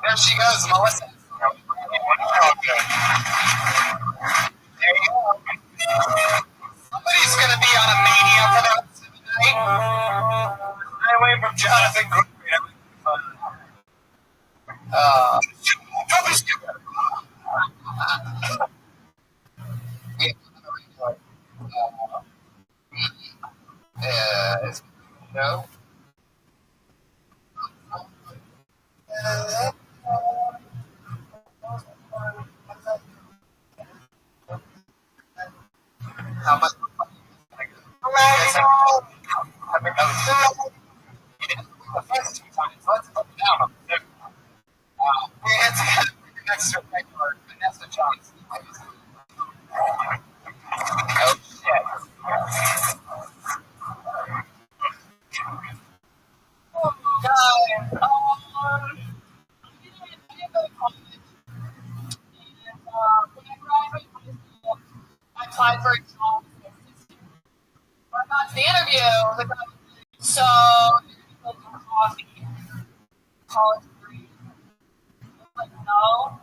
There she goes, Melissa. Okay. There you go. Somebody's going to be on a mania for the rest of the night. Stay away from Jonathan Green. Don't be stupid. We have no. How much? Let's put it down. It's extra regular Vanessa Johnson. Oh shit. Guys, I applied for a job. I got to the interview. So, coffee, college degree. Like, no.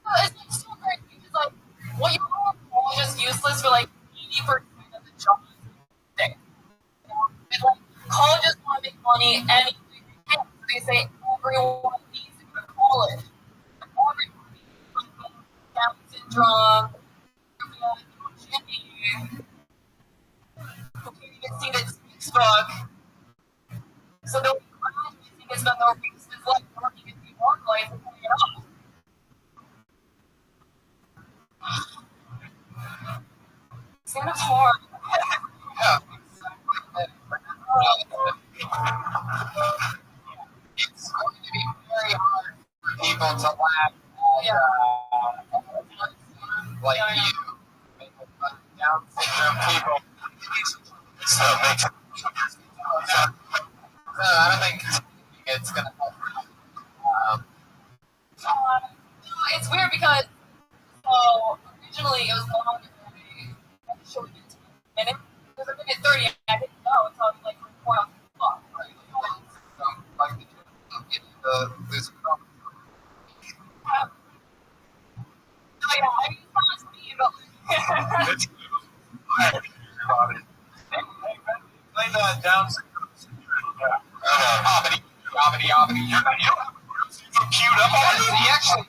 Like, it's so great because, like, what you learn in college is useless for, like, 80% of the job thing. And, like, colleges want to make money anything they can. So they say everyone needs to go to college. Everybody. Like, Down syndrome, Jimmy, who can't even see the textbook. So they'll be graduating and spend their weeks just, like, working in the work life and pulling it off. It's kind of hard. Yeah. It's going to be very hard for people to laugh at like you, Down syndrome people. So I don't think it's gonna help. Um, it's weird because so originally it was long showing it to me, and it was a minute 30. I didn't know until I was like report on the clock. Right? So, like the this. Oh yeah, I mean, it's not me, but it's play the Down syndrome. Obity, obity, obity. You queued up already? He actually.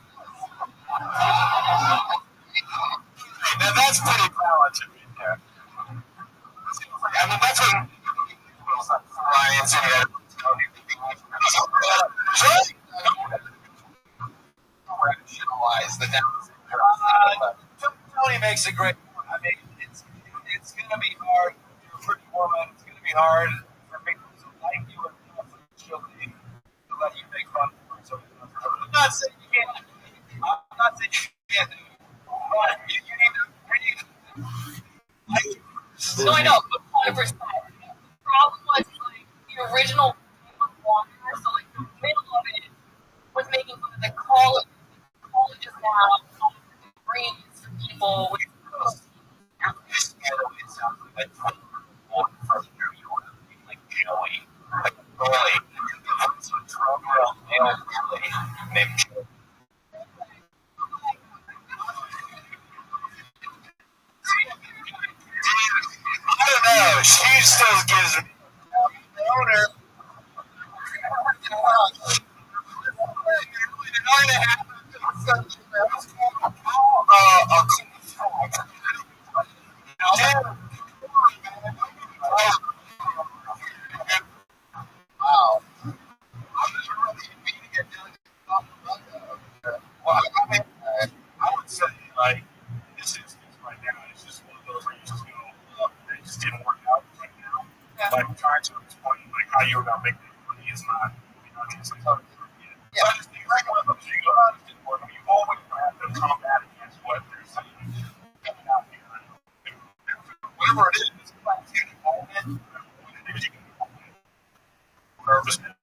Now that's pretty talented right there. I mean, that's what Ryan said. Rationalize the Down syndrome. Tony makes a great point. I mean, it's going to be hard. You're a pretty woman. It's going to be hard for people to like you and to let you make fun of her. So, I'm not saying you can't. I'm not saying you can't do it. But you need to. No, I know, but 100%. The problem was like the original was longer, so like the middle of it was making fun of the colleges now degrees for people with it sounds like one from like Joey, like Joey, named Joey. I don't know. She still gives me the owner. Wow. Well, I mean, I would say, like, this is right now, it's just one of those where you just go, it just didn't work out right now. Yeah. Like, trying to explain, like, how you're going to make that money is not, it's like, yeah. So I just think, like, one of those, you go, it didn't work. You always have to combat against what they're saying. Whatever it is, like, you can hold it, nervousness,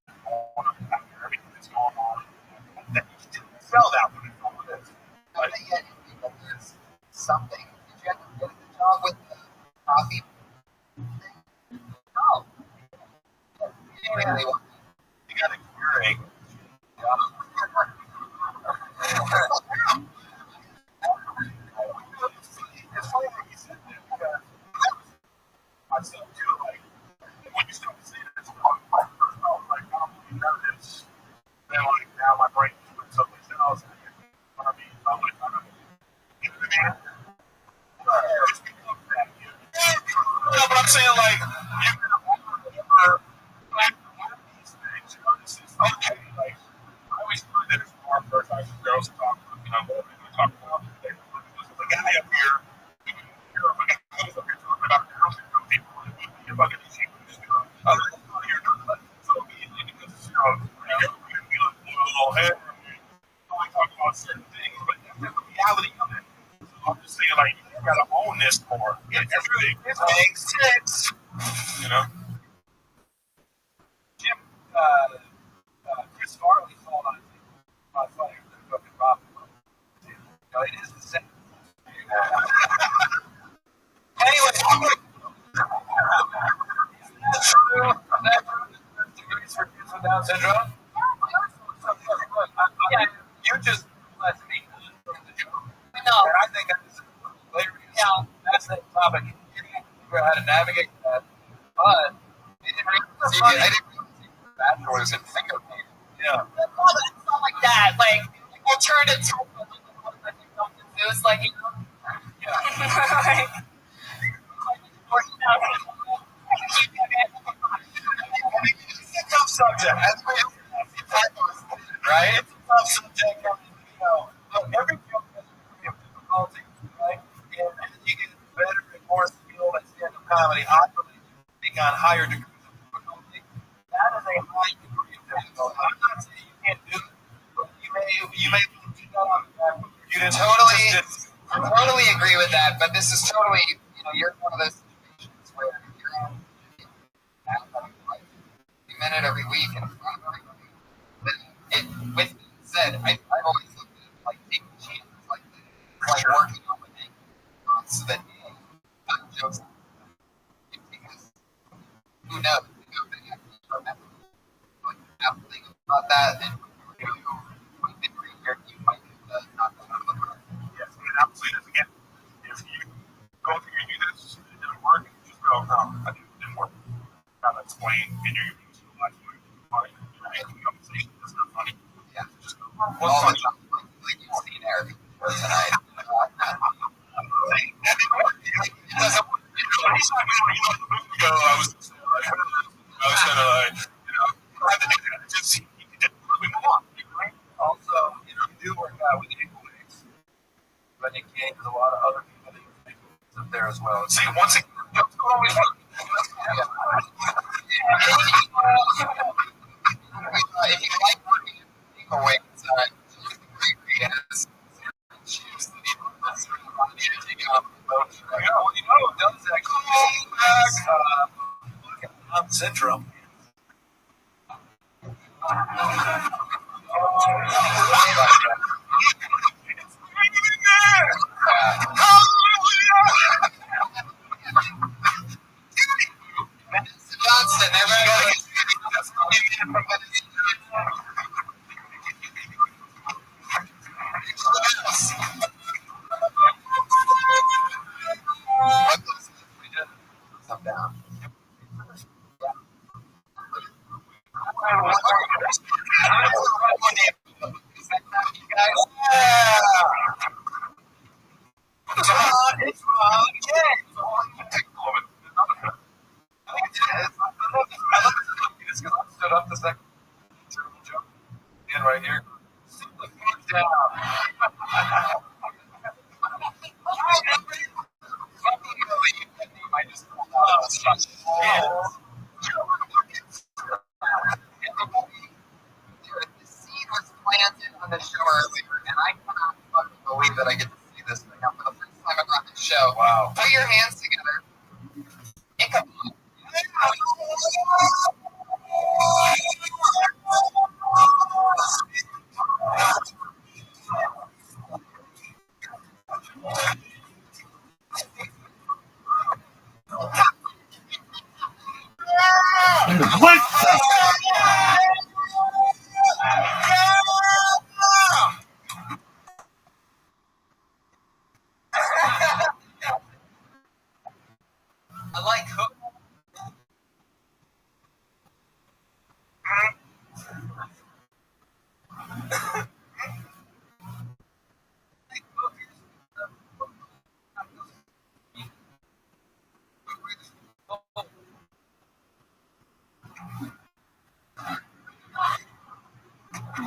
everything that's hearing. Yeah. It's funny that you said that because myself too, like when you start to see this, like first off, like I'm really nervous. Then like now my brain is doing something else. And I mean, I'm like, I don't know. You know what I mean? Just becomes that. No, but I'm saying like you can remember like these things. You know, this is okay. Like I always find that it's more first like girls talk, you know, what we talk about. There's a guy up here. You know, my guy up here talking about housing people and you're fucking these people. I'm like, oh, you're not. So because you know, we look a little head. We talk about certain things, but that's the reality of it. I'm just saying, like, you gotta own this more. Yeah, everything. It makes sense. You know? Jim, Chris Farley told on Fire, the fucking Rob. You know, it is the same. Anyway, that's true. That's degrees for kids with Down syndrome. You just let me the joke. No. And I think that's hilarious. Yeah. That's the topic. You didn't figure out how to navigate that. But I didn't see bachelor's in finger painting. Yeah. Well, it's not like that. Like alternative type of news, like you know. Yeah. It's a tough subject. Right? It's a tough subject. You know, every joke has a difficulty, right? And as you get better and more skilled at stand-up comedy, I believe you take on higher degrees of difficulty. That is a high degree of difficulty. I'm not saying you can't do it, but you may totally agree with that. But this is totally, you know, you're one of those situations where you're on like a minute every week and but with that said, I've always looked at it like taking chances like this, like working on the thing so that jokes because who knows? You know, they actually remember like think about that and you might not yes, and absolutely again, if you go through and do this, it didn't work, you just go, no, I didn't work. How to explain and you're using a lot of funny. You're conversation, it's not funny. Yeah. Just go, what's funny? Like you've seen Eric tonight. He's not going, you know, a month ago, I was kind of like, you know, I had to do that. Just, he didn't really move on. Right? Also, you know, you do work out with equal weights, but you can't, there's a lot of other people that you think up there as well. See, once again, jokes don't always work. If you like working equal weights, choose the people that need to take off the boat. You know who does that? Look at Down syndrome. Johnson, everybody. I'm down. It's wrong. I stood up the second joke and right here. Sit the fuck down. I just the seed was planted on the show earlier, and I cannot fucking believe that I get to see this thing for the first time ever on the show. Wow. Put your hands together. What? You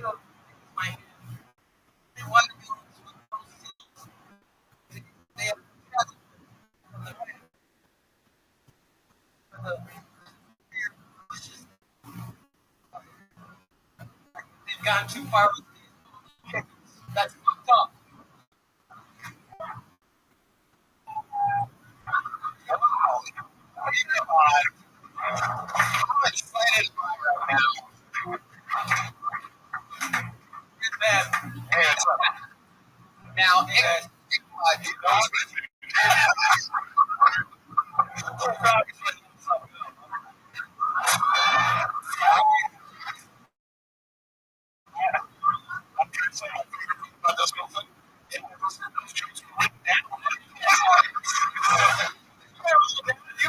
know, my what they have they've gone too far. That's fucked up. Wow. I'm excited right now. Good man. Hey, what's up? Now, you've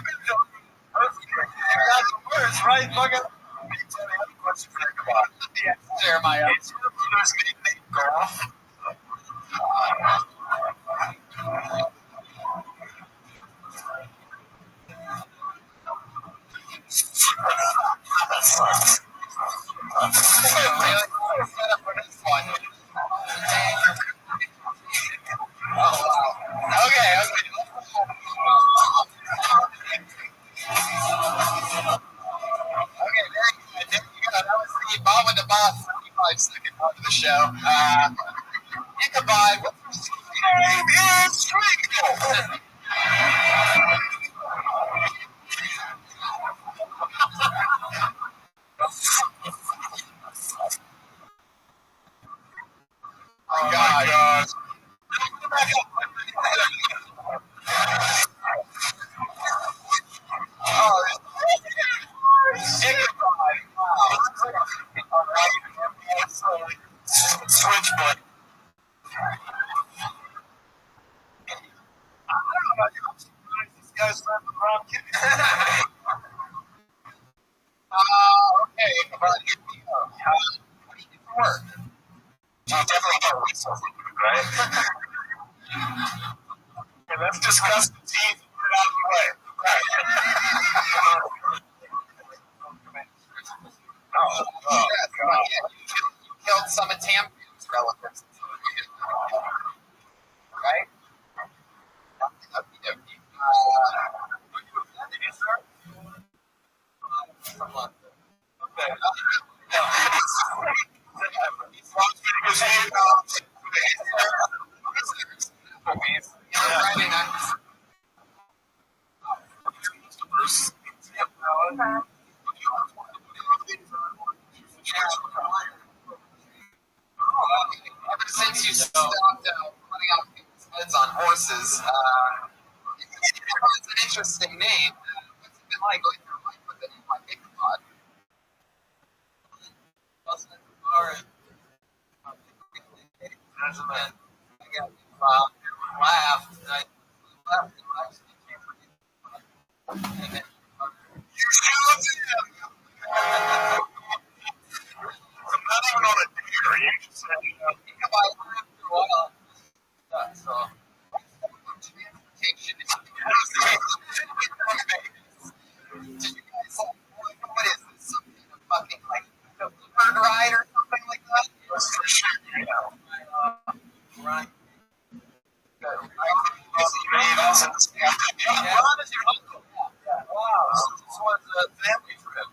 been words, right? Look at Jeremiah. Golf. Really? Set up for this one. Oh, wow. Okay, very good. There you go. That was the Bob with the Boss 35-second part of the show. Ichabod, what's your name is Twinkle. Oh, God. Oh, Ichabod. Wow. All right. Switchboard. I don't know about you. I'm surprised this guy's not the wrong kid. Okay, Ichabod, here we go. What do you do for work? Definitely get resources, right? Okay, let's discuss the team. Get out of the way. Oh, God. You killed some of Tampa's relatives. Right? Okay. Were you offended, yes, sir? From London. Okay. He's lost his hand off. Friday night. Ever since you stopped putting out people's heads on horses, it's an interesting name. What's it been like with the name like Ichabod? Wasn't it hard? I got laughed. I laughed. I actually came from Ichabod. And then, you sure did. I'm not even on a deer. You just said, Ichabod after a while. So, transportation is did you guys what is this? Some kind of fucking like bird ride or something like that? For sure, you know. Right. Ron is your uncle. Yeah. Wow. This was a family trip.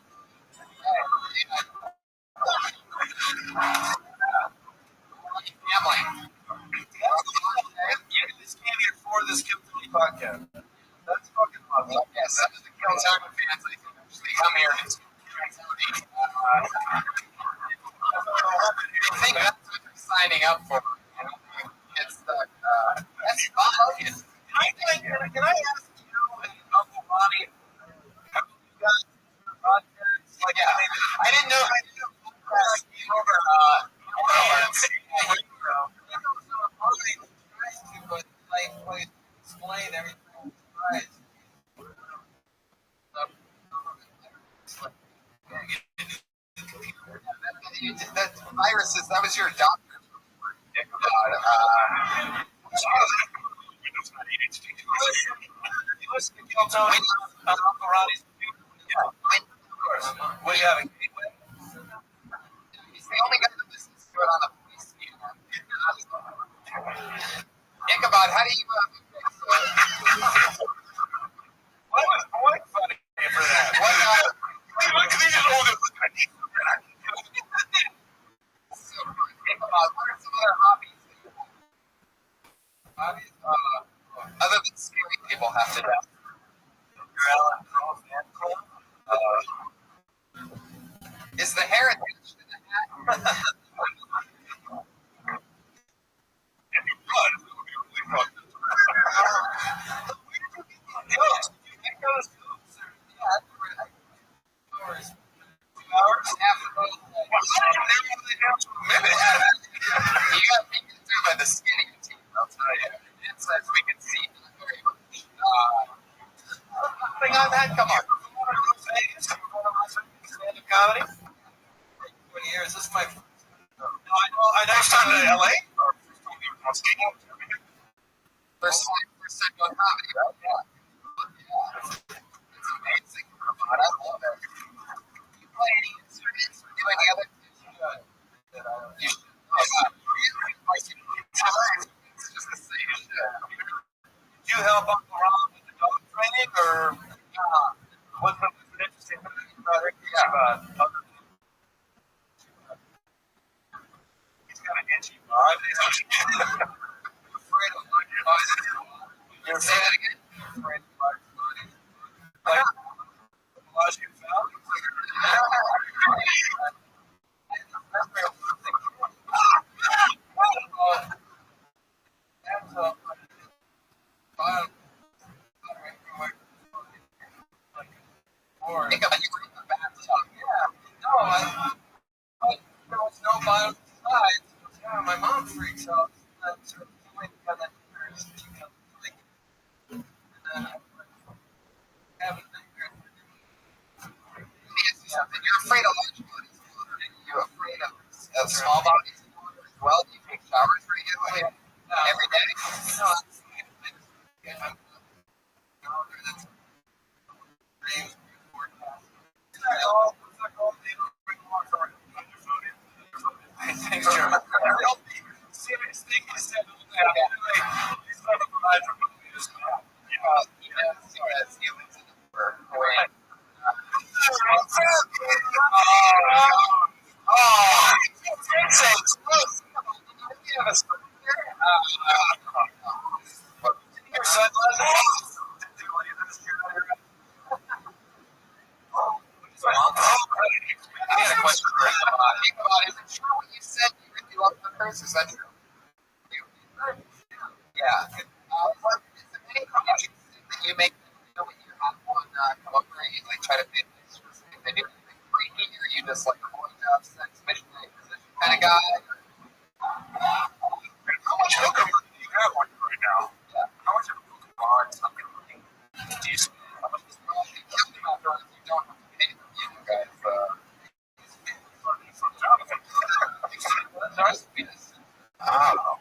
Family. This came here for this Kim Philly podcast. That's fucking awesome. Yes, that is the Kill Time fans. They can actually come here and I think that's what they're signing up for. It's that's fun. Can I ask you and Uncle Bonnie, have you guys podcasts? Like, I didn't know came over but like explain everything. Right. That viruses, that was your doctor. You listen to Kill Tony, Uncle Ronnie's. Yeah, of course. What do you have? A gateway? He's the only guy that listens to it on the police team. Ichabod, how do you? What funny for that? What? Look, these are all the. Ichabod, what are some other hobbies? Hobbies, other than scaring people have to death. Your Alan Charles fan club? Is the heritage in the hat? If you run, it would be really fun. Goats. You make those goats? Yeah, 2 hours. 2 hours? Half of those. Minute. You got to make it through by the skinny team, I'll tell you. It says we can see very much. Nothing on that? Come on. Stand-up comedy? 20 years. This is my. No, I know. Time to LA? First time doing comedy, right? Yeah. It's amazing. I love it. You play any instruments or do any other things? You should. It's just the same shit. Do you help Uncle Ron with the dog training, or what's an interesting thing about her? Yeah. He's got an itchy vibe. Afraid of large bodies. You're say that again? Afraid of large bodies. Like, Elijah found? Think about you in the bathtub. Yeah. No, there was no bottom sides. Yeah, my mom freaks out. That's her doing kind of nurse. She comes like, have a nightmare. Let me ask you something. You're afraid of large bodies. You're afraid of small bodies as well. Do you take showers regularly? Every day? No, that's dreams. Thanks, Jim. I had a question for Ichabod. Ichabod, is it true what you said? You really love the curse? Is that true? Yeah. What is there any projects that you make when you have one come up where you like try to fit specific they do anything freaky, or you just like going to sex missionary position kind of guy? How much hookup do you have on you right now? Yeah. How much of a hookup on something do you spend? How much is you kill them after if you don't have to pay them, you guys. Oh.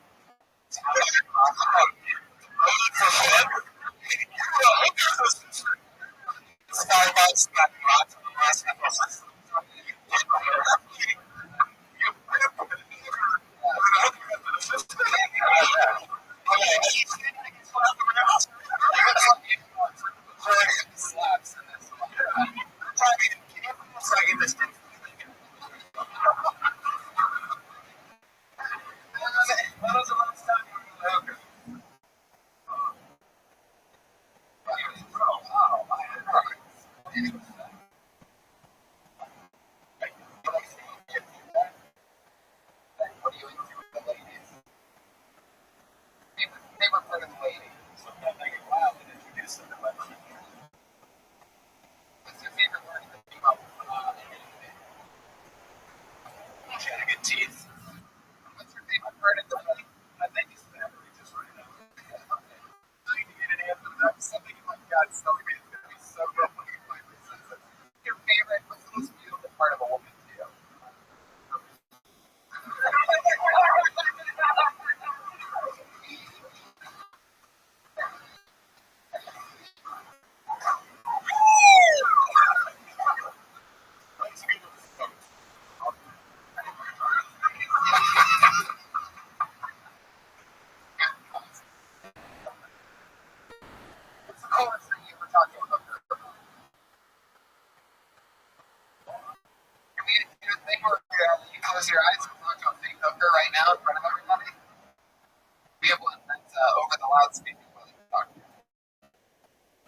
not speaking while you talk.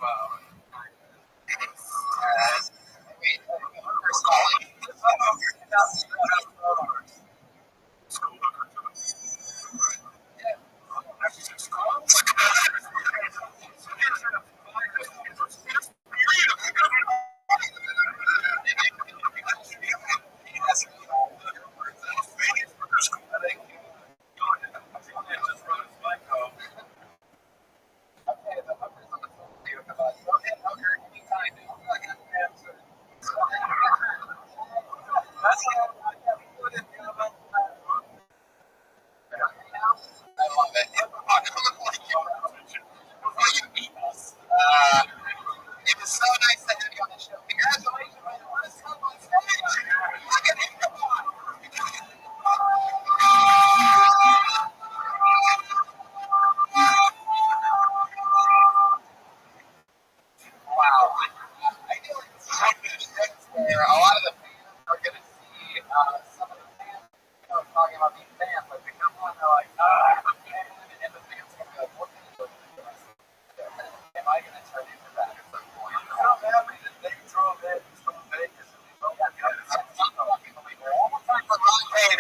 Wow. Wait, first of all, I love it. It was so nice to have you on the show. Congratulations on your first time on stage. Look at it. Come on. Wow. I feel like this is one of those shows where a lot of the fans are going to see some of the fans, talking about being fans, like they come on, they're like, I'm a fan, and the fans are going to be like, what can you do with this? Am I going to turn into that at some point? I don't know, man. They drove in from Vegas and they drove in. All the time for Ron Payne,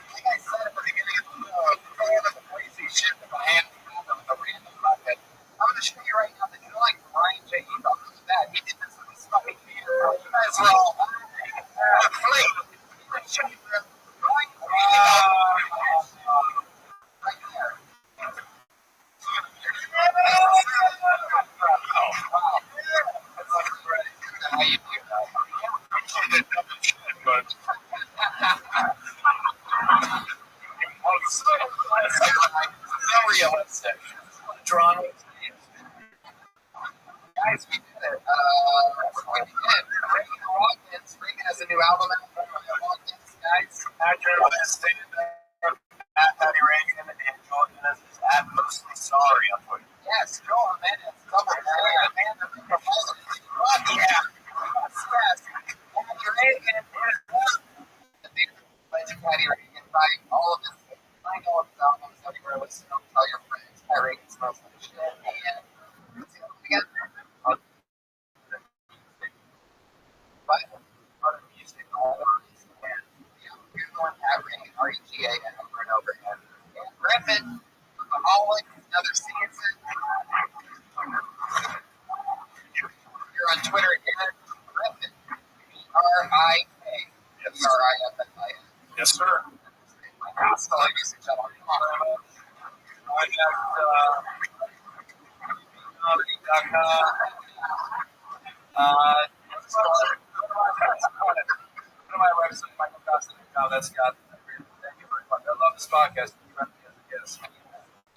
like I said at the beginning of the show, all of the crazy shit that my hand happened with a random bucket. I'm going to show you right now that you know, like Brian J. He thought this was bad. He did this in this fucking theater. You guys are all afraid. I'm going to show you the Brian J. Right there. Oh, wow. That's like great. How you do that? I did nothing shit, but. So realistic. Toronto. Guys, we did it. We did. Reagan has a new album out. Guys, actor stated that Patty Reagan and David Jordan is mostly sorry on Twitter. Yes, Joel, man, it's double. Man, fuck yeah. Yes. Patty Reagan legend Patty Reagan, buy all of his, find all of his albums everywhere, listen to them, tell your friends. Patty Reagan smells like shit. And let's see what we got. But other music, all of these, and you're going to have Reagan, REGA, and over and over again. And Griffin, Alcoholic, another season. You're on Twitter again, Griffin, B-R-I-K, B-R-I-F-F-I-N. Yes, sir. That's all I use to tell them. I got comedy.com. Go to my website, michaelcosta.com. That's got everything. Thank you very much. I love this podcast. You have me as a guest.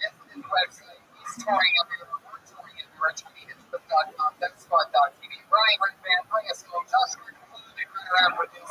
Yes, his website. He's touring everywhere. We're touring everywhere. TVHitspot.com, TechSpot.tv. Brian Rickman, bring us home. Josh, we're completely run around with this.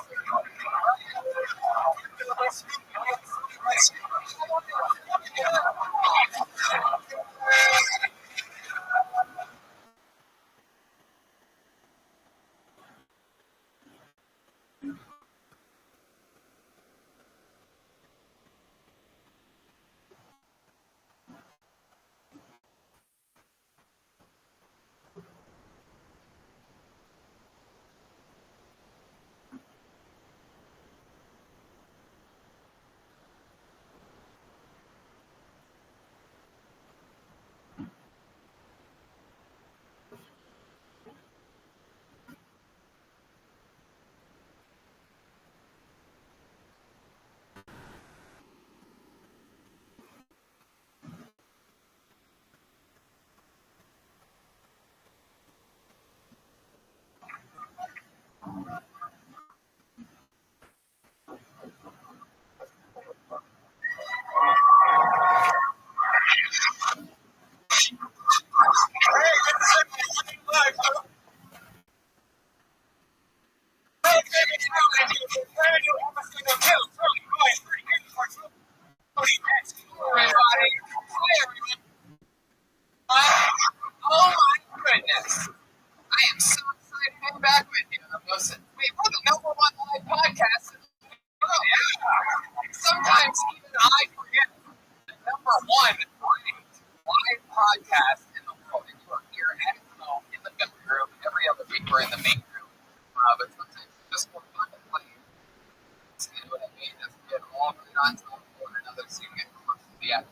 Yeah.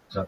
So,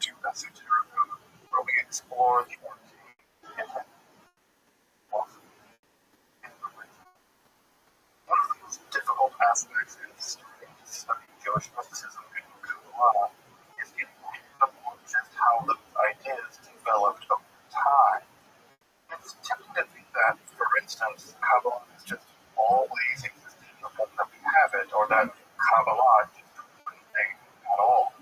Two messages where we explore the one of the most difficult aspects in studying Jewish mysticism and Kabbalah is getting a handle on just how the ideas developed over time. It's tempting to think that, for instance, Kabbalah has just always existed in the form that we have it, or that Kabbalah just couldn't think at all.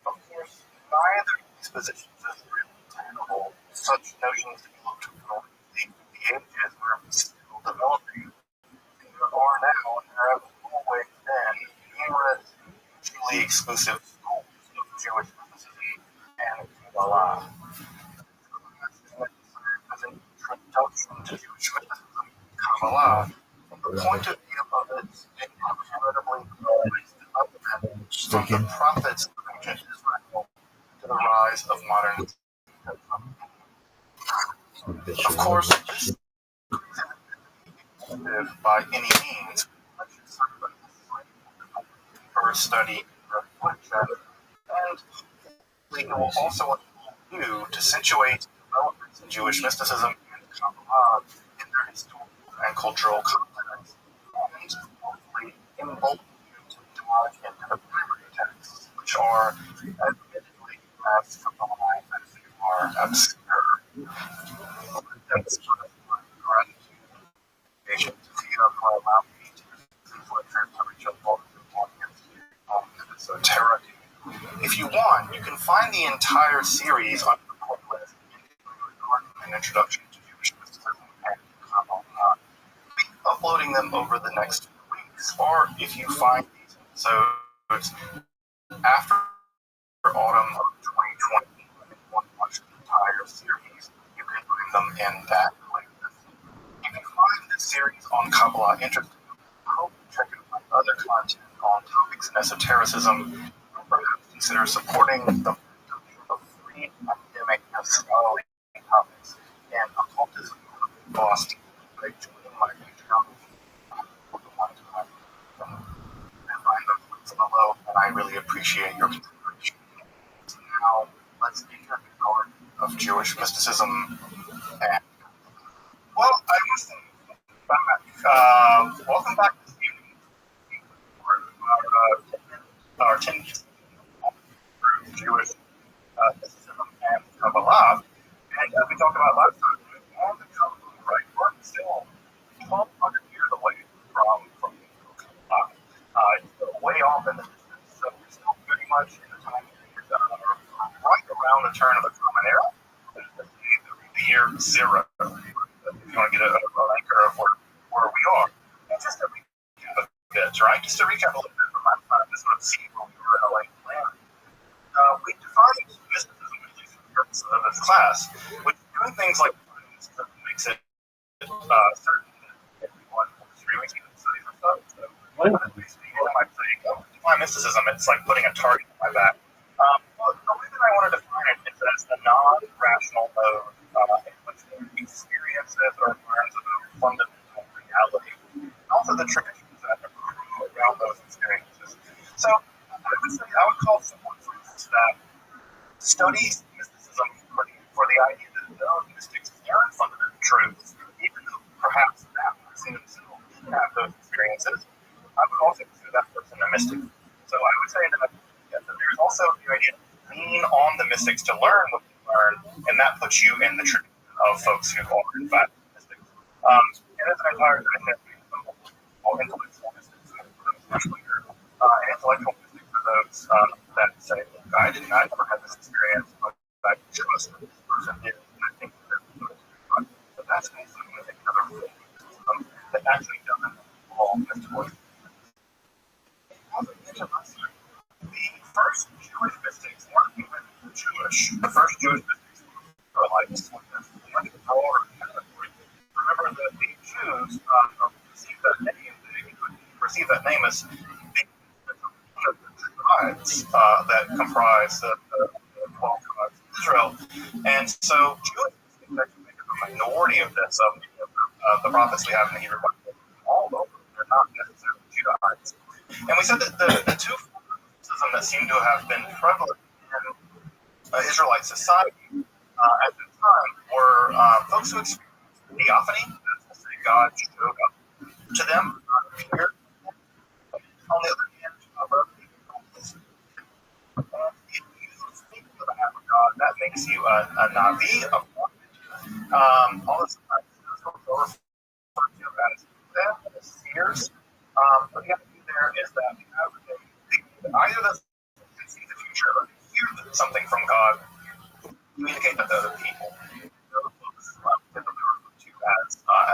Of course, neither of these positions is really tenable. Such notions developed from the ages where we're still developing. There are now, and there have always been, numerous mutually exclusive schools of Jewish mysticism and Kabbalah. As an introduction to Jewish mysticism, Kabbalah, from the point of view of its incredibly glorious development from the prophets of ancient Israel to the rise of modern Islam. Of course, this isn't by any means first study reflection, and it will also enable you to situate developments in Jewish mysticism and Kabbalah in their historical and cultural context, and hopefully embolden you to dive into the primary texts, which are admittedly as Kabbalah as they are obscure. That's gratitude to you for allowing me to use these lectures to reach a larger audience of esoteric. If you want, you can find the entire series on the playlist an introduction to Jewish mysticism and Kabbalah. We'll be uploading them over the next few weeks, or if you find these episodes after autumn of 2020 and want to watch the entire series, you can find them in that way. You can find this series on Kabbalah interesting. I hope you check out my other content on topics in esotericism. Perhaps consider supporting the free academic and scholarly topics and occultism lost by joining my Patreon for one time. And find those links below, and I really appreciate your consideration. So now, let's enter the part of Jewish mysticism. And, well, I was back. Welcome back to the evening for our 10 Jewish mysticism and Kabbalah. And we talked about last time, on the Kabbalah, right? We're still 1,200 years away from Kabbalah. It's still way off in the distance, so we're still pretty much in the time period right around the turn of the Common Era. The year 0. If you want to get an anchor of where we are. And just to recap a bit, right? Just to recap a little bit from last time to sort of see where we were in a late land. We defined mysticism, at least for the purposes of this class, which doing things like mysticism makes it certain that everyone will really keep studying for stuff. So, basically, you might say, define mysticism, it's like putting a target on my back. Well, the way that I want to define it is as the non-rational mode in which experiences or learns about fundamental reality, and also the traditions that accrue around those experiences. So, I would call someone, for instance, that studies mysticism for the idea that those mystics learn fundamental truths, even though perhaps that person himself didn't have those experiences. I would also consider that person a mystic. So I would say that there's also the idea to lean on the mystics to learn what you learn, and that puts you in the tradition of folks who are in fact mystics. And as an entire tradition of intellectual mystics, especially an intellectual mystic for those that say, look, I never had this experience, but I trust that this person did, and I think that but that's also another form that actually doesn't involve mystical. As I mentioned last time, the first Jewish mystics weren't even Jewish. The first Jewish mystics were like much broader category. Remember that the Jews received that name as one of the tribes that comprise the 12 tribes of Israel. And so Jewish mystics actually make up a minority of this. The prophets we have in the Hebrew Bible all over. They're not necessarily Judahites. And we said that the two forms of mysticism that seem to have been prevalent in Israelite society at the time were folks who experienced theophany, that's to say God showed up to them, appeared. On the other hand, if you speak to the half of God, that makes you a Navi, a prophet. All this time, those folks are referred to as seers. But the idea there is that either they can see the future or hear something from God, communicate that to other people. Those books typically referred to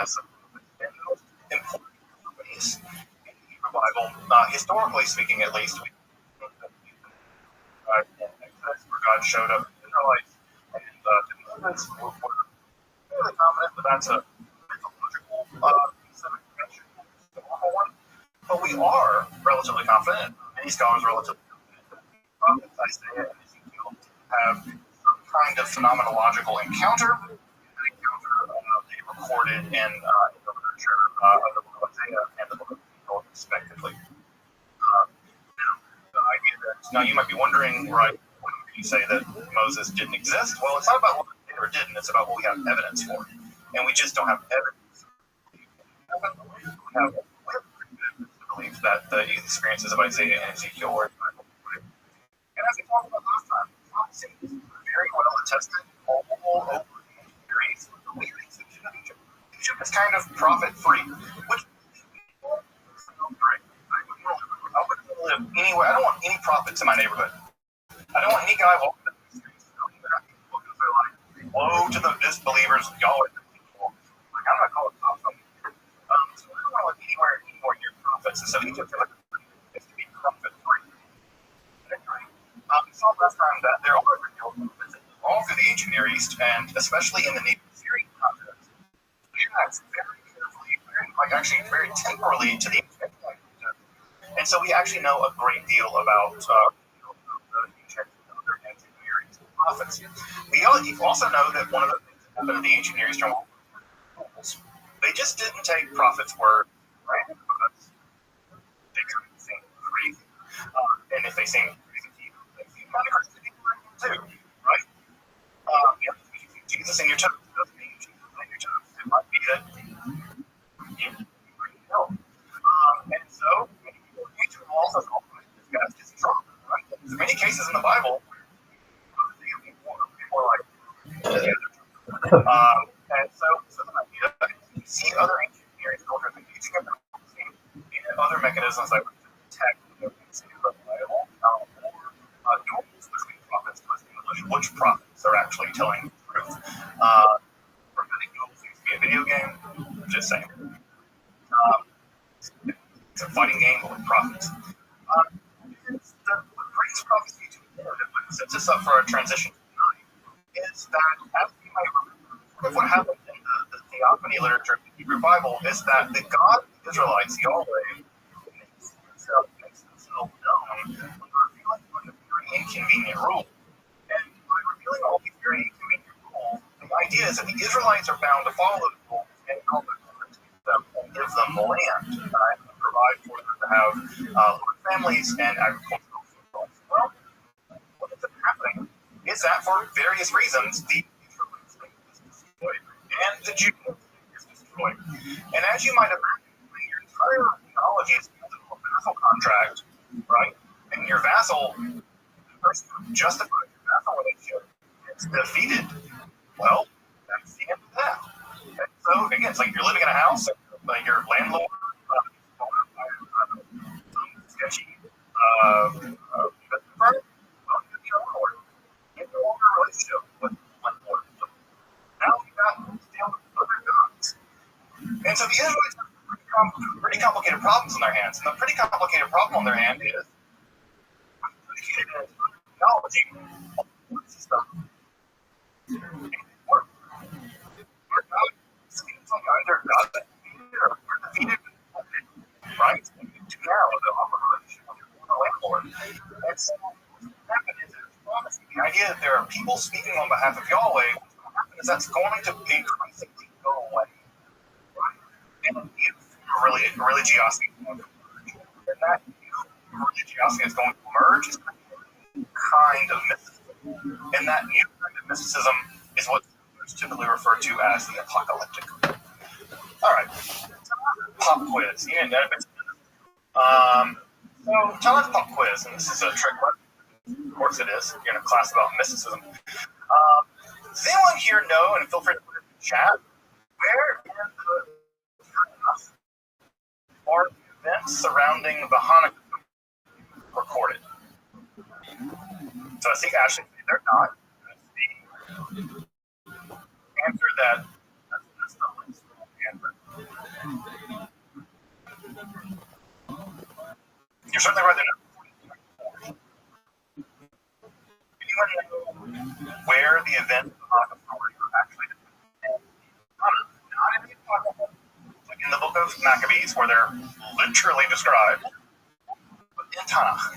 as some of the most important companies in the Hebrew Bible. Historically speaking, at least, we think that in Exodus, where God showed up to the Israelites, and the movements were fairly confident that that's a mythological piece of information, a normal one. But we are relatively confident, many scholars are relatively confident, that the prophets Isaiah and Ezekiel have some kind of phenomenological encounter, an encounter they recorded in the literature of the book of Isaiah and the book of Ezekiel, respectively. The idea that, now you might be wondering, right, when you say that Moses didn't exist? Well, it's not about what he did or didn't, it's about what we have evidence for. And we just don't have evidence. We have believe that the experiences of Isaiah and Ezekiel were and as we talked about last time, prophecy is very well attested all over the series. The weird exception of Egypt. Egypt is kind of prophet-free, which is great. I wouldn't live anywhere. I don't want any prophets in my neighborhood. I don't want any guy walking up the streets telling me that they're like, woe to the disbelievers, y'all are the people. Like, I'm not calling cops on you. So I don't want to live anywhere near prophets. And so Egypt is to be prophet-free. We saw last time that there are revealed prophets all through the ancient Near East, and especially in the neighboring Syria, actually very temporally to the and so we actually know a great deal about the other ancient Near Eastern prophets. We also know that one of the things that happened in the ancient Near Eastern world, they just didn't take prophets' word, right? Because they kind of seem crazy. And if they seem crazy to you, they seem kind of crazy to people too, right? If you see Jesus in your toes, it doesn't mean Jesus in your toes. It might be that you already know. And so, many people in nature will also call this guy's just drunk, right? There's many cases in the Bible where people are like, and so the idea you see other ancient Near Eastern cultures engaging in prophecy and other mechanisms that would detect reliable duels between prophets to establish which prophets are actually telling the truth. Prophetic duels used to be a video game, just saying. It's a fighting game with prophets. What brings prophecy to an end and sets us up for our transition tonight is that, as we might remember, part of what happened in the theophany literature of the Hebrew Bible is that the God of the Israelites, Yahweh, makes himself known by revealing a very inconvenient rule. And by revealing all these very inconvenient rules, the idea is that the Israelites are bound to follow those rules and help them and give them the land and provide for them to have large families and agricultural fields. Well, what ends up happening is that for various reasons, the Israelites is destroyed and the Jews is destroyed. And as you might imagine, when your entire theology is built on a vassal contract, right? And your vassal, the person who justifies your vassal relationship, is defeated. Well, that's the end of that. And so again, it's like you're living in a house, and your landlord some sketchy investment firm. Well, you're the landlord. You have no longer a relationship with the landlord. So now you got to deal with other gods. And so the Israelites have pretty complicated problems on their hands. And the pretty complicated problem on their hand is predicated in theology. System. Our God seems like either God that we're defeated, right? And you do now the upper relationship with your landlord. And so what happened is the idea that there are people speaking on behalf of Yahweh, what happened is that's going to increasingly go away. Right? And religiosity is going to emerge. And that new religiosity is going to emerge is going to be a new kind of mysticism. And that new kind of mysticism is what typically referred to as the apocalyptic. All right, pop quiz. You didn't know it. So tell us pop quiz, and this is a trick question. Of course it is. You're in a class about mysticism. Does anyone here know, and feel free to put it in the chat, where in the Tanakh are the events surrounding the Hanukkah recorded? So I see Ashley, they're not. That's the answer that's the least answer. You're certainly right there. Anyone know where the events of the Hanukkah story are actually depicted? Not in the Apocrypha, like in the book of Maccabees, where they're literally described, but in Tanakh,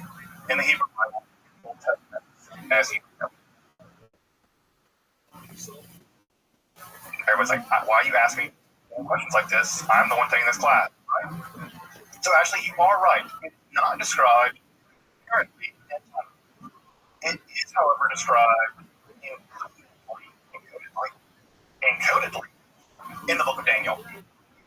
in the Hebrew Bible, in the Old Testament, as Hebrew. Everyone's like, why are you asking me questions like this? I'm the one taking this class, right? So actually, you are right. It's not described currently in Tanakh. It is, however, described encodedly in the book of Daniel.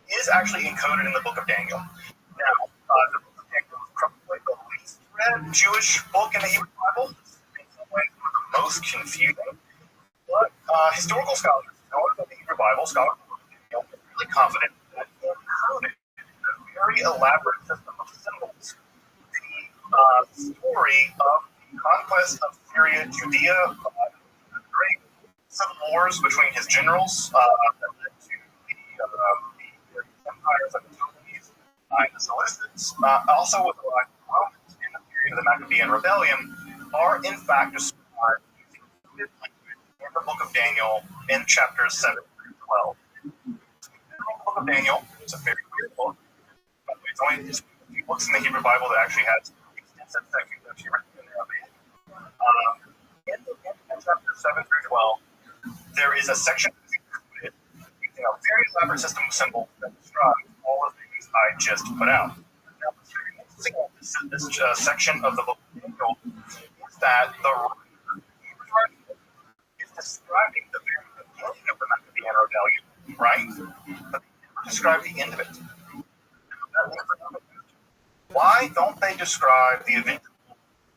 It is actually encoded in the book of Daniel. Now, the book of Daniel is probably the least read Jewish book in the Hebrew Bible. In some ways, one of the most confusing. But historical scholars, scholars of the Hebrew Bible, scholars of the book of Daniel, are really confident that it encoded a very elaborate system of symbols the story of the conquest of Syria, Judea, the great civil wars between his generals that led to the empires of the Ptolemies and the Seleucids, also with the rise of the Romans in the period of the Maccabean Rebellion, are in fact described using coded language in the book of Daniel in chapters 7 through 12. In the book of Daniel, it's a very weird book. there's a few books in the Hebrew Bible that actually has extensive sections of Hebrew in there. In chapter 7 through 12, there is a section that's included using a very elaborate system of symbols that describes all the things I just put out. Now, what's very interesting about this section of the book of Daniel is that the writer is describing the very beginning of the Maccabean rebellion, right? But they never describe the end of it. Why don't they describe the eventual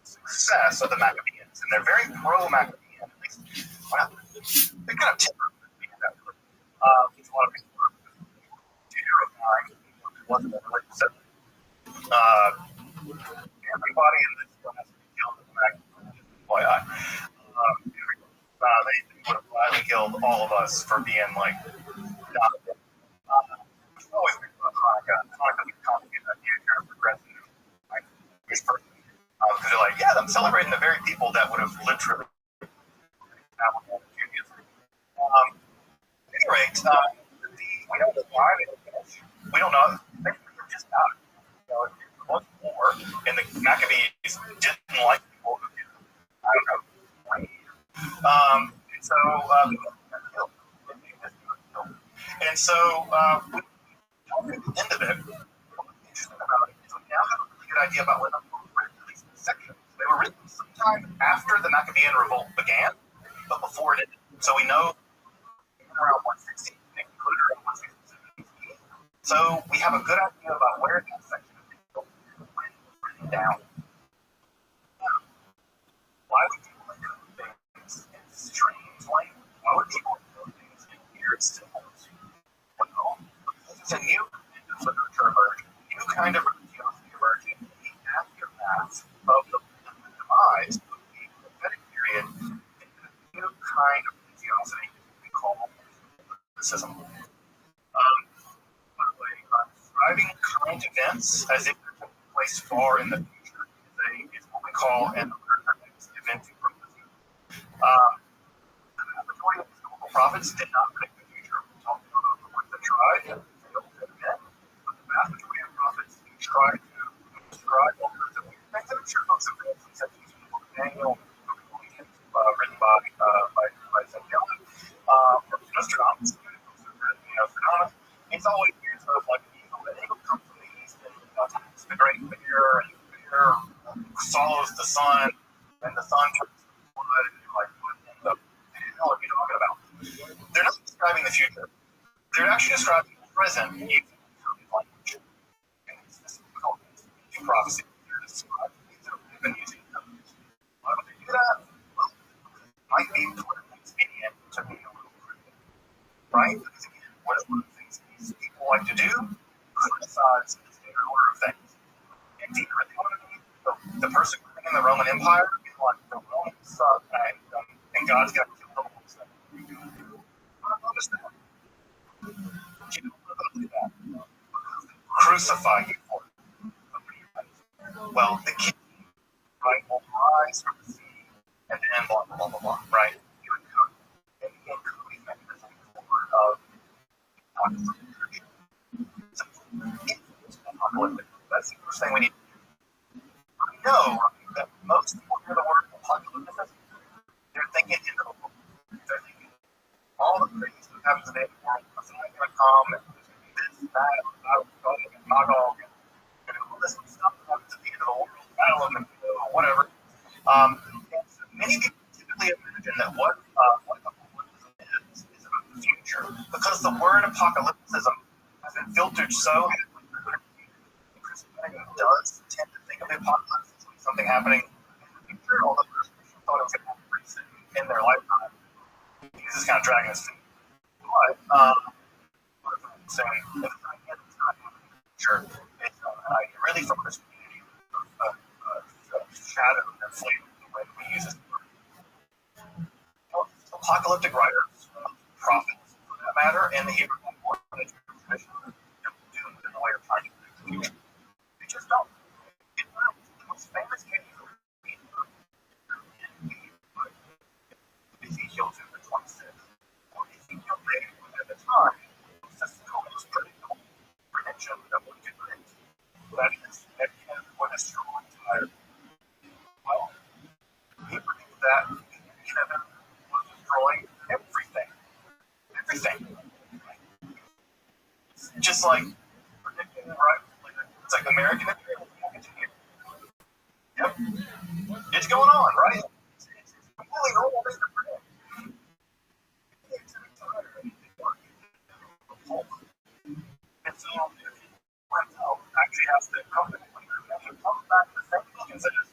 success of the Maccabeans? And they're very pro-Maccabean, at least. Well, they're kind of timid. There's a lot of people who are terrifying. Wasn't like I said. Everybody in this one has to be killed in the Maccabean. FYI. They would have gladly killed all of us for being like not always think about Hanukkah. Hanukkah is a complicated idea, kind of progressive. Like, because they're like, yeah, I'm celebrating the very people that would have literally. At any rate, we don't know why they didn't finish. We don't know. They just died. You know, it was war, and the Maccabees didn't like people who did, I don't know. And so, and so, we don't get the end of it. What's interesting about it is we now have a really good idea about when the books were written, at least in sections. They were written sometime after the Maccabean revolt began, but before it ended. So we know around 160, they concluded around 167 BC. So we have a good idea about where that section of the book was written down. Why would people do things in strange language? Why would people do things in weird symbols? Well, it's a new kind of literature emerging, a new kind of religiosity emerging in the aftermath of the demise of the prophetic period, and a new kind of religiosity we call mysticism. By the way, describing current events as if they're taking place far in the future is what we call an event prophecy. The majority of historical prophets did not predict the future. We talked about the ones that tried and failed to admit, but the vast majority of prophets tried to describe all sorts of weird things. I'm sure folks have read some sections of the book of Daniel, written by St. John, or Nostradamus. Nostradamus. It's always weird stuff like the eagle comes from the east and attacks the great bear, and the bear swallows the sun, and the sun turns to blood, and you're like, what the hell are you talking about? They're not describing the future. They're actually describing the present using certain language. And this is called prophecy. They're describing things that have been using language. Why would they do that? Well, it might be politically expedient to be a little critical, right? Because again, what is one of the things these people like to do? Criticize the standard order of things. And do you really want to be the person living in the Roman Empire? Like the Romans suck, and God's got to kill the whole stuff. I don't understand. You don't believe that. Crucify you for it. Well, the king, right, will rise from the sea, and then blah, blah, blah, blah, blah, right? You would cook. And the encoding mechanism of scripture. So, it's apocalyptic. That's the first thing we need to do. I know that most people hear the word apocalyptic, they're thinking into the world. They're thinking all the things that happen today in the world, what's going to come, and there's going to be this, that, and Magog, and all this stuff that happens at the end of the world, battle of the whatever. Many people typically imagine that what apocalypticism is about the future, because the word apocalypticism has been filtered so heavily through Christianity does tend to think of the apocalypse as something happening in the future, although Christians thought it was going to happen pretty soon in their lifetime. He's just kind of dragging us through. But, saying, it's not happening in the future. It's really from Christianity, shadow and flee the way we use this word. Apocalyptic writers, prophets for that matter, and the Hebrew Bible tradition don't do it in the way of trying to predict the future. They just don't. In fact, the most famous case of Ezekiel 2:26, or Ezekiel at the time, was the most predictable prediction that one could predict. just like predicting, right? It's like American imperialism will continue. Yep, it's going on, right? It's a completely normal thing to predict. And so, if he finds out, actually has to come to and comes back to the same thing and says,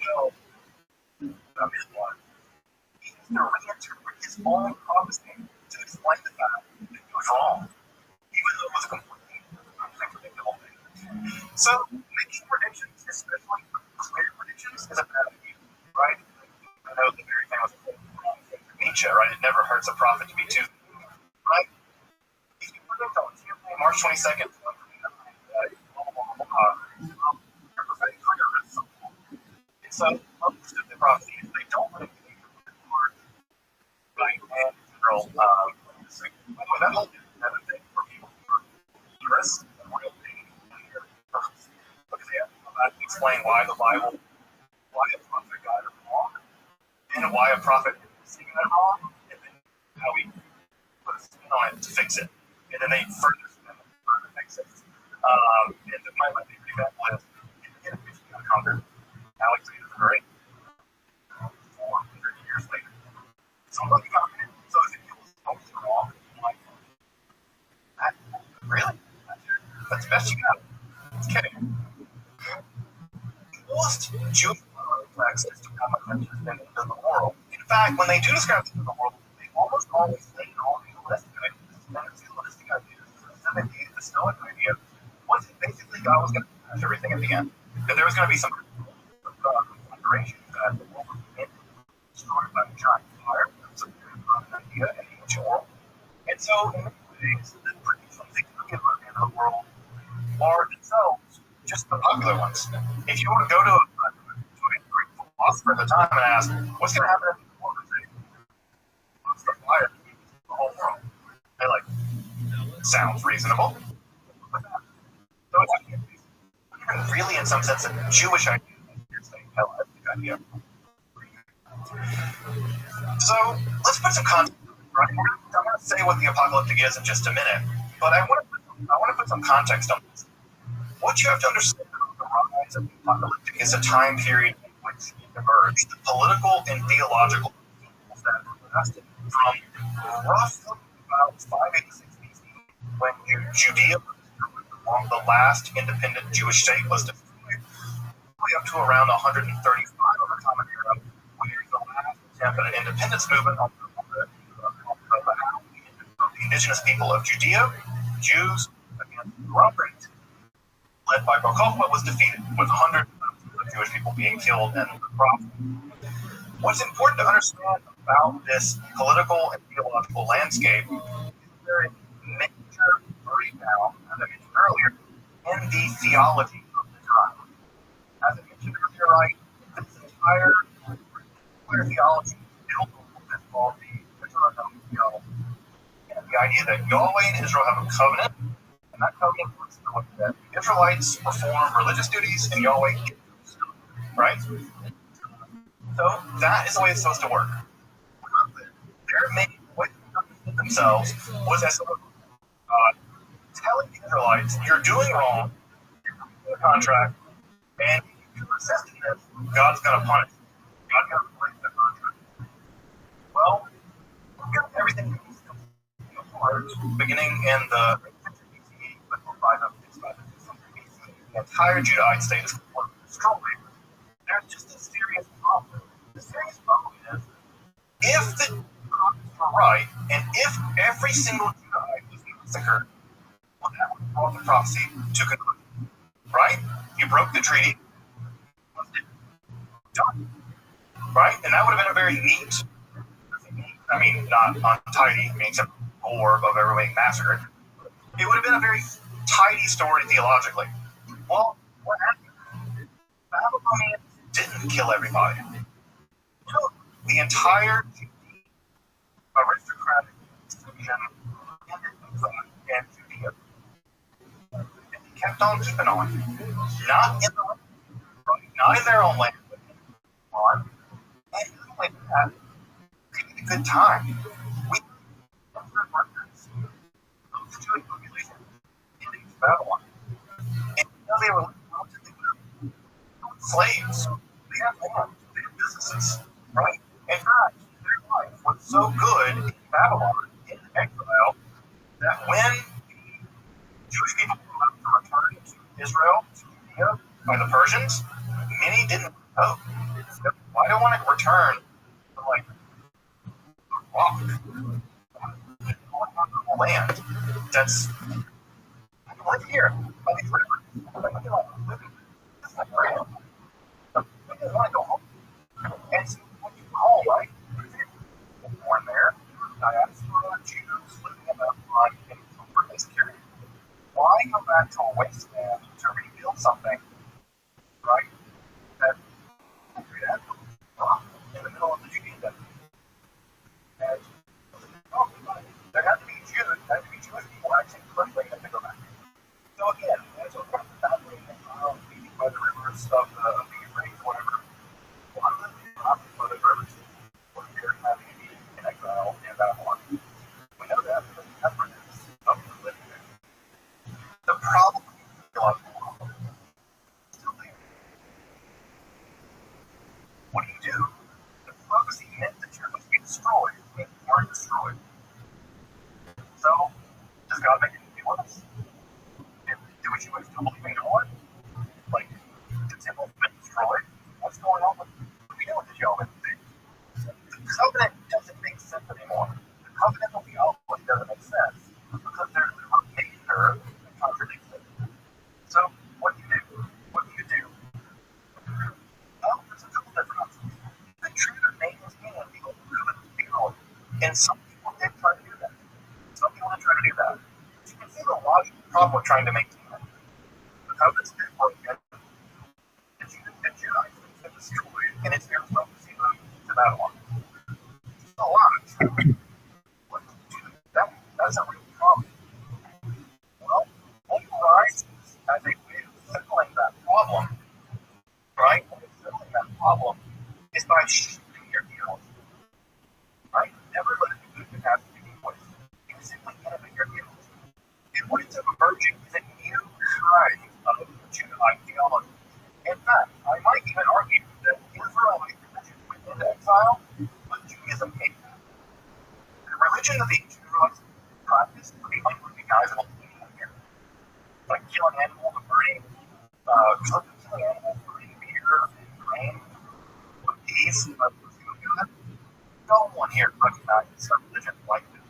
well, I mean, what? He has to reinterpret his own prophecy to explain the fact that he was wrong, even though it was a completely unpredictable thing. So, making predictions, especially clear predictions, is a bad idea, right? I know the very famous quote from Nietzsche, right? It never hurts a prophet to be too, right? If you predict on Tuesday, March 22nd, your prophetic career is so cool. It's so understood the prophecy. If they don't predict it, right? And general, by the way, that whole thing for people who are jurists and real pain in their purpose, because they have to come back and explain why the Bible, why a prophet got it wrong, and why a prophet is seeing it wrong, and then how we put a spin on it to fix it. And then they further spin it, further fix it. And my favorite example is in Michigan conquered Alexander the Great 400 years later. Somebody got it. So if it was totally wrong, like, really? That's the best you got. Okay. Most Jewish texts describe how much has been into the world. In fact, when they do describe the world, they almost always lean on realistic ideas. And it's realistic ideas. Specifically, the Stoic idea was basically God was going to crash everything at the end. That there was going to be some conflagration that the world was destroyed by a giant fire. That's a very common idea in the ancient world. And so, in many ways, the predictions they do give at the end of the world are themselves just the popular ones. If you want to go to a Greek philosopher at the time and ask, what's going to happen if the world is a fire the whole world? They're like, sounds reasonable. So it's even really, in some sense, a Jewish idea. It's a Hellenistic idea. So let's put some context. Right? I'm going to say what the apocalyptic is in just a minute, but I want to put some context on this. What you have to understand about the rise of the apocalyptic is a time period in which it emerged. The political and theological principles that lasted from roughly about 586 BC, when Judea, the last independent Jewish state, was destroyed, up to around 135 of the Common Era, where the last attempt at an independence movement on the indigenous people of Judea, Jews, against the Romans, led by Bar Kokhba, was defeated, with hundreds of Jewish people being killed and the problem. What's important to understand about this political and theological landscape is there is a major breakdown, as I mentioned earlier, in the theology of the time. As I mentioned earlier, right, this entire theology is built on what is called the Deuteronomic theology. And the idea that Yahweh and Israel have a covenant, and that covenant works in the way that the Israelites perform religious duties and Yahweh gives them, right? So that is the way it's supposed to work. Their main way to understand themselves was as telling the Israelites, you're doing wrong, you're breaking the contract, and if you resist this, God's going to punish you. God's going to break the contract. Well, everything beginning in the the entire Judahite state is destroyed. There's just a serious problem. The serious problem is if the prophets were right, and if every single Judahite was massacred, well, that would have brought the prophecy to conclusion. Right? You broke the treaty. Done. Right? And that would have been a very neat, I mean, not untidy, I mean, except for of everybody being massacred. It would have been a very tidy story theologically. Well, what happened? The Babylonians didn't kill everybody. They took the entire aristocratic section and Judea. And they kept on keeping on. Not in the land, right? Not in their own land, but on. And not like that, they had a good time. We records of the Jewish population slaves. They had farms, they had businesses, right? In fact, their life was so good in Babylon, in exile, that when the Jewish people were about to return to Israel, to Judea, by the Persians, many didn't know. Why do I want to return to like the rock, land that's I can live here by these rivers. I can like living. This is my grand. But I just want to go home. And so when you go home, right? Born there, diaspora Jews living in Babylon in comfort and security. Why go back to a wasteland to rebuild something, right? That in the middle of the Judean desert. And there had to be Jews, there had to be Jewish people actually quickly had to go back. So again, as a part of that way, feeding by the rivers of the Euphrates, whatever, a lot of them are by the rivers were here having to be in exile in Babylon. We know that because the evidence of the living there. The problem is still there. What do? The prophecy meant that you're going to be destroyed, and you are destroyed. So, does God make it any worse? Do we still believe in God? Like, the temple's been destroyed. What's going on with what we do with the Jehovah's Witnesses? The covenant doesn't make sense anymore. The covenantal theology doesn't make sense because there's a remainder that contradicts it. So, what do you do? What do you do? Well, there's a couple different options. The truth remains in the old covenant theology. And some people did try to do that. Some people did try to do that. But you can see the logical problem with trying to make the covenant's been broken. The Judites have been destroyed, and it's their prophecy to Babylon. It's a lot. What do you do? That's a real problem. Well, hope arises as a way of settling that problem, right? And settling that problem is by shifting your theology, right? Never let it be good to have to be voice. You simply innovate your theology. And what ends up emerging is a new kind of Judite theology. In fact, I might even argue that Israelite religion went into exile, but Judaism came back. The religion of the Israelites practiced pretty much would be guys in here, like killing animals and burning, killing animals, burning beer, grain, peace, God. No one here recognizes some religion like this.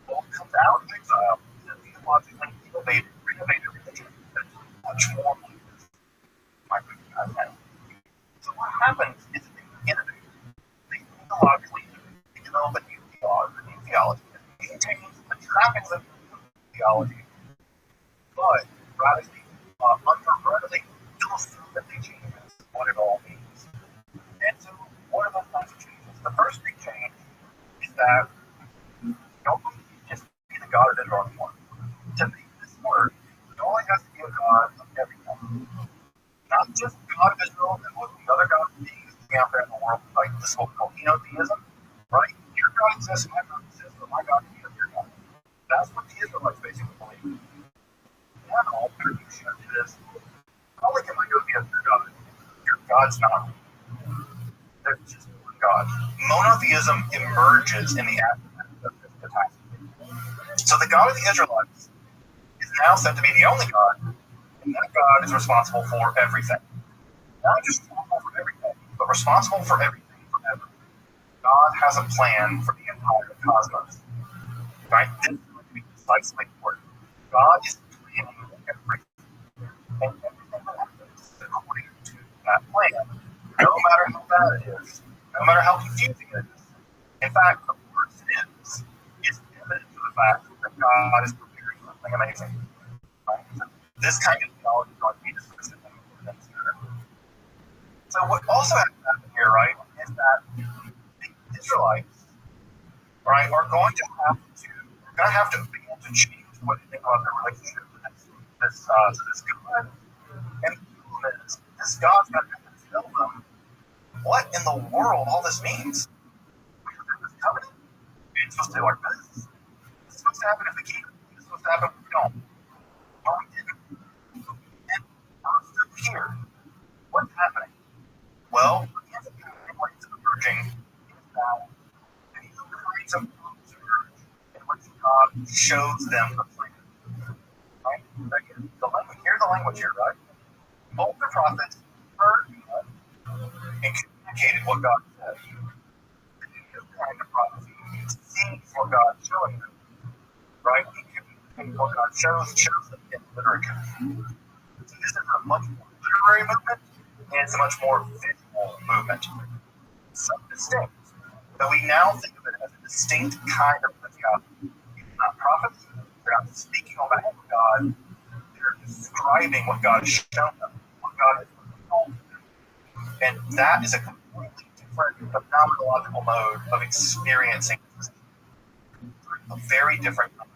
What comes out of exile is a theologically renovated religion that's much more like this. So what happens is that they innovate. They theologically develop a new theology that maintains the trappings of theology, but radically, philosophically changes what it all means. And so, what are those kinds of changes? The first big change is that don't just be the God of Israel anymore. To make this work, it only has to be a God of everything. Not just the God of Israel and what the other gods being out there in the world, like this whole monotheism, right? Your God exists, my God exists, but my God is your God. That's what the Israelites basically believe. Now, their new shift is, not only can I go be a your God, your God's not. There's just one God. Monotheism emerges in the aftermath of this catastrophe. So the God of the Israelites is now said to be the only God, and that God is responsible for everything. Not just responsible for everything, but responsible for everything forever. God has a plan for the entire cosmos. Right? This is going to be precisely important. God is planning everything. And everything that happens according to that plan. No matter how bad it is, no matter how confusing it is. In fact, the worse it is evidence of the fact that God is preparing something amazing. Right? This kind of theology is going to be discussed in the next year. So what also has to happen here, right, is that the Israelites, right, are going to have to begin to change what they think about their relationship to this God. And the problem is, this God's going to have to tell them what in the world all this means. We have this covenant. It's supposed to be like this. It's supposed to happen if we keep it. It's supposed to happen if we don't. Well, we didn't. And we're still here. What shows them the plan. Right? Hear the language here, right? Both the prophets heard God and communicated what God said. This kind of prophecy sees what God is showing them, right? And what God shows them in literature. So this is a much more literary movement, and it's a much more visual movement. So distinct that we now think of it as a distinct kind of mythology. It's not prophets, they're not speaking on behalf of God, they're describing what God has shown them, what God has told them. And that is a completely different phenomenological mode of experiencing a very different kind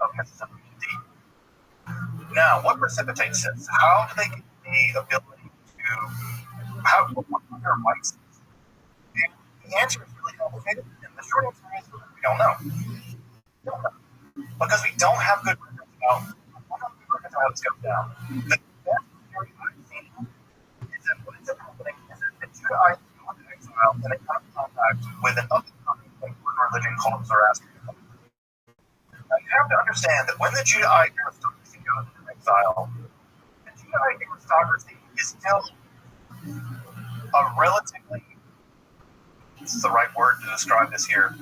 of mysticism indeed. Now, what precipitates this? How do they get the ability to, what are their rights? The answer is really complicated, and the short answer is we don't know. We don't know. Because we don't have good records about how this goes down. The best theory I've seen is that what ends up happening is that the Judahites go into exile and they come in contact with an up-and-coming religion called Zoroastrianism. Now, you have to understand that when the Judahite aristocracy goes into exile, the Judahite aristocracy is still a relatively, this is the right word to describe this here.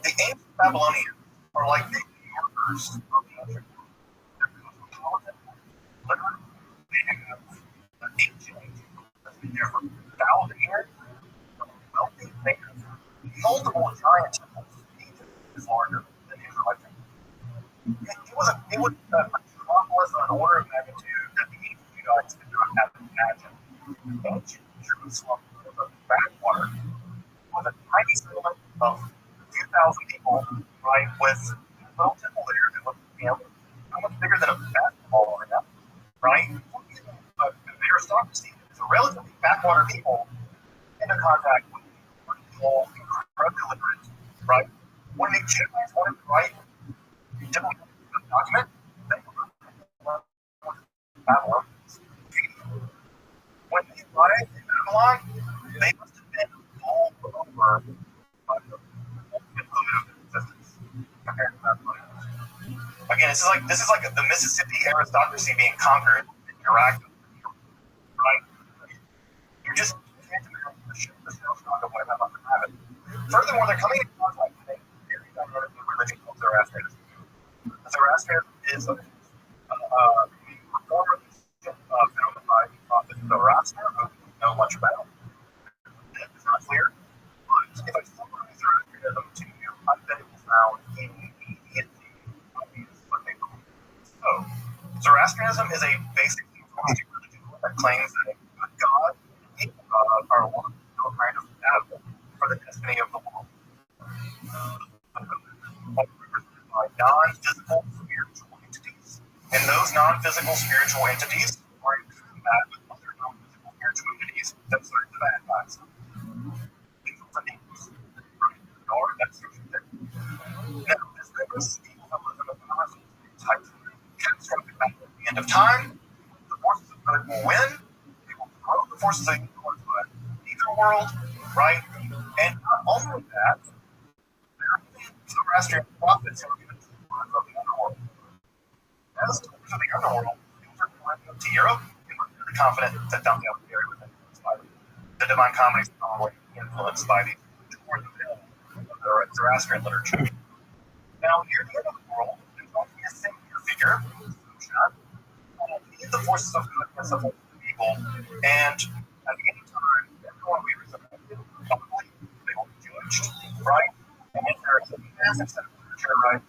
The ancient Babylonians are like the New Yorkers of the ancient world. They're cosmopolitan, literate, they have an ancient that's been there for 1,000 years. They're wealthy, they have multiple giant temples. Egypt is larger than the Israelite temple. It was a metropolis on an order of magnitude that the ancient Judahites could not have imagined. Ancient Jerusalem was a backwater. It was a tiny settlement of a few thousand people, right, with a little temple there that was, how much bigger than a basketball arena, right? But the aristocracy is a relatively backwater people into contact with people incredibly literate, right? When the Jews wanted to write a document, they were Babylon. When they arrived in Babylon, they must have been all over by the ultimate limit of existence compared to Babylonians. Again, this is like the Mississippi aristocracy being conquered and interactive, right? You just can't imagine the shell shock of what about to happen. Furthermore, they're coming in contact with a very dynamic religion called Zoroastrianism. Zoroastrianism is a reform founded by the prophet Zoroaster, who we don't know much about. It's not clear. But if I summarize Zoroastrianism to you, I bet it was found immediately obvious what they believe. So, Zoroastrianism is a basic theological religion that claims that a good God and evil God are one kind of battle for the destiny of the world. Represented by non-physical spiritual entities. And those non-physical spiritual entities are in combat with other non-physical spiritual entities that serve the bad guys. Angels and demons. Right? Or that sort of thing. Now, this rigorous equilibrium of non types of catastrophic battle at the end of time, the forces of good will win, they will throw the forces of evil into a either world, right? And not only that, there are Zoroastrian prophets who are given tours of the underworld. As tours of the underworld, things are going to Europe, and we're really confident that Dante Alighieri was influenced by them. The Divine Comedy is probably influenced by these tours of the Zoroastrian literature. Now, near the end of the world, there's going to be a singular figure, Sushan, who will lead the forces of good against the forces of evil, and at the end of time, everyone will be resurrected, publicly, they will be judged, right? And then there is a massive set of literature, right,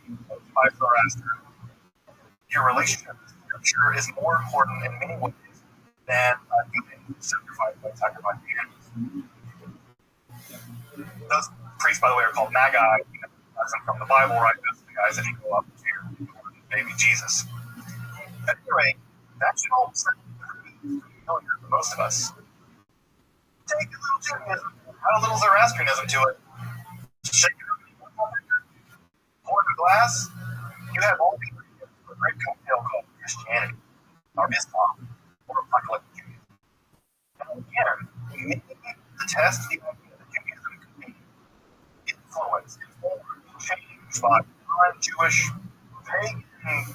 by Zoroaster. Your relationship with scripture is more important in many ways than giving sacrifice animals. Those priests, by the way, are called magi, from the Bible, right? Those are the guys that you go up to baby Jesus. At any rate, that should all be familiar to most of us. Take a little Judaism, add a little Zoroastrianism to it, shake it up, pour in a glass, you have all the ingredients for a great cocktail called Christianity, or Islam, or apocalyptic Judaism. Now, again, maybe the test the idea that Judaism could be influenced, informed, changed by non-Jewish pagan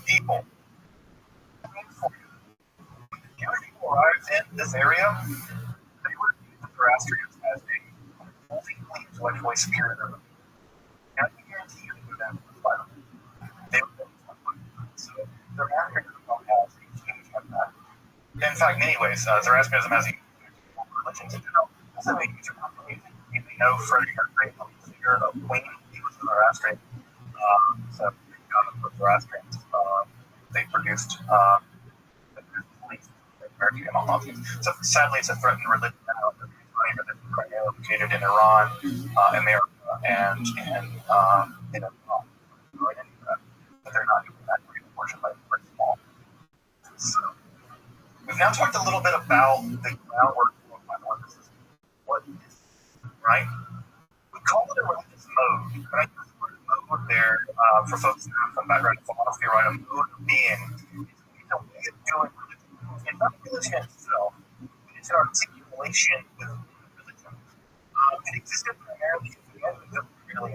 people. Jewish people arrived in this area, they would view the Zoroastrians as a completely intellectually superior group. And I guarantee you they would fight them. They would so their Zoroastrianism has a huge impact. In fact, many ways, Zoroastrianism has a religions in general. Also, a huge impact. You may know Freddie Mercury, the singer of Queen, he was a Zoroastrian. So, the Zoroastrians, they produced Mercury and all of these. So sadly, it's a threatened religion now. The religion primarily located in Iran, America, and in Iran. But they're not even that great, unfortunately, very small. So we've now talked a little bit about the groundwork of fundamentalism. What is it, right? We call it a religious mode, but I use the word mode there for folks who have some background in philosophy, right? A mode of being. It's a way of doing religion. It's not religion itself, but it's an articulation with religion. It existed primarily at the end of the really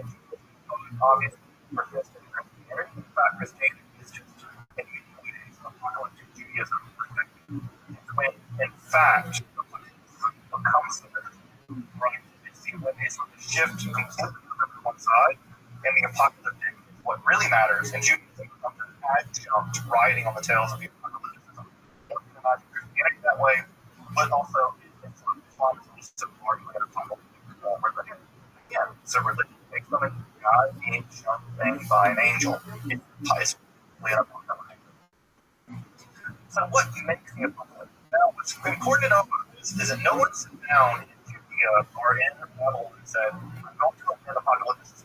obviously persisted in Christianity. In fact, Christianity is just a continuation of apocalyptic Judaism perspective. It's when, in fact, the fruit becomes the religion. Right? It's when they sort of shift completely to one side, and the apocalyptic is what really matters, and Judaism becomes an adjunct riding on the tails of the apocalypticism. Christianity that way, but also it's sort of largely an apocalyptic religion. Again, so religion makes them a God being shown thing by an angel. It ties completely up on them. So what makes the apocalypse? Now, what's important to know about this is that no one sat down in Judea or in the Bible and said, I'm going to end apocalypse.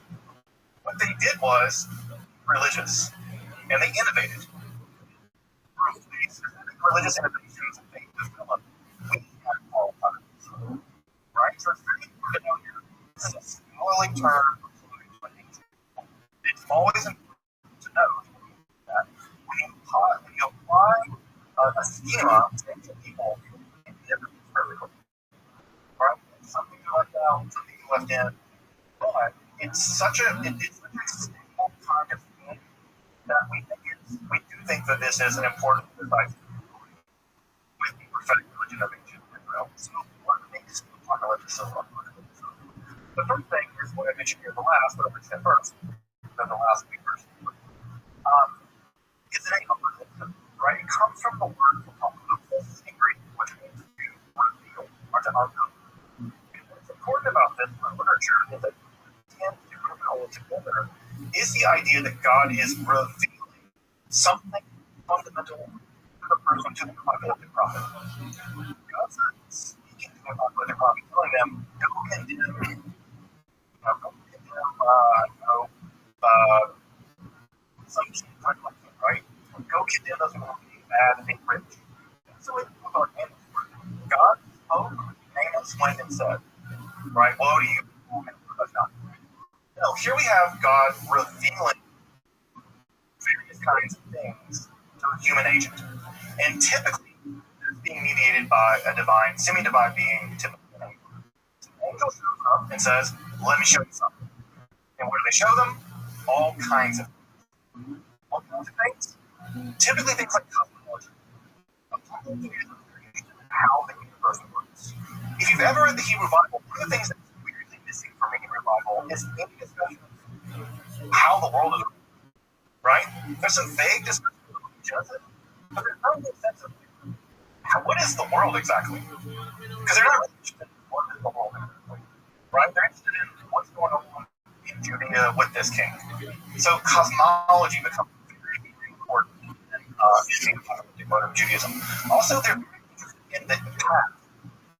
What they did was religious, and they innovated. Religious innovations and things developed. We have all times. Right? So it's very important to know here. This is a scholarly term. It's always important to know that when you apply a schema to ancient people, it never gets perfectly. Right? Something you left out, something you left in. But it's such a simple kind of thing that we do think that this is an important device. With the prophetic religion of ancient Israel. So, what makes apocalypse so apocalyptic? The first thing is what I mentioned here, the last, but I mentioned first, than the last week or so. Is it a right? It comes from the word apocalypse in Greek, which means to reveal or to uncover. And what's important about this literature is that tend to group it all together is the idea that God is revealing something fundamental to the person, to the apocalyptic prophet. God's not speaking to the apocalyptic prophet, telling them, go condemn, some like that, right? Go condemn those who are being bad and being rich. So it was God spoke, Amos went and said, right, woe to you, no, here we have God revealing various kinds of things to a human agent. And typically, it's being mediated by a divine, semi-divine being, typically an angel. So an angel shows up and says, let me show you something. And what do they show them? All kinds of things. What kinds of things? Typically things like cosmology. How the universe works. If you've ever read the Hebrew Bible, one of the things that's weirdly missing from the Hebrew Bible is any discussion of how the world is, right? There's some vague discussion of Genesis, but there's no real sense of what is the world exactly? Because they're not really interested in what is the world exactly, right? They're interested in what's going on in Judea with this king. So cosmology becomes very, very important in the apocalyptic mode of Judaism. Also, they're very interested in the past.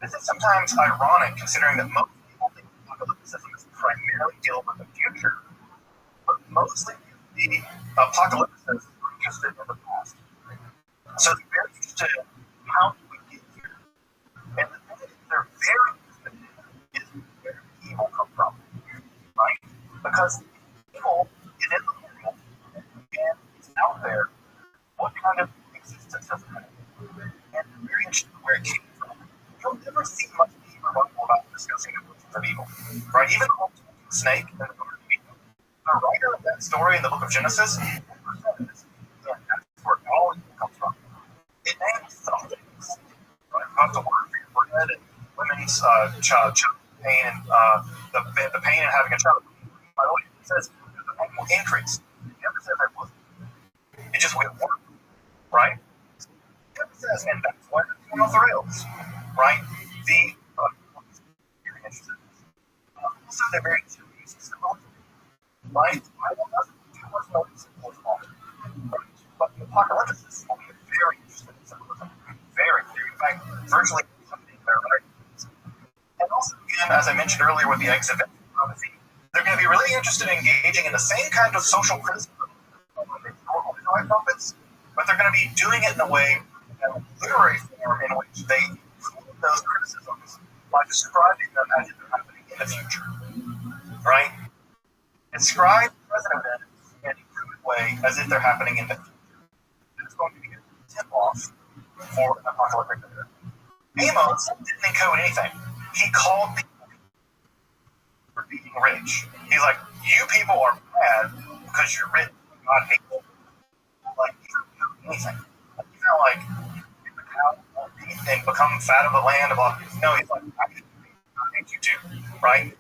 This is sometimes ironic, considering that most people think apocalypticism is primarily dealing with the future, but mostly the apocalypticists are interested in the past. So they're very interested in how do we get here. And the thing that they're very interested in is where evil comes from, right? Because evil is in the world and it's out there. What kind of existence does it have? And they're very interested in where it came from. You'll never see much of the Bible about discussing the origins of evil, right? Even the whole snake and the Garden of Eden. The writer of that story in the book of Genesis, that's where all evil comes from. It names some things. Right? About the word for your bread and women's child pain and the pain in having a child. By the way, it says the pain will increase. It never says it will. It just will work. Right? It never says, and that's why it's going off the rails. Right? The very interesting. Also, they're very serious. Right? The Bible doesn't do much notice in those moments. But the apocalypse will be very interesting in symbolism. Very clear. In fact, virtually something there, right? And also, again, as I mentioned earlier with the exhibition prophecy, they're going to be really interested in engaging in the same kind of social criticism of the historical Israelite prophets, but they're going to be doing it in a way, in a literary form, in which they include those criticisms by describing them as if they're happening in the future. Right? Describe present events in a crude way as if they're happening in the future. It's going to be a tip-off for an apocalyptic event. Amos didn't encode anything. He called people for being rich. He's like, you people are bad because you're rich. God hates you. Like, he doesn't encode anything. He's not like, and become fat of the land. No, he's like, I hate you too. Right?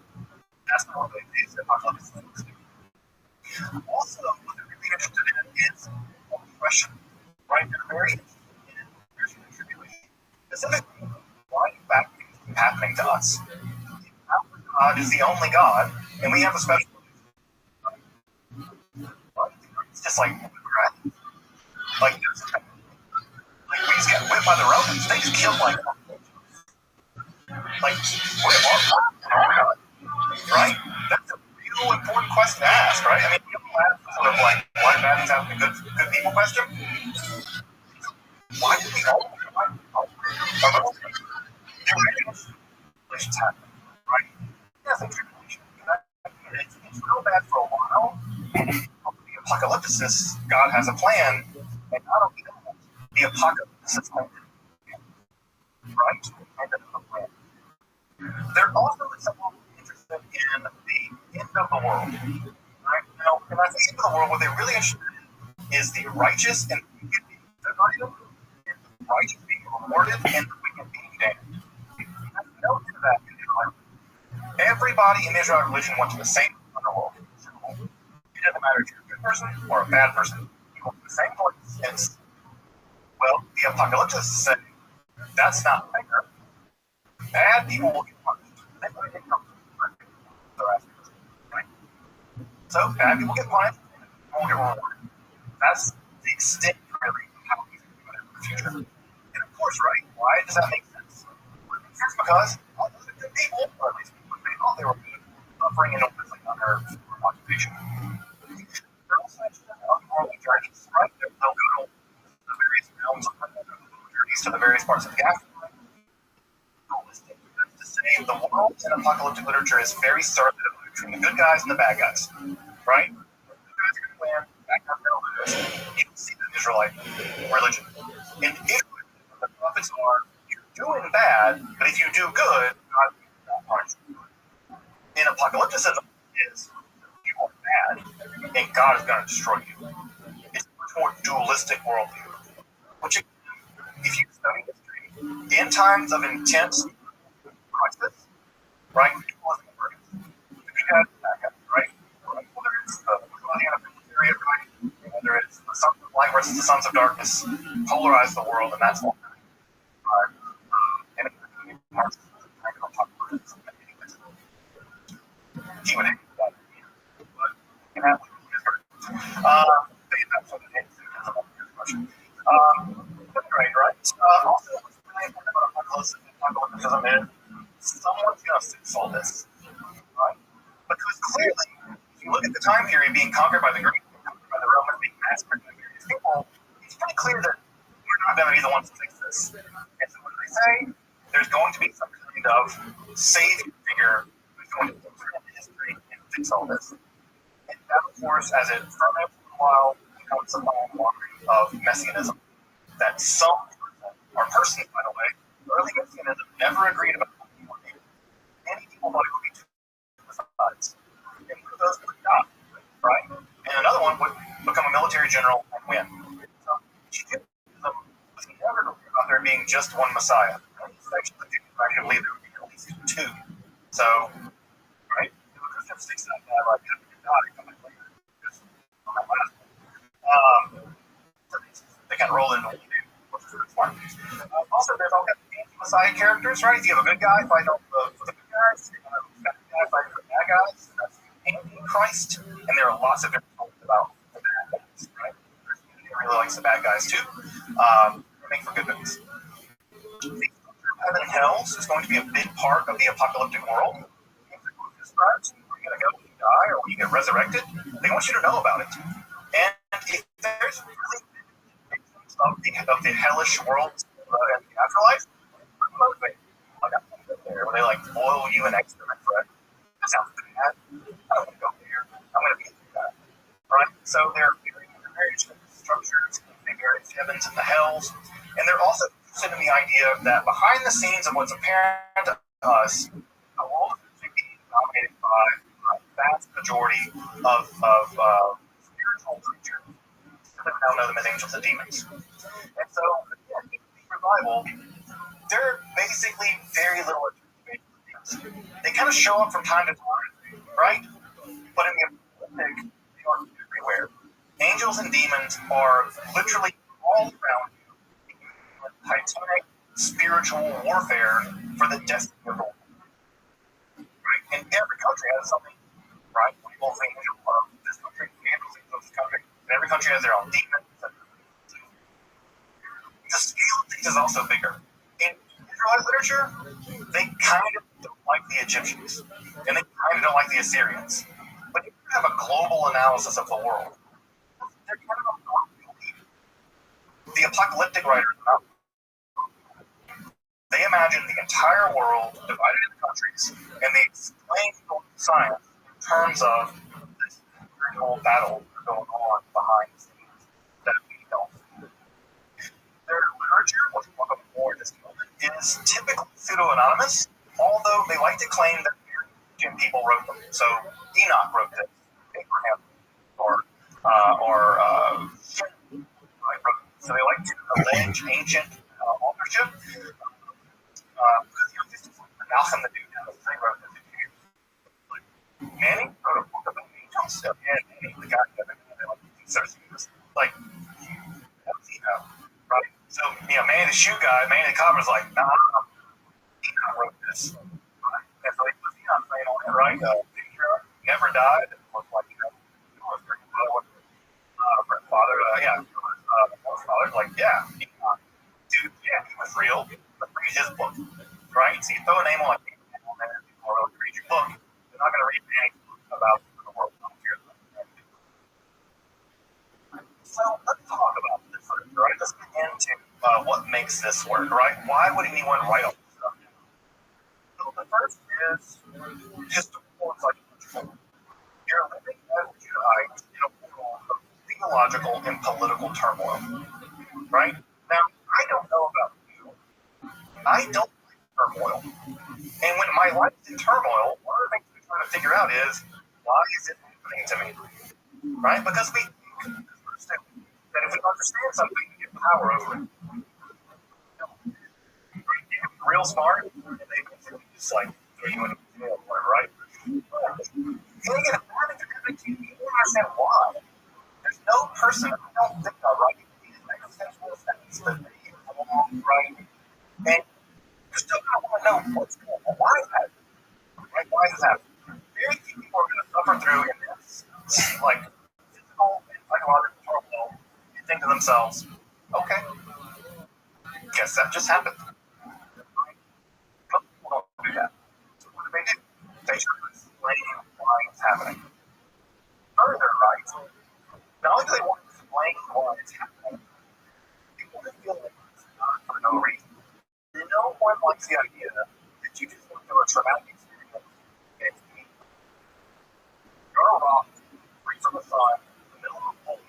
That's not what it is. Apocalypse is. Also, what they're really interested in is oppression. Right? They're very interested in oppression and tribulation. Specifically, why bad things keep happening to us. God is the only God, and we have a special. It's just like, like we just get whipped by the Romans. They just killed like we're all God, right? That's a real important question to ask, right? I mean, you have sort of like why bad things happen to good people question. Why do we all tribulations happen, right? Yes, it's real bad for a while. The apocalypse, God has a plan, and not only that, the apocalypse is right? And the plan. They're also somewhat interested in the end of the world. Right? Now, when I say end of the world, what they're really interested in is the righteous and the wicked being separated, and the righteous being rewarded, and the wicked being damned. Note that in Israel, everybody in Israel religion went to the same underworld. It doesn't matter if you're a good person or a bad person. You go to the same place. It's, well, the apocalypse is saying that's not fair. Bad people will get punished. Right? So bad people get punished, and people will get rewarded. That's the extent, really, of how we think about it in the future. And of course, right? Why does that make sense? Well, it makes sense because all those are good people, or at least people they thought they were good, suffering and oppressing under occupation. They're also interested in otherworldly journeys, right? They'll go to the various realms of journeys to the various parts of the afterlife. That's to say, the world in apocalyptic literature is very started between the good guys and the bad guys, right? The good guys are going to win, the bad guys are going to lose. You can see that in Israelite religion. In Israel, the prophets are, you're doing bad, but if you do good, God will punish you. In apocalypticism, is you are bad, and God is going to destroy you. It's a much more dualistic worldview. Which, if you study history, in times of intense crisis, right? People are the good guys and bad guys, right? Whether it's the period, right? Whether it's the sons of light versus the sons of darkness, polarize the world, and that's what and Marx kind of apocalypse. He would hate that, but you have that's what it is. Right? Also, what's really important about apocalypticism is someone's going to fix all this, right? Because clearly, if you look at the time period being conquered by the Greeks, conquered by the Romans, being massacred by various people, it's pretty clear that we're not going to be the ones to fix this. And so what they say, there's going to be some kind of savior figure who's going to enter into history and fix all this. And that, of course, as it ferments for a while, becomes a long of messianism. That some person, or persons, by the way, early messianism never agreed about Many people thought it would be two sides. And one of those would die, right? And another someone would become a military general and win. So Judaism was never about there being just one Messiah. Actually, effectively, there would be at least two. So, right? The Christian sticks out that like God coming later. Just on that last one. They kind of roll into what you do, which is really smart. Also, there's all kinds of anti-Messiah characters, right? If you have a good guy fighting for the good guys, you have a bad guy fighting for the bad guys. That's Antichrist, and there are lots of different stories about the bad guys, right? Christianity really likes the bad guys too. Make for good movies. Heaven and hell is going to be a big part of the apocalyptic world. Describes where you're going to go when you die or when you get resurrected. They want you to know about it. And if there's really of the hellish world and the afterlife, motivate. Like, I'm going to go there. Where they like boil you in excrement for it. That sounds bad. I don't want to go there. I'm going to be that. Right? So there are various structures, the various heavens and the hells, and they're also interested in the idea that behind the scenes of what's apparent to us, the world is going to be dominated by a vast majority of spiritual creatures. We now know them as angels and demons. And so, again, in the revival, they're basically very little attention. They kind of show up from time to time, right? But in the apocalyptic, they are everywhere. Angels and demons are literally all around you, titanic spiritual warfare for the destiny of the world. Right? And every country has something, right? People think of this country, angels in this country. Every country has their own demons. The scale of things is also bigger. In Israelite literature, they kind of don't like the Egyptians, and they kind of don't like the Assyrians. But if you have a global analysis of the world, they're kind of the apocalyptic writers. They imagine the entire world divided into countries, and they explain science in terms of this spiritual battle going on behind the scenes that we don't see. Their literature, which we'll talk about more in this moment, is typically pseudo-anonymous, although they like to claim that Christian people wrote them. So Enoch wrote this, Abraham, or so they like to allege ancient authorship. Malcolm the Dude down the street wrote this. Manning wrote a book about angels. So, Manning, the guy who like, right? So, Manny the shoe guy, Manny the copper's like, nah, Enoch wrote this. Right? And so he puts Enoch's name on it, right? Never died. It was like, father, father, like, yeah, Enoch. Dude, yeah, he was real. But read his book, right? So you throw a name on it, people really read your book. They're not going to read anything about the world. So let's talk about this, right? Let's get into what makes this work, right? Why would anyone write all this stuff? So the first is historical and psychological. You're living as a Judahite in a world of theological and political turmoil, right? Now, I don't know about you. I don't like turmoil. And when my life is in turmoil, one of the things we try to figure out is, why is it happening to me? Right? Because we that if we understand something, we get power over it. Real smart, and they basically just like throw you in jail or whatever, right? You get a habit to come into you, you don't understand why. There's no person, I don't think of, right? These existential things that they belong, right? And you're still going to want to know what's going on. Why is that? Right? Why is that? Very few people are going to suffer through in this, like, physical and psychological turmoil and think to themselves, okay, guess that just happened. Most people don't do that. So what do? They try to explain why it's happening. Further, right? Not only do they want to explain why it's happening, people just feel like it's not for no reason. No one likes the idea that you just went through a traumatic experience and you're on a rock, free from the sun, in the middle of a hole.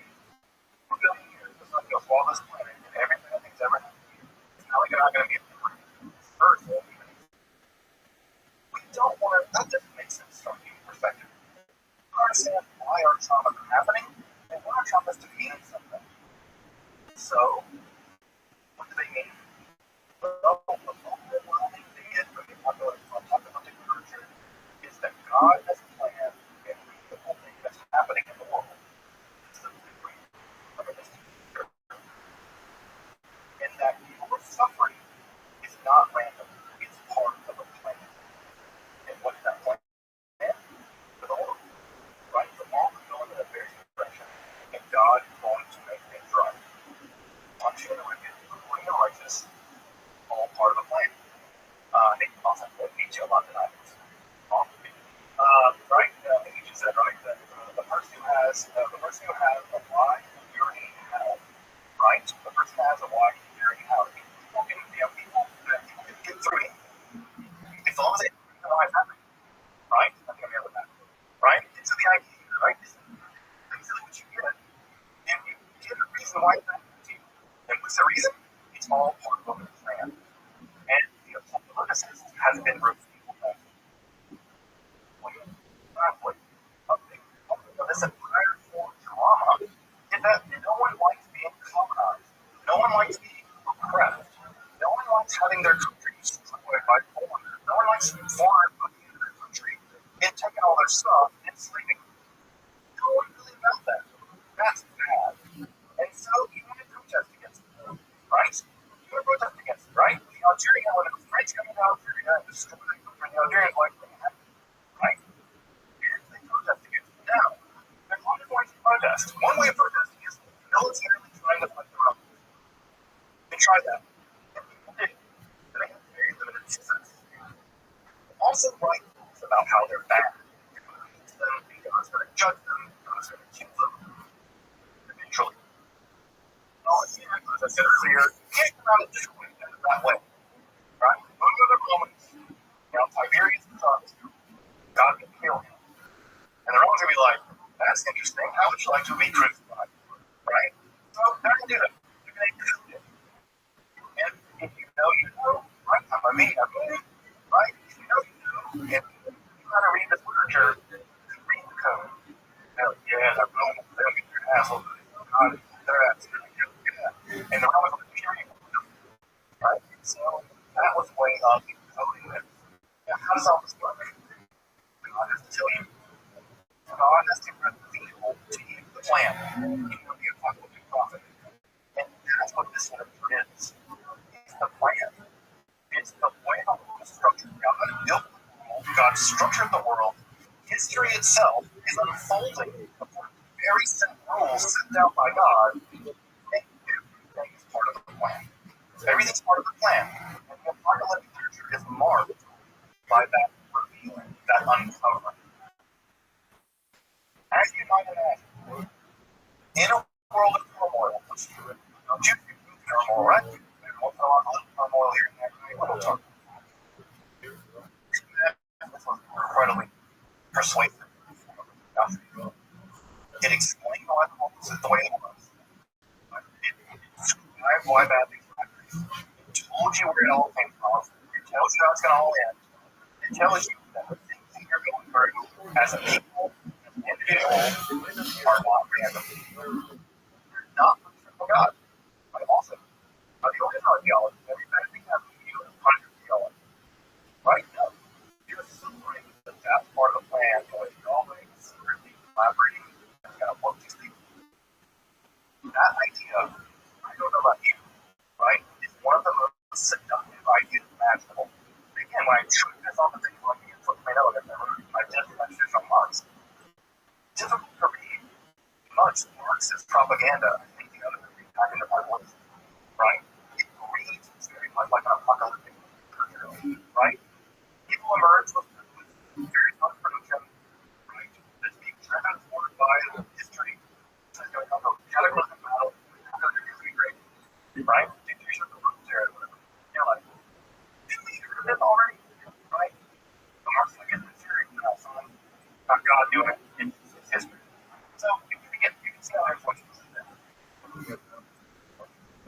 For a billion years, the sun goes all this planet, and everything that thing's ever happened. It's not like you're not going to be a Earth. We don't want to, that doesn't make sense from a human perspective. We understand why our traumas are happening, to mean something. So, what do they mean? Well, the overwhelming thing from the apocalyptic literature is that God has a plan in the whole thing that's happening in the world. And that your suffering is not random. It's part of a plan. And what is that plan? For the world. Right? The world is going in a very direction. And God is going to make things right. Punishing the wicked, rewarding the righteous, all part of the plan. I think also Nietzsche a lot tonight. Right? Nietzsche said, right, that the person who has a wide hearing out, right? The person has a wide hearing out. People can get through it. As long as they realize that, right? I think I'm here with that. Right? It's the idea, right? This is what you get. And you get a reason why it's happening to you. And what's the reason? It's all part of the plan. And the apocalypticist has been revealed as of this entire form drama is that no one likes being colonized. No one likes being oppressed. No one likes having their country destroyed by foreigners. No one likes foreigners looking into their country and taking all their stuff and sleeping. No one really does that. That's bad. And so you want to protest against it, right? You want to protest against it, right? The Algerian, when the French come into Algeria and destroy the country, the Algerians like what happened, right? And they protest against it. Now, there's lots of ways to protest. One way of protesting is militarily trying to fight the rebels. They try that. And people did. And they have very limited success. Also write books about how they're bad. You're going to hate them, God's going to judge them, God's going to kill them. Eventually. Well, again, as I said earlier, you can't come out of this way that way. Right? Go to the Romans. Now, Tiberius is on God can kill him. And the Romans are going to be like, that's interesting. How would you like to be crucified? Right? So they're going to do that. They're going to include it. And if you know, right? I mean, right? If you know, and you got to read this literature, read the code. Yeah, the Romans, they're going to get their assholes. God, they're absolutely good. And the Romans will be hearing them. Right? So that was way up coding it. Now, how does all this work? God has to tell you. God has to reveal to you the plan. You know, the apocalyptic prophet. And that's what this literature is. It's the plan. It's the way the world is structured. God built the world. God structured the world. History itself is unfolding according to very set rules set out by God. And everything is part of the plan. Everything's part of the plan. And the apocalyptic literature is marked by that revealing, that uncovering. As you might imagine, in a world of turmoil, which you turmoil, right? We'll throw on a little turmoil here and there. We'll talk. This was incredibly persuasive. It explained why the world was the way it was. It described why bad things were happening. It told you where it all came from. It tells you how it's going to all end. It tells you that the things that you're going through as a people, as an individual, are not random. They're not from God. But also, the original theology, every bad thing happens to you is part of your theology. Right? No. You're assuming that that's part of the plan, so you're always secretly collaborating and kind of work these things. That idea, I don't know about you, right, is one of the most seductive ideas imaginable. Again, when I truth this on the things like the info that I did lectures on Marx, difficult to read much Marxist propaganda, I think the other thing back into my voice, right? It reads very much like an apocalyptic literature, right? People emerge with very much production, right? That's being driven forward by history. It's going to come to a cataclysmic battle. It's going to be great, right? Dictatorship of Rothschild or whatever. You're like, didn't we hear of this already? Right? The Marxist like, get this theory now, son. Not God doing it. It's history. So you can see how there's what you see there.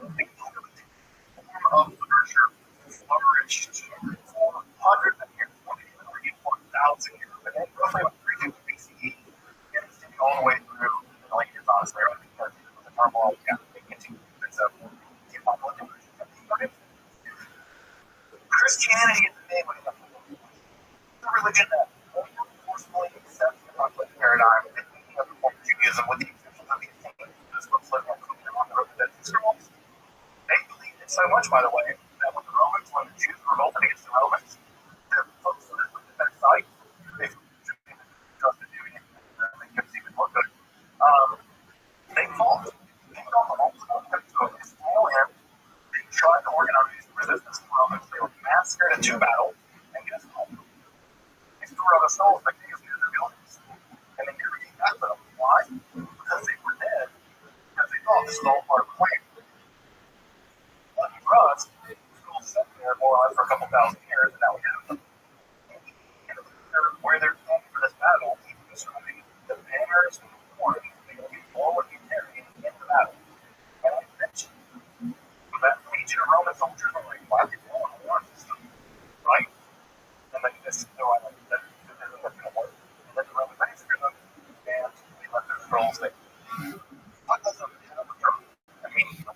The form of literature flourished for hundreds of years. are more yeah, they continue. It's a Christianity is the name of the religion that forcefully accepts the conflict paradigm and thinking of the form of Judaism with the exception of these things. This looks like on the road that scrolls. They believed it so much, by the way, that when the Jews revolted against the Romans, the folks who lived within that site, they trusted doing it, they kept even more good. They fought. They fought the whole time to a small end. They tried to organize resistance to the Romans. They were massacred in 2 battles, and guess what? They threw out a souls like they used to their buildings. And they never came back to them. Why? Because they were dead. Because they thought this was all part of the plan. Lucky for us, schools sat there more or less for a couple thousand years, and now we have them. And where they're going for this battle, describing the banners and the horns, they will be forward and carrying into the battle. And I mentioned that legion of Roman soldiers are like, why are they blowing horns and stuff? Right? And then this that isn't going to work. And then the Roman massacred them, and they let their scrolls there. What does a man of a drum? I mean, I'm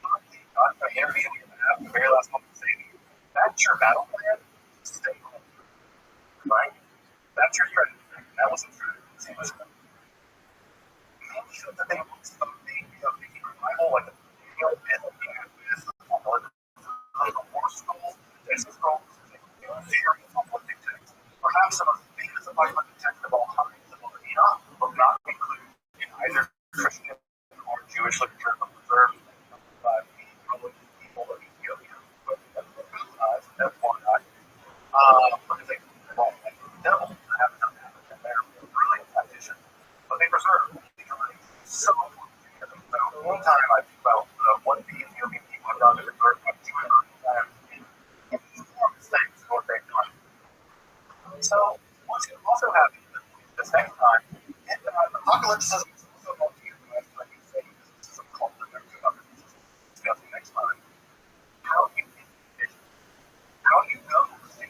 going to interview you at the very last moment saying, that's your battle plan? Stay home. Right? That's your strategy. That wasn't true. See what's going on. That they want something of making revival, like a the war scrolls, there's scrolls, very conflicting text. Perhaps some of the famous apocalyptic text of all time is the book of Enoch, but not included in either Christian or Jewish literature, but preserved by the public people of Ethiopia. But that's one not. Because they well, like the devil haven't done that, and they're brilliant tacticians, but they preserve so one time I think about what the Ethiopian people have done to preserve what Jewish and more mistakes in what they've done. So what's also happening this next time, and apocalypse doesn't so much like you say, this is a cult that they're discussing next time. How do you know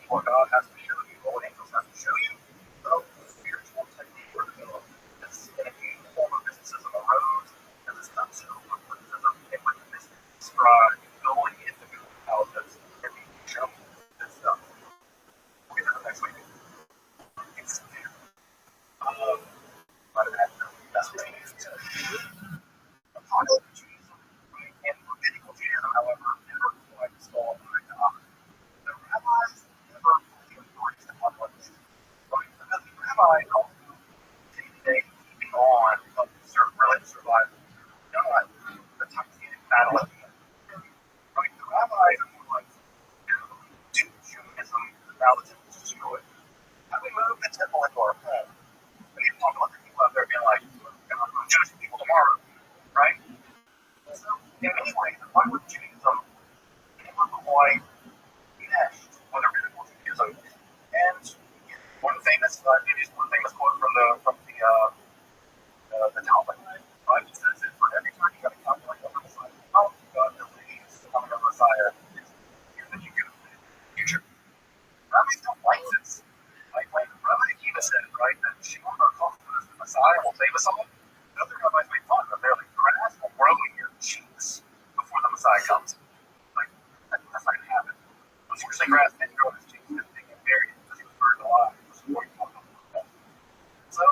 what God has to show you, or what angels have to show you? So the spiritual technique were developed. This in a new form of mysticism arose, and this concept of mysticism and with this described going into God's houses and being shown this stuff. We'll get to the next week. It's there. But that's what it is. Apocalyptic Judaism and rabbinical Judaism, however, never quite saw eye to eye. The rabbis never fully embraced apocalypse. Right? Because the rabbis don't day-to-day keeping on of religious survival, not the titanic battle at the end. Right? The rabbis are more like, do Judaism relative to destroy it? How do we move the temple into our home? And you talk about the people out there being like, I'm Jewish people tomorrow, right? So, in many ways, the Bible Judaism never quite meshed with a rabbinical Judaism. And one famous quote from the Talmud, right? It says that for every time you got to calculate the Messiah, how God delays the coming of the Messiah is that you get in the future. Rabbis don't like this. Like when Rabbi Akiva said, right, that Shimon Bar Kokhba is the Messiah will save us all. The other rabbis make fun of they're like, grass will grow in your cheeks before the Messiah comes. Like, that's not going to happen. Unfortunately, grass didn't grow in his cheeks because they get buried because he was burned alive before he came up. So,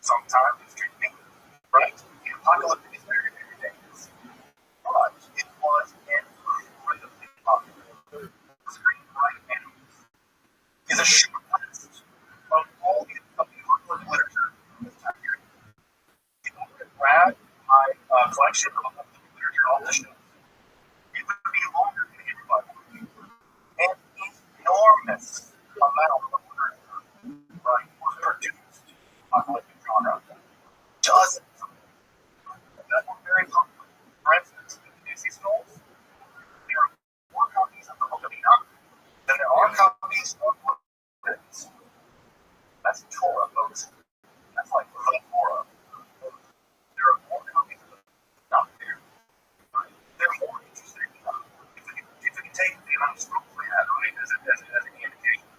sometimes it's treated right? The apocalyptic is very, very dangerous. But it was incredibly popular. Screenwriting animals is a short list of all the apocalyptic literature in this time period. If I were to grab my collection of apocalyptic literature off the shelf, it would be longer than everybody. An enormous amount of literature, right, was produced in the apocalyptic genre. Dozens of them. That were very popular. For instance, the Debussy scrolls, there are more copies of the Book of Enoch than there are copies of Leviticus. That's Torah, folks. That's like the Torah. There are more copies of it out there. Right? They're more interesting enough. If we can take the amount of scrolls we have, right, as an indication,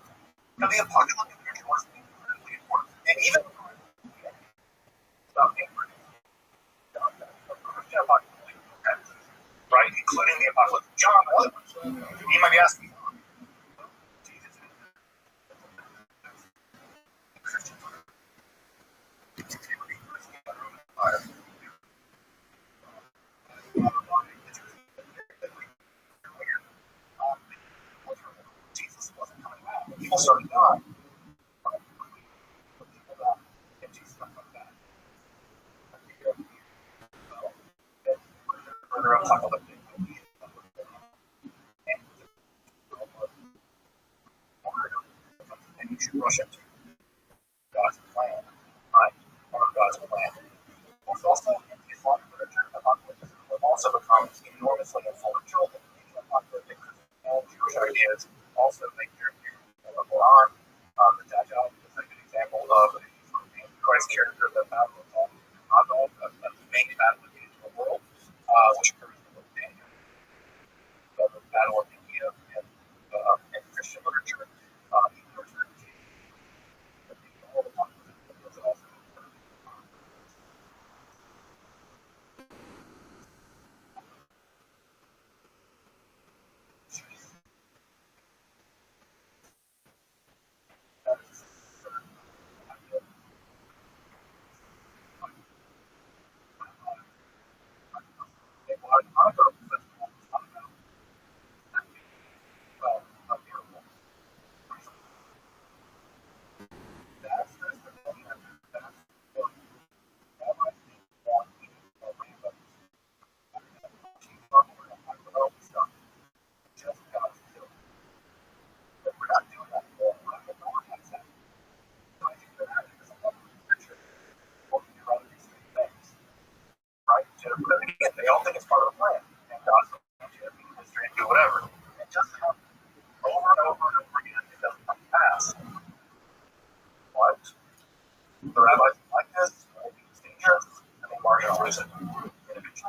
You might be asking, Jesus Christians Jesus wasn't coming back. People started dying. If Jesus not coming back. Further apocalyptic. And you should rush into God's plan, right? Or God's plan. It's also in the Islamic literature, apocalypse also becomes enormously influential in apocalyptic and Jewish ideas. Also make their appearance in the Quran. The Dajjal is a good example of a Christ character that battles a main battle in the world, which occurs in the book of Daniel. The battle of India and Christian literature. They all think it's part of the plan, and God's going to history and do whatever. It just happens over and over and over again. It doesn't come to pass. What? The rabbis like this, it's dangerous, and they marginalize it.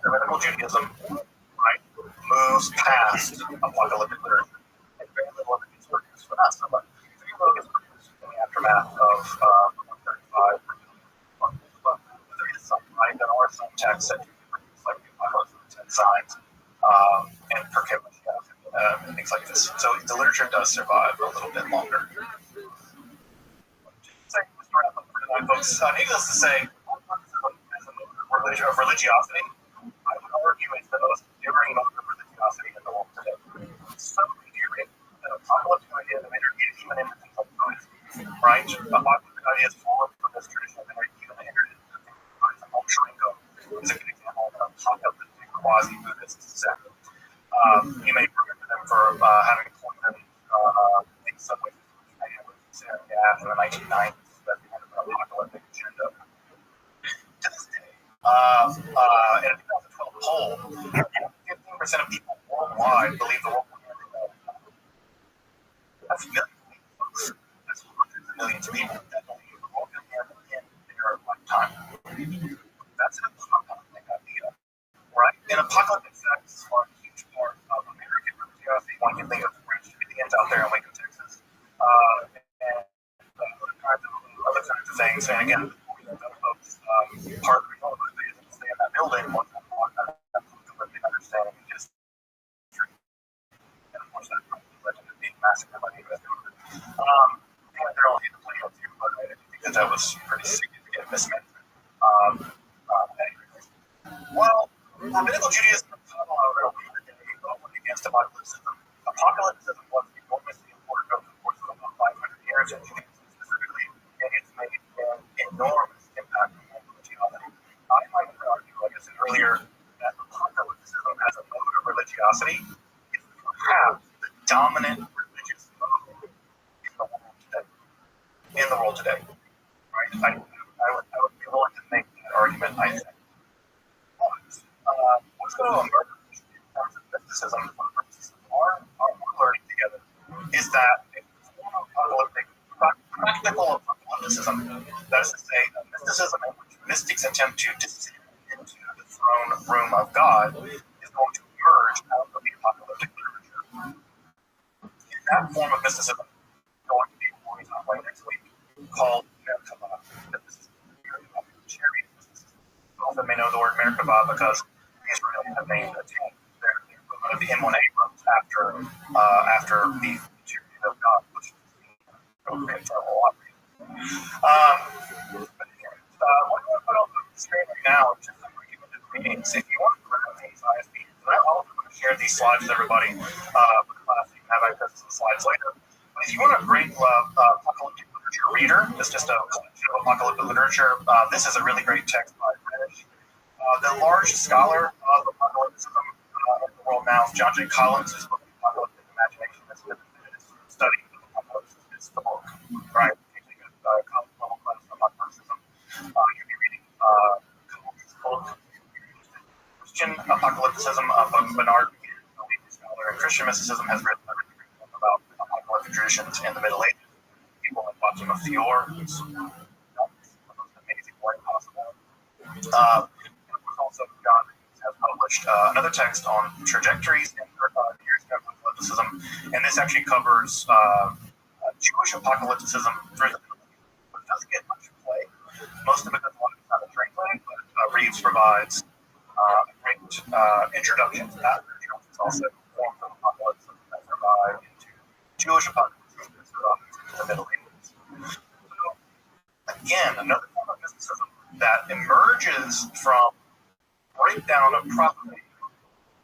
Rabbinical Judaism, right, moves past apocalyptic literature, and very little of it gets produced, but not so much. Very little gets produced in the aftermath of 135. But there is some, right? There are some texts that do produce, like the apocalypse and signs, and and things like this. So the literature does survive a little bit longer. Folks, needless to say, as a mode of religiosity, I would argue it's the most enduring mode of religiosity in the world today. It's so enduring that apocalyptic ideas have entered even into things like Buddhism, right? Apocalyptic ideas formed from this tradition have even entered into things like Shingo is a good example of an apocalyptic quasi-Buddhist sect. You may remember them for having coined in some ways after the 1990s. That they had an apocalyptic agenda. To this day, in a 2012 poll, 15% of people worldwide believe the world will end. That's millions of people. That's hundreds of millions of people that believe the world will end in their lifetime. That's an apocalyptic idea, right? And apocalyptic sects are a huge part of American religiosity. One can think of Branch Davidians out there in Waco, Texas, and other kinds of things. And again, folks, part of the reason why they didn't stay in that building was that understanding and history. And of course, that led to being massacred by the U.S. government. And they're all here to play up too, but I think that was pretty significant mismanagement. Well, rabbinical Judaism went against apocalypticism. Apocalypticism was enormously important over the course of about 500 years, and specifically, and it's made an enormous impact on religiosity. I might argue, like I said earlier, that apocalypticism as a mode of religiosity is perhaps the dominant religious mode in the world today. Right? I would be willing to make that argument, I think. What's going to emerge in terms of mysticism are learning together is that a form of apocalyptic, practical apocalypticism, that is to say, mysticism in which mystics attempt to descend into the throne room of God, is going to emerge out of the apocalyptic literature. In that form of mysticism, going to be what we talk about next week, called Merkabah. Often may know the word Merkabah because the Israelis have named a tank. They're one of the M1 Abrams after the tyranny of God, which is a lot. What I'm going to put on the screen right now is just some recommended readings. If you want to grab these ISBs, and I'm also going to share these slides with everybody for class. You can have access to the slides later. But if you want a great apocalyptic literature reader, it's just a collection of apocalyptic literature. This is a really great text by British. The largest scholar of apocalypticism in the world now is John J. Collins, whose book, Apocalyptic Imagination, is study of apocalypse. It's the book, right? Teaching a college level class of apocalypticism. You'll be reading Collins' book, Christian Apocalypticism of Bernard, a leading scholar in Christian mysticism, has written about apocalyptic traditions in the Middle Ages. People like Fatima Fior, who's the most amazing way possible. Also, John has published another text on trajectories in years of apocalypticism, and this actually covers Jewish apocalypticism through the Middle Ages. But it doesn't get much play. Most of it doesn't want to be kind of translated, but Reeves provides a great introduction to that. It's also forms of apocalypticism that survive into Jewish apocalypticism that survive into the Middle Ages. So, again, another form of mysticism that emerges from breakdown of prophecy,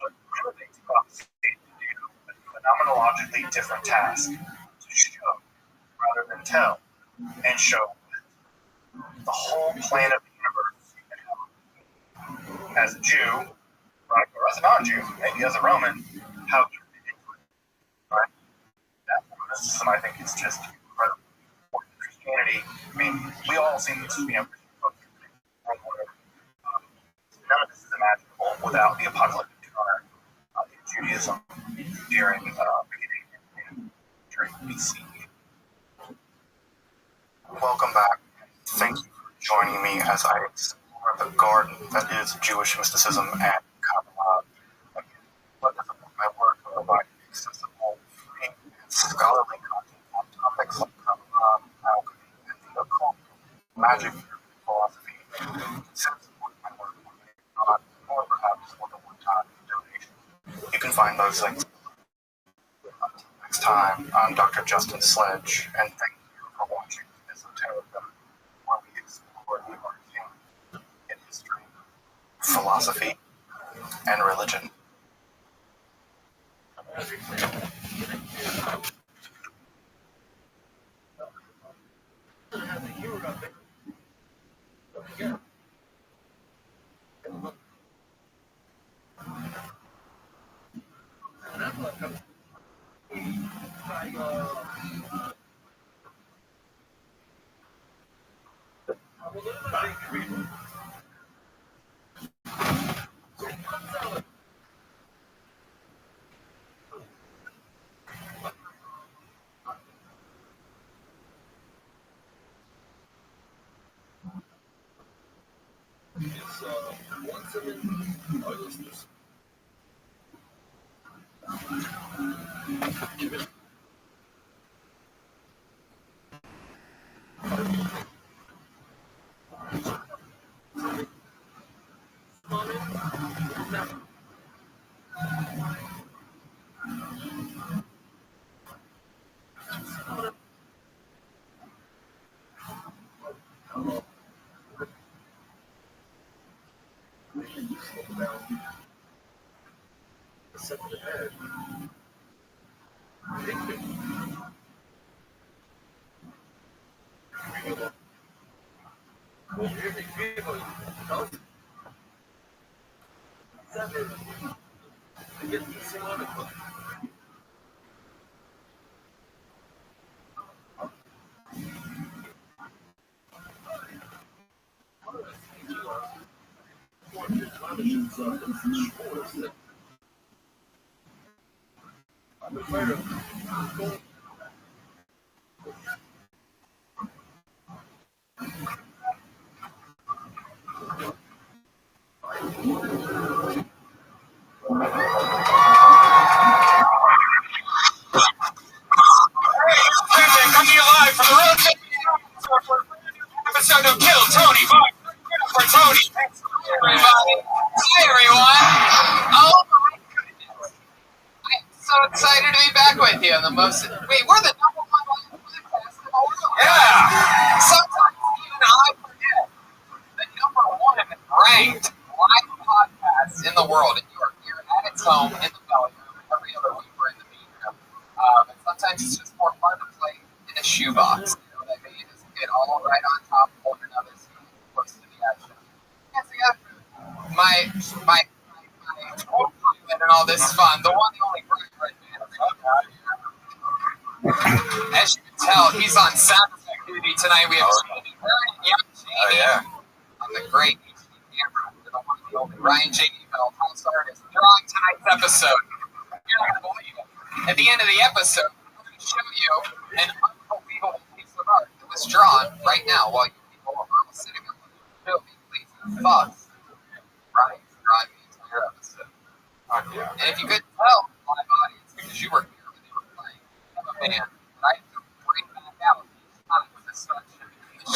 but renovates prophecy to do a phenomenologically different task, to show rather than tell, and show the whole plan of the universe as a Jew, right, or as a non-Jew, maybe as a Roman, how you fit into it, right? That form of mysticism, I think, is just incredible. Christianity, I mean, we all see these, Christian books, none of this is imaginable without the apocalyptic encounter in Judaism during BC. Welcome back. Thank you for joining me as I explore the garden that is Jewish mysticism and Kabbalah. What does my work provide accessible, free, and scholarly content on topics like Kabbalah, alchemy, and the occult, magic, philosophy, since my work or perhaps with a one-time donation. You can find those links. Until next time, I'm Dr. Justin Sledge, and thank you for watching Esoterica, where we explore the arcane in history, philosophy, and religion. Coming live from the Rothschild episode of Kill Tony. For Tony. Thanks, everybody. Hi, everyone. Oh my goodness. I am so be back with you. Wait, we're the number one podcast in the world. Yeah. Sometimes even I forget the number one ranked live podcast in the world, and you are here at its home in the belly room. Every other week we're in the meeting room. And sometimes it's just more fun to play in a shoebox. You know, that way you just get all right on top of one another, so you get close to the action. Yeah, so yeah, my co-pilot and all this fun. The one, the only bright red man. As you can tell, he's on sound effect duty tonight. We have Jamie on the great HD camera. The one, the only Ryan J. Bell, house artist, drawing tonight's episode. You're not gonna believe it. At the end of the episode, I'm going to show you an unbelievable piece of art that was drawn right now while you people are all sitting on the show. Please, thoughts. Ryan's drawing the entire episode. And if you couldn't tell, live audience, because you were here when they were playing, I'm a fan. But I have to bring back out each time when the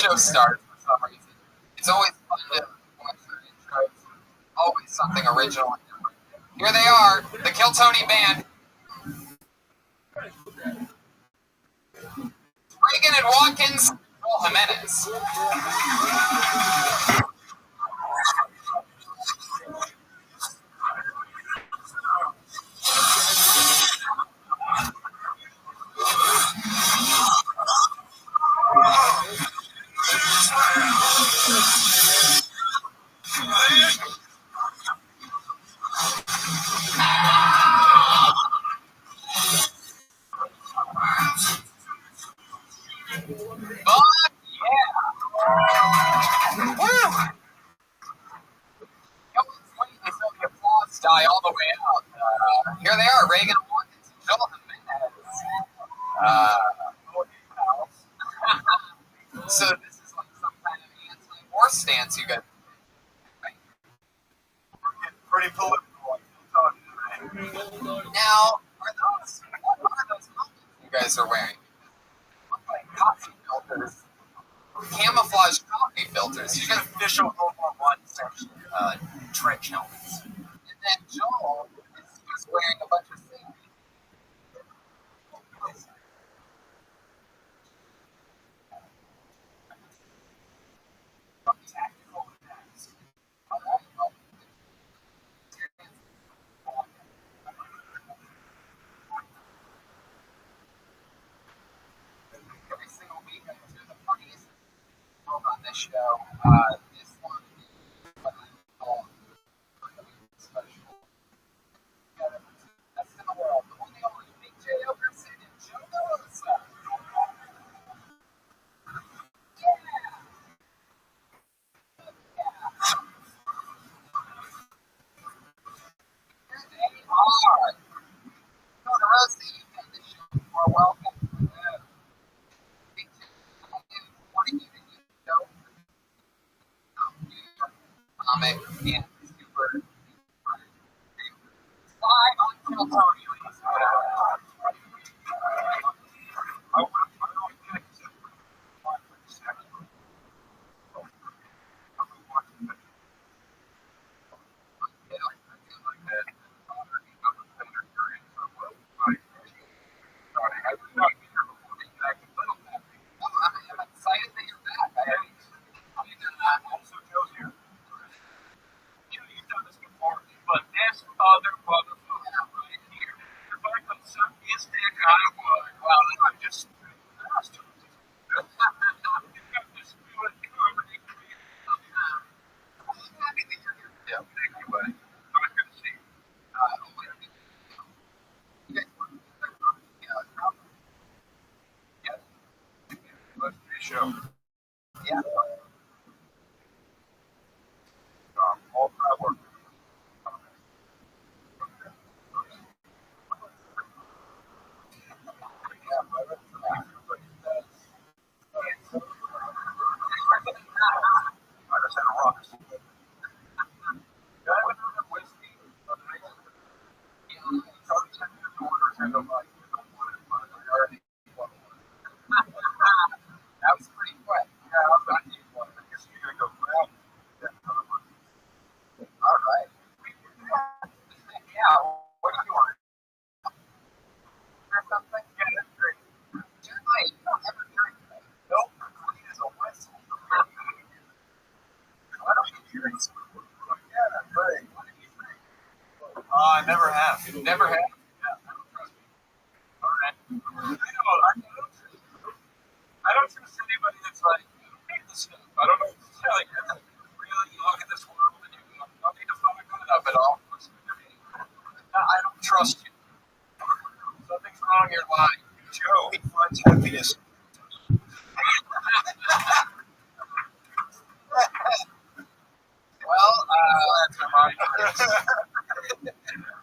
show starts for some reason. It's always fun to watch their intros. Always something original and different. Here they are, the Kill Tony Band. Reagan and Watkins, Joel Jimenez. Die all the way out. Here they are, Reagan and Watkins and Joel Jimenez. So this is like some kind of anti-war stance you guys. Right? Pretty political. Now, what are those helmets you guys are wearing? Look like coffee filters. Camouflage coffee filters. You got Official World War I section trench helmets. And then Joel is wearing a bunch of things. Tactical attacks. Every single week I do the funniest on this show. This one is what I call special. That's in the world. The only Big J. Okerson and Joe Melissa. Here they are. Donna Rosie, you've done this show before. Welcome. Big J. Wanting you to know comic and super live on Kill Tony. I'm excited that you're back. Also tells you, you've done this before, but this other motherfucker right here, if I could suck his dick, I would. Well, I'm just you've got this good comedy. I'm happy that you're here. Yeah, thank you, buddy. I'm good to see you. You guys want to Yes. Let's do a show. yeah. All that work. never have. Never have. All right. I don't trust anybody that's like, hey, this stuff. I don't know what to tell you. Really, you look at this world and you go, don't need to fuck it up at all. I don't trust you. Something's wrong. You're lying. Joe, he finds happiness. Well, that's where my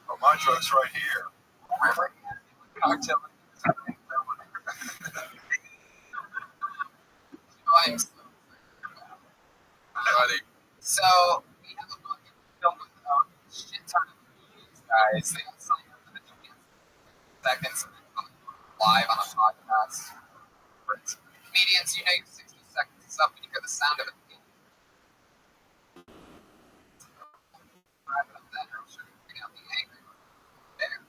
Oh, my truck's right here. cocktail. I'm so funny. So we have a book filled with shit ton of comedians, guys. They got signed up for the 20 seconds live on a podcast. Comedians, you know your 60 seconds is up when you hear the sound of it. Wrap it up then, or I'm sure you're gonna be angry. There.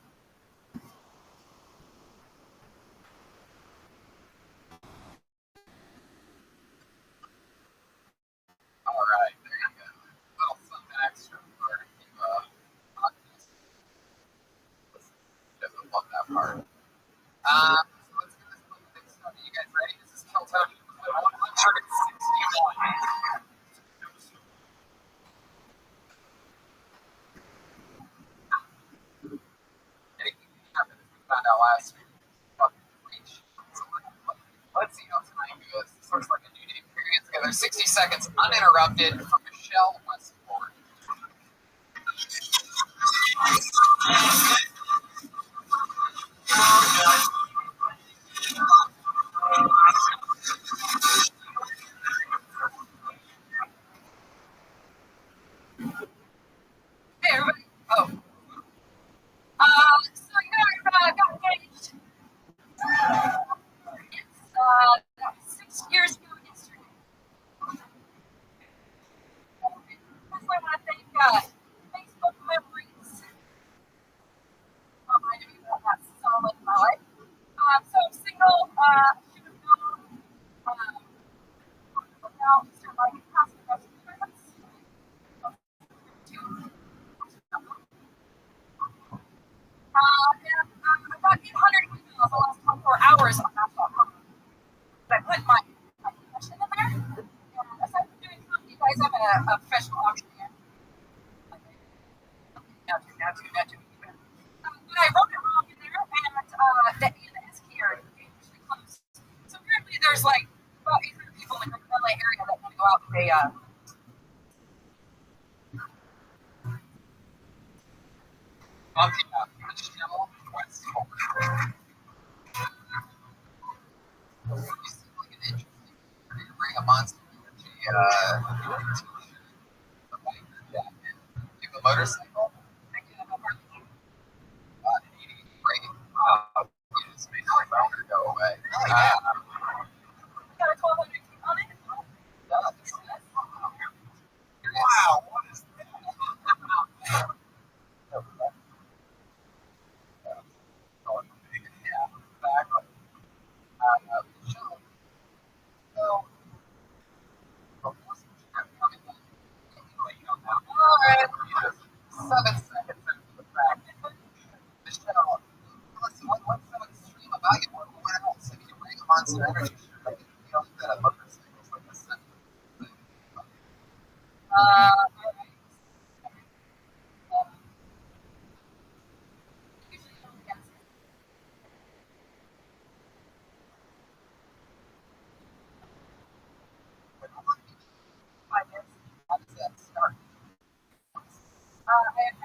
All right, there you go. Little something extra for you podcast. Doesn't love that part. So let's get this book fixed up. Are you guys ready? This is Telltale 161. Anything can happen as we found out last week. Fucking preach. So let's see how time goes. This looks like a new day period together. 60 seconds uninterrupted from Michelle Westport. Hey, everybody. Oh. So you know, I got engaged. It's 6 years ago yesterday. First, I want to thank Facebook memories. Reminded me that that's solid in my life. So I'm single. Should have known. Now, start liking passive aggressive friends. And I got 800 emails the last 24 hours on Match.com. I put my question in there. And aside from doing comedy, guys, I'm a professional auctioneer. Not too. But I wrote it wrong in there, and the A and the S key are dangerously close. So apparently, there's like about 800 people in the LA area that want to go out and pay. Michelle Westport. You seem like an interesting to bring a monster energy. A bike jacket. You have a motorcycle? I do have a motorcycle. Eating great. You just made my boner go away. Got a 1200 key on it? Wow, what is that? Yeah, exactly. Michelle, so, all right, 7 seconds into the fact. Michelle, listen, what's so extreme about you? What else? I mean, you bring a monster energy. Like, you don't get a motorcycle like this. All right. Usually, you don't get it. 5 years. How does that start? I have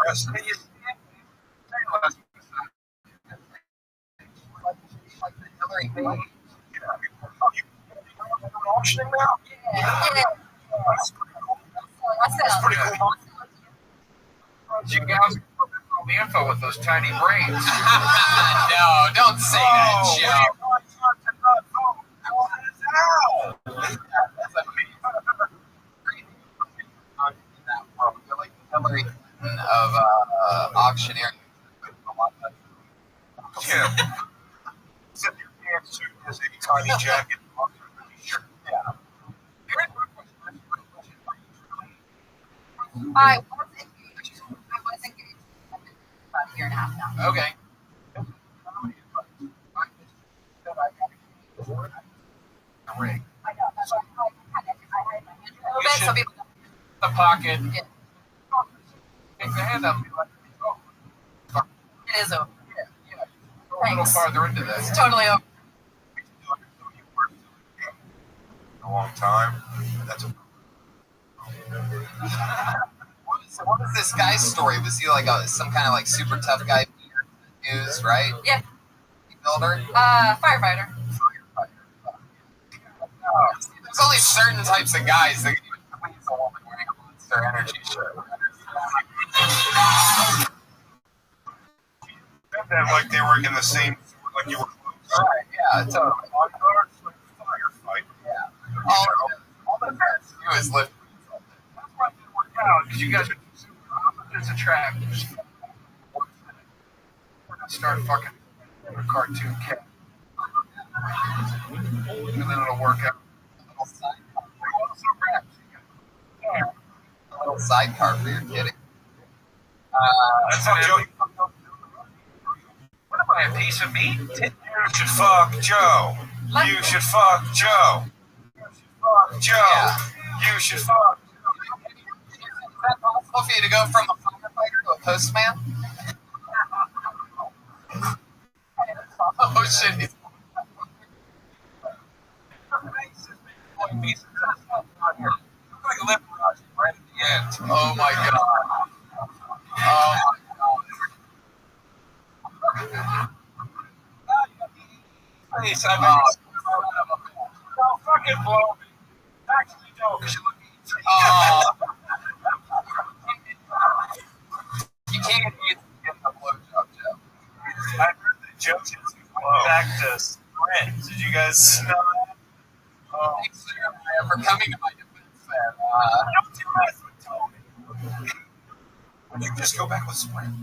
press. Can you stand less like the Hillary Clinton? Auctioning now? Yeah. That's pretty cool. You guys put all the info with those tiny brains. No, don't say that, Joe. Hillary Clinton of auctioneering. Yeah. Zip your pants suit as a tiny jacket. Sure. Yeah. I was engaged. About a year and a half now. Okay. Ring. I know. That's why I had my hand a little bit so people don't. The pocket. Yeah. Take the hand up. It is over. A little farther into this. It's totally over. A long time. That's a What was this guy's story? Was he like some kind of like super tough guy news, right? Yeah. Builder? Firefighter. There's only certain types of guys that can even please a woman wearing a Monster Energy shirt. that like they were in the same, like you were close. Right, yeah, totally. On guard, like firefight. Yeah. All the parents do is lift. That's why it didn't work out, because you guys are super opposites attract. Start fucking a cartoon cat. And then it'll work out. A little sidecar for your kidding. That's how Joe. What am I, a piece of meat? You should fuck Joe. You should fuck Joe. Joe. Yeah. You should fuck. Is that possible for you to go from a firefighter to a postman? Oh shit. Oh my god. Oh my god. Please, I mean, don't fucking blow me. Actually, don't, because you look easy. You can't get the blowjob, Joe. I heard that Joe just went back to sprint. Did you guys know that? Thanks for coming to my defense there. Don't do mess with Tony. Would you just go back with sprint?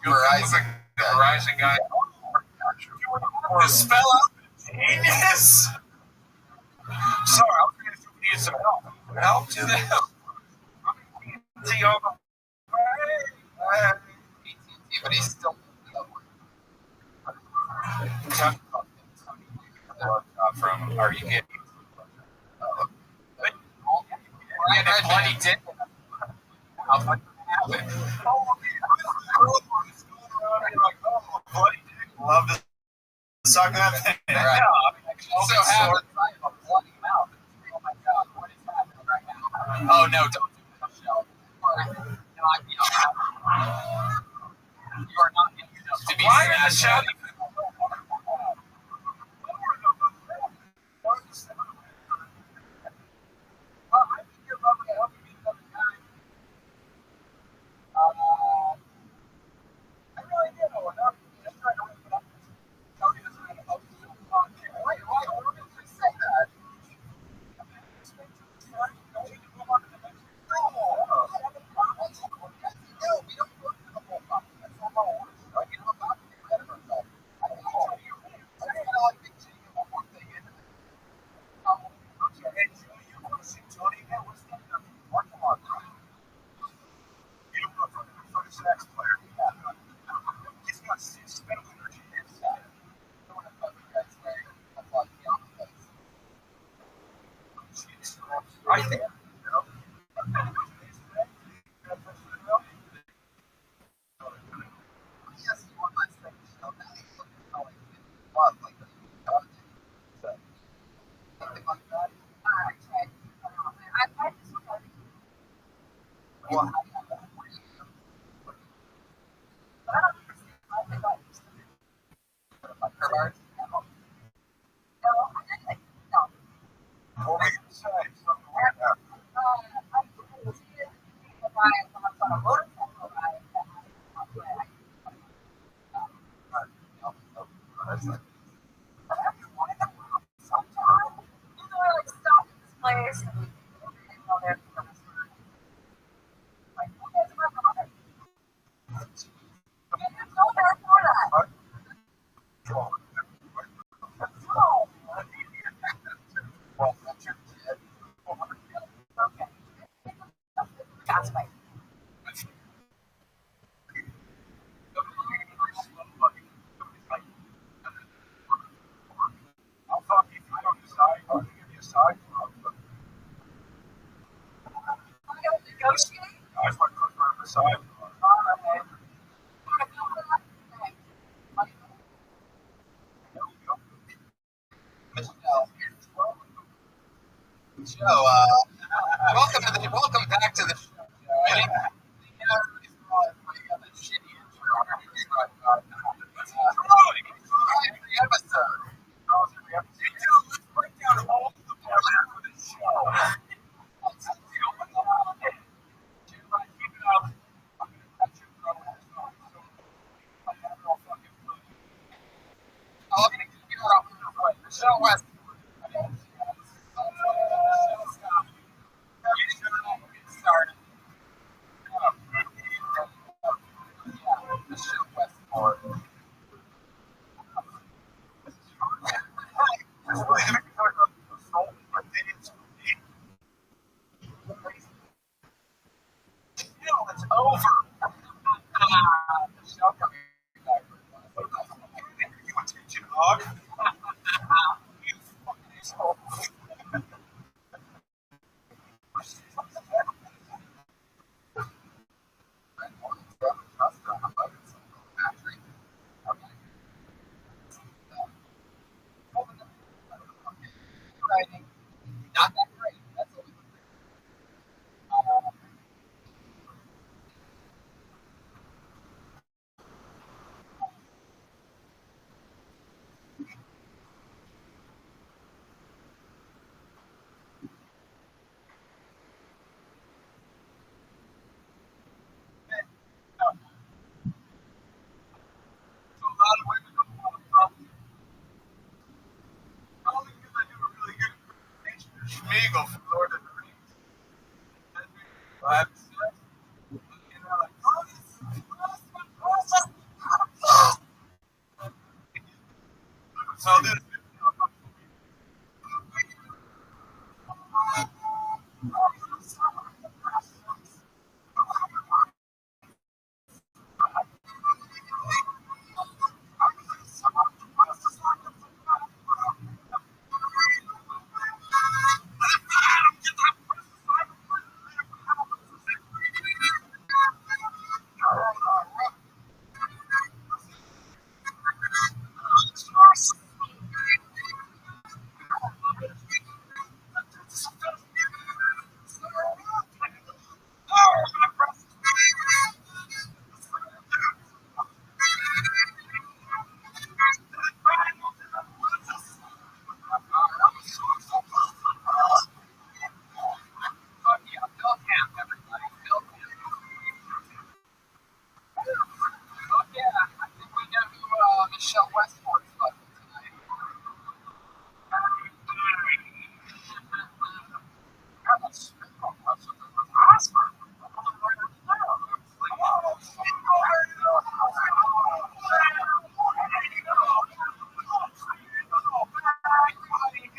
Verizon. The Verizon guy. This fella, genius. Sorry, I was going to need some help. Help to the help. See all the But he's still from. Are you kidding? and bloody dick. How fucking happened? Love to suck that thing. Right. Also have a bloody mouth. Oh my god, what is happening right now? Oh no, don't do that, Michelle. You are not young enough to be shouting. I think. side from them. I just want to put her beside them. Joe, welcome back to the show. Joe. I think everybody's calling for you got that shitty intro. Every episode. Let's break down all the parts of the show. Let's open up. Keep it up. I'm gonna touch your brother. I'm gonna keep it up. The show was. Started. The show Westport. It's over. The show coming back. You want to get your dog? You fucking asshole. Not that great. That's what we So a lot of women don't want to problem. Only because I do a really good impersonation of Schmeagol from Lord of the Rings. I've said, you know, like, so I'll do this. Yeah, Bill Camp, everybody. Bill Camp. Oh, yeah. I think we know who Michelle Westport's fucking tonight. How much spitball puffs are there? Oscar.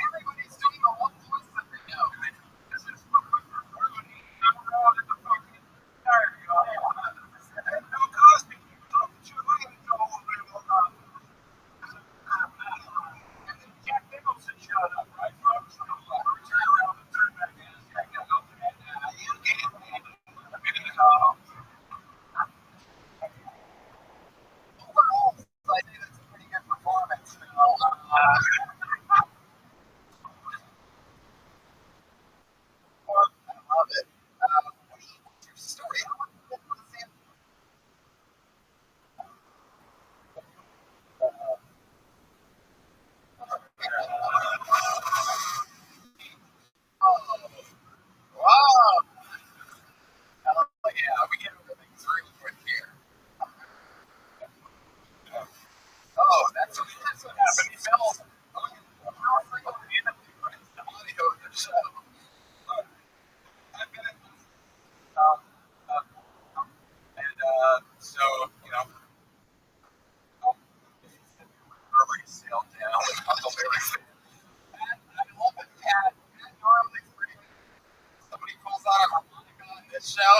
Everybody's doing the one voice that they know. Overall, I think that's a pretty good performance. I love it. What's your story? Wow. Hell yeah, we get everything through right here. That's what happened. He fell. The audio of the show. I've been in and so, you know, really sailed down with Huckleberry Finn. I love it, Pat. Pat normally pretty good. Somebody pulls out a harmonica on this show.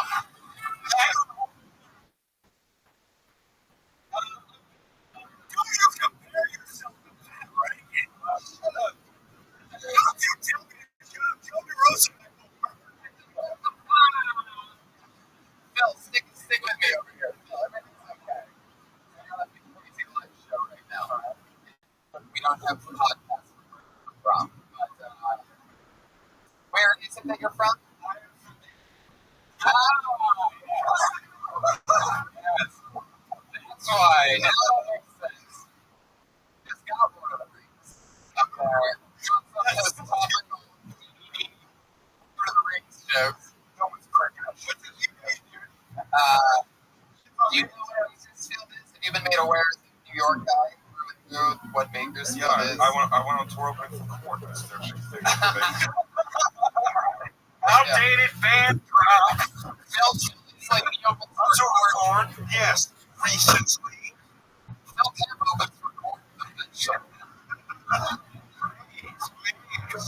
Don't you compare yourself to Pat, right? Shut up. Don't you tell me that you're from? Ah, yes. That's why. Now that makes sense. Just got Lord of the Rings up there. Those topical Lord of the Rings jokes. No one's cracking up. What did you guys do? Do you know where Bakersfield is? Have you been made aware as a New York guy through and through what Bakersfield is? I went on tour opening for Court. That's their big thing. Yeah. Outdated band drops. Belgium. It's like the open Corn. Yes. Recently. Phil Camp opens for Corn. Sure. Those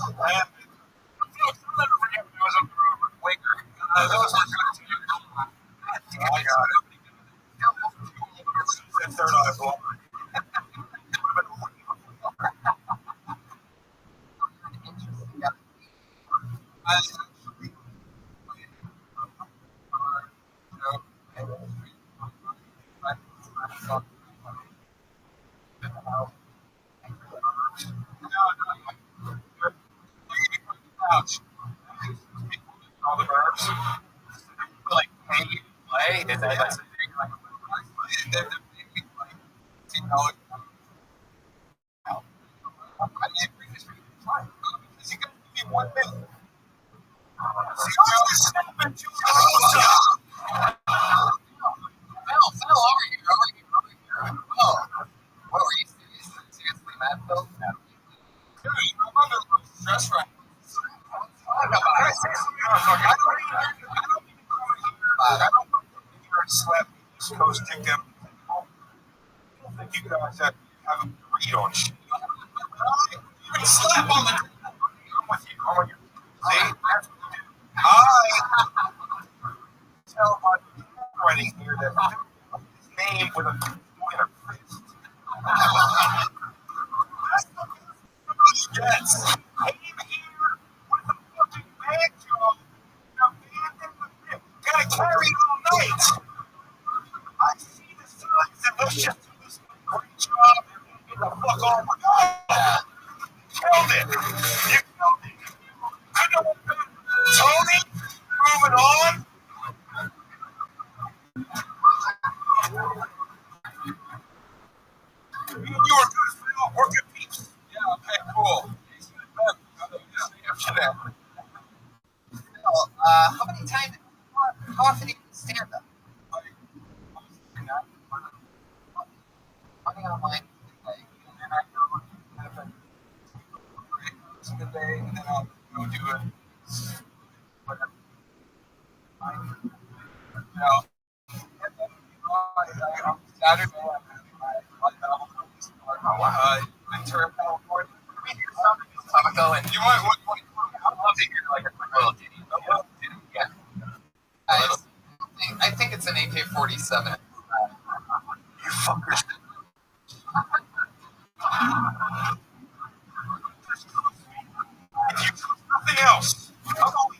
were good too. I got it. Since they're not blind. All the verbs. Like, hey, you play? Is that like the big, like, the big, like, you know, I didn't bring this for you to play. Because you got to give me 1 minute. Phil, over here. Oh, what were you seriously mad, Phil? Dude, I'm under a little stress right now. I don't even Slap East Coast dick down. I don't think you guys have a read on shit. You're gonna slap on the. I'm with you. I'm with you. See? That's what you do. I tell my writing here that his name with a fist. Yes. Came here with a fucking bag job and abandoned the ship. Gotta carry it all night. I see the signs and let's just do this great job and get the fuck on with it. Killed it. You killed it. I know what Tony, moving on. You were good as hell. Working peace. Yeah, okay, cool. How many times, how often do you stand up? Running online today, and then I go have a day, and then I'll go do it. Whatever. You know, Saturday, Ventura, California. And you might want to. I'd love to hear like a quick little ditty. Yeah. I think it's an AK-47. You fuckers. If you trust nothing else, come on.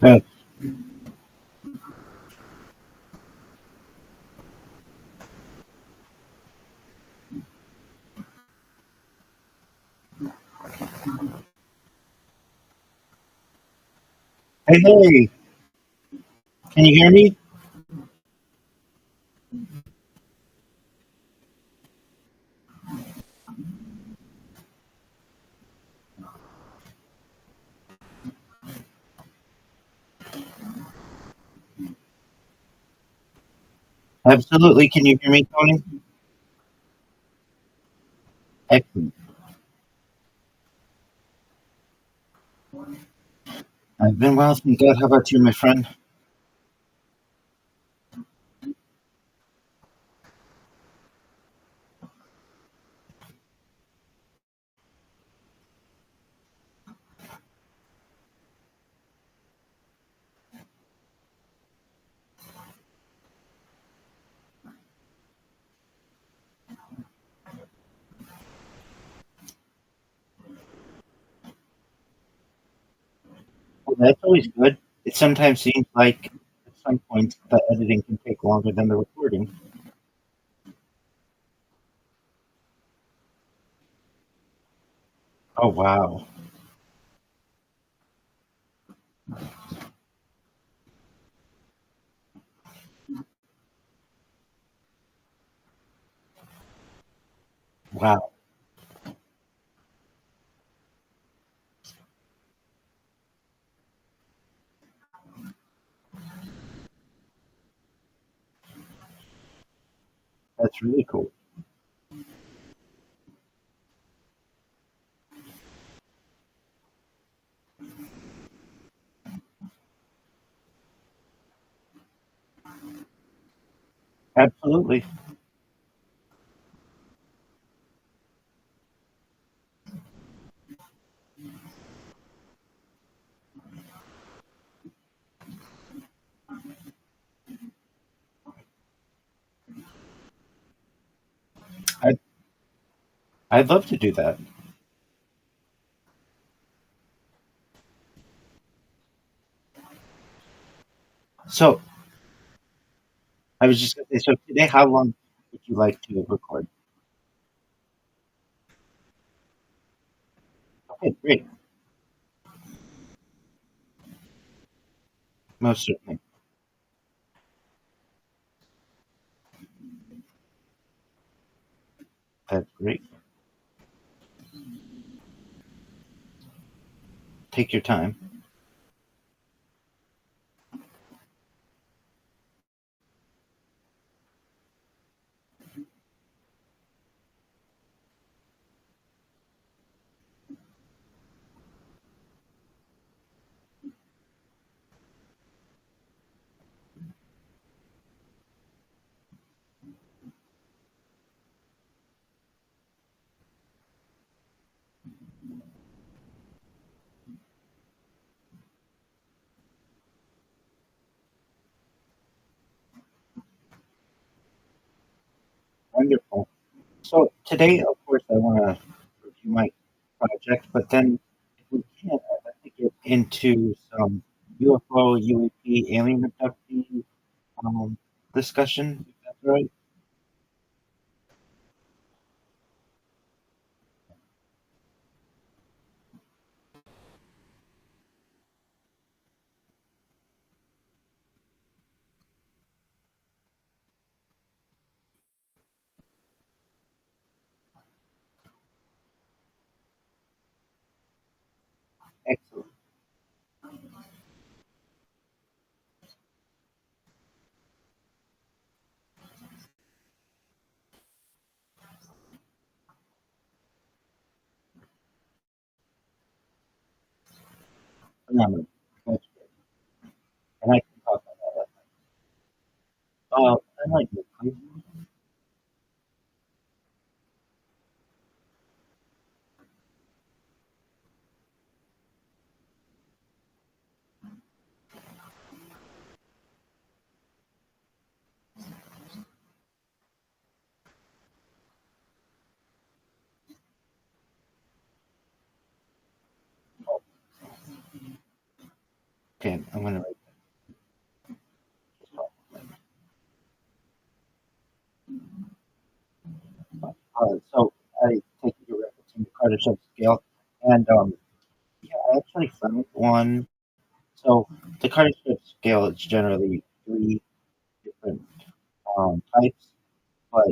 Uh, hey, hey, can you hear me? Absolutely. Can you hear me, Tony? Excellent. I've been well, thank God. How about you, my friend? Well, that's always good. It sometimes seems like at some point the editing can take longer than the recording. Oh, wow. Wow. That's really cool. Absolutely. I, I'd love to do that. So I was just going to say, so today, how long would you like to record? great. Most certainly. That's great. Take your time. Wonderful. So today, of course, I want to review my project, but then if we can, I'd like to get into some UFO, UAP, alien abductee um, discussion. If that's right. Excellent. Phenomenal. That's great. And I can talk about that. I like nuclear. Okay, I'm going to write that. So I take your reference in the Kardashev scale, and yeah, I actually found one. So the Kardashev scale is generally three different types, but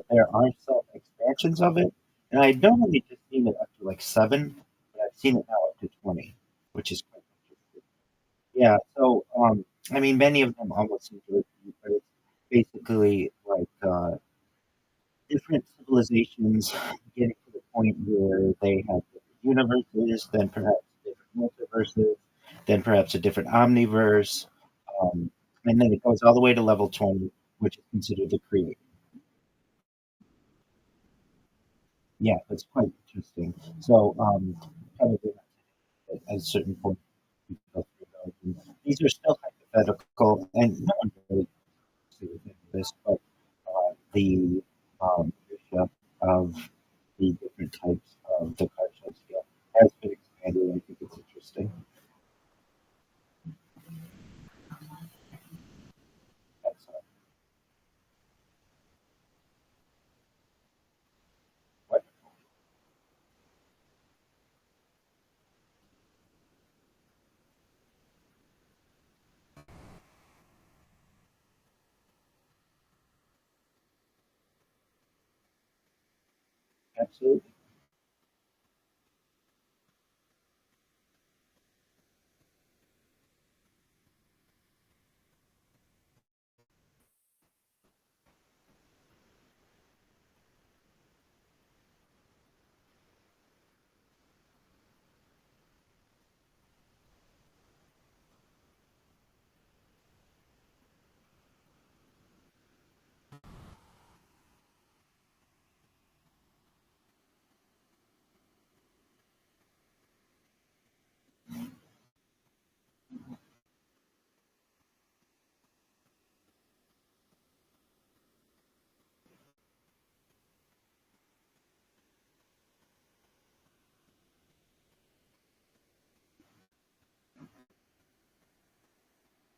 there are some expansions of it, and I normally just seen it up to like seven, but I've seen it now up to 20, which is quite interesting. Yeah, so I mean, many of them almost seem to repeat, but it's basically like different civilizations getting to the point where they have different universes, then perhaps different multiverses, then perhaps a different omniverse, um, and then it goes all the way to level 20, which is considered the creator. Yeah, that's quite interesting. So, probably at a certain point, we go through those. And these are still hypothetical, and no one really knows this, but the minutia of the different types of the cartoon scale has been expanded. I think it's interesting. That's what absolutely.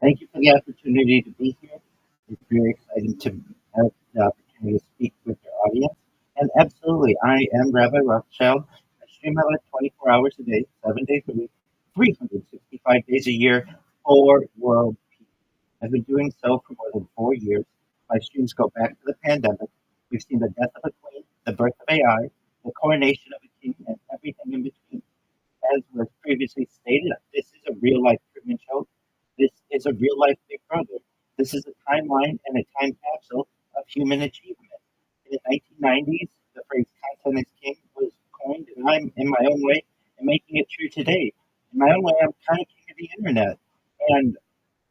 Thank you for the opportunity to be here. It's very exciting to have the opportunity to speak with your audience. And absolutely, I am Rabbi Rothschild. I stream my life 24 hours a day, 7 days a week, 365 days a year for world peace. I've been doing so for more than 4 years. My streams go back to the pandemic. We've seen the death of a queen, the birth of AI, the coronation of a king, and everything in between. As was previously stated, this is a real life Truman Show. This is a real life Big Brother. This is a timeline and a time capsule of human achievement. In the 1990s, the phrase content is king was coined, and I'm, in my own way, and making it true today. In my own way, I'm kind of king of the internet. And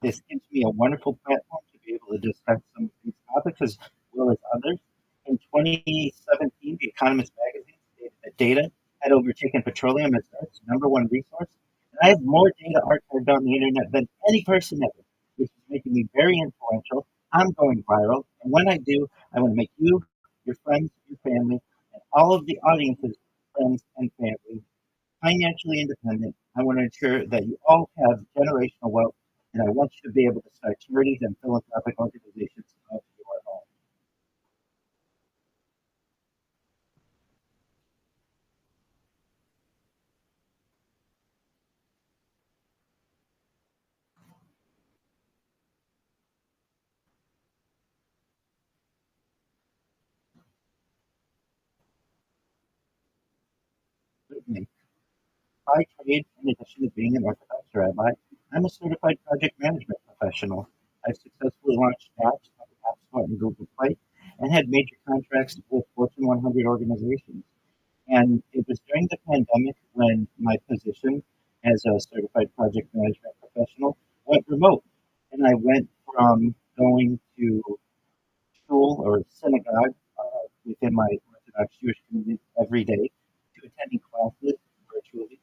this gives me a wonderful platform to be able to discuss some of these topics as well as others. In 2017, The Economist magazine stated that data had overtaken petroleum as Earth's number one resource. And I have more data archived on the internet than any person ever, which is making me very influential. I'm going viral. And when I do, I want to make you, your friends, your family, and all of the audience's friends and family financially independent. I want to ensure that you all have generational wealth, and I want you to be able to start charities and philanthropic organizations of your own. By trade, in addition to being an Orthodox rabbi, I'm a certified project management professional. I've successfully launched apps on the App Store and Google Play and had major contracts with Fortune 100 organizations. And it was during the pandemic when my position as a certified project management professional went remote. And I went from going to shul or synagogue within my Orthodox Jewish community every day to attending classes virtually,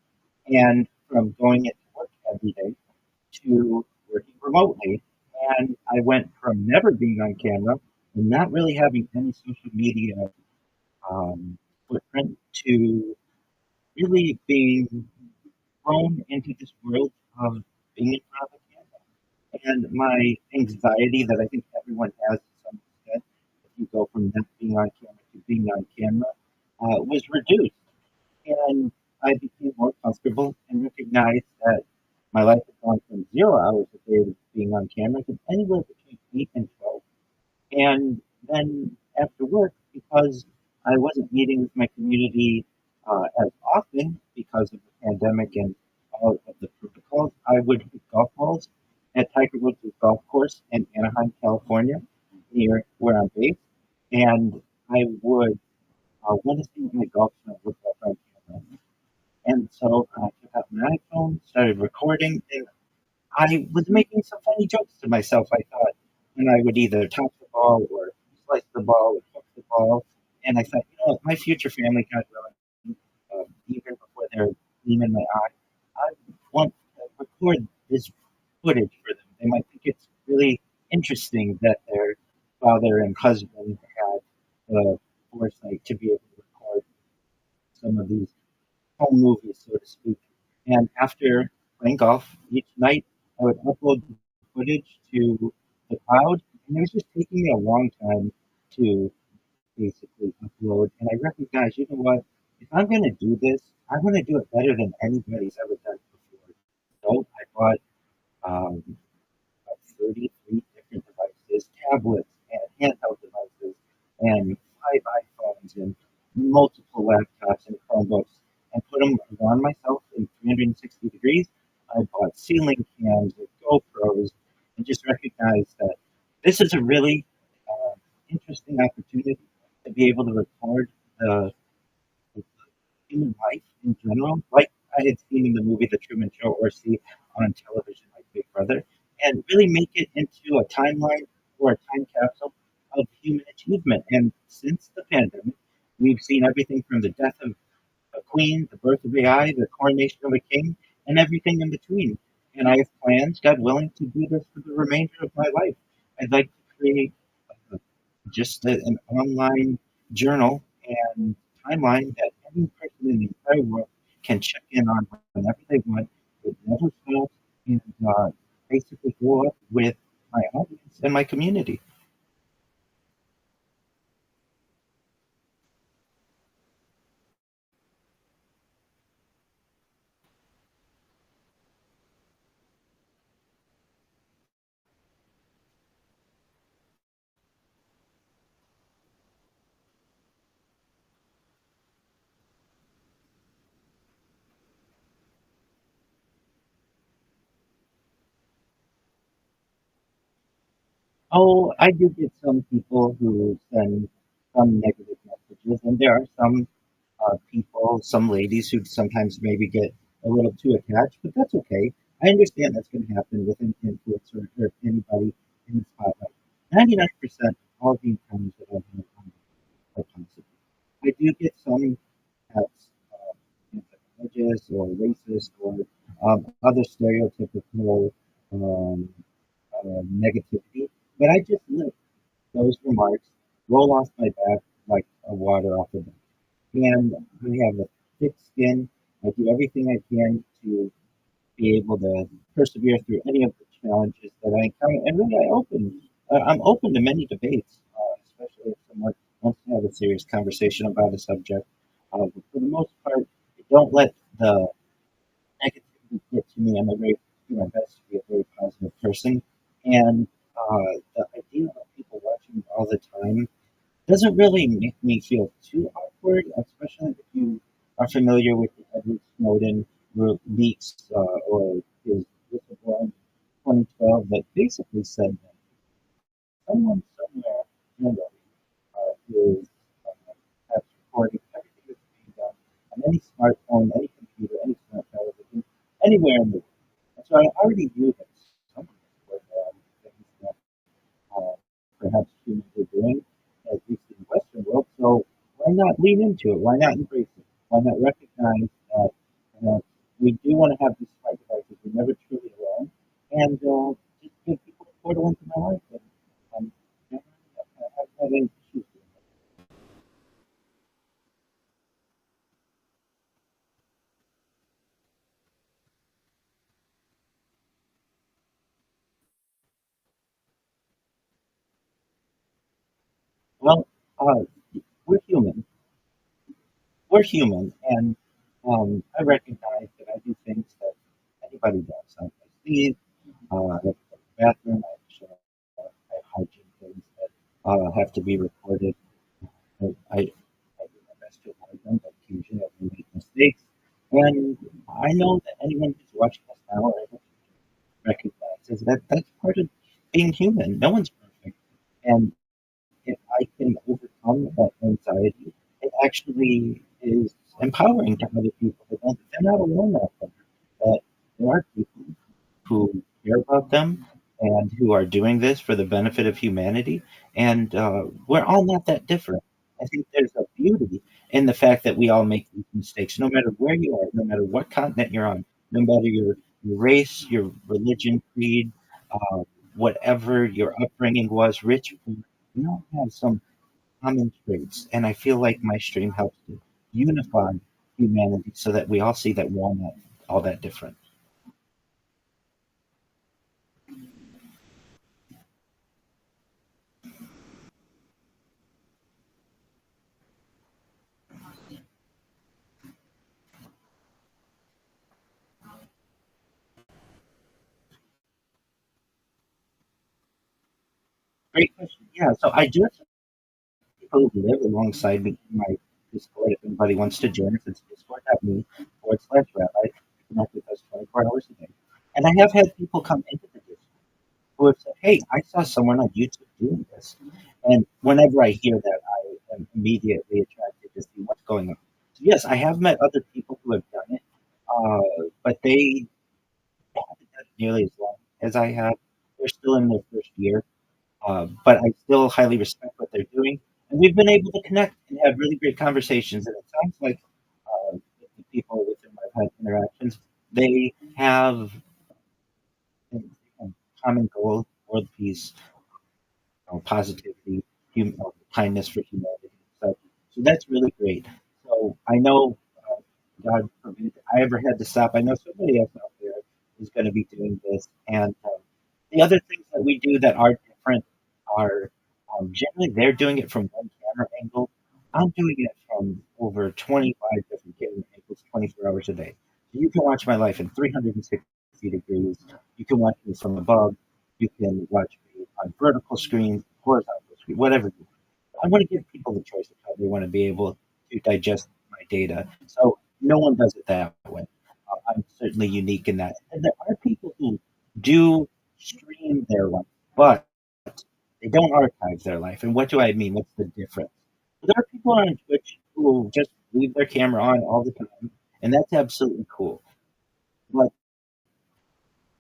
and from going into work every day to working remotely. And I went from never being on camera and not really having any social media um, footprint to really being thrown into this world of being in front of a camera. And my anxiety that I think everyone has to some extent, if you go from not being on camera to being on camera, was reduced. And I became more comfortable and recognized that my life had gone from 0 hours a day of being on camera to anywhere between 8 and 12. And then after work, because I wasn't meeting with my community as often because of the pandemic and all of the protocols, I would hit golf balls at Tiger Woods' golf course in Anaheim, California, near where I'm based. And I would want to see what my golf swing looked like on camera. And so I took out my iPhone, started recording, and I was making some funny jokes to myself, I thought, when I would either top the ball or slice the ball or hook the ball. And I thought, you know what, my future family, God willing, even before they're gleam in my eye, I want to record this footage for them. They might think it's really interesting that their father and husband had the foresight to be able to record some of these home movies, so to speak. And after playing golf each night, I would upload the footage to the cloud, and it was just taking me a long time to basically upload. And I recognized, you know what? If I'm going to do this, I want to do it better than anybody's ever done before. So I bought about 33 different devices, tablets and handheld devices, and 5 iPhones and multiple laptops and Chromebooks, and put them around myself in 360 degrees. I bought ceiling cams and GoPros, and just recognized that this is a really interesting opportunity to be able to record the human life in general, like I had seen in the movie The Truman Show or see on television like Big Brother, and really make it into a timeline or a time capsule of human achievement. And since the pandemic, we've seen everything from the death of a queen, the birth of AI, the coronation of a king, and everything in between. And I have plans, God willing, to do this for the remainder of my life. I'd like to create just an online journal and timeline that any person in the entire world can check in on whenever they want. It never stops, and basically grow up with my audience and my community. Oh, I do get some people who send some negative messages, and there are some people, some ladies who sometimes maybe get a little too attached, but that's okay. I understand that's going to happen with an influencer or anybody in the spotlight. 99% of all the encounters that I've had are positive. I do get some that's religious or racist or other stereotypical um, negativity, but I just let those remarks roll off my back like a water off a duck. And I have a thick skin. I do everything I can to be able to persevere through any of the challenges that I encounter. And really, I'm open to many debates, especially if someone wants to have a serious conversation about a subject. But for the most part, I don't let the negativity get to me. I'm a very do my best to be a very positive person, and the idea of people watching all the time doesn't really make me feel too awkward, especially if you are familiar with the Edward Snowden leaks or his whistleblower in 2012 that basically said that someone somewhere in the world is has recording everything that's being done on any smartphone, any computer, any smart television, anywhere in the world. And so I already knew that someone was things that perhaps humans are doing, at least in the Western world. So why not lean into it? Why not embrace it? Why not recognize that we do want to have these smart devices? We're never truly alone, and just give people a portal into my life. And um, you know, I haven't had any issues with it. Well, uh, we're human. We're human, and I recognize that I do things that anybody does. I sneeze, I have to go to the bathroom, I have hygiene things that have to be recorded. I do my best to avoid them, but occasionally I do make mistakes. And I know that anyone who's watching us now or able to recognize that that's part of being human. No one's perfect. And if I can overcome that anxiety, it actually is empowering to other people that don't, they're not alone out there. That there are people who care about them and who are doing this for the benefit of humanity. And we're all not that different. I think there's a beauty in the fact that we all make these mistakes, no matter where you are, no matter what continent you're on, no matter your race, your religion, creed, uh, whatever your upbringing was, rich, poor, we all have some common traits. And I feel like my stream helps to unify humanity so that we all see that we're all not all that different. Great question. Yeah, so I do have some people who live alongside me in my Discord. If anybody wants to join us, it's discord.me/rabbi. Connect with us 24 hours a day. And I have had people come into the Discord who have said, "Hey, I saw someone on YouTube doing this." And whenever I hear that, I am immediately attracted to see what's going on. So, yes, I have met other people who have done it, but they haven't done it nearly as long as I have. They're still in their first year. But I still highly respect what they're doing. And we've been able to connect and have really great conversations. And it sounds like the people with whom I've had interactions, they have a common goal, world peace, positivity, kindness for humanity. So that's really great. So I know, God forbid, I ever had to stop. I know somebody else out there is going to be doing this. And the other things that we do that are different are generally they're doing it from one camera angle. I'm doing it from over 25 different camera angles, 24 hours a day. So you can watch my life in 360 degrees. You can watch me from above. You can watch me on vertical screens, horizontal screen, whatever. I want to give people the choice of how they want to be able to digest my data. So no one does it that way. I'm certainly unique in that. And there are people who do stream their life, but don't archive their life. And what do I mean? What's the difference? There are people on Twitch who just leave their camera on all the time, and that's absolutely cool. But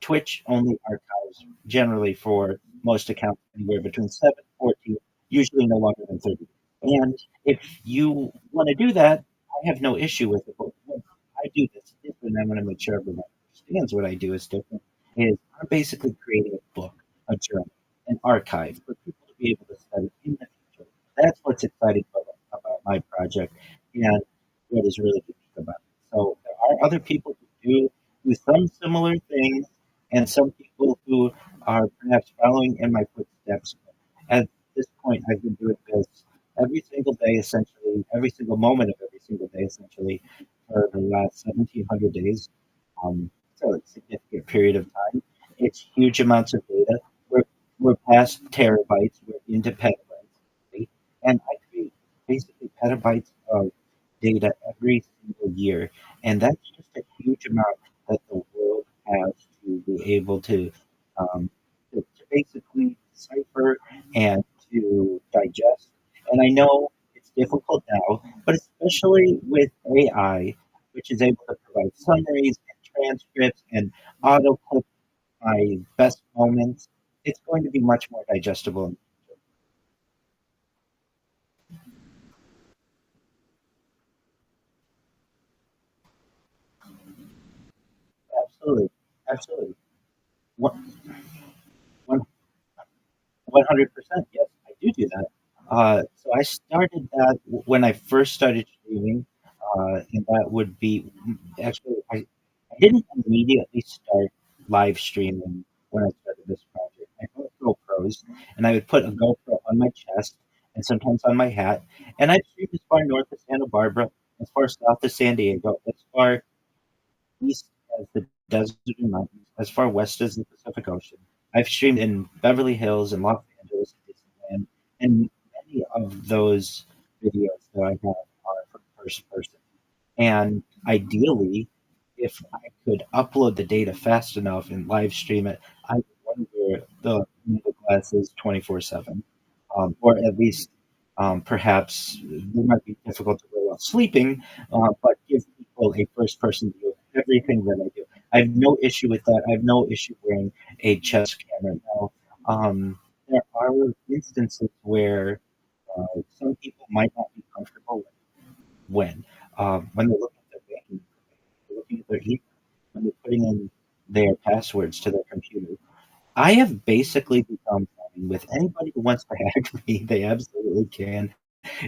Twitch only archives generally for most accounts anywhere between 7 and 14, usually no longer than 30. And if you want to do that, I have no issue with it. But when I do this different, I want to make sure everyone understands what I do is different. Is I'm basically creating a book, a journal, an archive for people to be able to study in the future. That's what's exciting about my project and what is really unique about it. So there are other people who do some similar things and some people who are perhaps following in my footsteps. At this point, I've been doing this every single day, essentially, every single moment of every single day, essentially, for the last 1,700 days. So it's a significant period of time. It's huge amounts of data. We're past terabytes, we're into petabytes. Right? And I create basically petabytes of data every single year. And that's just a huge amount that the world has to be able um, to basically decipher and to digest. And I know it's difficult now, but especially with AI, which is able to provide summaries and transcripts and auto clip my best moments, it's going to be much more digestible. Absolutely, absolutely. One, one, 100%. Yes, I do that. So I started that when I first started streaming, and that would be actually I didn't immediately start live streaming when I started this project. I bought GoPros, and I would put a GoPro on my chest and sometimes on my hat, and I'd stream as far north as Santa Barbara, as far south as San Diego, as far east as the desert and mountains, as far west as the Pacific Ocean. I've streamed in Beverly Hills and Los Angeles, Disneyland, and many of those videos that I have are from first person. And ideally, if I could upload the data fast enough and live stream it, I would wonder the middle classes 24/7, or at least perhaps it might be difficult to go while sleeping, but give people a first person view of everything that I do. I have no issue with that. I have no issue wearing a chest camera now. There are instances where some people might not be comfortable when when they look at their banking, they're looking at their email, when they're putting in their passwords to their computer. I have basically become fine with anybody who wants to hack me. They absolutely can.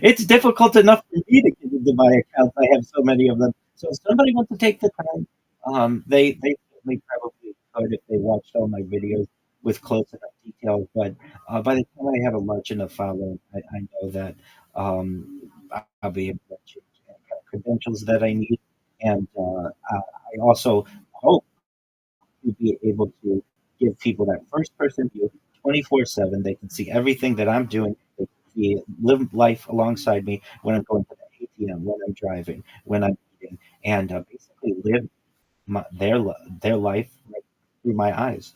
It's difficult enough for me to get into my accounts. I have so many of them. So if somebody wants to take the time, they certainly probably could if they watched all my videos with close enough details. But by the time I have a large enough following, I know that I'll be able to change any kind of credentials that I need. And I also hope to be able to give people that first person view 24/7. They can see everything that I'm doing. They can see live life alongside me when I'm going to the ATM, when I'm driving, when I'm eating, and basically live their life right through my eyes.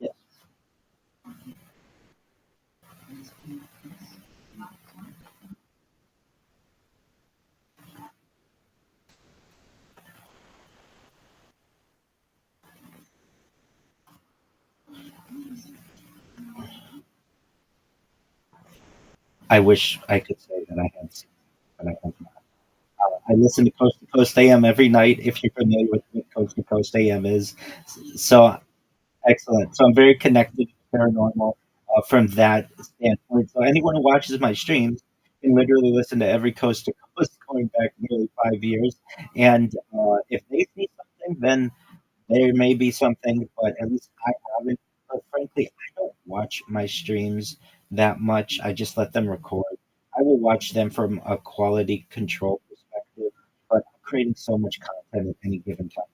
Yes, I wish I could say that I had seen, but I have not. I listen to Coast AM every night. If you're familiar with what Coast to Coast AM is, so excellent. So I'm very connected to paranormal from that standpoint. So anyone who watches my streams can literally listen to every coast to coast going back nearly 5 years. And if they see something, then there may be something, but at least I haven't. But frankly, I don't watch my streams that much. I just let them record. I will watch them from a quality control perspective, but I'm creating so much content at any given time.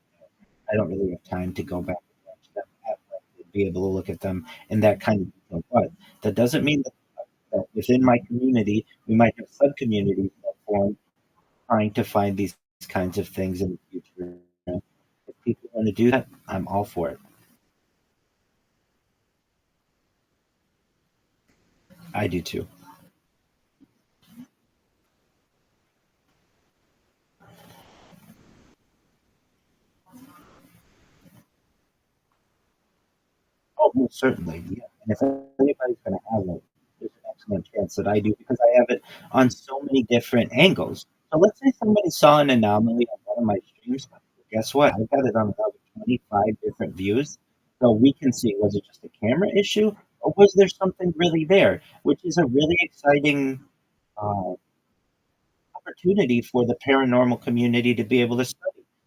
I don't really have time to go back and watch them at length and be able to look at them in that kind of detail. But that doesn't mean that within my community, we might have sub communities that form trying to find these kinds of things in the future. If people want to do that, I'm all for it. I do too. Oh, most certainly, yeah. And if anybody's going to have it, there's an excellent chance that I do because I have it on so many different angles. So let's say somebody saw an anomaly on one of my streams. Guess what? I've got it on about 25 different views. So we can see, was it just a camera issue or was there something really there? Which is a really exciting uh, opportunity for the paranormal community to be able to study.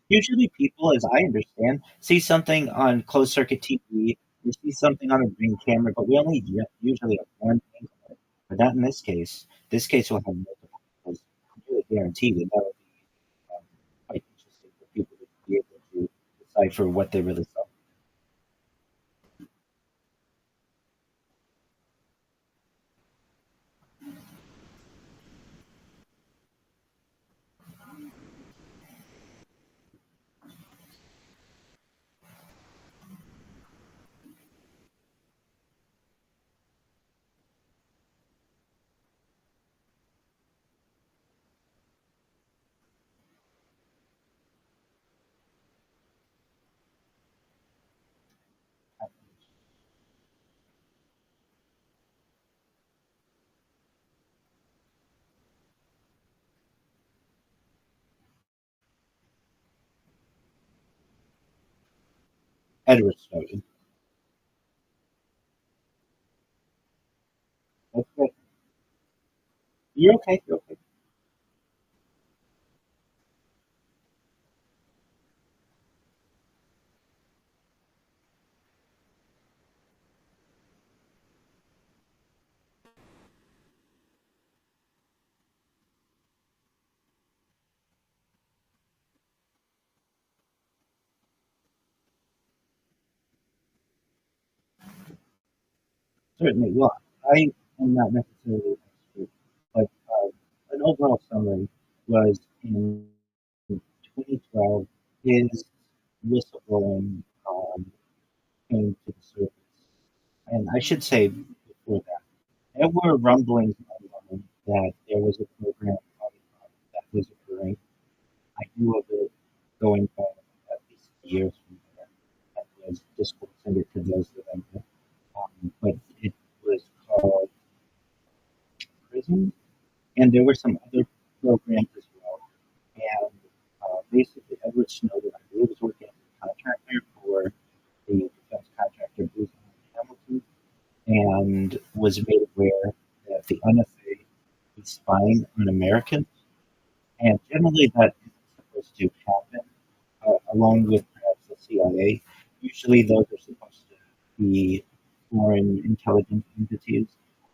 Usually, people, as I understand, see something on closed circuit TV, we see something on a ring camera, but we only usually have one angle of it. But not in this case. This case will have multiple angles. I really guarantee that will be quite interesting for people to be able to decipher what they really saw. Edward Snowden. Okay. You're okay. You're okay. Certainly. Well, I am not necessarily an expert, but an overall summary was in 2012, his whistleblowing came to the surface. And I should say before that, there were rumblings online that there was a program that was occurring. I knew of it going back at least years from there. That was disclosing it to those that I knew. But it was called Prism, and there were some other programs as well. And basically, Edward Snowden, I believe, was working as a contractor for the defense contractor Booz Allen Hamilton, and was made aware that the NSA is spying on Americans. And generally, that isn't supposed to happen, along with perhaps the CIA. Usually, those are supposed to be foreign intelligence entities,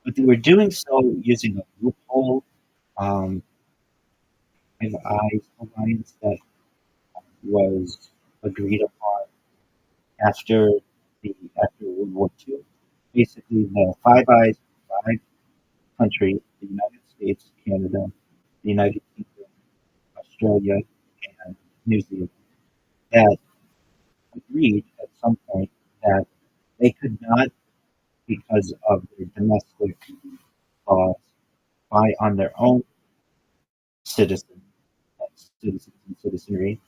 but they were doing so using a loophole, um, Five Eyes alliance that was agreed upon after after World War II. Basically, the Five Eyes, five countries: the United States, Canada, the United Kingdom, Australia, and New Zealand, that agreed at some point that they could not, because of their domestic laws, spy on their own citizens, citizens and citizenry.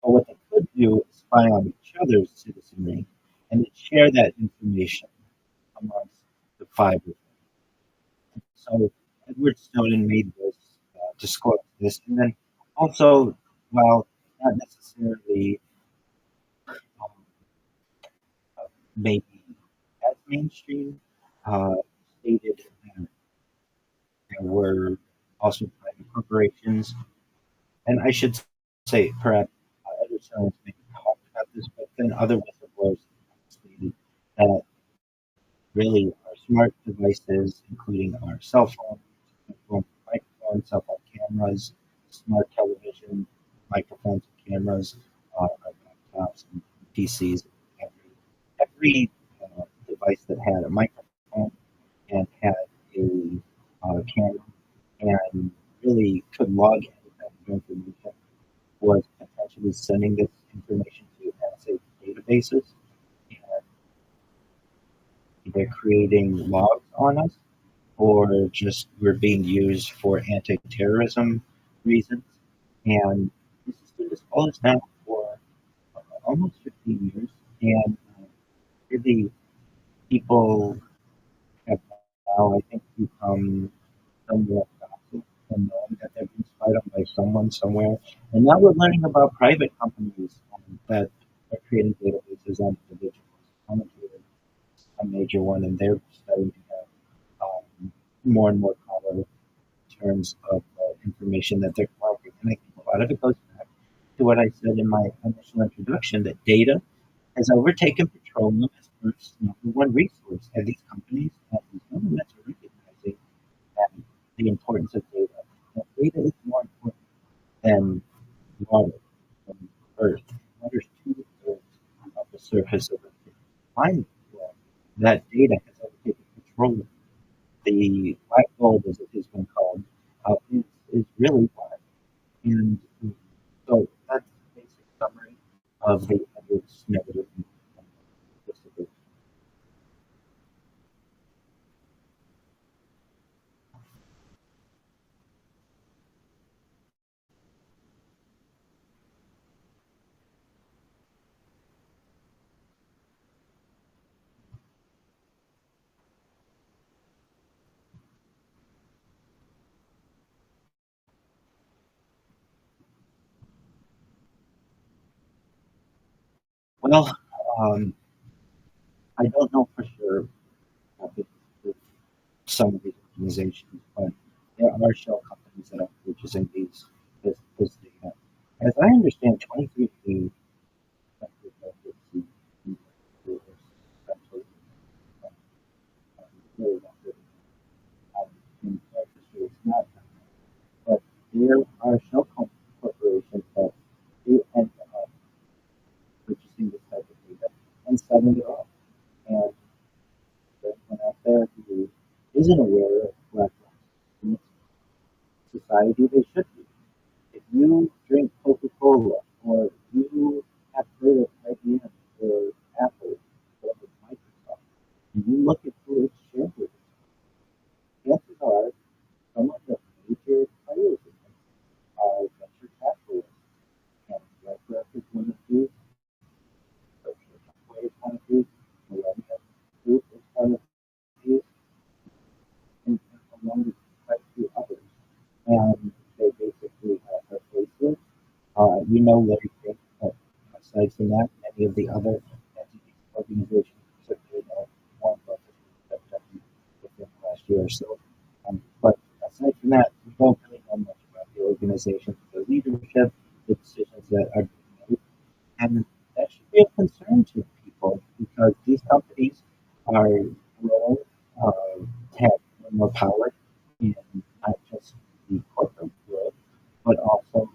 But what they could do is spy on each other's citizenry and then share that information amongst the five of them. So Edward Snowden made this, disclose this, and then also, while not necessarily um, maybe as mainstream, uh, stated that there were also private corporations, and I should say perhaps Edward Snowden maybe talked about this, but then other whistleblowers stated that really our smart devices, including our cell phones, microphones, cell phone cameras, smart television, microphones and cameras, our laptops and PCs, every device that had a microphone and had a camera and really could log anything information was potentially sending this information to NSA databases and either creating logs on us or just we're being used for anti-terrorism reasons. And this has been disclosed now for almost 15 years, and really people have now, I think, become somewhat gossip and knowing that they're being spied on by someone somewhere. And now we're learning about private companies that are creating databases on individuals. Palantir is a major one, and they're starting to have more and more power in terms of information that they're collecting. And I think a lot of it goes back to what I said in my initial introduction that data has overtaken petroleum as Earth's number one resource. And these companies and these governments are recognizing that the importance of data. That data is more important than water, than Earth. Water is 2/3 of the surface of Earth. Climate, well, that data has overtaken petroleum. The black gold, as it has been called, is really black. And so that's the basic summary of the Edwards negative. Well, um, I don't know for sure with some of these organizations, but there are shell companies that are purchasing this data. As I understand, 23andMe it's not, but there are shell corporations that do end up purchasing this type of data and selling it off. And there's one out there who isn't aware of black lives in society, they should be. If you drink Coca-Cola or you have heard of IBM or Apple or Microsoft, and you look at who its shareholders, chances are some of the major players in this are venture capitalists. And BlackRock is one of these, Berkshire Hathaway is one of these, Millennium Group is one of these, and along with quite a few others. And they basically have a facelift. Larry Fink, but aside from that, many of the other entities, organizations, certainly Warren Buffett stepped up within the last year or so. But aside from that, we don't really know much about the organization, the leadership, the decisions that are being made. And that should be a concern to people because these companies are growing, uh, have more power in not just the corporate world, but also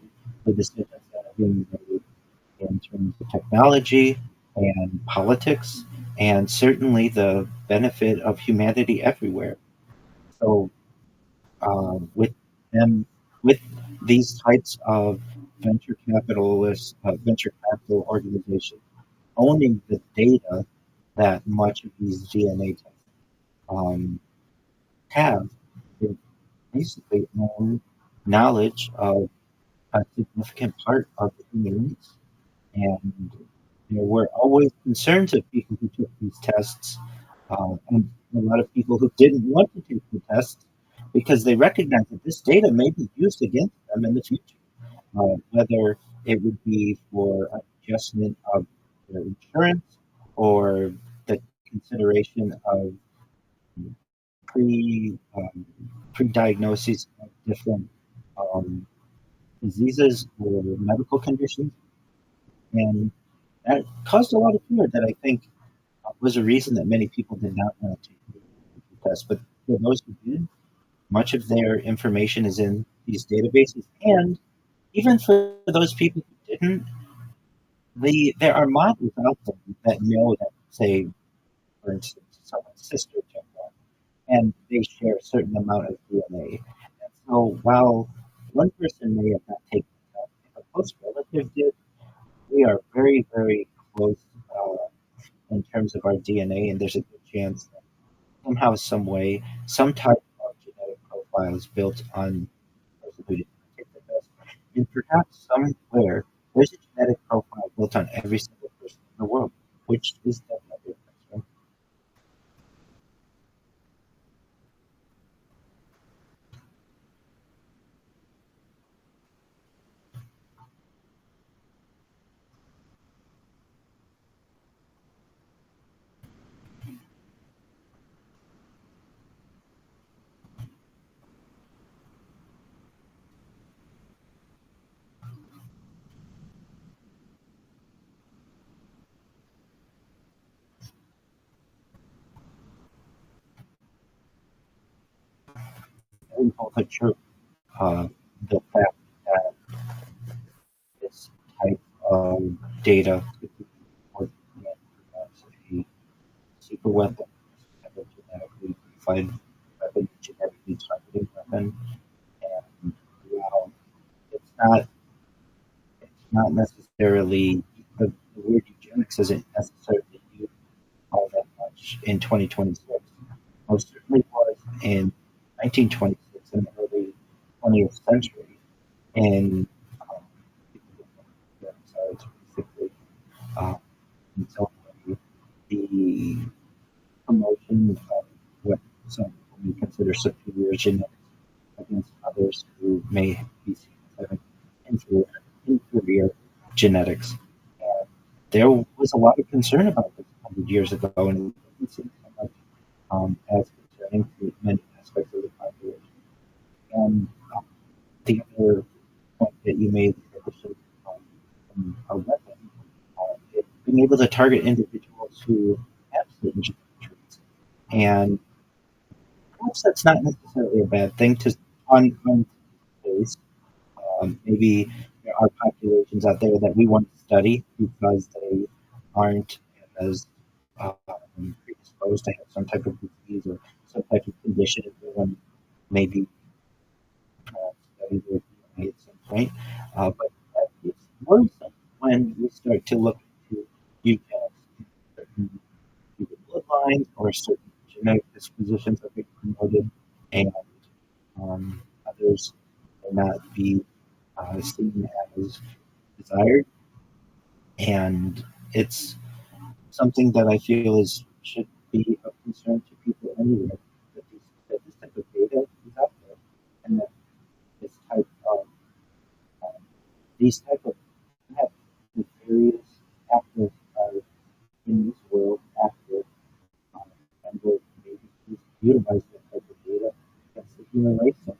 the decisions that are being made in terms of technology and politics, and certainly the benefit of humanity everywhere. So, with them, with these types of venture capital organizations owning the data that much of these DNA tests um, have, they basically own knowledge of a significant part of the human race. And we're always concerned to people who took these tests, and a lot of people who didn't want to take the tests because they recognize that this data may be used against them in the future, whether it would be for adjustment of their insurance or the consideration of pre pre-diagnoses of different um, diseases or medical conditions, and that caused a lot of fear that I think was a reason that many people did not want to take the test. But for those who did, much of their information is in these databases. And even for those people who didn't, there are models out there that know that, say, for instance, someone's sister took one and they share a certain amount of DNA. And so while one person may have not taken it up. If a close relative did, we are very, very close in terms of our DNA, and there's a good chance that somehow, some way, some type of genetic profile is built on the person who did not take the test. And perhaps somewhere there's a genetic profile built on every single person in the world, which is definitely a concern. We both are true. Uh, the fact that this type of data could be more than perhaps a super weapon, a genetically modified weapon, genetically targeted weapon, and while it's not it's not necessarily the word eugenics isn't necessarily used all that much in 2026. Most certainly was in 1926 in the early 20th century. And so it's basically uh, in some way the promotion of what some people may consider superior genetics against others who may be seen as having inferior genetics. And there was a lot of concern about this 100 years ago, and it doesn't seem so much as concerning to many aspects of the population. And the other point that you made in addition from a weapon, being able to target individuals who have certain genetic traits. And perhaps that's not necessarily a bad thing to on face. Maybe there are populations out there that we want to study because they aren't as predisposed to have some type of disease or some type of condition that one maybe study their DNA at some point. But it's worrisome when we start to look into eugenics in certain either bloodlines or certain genetic dispositions that get promoted, and others may not be seen as desired. And it's something that I feel is should be of concern to people anywhere that this type of data is out there, and that this type of um, these type of have nefarious actors are in this world active, um, and will maybe utilize that type of data against the human race someday.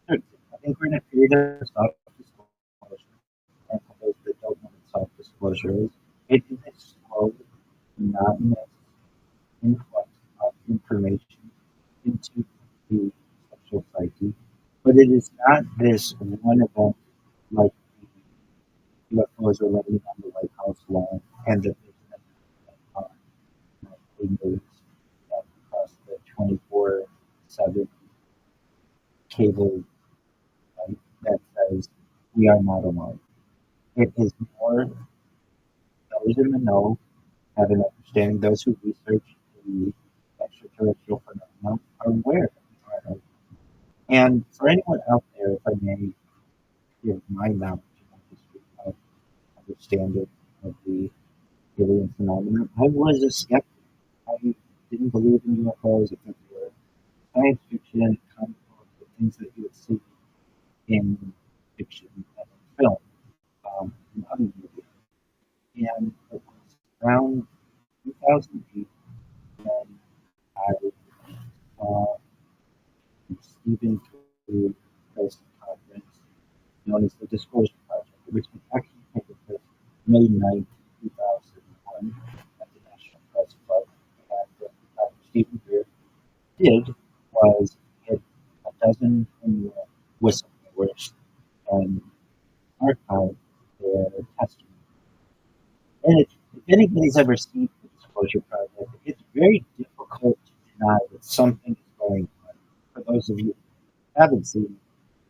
I think we're in a period of self-disclosure, and for those that don't know what self-disclosure is, it is a slow, monotonous influx of information into the sexual psyche, but it is not this one event like the UFOs are landing on the White House lawn and that there's an news that across the 24/7 cable that says we are not alone. It is more those in the know have an understanding. Those who research the extraterrestrial phenomenon are aware that we are not. And for anyone out there, if I may give my knowledge and history of understanding of the alien phenomenon, I was a skeptic. I didn't believe in UFOs. I thought they were science fiction, comic books, the things that you would see in fiction and in film, in other movies. And it was around 2008 when I saw the Stephen King press conference known as the Disclosure Project, which was actually taking place May 9th, 2001 at the National Press Club. And what Stephen Greer did was get a dozen or more whistleblowers and archive their testimony. And if anybody's ever seen the Disclosure Project, it's very difficult to deny that something is going on. For those of you who haven't seen it,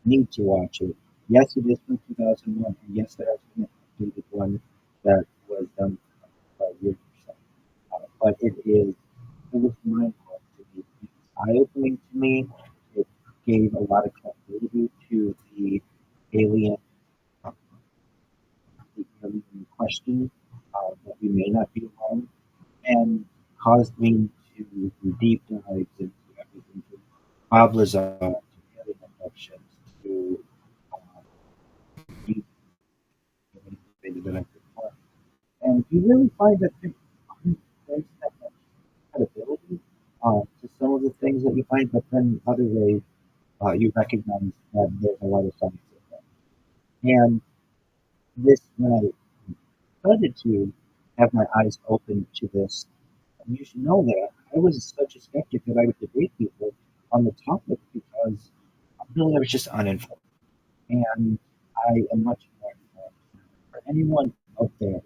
need to watch it. Yes, it is from 2001, and yes, there has been an updated one that was done 5 years or so. It was mind blowing to me. It was eye opening to me. It gave a lot of credibility to alien, uh, the alien in question, that we may not be alone, and caused me to do deep dives into everything from Bob Lazar to alien abductions to you things that I could find. And you really find that there's that much credibility to some of the things that you find, but then other ways you recognize that there's a lot of science in there. And when I started to have my eyes open to this, you should know that I was such a skeptic that I would debate people on the topic because really I was just uninformed. And I am much more informed. For anyone out there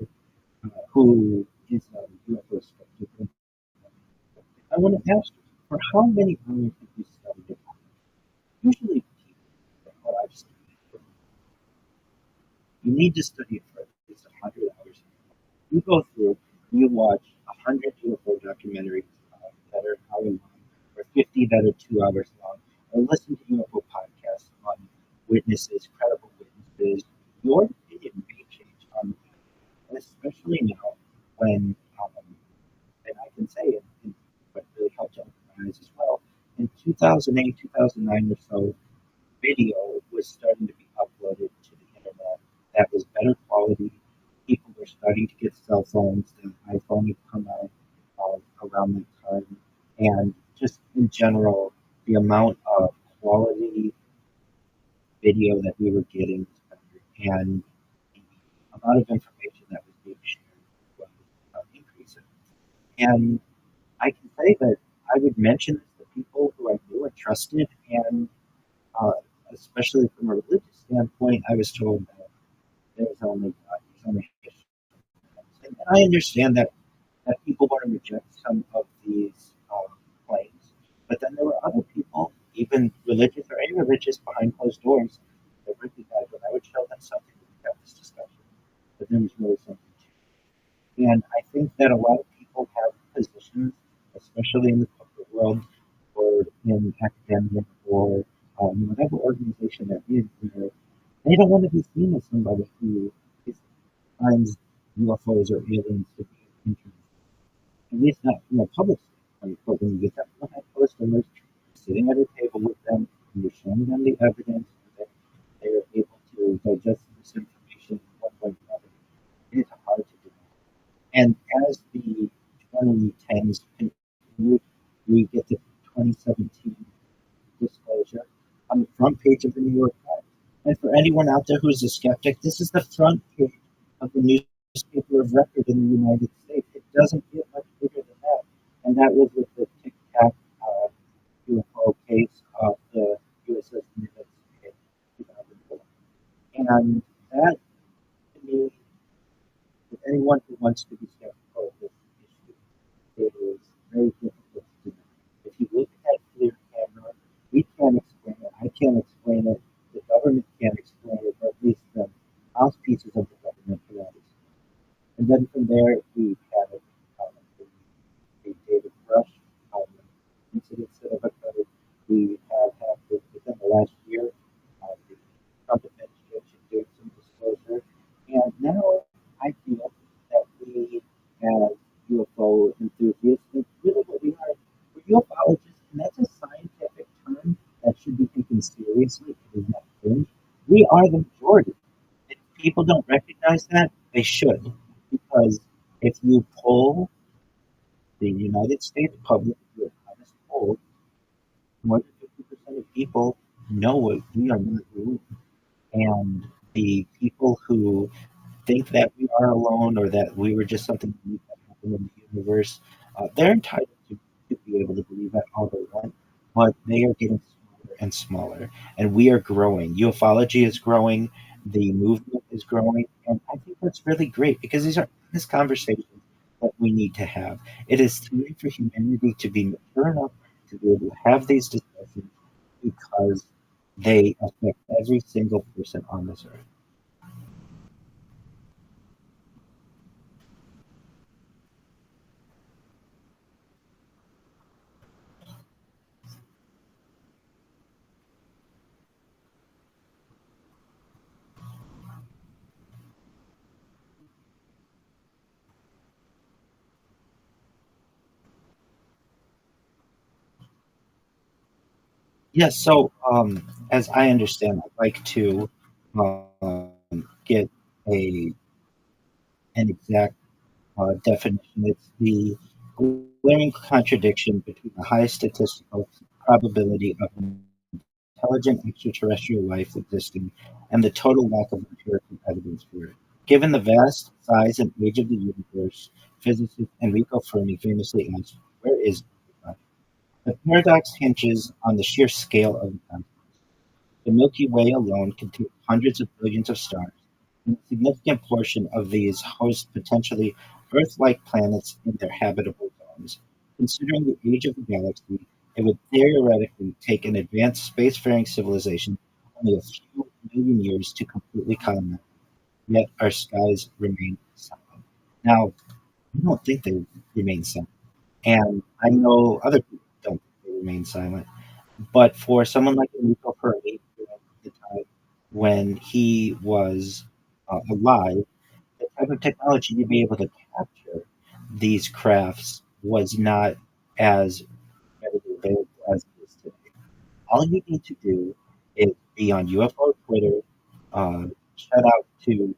who is a UFO skeptic, I want to ask you, for how many hours have you studied it? Usually, what I've studied, you need to study it for at least 100 hours. You go through, you watch 100 UFO documentaries that are an hour long, or 50 that are 2 hours long, or listen to UFO podcasts on witnesses, credible witnesses. Your opinion may change on that, and especially now when, and I can say it, what really helped open my eyes as well. In 2008, 2009 or so, video was starting to be uploaded to the internet that was better quality. People were starting to get cell phones. The iPhone had come out around that time. And just in general, the amount of quality video that we were getting was better. And the amount of information that was being shared was increasing. And I can say that I would mention this to people who I knew and trusted, and uh, especially from a religious standpoint, I was told that there's only God, there's only history. And I understand that people want to reject some of these claims, but then there were other people, even religious or irreligious, behind closed doors, that recognized when I would show them something, we would have this discussion, but there was really something to it. And I think that a lot of people have positions, especially in the corporate world or in academia or whatever organization they're in, where they don't want to be seen as somebody who finds UFOs or aliens to be interesting. At least not from a public standpoint, but when you get them behind closed doors, sitting at a table with them, and you're showing them the evidence that they are able to digest this information one way or another, it is hard to do. And as the 2010s continued, we get to 2017 disclosure on the front page of the New York Times. And for anyone out there who's a skeptic, this is the front page of the newspaper of record in the United States. It doesn't get much bigger than that. And that was with the Tic Tac UFO case of the USS Nimitz in 2004. And that, to me, with anyone who wants to be skeptical of this issue, it is very difficult to do. If you look at that clear camera, we can't explain it. I can't explain it. The government can't explain it, or at least the mouthpieces of the government cannot explain it. And then from there, we had the David Rush incidents that have occurred. We have had within the last year the Trump administration doing some disclosure. And now I feel that we, as UFO enthusiasts, and really what we are, we're ufologists, and that's a scientific term that should be taken seriously. It is not fringe. We are the majority. If people don't recognize that, they should. Because if you poll the United States public, do an honest poll, more than 50% of people know what we are not doing. And the people who think that we are alone or that we were just something unique that happened in the universe, they're entitled to be able to believe that all they want, but they are getting smaller and smaller, and we are growing. Ufology is growing, the movement is growing, and I think that's really great because these are honest conversations that we need to have. It is time for humanity to be mature enough to be able to have these discussions because they affect every single person on this earth. Yes, so as I understand, I'd like to get a an exact definition. It's the glaring contradiction between the high statistical probability of intelligent extraterrestrial life existing and the total lack of empirical evidence for it. Given the vast size and age of the universe, physicist Enrico Fermi famously asked, "Where is God?" The paradox hinges on the sheer scale of the cosmos. The Milky Way alone contains hundreds of billions of stars, and a significant portion of these host potentially Earth-like planets in their habitable zones. Considering the age of the galaxy, it would theoretically take an advanced spacefaring civilization only a few million years to completely colonize, yet our skies remain silent. Now, I don't think they remain silent, and I know other people don't think they remain silent. But for someone like Enrico Fermi, during the time when he was alive, the type of technology to be able to capture these crafts was not as readily available as it is today. All you need to do is be on UFO Twitter, shout out to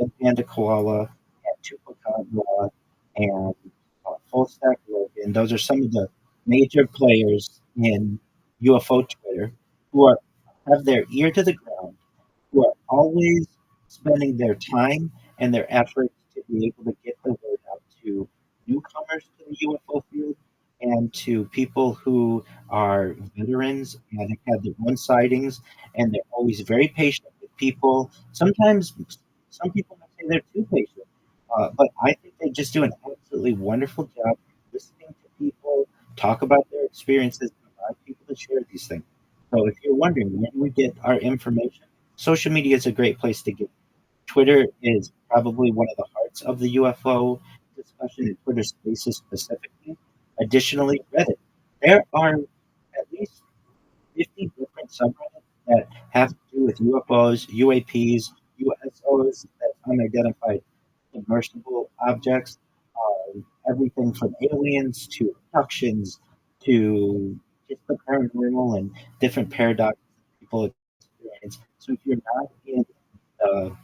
Red Panda Koala and Chupacabra and Full Stack Logan. Those are some of the major players in UFO Twitter who are have their ear to the ground, who are always spending their time and their efforts to be able to get the word out to newcomers to the UFO field and to people who are veterans and have had their own sightings, and they're always very patient with people. Sometimes some people might say they're too patient, but I think they just do an absolutely wonderful job listening to people talk about their experiences and allow people to share these things. So if you're wondering where do we get our information, social media is a great place to get. Twitter is probably one of the hearts of the UFO discussion in Twitter Spaces specifically. Additionally, Reddit. There are at least 50 different subreddits that have to do with UFOs, UAPs, USOs, that's unidentified submersible objects, everything from aliens to abductions to just the paranormal and different paradoxes that people experience. So if you're not in the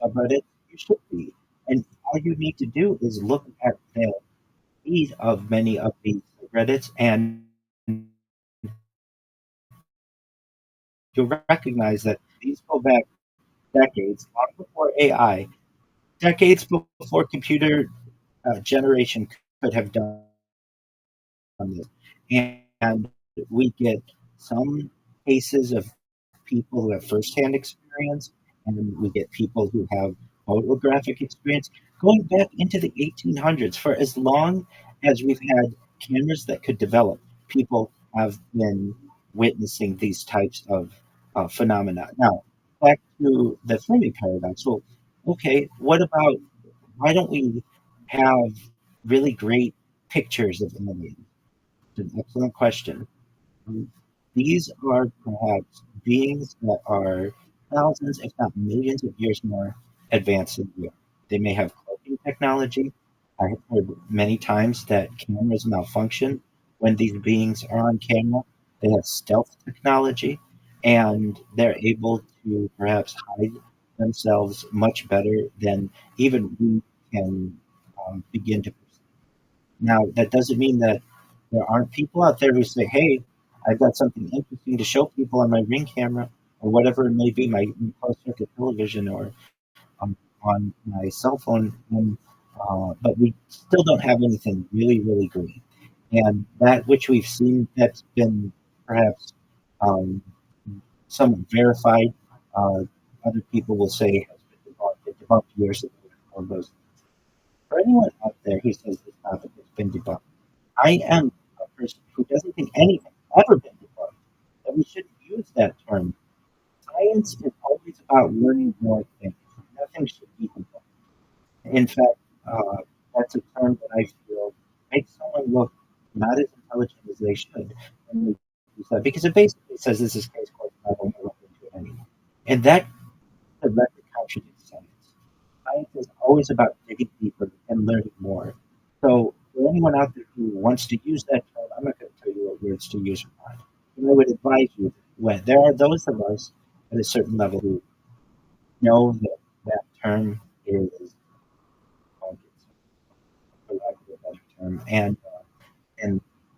subreddit, you should be. And all you need to do is look at the feed of many of these subreddits, and you'll recognize that these go back decades, long before AI, decades before computer generation could have done this. And we get some cases of people who have firsthand experience, and we get people who have photographic experience going back into the 1800s. For as long as we've had cameras that could develop, people have been witnessing these types of phenomena. Now, back to the Fermi paradox. Well, okay, what about why don't we have really great pictures of aliens? It's an excellent question. These are perhaps beings that are thousands, if not millions of years more advanced than we are. They may have cloaking technology. I have heard many times that cameras malfunction when these beings are on camera. They have stealth technology. and they're able to perhaps hide themselves much better than even we can begin to perceive. Now, that doesn't mean that there aren't people out there who say, "Hey, I've got something interesting to show people on my Ring camera or whatever it may be, my closed circuit television or on my cell phone." But we still don't have anything really, really great. And that which we've seen that's been perhaps um, somewhat verified, uh, other people will say has been debunked years ago. All those. For anyone out there who says this topic has been debunked, I am a person who doesn't think anything ever been debunked. That we shouldn't use that term. Science is always about learning more things. Nothing should be debunked. In fact, uh, that's a term that I feel makes someone look not as intelligent as they should when they use that, because it basically says this is case closed and I don't look into it anymore. And that directly contradicts science. Science is always about digging deeper and learning more. So, for anyone out there who wants to use that term, I'm not going to tell you what words to use or not. But I would advise you when there are those of us at a certain level who know that that term is, for lack of a better term, and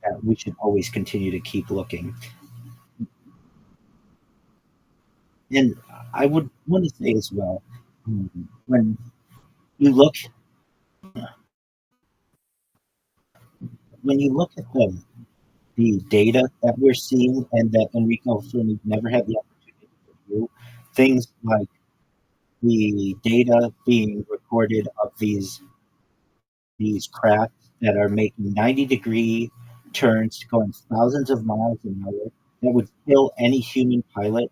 that we should always continue to keep looking. And I would want to say as well, when you look when you look at the data that we're seeing and that Enrico Fermi never had the opportunity to view, things like the data being recorded of these crafts that are making 90-degree turns, going thousands of miles an hour, that would kill any human pilot.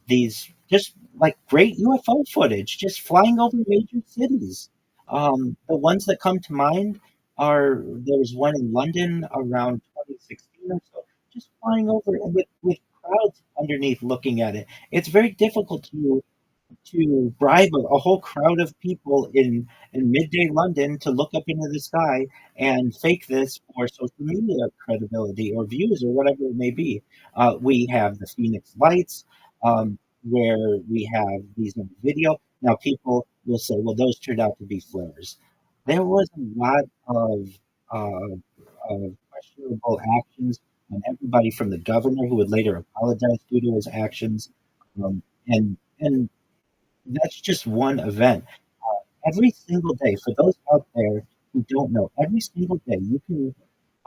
These just like great UFO footage, just flying over major cities. The ones that come to mind are there was one in London around 2016 or so, just flying over and with crowds underneath looking at it. It's very difficult to bribe a whole crowd of people in midday London to look up into the sky and fake this for social media credibility or views or whatever it may be. We have the Phoenix Lights, where we have these on video. Now, people will say, well, those turned out to be flares. There was a lot uh, of questionable actions on everybody from the governor, who would later apologize due to his actions. And that's just one event. Every single day, for those out there who don't know, every single day you can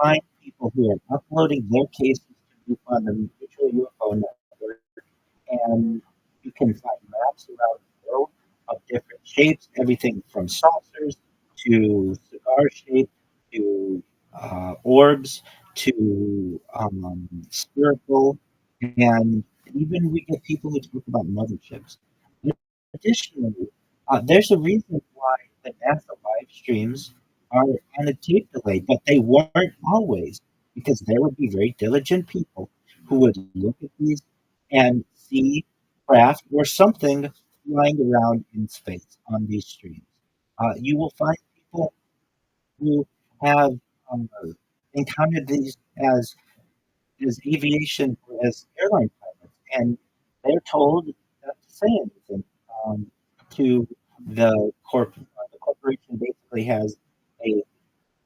find people who are uploading their cases to on the Mutual UFO Network, and you can find maps around the world of different shapes, everything from saucers to cigar shape to orbs to spherical, and even we get people who talk about motherships. Additionally, there's a reason why the NASA live streams are on a tape delay, but they weren't always, because there would be very diligent people who would look at these and see craft or something flying around in space on these streams. You will find people who have um, encountered these as aviation or as airline pilots, and they're told not to say anything um, to the corp. The corporation basically has a,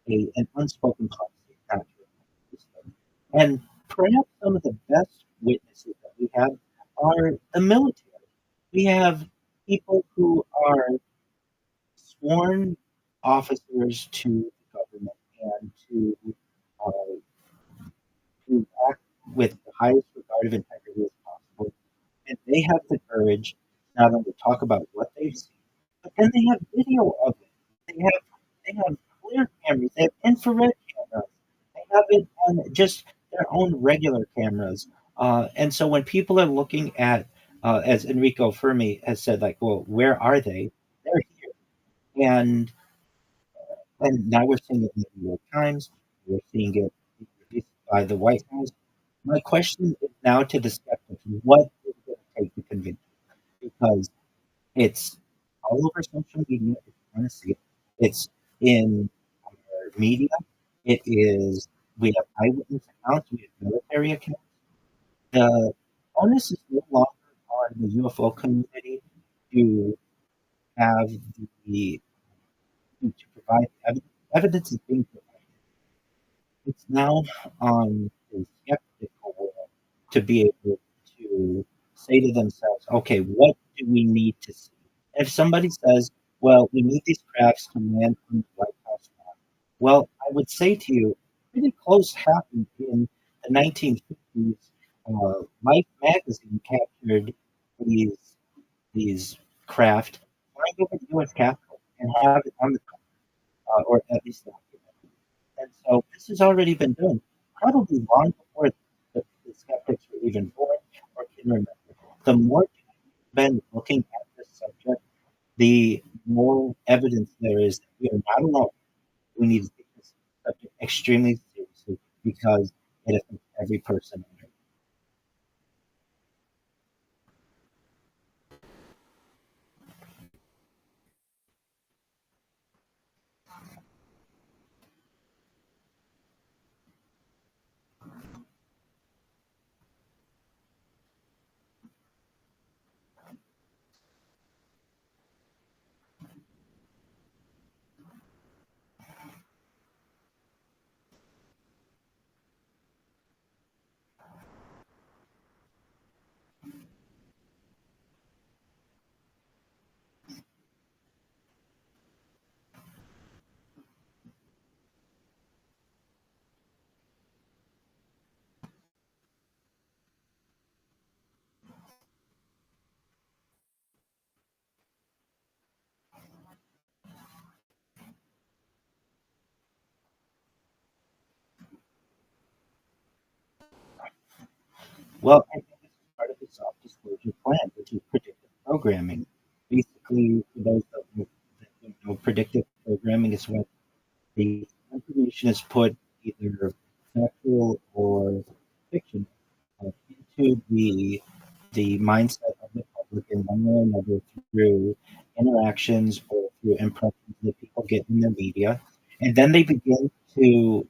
an unspoken policy not to report these things. And perhaps some of the best witnesses that we have are the military. We have people who are sworn officers to the government and uh, to act with the highest regard of integrity as possible. And they have the courage not only to talk about what they've seen, but then they have video of it. They have clear cameras, they have infrared cameras, they have it on just their own regular cameras. And so when people are looking at, as Enrico Fermi has said, like, well, where are they? They're here. And now we're seeing it in the New York Times. We're seeing it released by the White House. My question is now to the skeptics: what is it going to take to convince you? Because it's all over social media. If you want to see it, it's in our media. It is. We have eyewitness accounts. We have military accounts. The onus is no longer on the UFO community to have the to provide evidence. Evidence is being provided. It's now on the skeptical world to be able to say to themselves, okay, what do we need to see? And if somebody says, well, we need these crafts to land on the White House lawn, well, I would say to you, pretty close happened in the 1950s. Life magazine captured these these craft flying over the U.S. Capitol and have it on the or at least documented. And so this has already been done, probably long before the skeptics were even born or can remember. The more you've been looking at this subject, the more evidence there is that we are not alone. We need to take this subject extremely seriously because it affects every person on Earth. Well, I think this is part of the self-disclosure plan, which is predictive programming. Basically, for those that don't know, predictive programming is when the information is put either factual or fiction into the mindset of the public in one way or another through interactions or through impressions that people get in the media, and then they begin to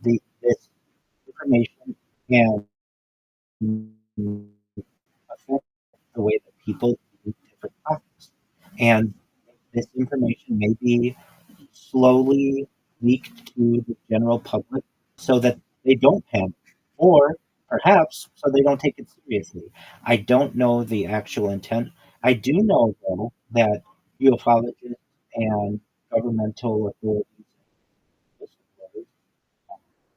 this information and affect the way that people use different topics. And this information may be slowly leaked to the general public so that they don't panic, or perhaps so they don't take it seriously. I don't know the actual intent. I do know, though, that ufologists and governmental authorities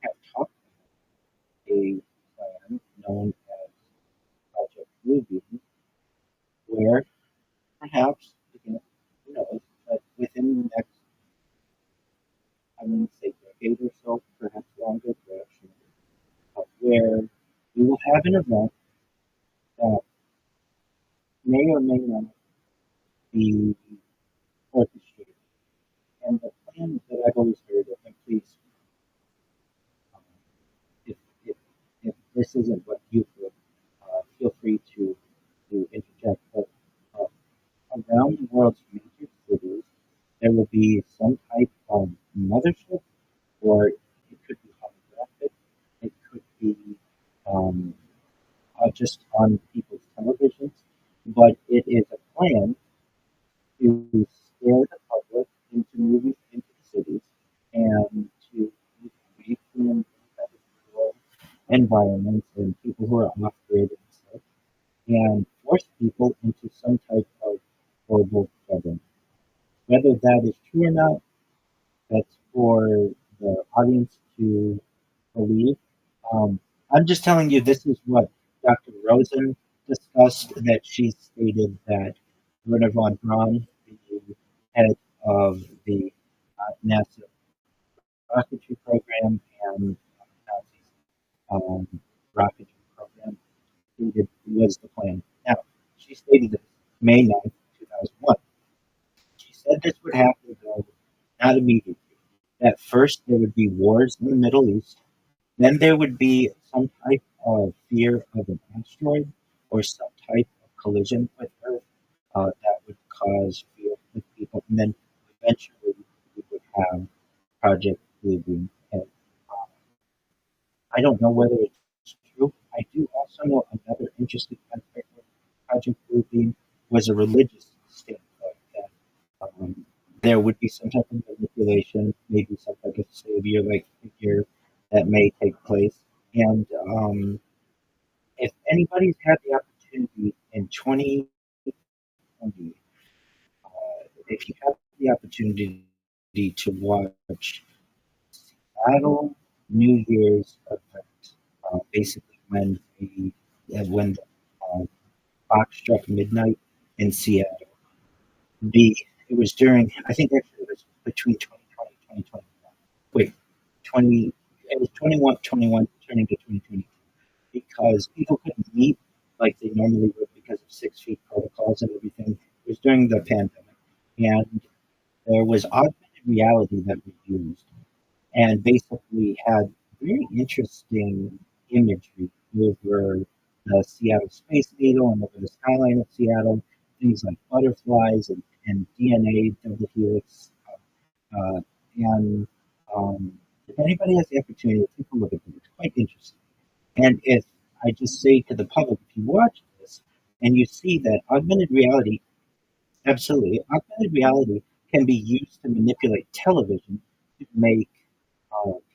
have talked about a plan known as Project Bluebeam, where perhaps, again, who knows, but within the next, I'm going to say, decade or so, perhaps longer, perhaps shorter, where we will have an event that may or may not be orchestrated. And the plan that I've always heard of, and please, um, if, if, if this isn't what you feel, feel free to interject, but uh, around the world's major cities, there will be some type of mothership, or it could be holographic, it could be um, just on people's televisions, but it is a plan to scare the public into moving into the cities and to make them rural environments and people who are off grid and such, and force people into some type of horrible government. Whether that is true or not, that's for the audience to believe. Um, I'm just telling you, this is what Dr. Rosen discussed, that she stated that Werner von Braun, the head of the NASA rocketry program and Nazi's um, rocketry program, stated was the plan. Now, she stated this May 9th, 2001. She said this would happen, though, not immediately. At first, there would be wars in the Middle East. Then there would be some type of fear of an asteroid or some type of collision with Earth that would cause fear with people. And then eventually we would have Project Bluebeam. And I don't know whether it's true. I do also know another interesting aspect of Project Bluebeam was a religious standpoint that there would be some type of manipulation, maybe some type of savior-like figure that may take place. And if anybody's had the opportunity in 2020, if you have the opportunity to watch Seattle New Year's event, basically when the clock struck midnight in Seattle. The it was during I think actually it was between 2020 and 2021. Wait, 20 it was 21 turning to 2022 because people couldn't meet like they normally would because of 6 feet protocols and everything. It was during the pandemic, and there was augmented reality that we used and basically had very interesting imagery over the Seattle Space Needle and over the skyline of Seattle, things like butterflies and DNA double helix. Uh, and if anybody has the opportunity to take a look at them, it's quite interesting. And if I just say to the public, if you watch this and you see that augmented reality, absolutely, augmented reality can be used to manipulate television to make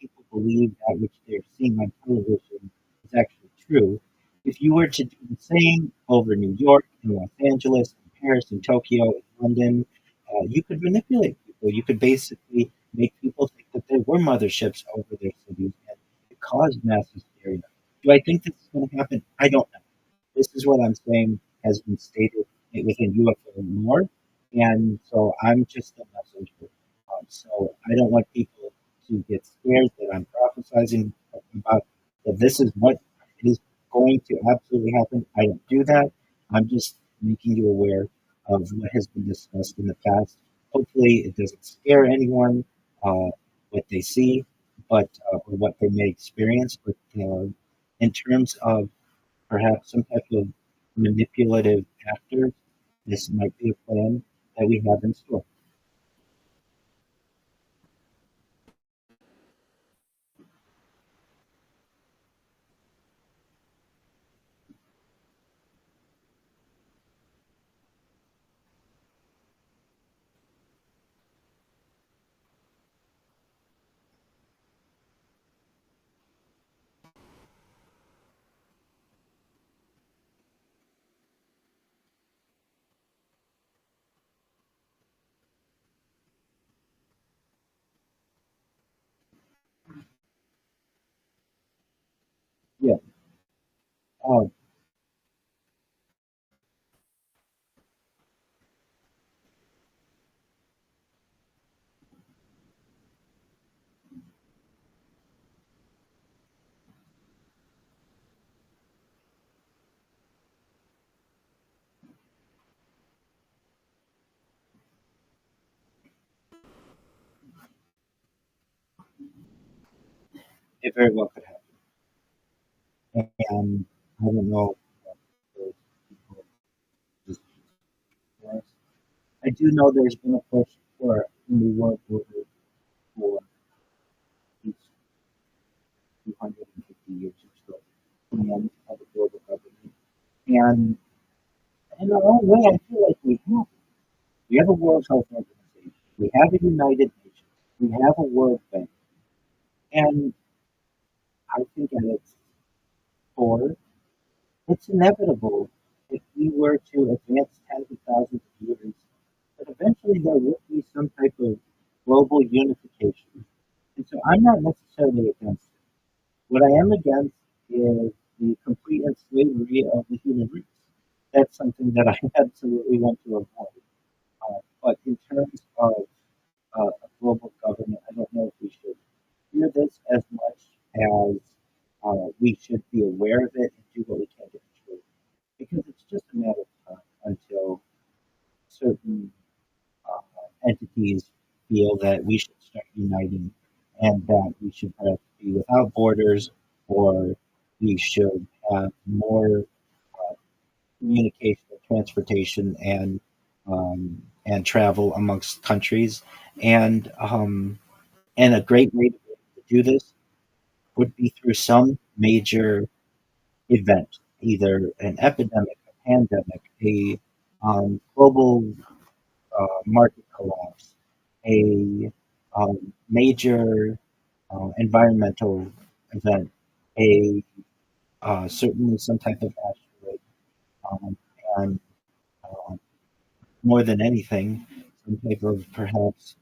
people believe that which they're seeing on television is actually true. If you were to do the same over New York and Los Angeles and Paris and Tokyo and London, you could manipulate people. You could basically make people think that there were motherships over their cities and it caused mass hysteria. Do I think this is going to happen? I don't know. This is what I'm saying has been stated within UFO lore, and so I'm just a messenger. So I don't want people to get scared that I'm prophesizing about that this is what is going to absolutely happen. I don't do that. I'm just making you aware of what has been discussed in the past. Hopefully, it doesn't scare anyone what they see, but or what they may experience. But in terms of perhaps some type of manipulative actor, this might be a plan that we have in store. Yeah. Uh, it very well could happen. And I don't know what those people just express. I do know there's been a push for a new world order for these 250 years or so plan of a global government. And in our own way, I feel like we have. We have a World Health Organization. We have a United Nations. We have a World Bank. And I think at its core, it's inevitable if we were to advance tens of thousands of years that eventually there would be some type of global unification. And so I'm not necessarily against it. What I am against is the complete slavery of the human race. That's something that I absolutely want to avoid. But in terms of a global government, I don't know if we should fear this as much as we should be aware of it and do what we can to control it. Because it's just a matter of time until certain uh, entities feel that we should start uniting and that we should perhaps be without borders or we should have more communication, transportation, and travel amongst countries. And a great way to do this would be through some major event. either an epidemic, a pandemic, a global market collapse, a major environmental event, a certainly some type of asteroid, um, and uh, more than anything, some type of perhaps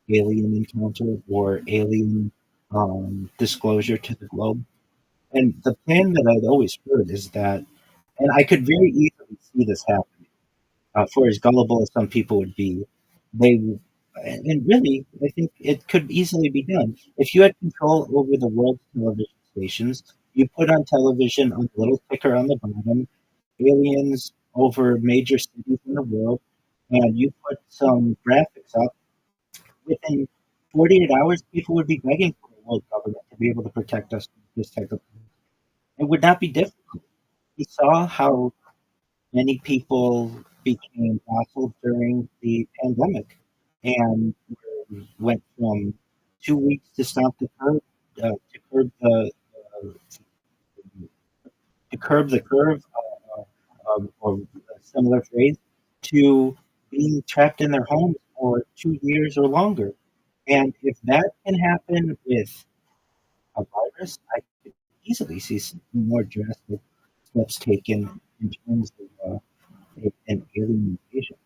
alien encounter or alien disclosure to the globe. And the plan that I'd always heard is that, and I could very easily see this happening, for as gullible as some people would be, they, and really, I think it could easily be done. If you had control over the world's television stations, you put on television a little ticker on the bottom, aliens over major cities in the world, and you put some graphics up. Within 48 hours, people would be begging for the world government to be able to protect us from this type of thing. It would not be difficult. We saw how many people became docile during the pandemic and went from 2 weeks to stop the curve, uh, to curb the curve, or a similar phrase, to being trapped in their homes for 2 years or longer. And if that can happen with a virus, I could easily see some more drastic steps taken in terms of an alien invasion.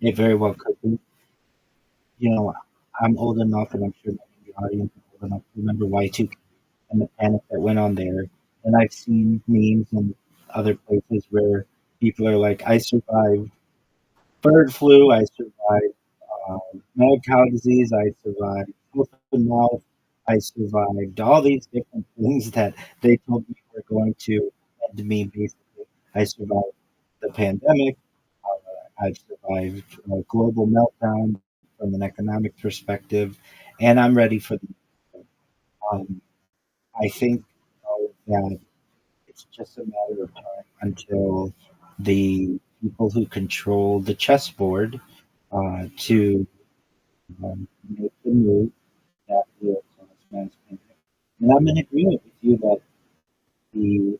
It very well could be. You know, I'm old enough, and I'm sure many in the audience is old enough to remember Y2K and the panic that went on there. And I've seen memes and other places where people are like, I survived bird flu, I survived mad cow disease, I survived foot and mouth, I survived all these different things that they told me were going to end me basically. I survived the pandemic, I've survived a global meltdown from an economic perspective, and I'm ready for the. Um, I think that it's just a matter of time until the people who control the chessboard to make the move that will cause mass panic. And I'm in agreement with you that the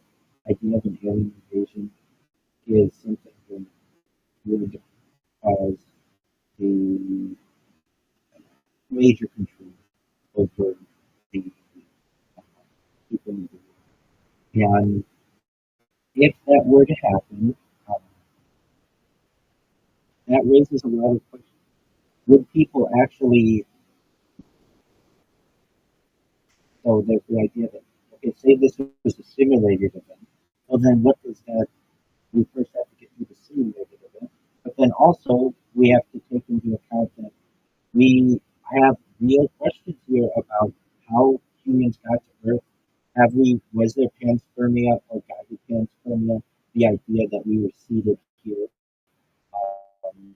idea of an alien invasion is something that would cause the major control over the people in the world. And if that were to happen, um, that raises a lot of questions. Would people actually, so there's the idea that, okay, say this was a simulated event, well then what does that, we first have to get through the simulated event, but then also we have to take into account that we have real questions here about how humans got to Earth. Was there panspermia or guided panspermia? The idea that we were seated here um,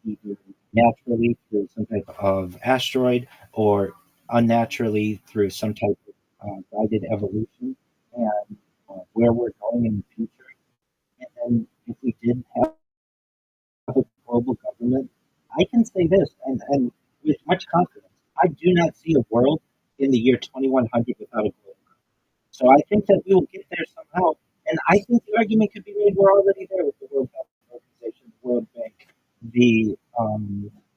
either naturally through some type of asteroid or unnaturally through some type of guided evolution, and where we're going in the future. And then if we did have a global government, I can say this, and with much confidence, I do not see a world in the year 2100 without a global government. So I think that we will get there somehow. And I think the argument could be made we're already there with the World Health Organization, the World Bank, the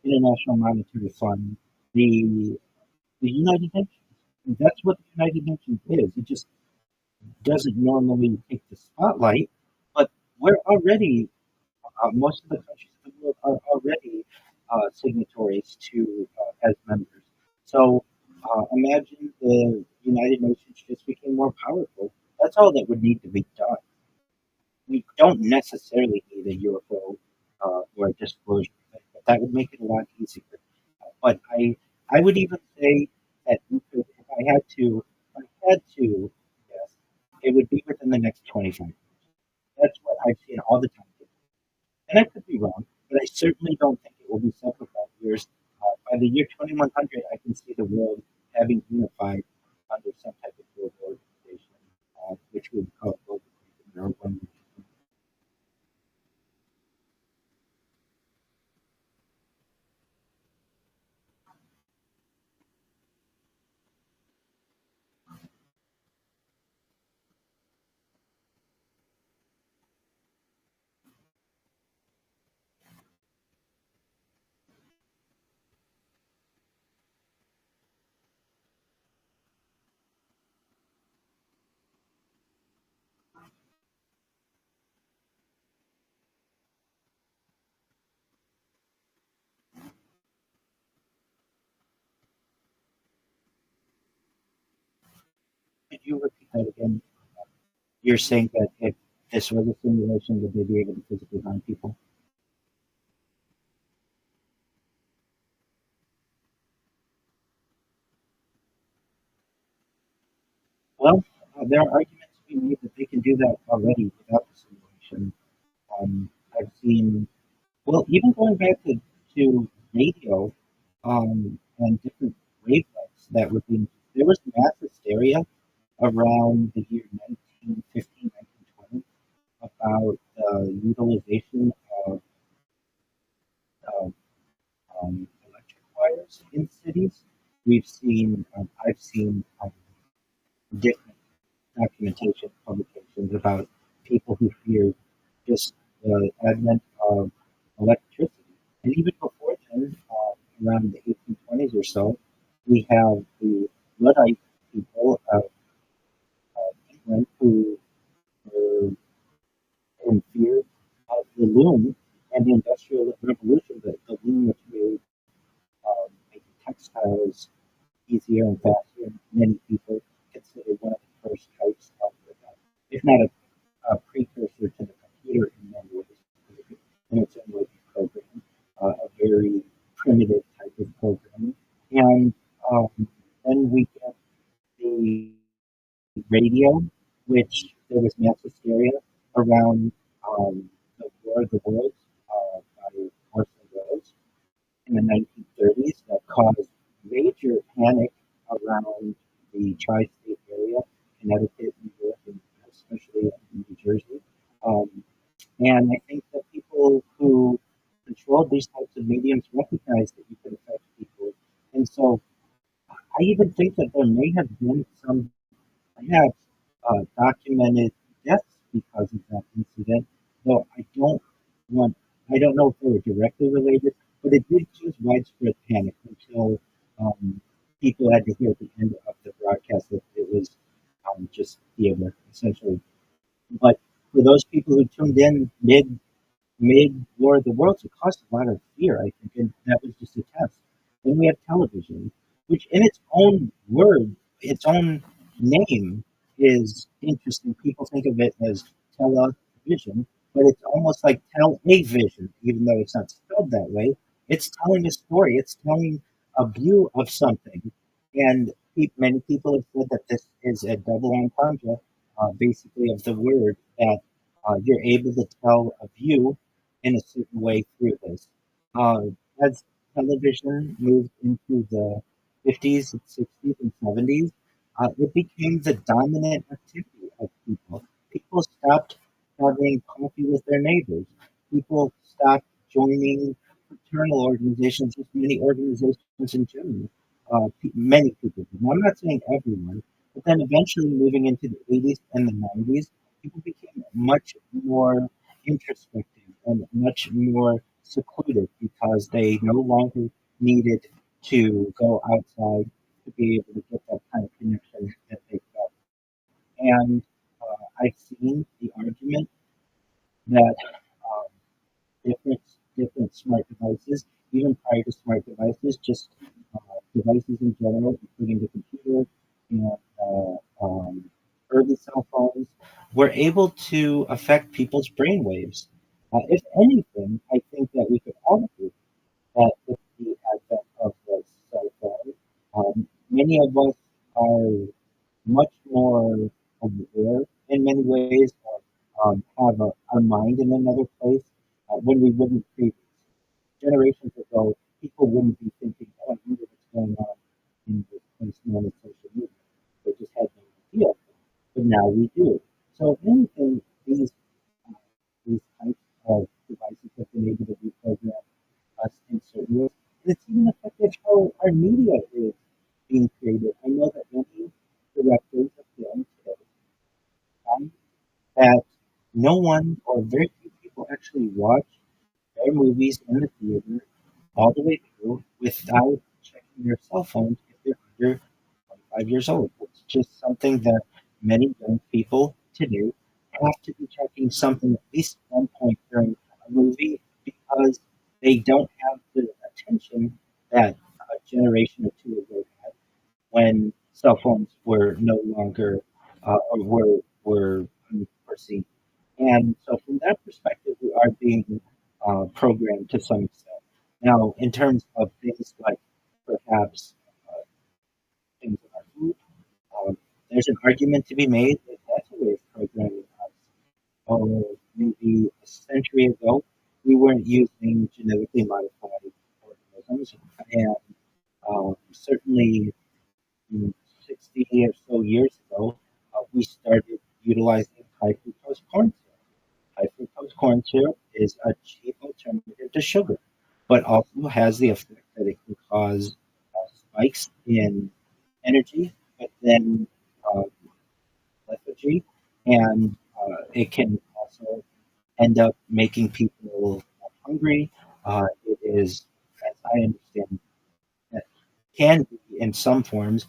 International Monetary Fund, the the United Nations. That's what the United Nations is. It just doesn't normally take the spotlight, but we're already most of the countries in the world are already signatories to as members. So imagine the United Nations just became more powerful. That's all that would need to be done. We don't necessarily need a UFO or a disclosure, but that would make it a lot easier. But I would even say that we could, if I had to, yes, it would be within the next 25 years. That's what I've seen all the time. And I could be wrong, but I certainly don't think it will be several years. By the year 2100, I can see the world having unified under some type of global organization, which we would call global or one. Could you repeat that again? You're saying that if this was a simulation, would they be able to physically harm people? Well, there are arguments to be made that they can do that already without the simulation. I've seen, well, even going back to radio and different wavelengths that would be, there was mass hysteria around the year 1915, 1920 about the utilization of, of electric wires in cities. I've seen different documentation publications about people who feared just the advent of electricity. And even before then, around the 1820s or so, we have the Luddite people of England who were in fear of the loom and the Industrial Revolution, the loom which made making textiles easier and faster. And many people consider one of the first types of, if not a precursor to the computer in many ways, in its own way program, a very primitive type of programming. And um, then we get the radio, which there was mass hysteria around the War of the Worlds by Orson Welles in the 1930s that caused major panic around the tri-state area, Connecticut, New York, and especially in New Jersey. Um, and I think that people who controlled these types of mediums recognized that you could affect people. And so I even think that there may have been some perhaps documented deaths because of that incident, though want, I don't know if they were directly related, but it did cause widespread panic until um, people had to hear at the end of the broadcast that it was just theater, essentially. But for those people who tuned in mid War of the Worlds, it caused a lot of fear, I think, and that was just a test. Then we have television, which in its own word, its own name is interesting. People think of it as television, but it's almost like tell-a-vision, even though it's not spelled that way. It's telling a story. It's telling a view of something. And many people have said that this is a double entendre, basically, of the word that you're able to tell a view in a certain way through this. Uh, as television moved into the 50s, 60s, and 70s, it became the dominant activity of people. People stopped having coffee with their neighbors. People stopped joining fraternal organizations, just many organizations in general. Many people did. Now, I'm not saying everyone, but then eventually moving into the 80s and the 90s, people became much more introspective and much more secluded because they no longer needed to go outside to be able to get that kind of connection that they felt. And I've seen the argument that um, different different smart devices, even prior to smart devices, just devices in general, including the computer and early cell phones, were able to affect people's brain waves. If anything, I think that we could all agree that with the advent of the cell phone, many of us are much more aware in many ways, or have our mind in another place when we wouldn't previously. Generations ago, people wouldn't be thinking, "Oh, I wonder what's going on in this place known as social media." They just had no idea, but now we do. So, if anything, uh, these types of devices have been able to reprogram us in certain ways. And it's even affected how our media is being created. I know that many directors of film today find that no one or very few people actually watch their movies in the theater all the way through without checking their cell phones if they're under 25 years old. It's just something that many young people today have to be checking something at least one point during a movie because they don't have the attention that a generation or two ago had when cell phones were no longer or were unforeseen. And so, from that perspective, we are being programmed to some extent. Now, in terms of things like perhaps uh, things in our food, there's an argument to be made that that's a way of programming us. Or maybe a century ago, we weren't using genetically modified organisms, and certainly 60 or so years ago, we started utilizing high fructose corn syrup. High fructose corn syrup is a cheap alternative to sugar, but also has the effect that it can cause spikes in energy, but then uh, lethargy, and it can also end up making people hungry. It is, as I understand, that can be in some forms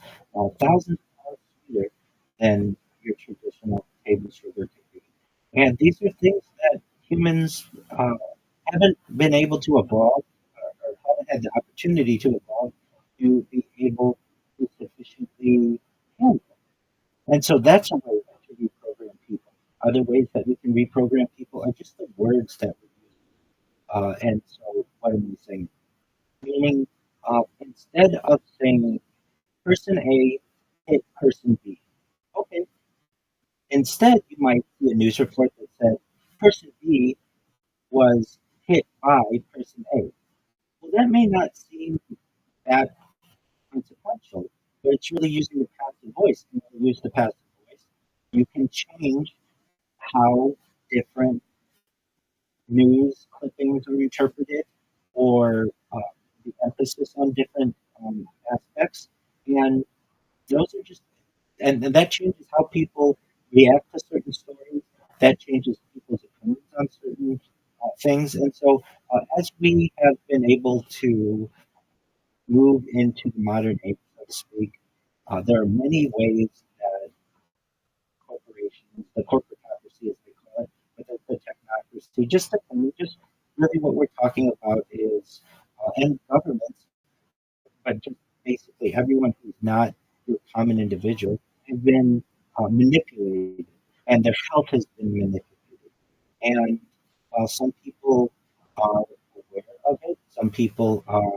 thousands of times sweeter than your traditional table sugar can be. And these are things that humans haven't been able to evolve or haven't had the opportunity to evolve to be able to sufficiently handle. And so that's a way to reprogram people. Other ways that we can reprogram people are just the words that we use. And so, what am I saying? Meaning, instead of saying person A hit person B, okay, instead you might see a news report that said person B was hit by person A. Well, that may not seem that consequential, but it's really using the passive voice. And when you use the passive voice, you can change how different news clippings are interpreted or the emphasis on different aspects. And those are just, and that changes how people react to certain stories. That changes people's opinions on certain things. And so, as we have been able to move into the modern age, so to speak, there are many ways that corporations, the corporatocracy as they call it, but the technocracy, just really what we're talking about is, and governments, but just basically everyone who's not your common individual have been manipulated, and their health has been manipulated. And while some people are aware of it, some people are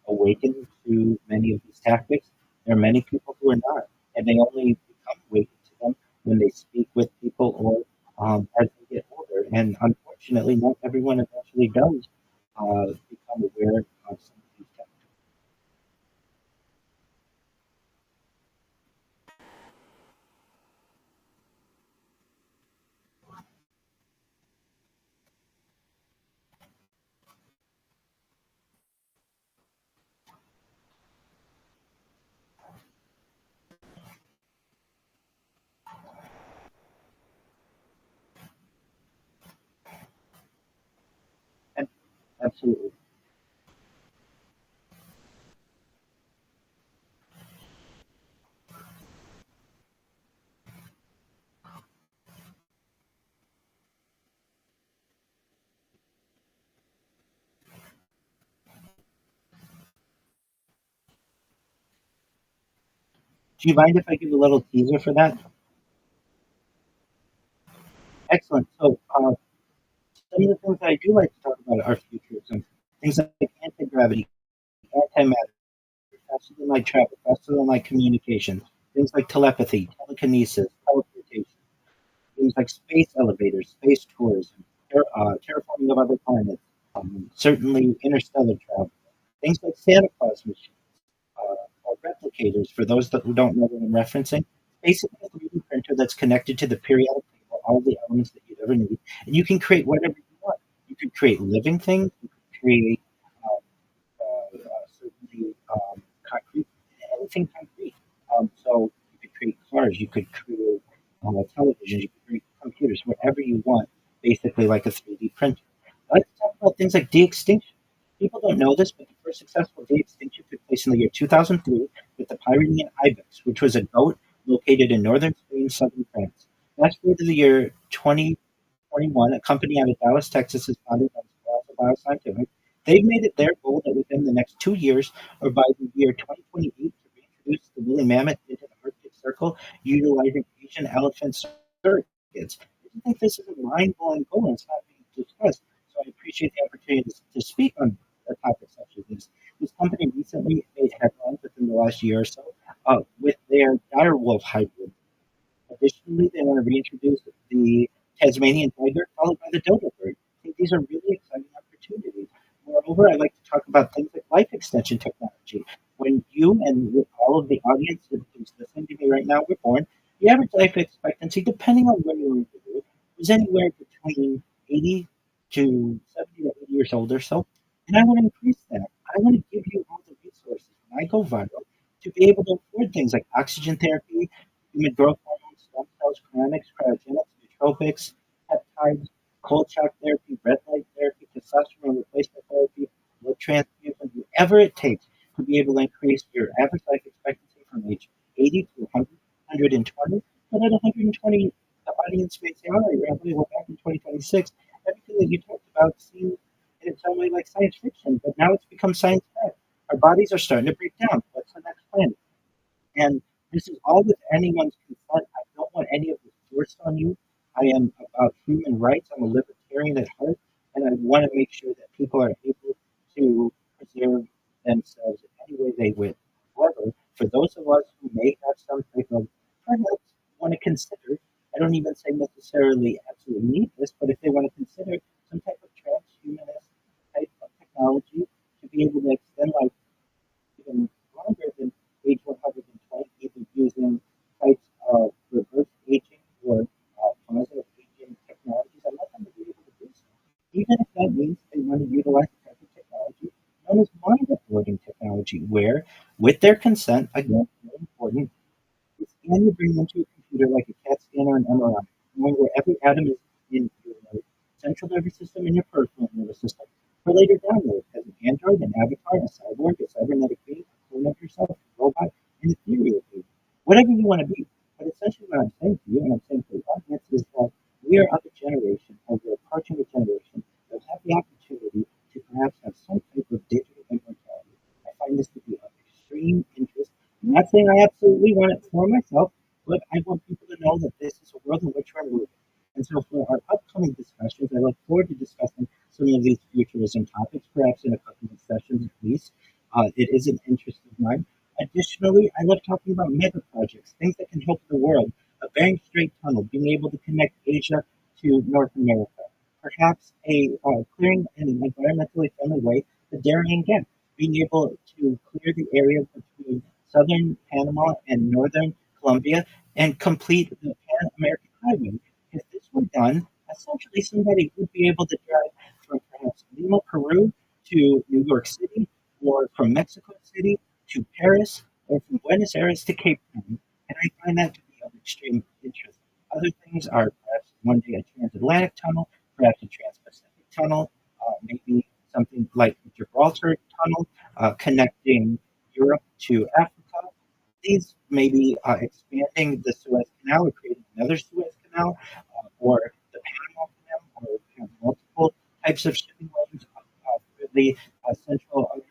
awakened to many of these tactics. There are many people who are not, and they only become awakened to them when they speak with people or as they get older. And unfortunately, not everyone eventually does become aware of some of these tactics. And absolutely. Do you mind if I give a little teaser for that? Excellent. So, some of the things that I do like to talk about are futurism. Things like anti-gravity, antimatter, faster than light travel, faster than light communication. Things like telepathy, telekinesis, teleportation. Things like space elevators, space tours, terraforming of other planets. Certainly interstellar travel. Things like Santa Claus machines, or replicators. For those who don't know what I'm referencing, basically a 3D printer that's connected to the periodic table, all the elements that you'd ever need, and you can create whatever you want. You could create living things. You could create certainly concrete, anything concrete. So you could create cars, you could create televisions, you could create computers, whatever you want, basically like a 3D printer. I like to talk about things like de-extinction. People don't know this, but the first successful de-extinction took place in the year 2003 with the Pyrenean ibex, which was a goat located in northern Spain, southern France. Fast forward to the year 2021, a company out of Dallas, Texas, is founded by Bioscientific. They've made it their goal that within the next 2 years, or by the year 2028, to reintroduce the woolly mammoth into the Arctic Circle, utilizing Asian elephant surrogates. I think this is a mind-blowing goal, and it's not being discussed. So I appreciate the opportunity to speak on a topic such as this. This company recently made headlines within the last year or so with their direwolf hybrid. Additionally, they want to reintroduce the Tasmanian tiger, followed by the dodo bird. I think these are really exciting opportunities. Moreover, I like to talk about things like life extension technology. When you and all of the audience who's listening to me right now were born, the average life expectancy, depending on where you were born, was anywhere between 80 to 70 to 80 years old or so. And I want to increase that. I want to give you all the resources when I go viral to be able to afford things like oxygen therapy, human growth hormones, stem cells, cryonics, cryogenics, nootropics, peptides, cold shock therapy, red light therapy, testosterone replacement therapy, blood transfusion, whatever it takes to be able to increase your average life expectancy from age 80 to 100, 120. But at 120, the audience may say, all right, Rabbi, we're back in 2026. Everything that you talked about seems in its own way like science fiction, but now it's become science fact. Our bodies are starting to break down. What's the next plan? And this is all with anyone's consent. I don't want any of this forced on you. I am about human rights. I'm a libertarian at heart, and I want to make sure that people are able to preserve themselves in any way they wish. However, for those of us who may have some type of perhaps want to consider, I don't even say necessarily absolutely need this, but if they want to consider some type of transhumanist type of technology to be able to extend life even longer than age 120, either using types of reverse aging or positive aging technologies. I want them to be able to do so. Even if that means they want to utilize a type of technology known as mind uploading technology, where, with their consent, again, very important, scan your brain into a computer like a CAT scan or an MRI, knowing where every atom is in your central nervous system and your peripheral nervous system, for later download as an android, an avatar, a cyborg, a cybernetic being, a clone of yourself, a robot, an ethereal being, whatever you want to be. But essentially, what I'm saying to you, and I'm saying to the audience, is that we are of a generation, or we're approaching a generation that have the opportunity to perhaps have some type of digital immortality. I find this to be of extreme interest. I'm not saying I absolutely want it for myself, but I want people to know that this is a world in which we're moving. And so for our upcoming discussions, I look forward to discussing some of these futurism topics, perhaps in a couple of sessions at least. It is an interest of mine. Additionally, I love talking about mega projects, things that can help the world. A Bering Strait tunnel, being able to connect Asia to North America. Perhaps a clearing in an environmentally friendly way, the Darien Gap, being able to clear the area between southern Panama and northern Colombia and complete the Pan American Highway. If this were done, essentially somebody would be able to drive from perhaps Lima, Peru to New York City, or from Mexico City to Paris, or from Buenos Aires to Cape Town. And I find that to be of extreme interest. Other things are perhaps one day a transatlantic tunnel, perhaps a trans-Pacific tunnel, maybe something like the Gibraltar tunnel connecting Europe to Africa. These may be expanding the Suez Canal or creating another Suez Canal or the Panama Canal or multiple types of shipping lanes for the Central American.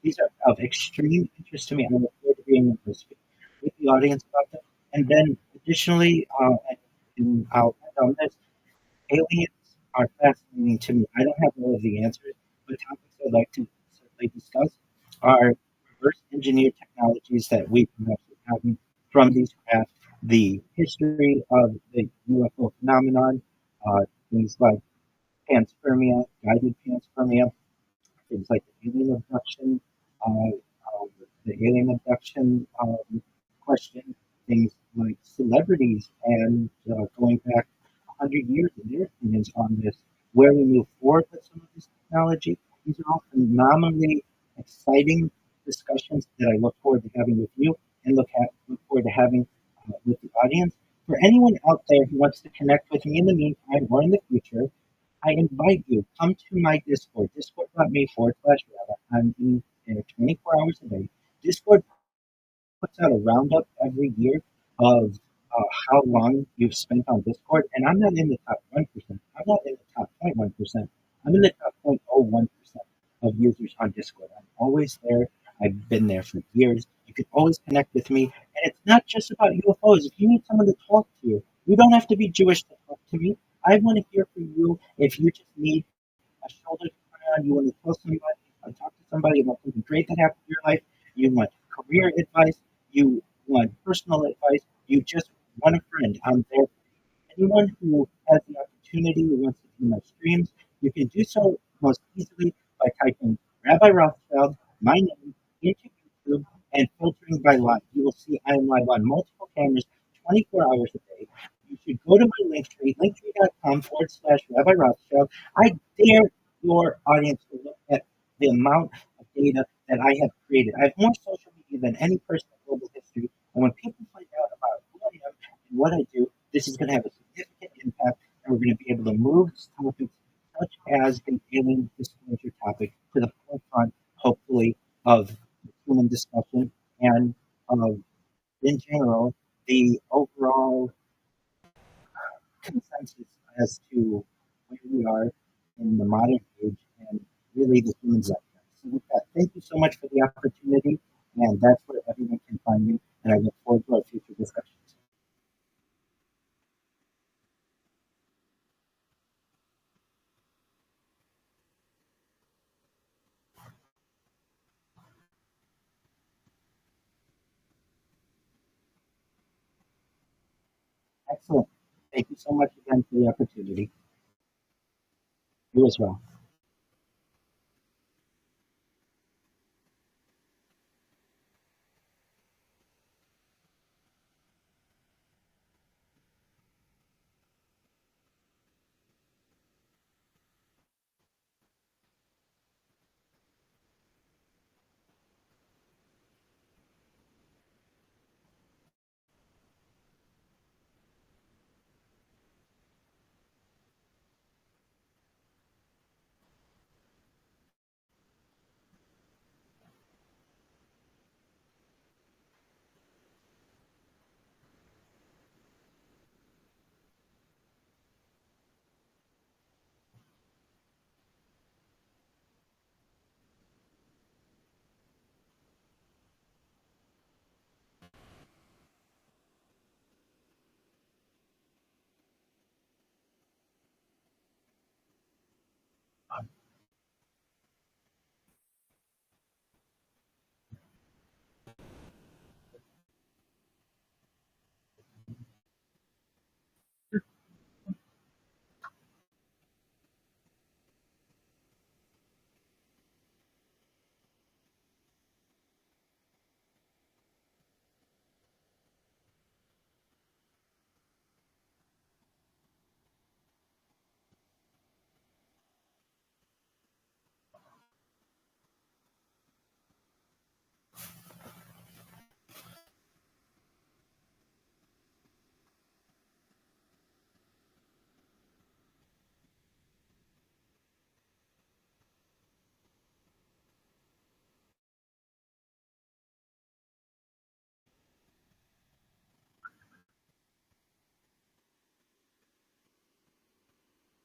These are of extreme interest to me, and I look forward to being able to speak with audience about them. And then additionally, and I'll end on this, aliens are fascinating to me. I don't have all of the answers, but topics I'd like to certainly discuss are reverse engineered technologies that we perhaps are having from these craft, the history of the UFO phenomenon, things like panspermia, guided panspermia, things like the alien abduction question, things like celebrities and going back 100 years and their opinions on this, where we move forward with some of this technology. These are all phenomenally exciting discussions that I look forward to having with you and look forward to having with the audience. For anyone out there who wants to connect with me in the meantime or in the future, I invite you, come to my Discord, discord.me/Rabbi. I'm in there 24 hours a day. Discord puts out a roundup every year of how long you've spent on Discord, and I'm not in the top 1%. I'm not in the top 0.1%. I'm in the top 0.01% of users on Discord. I'm always there. I've been there for years. You can always connect with me, and it's not just about UFOs. If you need someone to talk to, you don't have to be Jewish to talk to me. I want to hear from you. If you just need a shoulder to cry on, you want to tell somebody, talk to somebody about something great that happened in your life, you want career advice, you want personal advice, you just want a friend, I'm there. Anyone who has the opportunity who wants to view my streams, you can do so most easily by typing Rabbi Rothschild, my name, into YouTube and filtering by live. You will see I am live on multiple cameras 24 hours a day. You should go to my link tree, linktree.com/Rabbi Rothschild. I dare your audience to look at the amount of data that I have created. I have more social media than any person in global history. And when people find out about who I am and what I do, this is going to have a significant impact, and we're going to be able to move topics such as the alien disclosure topic to the forefront, hopefully, of human discussion and of, in general, the overall consensus as to where we are in the modern age and really the human zeitgeist. So with that, thank you so much for the opportunity, and that's where everyone can find me, and I look forward to our future discussions. Excellent. Thank you so much again for the opportunity. You as well.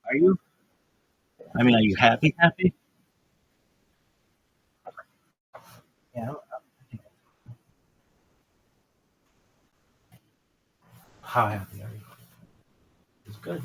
Are you? I mean, are you happy? Happy? Yeah. how happy are you? It's good.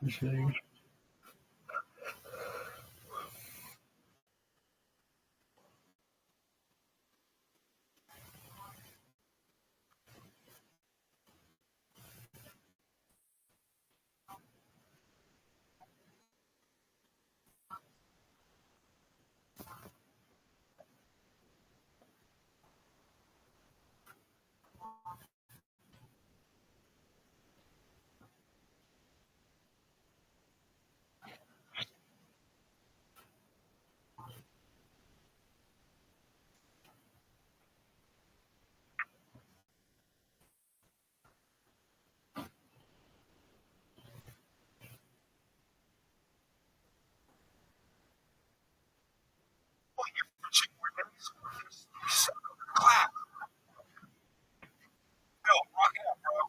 Well, you're chicken wings. Clap. Bill, rock it up, bro.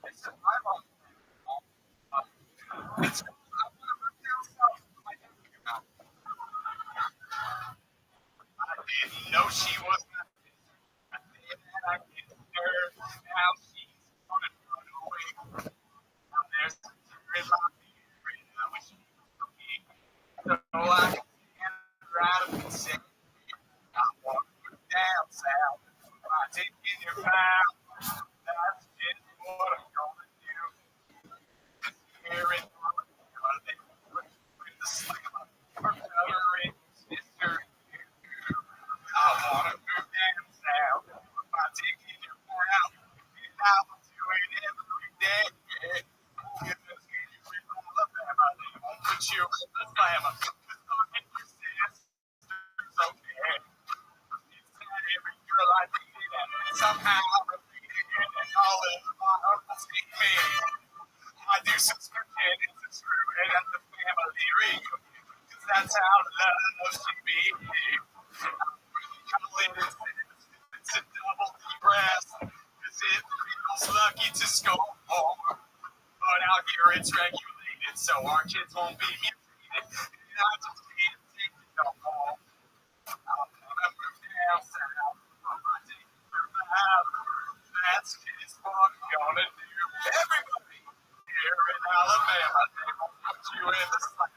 Listen, I'm on. It's. I want to move down south. I didn't know she was. I did, I kissed her. Now she's gonna run away. There's a tear in my ear, and I wish she was me. So I can stand right up and say, I want to move down south. I take in your mouth. That's just what I'm gonna do. Here in with the slam, we're covering sister. I wanna move down south. I take in your mouth. And I will do it every day. Because you're from Alabama, they won't put you in the slammer. Because I'm in your sister's okay. It's sad every girl I dated, and somehow I repeat it, and all of my uncles hate me. I do some scripting and some screwing at the family reunion. Cause that's how love should be. It's a double depress. Cause it feels lucky to score more. But out here it's regulated, so our kids won't be mutilated. And I just can't take it no more. I'm gonna move down south. I'm gonna take it out. That's just what I'm gonna do. Everybody here in Alabama, they won't put you in the sun.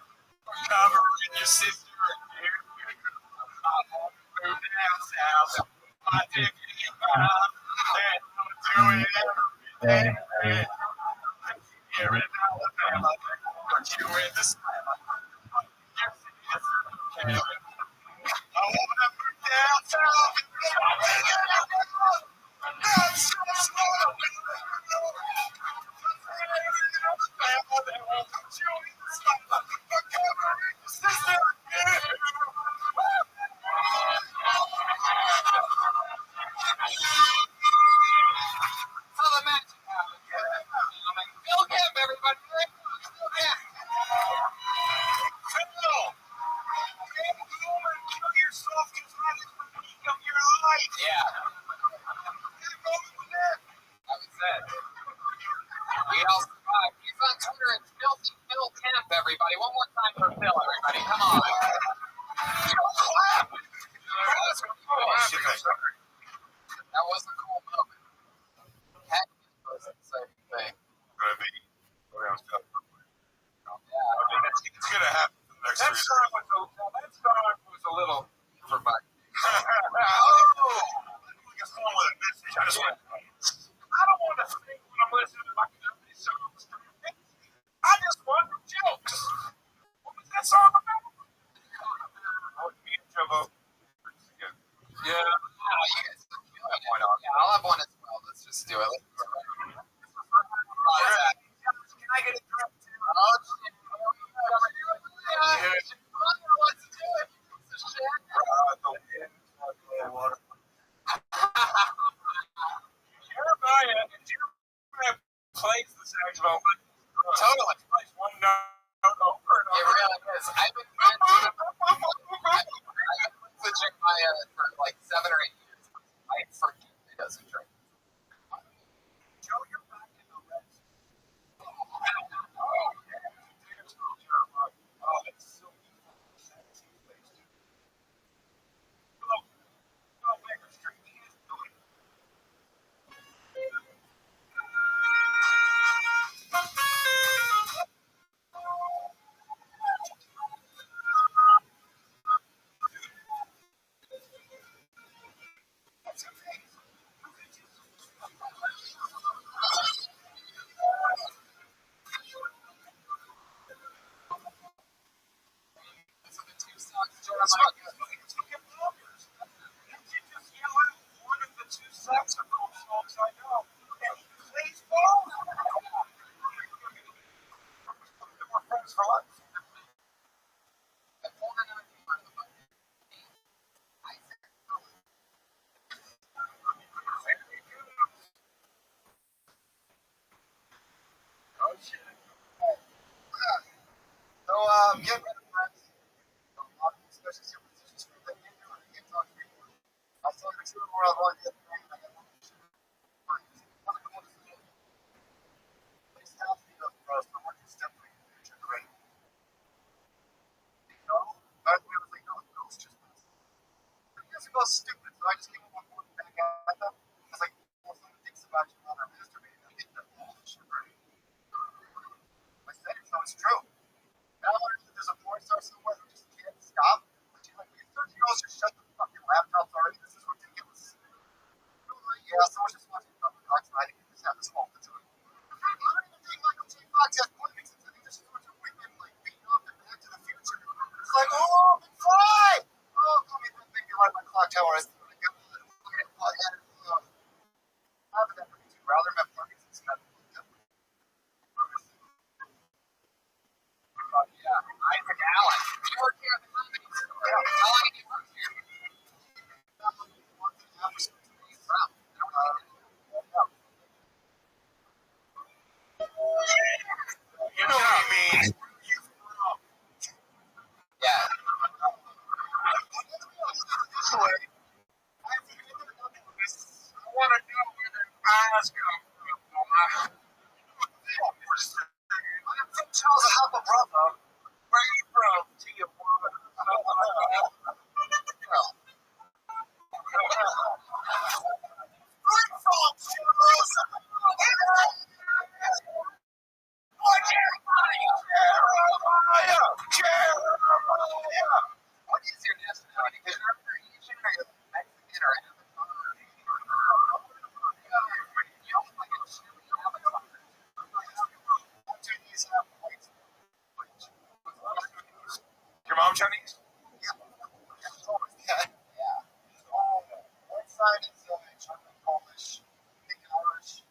Covering your sister and you. I'm gonna move down south. My dick in your mouth. And I'm gonna do it every day. Here in Alabama, they won't put you in the sun. Your sister, I wanna move down south. That's just what I'm gonna do. So the magic happens. Go get him, everybody. Go get him. Yeah, that was it. We all survived. He's on Twitter at Filthy Phil Camp, everybody. One more time for Phil, everybody. Come on. That was cool. That was a cool moment. Heck, that was an exciting thing. It's gonna happen for the next That 3 song was a little for my. Oh! I just went. I don't want to think when I'm listening to my comedy songs. I just want jokes. What was that song about? Oh, me and Jumbo. Yeah. Oh, you guys are killing it. Yeah, I'll have one as well. Let's just do it. Can I get a drink too? Oh, shit. Let's do it. It's a shit. Get rid of friends. Especially your positions where they can't talk to people. I saw the two more out like that. I got one shit. These have to be those pros for what you step for your future career. No, but we was like, no, it's just this. Years ago, stupid. So I just came up with one back at them. Because like, well, someone thinks about you on their masturbating. I think that bullshit, right? I said it, so it's true. Now I learned that there's a porn star somewhere who just can't stop. But she's like, these 30-year-olds just shut the fucking laptops already. This is ridiculous. Like, yeah, someone just watching fucking Fox 9 and this happens all the time. I don't even think Michael J. Fox has points. I think there's just a bunch of women like beating off and Back to the Future. It's like, oh, McFly! Oh, come here, that baby right my clock tower. I have that for me too. Rather have Parkinson's than have Yeah, Isaac Allen. You worked here at the comedy store. How long have you worked here? You know what he means? Yeah. I want to know where their eyes come from. I'm from Charles Hopper, brother. Where are you from? Tijuana. What is your nationality? Because you're Asian or you're Mexican or you look like a chili avatar. Chinese have white. Your mom Chinese? Yeah. One side is German, Polish, Nick Irish.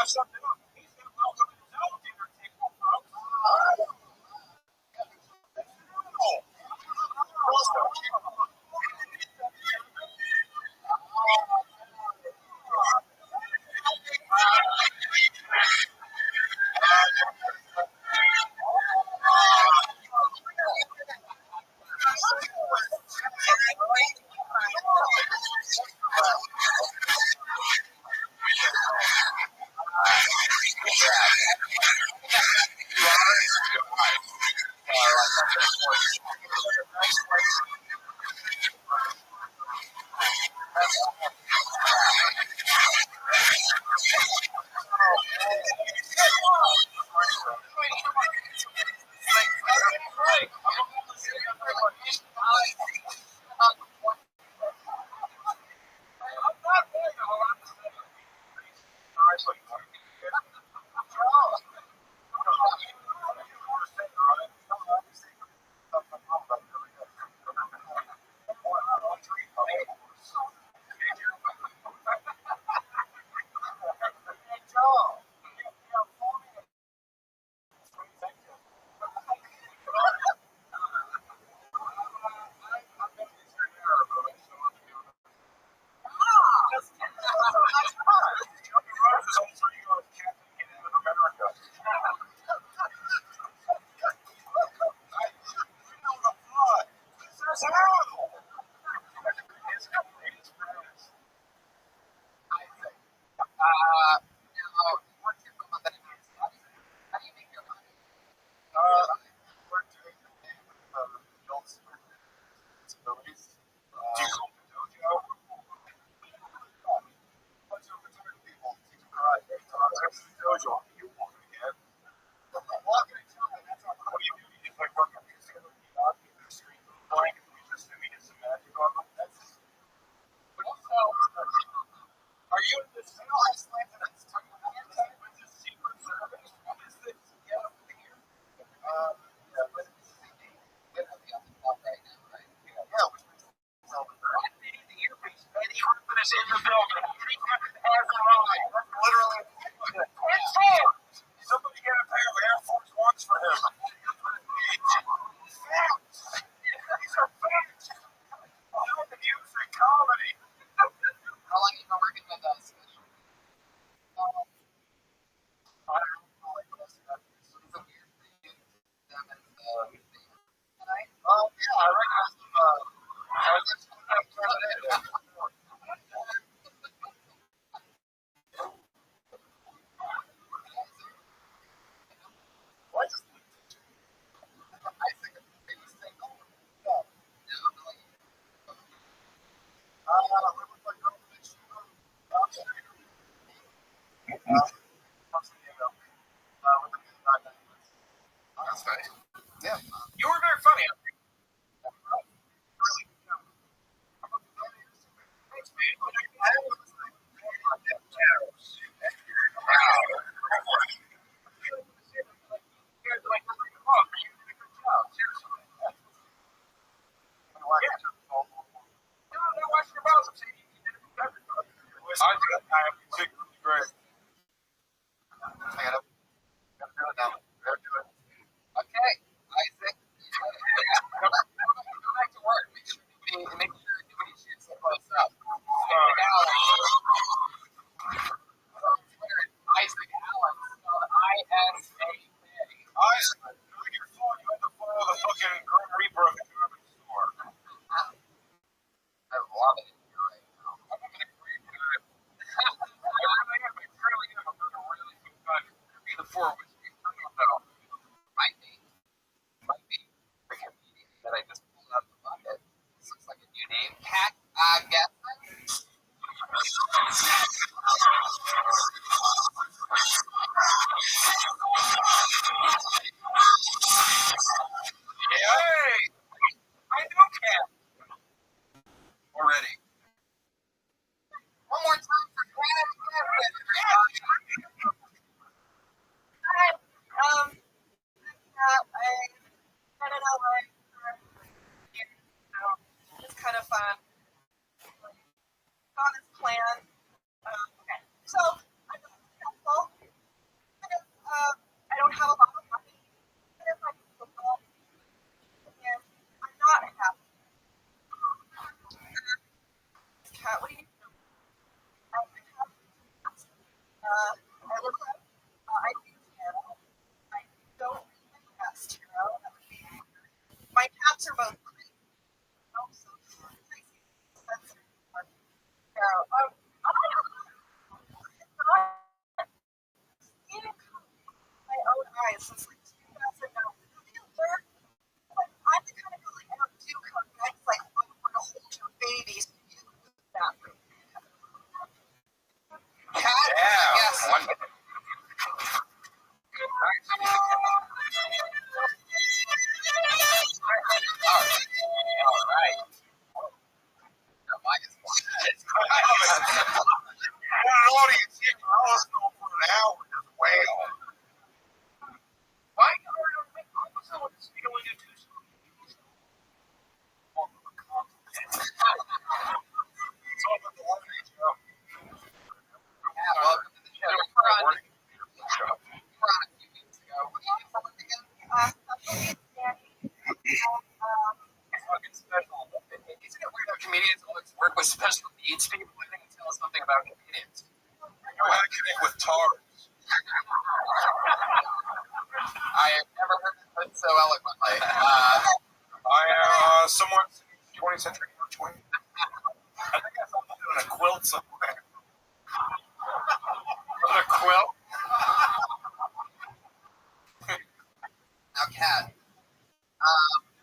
Something up. He's going to welcome his own dinner table, folks. Are you in this? Yeah. You were very funny. Okay, Isaac. Go back to work. Make sure everybody shoots the close up. Isaac Allen, spelled ISAK. Isaac, your phone, you had to follow the fucking Grim Reaper of the garbage store. I love it. You're right. I'm having a great time. I'm really good fun. Could be the four whiskey. I don't know. Might be. The comedian that I just pulled out of the bucket. This looks like a new name. Cat, guess. Hey! I know Cat. Already. One more time for Cat. It's kind of fun. On this plan. Okay. So, I'm successful. I don't have a lot of money. I like football. And I'm not happy. Cat, what do you do? I have I look up. I do tarot. I don't read my cat's tarot. My cats are both crazy. So crazy. That's tarot. I have seen it my own eyes since like 2009. Like, I'm the kind of girl like, I don't do come nights like, I'm going to hold your baby. So you lose that. Cat? Yeah. Yes. One. All right. Audience here, I was going for an hour as well. Why someone's feeling it too soon? Welcome to the show. We're on a few weeks ago. What do you think from it again? It's fucking special. Isn't it weird how comedians always work with special needs people? I think it tells something about comedians. You know how to connect with tars. I have never heard it put so eloquently. I am somewhat 20th century Mark Twain. I think I saw him doing a quilt somewhere. Was it a quilt? Now, Kat,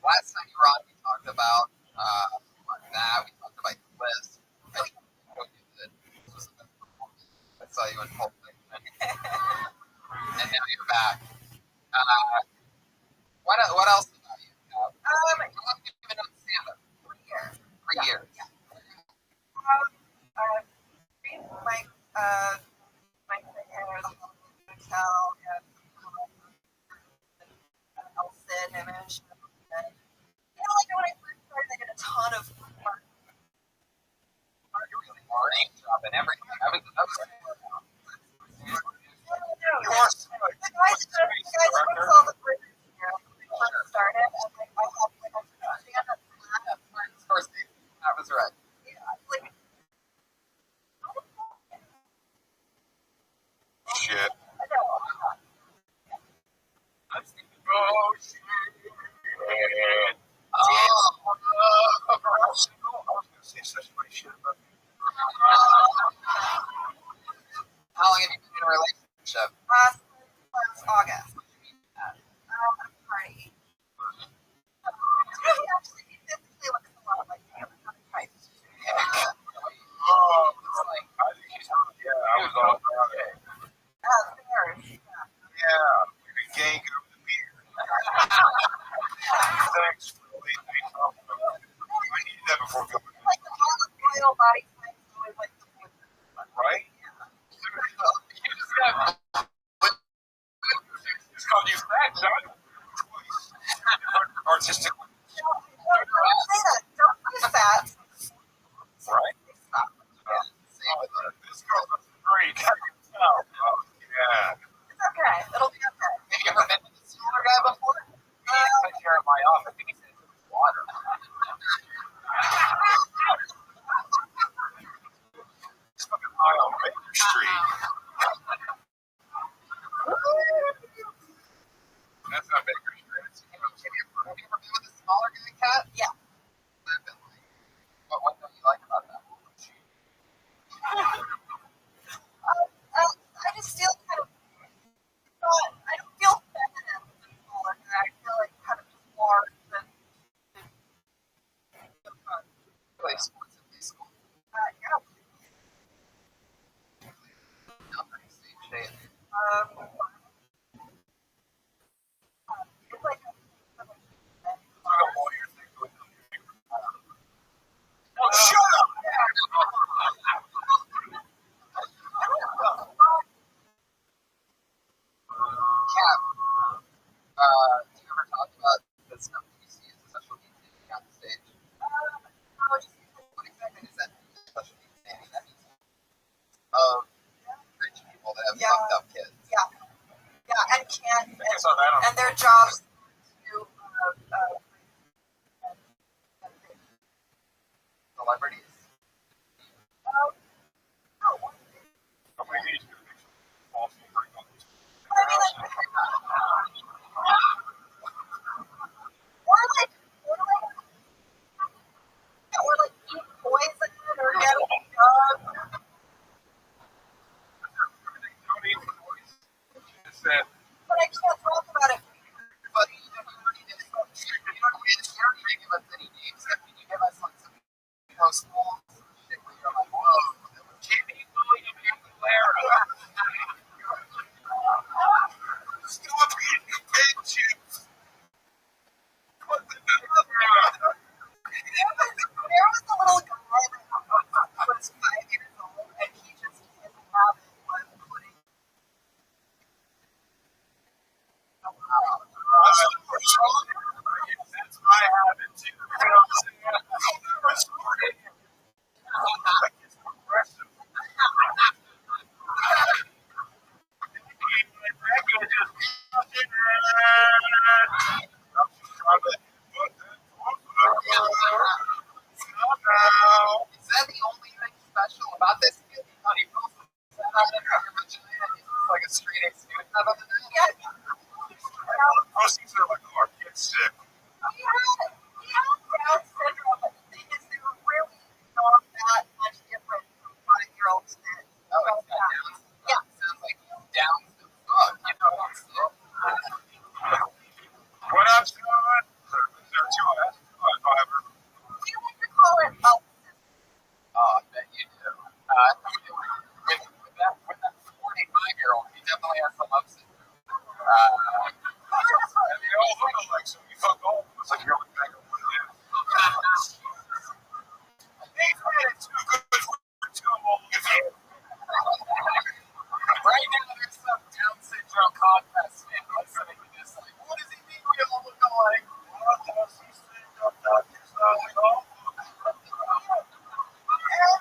last time you were on, we talked about we talked about your list. I saw you in Pulp Fiction. And now you're back. What else about you? How long have you been on stand-up? 3 years. 3 years. Yeah. My hair, the hotel, and Elson image. And, like when I first started, I did a ton of art. You really are name dropping everything. I was you are the guys all the bridges here. When I first started, and like I had like a stand-up plan. Of course, that was right. Yeah, like. Shit. I know. Oh, shit. Oh, before going. Like the olive oil body type is always like the wood. Right? You just got It's called you fat, John. Artistic, Don't say that. Don't use that. right? Stop. This girl was great. I can tell. Yeah. It's okay. It'll be okay. Have you ever been with a smaller guy before? He took care of my office and he said it was water. It's fucking high on Baker Street. That's not Baker Street. It's, Have you ever been with a smaller guy, Kat? Yeah. What don't you like about that? I just feel kind of not. I don't feel feminine with a smaller guy. I feel like kind of just more than. Play sports in high school. Yeah. Not pretty safe shape. It's like a lawyer thing going on here. Oh, shut up! Kat, do you ever talk about the stuff that you see as a special needs standing on the stage? What exactly is that special needs standing? That means rich people that have Yeah. fucked up kids. Yeah, and can't, I saw that on and their jobs to Celebrities. Somebody needs to fix false fingering on this. or like eat poison or get a drug. Don't eat the voice. It's that. But I can't talk about it. But you don't need to give us any names. Can you give us like some schools shit where you're like, whoa, Jimmy William and Clara. Stop eating pig chips. What the hell? There was a little guy that was 5 years old, and he just his habit was putting. What's wrong? That's my habit too. You know what I'm saying? That's great. That gets aggressive. Is that the only thing special about this kid? He thought he was like a straight A student. Other than that, Pussies are like, our kid's sick. He had Down syndrome, but the thing is, they were really not that much different from 5-year-olds did. oh, it's got Down. Yeah. Sounds like he's down to fuck. You know what I'm saying? What up, son? There are two of us. However, We like to call it autism. Oh, I bet you do. With that 45-year-old, he definitely has some ups and downs. and they all look alike, so you fuck all of them. It's like you're looking back at what it is. Hey, man, it's too good for two of them. Right now, there's some Down syndrome contest in listening to this. Like, what does he mean we all look alike? What does he say about this? And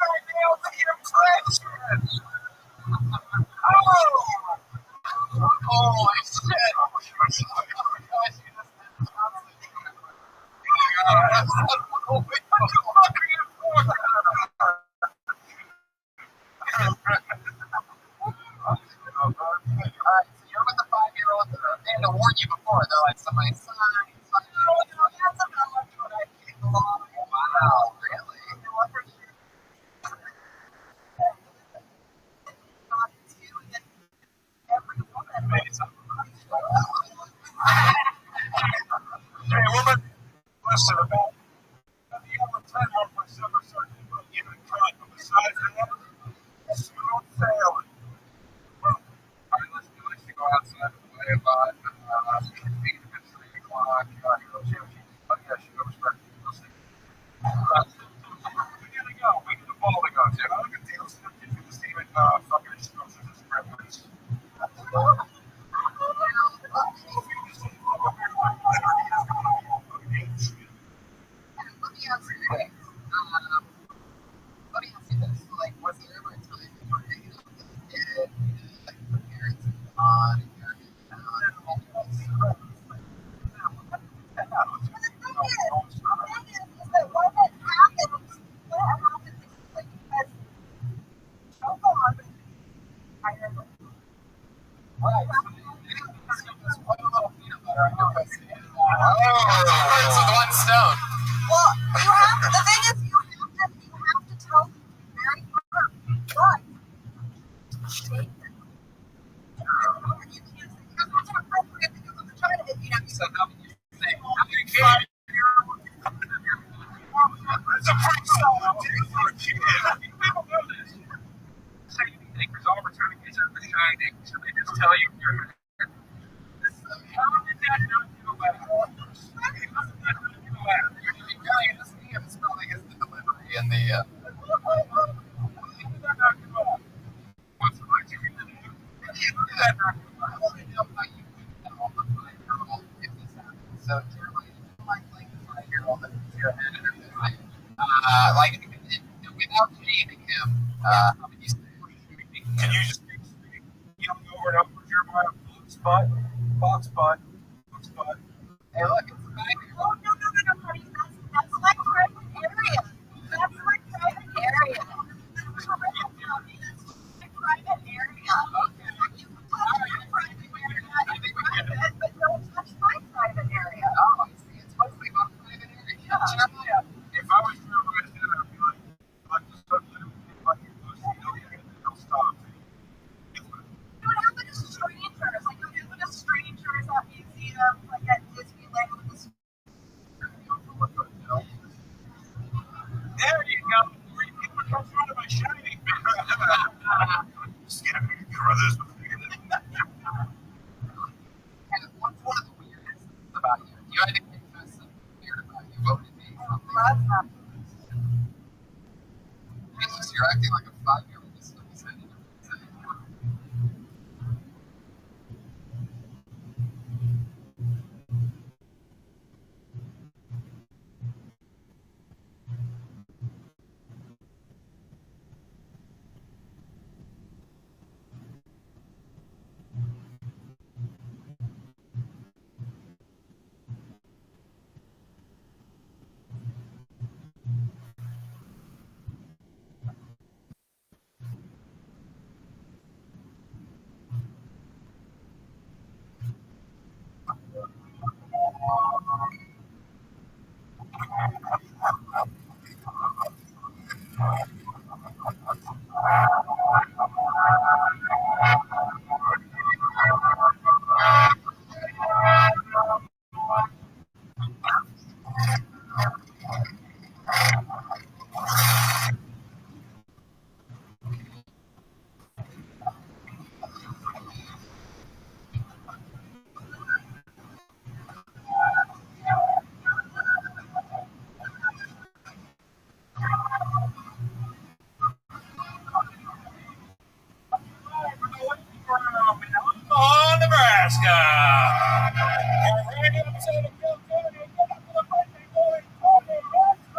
I nailed the impression! Holy shit! Oh my gosh, you just did Alright, so you're with the 5-year-old. They had to warn you before, though, like somebody signed. That's about what I think a lot. Wow, really? Not to every woman. Hey, woman, listen about the other 10 of my summer circuit, but even cut. But besides that, smooth sailing. Alright, let's go outside and play about feet at 3 o'clock. She goes, yeah, she goes back to the It's a pretty solid day for a kid. People know this. Same thing, because all returning kids are The Shining, so they just tell you you're. How did that not go well? How did that not go well? It's probably his delivery and the. How did that not go well? What's the point? You can do that. How did that not go well? I want to know how you would tell the 5-year-old if this happens. So, Jeremy, you like playing the 5-year-old that puts your head in her face. Without shaming him, how would you say? Can you just yell over and over, Jeremiah? Box butt. Hey, look, it's a 5-year-old. No, honey, that's my private area. That's my private area. That's my private area. You can touch my private area, but don't touch my private area. Oh, I see. It's supposed to be about private area. Jeremiah, if I was Jeremiah's dad, I'd be like, I'm just going to let you pussy. Don't stop. What happened to strangers? Like, what happened to strangers at museums, like at Disneyland with the There you go. Three people come out of my Shining. Just get a picture of this. And what's one of the weirdest things about you? You had to confess something weird about you. What would it be? Jesus, you're acting like a 5-year-old. Oh, Nebraska! Right outside of California, get up for the birthday boy, Nebraska!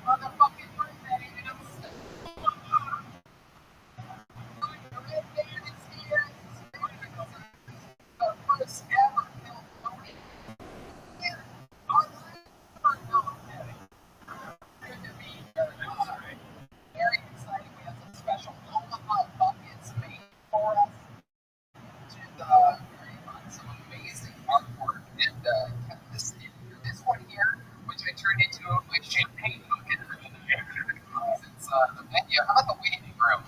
Motherfucking birthday, you know, the red band is here. The first ever film party. Our first film party. Good to be here. Very exciting. We have some special Omaha buckets made for us. Very much some amazing artwork. And this one here, which I turned into my champagne bucket. It's the menu. How about the waiting room?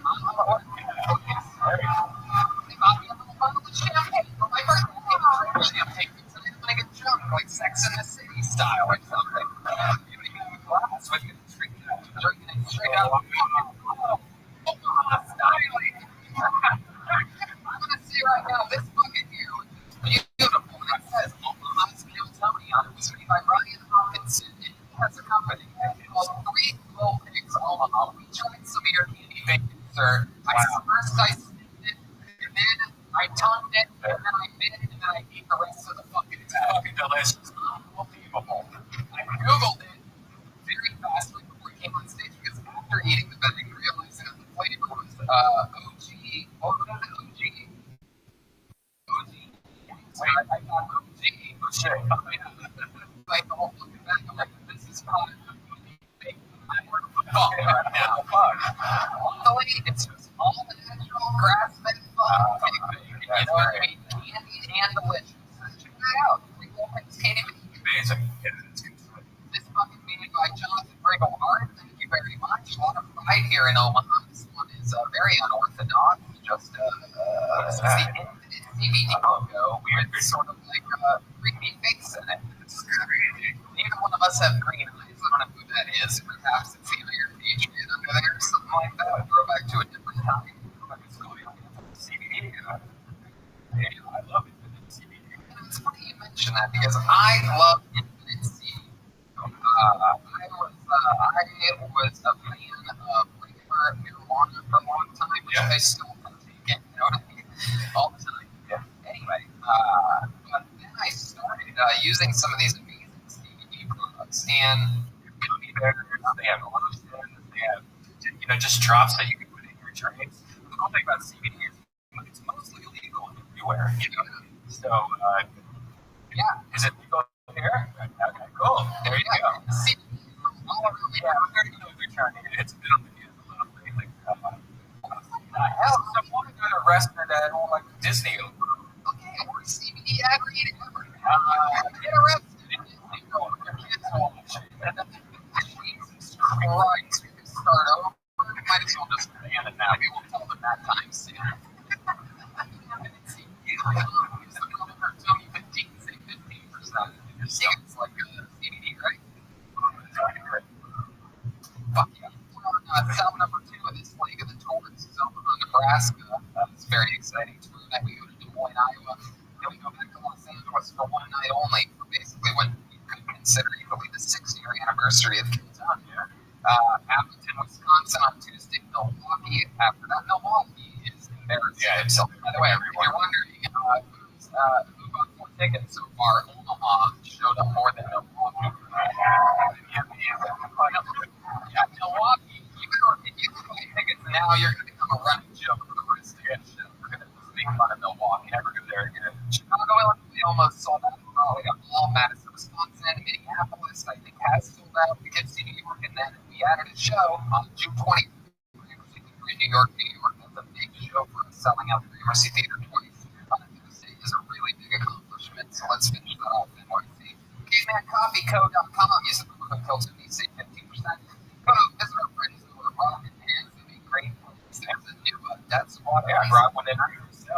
They bought me a little bottle of champagne for my birthday. Champagne so I didn't want to get drunk, like Sex in the City style or something. You don't even have a glass, so I can drink it straight out. Omaha styling. I'm gonna say right now, this bucket here, which is beautiful, and it says Omaha's Bill Tony on it, was made by Ryan Hopkinson, and he has a company called Three Little Pigs Omaha. We tried some of your candy bacon dessert. First I sniffed it, and then I tongued it, and then I bit it, and then I ate the rest of the fucking thing. Fucking delicious. Unbelievable. I Googled it very fast right before he came on stage, because after eating the bag, I realized that the flavor was OG. What was it? OG. So I thought OG. Like the whole fucking bag. I'm like, this is probably big. Fuck right now. Luckily, it's just all natural grass-fed fucking pig bacon. You know what I mean? Candied and delicious. Check that out. Three Little Pigs candy bacon. Amazing. This fucking made by Jonathan Briggle Art. Thank you very much. right here in Omaha. This one is very unorthodox. Just What is the that? infinite CBD logo with sort of like a creepy face in it. It's crazy. Neither one of us have green eyes. I don't know who that is. Perhaps it's the Iron Patriot under there, something like that. Throw back to a different time. CBD. I love infinite CBD. It's funny you mention that because I love infinite CBD. I was a fan of regular marijuana for a long time, which I still take it, you know what I mean? All the time. Yeah. Anyway, but then I started using some of these amazing CBD products, and Gummy bears, they have lotions, they have, just drops that you can put in your drinks. The cool thing about CBD is it's mostly legal everywhere. So, yeah, is it legal here? Okay, cool. There you go. CBD all around the Yeah, I'm going to go return it. It's been on the news a little lately. hell, Some woman got arrested at Disney. okay, worst CBD ad read ever. Get arrested and you go with your kids watch. Jesus Christ, we can start over. Might as well just ban it now. Maybe we'll tell them that time soon. Tell me 15, say 15%. It's like CBD, right? Fuck yeah. Cell number 2 of this leg of the tour is Omaha, Nebraska. It's very exciting tour that we go to Des Moines, Iowa. Then we go back to Los Angeles for one night only, for basically what you could consider equally the 6-year anniversary of Killzone. Appleton, Wisconsin on Tuesday, Milwaukee. After that, Milwaukee is embarrassing. Yeah, So, by the way, if you're wondering who bought more tickets so far, Omaha showed up more than Milwaukee. Yeah, Milwaukee, if you buy tickets now, you're going to become a running joke for the rest of the show. We're going to just make fun of Milwaukee. Never go there again. Chicago, Illinois almost sold out. We got all Madison, Wisconsin, Minneapolis, I think has sold out. We did see New York, and then we added a show on June 20th. New York. That's a big show for us, selling out the Gramercy Theater twice. This is a really big accomplishment, so let's finish that off in NYC. CavemanCoffeeCo.com. Use the promo code KILLZONE, save 15%. Go visit our friends over at Rock and Hands. They make great place. There's a new dead spot. Yeah, I brought one in. So,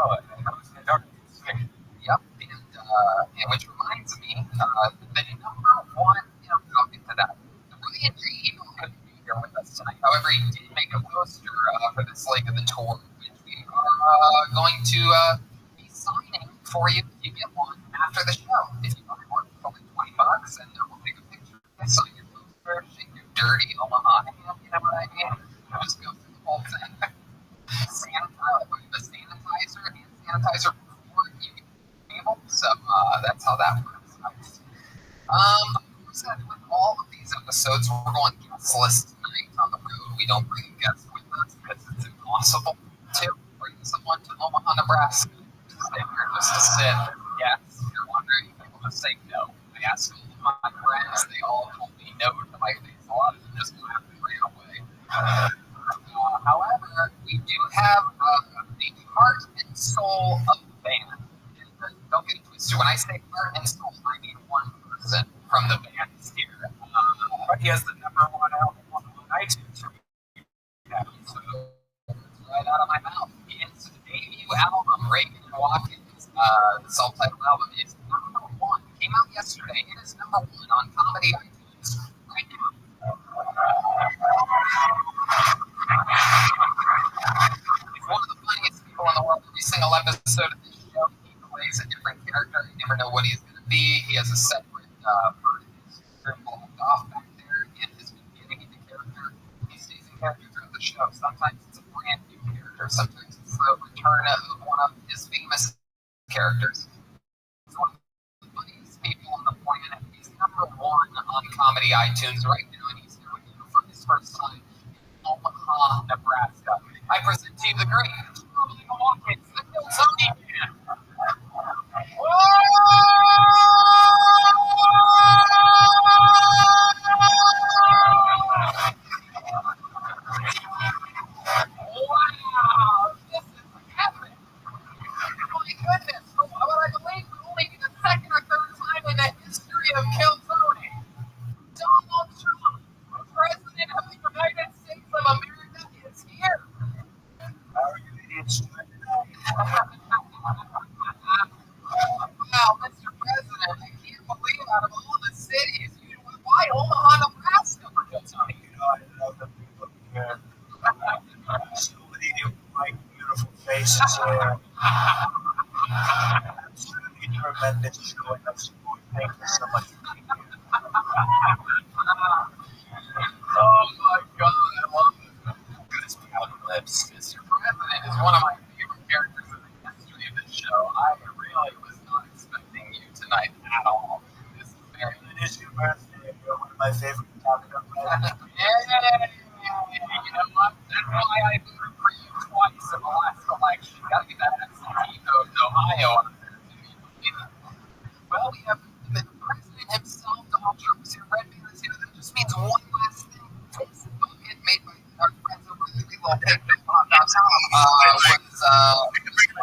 Yep, and which reminds me, the number one, I'll get to that. Really enjoy email couldn't be here with us tonight. However, he did make a poster for this leg of the tour, which we are going to be signing for you if you get one after the show. If you buy one, it's only $20, and we'll take a picture. Sign your poster, shake your dirty Omaha hand, you know what I mean? Just go through the whole thing. Sanitizer, hand sanitizer before you get table. So that's how that works. With all of these episodes, we're going guestless tonight on the road. We don't bring guests with us because it's impossible to bring someone to Omaha, Nebraska. Stay here just to sit. Yes, if you're wondering, people just say no. I asked all of my friends, they all told me no to my face. A lot of them just laughed and ran away. However, we do have the heart and soul of the band. Don't get it twisted. When I say heart and soul, I mean one person from the band is here. but he has the number one album on iTunes. Yeah, so it's right out of my mouth. His debut album, Reagan and Watkins, the self-titled album, is number 1. Came out yesterday. It is number 1 on Comedy iTunes right now. He's one of the funniest people in the world. Every single episode of this show, he plays a different character. You never know what he's going to be. He has a separate part of his script blocked off back there, and has been getting into character. He stays in character throughout the show. Sometimes it's a brand new character. Sometimes it's the return of one of his famous characters. He's one of the funniest people on the planet. He's number 1 on Comedy iTunes right now, and he's doing it for his first time in Omaha, Nebraska. I present to you the great Traveling Watkins, the Killzone Band. Wow, this is epic. My goodness, what I believe will only be the second or third time in the history of Killzone. Donald Trump, President of the United States of America, This is a absolutely tremendous show, and thank you so much for being here. Oh my god, I love it. His pouty lips. Mr. President is one of my favorite characters in the history of this show. I really was not expecting you tonight at all. This is very. It is your birthday. You're one of my favorite talking about. Yay! You know what? That's why I voted for you twice in the last election. Gotta get that absentee vote in Ohio on there. Well, we have the president himself, Donald Trump, is here. Red Bear is here. That just means one last thing. This bucket made by our friends over at LittlePigPigPop.com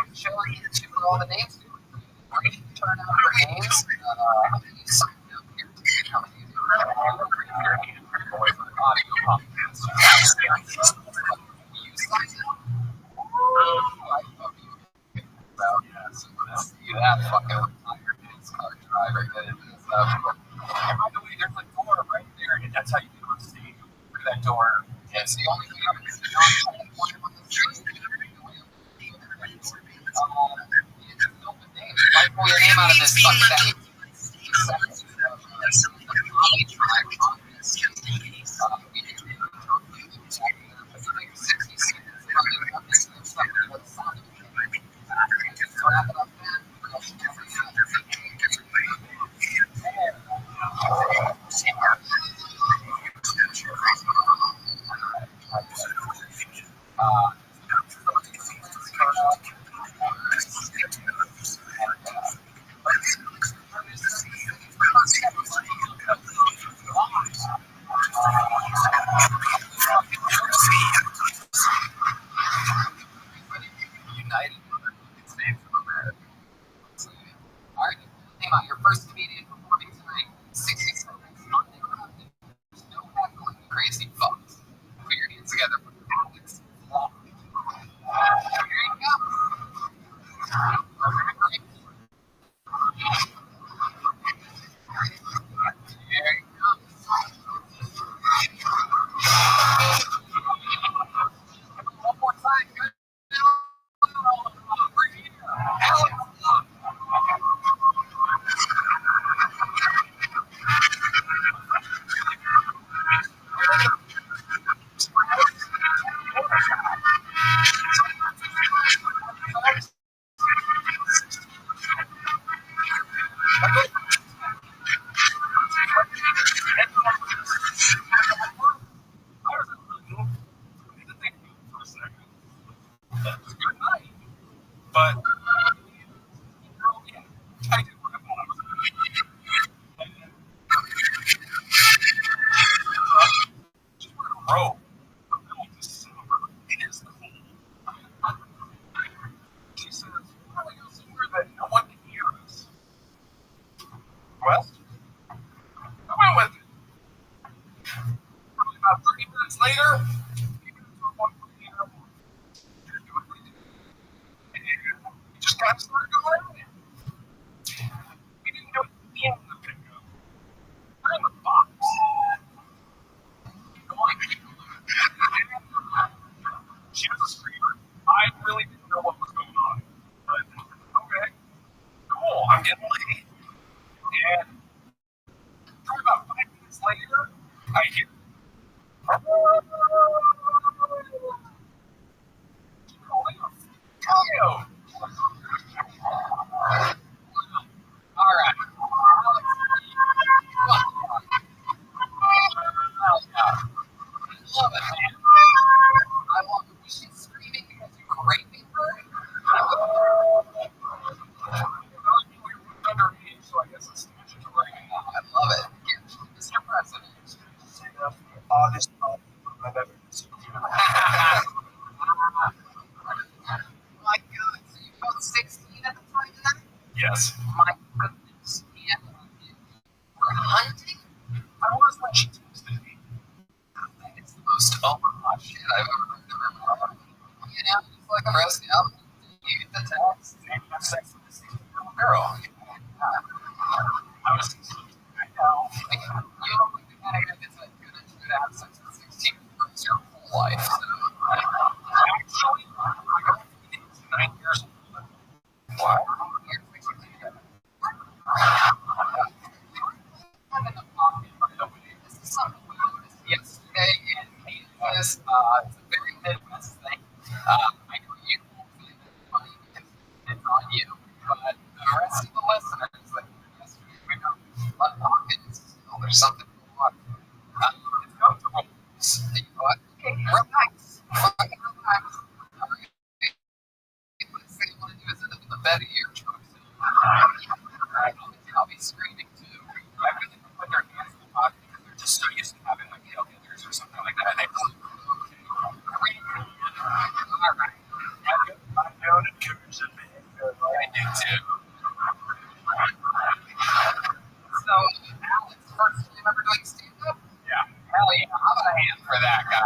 was showing here to all the names. Great turnout for names. How many you signed up here today? How many you do? Away from the audio podcast. You signed up? I hope you see that fucking retired NASCAR driver that is and by the way, there's a door right there, and that's how you get on stage through that door. Yeah, it's the only way I'm going to see on the street. You just know the name. If I pull your name out of this fucking thing, seconds United States of America. All right, name out your first comedian performing tonight. 60 seconds. Uninterrupted. There's no heckling, crazy fucks. Put your hands together for Alex Long. Here you go. Here you go. One more time. Good. Over here. Alex Long. But yeah, I did what I just wear a robe. I'm going to December. It is cold. She says, "Why don't we go somewhere that no one can hear us?" Well, I went with it. Probably about 30 minutes later, people were one from the other one. You're doing what you do. And we just kind of started going around it. We didn't do it in the pickup. We're in the box. She was a screamer. I really didn't know what was going on. But, okay, cool, I'm getting laid. And probably about 5 minutes later, I hear, Kyle. All right. Love it, man. I love it. Was she screaming because you were raping her? Underage, so I guess it's just right. I love it. Yeah, Mr. President. Honest I've ever seen. My God, so you both 16 at the time of that? Yes. My goodness. And you were hunting? I was when she texted me. That is the most Omaha shit I've ever heard in my life. You know, it's like a roast out. You get the text, and you have sex with this 16-year-old girl. I was, I know. Like, you don't think the kind of guy that's like, gonna have sex with 16 years your whole life. So, actually, I got 99 this. It's a very Midwest thing. I know you won't find it funny because it's on you, but the rest of the listeners, like yesterday, we know Blood Hawkins, there's something wrong. It's comfortable. You know what? Okay, relax. Fucking relax. Let's say you want to do is end up in the bed of your truck. I'll be screaming too. I really don't put their hands in the pocket because they're just so used to having like tailgaters or something like that. And they all right. I'm down in Coors and behavior. I do too. So, Alex, first, do you remember doing stand-up? Yeah. Hell yeah, how about a hand for that guy?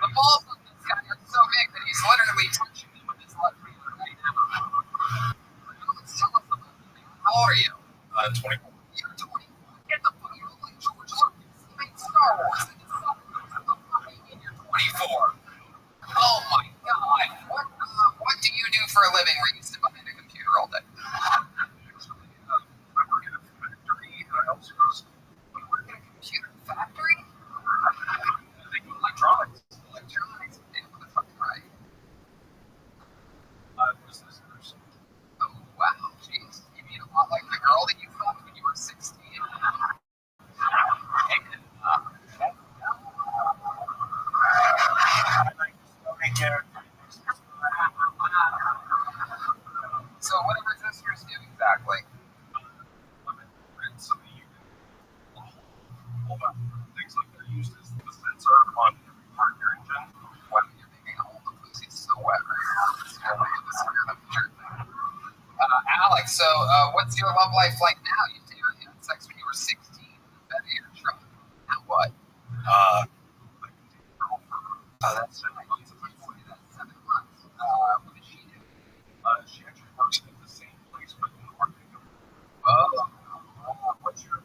The balls of this guy are so big that he's literally touching me with his left hand right now. Alex, tell us about it. How old are you? 24. You're 20. Get the fuck, you look like George Lucas. He made Star Wars and his son. What the fuck do you mean you're 24? Oh my god. What do you do for a living where you sit behind a computer all day? Actually, I work at a factory. I also go to school. You work in a computer factory? I think electronics. Electronics. Yeah, motherfucking right. Business person. Oh wow, jeez. You mean a lot like the girl that you fucked when you were 16? So what do resistors do exactly? Things like they're used as the sensor on every part of your engine. When you're making all the pussy's so wet right now. It's really good to see them. Alex, so what's your love life like now? You had sex when you were 16 in the bed of your truck. Now what? That's 7 months. That's 7 months. What does she do? She actually works at the same place, but in Oregon. Oh. What's your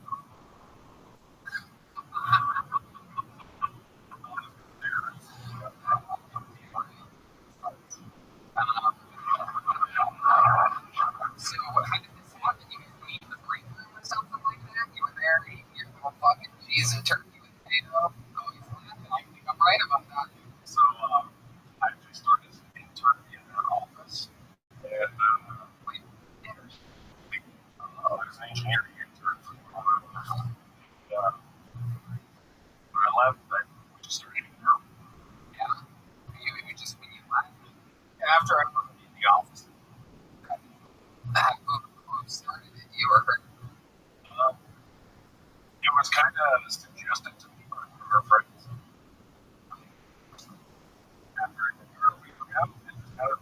So how did this happen? You were in the break room or something like that? You were there eating your little fucking cheese and turkey with potato? Oh, he's laughing. I think I'm right about that. So, I actually started as an intern in their office. And, Wait, I was an engineering intern for a while. When I left, we just started hanging out. yeah. You just when you left. After I worked in the office, Who started it? You or her? it was kind of suggested to me by her friends. After we hung out, it just kind of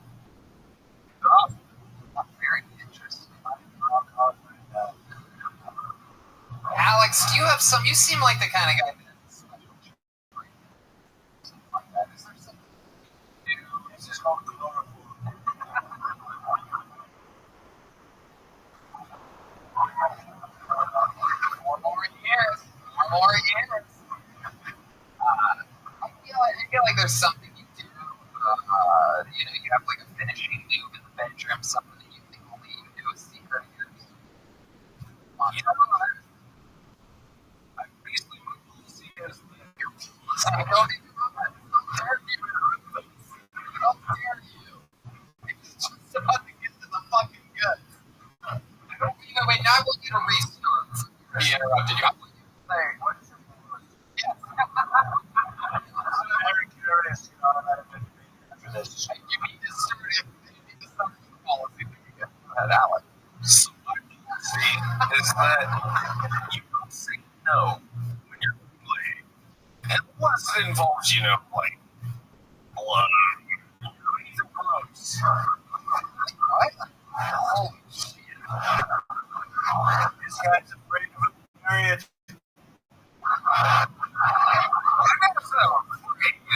hit it off. Very interesting. Alex, do you have some? You seem like the kind of guy that has a special trait. Something like that. Is there something you do? It's just called chloroform. Four more years. I feel like there's something you do. You have like a finishing move in the bedroom, something that you think only you do, a secret of yours. You know, I basically see as the I don't even know that. How dare you? How dare you? It's just about to get to the fucking good. Wait, now I want you to restart. He interrupted you. I want you to say, what's your yes. I'm very curious, you know, that I've been after this. You need to start it. You need to start the policy that you get from that Alex. So my policy is that you don't say no when you're playing. Unless it involves, you know, like blood. Anything gross. What? Holy shit. This guy's afraid of a period.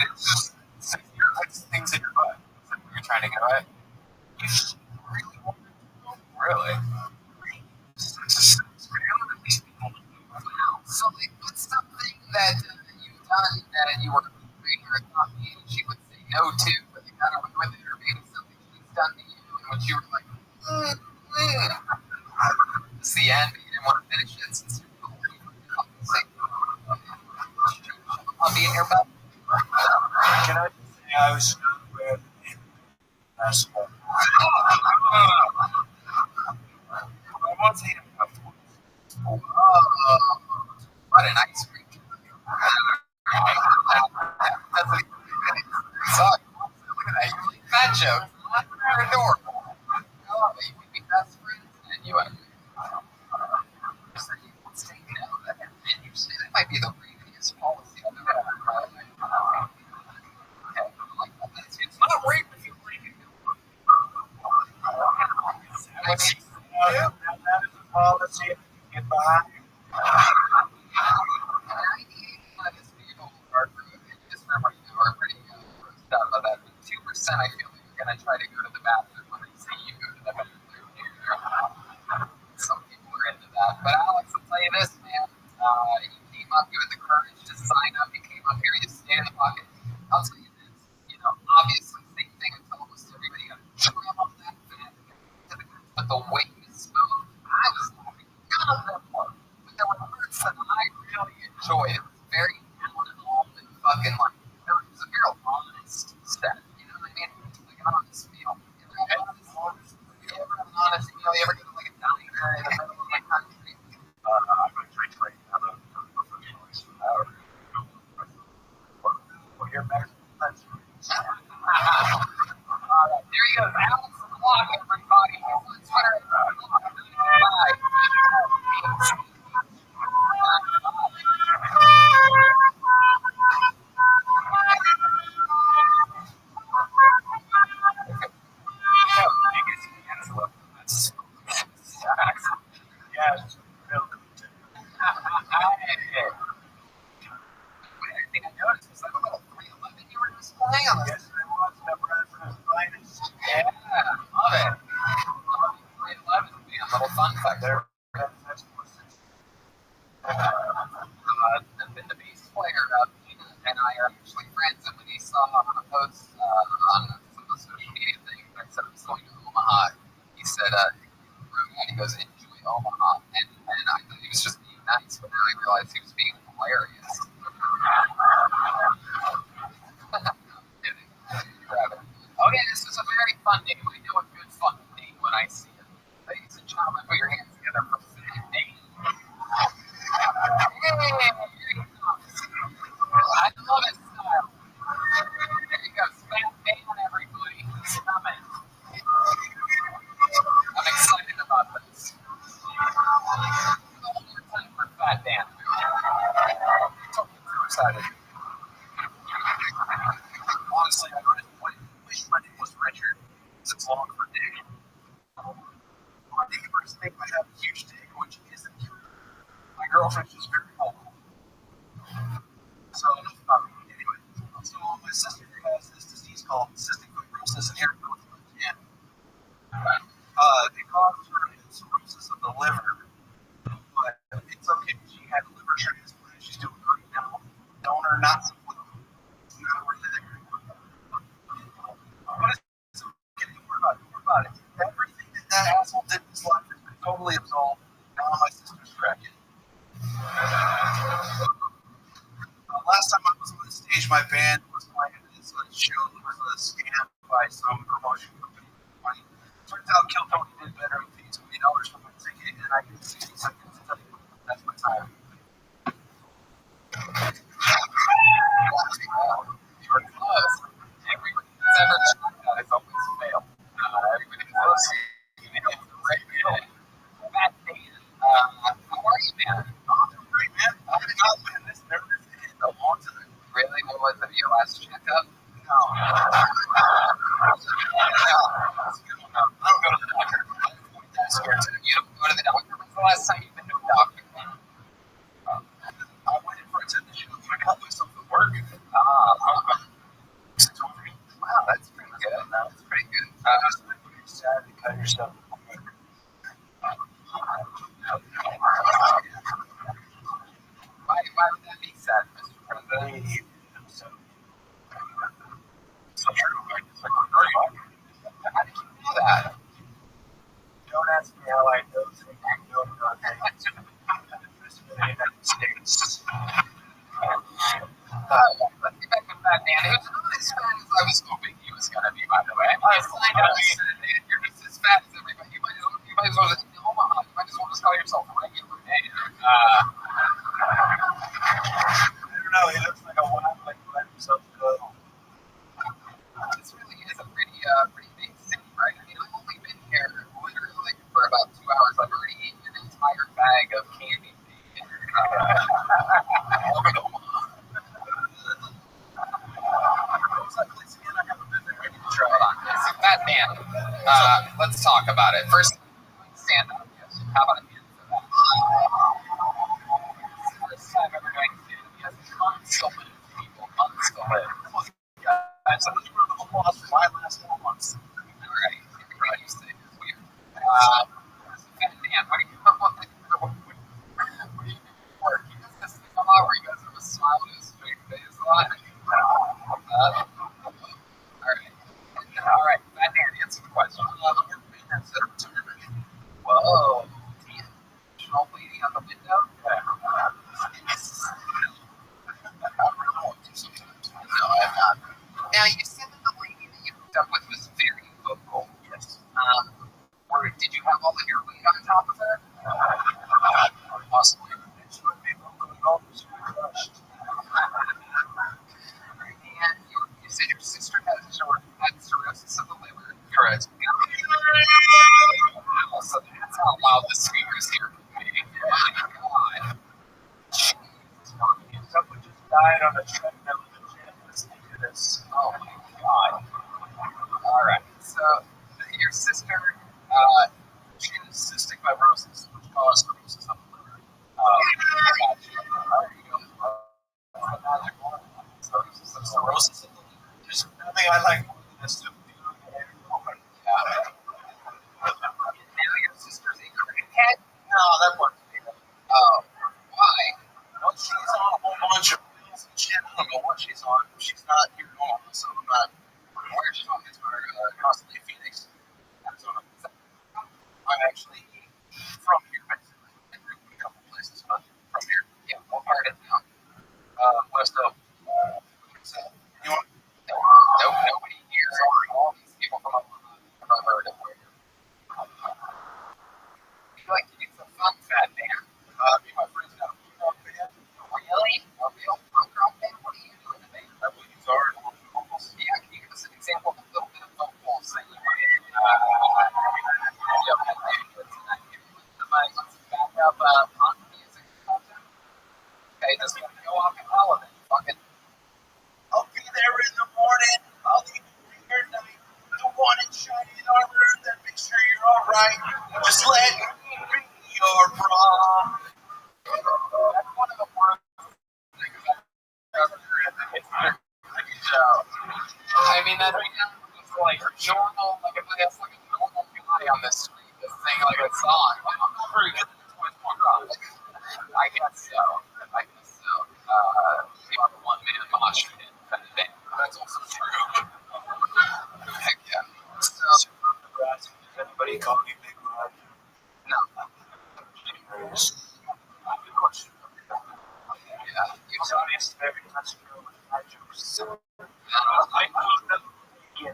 It's just things in your butt. Is that what you're trying to get at? You just really want to know? Really? It's just at least people know. Wow. So, like, what's something that you've done that you were hoping or thought maybe she would say no to, but you got away with it, or maybe something she's done to you in which you were like, This is the end, but you didn't want to finish it since you're cool. your butt? Can I just say I was not aware that they were basketball? I once ate him afterwards. What an ice cream. Doesn't even suck. Look at that. You make fat jokes. They're adorable. Oh, you would be best friends then, you and me. So you would say no. And you say that might be the rapiest policy I've ever heard in my life. Okay, I like that. It's not rape if you break it. That is a policy you get behind. That 2%, I feel like you're going to try to go to the bathroom when they see you go to the bathroom. Some people are into that. But Alex, I'll tell you this, man. You came up, you had the courage to sign up. You came up here, you stayed in the pocket. I'll tell you this. Obviously, same thing I tell almost everybody. You got to trim up that fat. But the way you spoke, I was laughing. None of them were. But there were words that I really enjoyed. It was very down and all and fucking like, it was a real honest set. You know what I mean? Like an honest meal. You ever have an honest meal? You ever go to like a diner in the middle of the country? I'm going to trade out of professionals. Well, you're back. That's All right, there you go. Alex the Clock, everybody. He's on Twitter. Bye. yes, Bill. I think I noticed was like a little 311 you were displaying on Yes, I was Nebraska's finest. Yeah, love it. 311, man. Little fun fact there. The bass player, Gina, and I are actually friends, and when he saw a post on some of the social media things that said I was going to Omaha, he said, he goes, enjoy Omaha. And I thought he was just being nice, but now I realized he was being hilarious. Okay, this was a very fun name. I know a good fun name when I see it. Ladies and gentlemen, put your hands together for Fat Name. I love his style. There you go, Fat Man, everybody. He's coming. I'm excited about this. One more time for Fat Man. I'm excited. Honestly, I wish my name was Richard, because it's long for Dick. My neighbors think I have a huge dick, which isn't true. My girlfriend's just very vocal. So, anyway, so my sister has this disease called cystic fibrosis and hair growth in the skin. It causes her cirrhosis of the liver, but it's okay. She had a liver transplant. She's doing great now. Donor, not not worth it. But it's okay. Don't worry about it. Don't worry about it. Everything that asshole did in his life has been totally absolved. Now my sister's cracking. Last time I was on the stage, my band was playing this show that was a scam by some promotion company. Turns out Kill Tony did better and paid $20 for my ticket, and I get 60 seconds to tell you that's my time. You're close. Everybody that's ever tried that has always failed. Everybody knows. It's a great feeling. Fat Man. How are you, man? I'm doing great, man. I've been this nervous in a long time. Really? What was it? Your last checkup? No. I don't go to the doctor. I'm scared to. You don't go to the doctor. When's the last time you've been to a doctor? I went in for a tetanus shot. I got myself at work. Wow, that's pretty good. That's pretty good. It's pretty sad to cut yourself. Why would that be sad, Mr. President? So true. How did you know that? Don't ask me how I know things. Don't know things. United States. Let's get back to Fat Dan, who's not as fat as I was hoping he was going to be, by the way. You're just as fat as everybody. You might as well just, in Omaha, you might as well just call yourself regular Dan. I don't know. He looks like a wild, like let himself go. This really is a pretty big city, right? I mean, I've only been here literally for about 2 hours. I've already eaten an entire bag of candy. Fat Man. Let's talk about it. First, stand up. Yes. How about a hand for that? First time ever going to stand up. Yes. Unstoppable people. Unstoppable. Guys, I'm just round of applause for my last 4 months. Alright. You say it's weird. Fat Man, what do you work? He does this thing a lot where he goes with a smile on his face a lot. Alright, Fat Man, answer the question. Whoa. The old lady on the window? No, I'm not. Now, you said that the lady that you hooked up with was very vocal. Yes. Did you have all of your weed on top of her? Possibly. She would be vocal at all. She would be rushed. And you said your sister had cirrhosis of the liver. Correct. Wow, so that's how loud the speakers here can be. My God. Jeez. Someone just died on a treadmill in the gym listening to this. Oh my God. Alright, so your sister, She has cystic fibrosis, which caused cirrhosis of the liver. Cirrhosis of the liver. There's nothing I like more than this to do in every moment. now your sister's a crackhead? No, that wasn't it. Oh, why? Well, she's on a whole bunch of pills and shit. I don't know what she's on. She's not here in Omaha, so I'm not. Where is she on? It's constantly in Phoenix, Arizona. I'm actually from here, basically. I grew up in a couple places, but from here. Yeah, what part of town? West of. You want? Nobody here. All these people from Omaha have never heard of where you like to do some fun, Fat Man. Me and my friends got a punk rock band. Really? A real punk rock band? What are you doing today? I play guitar and little vocals. Yeah, can you give us an example of a little bit of vocals that you might let's back up punk music or something? Okay, just gonna go off and follow it. Fuck it. I'll be there in the morning. I'll leave you here at night. The one in shiny armor, then make sure you're alright. Just let me be your bra. That's one of the worst things I've ever heard. I mean, that's like normal, like if I have like a normal guy on the street that's singing like a song, like, I'm not very good at this punk rock. I guess so. You are the one man mosh pit kind of band. That's also true. Heck yeah. So, Does anybody call me Big Rod? no. Good question. Yeah. It's obvious that every time you go with my jokes. I know that 100%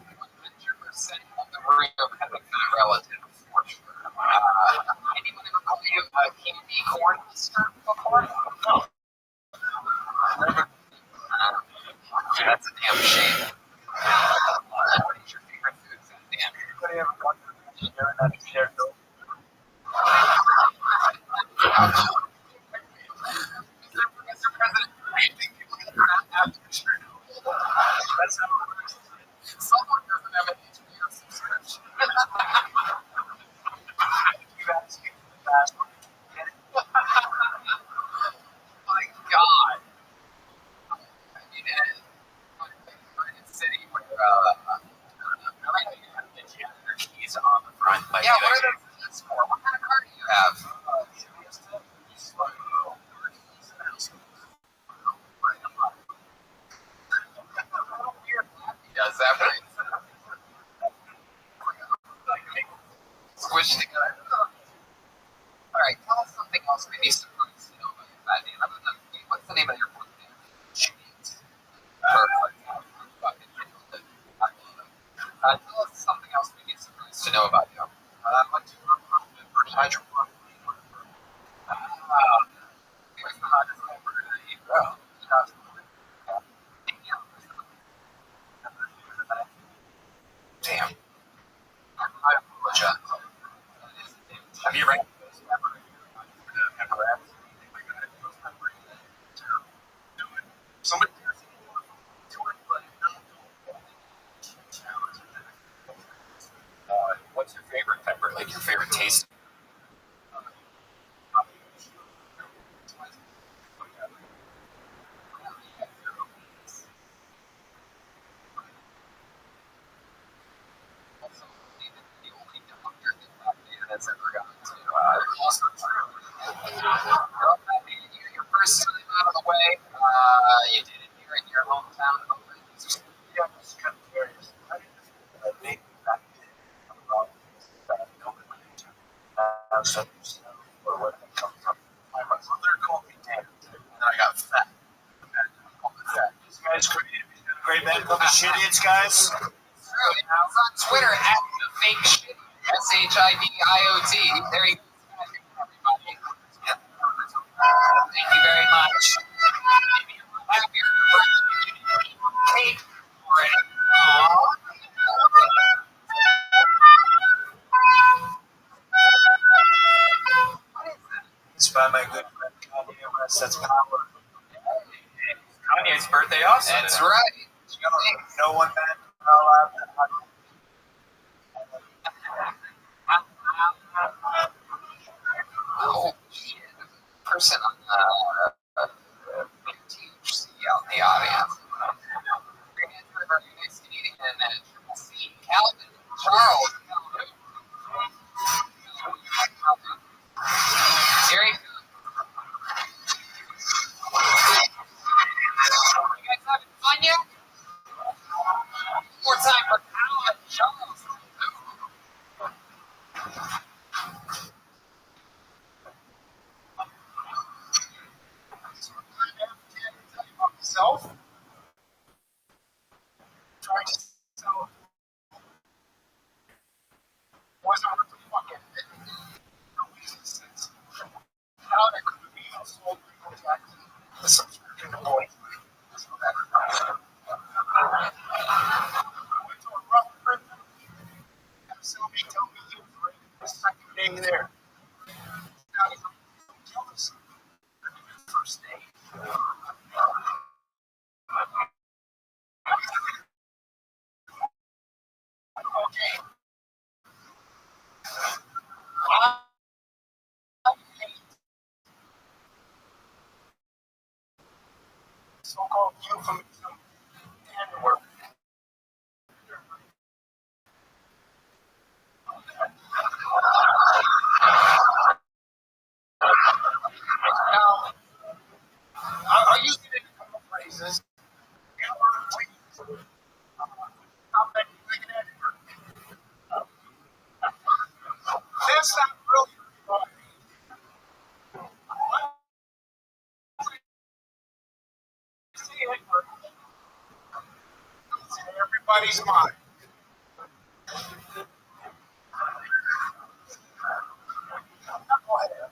of the room has a fat relative, for sure. Anyone ever called you a candy corn skirt before? No. That's a damn shame. What is your favorite food, Fat Dan? Anybody ever gone to the beach during that shared bill? Mr. President, I think people are going to have to sure know. That's how it works. Someone doesn't have an HBO subscription. You ask me for the fast one. Get it? My God. You did it here in your hometown. Yeah, I'm just kind of curious. How did this make back then about nobody went into such or where they come from? My mother called me Dan, and then I got fat. This guy's creative. He's got a great band called the Shit Hits, guys. True. I was on Twitter at the fake shit. SHIDIOT. There you go, everybody. Thank you very much. Maybe you're happier for cake for it. It's by my good friend Kanye West. That's power. Kanye's birthday also. That's right. No one man allowed that. Oh, shit. Person on the THC out in the audience. Very nice to meet you. And then Triple C, Calvin, Charles. Jerry. You guys having fun yet? One more time for Calvin, Charles. Self? Trying to sell. Wasn't worth the fucking bit. No business. How that could be a soul tax. The subscription to boy. So that I went to a rough trip. And somebody told me he was ready for the second day there. Now he's jealous. First day. Okay. So-called euphemism and work. Now, are you using a couple phrases? How many you can edit? That's not really right. It's in everybody's mind. Go ahead.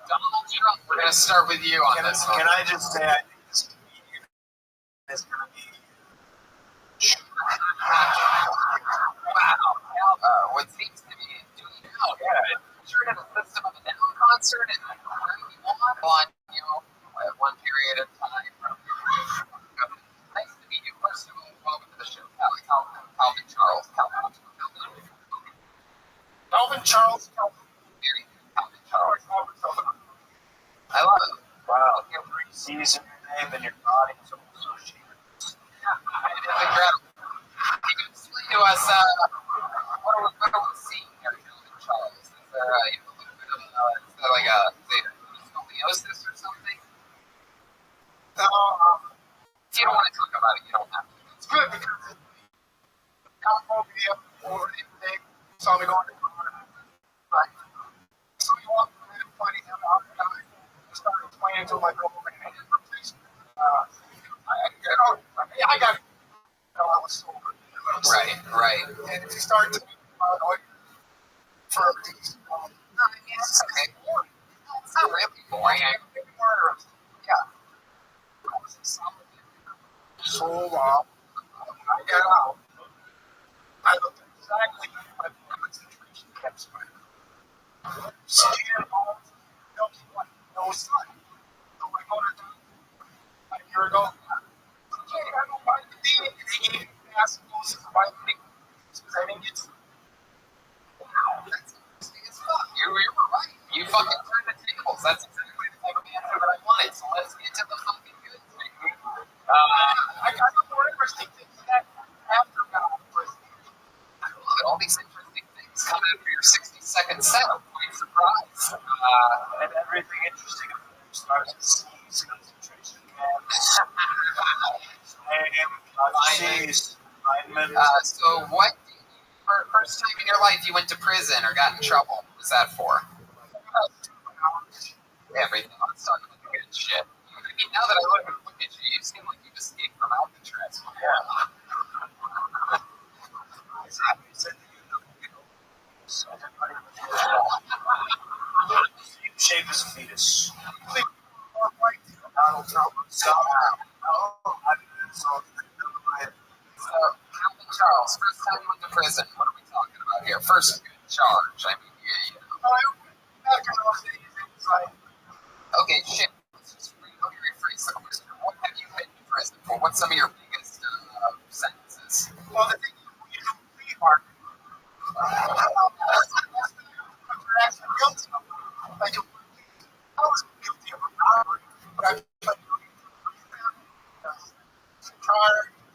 Donald Trump, we're going to start with you on this one. Can I just say, I think this comedian is going to be. Wow. What seems to be doing now. Yeah. Sure in the system of a down concert and on, at one period of time. Nice to meet you. First of all, welcome to the show, Calvin Charles. Calvin Charles. Calvin Charles. I love it. Wow. Every season your name and your body is associated. It is incredible. Can you explain to us what are we seeing here, Calvin Charles? Is there a little bit of is there like a scoliosis or something? No, If you don't want to talk about it, you don't have to. it's good because California over the day saw me going to the car. Right. So he walked in and funny him out and I started explaining to my girlfriend, I didn't replace I got it. I was sober. Right. And if you start to for these, No, I mean, it's okay. It's not really boring. yeah. I was in solid so long. I got out. I looked exactly like my concentration kept spreading. Scared home, no sun. So I go to a year ago. Okay, I don't mind the thing. And they gave me passports by the because I didn't get to. Wow, that's interesting as fuck. You were right. You fucking turned the tables. That's exactly the type of answer that I wanted. So let's get to the fucking good thing. I got more interesting things than that after God. I love it. All these interesting coming in for your 60-second set. I'm quite surprised. And everything interesting starts with C's, concentration camps, alignment. So what, first time in your life you went to prison or got in trouble, what was that for? Everything. Let's talk about the good shit. I mean, now that I look at you, you seem like you've escaped from Alcatraz before. Shape as a fetus. So, Calvin Charles, first time you went to prison, what are we talking about here? First good charge. I mean, okay, shit. Let's just rephrase the question. What have you been to prison for? What's some of your biggest sentences? Well, the thing you complete are guilty of. Like, I was guilty of a robbery, but I pled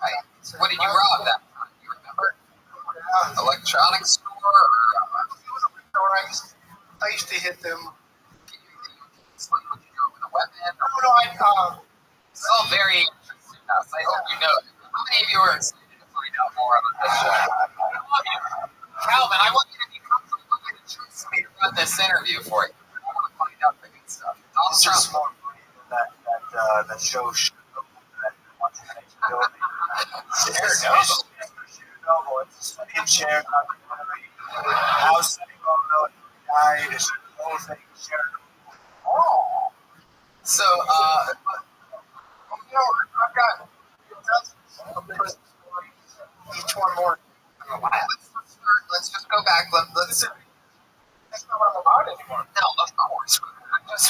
Right. What did you rob that time? Do you remember? Electronics store? Or, I used to hit them. did you go with a weapon? It's all very interesting to us. I hope you know. How many of you are excited to find out more about this show? I love you. Calvin, I want you to be comfortable. I want you to trust me to run this interview for you. I want to find out the good stuff. Donald It's just Trump. more funny than that show that watching HBO. It's a study in chair documentary. How setting up the died is the whole thing shared. Oh. So, I've got dozens of prison stories. Each one more. let's just go back. Let's. That's not what I'm about anymore. No, of course.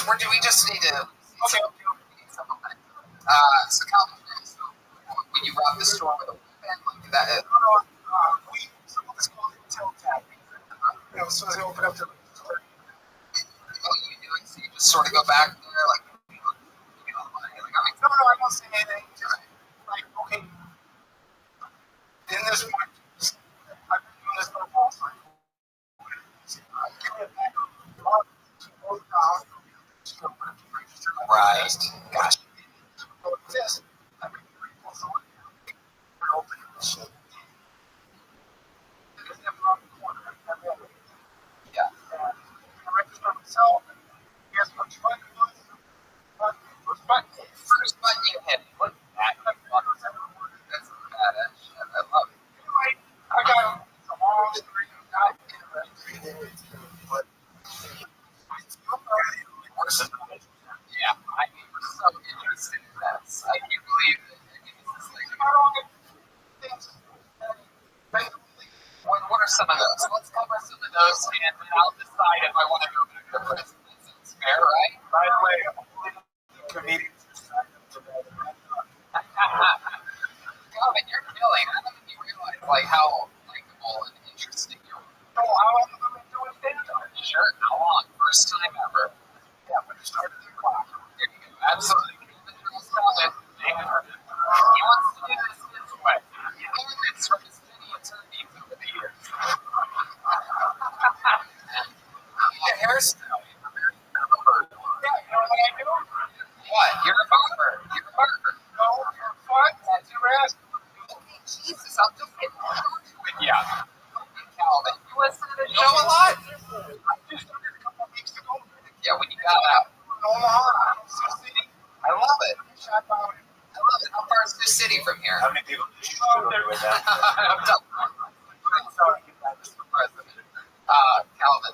We just need to. Okay. So Calvin, when you robbed the store with a weapon, like that. It's called tail tap. As soon as I open up the store. So you just sort of go back there, like. No, I won't say anything. Just like, okay. In this point, I've been doing this for a long time. Give me a back up. Right. Gosh. This. Yeah. I register myself. Guess which button it was? First button you hit. What that? That's badass shit. I love it. I got a long story. Not interesting. But Yeah, I mean, we're so interested in this. I can't believe it. I mean, this is like, what are some of those? Let's cover some of those, and then I'll decide if I want to go back to prison. That sounds fair, right? by the way, comedians. Calvin, you're killing. I don't think you realize like how likable and interesting you are. So how long have I been doing stand-up? Sure, how long? First time ever. Yeah, when you started the clock. There you go. Absolutely. Calvin, he wants to do this his way. He learned this from his many attorneys over the years. The hairstyle. Yeah, you know what I do? What? You're a barber. You're a barber. No, you're fun. That's your ass. Okay, Jesus, I'll just get with you. Calvin, you listen to the show a lot? I just started a couple of weeks ago. Yeah, when you got out. Omaha, Sioux City. I love it. Shot down. I love it. How far is Sioux City from here? How many people did you shoot with that? I'm done. Mr. President. Calvin.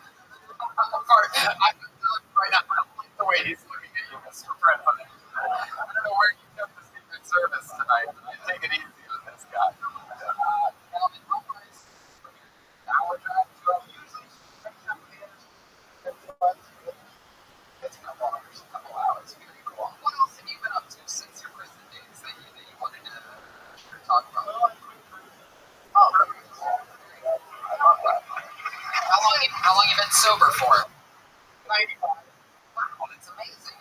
Right now, I don't like the way he's looking at you, Mr. President. I don't know where you kept the Secret Service tonight, but I take it easy with this guy. Calvin, how far is an hour drive to usually? It's a couple hours. Very cool. What else have you been up to since your prison days that you wanted to talk about? Oh, really cool. I love that. How long you been sober for? 95. Wow, that's amazing.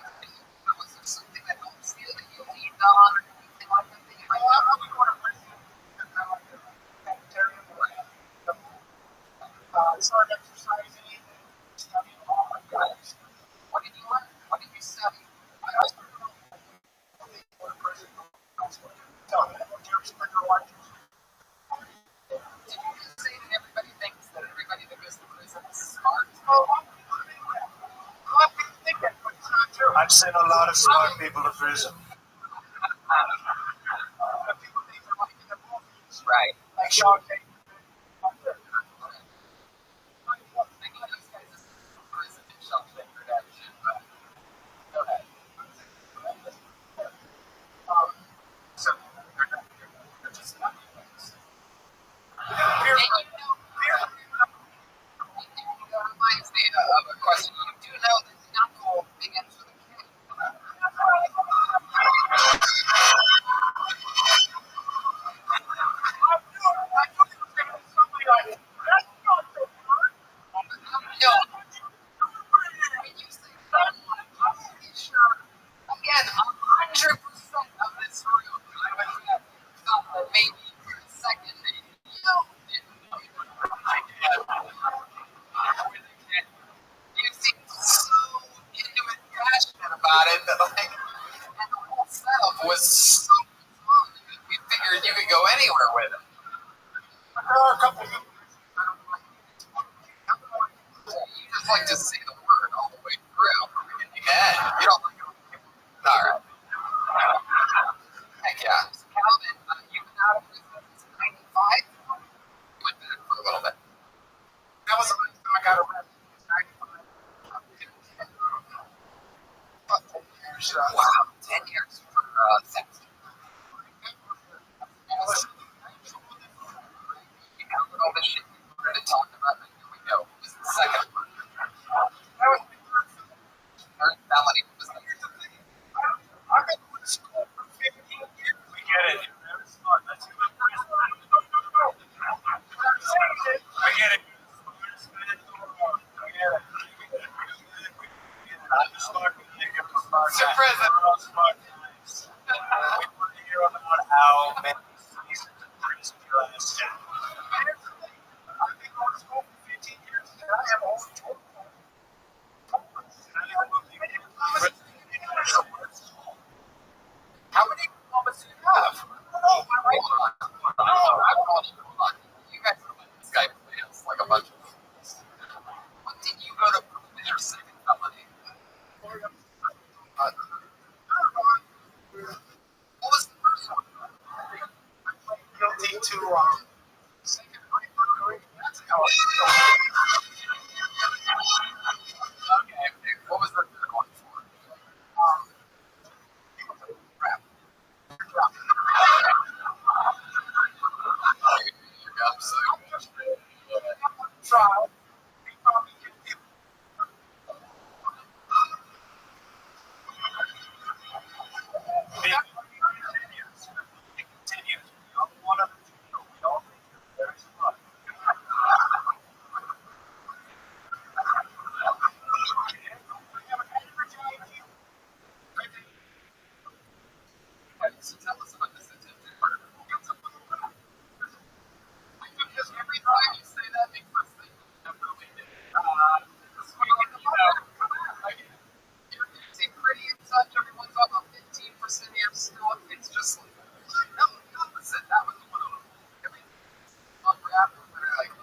Was there something that helps you that you leaned on or anything like that? I'm going to prison. I'm like a cafeteria. I started exercising, studying all my goals. What did you learn? What did you study? I started off with a prison counselor. Tell me, what your splinter life? Did you just say that everybody thinks that everybody that goes to prison is smart? Oh, a lot of people think that, but it's not true. I've sent a lot of smart people to prison. People think they want to get their movies. Right. Like Sean King. I know these guys is prison and something production, but go ahead. So they're just not things. And you know, it reminds me of a question. You do know that knuckle begins with a K. No, when you say that, I'm pretty sure, again, 100% of this room, I would have thought that maybe for a second that you didn't know you were right. You seem so into it, passionate about it, that like, and the whole setup was so fun that we figured you could go anywhere with it. There are a couple of You just like to say the word all the way through, from beginning to end. You don't like it. All right. Heck yeah. Calvin, you've been out of prison since 95? You went back for a little bit. That was the last time I got arrested. 95. About 10 years. Wow, 10 years for sex. You counted all the shit you wanted to talk about, and here we go. This is the second one. That was my first film. Third felony was the I've been going to school for 15 years. We get it. You're very smart. Let's do it. I get it. I'm smart. to prison. We want to hear about how many seasons of prison you're lasting. I've been going to school for 15 years and I have only 12 How many diplomas do you have? Hold on. You guys are like Skype fans, like a bunch of fools. What did you go to prison as your second felony? What was the first one? guilty to second degree burglary. That's how I feel. Okay. What was the third one for? Crap. I'm so Trial. They found me guilty. It continues. We all want to, we all think you're very smart. So tell us about this attempted murder. Because every time you say that makes us think definitely did. You're getting pretty in touch. Everyone's up about 15% here still. It's just like, no, the opposite. That was one of them. Everything's up rap. Like,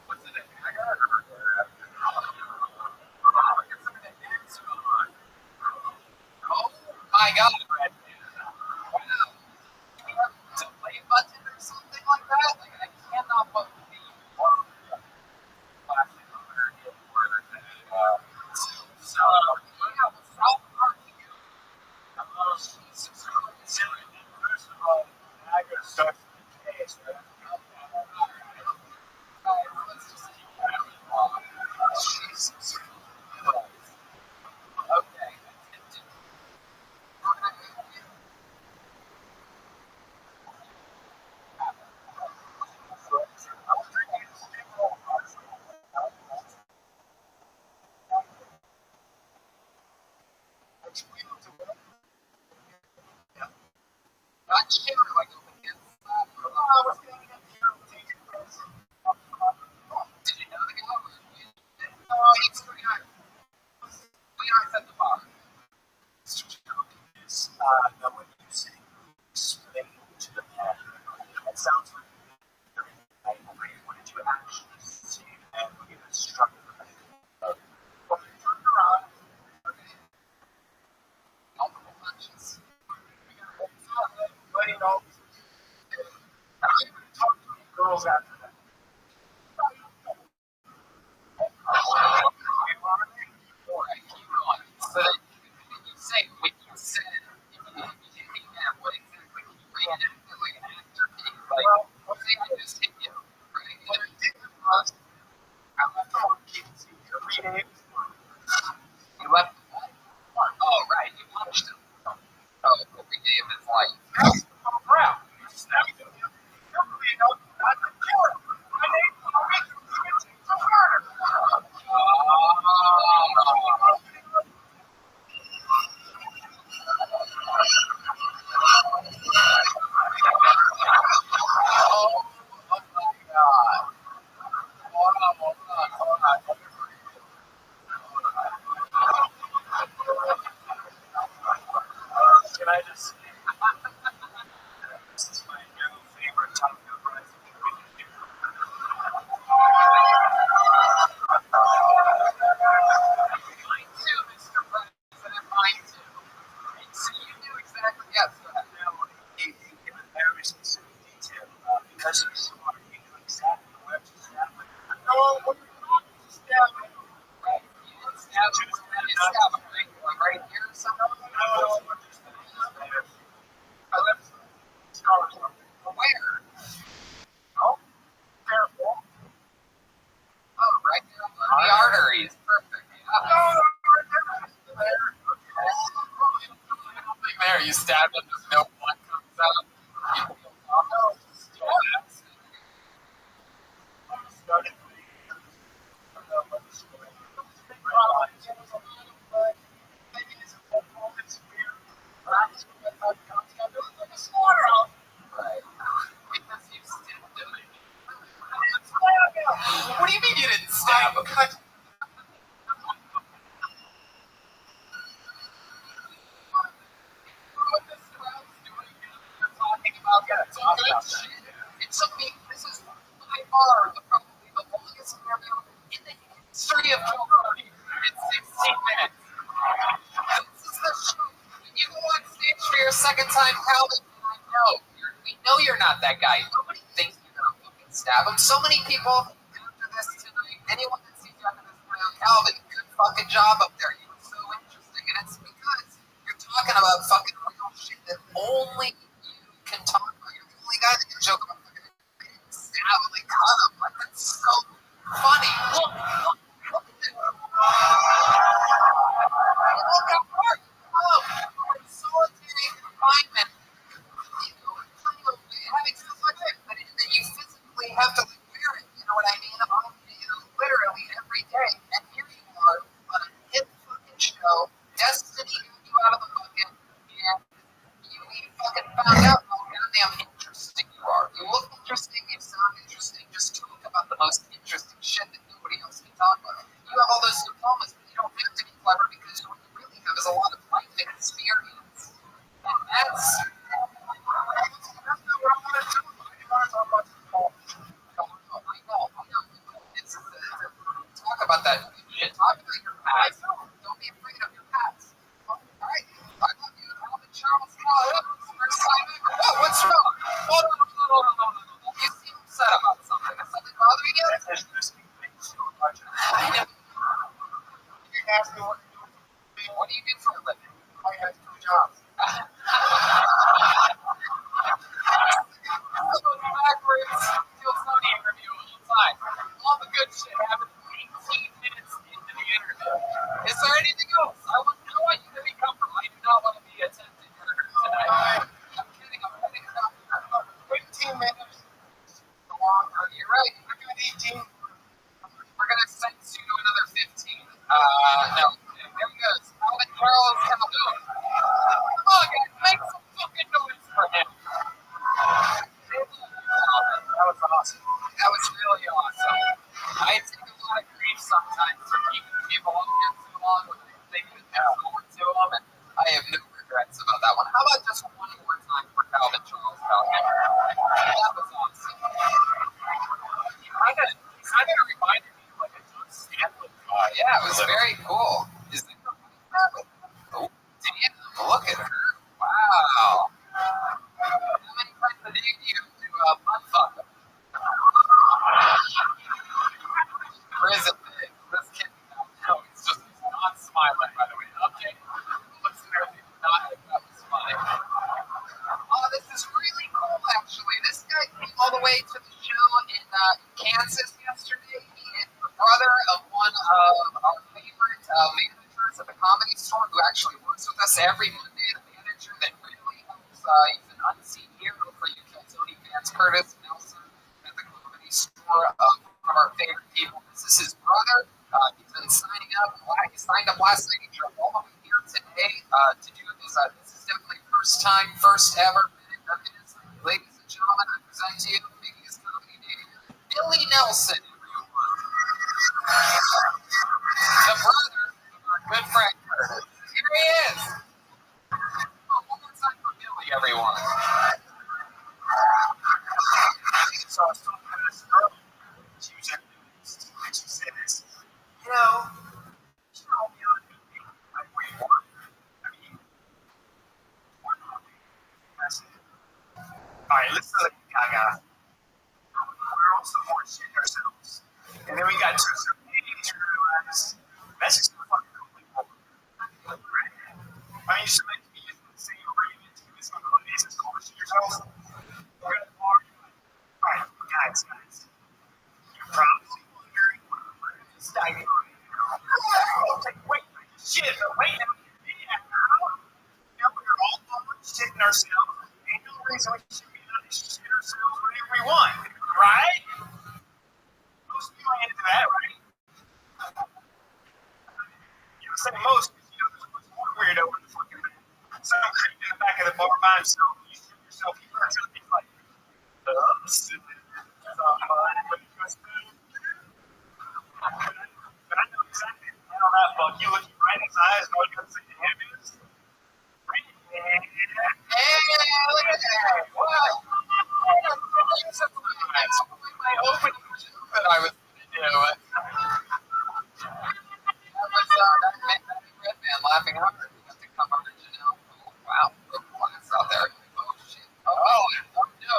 what's the name? I got it. Oh my god. Wow. Delay button or something like that? Like, I cannot believe flashing over it word. So, yeah, South Park. Jesus Christ. First of all, Niagara starts with a case, right? Let's just keep moving on. Jesus Christ. Okay. Not sure, like, Alright, keep going. So that you say what you said, if you hit me at what exactly you ran it, like an actor being like, say I just hit you, right? What I did was, I left all the kids in 3 days. You left the what? Oh, right, you punched him. Oh, every day of his life. Yes, I'm proud. You snapped him. You know, I could kill him. My name is murder. Oh my God. Hold on. Can I just say, this is my new favorite Top Gun Rising community. Mine too, Mr. President, mine too. So you knew exactly, yes, go ahead. Now, he gave a very specific detail because he's smart. He knew exactly where to stab it. No, what you're not stabbing. Right, you didn't stab him, where did you stab him, right? Like right here or something? No, I left scars on it. Where? No, careful. Oh, right there on the arteries. Perfect. Yeah. There, you stabbed him, there's no blood comes out. You feel awful. Started Right. Because you stabbed him. What do you mean you didn't stab him? What this crowd's doing, they're talking about some good shit. It took me, this is by far probably the longest interview in the history of Calvary in 16 minutes. This is the show. When you go on stage for your second time, Calvin, we know you're not that guy. Nobody thinks you're gonna fucking stab him. So many people after this tonight, anyone that sees you after this tonight, Calvin, good fucking job up there. You were so interesting. And it's because you're talking about fucking real shit that only you can talk about. You're the only guy that can joke about fucking stab him, like cut him. Like, that's so funny. Look at this. Look how far you come. Solitary confinement. Having so much that you physically have to wear it, you know what I mean? Literally every day. And here you are on a hit fucking show. Destiny got you out of the bucket, and you fucking found out how goddamn interesting you are. You look interesting, you sound interesting. Just talk about the most interesting shit that nobody else can talk about. You have all those diplomas, but you don't have to be clever because what you really have is a lot of life experience. And that's talk about that shit. Talk about your past. Don't be afraid of your past. Alright, I love you. Alvin Charles first time ever. Oh, what's wrong? Hold on. You seem upset about something. Is something bothering you? there's this thing so much. I know. You ask me what to do. What do you do for a living? I have 2 jobs. Backwards. Feels no interview all the time. All the good shit happened 18 minutes into the interview. Is there anything else? I want you to be comfortable. I do not want to be attempted murder tonight. I'm kidding. 15 minutes. You're right. I got 18. We're gonna sentence you to another 15. No. Okay, there he goes. Alvin Charles Calhoun. Come on, guys. Make some fucking noise for him. That was awesome. That was really awesome. I take a lot of grief sometimes for keeping people on here too long when they could have forward to them, and I have no regrets about that one. How about just one more time for Calvin Charles Calhoun? That was awesome. He kind of reminded me of like a Doug Stanley guy. Yeah, it was very cool. Is it? Oh, damn! Look at her. Wow. How many times a day do you have to butt fuck them? Kansas yesterday. He is the brother of one of our favorite managers at the Comedy Store who actually works with us every Monday. The manager that really helps. He's an unseen hero for you Tony fans. Curtis Nelson at the Comedy Store. One of our favorite people. This is his brother. He's been signing up. He signed up last night. He drove all the way here today to do this. This is definitely first time, first ever. Ladies and gentlemen, I present to you making his comedy debut, Billy Nelson. The brother of our good friend Curtis. Here he is. One more time for Billy, everyone. So I was talking to this girl. She was at the and she said this, you know, be on me. Like, where you want? I mean, what not? I said, all right, let's look, Gaga. We're also more shit ourselves. And then we got two Canadians who realized that's just a fucking complete bullshit. Right? I mean, you should make me using the same argument to this one on this as cool as yourselves. We're gonna argue. All right, guys. You're probably wondering what we're going to start doing. Wait, shit, but wait now. Now we're all shitting ourselves. Ain't no reason we should be able to shit ourselves whenever we want, right? Most people ain't into that, right? You know, say most, because, there's one weirdo in the fucking some creep in the back of the bar by himself, and you shit yourself, he turns out he's like, oops. But I know exactly how that fuck. You look right in his eyes, and all you got to say to him is, Hey, look at that. Wow. That's my opening joke that I was going to do. That was that red man laughing hard. We got to come over to know. Wow, broke glass out there. Oh, shit. Oh no.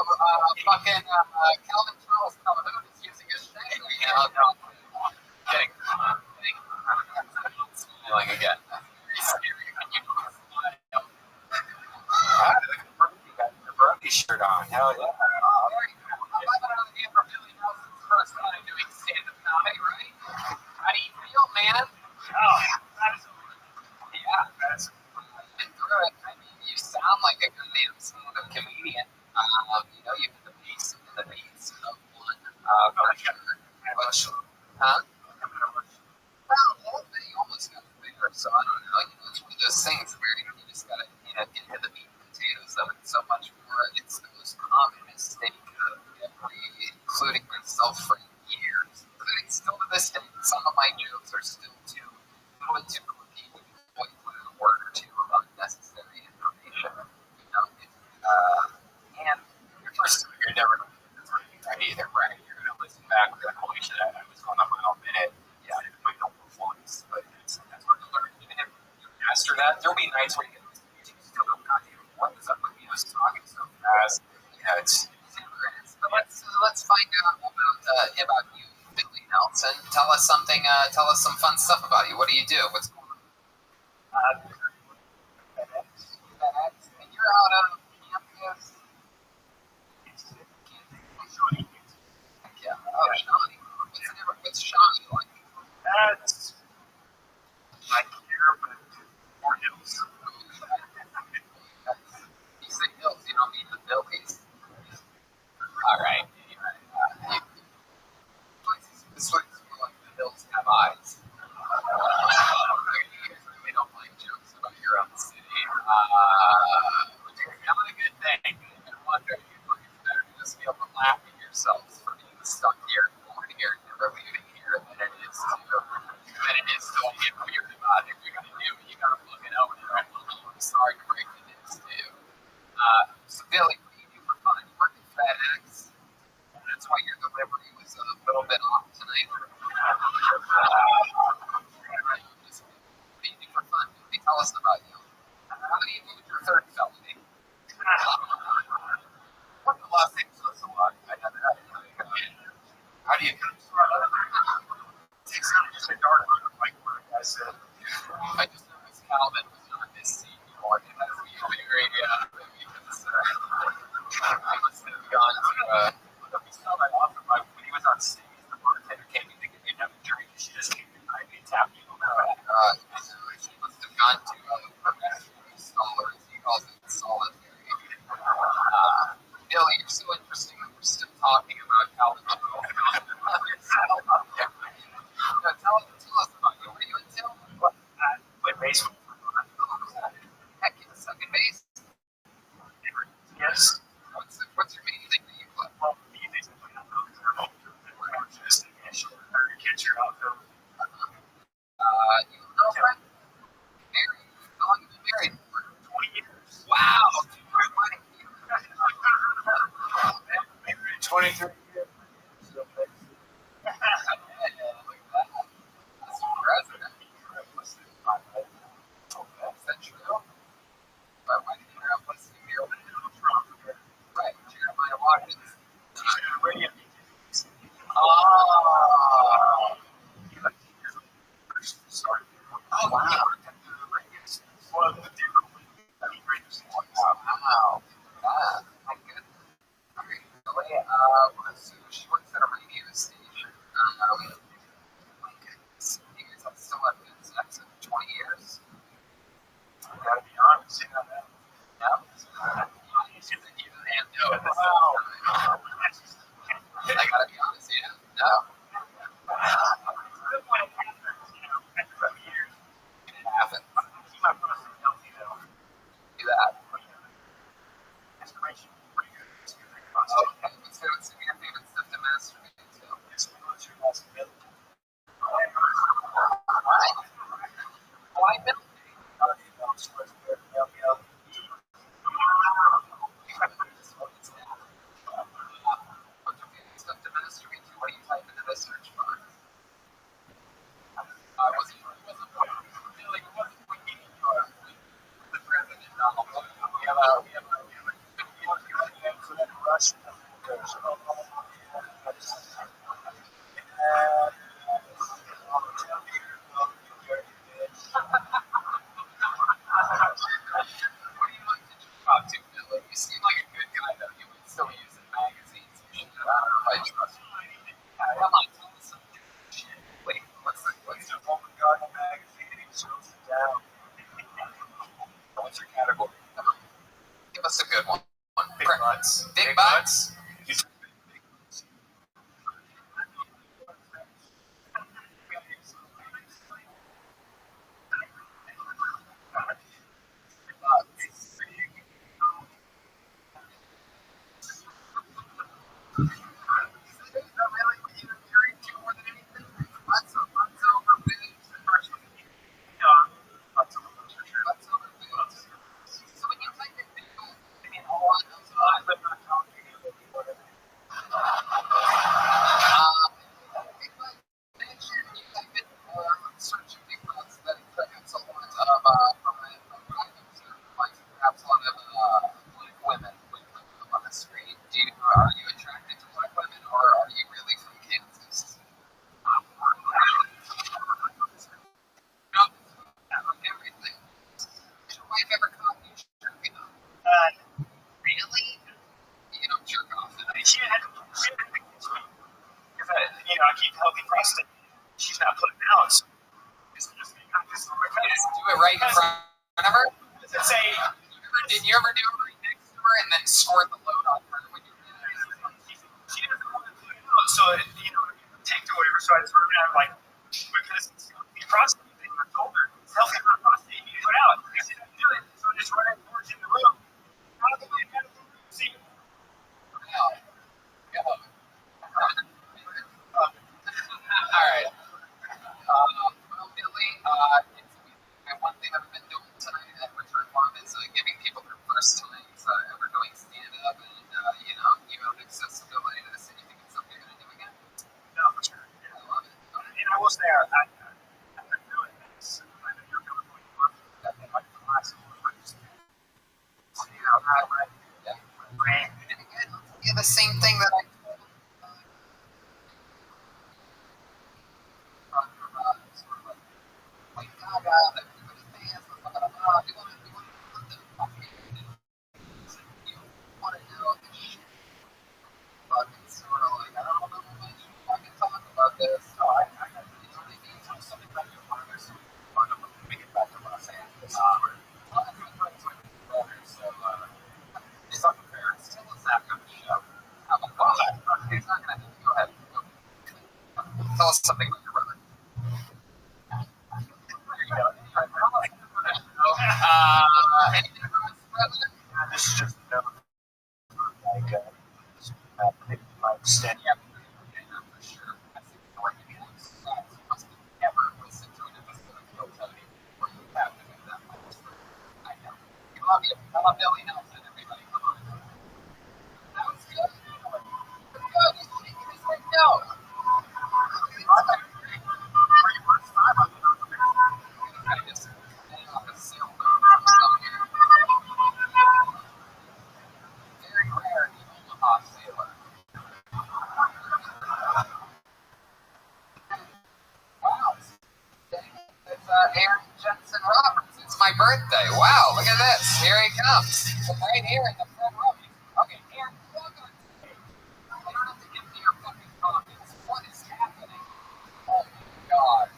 Fucking Calvin Charles Calhoun is using his thing. No. Kidding. Smiling again. Very scary. You got your Rabbi shirt on. Hell yeah. Billy Nelson's first time doing stand-up comedy, right? How do you feel, man? that is Yeah, that's been through it. I mean, you sound like a goddamn stand-up comedian. You have the beats of one. Huh? Well, you almost got there, so I don't know. It's one of those things where you just gotta, get to the meat and potatoes of it so much more. It's the most common mistake of including myself for years. Including still to this day, some of my jokes are still too repeat with a word or two of unnecessary information. And your first time, you're never going to get this right either, right? You're going to listen back, you're like, holy shit, I was going on my own minute. Yeah, it might help performance, but that's hard to learn. Even if you master that, there'll be nights where you get this music, you still go, God damn, what was up with me? I was talking so fast. It's but let's find out about you, Billy Nelson. Tell us something. Tell us some fun stuff about you. What do you do? What's going on? FedEx. And you're out of campus. Yeah. Oh, Shawnee. What's Shawnee like? That's like here, but more hills. You say hills, you don't mean the Billies. All right. This looks more like the hills have eyes. You guys really don't like jokes about your own city. Which is not a good thing. I wonder if it's better to just be able to laugh at yourselves for being stuck here, born here, never leaving here, than it is to get weird about it. You're going to do it. You got to look it over there. I'm sorry to break the news to you. So, Billy, what do you do for fun? You work at FedEx. That's why your delivery was a little bit off tonight. What do you do for fun? Tell us about you. How do you do with your third felony? What the Los Angeles a lot? I know that. How do you do? It's kind of just a dark like what I said. I just noticed Calvin was not this seat anymore. It has to be very, because I must have gone to, we saw that often when he was on Good when it happens, after years. It happens. Keep my prostate healthy though. Do that. Masturbation, pretty good. It's good for your Oh, prostate. okay. So it's your favorite stuff to masturbate to. Yes, what's your possibility? Why milk? What's your favorite stuff to masturbate to? What do you type into the search bar? Was it like what the president Donald Trump? We have a Russian. What do you like to jerk off to, Billy? You seem like a good guy, though. You would still use in magazines. I don't know if I trust you. Come on, tell us some shit. Wait, what's the Home Garden magazine, and he shows it down. what's your category? Come on. Give us a good one. Big butts. Big butts? You took big butts. Are you attracted to black women, or are you really from Kansas? No, everything. Has your wife ever caught you jerking off? Really? You don't jerk off at night. Because I keep healthy prostate. She's not putting out. So Do it right in front of her? Does it say? Did you ever do it right next to her and then squirt the load on her when you did it? She doesn't want to put it out, so tanked or whatever. So I just heard her like, because it's healthy prostate thing. I told her it's healthy for prostate. You put out. She didn't do it, so I just run towards in the room. Out of the way, out of the room. See, All right. Well, Billy, one thing I've been doing tonight at Return Farm is giving people their first times ever doing stand-up, and you have accessibility to this, and you think it's something you're going to do again? no, for sure. I love it. And I will say, I've been doing this. I've been doing it for 20 months. I've been like the last 4 months. So, Yeah. And again, I'll tell you the same thing that I told sort of like Gaga, everybody fans, blah, blah, blah, blah. We want to put them fucking you want to know this shit. But it's sort of like, I don't know much I can talk about this. So I got to tell you something about your father. So let me get back to Los Angeles. So it's unfair. Tell us after the show. How about that? It's not going to go ahead. Tell us something about your brother. Anything from Mr. President? this is just like extent. Yeah, for sure. I think the way you must have never listened to an episode of Kill Tony where you have to do that much. I know. We love you. I love Billy Nelson, everybody. Come on. That was good. Good. He's shaking his head no. I just off a sailboat from somewhere. Very rare in Omaha sailor. Wow. It's Aaron Jensen Roberts. It's my birthday. Wow, look at this. Here he comes. Right here in the front row. Okay, Aaron, welcome. You don't have to empty your fucking pockets. What is happening? Oh my god.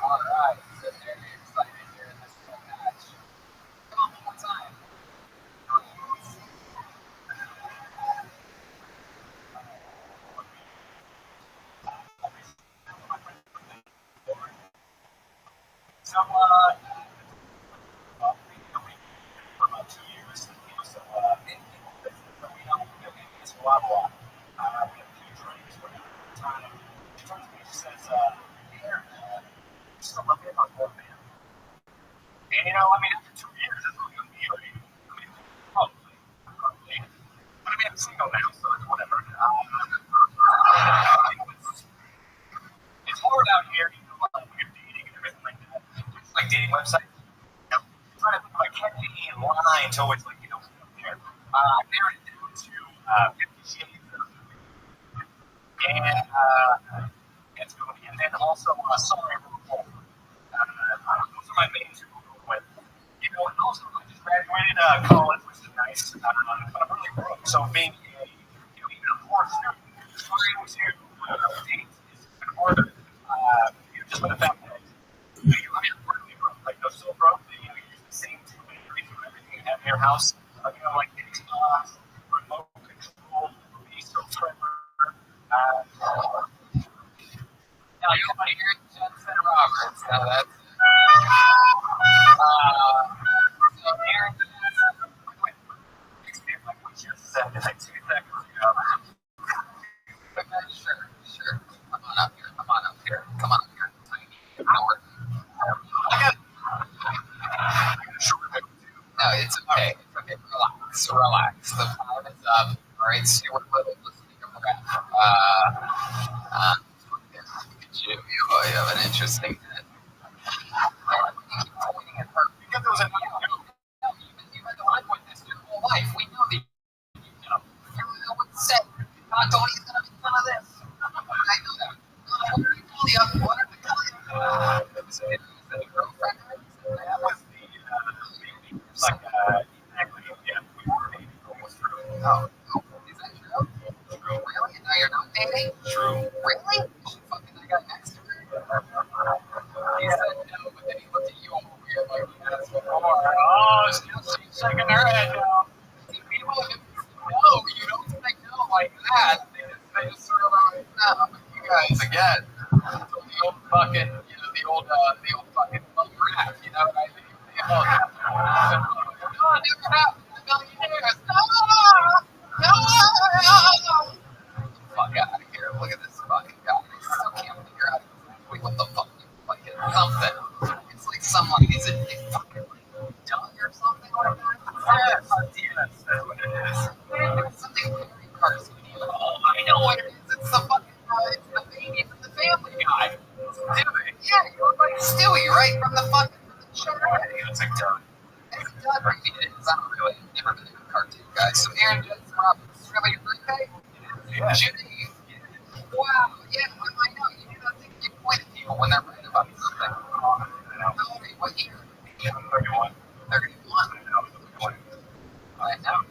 Alright, so very excited here in this little match. Come on, one more time. for about 2 years. So it's a lot. We have a few drinks, we're having a good time. She turns to me, she says, "Here, you still love me about that man?" And after 2 years, it's not gonna be like, probably. But I'm single now, so it's whatever. It's hard out here, when you're dating and everything like that. It's like dating websites. Trying to think of a catchy line to always up there. I narrowed it down to 50 Shades of and it's good. And then also Sorry for the Wolf. Those are my main two to go with. And also I just graduated college, which is nice, but I'm really broke. So being even a poor student, trying to date is even harder. Just by the fact that I'm really broke. Like they're so broke that you use the same two batteries for everything you have in your house. Like Xbox, remote control, diesel trimmer. Now you want to hear Jensen Roberts. Now that's so Aaron like what you said like 2 seconds ago. Okay, sure. Come on up here. Come on up here. Tiny hour. I got a short one too. No, it's okay. Relax. The time is up. All right, Stuart Little, listening to rap. You have an interesting head. Pointing at her because there was a no, you've had to live with this your whole life. We know that you would say, Tony's gonna be fun of this. I know that. What did I tell you? Was it a girlfriend? That was exactly, yeah, we were dating almost true. Oh, is that true? True. Really? And now you're not dating? True. Really? Fucking I got next to her. He said no, but then he looked at you all weird like he asked before. Oh, she's shaking her head now. People no, you don't say no like that. They just sort of like, no, but you guys again. So the old fucking, the old fucking rap, what I mean? No, it never happened in a million years. No. Fuck out of here. Look at this fucking guy. I still can't figure out exactly what the fuck you like. It's something. It's like some is it fucking done or something like that? Yes, that's what it is. It's something very cartoony. Oh, I know what it is. It's the fucking it's the baby from the Family Guy. Stewie. Yeah, you look like Stewie, right? From the show. Yeah, it's like done. It's done. I mean, it is. Never been a good cartoon guy. So Aaron Jensen Roberts, is really your birthday? Yeah. Judy. Wow. Yeah, I know. You do that thing you point at people when they're right about something. How old are you? What year? 31. 31. I know.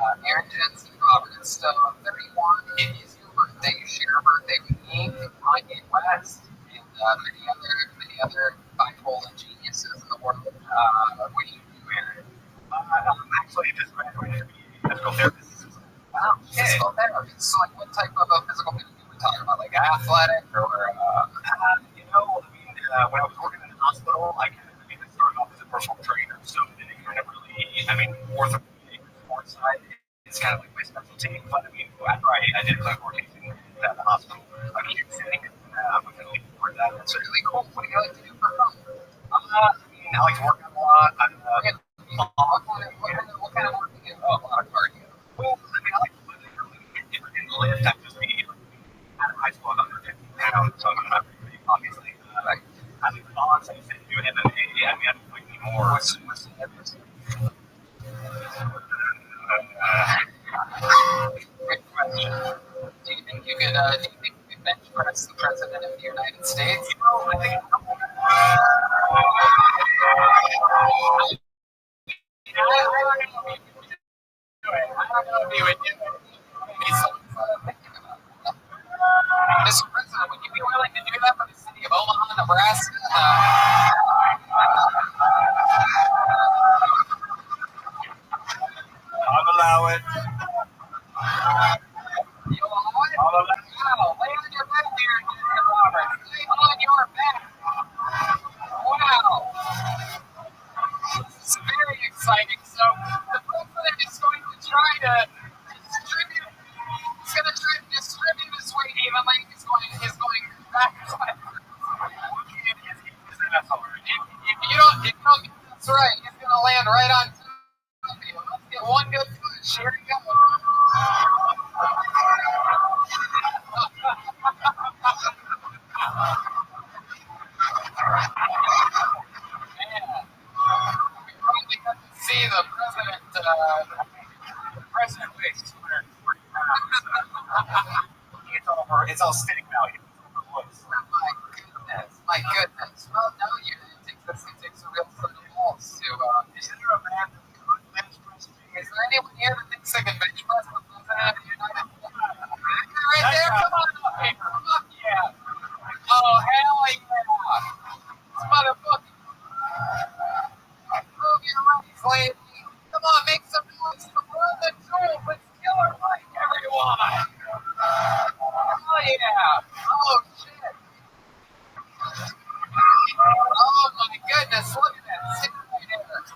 Aaron Jensen Roberts, 31. It is your birthday. You share a birthday with me, Kanye West, and many other bipolar geniuses in the world. What do you do, Aaron? I'm actually just graduated to be a physical therapist. Wow, physical therapist. So, like, what type of physical therapy we're talking about? Like athletic or, when I was working in the hospital, I started off as a personal trainer. So, it kind of really, orthopedic sports side, it's kind of like my specialty. But, after I did clinical rotation at the hospital, I keep saying, I'm going to leave for that. That's really cool. What do you like to do for fun? I like to work out a lot. What kind of work do you do? Oh, a lot of cardio. Well, I like to lift. I just be out of high school, I'm under 50 pounds, so I'm not pretty big, obviously. I do bonds, I used to do MMA. I don't like anymore. What's the heaviest? Good question. Do you think you could bench press the president of the United States? I think I don't know if you would do it. Maybe someone's thinking about it. Mr. President, would you be willing to do that for the city of Omaha, Nebraska? I'll allow it. You'll allow it? I'll allow it. Wow, lay on your back here, Robert. fighting. So the president is going to try to distribute. He's going to try to distribute his weight evenly. He's going back and forth. If you don't get this right, he's going to land right on top of you. Let's get one good push. Here we go. Man, we probably got to see the president weighs 240 pounds. It's all stick value. My goodness. Well, no, this takes a real set of balls to. Is there a man that could bench press? Is there anyone here that thinks they can bench press the president of the United States? Right there, come on up here. Fuck yeah. Oh, hell yeah. This motherfucker. Move your legs, lady. Come on, make some noise. The world and soul, but killer like everyone. Oh yeah. Oh shit. Oh my goodness, look at that. Sit right there. This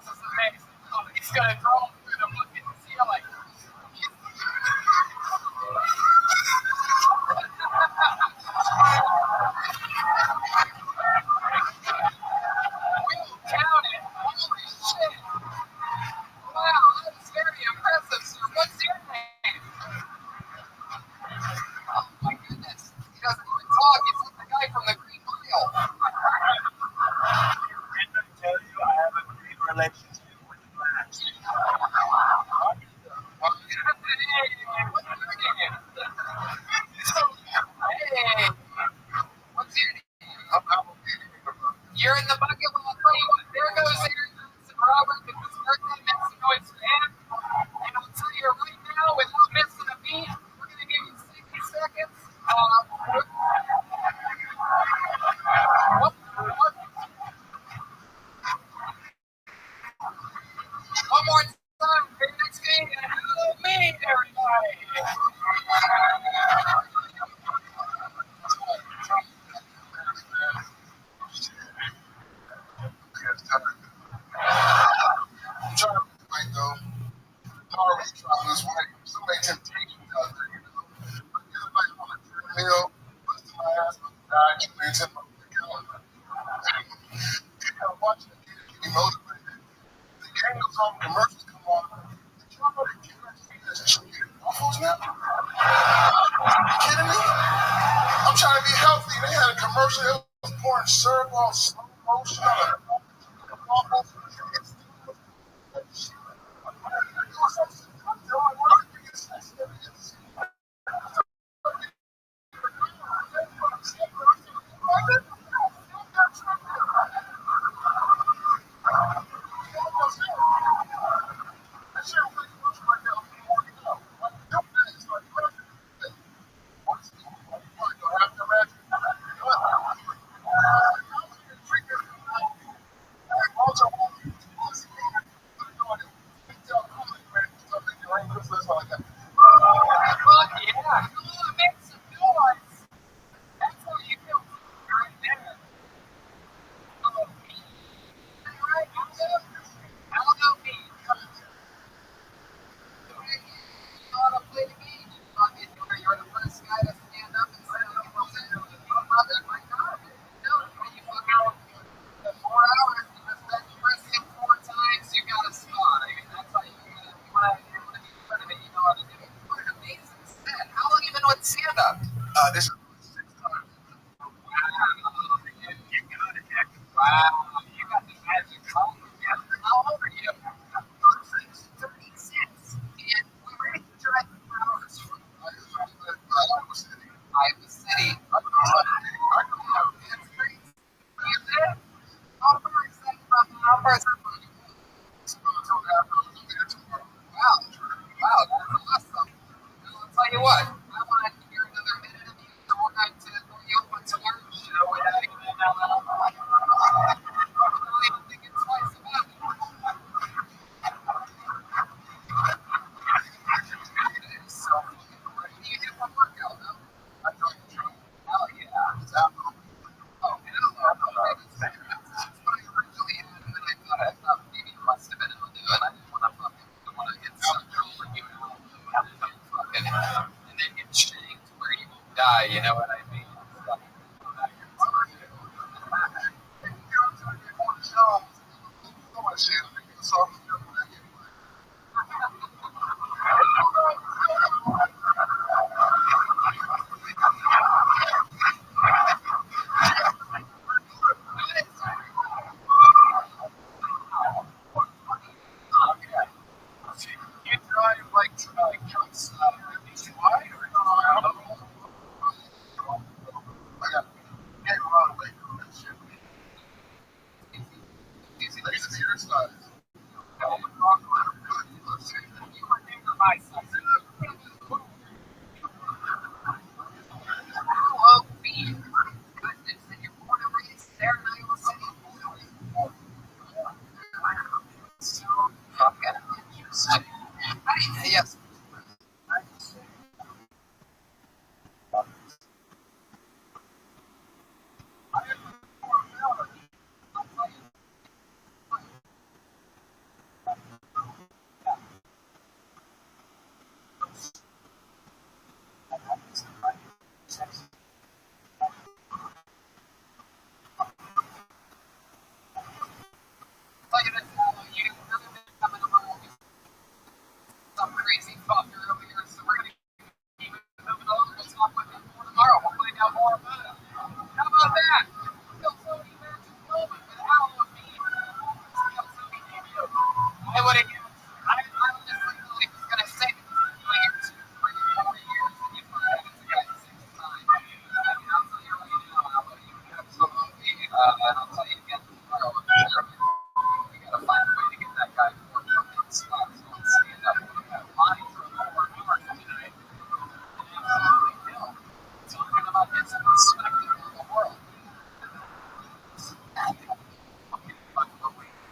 is amazing. Oh, he's gonna throw him through the fucking ceiling. We'll count it. Holy shit. Wow, that was very impressive, sir. What's your name? Oh my goodness. He doesn't even talk. He's like the guy from the Green Mile. Didn't I tell you I have a great relationship with the Flash? Hey, what's your name? You're in the bucket. Well, I'll tell you what. There goes Aaron Robert with his birthday Mexico is fan. And I'll tell you right now, without missing a beat, we're going to give you 60 seconds. One more time for your next game. And hello, me, everybody. I'm trying to be white though. Power is trying this way. So many temptations out there, you know. But everybody on the treadmill, busting my ass with the guy, you bring him up the calendar. I'm watching the game, keep me motivated. The game goes on, commercials come on. Did y'all know that kids chicken waffles now? Are you kidding me? I'm trying to be healthy. They had a commercial that was pouring syrup on slow motion on the waffles. Fuck yeah. Come on, make some noise. That's how you feel right there. Oh, me. All right, I'll go me. You want to play the game? You're the first guy to stand up and say, oh, brother, my God. No, when you fuck out the 4 hours, you just bench press him 4 times, you got a spot. I mean, that's how you want to be part of it. You know how to do it. What an amazing set. How long have you been with stand up? This is 6 times. Wow, you're good at that. Wow, you got the magic color. How old are you? 36. And where did you drive 4 hours from? Iowa City. Iowa City. That's crazy. You did? How far is that from? How far is that from? Wow. Wow, that's awesome. Well, I'll tell you what. I want to hear another minute of you, so we're going to bring you up onto our show without even thinking twice about it. It is so fucking great. You did one workout, though. I know you too. Hell yeah. It's out. Oh, hell no. That's what I originally had, and then I thought tell you this now, you haven't been coming along some crazy fucker over here, so we're gonna keep it moving along. We'll talk with him more tomorrow. We'll find out more about him. How about that? Still Tony Magic moment with Halloween. Still Tony debut. I would have given. I honestly thought he was gonna say it for 2 years, 4 years, and you find out it's a guy 6'9". I mean, I'll tell you right now, I would have absolutely. And I'll tell you again tomorrow. We gotta find a way to get that guy 4 million spots. So let's see that. Money for 4 hours tonight. And absolutely kill. Talking about his perspective on the world.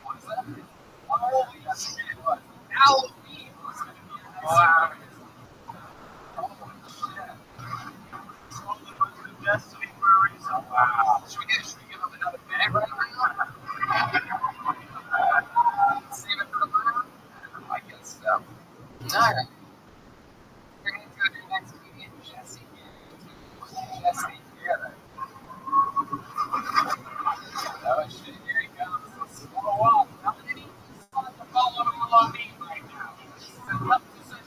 What is that? Oh, yes, it was. Halloween was going to be a wow. Holy shit. Totally was the destiny for a reason. Wow. Should we give him another minute right now? Save it for the room? I guess so. Alright. We're going to go to your next comedian, Jesse. Jesse, here. Oh shit, here he comes. Let's follow up. How many people have to follow along me right now? Set up position.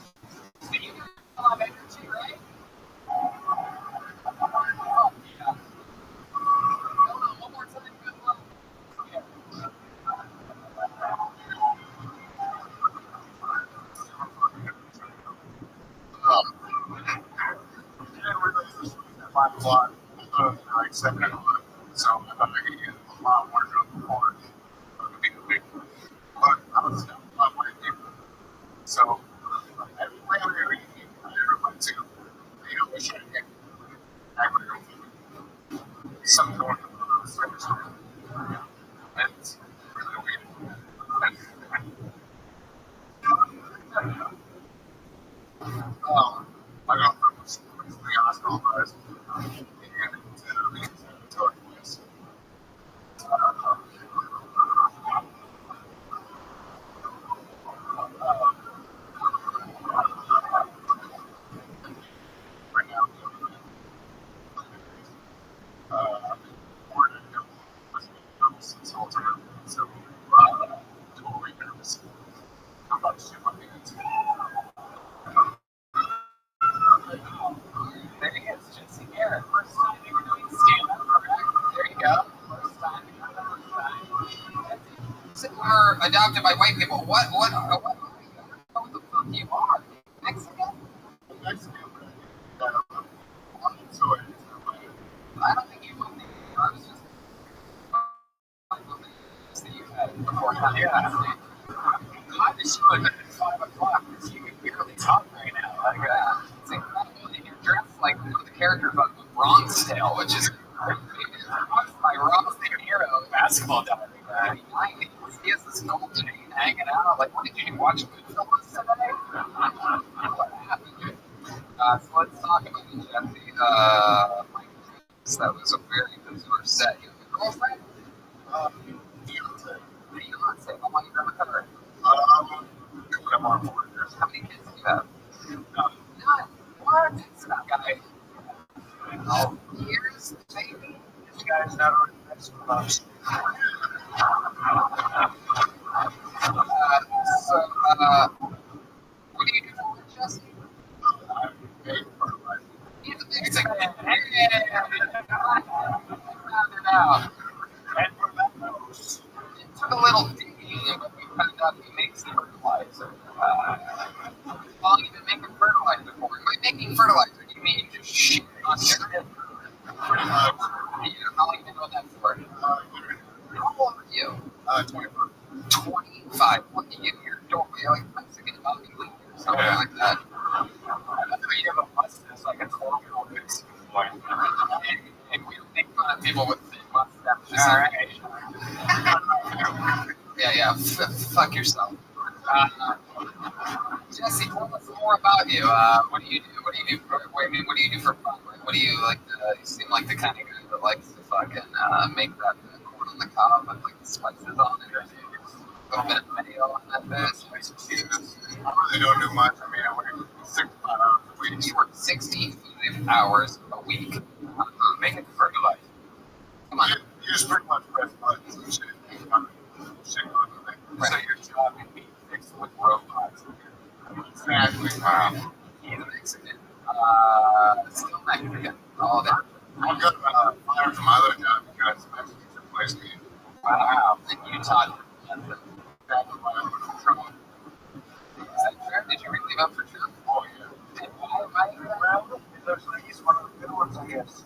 So you have energy, right? Oh, yeah. Hold on, one more time. Good luck. Yeah. And we're like 5 o'clock, like 7 o'clock. So I thought I could get a lot more drunk before. It could be quick. But I was still not what I did. So I ran there and I went to, we should have get agriculture. Some going to the service. And it's really weird. My girlfriend was recently hospitalized. And totally was. Right now, born in this whole time. So, totally nervous. I'm about to shoot my hands. There he is, Jesse Garrett. First time ever doing stand-up, correct? There you go. First time, So we're adopted by white people. What the fuck you are? Mexican? Mexican, so I don't think you would be. I was just that you had before coming yeah. to the state. I just feel like it's 5 o'clock because you can barely talk right now. Like, it's incredible that you're dressed like the character from Bronx Tale, which is my Ross De Niro basketball diary. He has this gold chain hanging out. Like, what did you do? Watch Goodfellas today? What happened? So let's talk about it, Jesse. That was a very bizarre set. You have a girlfriend? Beyonce. Beyonce. How long have you been with her? Coming up on 4 years. How many kids do you have? None. What? It's that guy. Oh, years, baby. This guy's not already next to us. What do you do for work, Jesse? I'm paid for life. He's a music man. Hey, round it out. And for that knows. It took a little digging, but we found out he makes fertilizer. How long have you been making fertilizer for? By making fertilizer, do you mean you just shit on your Pretty much. How long have you been doing that for? How old are you? 24. 25. Look at you. You're like Mexican Bobby Lee or something like that. I know you have a mustache like a 12-year-old Mexican boy. And we don't make fun of people with thin mustaches. All right. Yeah. Fuck yourself. Jesse, tell us more about you. What do you do? What do you do for fun? What do you like? You seem like the kind of guy that likes to fucking make that corn on the cob and like the spices on it. A little bit of mayo on that bitch. I really don't do much. I mean, I work 65 hours a week. You work 65 hours a week making fertilizer. Come on. You just pretty much press buttons and shit. Shit on the Wow. He's a Mexican. Still Mexican. Oh, that. I got fired from my other job because Mexicans replaced me. Wow. In Utah. That's why I was in trouble. Is that true? Did you really vote for Trump? Oh, yeah. And why? Well, it looks like he's one of the good ones, I guess.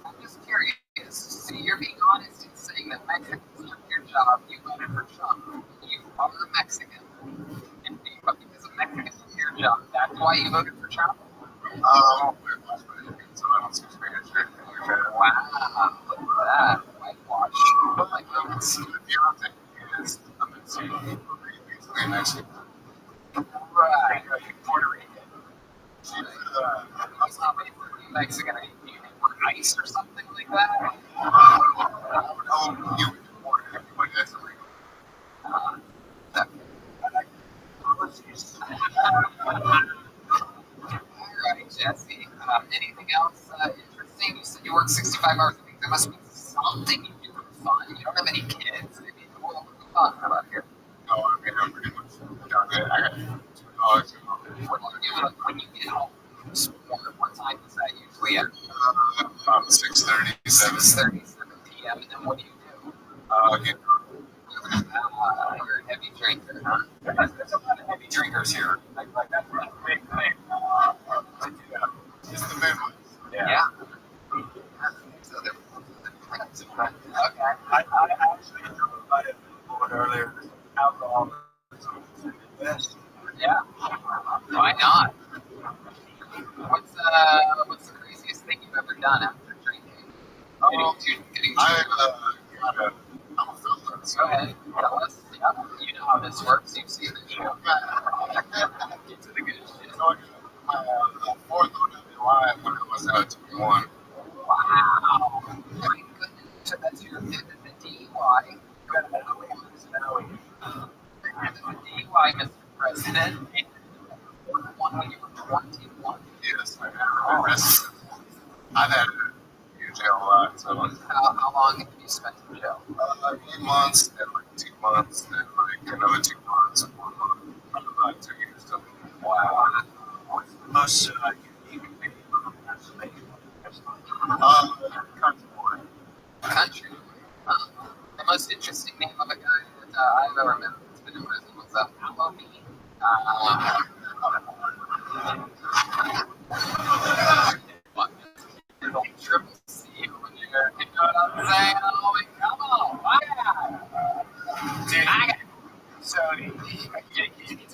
I'm just curious. So you're being honest in saying that Mexicans took your job, you voted for Trump. You are a Mexican. And but because a Mexican took your job, that's why you voted for Trump? Whitewash, but so I don't speak Spanish. Wow, look at that. Whitewash. Oh my goodness. The fiance is a Mexican. Basically Mexican. Right. Puerto Rican. She's He's not basically Mexican. Are you for ICE or something like that? I would hope you would report everybody that's illegal. Alright, Jesse. Anything else interesting? You said you work 65 hours a week. There must be something you do for fun. You don't have any kids. I mean, what would be fun about here? No, I mean, I'm pretty much done it. I got 2 dogs. What do you do when you get home? What time is that usually at? About 6:30, 7:30. 7 p.m. And then what do you do? Get You're a heavy drinker, huh? There's a lot of heavy drinkers here. Like that's a big thing to do. It's the Midwest. Yeah. So they're okay. I actually drove by a billboard earlier. Alcohol is in the Midwest. Yeah. Why not? What's the craziest thing you've ever done after drinking? Getting I'm a filter. Go ahead. Tell us. Yeah. You know how this works. You've seen the show. Get to the good shit. So, my fourth OWI when I was 21. Wow. My goodness. So that's your the DUI. The DUI, Mr. President. And the fourth one when you were 21. Yes, I got arrested. I've had a jail a lot, so How long have you spent in jail? 8 months, then like 2 months, then like another 2 months, 1 month, about 2 years. So, Wow. what's the most unique thing you've made? Country boy. Country. The most interesting name of a guy that I've ever met that's been in prison was Halloween. Triple C when you're, you know what I'm saying? Oh, come on, wow. Dude, I got so he's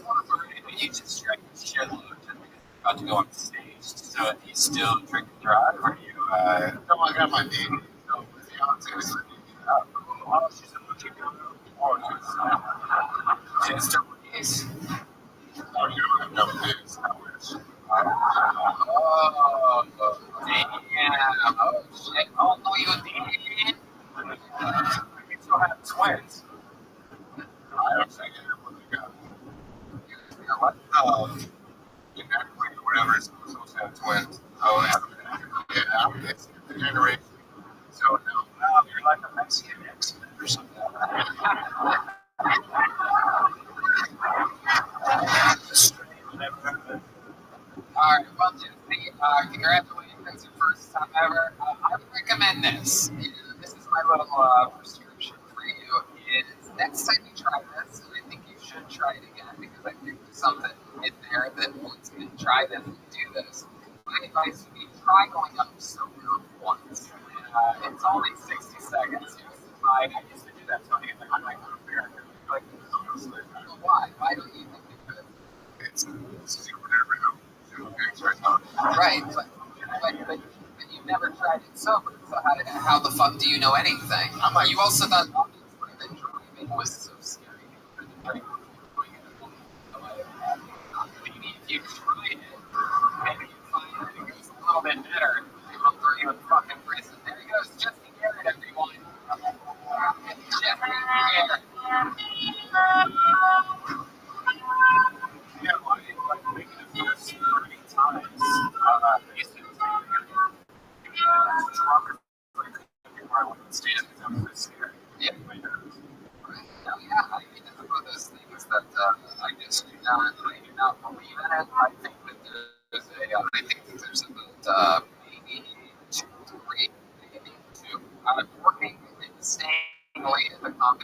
one of the you just drank a shitload just because you're about to go on stage. So he's still drinking drive, or you? No, I got my date. So my fiance was like, oh, she's a looking girl. Oh, she's still case. Oh, you don't have no dates. I wish. oh, damn. Oh, shit. Oh, no, you did. We still have twins. I don't think everyone got. You know what? Genetically, whatever is supposed to have twins. Oh, yeah, it's the generation. So now, you're like a Mexican X-Men or something. Alright, well, Jesse, congratulations. It's your first time ever. I would recommend this. This is my little prescription for you. Is next time you try this, and I think you should try it again because I think there's something in there that once you try this and do this, my advice would be try going up sober once. It's only 60 seconds. I used to do that, Tony. I'm like, why? Why don't you think you could? It's super different. Right, but you've never tried it sober, so how the fuck do you know anything? You also thought obviously that driving was so scary. Maybe if you tried it, maybe you find that it goes a little bit better. They won't throw you in fucking prison. There he goes, Jesse Garrett, everyone. Jesse Garrett. Yeah, like making the first 30 times, basically, drunk before I went on stage because I was so scared. Yeah. Oh, yeah, I mean, it's one of those things that I just do not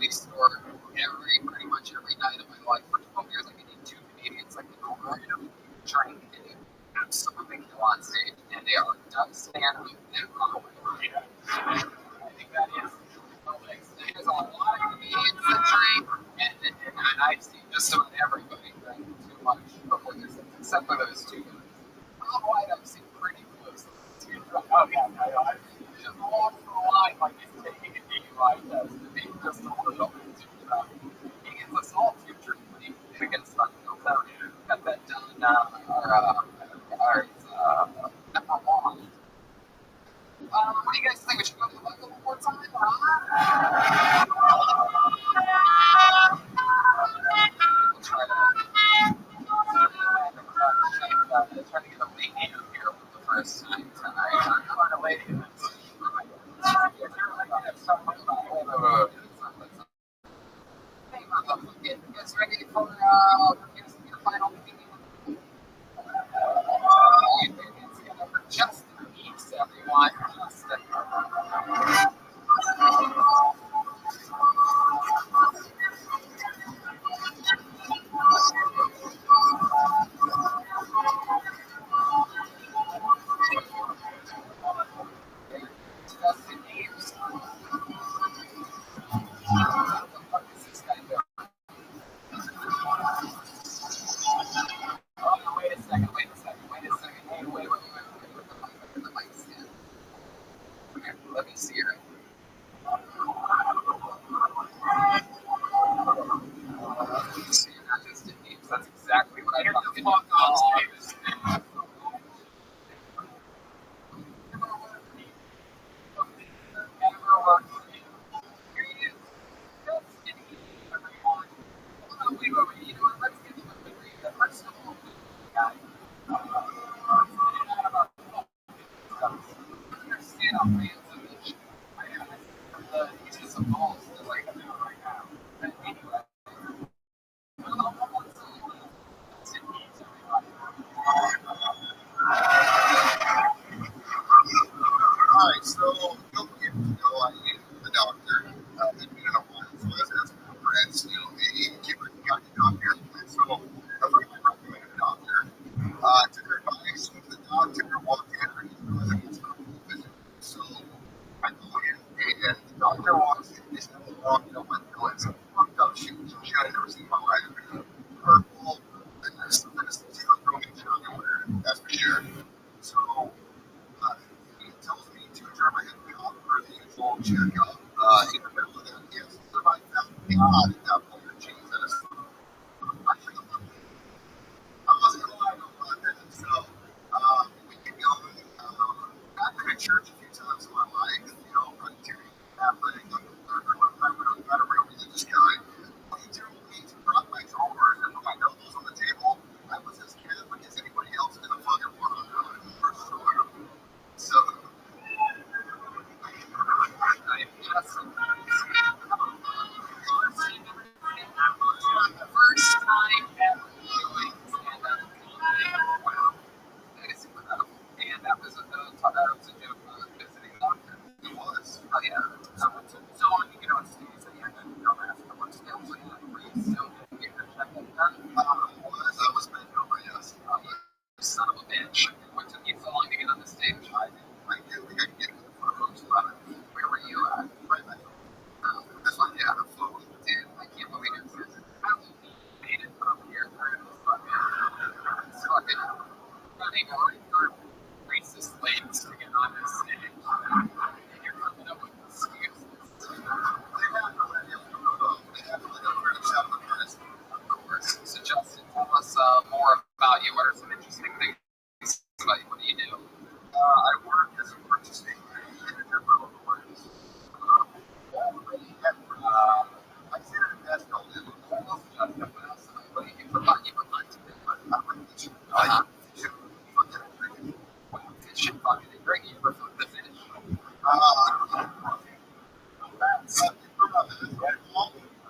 comedy store pretty much every night of my life for 12 years. Like I need two comedians like the random trying to absolutely kill on stage, and they are stand up and Broadway. Yeah. I think that is. There's a lot of comedians that drink, and I've seen just about everybody drink too much before this, except for those two guys. Tom White I've seen pretty close. Oh yeah, I just walk the line like he's taking a DUI test to be just a little bit too tough. He gets us all future against Rothschild. Got that done. Number one. What do you guys think? We should go to the local one more time, huh? We'll try to get a lady here for the first time tonight. I'm on a lady. You guys ready for your final meeting? Just eats everyone. Let me see her. So you're not just in names. That's exactly what I thought. Alright, so you'll get to know I am the doctor. I've been in a while, so I was asking my friends, hey, you got the doctor. And so I was really recommended a doctor. Took her advice, went to the doctor, walked in, and he wasn't going to visit. So I go in, and the doctor walks in, this little walked up with some fucked up shoes, which I had never seen in my life. Purple, and there's zero growing everywhere, that's for sure. So he tells me to turn my head off for the usual checkup. In the middle of that, yes, I found God at that point, Jesus. I should have loved it. I wasn't going to lie about that. So we get going. I've been to church a few times in my life, Presbyterian, Catholic, not a real religious guy. But he told me to drop my drawers and put my elbows on the table. I was as Catholic as anybody else in the fucking world. So, The first time ever doing stand-up comedy. Wow, that is incredible. And that was a joke visiting doctor. it was. Oh yeah. So on, on stage, so you had to ask how much skills you had. Were you still getting your checkup done? I was bent over, yes. Son of a bitch. What took you so long to get on the stage? I didn't think I could get to the front row spot. Where were you at? Right back. That's why, yeah, I'm floating. Dude, I can't believe you're here. How you made it from here through this fucking running over racist lanes to get on this stage. And you're coming up with excuses. Of course. So Justin, tell us more about you. What are some interesting things about you? What do you do? I work as a purchasing manager for local brands. I sit at a desk all day. What else, Justin? What else? What do you do for fun? You for fun too. I'm a teacher. Uh-huh. I fucking drinking. Wow, it should fucking be great. You for the finish. Oh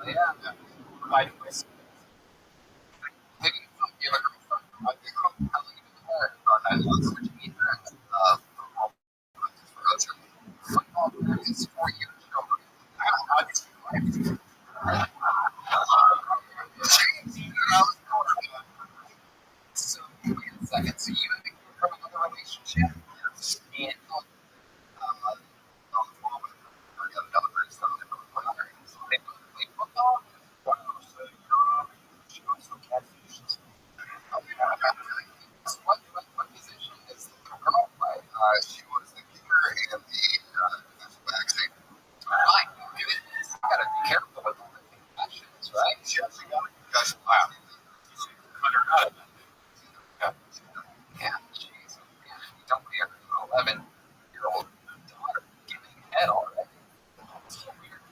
yeah. By the way, taking from your I think how long you been there? 9 months. What you mean there? Football practice for your children. How did you like it? James, so wait a second. So you from another relationship? And they both play football? What position is the girl play? She was the kicker and the backside. Right. You gotta be careful with all the concussions, right? She actually got a concussion last year. Cut her nut. Yeah, jeez. You don't hear an 11-year-old daughter giving head already. That's so weird.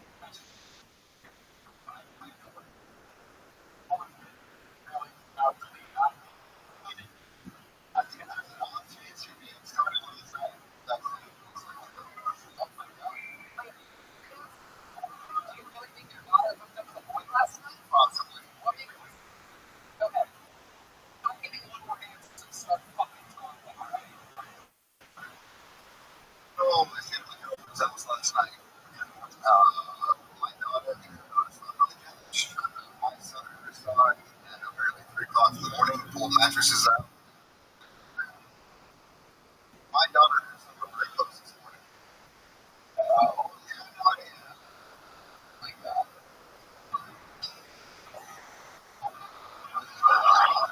Oh, my family was last night. My daughter, my son, and her son, and apparently 3 o'clock in the morning, pulled mattresses out. My daughter and her son were very close this morning. Oh, yeah. My God.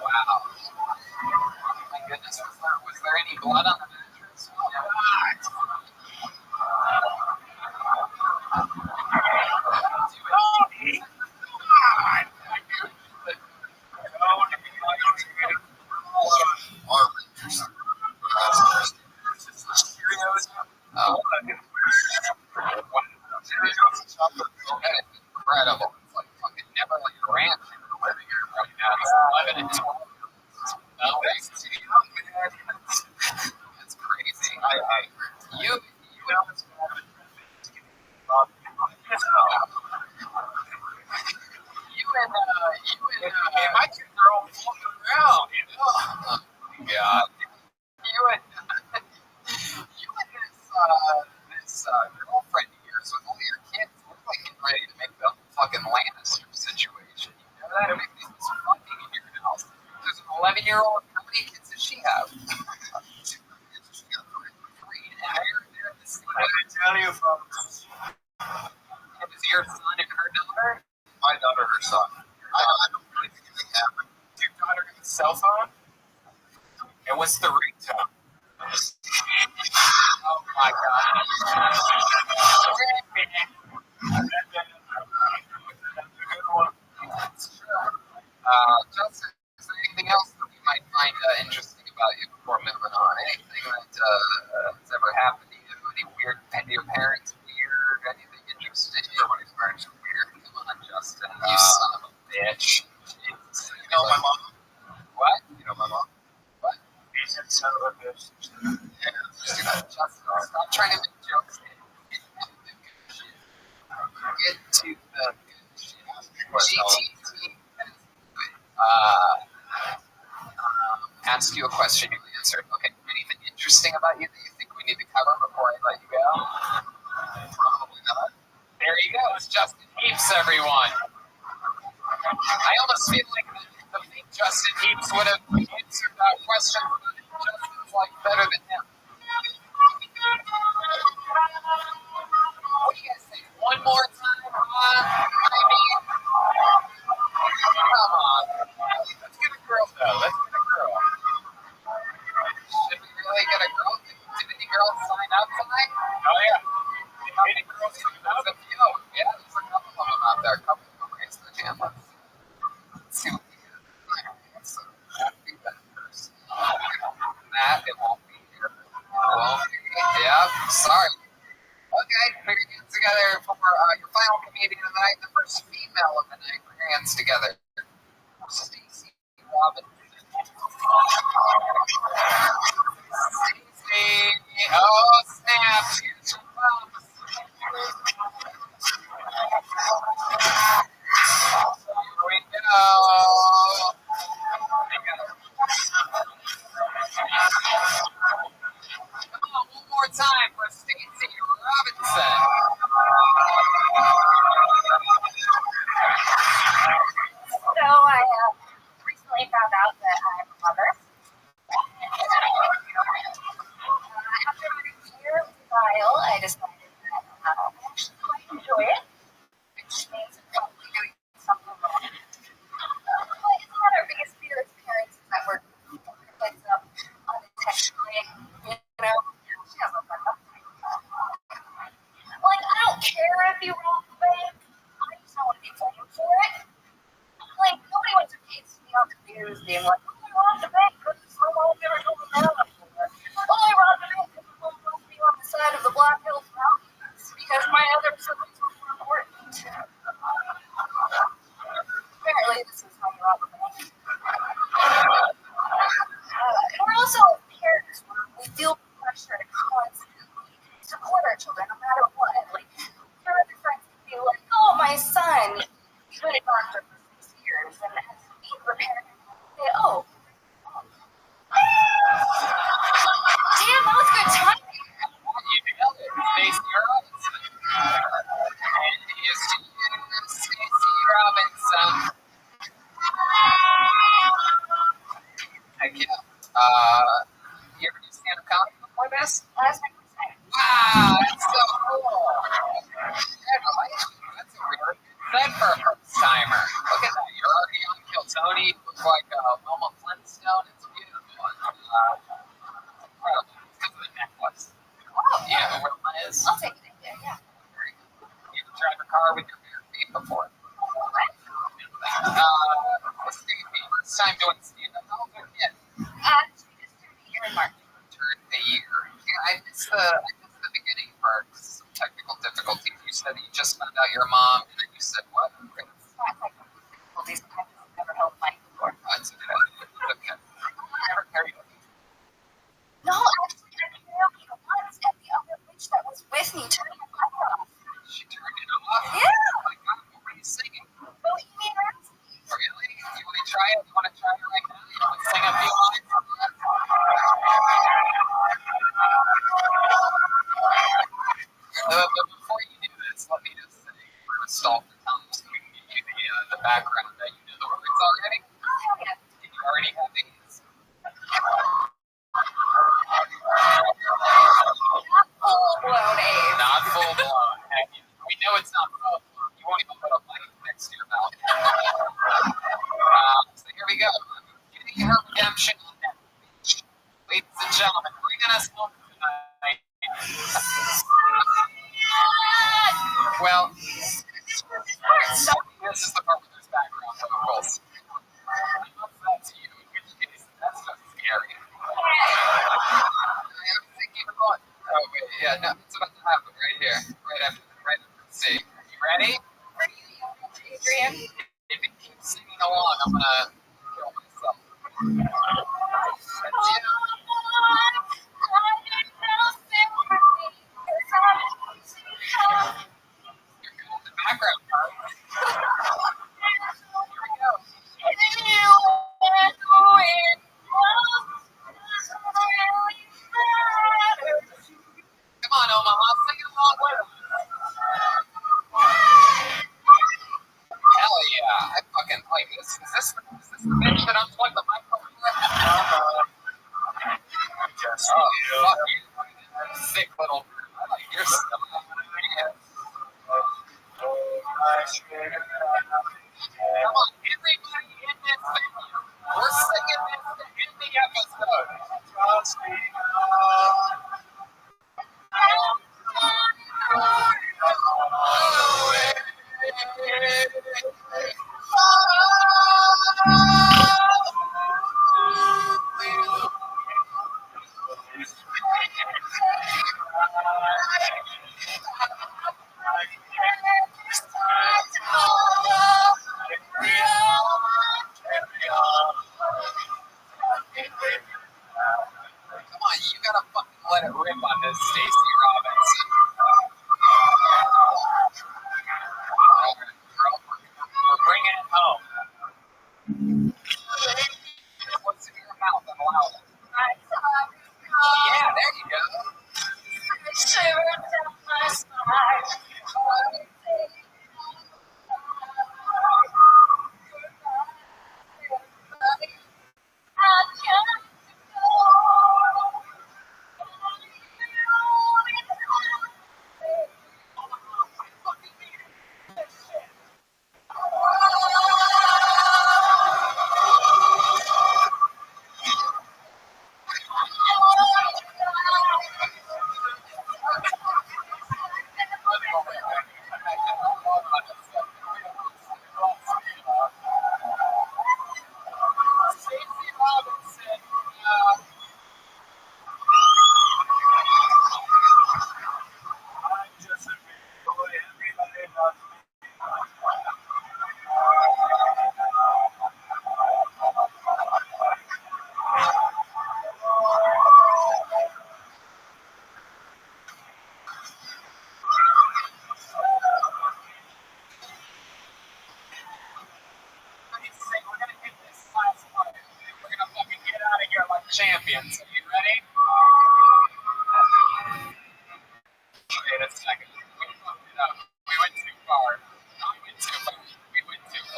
Wow. My goodness, was there any blood on the mattress? Incredible. It's like fucking Neverland Ranch in the living room right now. It's 11 and 12. No, that's crazy. Hey, my 2 girls floating around, you know? Oh, my God. You and this girlfriend of yours with all your kids look like you're ready to make the fucking Lannister situation. You know that? Everything's fucking in your house. There's an 11-year-old. How many kids does she have? 3. And they're this. I didn't tell you, folks. And is your son and her daughter? My daughter, her son. I don't really think anything happened. Did your daughter get a cell phone? And what's the ringtone? Oh my God. Justin, is there anything else that we might find interesting about you before moving on? Anything that has ever happened to you? Any weird, any of your parents weird? Anything interesting? Everybody's parents are weird. Come on, Justin. You son of a bitch. Jesus. You know my mom? What? You know my mom? What? You said son of a bitch. Yeah. Justin, stop trying to make jokes. Get to the good shit. GTT. Ask you a question, you answer. Okay, anything interesting about you that you think we need to cover before I let you go? Probably not. There you go. It's Justin Heaps, everyone. I almost feel like the fake Justin Heaps would have answered that question. Justin's like better than him. What do you guys think? One more time, I mean, come on. Let's get a girl, though. Let's get a girl. Should we really get a girl? Did any girls sign up tonight? Oh, yeah. Any girls sign up? There's a few. Yeah, there's a couple of them out there. A couple of them raised their hand. Let's see what we get. So, that'd be that person. That, it won't be here. Won't be. Yeah, sorry. Okay, put your hands together for your final comedian of the night, the first female of the night. Put your hands together. Stacey Robinson. Stacey. Oh, snap. Here's your props. Here we go. Come on, one more time for Stacey Robinson. being like, oh, I robbed the bank because my mom never told me that before. Oh, I robbed the bank because my mom told me on the side of the Black Hills Mountains because my other siblings were more important. Apparently, this is how you rob a bank. And we're also parents. We feel pressure to constantly support our children no matter what. Like, your other friends can be like, oh, my son, he's been a doctor for 6 years, and as a parent, say, oh, damn, that was good timing. You nailed it. Stacey Robinson. And here's to you, Stacey Robinson. Heck yeah. You ever do stand-up comedy before this? That's my first time. Wow, that's so cool. Congratulations. That's a really good set for a first-timer. Look at that. You're already on Kill Tony. You look like Wilma Flintstone. It's beautiful. Incredible. It's because of the necklace. Oh, Yeah, but Wilma is. I'll take it. Yeah. Very good. You ever drive a car with your bare feet before? Stacey, first time doing stand-up. How old are you? She just turned a year in March. Turned a year. Yeah, I missed the beginning part. Some technical difficulties. You said you just found out your mom, and then you said what? Difficulties. I've never held a mic before. That's okay. Okay. Never karaoke. No, actually, I karaoke once, and the other bitch that was with me turned my mic off. She turned it off? Yeah. Oh my God, what were you singing? Bohemian Rhapsody. Really? You want to try it? You want to try it right now? You want to sing a few lines from that? But before you do this, let me just say, we're going to stall for time so we can give you the background that you know the words already. Oh, hell yeah. Did you already have these? Not full-blown A's. Not full blown. We know it's not full blown. You won't even put a mic next to your mouth. So here we go. Getting her redemption on that beach. Ladies and gentlemen, bringing us home tonight. Well, this is the part where there's background vocals. That's you, in which case, that's just scary. I'm thinking about. Oh, wait, yeah, no, it's about to happen right here. Right after the C. You ready? Adrian. If it keeps singing along, I'm gonna kill myself. That's you. You're good at the background part. Here we go. Come on, Omaha, sing it along with us. Hell yeah, I fucking like this. Is this the bitch that unplugged the microphone? Just Oh, fuck you. Sick little. I like your stuff. Yeah. Come on, everybody in this venue. We're singing this to end the episode. Come on, you gotta fucking let it rip on this Stacey Robinson. Alright, girl, we're bringing it home. What's in your mouth and loud? Yeah, there you go.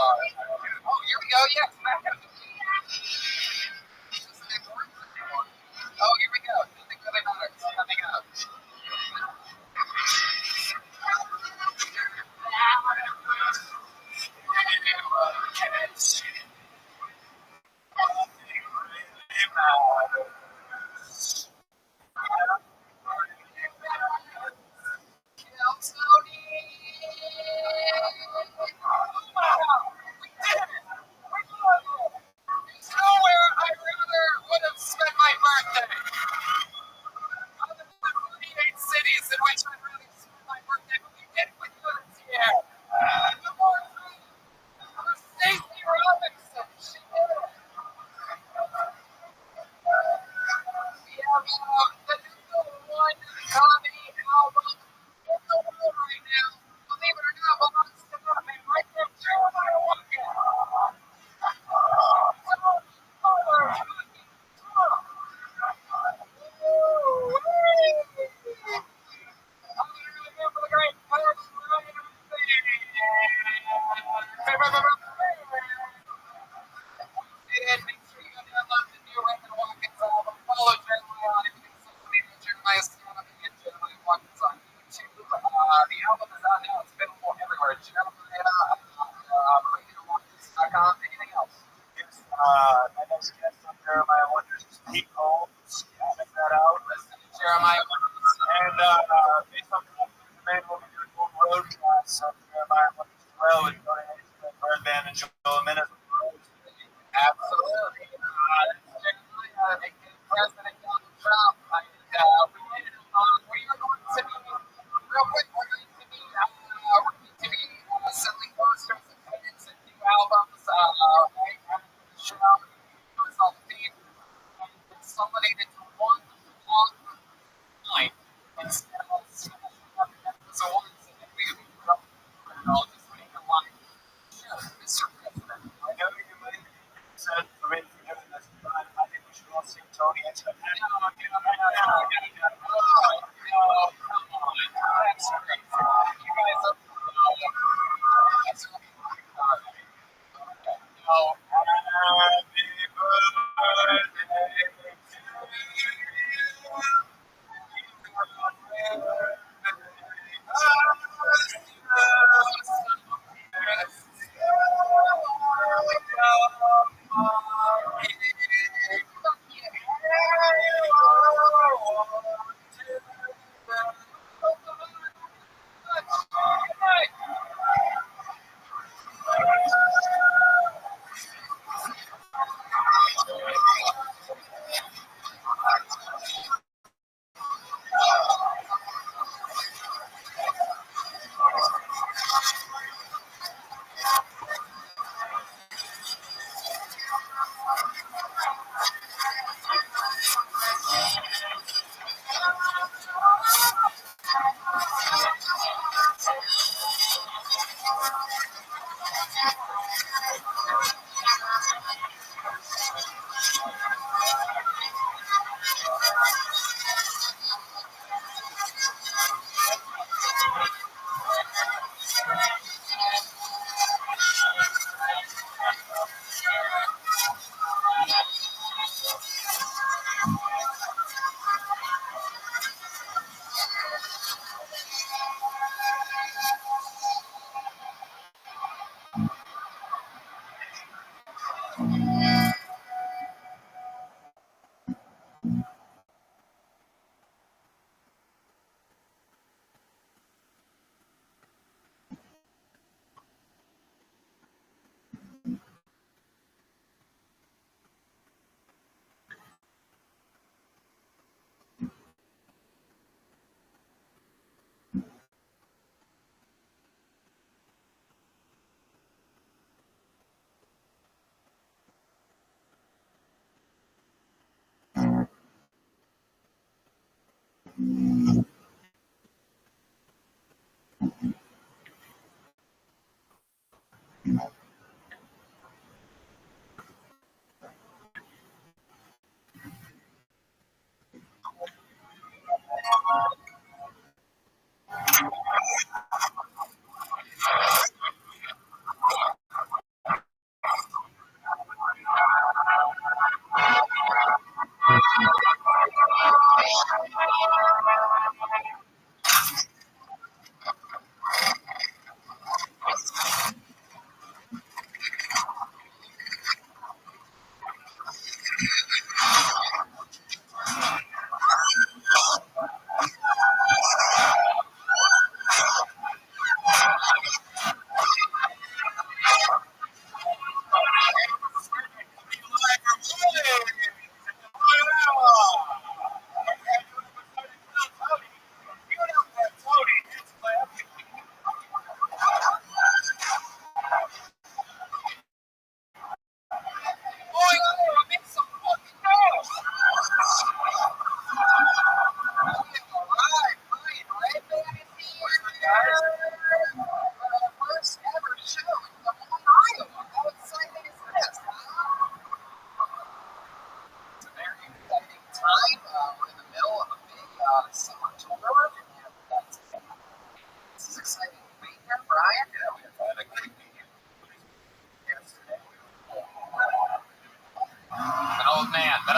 Oh, here we go. Yeah, back up. Oh, here we go. Nothing really matters. Coming up. Nowhere I rather would have spent my birthday. Out of the 48 cities in which I'd rather spend my birthday, but we did with you this year. The more for Stacey Robinson, she did it. We have the #1 comedy album in the world right now. Believe it or not, belongs to that man right there, Jeremiah Watkins. And make sure you download the new Raymond Watkins album. Follow Jeremiah on social media, Jeremiah Astronomy, and Jeremiah Watkins on YouTube. The album is out now. It's available everywhere. JeremiahWatkins.com. Anything else? Yes, my next guest on Jeremiah Wonders is Pete Holmes. Check that out. Listen to Jeremiah Watkins. And based on the demand, we'll be doing one road class of Jeremiah Wonders as well with donations to Bird Band and Joel Minutes. Absolutely. Jeremiah, President Donald Trump. We are going to be, real quick, we're going to be selling posters and pins and new albums right after the show. It's all themed and consolidated to one long night instead of special episodes. And then we all just make a line. Sure, Mr. President. I know you might be upset for me for doing this, but I think we should all sing Tony into the head. No, come on. That's crazy. You guys are. That's no. Happy birthday to you.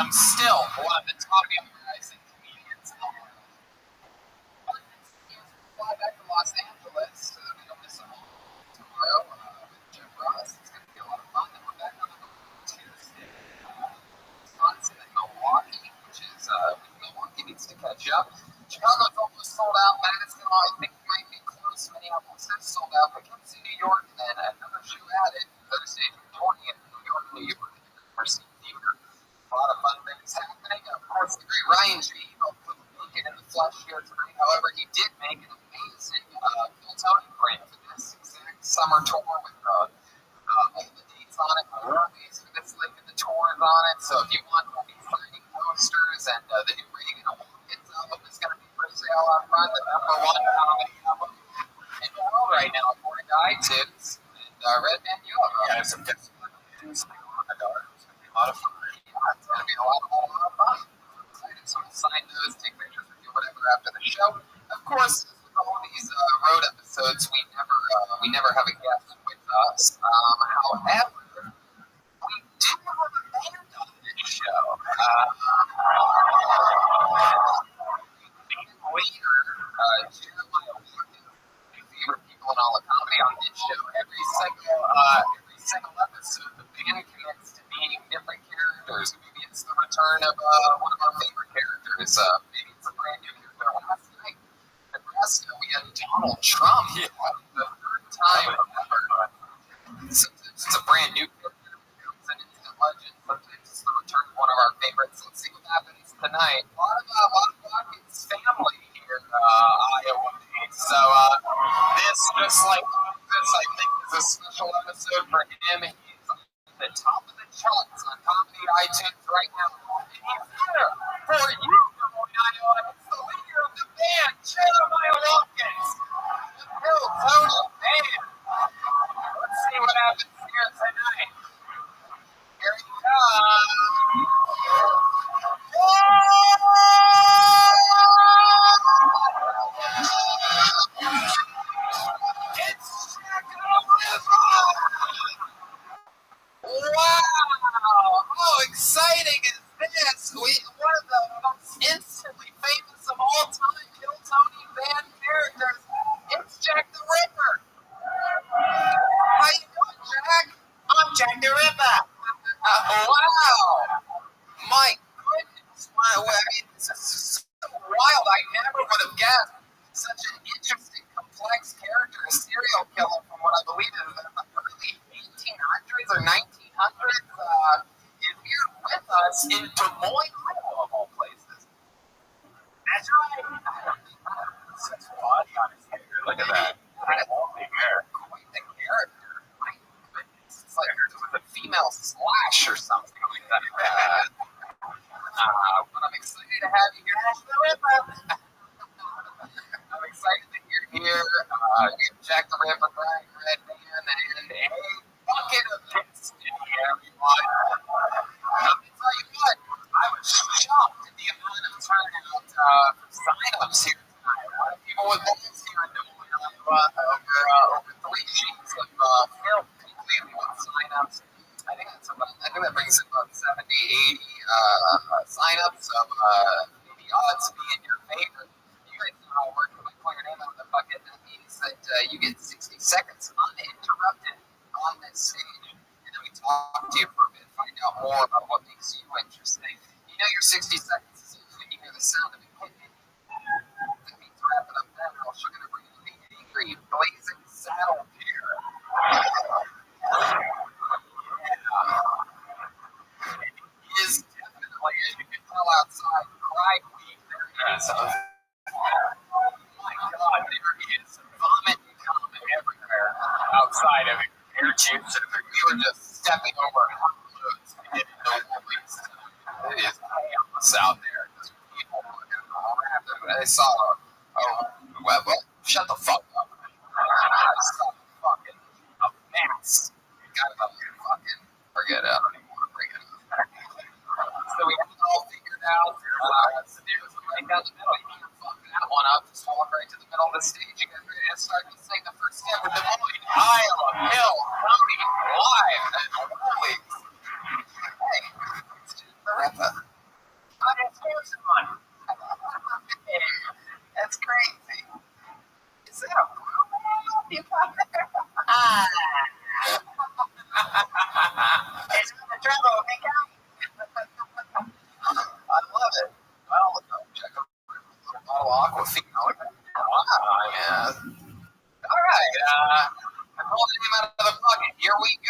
I'm still one of the top young rising comedians in the world. But fly back to Los Angeles. We don't miss a home tomorrow with Jim Ross. It's going to be a lot of fun. Then we're back on the road Tuesday. Wisconsin and Milwaukee, which is Milwaukee needs to catch up. Chicago's almost sold out. Madison, I think, might be close. Minneapolis is sold out. But comes to New York, and then another show added Thursday, June 20th, New York, Mercy Theater. A lot of fun things happening. Of course, the great Ryan G. will make it in the flesh here tonight. However, he did make an amazing Phil Tony print for this exact summer tour with all the dates on it, the movies for this link and the tours on it. So if you want, we'll be signing posters, and the new Reagan Hawkins album is going to be for sale out front, the #1 comedy album in the world right now, according to iTunes. And Redman, you have some good news on the door. It's going to be a lot of fun. It's going to be a lot of fun. I'm excited to sign those, take pictures with you, whatever, after the show. Of course, with all these road episodes, we never have a guest with us. However, we do have a band on this show. Later, Jeremiah Watkins, my favorite people in all of comedy on this show. Every single episode, the band commits to being different characters. Maybe it's the return of one of our favorite characters. Maybe it's a brand new character. Last night, Nebraska, we had Donald Trump. The third time ever. Sometimes it's a brand new character. It's an instant legend. Sometimes it's the return of one of our favorites. Let's see what happens tonight. A lot of Watkins family here in Iowa. So this, just like this, I think is a special episode for him. He's at the top of the charts on comedy iTunes right now. And he's here for you, Iowa. It's the leader of the band, Jeremiah Watkins. The Bill Tony Band. Let's see what happens here tonight. Here he comes. Wow! How exciting is this? One of the most instantly famous of all time Bill Tony Band characters. It's Jack the Ripper. How you doing, Jack? I'm Jack the Ripper. Wow! My goodness! Wow! I mean, this is so wild. I never would have guessed such an interesting, complex character, a serial killer from what I believe is the early 1800s or 1900s. Is here with us in Des Moines, Iowa, of all places. That's right. Such body on his hair. Look at that. Big hair. Quite the character. My goodness. It's like it was a female Slash or something like that. But I'm excited to have you here. I'm excited that you're here. We have Jack the Ripper, Brian Redman, and a bucket of hits in here, everyone. Let me tell you what, I was shocked at the amount of turnout for sign-ups here tonight. A lot of people with balls here in Des Moines, Iowa, over 3 sheets of film completely with sign-ups. I think that brings in about 70, 80 sign-ups of maybe odds being your favorite. You guys know how it works. When I call your name out of the bucket, that means that you get 60 seconds uninterrupted on this stage. And then we talk to you for a bit, find out more about what makes you interesting. You know your 60 seconds is when you hear the sound of it hitting. That means wrap it up then, or else you're going to bring in the angry, blazing saddle here. It is definitely, as you can tell outside, Cry Week. There he is. Oh my God, there he is. Vomit and cum everywhere outside of it. Air juice. We were just stepping over hot roads to get into Woolies. It is chaos out there. Just people looking around. I saw well, shut the fuck up. I saw a mess. Got up here fucking forget it. I don't even want to bring it up. So we got it all figured out. There's right down the middle. You can't fuck that one up. Just walk right to the middle of the stage. You guys ready to start to sing the first step of Des Moines, Iowa, Hill, County, live at Woolies. Hey, it's Jack the Ripper.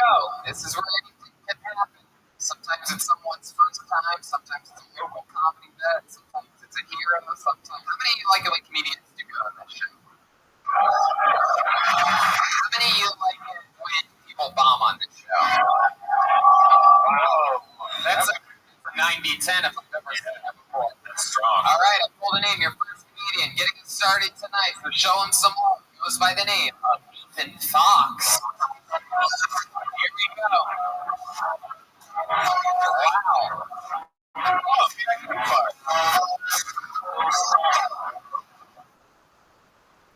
go. This is where anything can happen. Sometimes it's someone's first time. Sometimes it's a local comedy bet. Sometimes it's a hero. Sometimes. How many of you like it when comedians do good on this show? How many of you like it when people bomb on this show? Wow. That's a 90-10 if I've ever said that before. That's strong. All right, I pulled a name. Your first comedian getting it started tonight. So show him some love. He goes by the name of Ethan Fox. Here we go. Wow. Oh,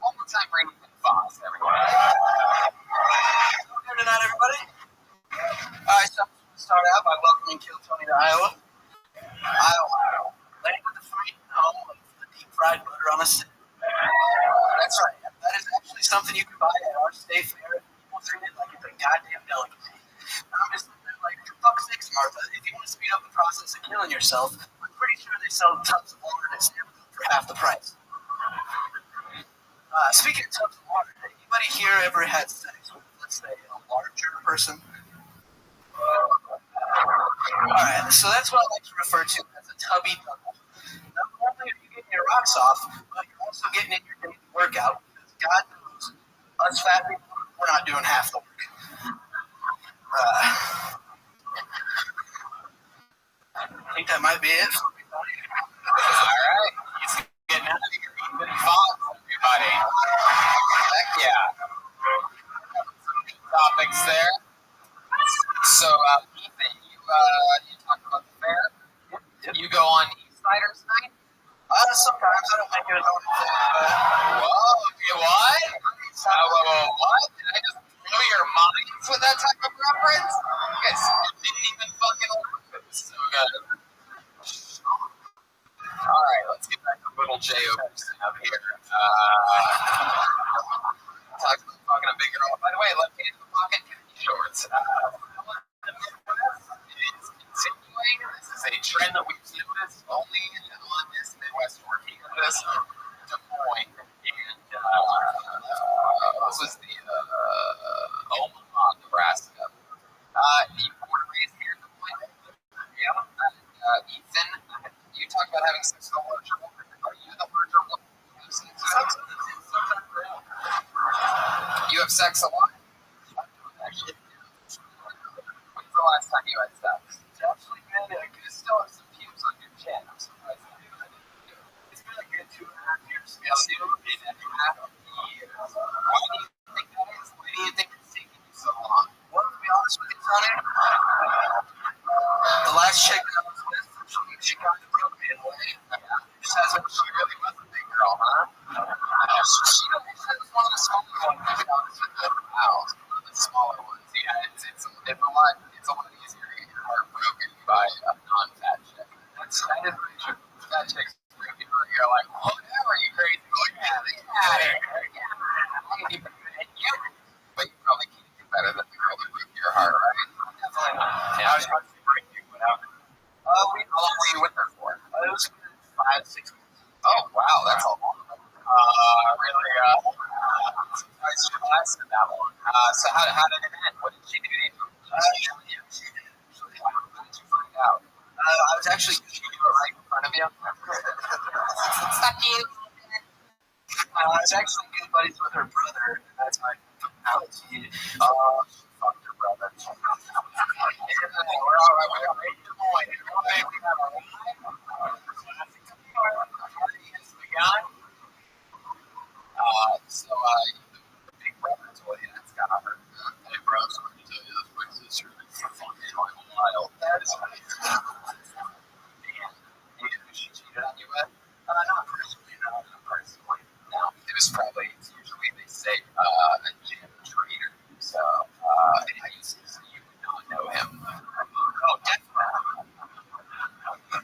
one more time for Ethan Fox, everyone. Good night, everybody. All right, so I'm going to start out by welcoming Kill Tony to Iowa. Iowa. Ready with the free home of the deep fried butter on a stick. That's right. That is actually something you can buy at our state fair. People treat it like it's a goddamn delicacy. I'm just like, for fuck's sakes, Martha, if you want to speed up the process of killing yourself, I'm pretty sure they sell tubs of water at Stanford for half the price. Speaking of tubs of water, anybody here ever had sex with, let's say, a larger person? Alright, so that's what I like to refer to as a tubby double. Not only are you getting your rocks off, but you're also getting in your daily workout, because God knows, us fat people, we're not doing half the work. I think that might be it for everybody. Alright, he's getting out of here. Ethan Fox, everybody. Heck yeah. Topics there. So, Ethan, you talked about the fair. Yep. You go on Eastsiders night? Sometimes I don't make it a note. Whoa, you what? What? Did I just blow your minds with that type of reference? You guys didn't even fucking look. It was so good. Alright, let's get back to little J up here. Talking a big girl. By the way, left hand in the pocket, shorts. It's continuing. This is a trend that we've noticed only on this Midwest working of this Des Moines. And this was the Omaha, Nebraska. You born and raised here in Des Moines? Yeah. Ethan, you talk about having sex with a larger woman. Are you the larger woman? You have sex a lot? Actually, when's the last time you had sex? It's actually been, you still have some pubes on your chin. I'm surprised you do that. It's been like 2.5 years. Yeah, 2.5 years. Why do you think that is? Why do you think it's taking you so long? Well, to be honest with you, Tony, the last chick I was with, she got the broke me away. She really was a big girl, huh? She was one of the smaller ones. Wow, one of the smaller ones. Yeah, it's a lot easier to get your heart broken by a non-fat chick. That is pretty true. Fat chicks break your heart. You're like, whatever, you crazy. Like, yeah, but you probably can't do better than the girl that broke your heart, right? Definitely not. Yeah. I was about to break you. What happened? How long were you with her for? It was 5-6 months. Oh, wow, that's a long one. Really, surprised she lasted that long. So how did it end? What did she do to you? How did you find out? I was actually going to do it right in front of you. Suck you. I was actually good buddies with her brother, and that's how I found out. She fucked her brother. We're all right. We're ready to go. We have a party has begun. So, the big brother told you that's got her. Hey, bro, I'm sorry to tell you this, my sister is fucking wild. That is right. Damn. Who she cheated on you with? Not personally, no. Not personally. No. It was probably, usually they say, a gym trainer. So, you would not know him. Oh, definitely.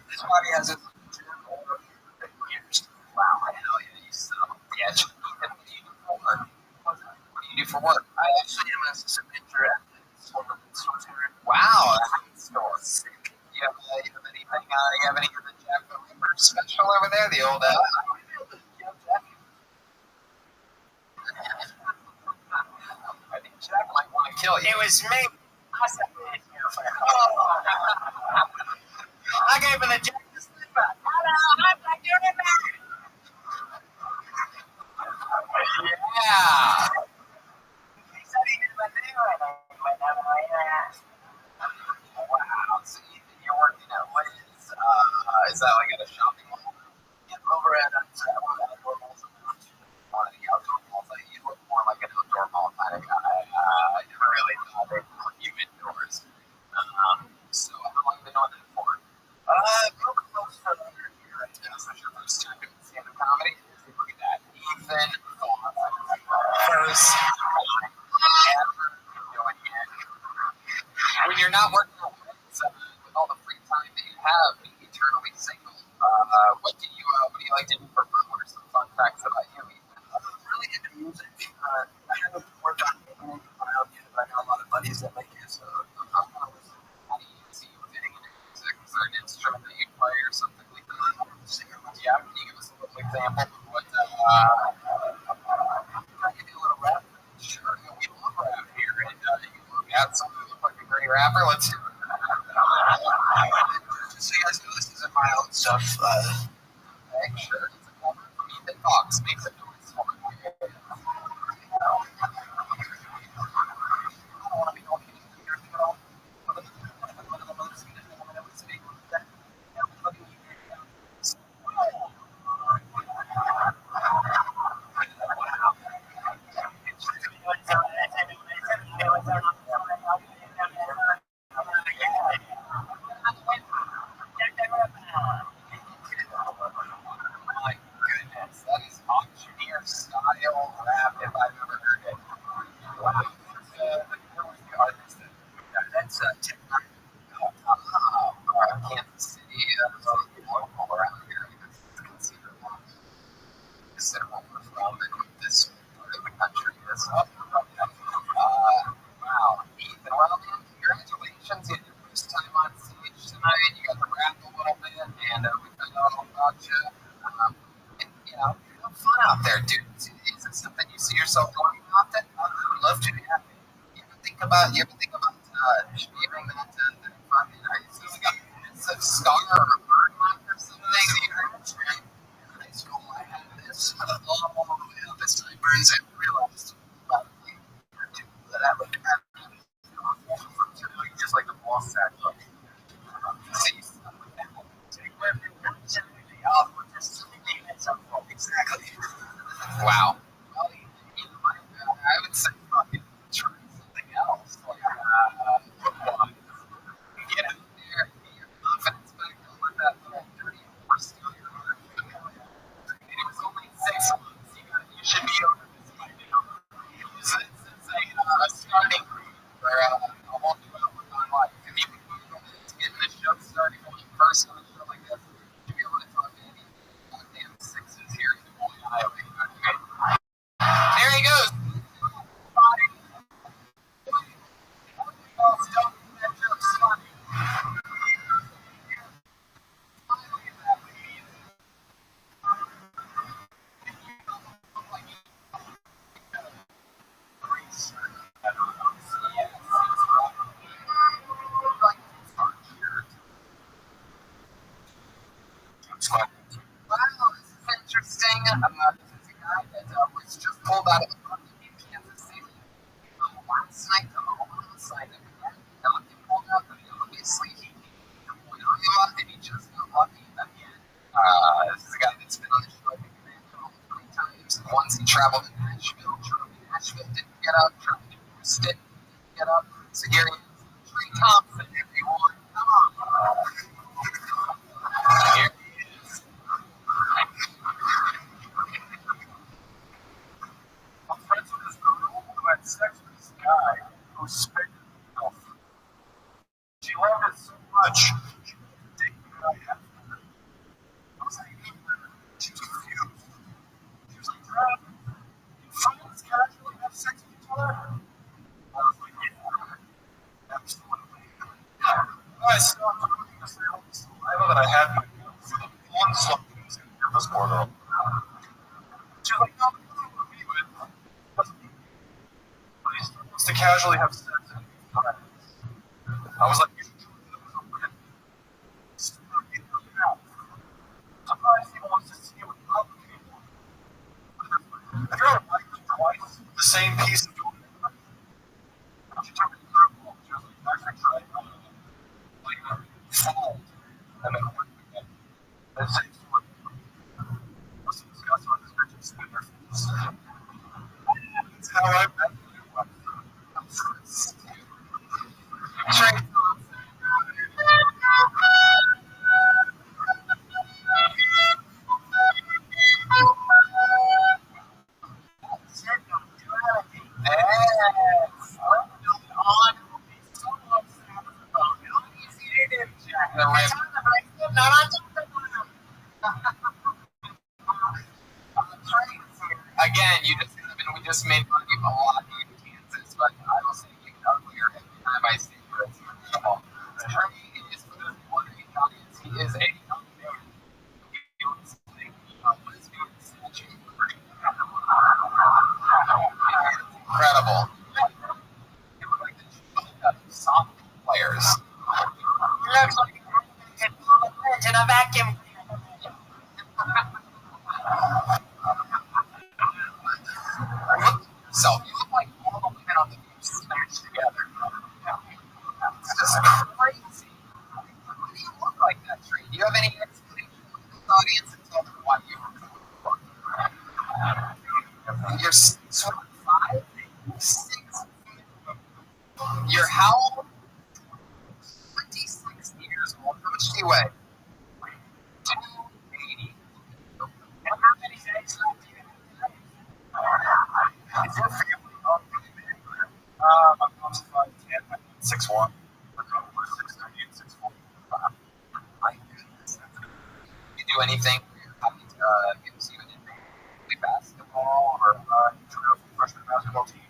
This body has a gym over 50 years. Wow, hell yeah, you sell. Yeah, what do you do for work? What do you do for work? I actually am an assistant manager at the store. Wow, that's so sick. You have anything? You have any of the Jack the Ripper special over there? The old. I think Jack might want to kill you. It was me. I gave him the jack to sleep at. I'm not doing it now. Yeah. He said he didn't do anything, but wow. So you're working at Liz. Is that like at a shopping mall? Yeah, over at one of the outdoor malls. One of the outdoor malls. Like, you look more like an outdoor mall kind of guy. I never really thought they'd put you indoors. So how long have you been doing that for? Real close for another year right now. So it's your first time doing stand-up comedy. Look at that. Ethan first ever doing it. When you're not working on with all the free time that you have, being eternally single, what do you like to do for fun? What are some fun facts about you? Really into music. I haven't worked on anything around yet, but I got a lot of buddies that like it, so I'm gonna listen. How do you see you fitting into music? Is there an instrument that you play or something like that? Singer, yeah. Can you give us a little example of what? Can I give you a little rap? Sure. We love rap here, and you got someone who looks like a great rapper. Let's hear it. Just so you guys know, this isn't my own stuff. Make sure it's a cover from Ethan Fox. Make some noise for me. My goodness, that is auctioneer style rap if I've ever heard it. Wow. Where was the artist? That's Tim Kansas City. Local around here. It's considerable from this part of the country. Wow. Ethan, well, man, congratulations. You had your first time on stage tonight. You got to rap a little bit, and we found out all about you. And, have fun out there, dude. Is it something you see yourself doing often? I would love to. Yeah. You ever think about achieving that fucking, like a scar or a birthmark or something that you heard? In high school, I had this all the way up as sideburns. I realized that I look at just like a ball sack look. Exactly. Wow. Well, I would say fucking try something else. Like, get out there, get your confidence back, don't let that little dirty horse steal your heart. It was only 6 months. You should be over this by now. It's a starting group for a whole new outlook on life. If you can move on to getting the show started when you first on a show like this, you'll be able to talk to any goddamn sixes here in Des Moines, Iowa. Okay? There he goes. Wow, this is interesting. This is a guy that was just pulled out of the park in Kansas City last night. Last night, he pulled out. Obviously, he went Iowa, and he just got lucky again. This is a guy that's been on the show, I think, 3 times. Once he traveled to Nashville, didn't get up. Traveled to Houston, didn't get up. So here he is, Trey Thompson, everyone. Come on. Here he is. I'm friends with this girl who had sex with this guy who spit himself. She loved it so much, she was taking the guy after her. I was like, she was confused. She was like, Dad, you friends casually have sex with each other? I was like, yeah, absolutely. I stopped talking to say all the saliva that I had in my mouth for the one something was going to give this poor girl. She was like, no, it doesn't want me with. It doesn't mean. But he's supposed to casually have sex and be friends. I was like, you should sometimes he wants to see what other people. If you're on a bike twice, the same piece of she took it through, she was like, actually tried like fold and then work again. And same story. What's to discuss on this bitch is that's how I met you. Trey. Again, we just made fun of you a lot in Kansas, but I will say you uglier every time I see you. It's incredible. Trey is, for those who wondering in the audience, he is a young man. He was playing lesbian statue. Incredible. You look like the soft players. You look like in a vacuum. So you look like all the women on the beach smashed together. It's just crazy. Why do you look like that, Trey? Do you have any explanation for this audience and tell them why you look? You're 6'5", 6. You're how old? 26 years old. How much do you weigh? 280. And how many days left do you have? Is your family not really big? My mom's 5'10", 6'1". My brother was 6'3" and 6'4". My goodness. You do anything for your hobby to get to an play basketball or Freshman basketball team.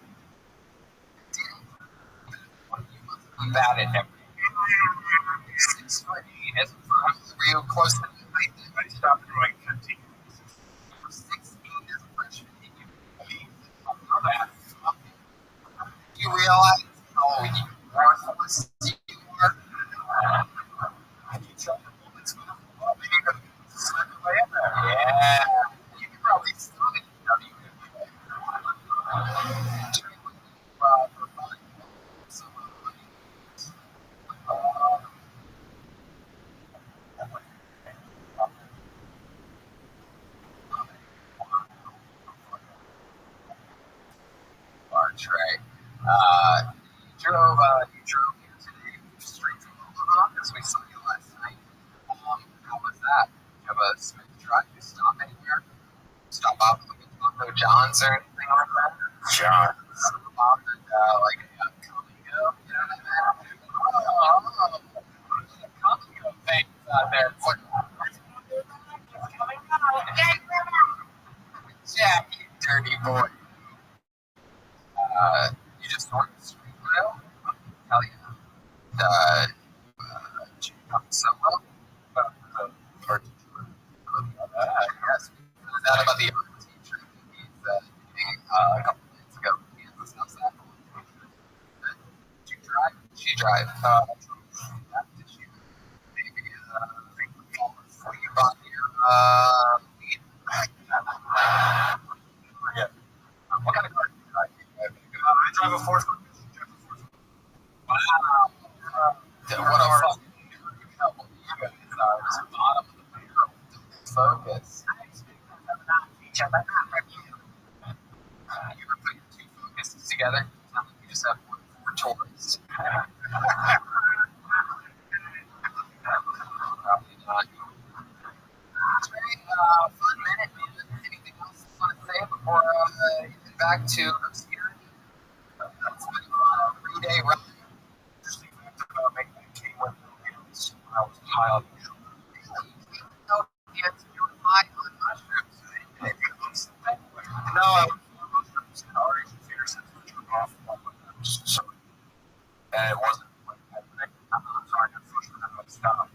you bad at everything? 6'8" isn't were you close to the height? I stopped growing 15. 16 as a freshman. You realize how worthless you are? Can you tell your moments with maybe you could slip away in there? Yeah. You could probably stop it in WNBA. For fun. So, Trey. You drove here today straight from Omaha because we saw you last night. How was that? Did you have a smooth drive? Did you stop anywhere? Stop off at like Taco John's or anything like that? John. Stop off at like a Comigo? You know what I mean? Oh, Comigo things out there. It's like, Jack, you dirty boy. You just ordered the street rail? Hell yeah. Chicken solo? Or yes, we found out about the art teacher he's meeting a couple minutes ago. Kansas, how's that going? Did you drive? Did she drive? Did she maybe before you bought your weed? Yeah. What kind of car do you drive? I drive a Ford. Wow. What a fucking couple. You guys are just bottom of the barrel. Focus. You ever put your two focuses together? You just have one for tourists. Probably not. It's very fun minute, man. Anything else you want to say before you get back to obscurity? It's been a 3-day run. Interesting fact about making that came with the when I was high on mushrooms. You were high on mushrooms. No, I was on mushrooms and already theater since we took off. Just so, and it wasn't like that. I'm sorry, I first had my stop.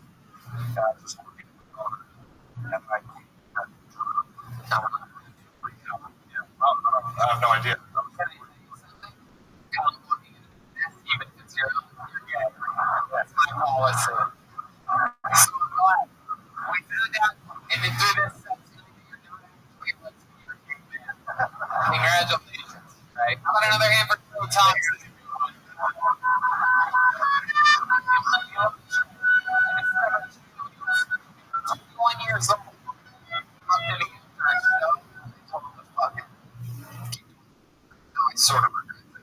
Just working and I have no idea. policy. So glad we found out, and then through this you're doing congratulations. Right? How about another hand for Joe Thompson? 1 years old. I'm gonna get I sort of regret it.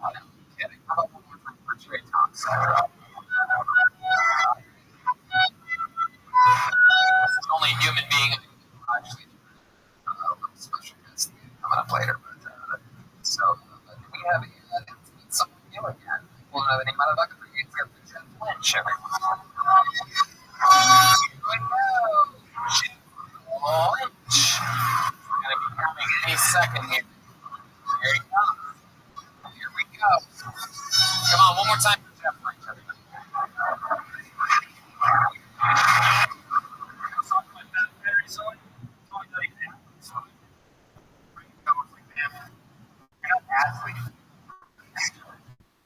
I'm kidding. How about one more time for Trey Thompson? He's the only human being actually special guest coming up later. But we have someone new again. We'll know the name out of the crew. We have Jeff Lynch, everyone. Jeff Lynch. Gonna be coming any second here. Here he comes. Here we go. Come on, one more time for Jeff Lynch, everybody.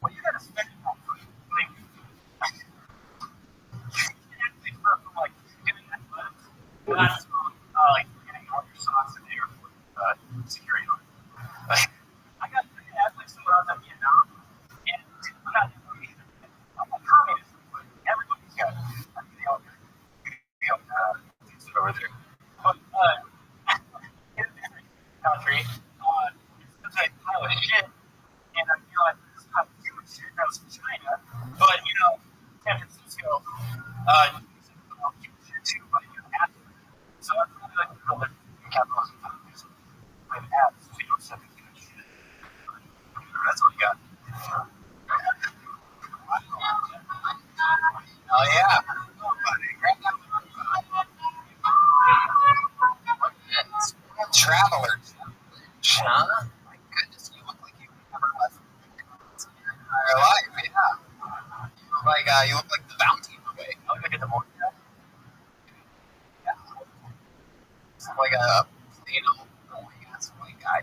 Well, you gotta spend it on food. Not like getting all your socks in the airport security. I got athletes when I was in Vietnam, and I'm not I'm a communist. Everybody's got over there. But in every country, it's a pile of shit, and I feel like it's not huge shit. That's China, but San Francisco, huge shit too, but so that's really like the real capitalism countries. With ads, so you don't send me shit. That's all you got. Oh yeah. Travelers. Huh? My goodness, you look like you've never left your entire life. Yeah. You look like the bounty away. I look like the morning. Yeah. It's like a that's white guy.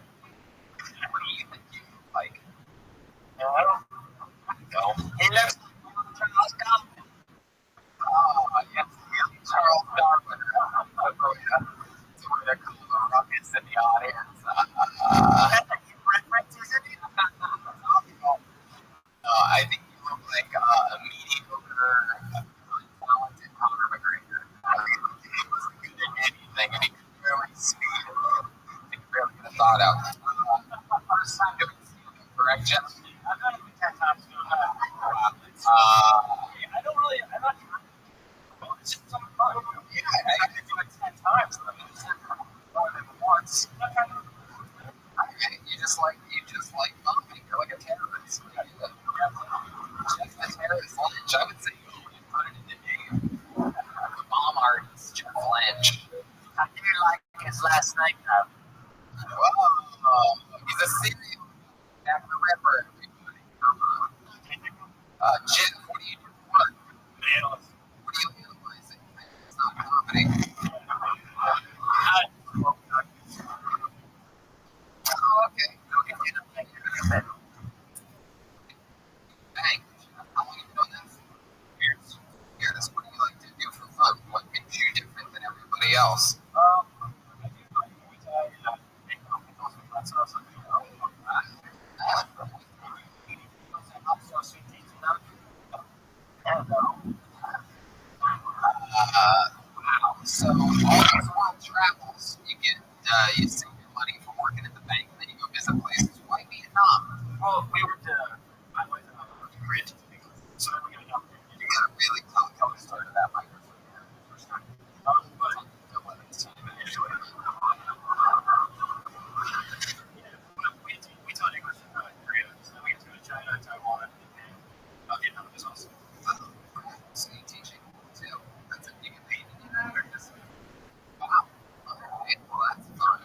What do you think you look like? I don't know. He looks like Charles Darwin. Oh, yes, Charles Darwin. It's one of their cool rockets in the audience. I think you look like a mediocre, talented Conor McGregor. He wasn't good at anything, and he could barely speak. He could barely get a thought out. First time doing stealing, correct, Jeff? I've done it 10 times. I don't really, I'm not sure. Well, it's just something fun. Yeah, I could do it 10 times. More than once. You just like bumping. You're like a terrorist. Jeff the Terrorist Lynch. I would say you would put it in the name. The bomb artist, Jeff Lynch. I do like his last name, though. Whoa. He's a serial. Jack the Ripper. Jeff, what do you do for work? Analyst. What are you analyzing? It's not comedy. Oh, okay. Dang. How long have you done this? Years. What do you like to do for fun? What makes you different than everybody else? I do Muay Thai. That's awesome. Wow. So all these world travels, you save your money from working at the bank, and then you go visit places. Why Vietnam? Well, we were my wife and I were Korean teaching, so we got young. You got to really talk how we started that microphone here the first time. But it's initially. We taught English in Korea, so we get to go to China, Taiwan, and Vietnam as well. So you teaching too? That's it. You get paid to do that, or just wow? All right. Well, that's fun.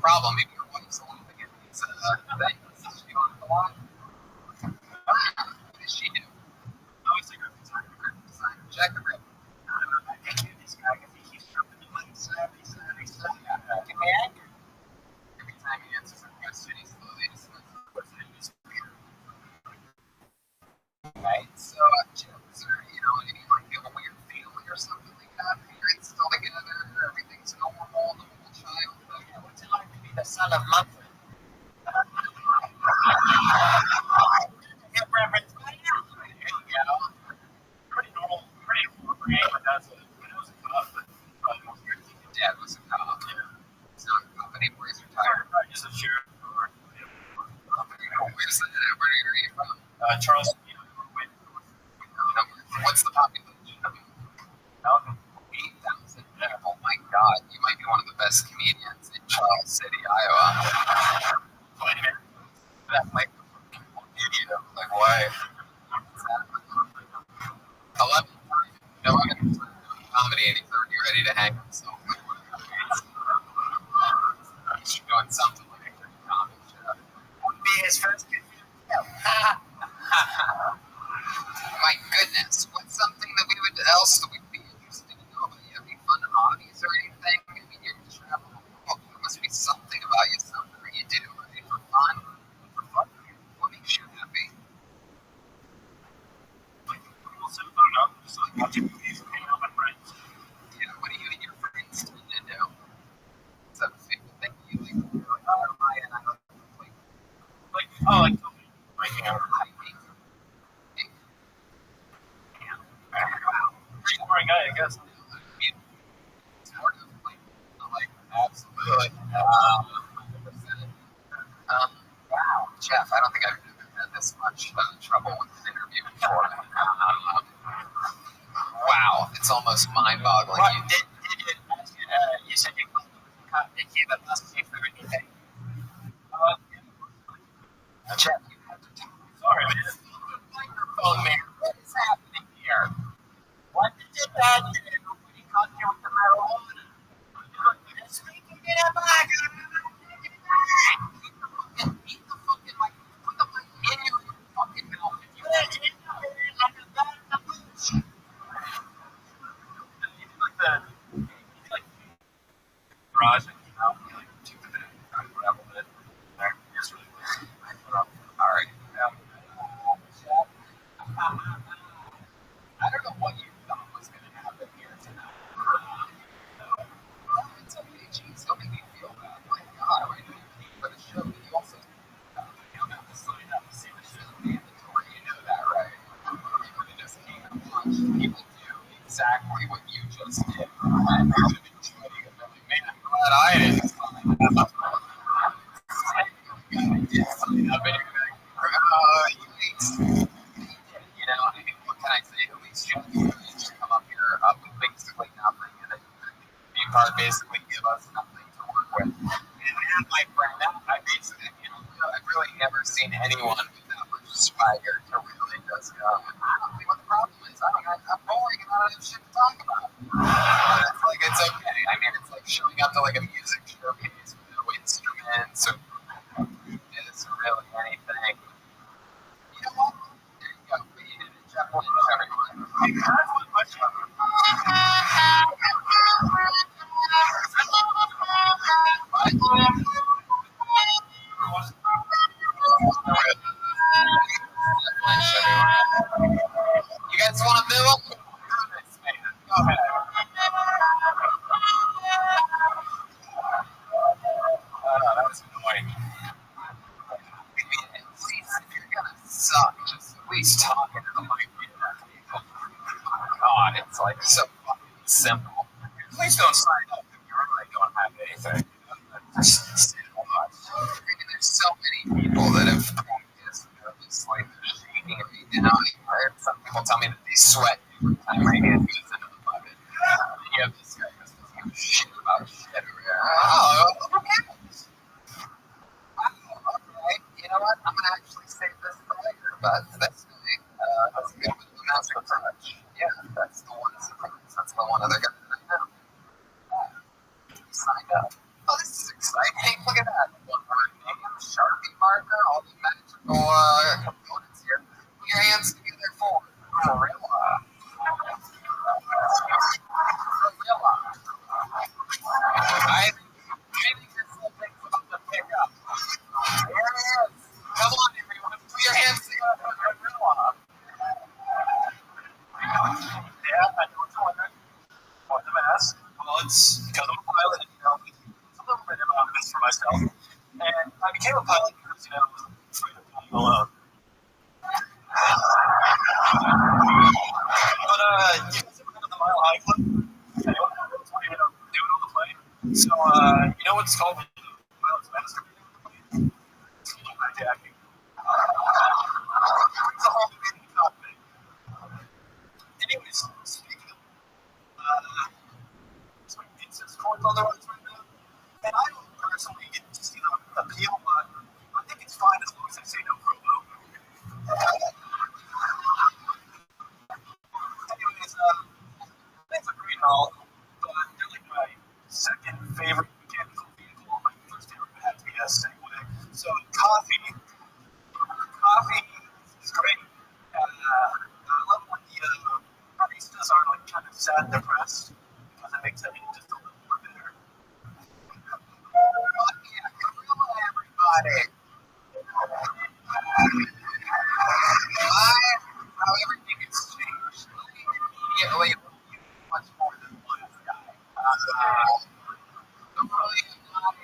problem. Maybe your wife's a little bit in these things. Does she want to go on? What does she do? I always say graphic design. Check the room. I can't do this guy because he keeps jumping to like 70. Give me anchor. Every time he answers a question, he slowly dismisses the question in his computer. Right? So, is there, any like a weird feeling or something like that? Parents still together, everything's normal, the whole child. What's it like to be the son of Munford? Hip reference, buddy. There you go. Pretty normal for me. My dad's a cop, but probably most great. Your dad was a cop. He's not a cop anymore, he's retired. Right, just a sheriff. Where's that? Where are you from? Charles. What's the population? 8,000. Oh my God, you might be one of the best comedians in Charles City, Iowa. That might be idiot. Like, why? 11. No, I'm in comedy anytime you're ready to hang yourself. He's doing something like a comedy show. Would be his first kid. My goodness, what's something that else that we'd be interested to know about you? Any fun hobbies or anything? I mean, you travel the world. There must be something about you, something that you do, right? For fun? What makes you happy? Like, we'll sit phone up, just like watching movies and hanging out with friends. Yeah, what do you and your friends tend to do? Is that the favorite thing you like? You're like, oh, and I like Like hiking. pretty boring guy, I guess. Sort of like absolutely. 100%. Wow, Jeff, I don't think I've ever had this much trouble with an interview before. Wow, it's almost mind-boggling. Right. You said you caught Nicky, but must be for anything. Jeff, you have to talk. Sorry, man. Microphone, man. What is happening here? What did your dad do when he caught you with the marijuana? Speaking in a bag. Eat the fucking mic. Put the mic in your fucking mouth. If you Put it in your ear like a bag of bullshit. Like garage and came out and like took the gravel bit. There, it's really good. all right. Jeff, I don't know what you thought was going to happen here tonight. It's okay, geez. Don't make me feel bad. My God, I know you came for the show, but you also don't have to sign up to see the show. Mandatory, you know that, right? You just can't watch. People do exactly what you just did. And you should enjoy it. Man, I'm glad I didn't sign up. Sign up and you're like, yikes. You know, I mean, what can I say? At least you come up here with basically nothing, and then you can't basically give us nothing to work with. And my friend, I basically, I've really never seen anyone with that much swagger to really just go. I don't think what the problem is. I'm boring and I don't have shit to talk about. It's like, it's okay. I mean, it's like showing up to like a music showcase with no instruments or it's really anything. You know what? There you go. But you did it, Jeff. Well, everyone. Hey, can I ask one question? You guys want to move up? Goodness, man. Go ahead. That was annoying. Please, if you're gonna suck, just at least talking to the mic. God, it's like so fucking simple. Please don't sign up if you really don't have anything. Just so much. I mean, there's so many people that have practiced, just like shaking me down. I heard some people tell me that they sweat every time my hand goes into the bucket. And you have this guy who doesn't give a shit about shit over here. Oh, okay. Okay, you know what? I'm gonna actually save this for later, but that's good. That's good with the master touch. Yeah, that's the one surprise. That's the one other guy that I know. He signed up. Oh, this is exciting. Hey, look at myself. And I became a pilot because, I was afraid of flying alone. But, you guys ever been to the Mile High Club? Anyone? That's what you do it on the plane. So, you know what's called the pilot's master? Hijacking. It's a whole new topic. Anyways, speaking of, it's like pizza's cold otherwise right now. And I don't personally get to see the appeal, but I think it's fine as long as I say no promo. Anyways, things are great and all, but they're like my second favorite mechanical vehicle. My first favorite had to be a Segway. So coffee is great. I love when the baristas are like kind of sad and depressed because it makes everything just a little more bitter. Yeah, hello everybody. How everything has changed. Immediately, much more than one guy. Normally, I'm not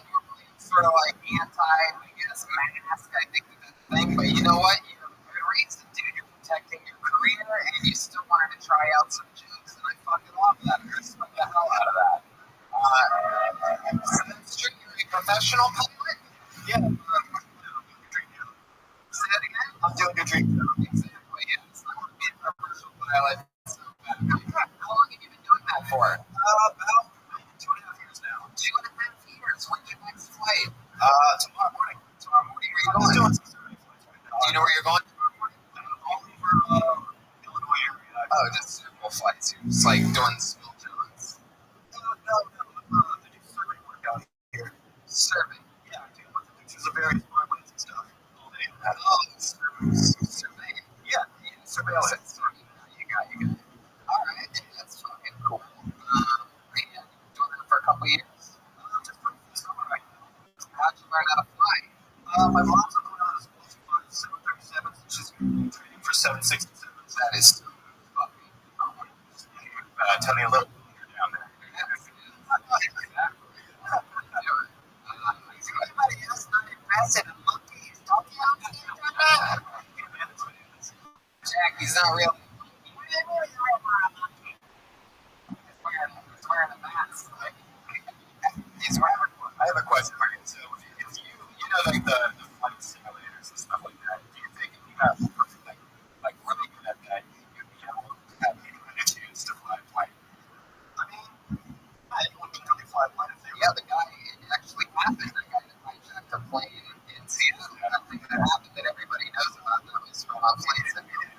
normally sort of like anti, I guess, mask. I think that's a thing, but you know what? You have good reason to. You're protecting your career, and you still wanted to try out some jokes, and I fucking love that. I respect the hell out of that. So that's true. You're a professional pilot? Yeah, Say that again? I'm doing your dream job. Exactly. Yeah, it's not going to be a professional pilot. So, how long have you been doing that for? about 2.5 years now. 2.5 years. When's your next flight? Tomorrow morning. Tomorrow morning. Where are you I'm just going? doing some survey flights right now. Do you know where you're going tomorrow morning? All over Illinois area. Oh, just simple flights. You're just like doing small jobs. No, they do survey work out here. Survey. Yeah, I do lots of pictures of various farmlands and stuff all day. Survey. Yeah, surveillance. You got it. All right. That's fucking cool. Yeah, doing that for a couple years. Just for the summer right now. How'd you learn how to fly? My mom's a put on a school to fly 737, and she's training for 767s. That is so fucking cool. Tell me a little bit down there. Anybody else not impressive in monkeys? Don't you understand that? Jack, he's not real. He's wearing a mask. He's wearing a mask. I have a question for you. So, if you know, like the flight simulators and stuff like that, do you think if you have like really good at that, you'd be able to have any chance to fly a plane? I mean, Anyone can really fly a plane if they yeah, the guy, it actually happened. The guy that hijacked a plane in Seattle. That thing that happened that everybody knows about that was from a plane simulator.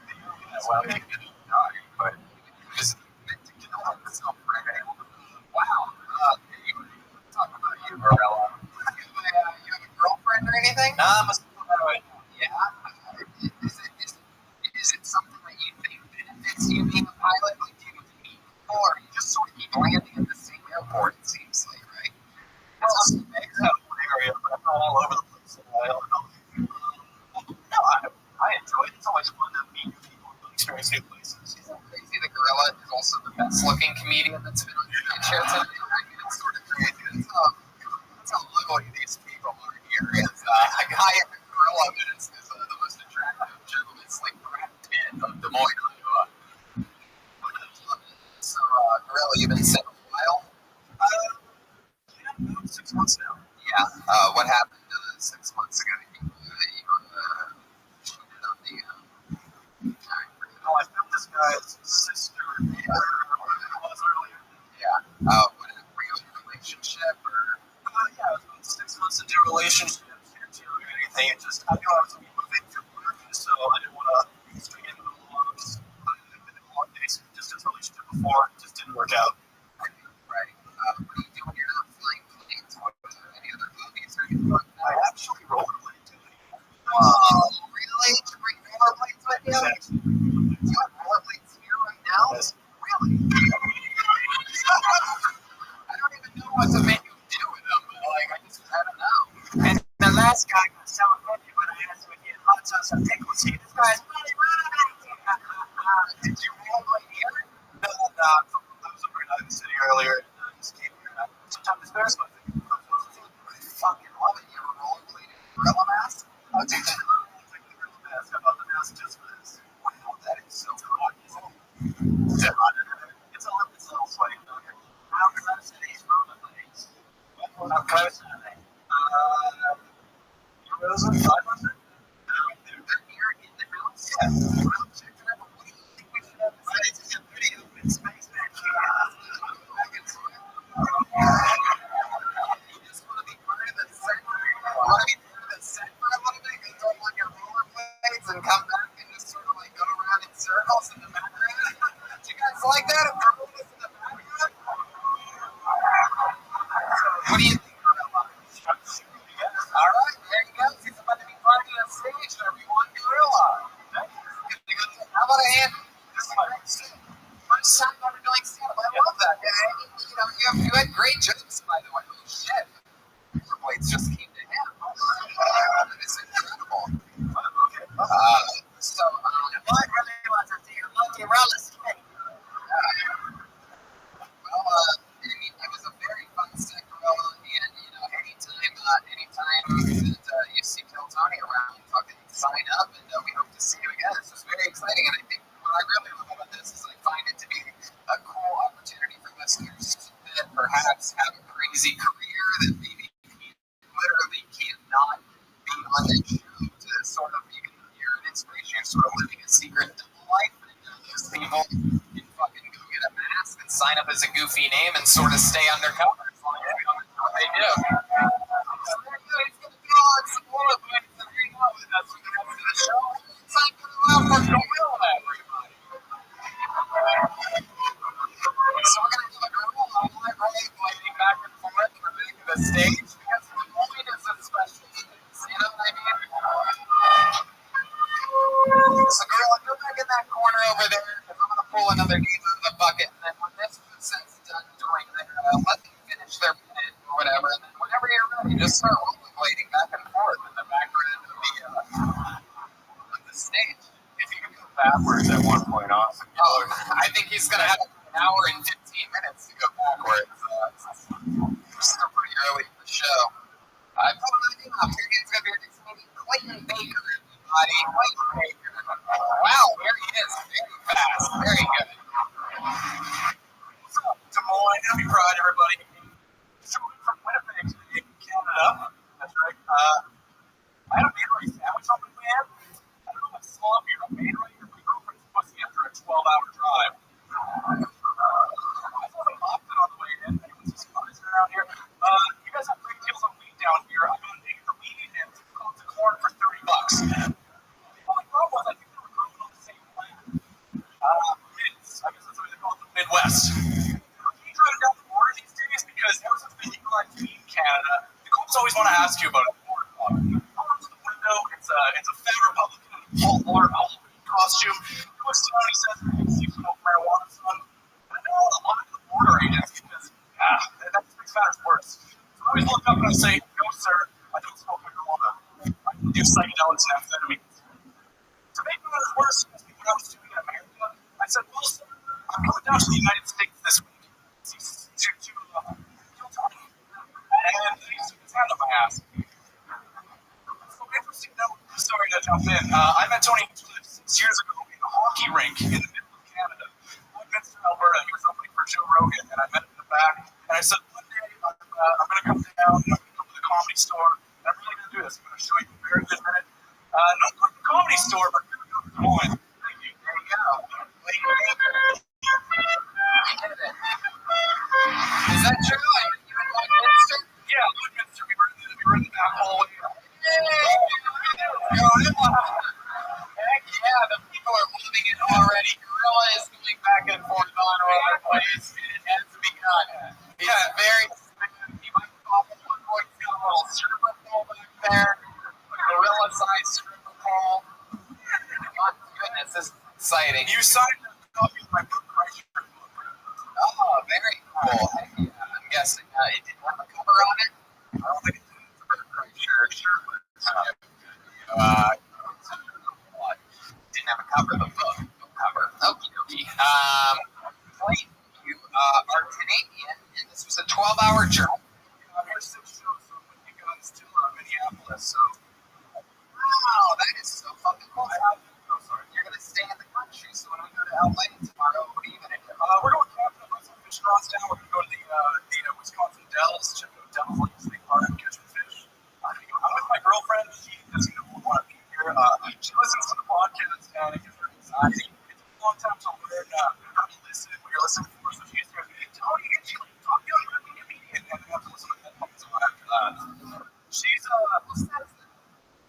Well, he didn't die, but he was meant to kill himself, right? Wow. Anyway, talk about you, Varela. You have a girlfriend or anything? Nah, I'm a right now. Yeah. Is it something that you think benefits you being a pilot? Like, do you get to meet people, or you just sort of keep landing at the same airport, it seems like, right? Well, it's a one area, but I'm all over the place. I don't know. No, I enjoy it. It's always fun to meet new people and experience new places. Isn't crazy the gorilla is also the best looking comedian that's been on your show today? I mean, it's sort of crazy. That's how ugly these people are here. It's a guy in the gorilla that is the most attractive gentleman. It's like Brad Pitt of Des Moines, Iowa. So, gorilla, you've been single a while? Yeah, about 6 months now. Yeah. What happened 6 months ago? You cheated on the. I found this guy's sister. Whatever it was earlier. Yeah. Were you in a relationship or? Yeah, I was about 6 months into a relationship, or anything. It just, I knew I was going to be moving for work, so I didn't want to string into the logs. I've been in long days distance relationship before, it just didn't work out. Right. What do you do when you're not flying planes? What any other movies or anything like that? I actually rollerblade too. Really? Did you bring rollerblades with you? Exactly. You have rollerblades here right now? Yes. Really? I don't even know what to make you do with them. Like, I don't know. And the last guy got so offended when I asked him if he had hot sauce and pickles. This guy's buddy, did you rollerblade here? No, I was over in Iowa City earlier, and just came here. Sometimes it's better, so I think. Rosen, 500? They're here in the house. Yeah. Well, check it out. What do you think we should have decided to get pretty open space back here? Back in you just want to be part of the set. You want to be part of the set for a little bit, go on your rollerblades and come back and just sort of like go around in circles in the background. Do you guys like that? If we're moving in the background? What do you think? All right, there you go. He's about to be part of the stage, everyone. Gorilla. How about a hand? This is my first time ever doing stand-up. I love that. Yeah, you had great jokes, by the way. Holy shit. Rollerblades just came to him. It's incredible. What really was it? Your lucky roller skate. It was a very fun set, Gorilla, and anytime that you see Phil Tony around, fucking sign up, and we hope to see you again. It's just very exciting, and I think what I really love about this is I find it to be a cool opportunity for listeners that perhaps have a crazy career that maybe literally cannot be on the show to sort of you're an inspiration, you're sort of living a secret double life, and those people can fucking go get a mask and sign up as a goofy name and sort of stay undercover. As long as what they do. So there you go. He's going to go on some more of it. So there you go. That's what the rest of the show. It's like for Gorilla, everybody. So we're going to do a Gorilla live, right? Playing back and forth for the stage because the moment is a special place. You know what I mean? So Gorilla, go back in that corner over there because I'm going to pull another game out of the bucket, and then when this person's done doing their, let them finish their minute or whatever, and then whenever you're ready, just start rollerblading back and forth in the background of the stage. If you can go backwards at one point, awesome. Oh, I think he's going to have an hour and 15 minutes to go backwards. It's still pretty early in the show. I put him in up here. He's going to be explaining Clayton Baker, everybody. Clayton Baker. Wow, there he is. Very fast. Very good. What's up, Des Moines? Happy Pride, everybody. So from Winnipeg, in Canada. That's right. I had a Maid-Rite sandwich on my way in. I don't know what's sloppier, a Maid-Rite or my girlfriend's pussy after a 12-hour drive. I saw them opted on the way in. Anyone's surprised around here? You guys have great deals on weed down here. I got an acre of weed and 2 cones of corn for $30. The only problem was I think they were growing on the same plant. Mids. I guess that's what they call it, the Midwest. Can you drive down the border these days? Because ever since they legalized weed in Canada, the cops always want to ask you about it. Up to the window, it's a fat Republican in a Paul Blart Halloween costume. He looks down and he says, "You smoke marijuana, son?" And I know a lot of the border agents because that makes matters worse. So I always look up and I say, "No, sir, I don't smoke marijuana. I do psychedelics and amphetamines." To make matters worse, when I was doing in America, I said, "Well, sir, I'm going down to the United States this week to kill Tony." And he took his hand up my ass. So interesting note, sorry to jump in. I met Tony 6 years ago in a hockey rink in the middle of Canada. Woodminster, Alberta. He was opening for Joe Rogan, and I met him in the back. And I said, one day I'm going to come down, and I'm going to come to the Comedy Store, and I'm really going to do this. I'm going to show you a very good minute. Not quite the Comedy Store, but I'm going to go to Des Moines. Thank you. There you go. Clayton Baker. You did it. Is that true? I mean, you in Woodminster? Yeah, Woodminster. We were in the back hallway. Heck yeah, the people are loving it already. Gorilla is going back and forth on rollerblades, and it has begun. He's very smooth. He might call one more, he's got a little stripper pole back there, a gorilla-sized stripper pole. My goodness, this is exciting. You signed a copy of my book, right? Oh, very cool. Heck yeah. I'm guessing it didn't have a cover on it? I don't think it's sure. Didn't have a cover, the book. No cover. Okie dokie. Clayton, you are Canadian, and this was a 12-hour journey. I'm here 6 shows, so when you guys to Minneapolis, so. Wow, that is so fucking cool. Oh, sorry. You're going to stay in the country, so when we go to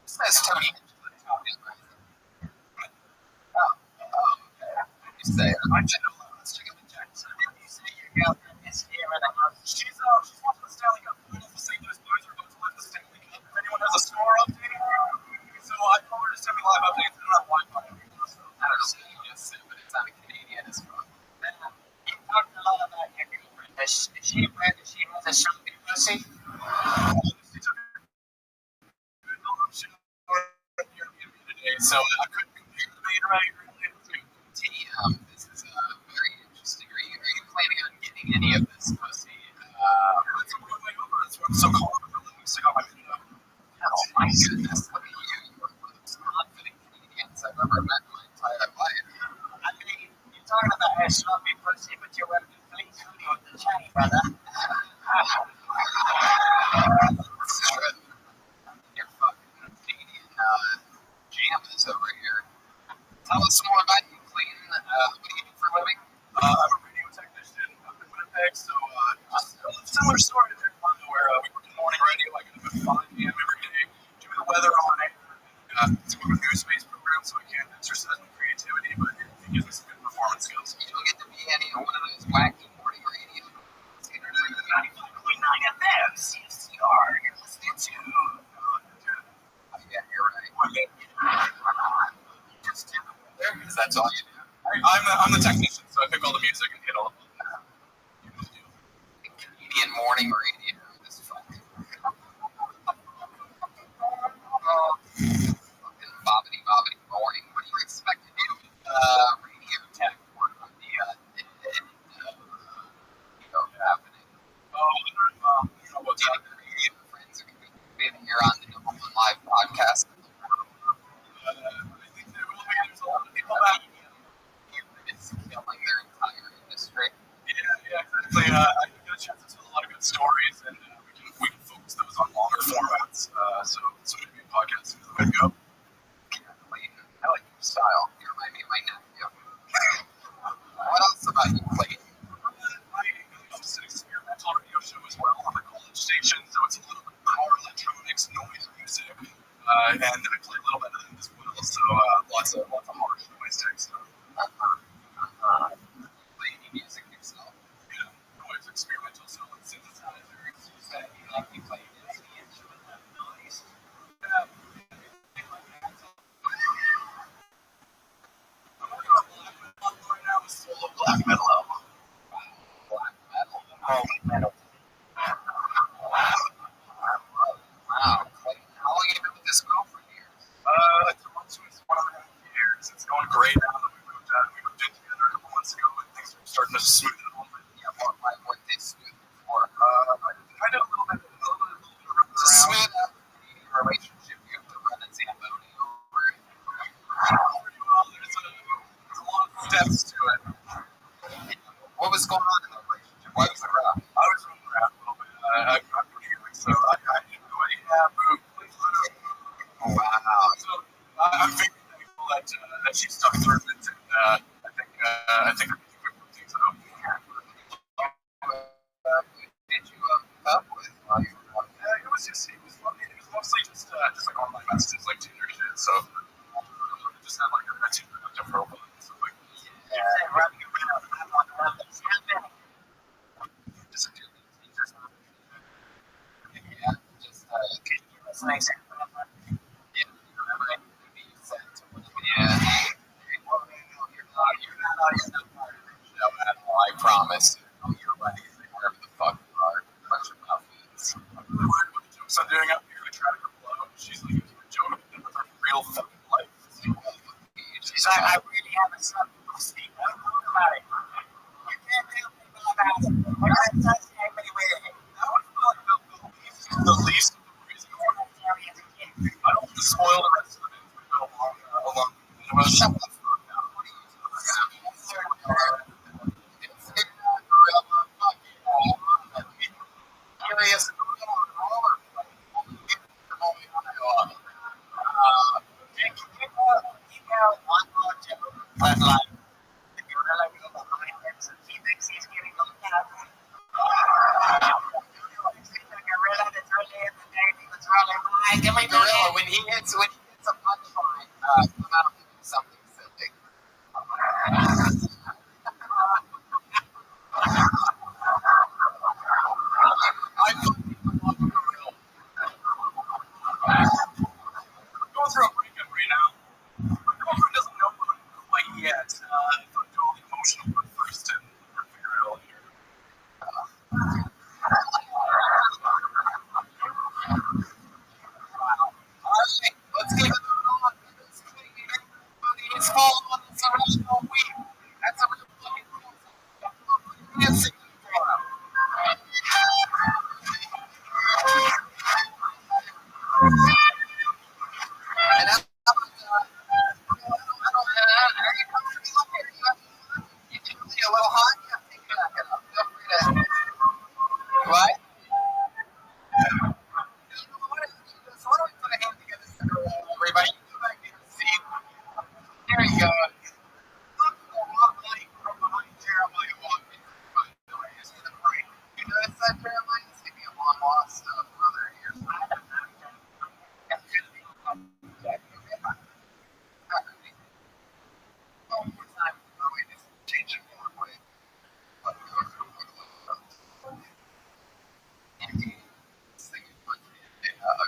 Says Tony Mitchell at Top Gun Rising. You say, I should know. Let's check out the Jackson. You say your girlfriend is here in the house. She's watching the Stanley Cup. I don't think those boys are about to win the Stanley Cup. If anyone has a score update, so I told her to send me live updates. I don't have Wi-Fi. I don't know what you just said, but it's not a Canadian as well. You talked a lot about your girlfriend. Is she aware that she has a shopping pussy? So I couldn't compare the meteorite really to TM. This is very interesting. Are you planning on getting any of this pussy? That's what I'm going over. That's what I'm so cold. I'm really used to go. Oh my goodness, look at you. You're one of the most confident Canadians I've ever met in my entire life. I mean, you're talking about her sloppy pussy, but you're wearing a complete hoodie with the chain, brother. Your fucking Canadian jammies over here. Tell us more about you, Clayton. What do you do for a living? I'm a radio technician up in Winnipeg, so similar story to Toronto, where we work in morning radio. I get up at 5 p.m. every day, do the weather on air. It's a news-based program, so I can't exercise my creativity, but it gives me some good performance skills. You don't get to be any one of those wacky morning radio stations. 95.9 FM, CFCR. You're listening to. Yeah, you're right. Because that's all you do. I'm the technician, so I pick all the music and hit all of them. Canadian morning radio. This fucking bobbity morning. What do you expect to do? Radio tech work on the happening. What's up? Radio friends are going to be here on the number one live podcast. I think there's a lot of people that it's killing their entire industry. Yeah, exactly. I get a chance to tell a lot of good stories, and we can focus those on longer formats. So maybe a podcast is the way to go. Clayton, I like your style. You remind me of my nephew. What else about you, Clayton? I host an experimental radio show as well on the college station, so it's a little bit of power electronics, noise music, and I play a little bit of that as well. So lots of harsh noise tech stuff. Play any music yourself? Yeah, noise, experimental, so like synthesizers. You said you play any instrument noise. Yeah. I'm working on black metal right now. It's solo black metal album. Black metal. Holy metal. Wow, Clayton, how long have you been with this girl for years? It's 1.5 years. It's going great now that we moved in together a couple months ago, and things are starting to smooth it a little bit. Yeah, what did smooth it for? I did a little bit of to smooth out the relationship. You have to run a Zamboni over it. Well, there's a lot of steps to it. What was going on in the relationship? Why was it rough? I was running around a little bit. I'm pretty young, so I didn't know any move. Oh, wow. So I'm very thankful that she stuck through it, and I think we're making quick things out. Did you hook up with while you were on? Yeah, it was mostly just like online messages, like Tinder shit. So just had like a Tinder profile and stuff like that. Yeah, Rabbi, I'm on Just a dude. Yeah, just it's nice. Yeah, right. Yeah. You're not part of the show at all, I promise. You're right. Wherever the fuck you are, bunch of muffins. I'm really worried about the jokes I'm doing up here. I try to blow. She's like, it's a joke with her real fucking life. She's like, I really have a son. Steve, don't talk about it. You can't tell people about it. We're not touching anybody with it. I would feel like the least of the reason why I don't want to spoil the rest of the news we've got along. Shut the fuck up. What are you doing? Curious. But like, if you really go behind him, so he thinks he's getting looked at. It seems like I realized it's really in the day he was really Gorilla, when he hits a punchline, come out and do something silly. I love Gorilla. I'm going through a breakup right now. My girlfriend doesn't know quite yet. If I'm doing the emotional work first and figure it out later. Alright, let's keep it on. It's fall on this original week. That's a real fucking deal. Dancing for him. And how about, are you comfortable up here? You typically a little hot? Yeah, take it back up. Feel free to. What? So why don't we put a hand together for everybody? You go back there and see. There you go. Look for the rock light from behind Jeremiah walking. By the way, is he the break? You notice that Jeremiah? He's gonna be a long lost brother here. One more time. Oh, wait, just change it one way. A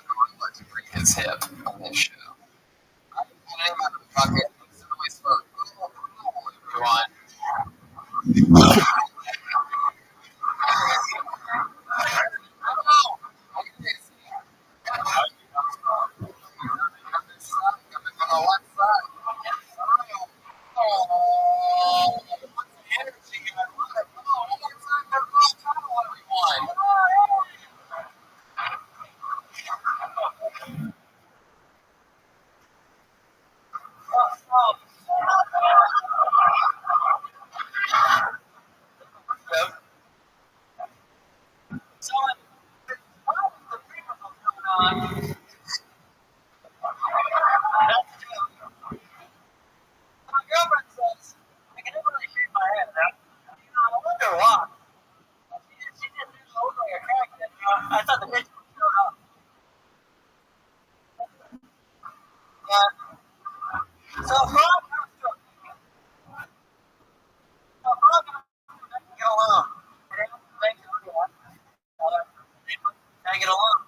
gorilla to bring his hip on this show. I didn't have a bucket. It's always for everyone. I thought the bitch was showing up. So Frog has to get along. Tag it along.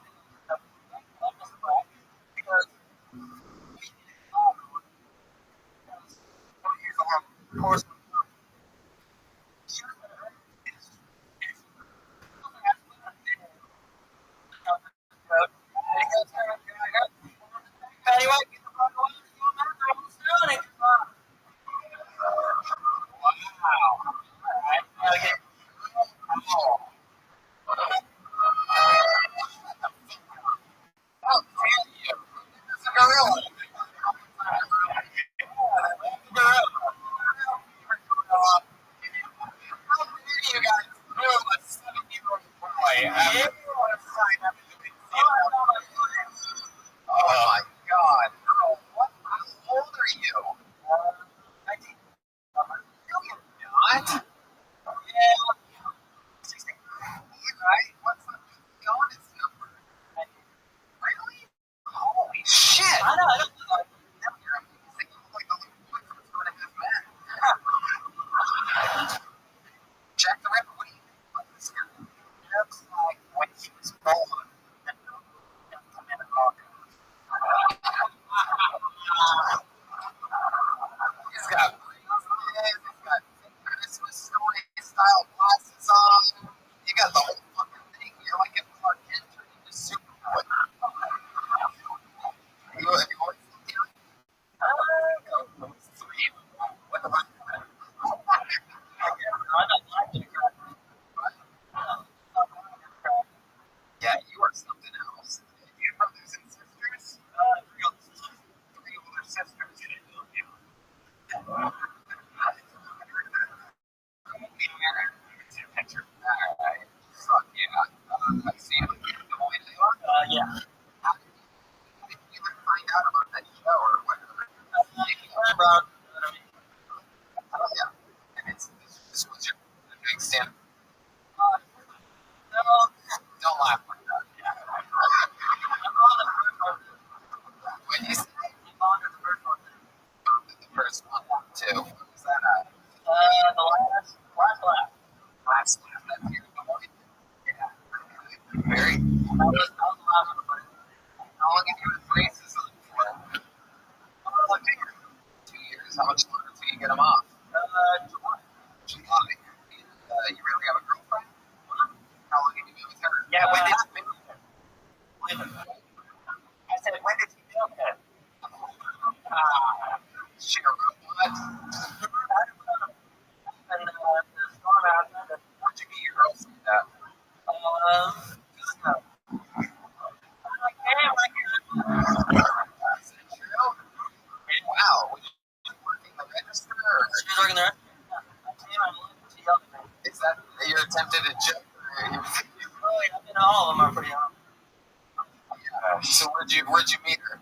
So where'd you meet her?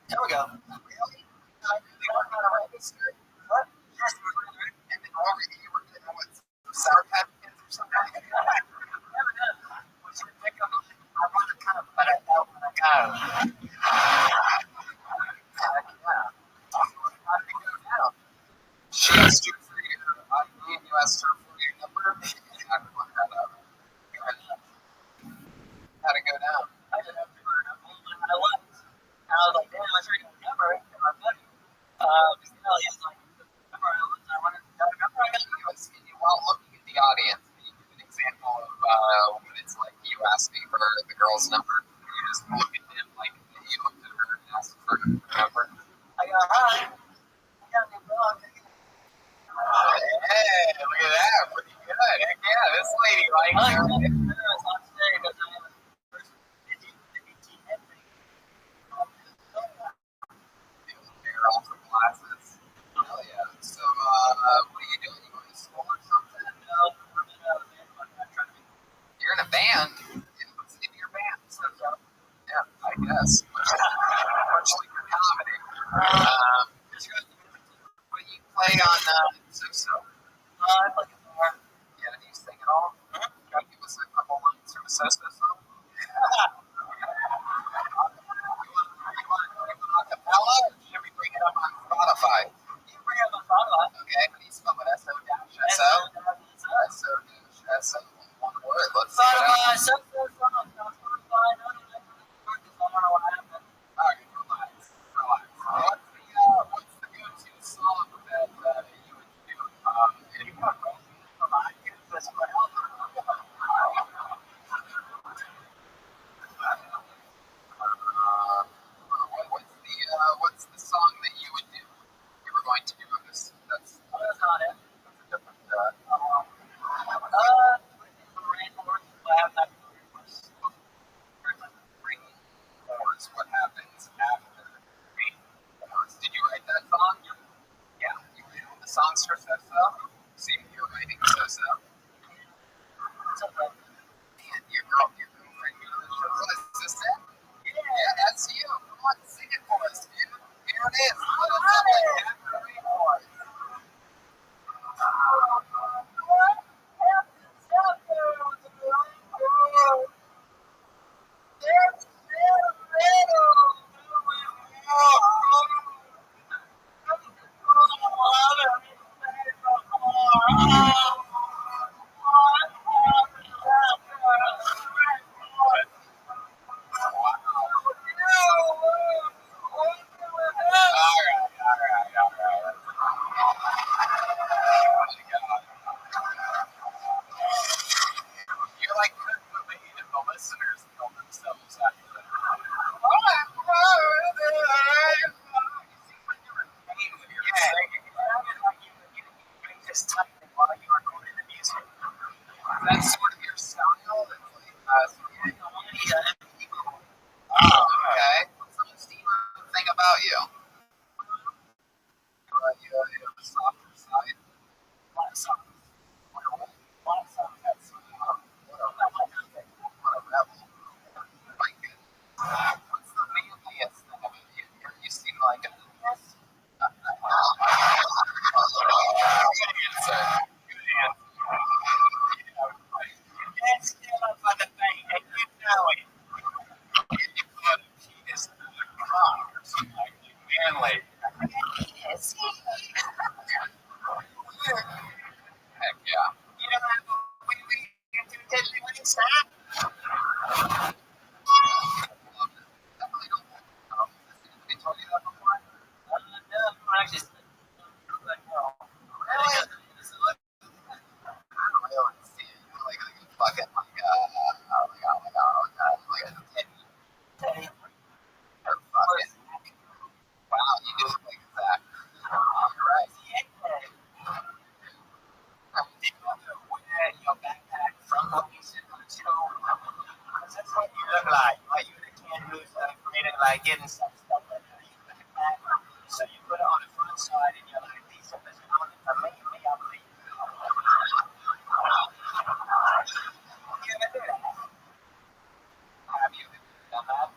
Here we go. Really? They weren't on a register? What? Yes, we were. And then what were you were getting with Sour Patch Kids or something? Never did. Was your pick up? I want to kind of put it out when I go. Heck yeah. How did it go down? She asked you for your ID and you asked her for your number? Yeah, I want that up. How'd it go down? I didn't have to her number. I left. I was like, damn, I should have number. And my buddy, he was like, I wanted to know the number. I got you. While looking at the audience, can you give an example of when it's like you asked me for the girl's number? You just look at him like you looked at her and asked for her number. I go, hi. I got a new dog. Hey, look at that. Pretty good. Heck yeah, this lady likes her. Off the classes. Hell yeah. So, what are you doing? You going to school or something? No, I'm in a band. You're in a band? What's in your band? So, yeah, I guess. Much like your comedy. What do you play on so? I play guitar. Yeah, do you sing at all? Can you give us a couple lines from a so song? You want acapella, or should we bring it up on Spotify? You can bring it up on Spotify. Okay, how do you spell it? S-O-S-O? S-O-S-O. One word. Let's see what happens. Spotify, I don't know what happened. Alright, relax. What's the go-to song that you would do? You want to provide this for help? What's the song that you would do? You were going to do on this. That's not it. That's a different. Ringing Horse. What happens after Ringing Horse? Did you write that song? Yeah. You wrote the songs for So. See, you're writing So. Man, your girlfriend, your assistant? Yeah, that's you. Come on, sing it for us, dude. Here it is. What is it? After Ringing Horse. You're like Kurt Cobain if the listeners kill themselves after that. That's sort of your style. Oh, okay. What's the most demon thing about you? You have a softer side. What a rebel. My goodness. What's the manliest thing about you? You seem like a. Good answer. That's still up on the thing, and you know it. You put a penis in the cock or something like that. Manly. Yes. Heck yeah. You don't have to tell me when it's time. Definitely don't have to. They told you that before? No, I just. Really? I don't really understand. You're like a fucking like a teddy. Or fucking. Wow, you do look like Zach. You're right. People wear your backpack from location to that's what you look like. Like you're the kid who's afraid of like getting some stuff like that. You backpack. So you put it on the front side and you're like, these are the sound for me, I believe. You ever do that? Have you ever done that?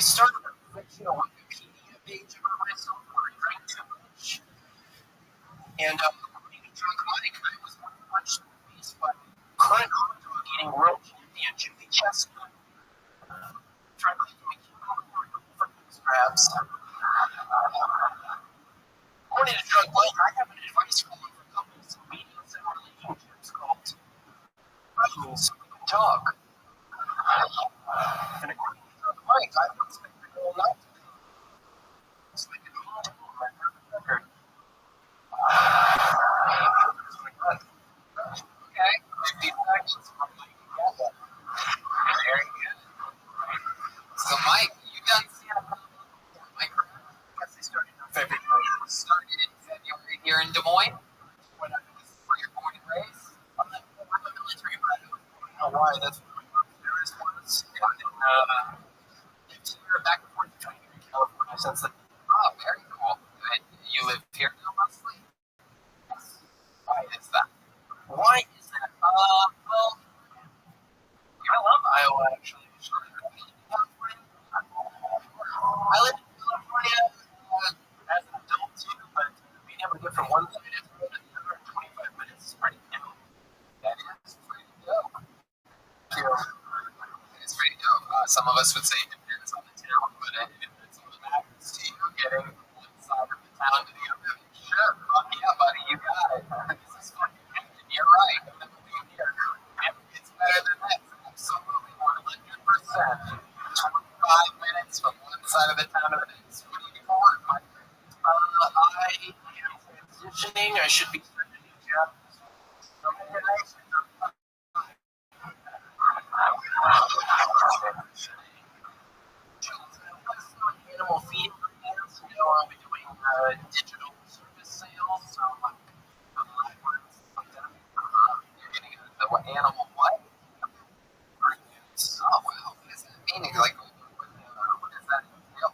started a fictional Wikipedia page about myself when I drank too much. And according to Drunk Mike, I was punched in the face by current hot dog eating world champion Jimmy Chestnut. Tried to make me for scraps. According to Drunk Mike, I have an advice column for couples in mediums and relationships called Problems So We Can Talk. And according to Drunk Mike, I would expect the girl not to come. So I can hold on my perfect record. Okay, 50 seconds from Mike together. There you go. So, Mike, you done stand up Mike? I guess they started in February. Started in February here in Des Moines. When I was where you're born and raised. I'm a military brat. I don't know why. That's what my mom's parents was. And then lived here back and forth between here in California since then. Oh, very cool. And you live here now mostly? Yes. Why is that? Why is that? Well, I love Iowa actually. I lived in California as an adult too, but being able to get from one side of the road to the other in 25 minutes is pretty dope. That is pretty dope. It's pretty dope. Some of us would say it depends on the town, but it depends on what happens to you getting from one side of the town to the other. Sure, fuck yeah, buddy, you got it. This is fucking happening. You're right. I'm never being here. It's better than this. Absolutely 100%. 25 minutes from one side of the town to the next. What do you do for work, Mike? I am transitioning. I should be starting a new job. Animal feeding plans. You know, I'll be doing digital service sales. So, you're getting the animal what? Oh, wow. What does that mean? Like, what does that entail?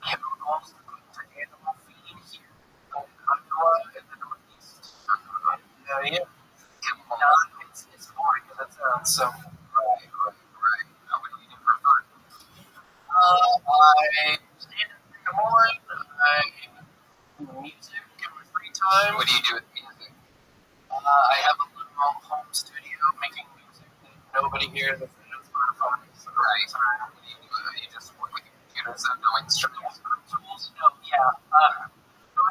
Chemicals to animal feed here in the Northeast. Yeah. It's boring as it sounds. So, right. What do you do for fun? I stand in the morning. I do music in my free time. What do you do with music? I have a little home studio making music that nobody hears. It's fun. Right. What do you do? You just work with your computers and no instruments. Tools? No, yeah. I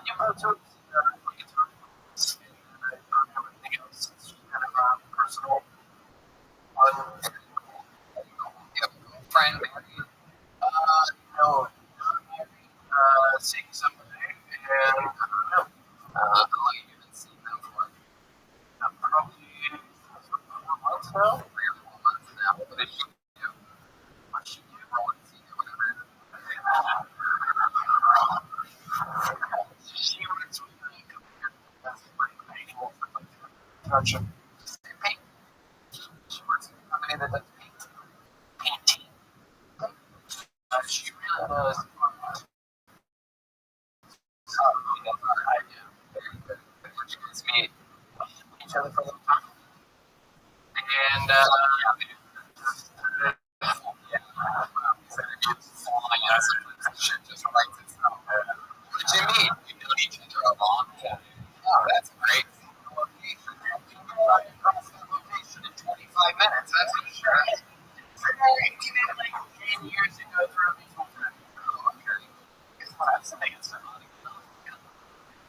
do Pro Tools, play guitar, and I don't have anything else. It's just kind of personal. Yep. Friend, married? No, not married. Seeing somebody, and I don't know. How long have you been seeing them for? Probably 4 months now. 3 or 4 months now. What does she do? What she do? What does he do? Whatever. She works with a computer. That's like painting and stuff like that. Gotcha. Paint. She works with a company that does painting. She really does. That's what I do. Very good. Did you guys meet each other for a little time? And shit just writes itself. What did you mean? You know each other a long time. Oh, that's great. Location. Location in 25 minutes. That's for sure. We did it like 10 years ago through a mutual friend. Oh, okay. Guess what? I'm saying it's not.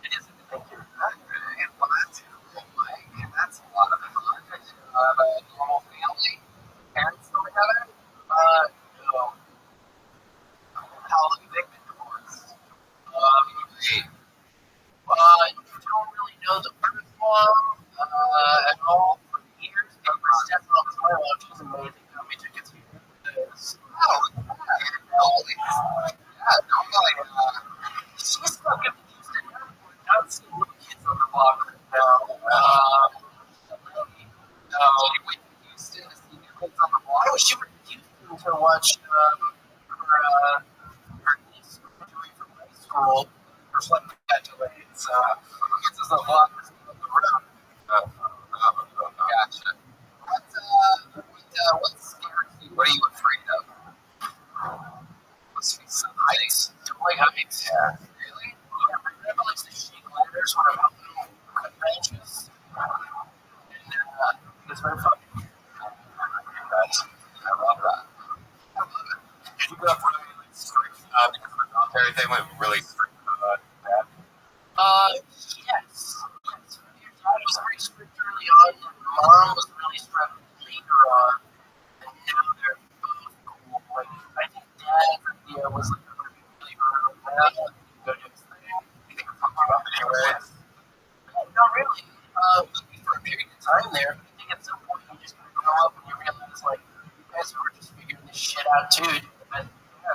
It isn't. Thank you. Well, that's cool, Mike. That's a lot of fun. Normal family? Parents still together? No. How long have they been divorced? Great. You don't really know the first mom at all for years. But my stepmom was my mom. She's amazing. We took it to oh, yeah, normally, she's fucking Houston Airport. I don't see little kids on the block right now. No, she went to Houston to see new kids on the block. I wish she went to Houston to watch her niece graduate from high school. Her flight got delayed, so kids on the block was on the road. Gotcha. What scares you? What do you like heights. Yeah. Really? Yeah, my grandpa likes to shake ladders when I'm out little cut branches. And it's very fun. I love that. Did you grow up really like strict because of the military thing, like really strict dad? Yes. Yes. Dad was very strict early on, and mom was really strict later on, and now they're both cool. Like, I think dad was like really hard on that. Go do his thing. You think it fucked you up anyway? Not really. Maybe for a period of time there, but I think at some point you just kind of grow up and you realize, like, you guys were just figuring this shit out too. But,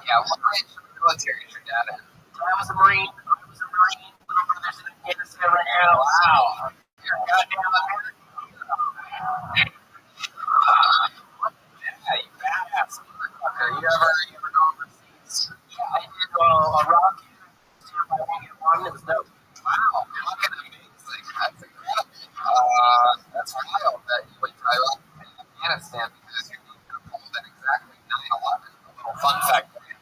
Yeah, what branch of the military is your dad in? I was a Marine. I was a Marine. Little brother's in Afghanistan right now. Wow. You're a goddamn American. Yeah, you badass motherfucker. You ever go overseas? Yeah, I did Iraq. It was dope. Wow, fucking amazing. That's incredible. That's wild that you went to Iraq and Afghanistan because you're pulled at exactly 9/11. A little fun fact for you.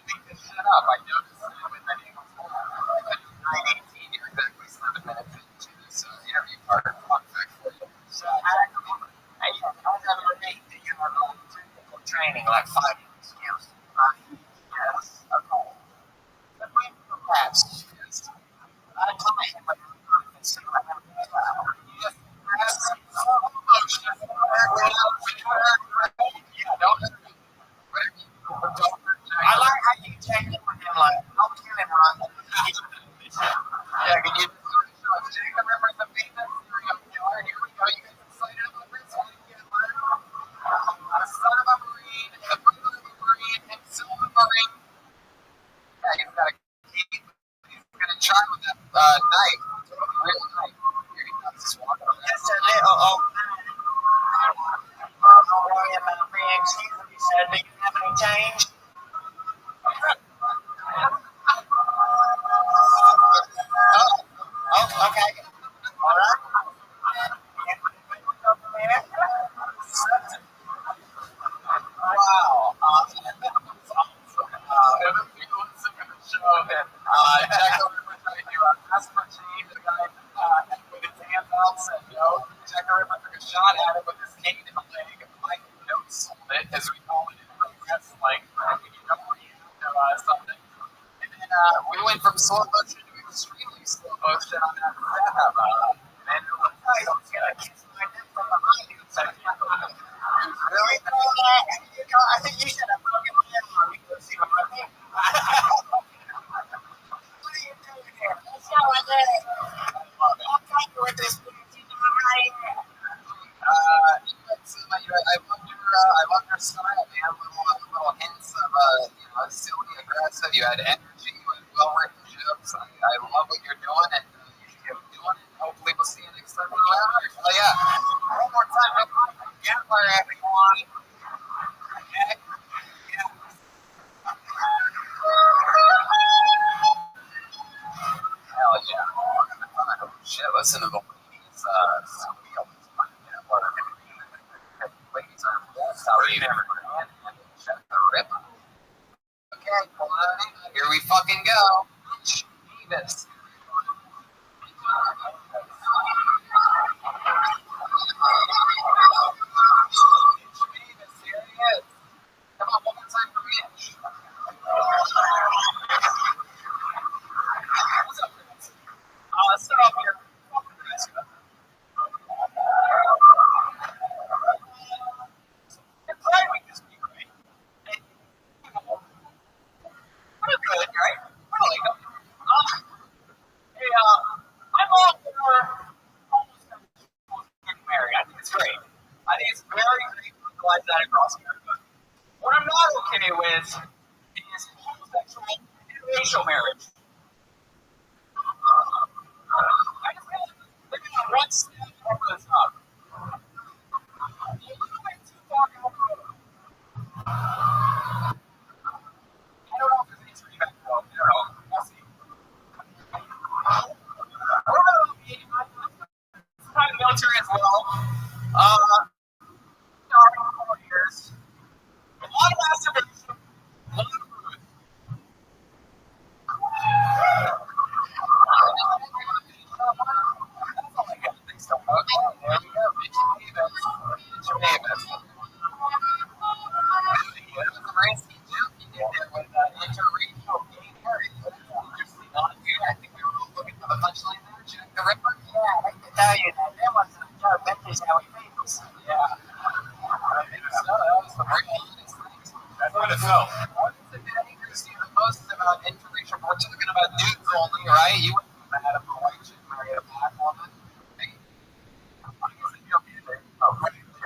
Keep this shit up. I noticed that when the name was at 9:18, you're exactly 7 minutes into this interview part. Fun fact for you. So I was having a date that you were going to training like 5 years. Yes. Yes. Okay. But we were past. Yes. I told my head like, so I have yes. I like how you check in with him like, how can it run? Yeah, can you take a remember the famous serial killer? Here we go. You guys excited about this? The son of a Marine, the brother of a Marine, and son of a Marine. Yeah, he's got a key. He's gonna try with that knife. Real knife. Here he comes. Just walking around. Just a little excuse me, sir, do you have any change? Oh, okay. All right. Wow. Jack over tried to aspartame the guy with his hands out, said no. Jack over took a shot at him with his cane in the leg, and Mike notes it, as we call it in progress, like, you know, something. And then we went from slow motion to extremely slow motion on that setup. And it was like, I was going to kiss my neck from behind you. So, really? I think you should have broken my head on me. Let's see what I think. What are you doing here? Let's go with it. I'll take you with this. You know, right? I love your style, man. Little hints of, silly, aggressive. You had energy. You had well-written jokes. I love what you're doing, and you keep doing it. Hopefully, we'll see you next time we're around. Oh yeah. One more time, Gambler, everyone. Okay. Yeah. Hell yeah. Oh, shit, listen to the ladies. Ladies are sorry, never check the rip. Okay, here we fucking go. Davis. Here he is. Come on, one more time for Mitch. What's up, Mitch? Let's start off here. You're playing this week, right? We're good, right? We're like, about dudes only, right? You wouldn't be mad if a white chick married a black woman. Right?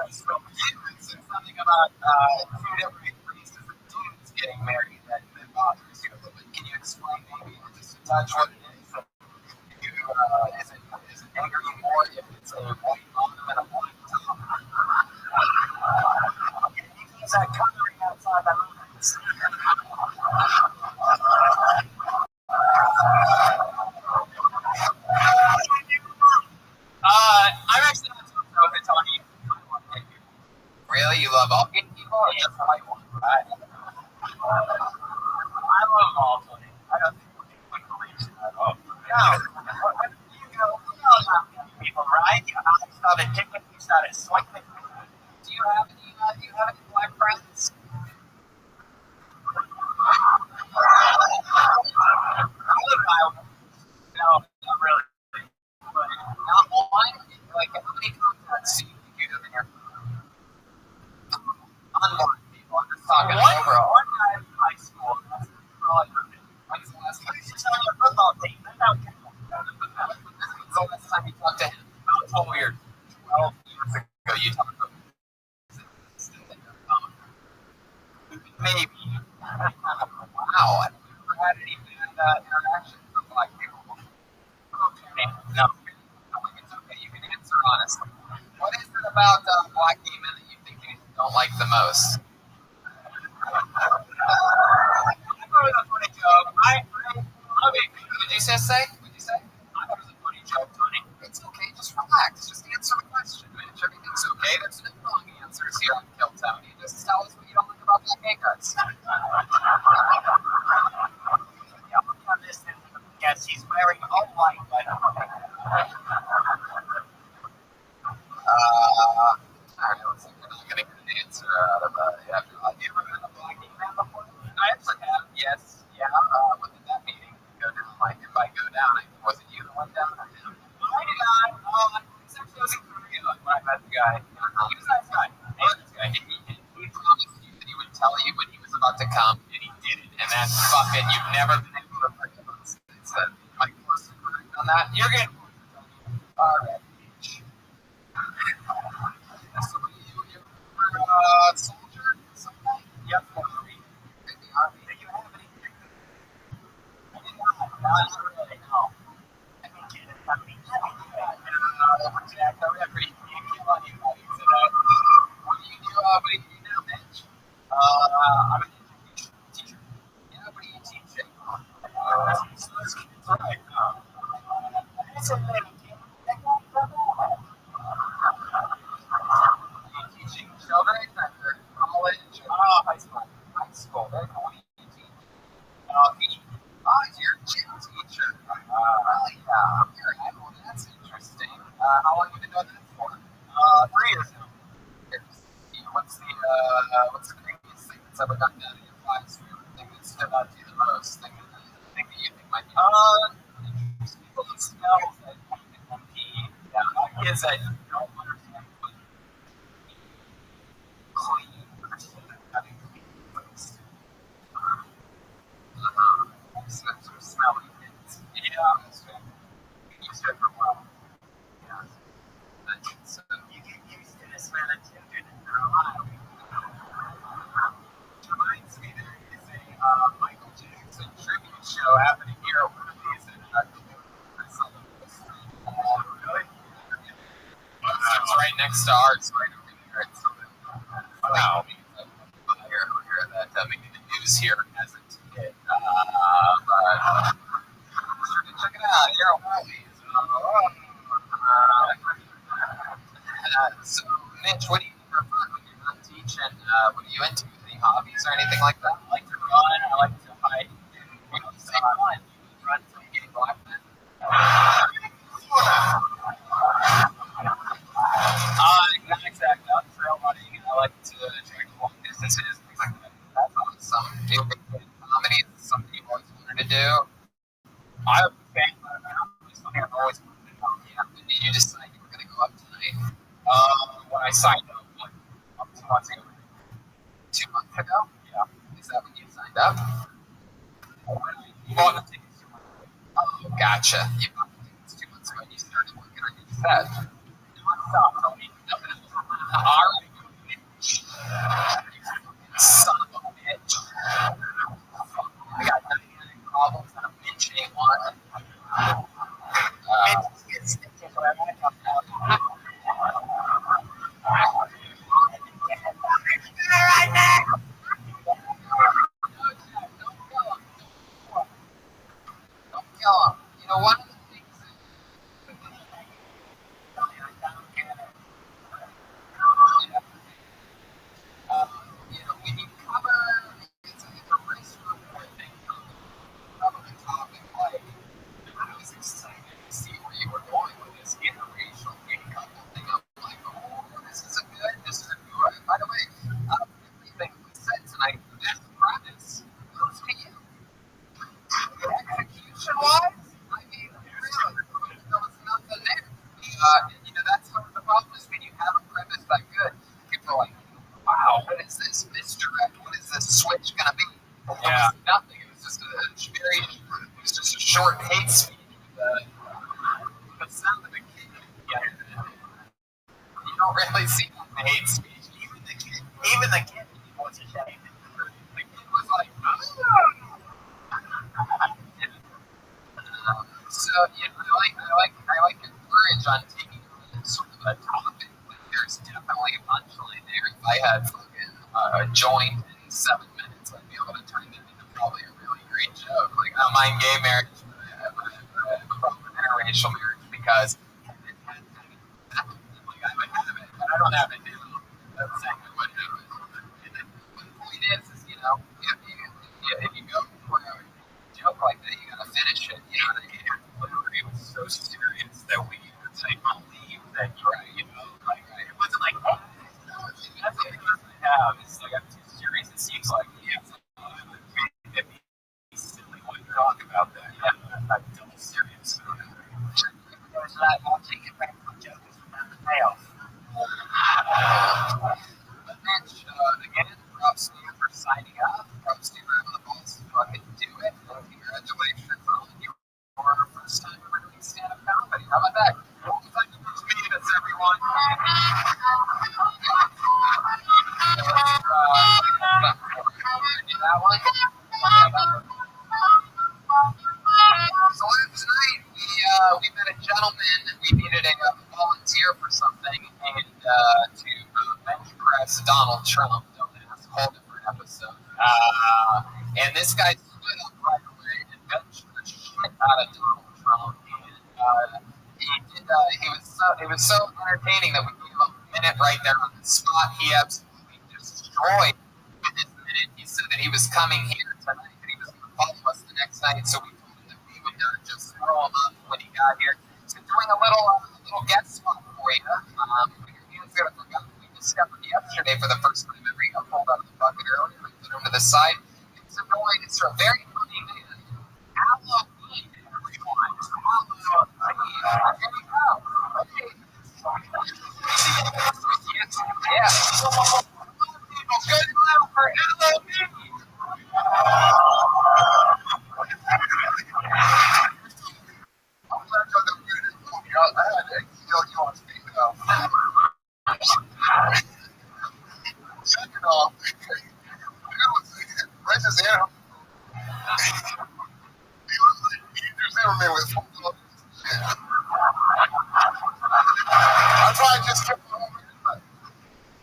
It's something about two different races of dudes getting married that bothers you a little bit. Can you explain maybe just a touch what it is? Is it anger you more if it's a white bottom and a black top? Is that coloring outside the lines? I'm actually not too sure if it's on you. Really? You love all gay people or just the white one? I love all Tony. I don't think we believe that. Oh. No. You know about gay people, right? You started kicking, you started swinging. Do you have any black friends? No, not really. Not one? Like, how many contacts do you think you have in your unborn people? I'm just talking overall. One guy in high school, that's all I heard. When's the last time you saw your football team? That's how good. When's the last time you talked to him? About 12 years. 12 years ago, you talked to him. Maybe. Wow, I've never had any bad interactions with black people. Okay. No. It's okay. You can answer honestly. What is it about black gay men that you think you don't like the most? I thought it was a funny joke. I love it. What did you say? What did you say? I thought it was a funny joke, Tony. It's okay. Just relax. Just answer the question, Mitch. Everything's okay. There's no wrong answers here on Kill Tony. Just tell us what you don't like about black gay guys. Yeah, look on this. Yes, he's wearing all white, but I don't think we're not going to get an answer out of after. Have you ever been a black gay man before? I actually have. Yes. Yeah. What did that meeting go down like? If I go down, was it you that went down or him? I did not. Actually, I was in Korea when I met the guy. He was a nice guy. He promised you that he would tell you when he was about to come, and he didn't. And that's fucking. You've never been able to forgive us. Am I close to correct on that? You're good. All right. So you're a soldier or something? Yep, Army. In the Army. Do you have any? Not really, no. I think you didn't have any. Jack, I read pretty kill on you today. What do you do now, Mitch? I'm a teacher. Yeah, what are you teaching? Right. It's a little teaching children at their college or high school. High school. Very cool. What do you teach? You're a gym teacher. Yeah. Well, that's interesting. How long have you been doing that for? 3 years now. What's the craziest thing that's ever gotten out of your classroom? The thing that stood out to you the most? The thing that you think might be interesting. People that smells that pee. Yeah. Kids that don't understand clean having clean place. Some smelly kids. Yeah, that's right. You said for a while. Yeah. So you get used to the smell of children for a while. Reminds me there is a Michael Jackson tribute show happening here at one of these in really? It's right next to ours, right over there. It's wow. Here that maybe the news here hasn't hit. But sure to check it out. Here at Wally's. So, Mitch, what do you do for fun when you're not teaching? What are you into? Any hobbies or anything like that? I like to run. I like to hike. Run from getting black men. Not exactly. I'm trail running. I like to track long distances, things like that. That's awesome. Do you think comedy is something you've always wanted to do? I'm a fan of comedy. Something I've always wanted to do. Yeah. When did you decide you were going to go up tonight? When I signed up, like 2 months ago. 2 months ago? Yeah. Is that when you signed up? You bought the tickets 2 months Gotcha. You bought tickets 2 months ago and you started working on your set. Nonstop, Tony. All right. Son of a bitch. I got 99 problems and I'm mentioning one. It's what I'm going to talk about. Right now. Don't kill him. You know, one of the things when you cover, it's a race thing, cover the topic, like, I was excited to see where you were going with this interracial gay couple thing. I'm like, oh, this is a good. By the way, everything we said tonight, that's the premise. Goes to you. Execution-wise, I mean, really, there was nothing there. That's some of the problem is when you have a premise that good, people are like, wow, what is this misdirect? What is this switch going to be? It was nothing. It was just a short hate speech. The sound of the kid. Yeah. You don't really see the hate speech. Even the kid was ashamed. The kid was like, oh. I like your courage on taking on sort of a topic. Like, there's definitely a punchline there. If I had fucking a joint in 7 minutes, I'd be able to turn it into probably a really great joke. Like, I don't mind gay marriage, but I prefer interracial marriage because it had like, I would have it, but I don't have it now. That's saying I wouldn't have it. But the point is if you go for a joke like that, you gotta finish it. You know what I mean? It was so serious that we would say, believe that you're right. It wasn't like, oh, that's what I have. It's like, I'm too serious. It seems like, it'd be silly when you talk about that. Yeah, I'm double serious. There's that, I'll take it back from joke is without the payoff. But Mitch, again, props to you for signing up. Props to you for having the balls to fucking do it. Congratulations on your first time ever doing stand-up comedy. How about that? Thank you for meeting us, everyone. That one? So last night we met a gentleman. We needed a volunteer for something and to bench press Donald Trump. Don't ask. Whole different episode. And this guy stood up right away and benched the shit out of Donald Trump. And it was so entertaining that we gave him a minute right there on the spot. He absolutely destroyed with his minute. He said that he was coming here tonight, that he was going to follow us the next night. So we told him that we would just throw him up when he got here. So doing a little guest spot for you. Your hands got forgotten. We discovered yesterday for the first time ever. He got pulled out of the bucket earlier. We put him to the side. It's a very funny man. Halloween, everyone. Halloween. Here we go. Okay. Yeah. People, good luck for Halloween. Second off, racist animal. Zimmerman with I probably just kept my home.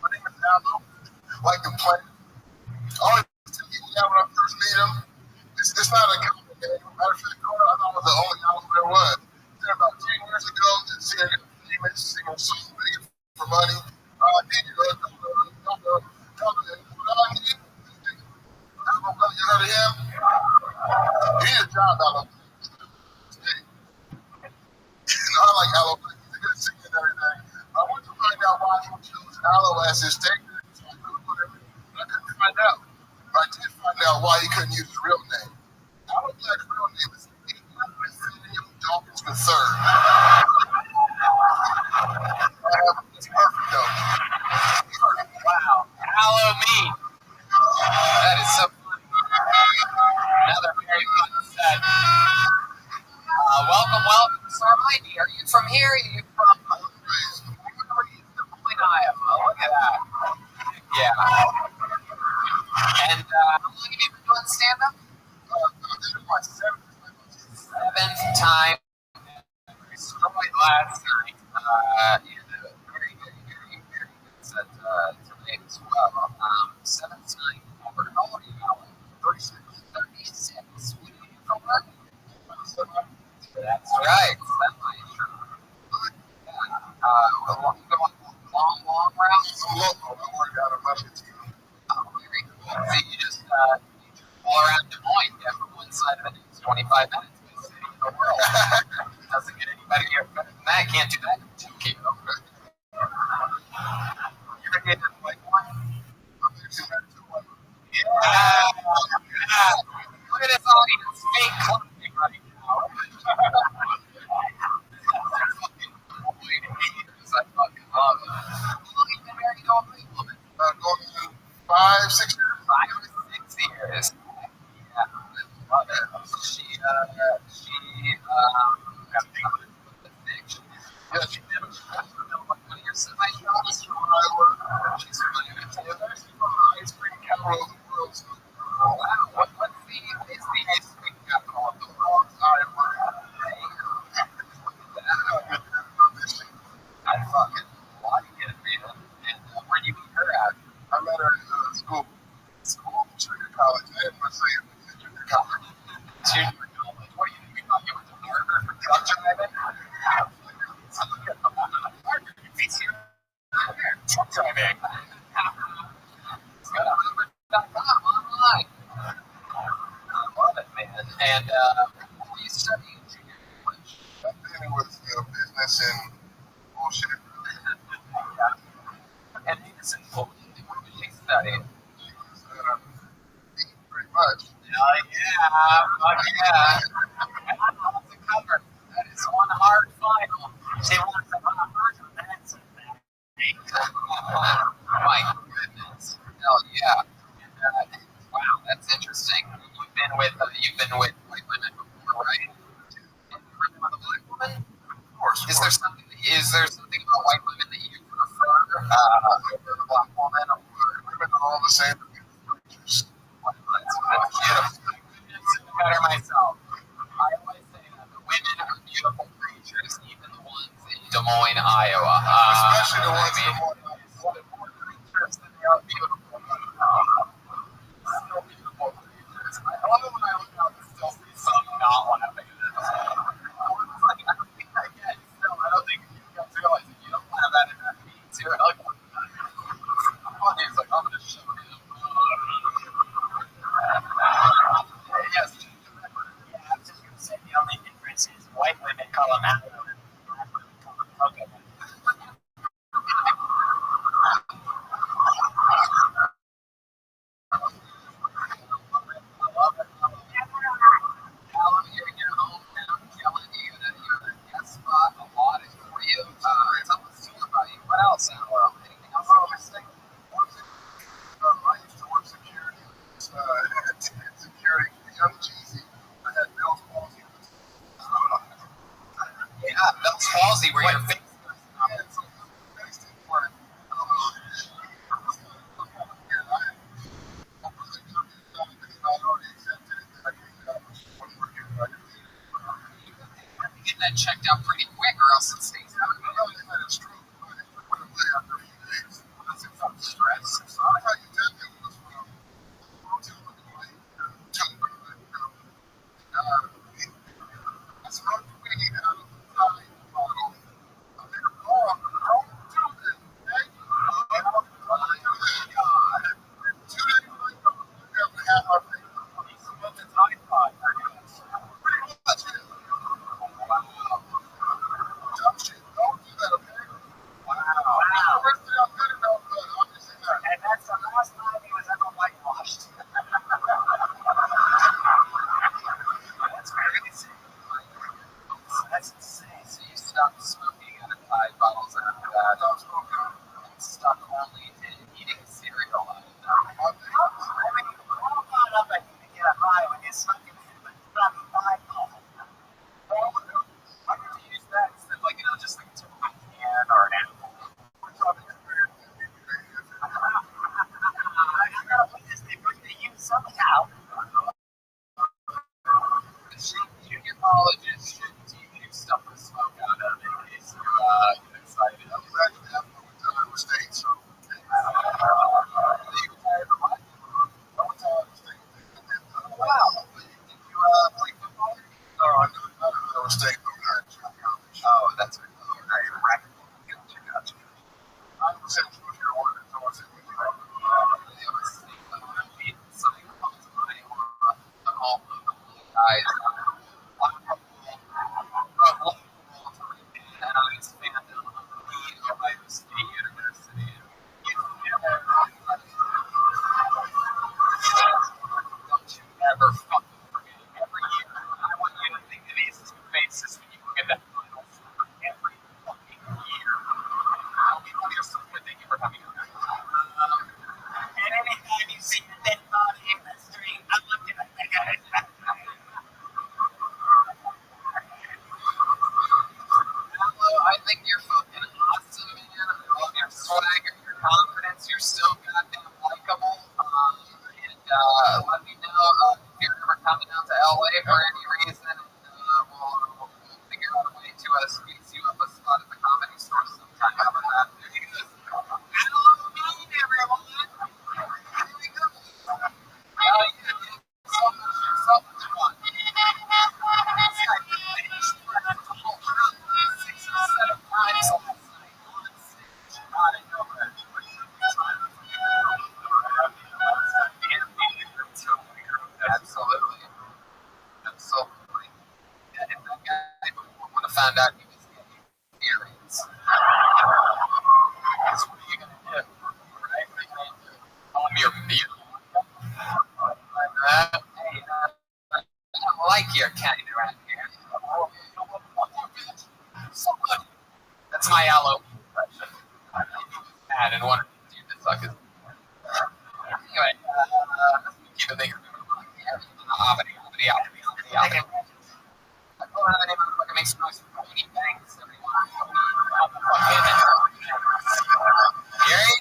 My name is Aldo. Like to play. Always tell people that when I first meet him. It's not a compliment game. Matter of fact, I thought it was the only album there was. Then about 10 years ago, singing famous singing songs for money. You heard of him? He did a job out of I like Aloe. He's a good singer and everything. I want to find out why he chose Aloe as his statement. I couldn't find out. But I did find out why he couldn't use his real name. Aloe Black's real name is William Dawkins III. It's perfect though. Wow. Halloween. That is so funny. Another very fun set. Welcome, welcome. So, remind me, are you from here? Are you from Des Moines, Iowa? Look at that. Yeah. And how long have you been doing stand-up? Seventh time. Destroyed last night. You did a very good, very good set tonight as well. Seventh time. How old are you now? 36. 36. What do you do for work? That's right. Long routes. Very cool. So you just pull around Des Moines, get from one side of it. It's 25 minutes. Best city in the world. Doesn't get any better here. Better than that. Can't do that. Keep it over. You ever get to like one? Yeah. Look at this audience. Fake clapping right now. I fucking love it. How long have you been married to a white woman? Going to 5, 6 years. 5 or 6 years. Yeah, I love it. She got the thick. Yeah, she did. One of your semi-jobs? She's from Iowa too. It's pretty capital of the world. Wow, what's the ice cream capital of the world? Iowa. I fucking like it, man. And where'd you meet her at? I met her in school. Junior college. I didn't want to say it, but junior college. Junior college. What do you think? We thought you went to Harvard for truck driving? Harvard, it's here. Truck driving. It's got a Harvard.com online. I love it, man. And what do you study in junior college? I think it was business and bullshit. And innocent bullshit. What did she study? Pretty much. Yeah. Fuck yeah. Lots to cover. That is one hard final. She wants to Harvard, and that's my goodness. Hell yeah. And, wow, that's interesting. You've been with white women before, right? And you were with a black woman? Of course. Is there something about white women that you prefer over the black woman, or women are all the same? That's beautiful. I couldn't have said it better myself. I always say that the women are beautiful creatures, even the ones in Des Moines, Iowa. Especially the ones in Des Moines. More creatures than they are beautiful. Still beautiful creatures. I love it when I look out and still see some not laughing at it. I don't think I get it. Still, I don't think you guys realize that you don't laugh at it at me too. Like, he's like, I'm gonna show him. Yes. Yeah, I was just gonna say the only difference is white women call them out and black women call them okay. Yeah, Bell's palsy where your face. Get that checked out pretty quick, or else it stays out. That's true. Stress. state college. Oh, that's right. Gotcha. I was in junior one, so I was in Guys, don't you ever fucking forget every year. I want you to think of these two faces when you look at that final score every fucking year. I'll be one of your support. Thank you for coming. And anytime you see the dead body in the street, I'm looking at the guy. I think you're fucking awesome, man. I love your swagger, your confidence. You're so goddamn likable. And let me know if you're ever coming out to LA for any reason. And we'll figure out a way to squeeze you up a spot at the comedy store sometime. How about that? Halloween, everyone. Here we go. Oh, yeah, man. So much fun. This guy finished six or seven times last night on stage. God, I know that. Absolutely. Absolutely. Yeah, if that guy before would have found out he was getting earrings, that's what are you going to do? Right? What are you going to do? Tell him you're hey, I don't like your kind around here. So good. That's my aloe impression. Mad and wondering who the fuck is. Anyway, keep it thinking. Makes noise for Cody Banks. Here he is.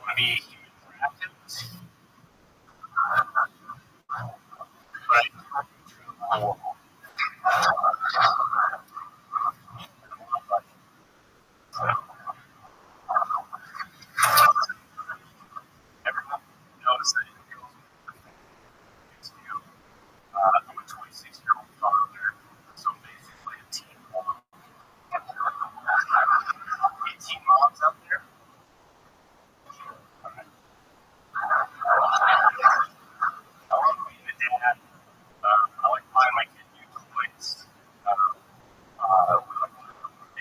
want to be human practice, but everyone knows that it goes with you. I'm a 26-year-old father, so basically a teen mom. 18 moms out there. I like being a dad. I like buying my kid new toys.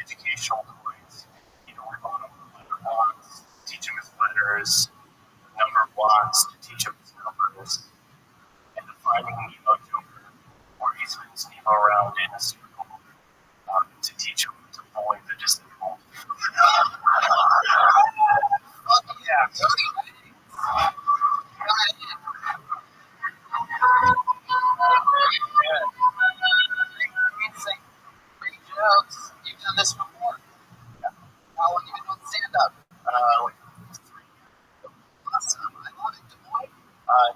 Educational toys. You know, we bought him letter blocks, teach him his letters, number blocks to teach him his numbers, and to finding Nemo Joker, where he spins Nemo around in a circle to teach him to bully the disabled. Yeah, Cody. Great jokes. You've done this before. How long have you been doing stand-up? Like Awesome. I love it. Des Moines.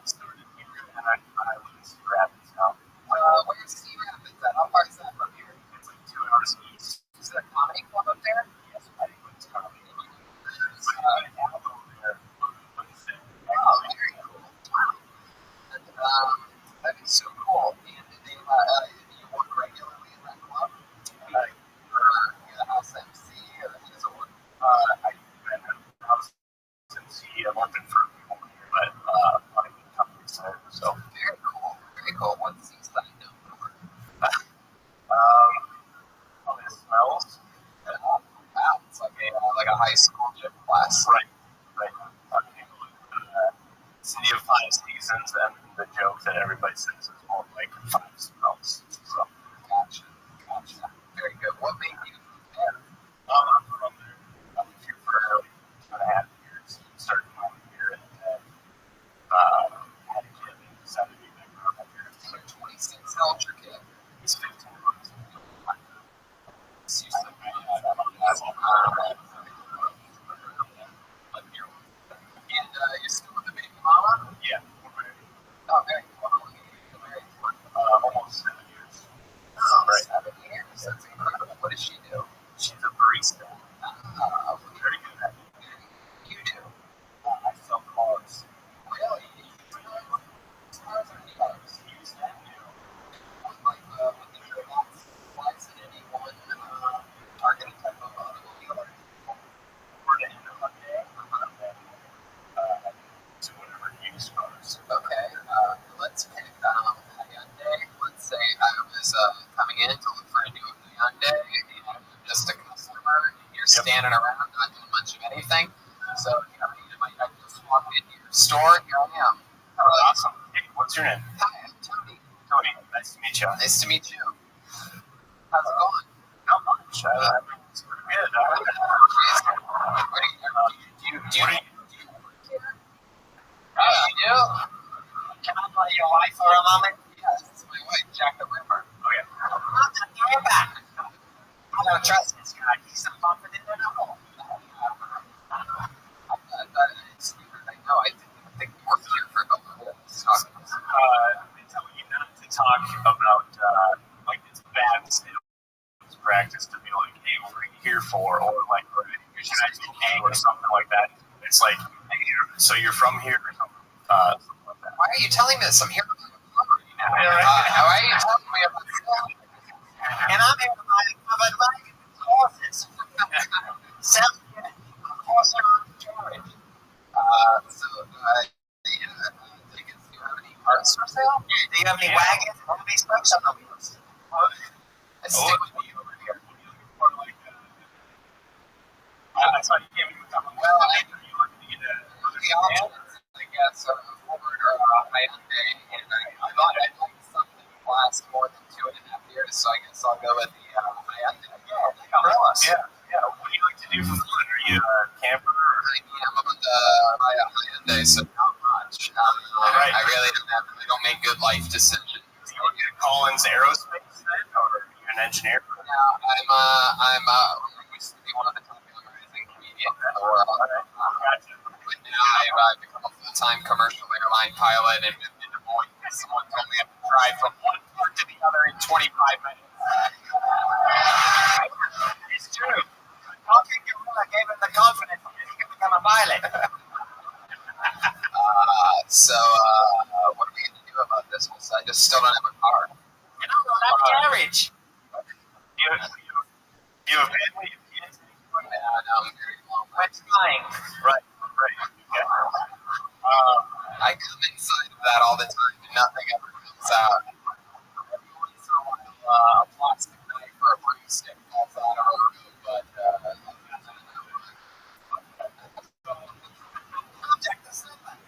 it started here, and I live in Cedar Rapids now. Where's Cedar Rapids at? How far is that from here? It's like 2 hours east. Is there a comedy club up there? Yes, I think it's kind of Oh, very cool. That is so cool. And they, you work regularly in that club? Or you're the house MC, or how does it work? I'm working for people here, but on a good company side. So, Very cool. Very cool. What's the signed up for? all the smells. Wow, it's like a high school gym class. Right. City of 5 Seasons, and the joke that everybody says is more like 5 smells. So, Gotcha. Very good. What made you move there? I'm from there. I've been here for 2.5 years. Started moving here, and then had a kid and decided to be back around here. So 26. How old's your kid? He's 15 months. So you said and you're still with the baby mama? Yeah, we're married. Oh, very cool. How long have you been married for? Almost 7 years. So, I just walked into your store. Here I am. Oh, awesome. Hey, what's your name? Hi, I'm Tony. Tony. Nice to meet you. Nice to meet you. How's it going? Not much. It's pretty good. Do you work here? Oh, you do? Can I buy your wife for a moment? Yes, it's my wife, Jack the Ripper. Oh, yeah. You're back. I don't trust this guy. He's not confident at all. I know. I didn't even think you worked here for a couple of minutes. They tell you not to talk about, like, it's bad sales practice to be like, hey, what are you here for? Or, like, should I do gang or something like that. It's like, hey, so you're from here or something like that. Why are you telling me this? I'm here. Yeah, right. Why are you telling me about this? And I'm here to buy covered wagon horses. Selling it. Horse carriage. Do you have any parts for sale? Do you have any wagons? How many spokes on the wheels? I stick with you over here. I thought you gave me a couple. Well, you wanted to get the options, I guess, are a Ford or a Hyundai, and I thought I'd like something that lasts more than 2.5 years, so I guess I'll go with the Hyundai. Yeah. What do you like to do for fun? Are you a camper? Or? I'm about to buy a Hyundai, so not much. Right. I really don't make good life decisions. Do you work at Collins Aerospace then, or are you an engineer? Yeah, I used to be one of the top rising comedians in the world. Gotcha. But now I've become a full-time commercial airline pilot, and in Des Moines, someone told me I have to drive from one port to the other in 25 minutes. It's true. Talking Gorilla gave him the confidence that he could become a pilot. What are we going to do about this? I just still don't have a car. You don't have a carriage. You have a family? You have kids? Yeah, no, I'm very long. We're trying. Right. Okay. I come inside of that all the time, and nothing ever comes out. Every once in a while, a plastic knife or a broomstick falls out of a room, but object is nothing.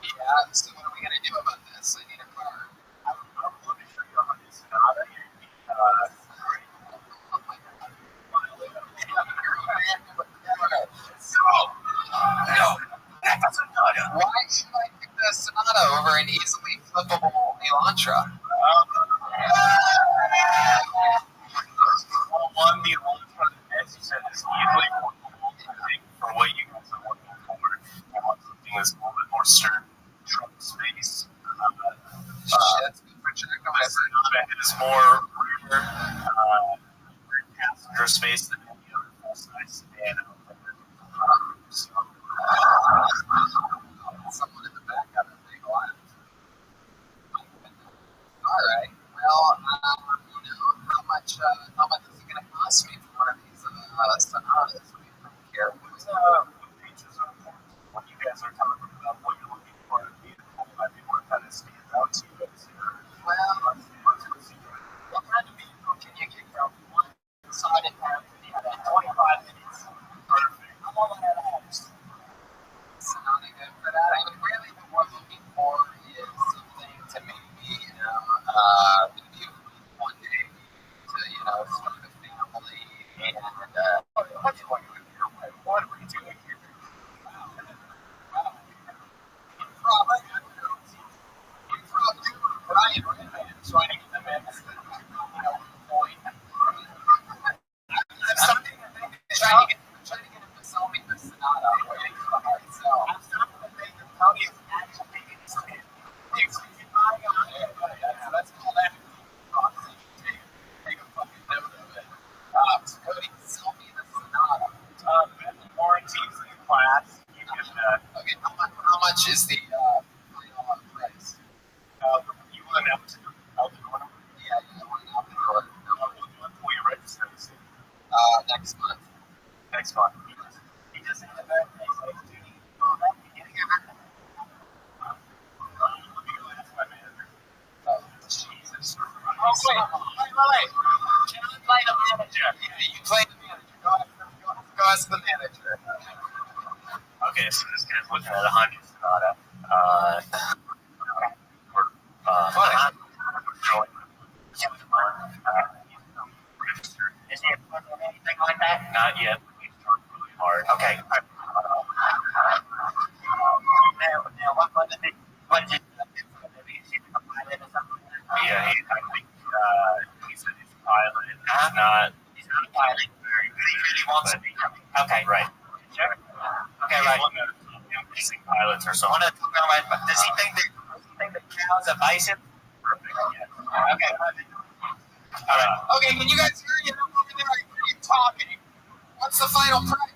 Yeah, so what are we going to do about this? I need a car. I'm going to show you a Hyundai Sonata here. No, that doesn't matter. Why should I pick the Sonata over an easily flippable Elantra? Well, one, the Elantra, as you said, is easily more for what you guys are looking for. I want something that's a little bit more sturdy, trunk space. That's good for Jack. My Sonata is more rear passenger space than any other full-size sedan out there. Someone in the back got a big laugh. All right. Well, how much is it going to cost me for one of these Sonatas? We don't care. Features are important. When you guys are talking about what you're looking for in a vehicle, I mean, what kind of stands out to you guys? What kind of vehicle can you get from one side of town to the other in 25 minutes? Perfect. I'm all out of house. Sonata good for that. I mean, really, what we're looking for is something to maybe, maybe one day to, start a family and, What do you want to do here? What are we doing here? wow. Probably Brian Redman trying to get them in, point. Trying to get him to sell me the Sonata. I'm waiting for the hard sell. I'm starting to think that Tony is actually making his hit. Let's call that take a fucking note of it. Cody, sell me the Sonata. Warranties in class. You can, Okay, how much is the price? you want an out the door? Yeah, I want to know. When will you register? Next month. Next month. He doesn't have that thing. is looking at a Honda Sonata. Is he approved or anything like that? Not yet. He's trying really hard. Okay. Now, what did it? Is he a pilot or something? Yeah, I think he said he's a pilot. He's not a pilot. very good. He really wants to be. Okay. Right. Sure. Okay, He's right. one of the missing pilots or something. Does he think that cows are bison? Perfect. Yeah. Okay, perfect. All right. Okay, can you guys hear you over there? I hear you talking. What's the final price?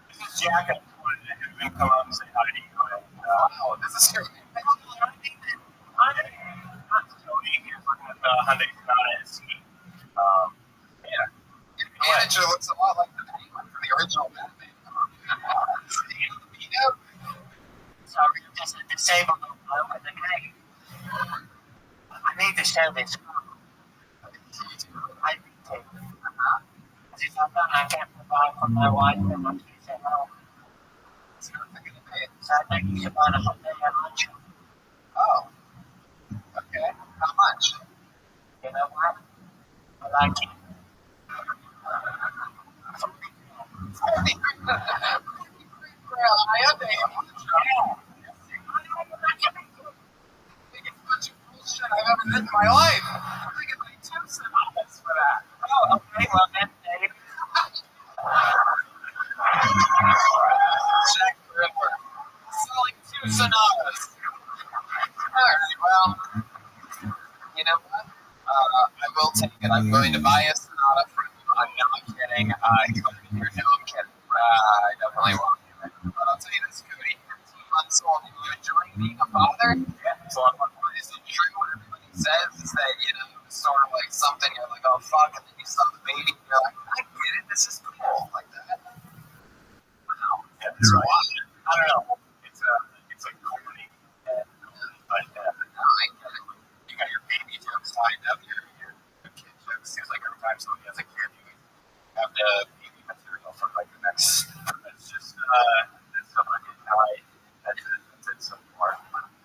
This is Jack. I just wanted to have him come out and say hi to you. Wow, this is your. Tony, he was looking at the Hyundai Sonata SE. Yeah, it sure looks a lot like the Penguin from the original Batman. Sorry, just a disabled bloke with a cane. I need to show this. I need to. If I don't, I can't provide for my wife and my kids at home. So I think you should buy a Hyundai at lunch. Oh. Okay. How much? You know what? I like it. I've ever been in my life. I get like 2 Sonatas for that. Oh, okay, well then, Dave. Jack the Ripper. Selling 2 Sonatas. Alright, well, you know what? I will take it. I'm going to buy a Sonata from you. I'm not kidding. I'm kidding. I definitely won't do it. But I'll tell you this, Cody. 15 months old. Are you enjoying being a father? Yeah, it's a lot of fun. Is it true what everybody says? Is that, sort of like something you're like, oh fuck, and then you saw the baby and you're like, I get it, this is cool. Like that. Wow. Yeah, that's right. I don't know. It's a company. But I get it. You got your baby jokes lined up, your kid jokes. Seems like every time somebody has a kid, you have the baby material for like the next. it's just that's something I did die. That's it so far.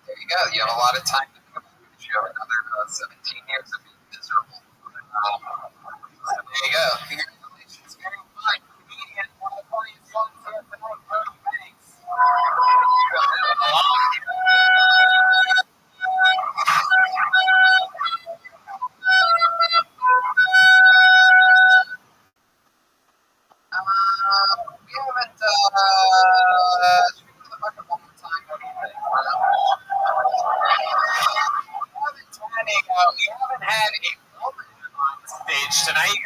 There you go. You have a lot of time to think about it. You have another 17 years of being miserable. So there you go. Congratulations. Very fine. Comedian, one of the funniest ones here tonight, Cody Banks. We haven't, should we go to the bucket one more time? What do you think? We haven't had a woman on stage tonight.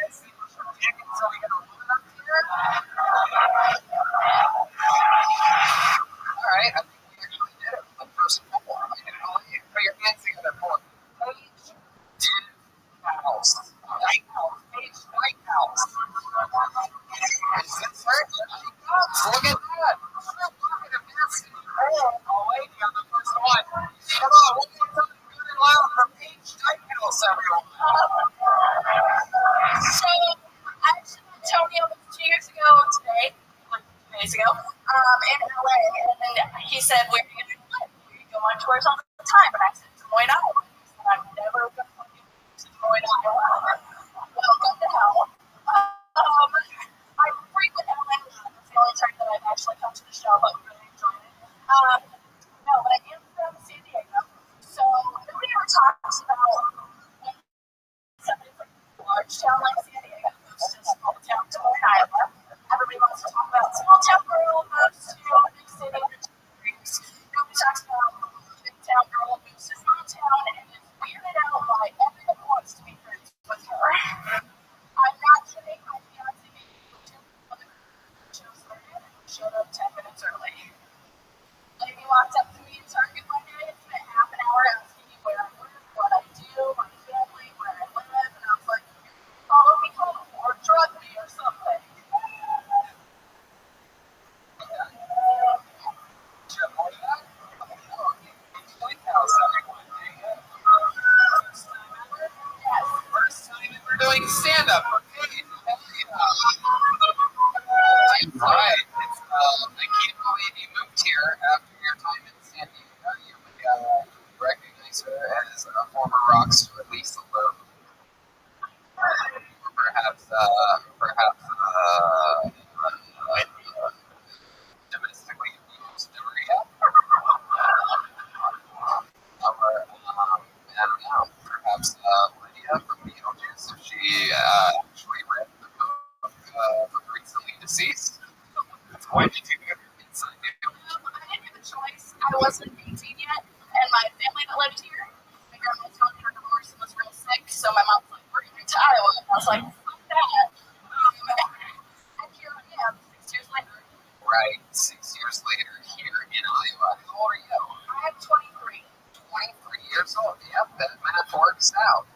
Why did you get inside there? I didn't have a choice. I wasn't 18 yet, and my family that lived here, my grandma was going through a divorce and was real sick, so my mom's like, we're going to Iowa. And I was like, fuck that. And here I am, 6 years later. Right, 6 years later here in Iowa. How old are you? I'm 23. 23 years old. Yep, that math works out.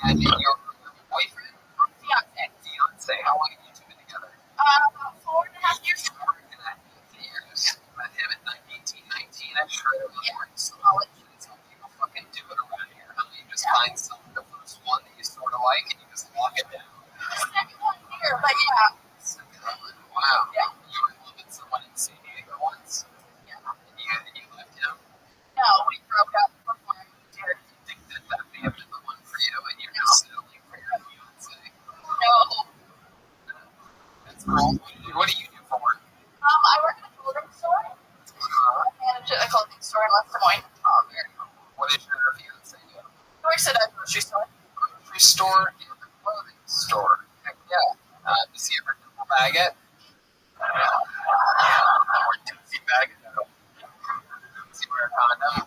And your boyfriend? Fiance. How long have you two been together? About 4.5 years. 4.5 years. Met him at 18, 19. I'm sure it was College. That's how people fucking do it around here. Huh? You just find something, the first one that you sort of like, and you just lock it down. Second one here, but yeah. Second one. Wow. Yeah. You were living someone in San Diego once. Yeah. And you left him. No, we broke up before I moved here. You think that may have been the one for you, and you're just settling for your fiance. No. That's cool. What do you do for work? I work at a clothing store. I manage a clothing store in West Des Moines. Oh, very cool. What does your fiance do? He works at a grocery store. Grocery store and a clothing store. Heck yeah. Does he ever double bag it? Or does he bag it? Does he wear a condom?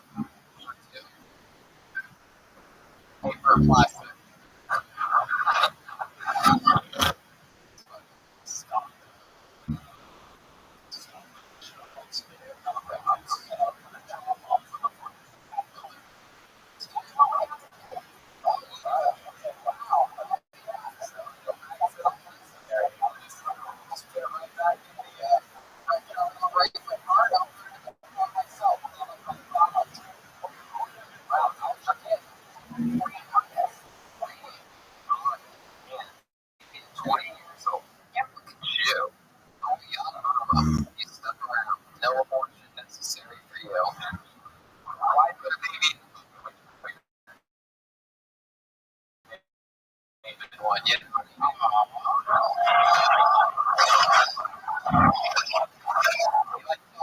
Paper or plastic? Stop. You stuck around. No abortion necessary for you. Why put a baby in one? You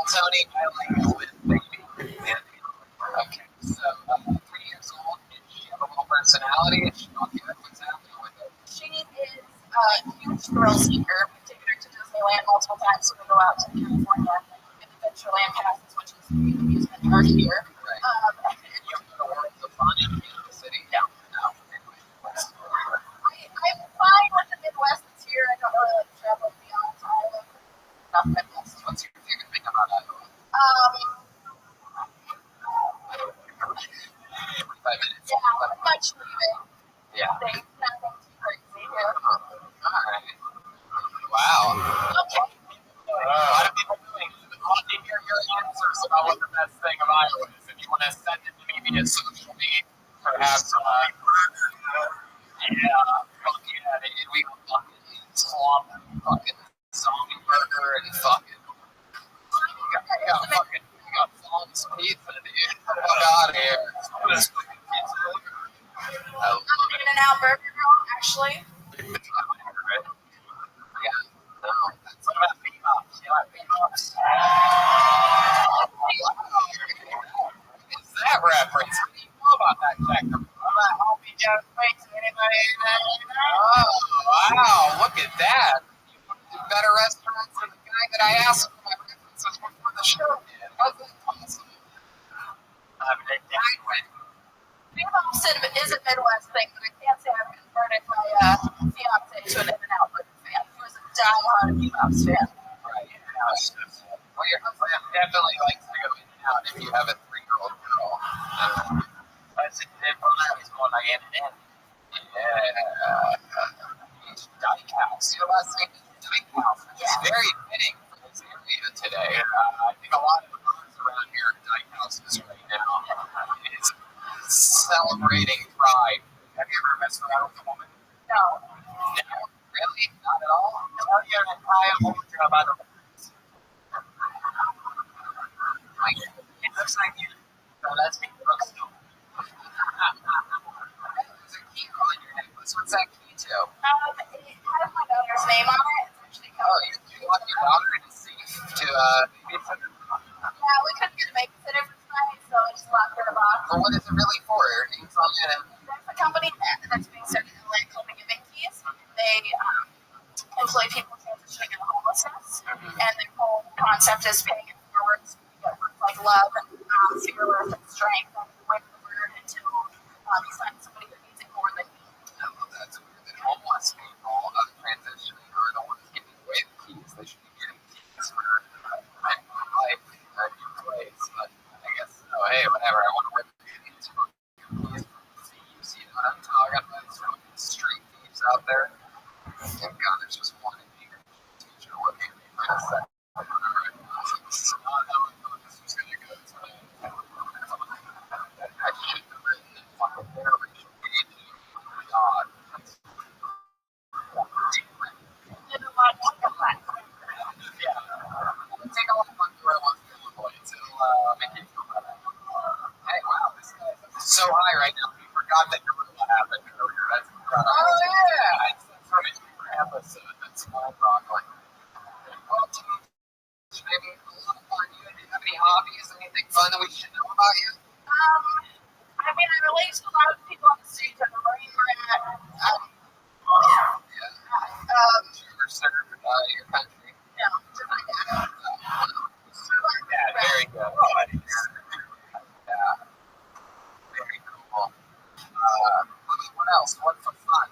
Tony, I like with baby. Okay, so 3 years old. Did she have a little personality? Is she not good? What's happening with her? She is a huge thrill seeker. We've taken her to Disneyland multiple times when we go out to California. And Adventureland passes, which is the amusement park here. Right. You ever go to Worlds of Fun in the city? No. No. Anyway. I'm fine with the Midwest this year. I don't really like traveling beyond Iowa. Not Midwest. What's your favorite thing about Iowa? 45 minutes. Yeah, much leaving. Yeah. Nothing too crazy here. Alright. Wow. Okay. A lot of people doing. I'd love to hear your answers about what the best thing of Iowa is. If you want to send it to me via social media, perhaps. Fuck yeah. We got fucking swamp, fucking zombie burger, and fucking. You got Tom's pizza, dude. Fuck out of here. I'm In-N-Out Burger Girl, actually. Right? Yeah. No. What about bebops? You like bebops? What is that reference? What do you know about that checker? About Homie Jeff Bates? Anybody? Oh, wow. Look at that. You went to better restaurants than the guy that I asked for my references before the show did. Wasn't it awesome? Bebops is a Midwest thing, but I can't say I've converted my fiance to an In-N-Out Burger fan. He was a diehard Bebops fan. Right. Well, your husband definitely likes to go in and out if you have a 3-year-old girl. I said, when I was going, I ended in. Yeah. Dyke House. Your last name is Dyke House. It's very fitting for this area today. I think a lot of the bars around here are Dyke Houses right now. It's celebrating pride. Have you ever messed around with a woman? No. No. Really? Not at all? Tell you an Iowa job out of it looks like you. No, that's me. Brooks. There's a key on your necklace. What's that key to? It has my daughter's name on it. It's actually You locked your daughter in a safe to babysitter? Yeah, we couldn't get a babysitter for tonight, so I just locked her in a box. Well, what is it really for? It's on it. There's a company that's based in LA called Giving Keys. They employ people transitioning into homelessness, and concept is paying it forward. So you get words like love and fearless and strength and win the word until you find somebody who needs it more than you. I love that. So the homeless people transitioning are the ones giving away the keys. They should be getting keys for life, a new place. But I guess, oh, hey, whatever. I want to rip these fucking thieves. You know what I'm talking about? These fucking street thieves out there. Thank God there's just one in here. Teacher looking at me for a second. It's not how I thought this was going to go today. I shouldn't have written that fucking narration. God. There's a lot of that. Yeah. Take a look at where I want to go with it. Make it feel better. Hey, wow, this guy is so high right now. We forgot that what happened earlier. That's incredible. Oh, yeah. It's from a different episode. That's small talk. Like, well, maybe a lot of fun. Do you have any hobbies? Anything fun that we should know about you? I mean, I relate to a lot of people on the street at the Marine we're at. You're served your country. Yeah, to my dad. Yeah, very good. Yeah, very cool. What else? What's for fun?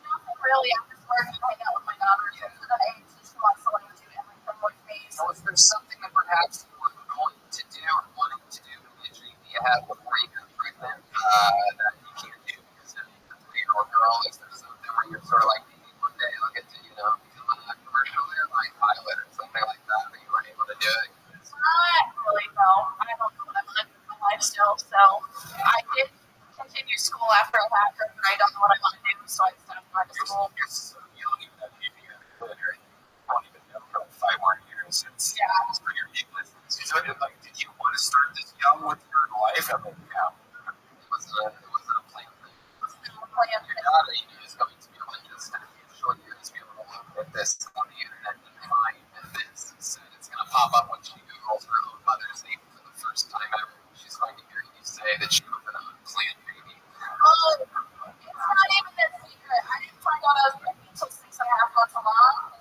Nothing really. I'm just learning to hang out with my daughter. She's at that age. She wants to learn to do everything with me. So is there something that perhaps you were going to do or wanting to do in the dream you had before you got pregnant that you can't do because you're a 3-year-old girl? Is there something where you're sort of like, maybe one day I'll get to, become a commercial airline pilot or something like that, but you weren't able to do it? Not really, no. I don't know what I'm going to do with my life still. So I did continue school after I had her, but I don't know what I want to do, so I stopped going to school. You're so young, you don't even know for like 5 more years. It's pretty ridiculous. So, like, did you want to start this young with your life? I mean, yeah. It wasn't a plan. Your daughter, is going to be able to just in a few short years be able to look at this on the internet and find this. So it's going to pop up when she Googles her own mother's name for the first time ever. She's going to hear you say that she was an unplanned baby. Oh, it's not even that secret. I didn't find out I was pregnant until 6.5 months along.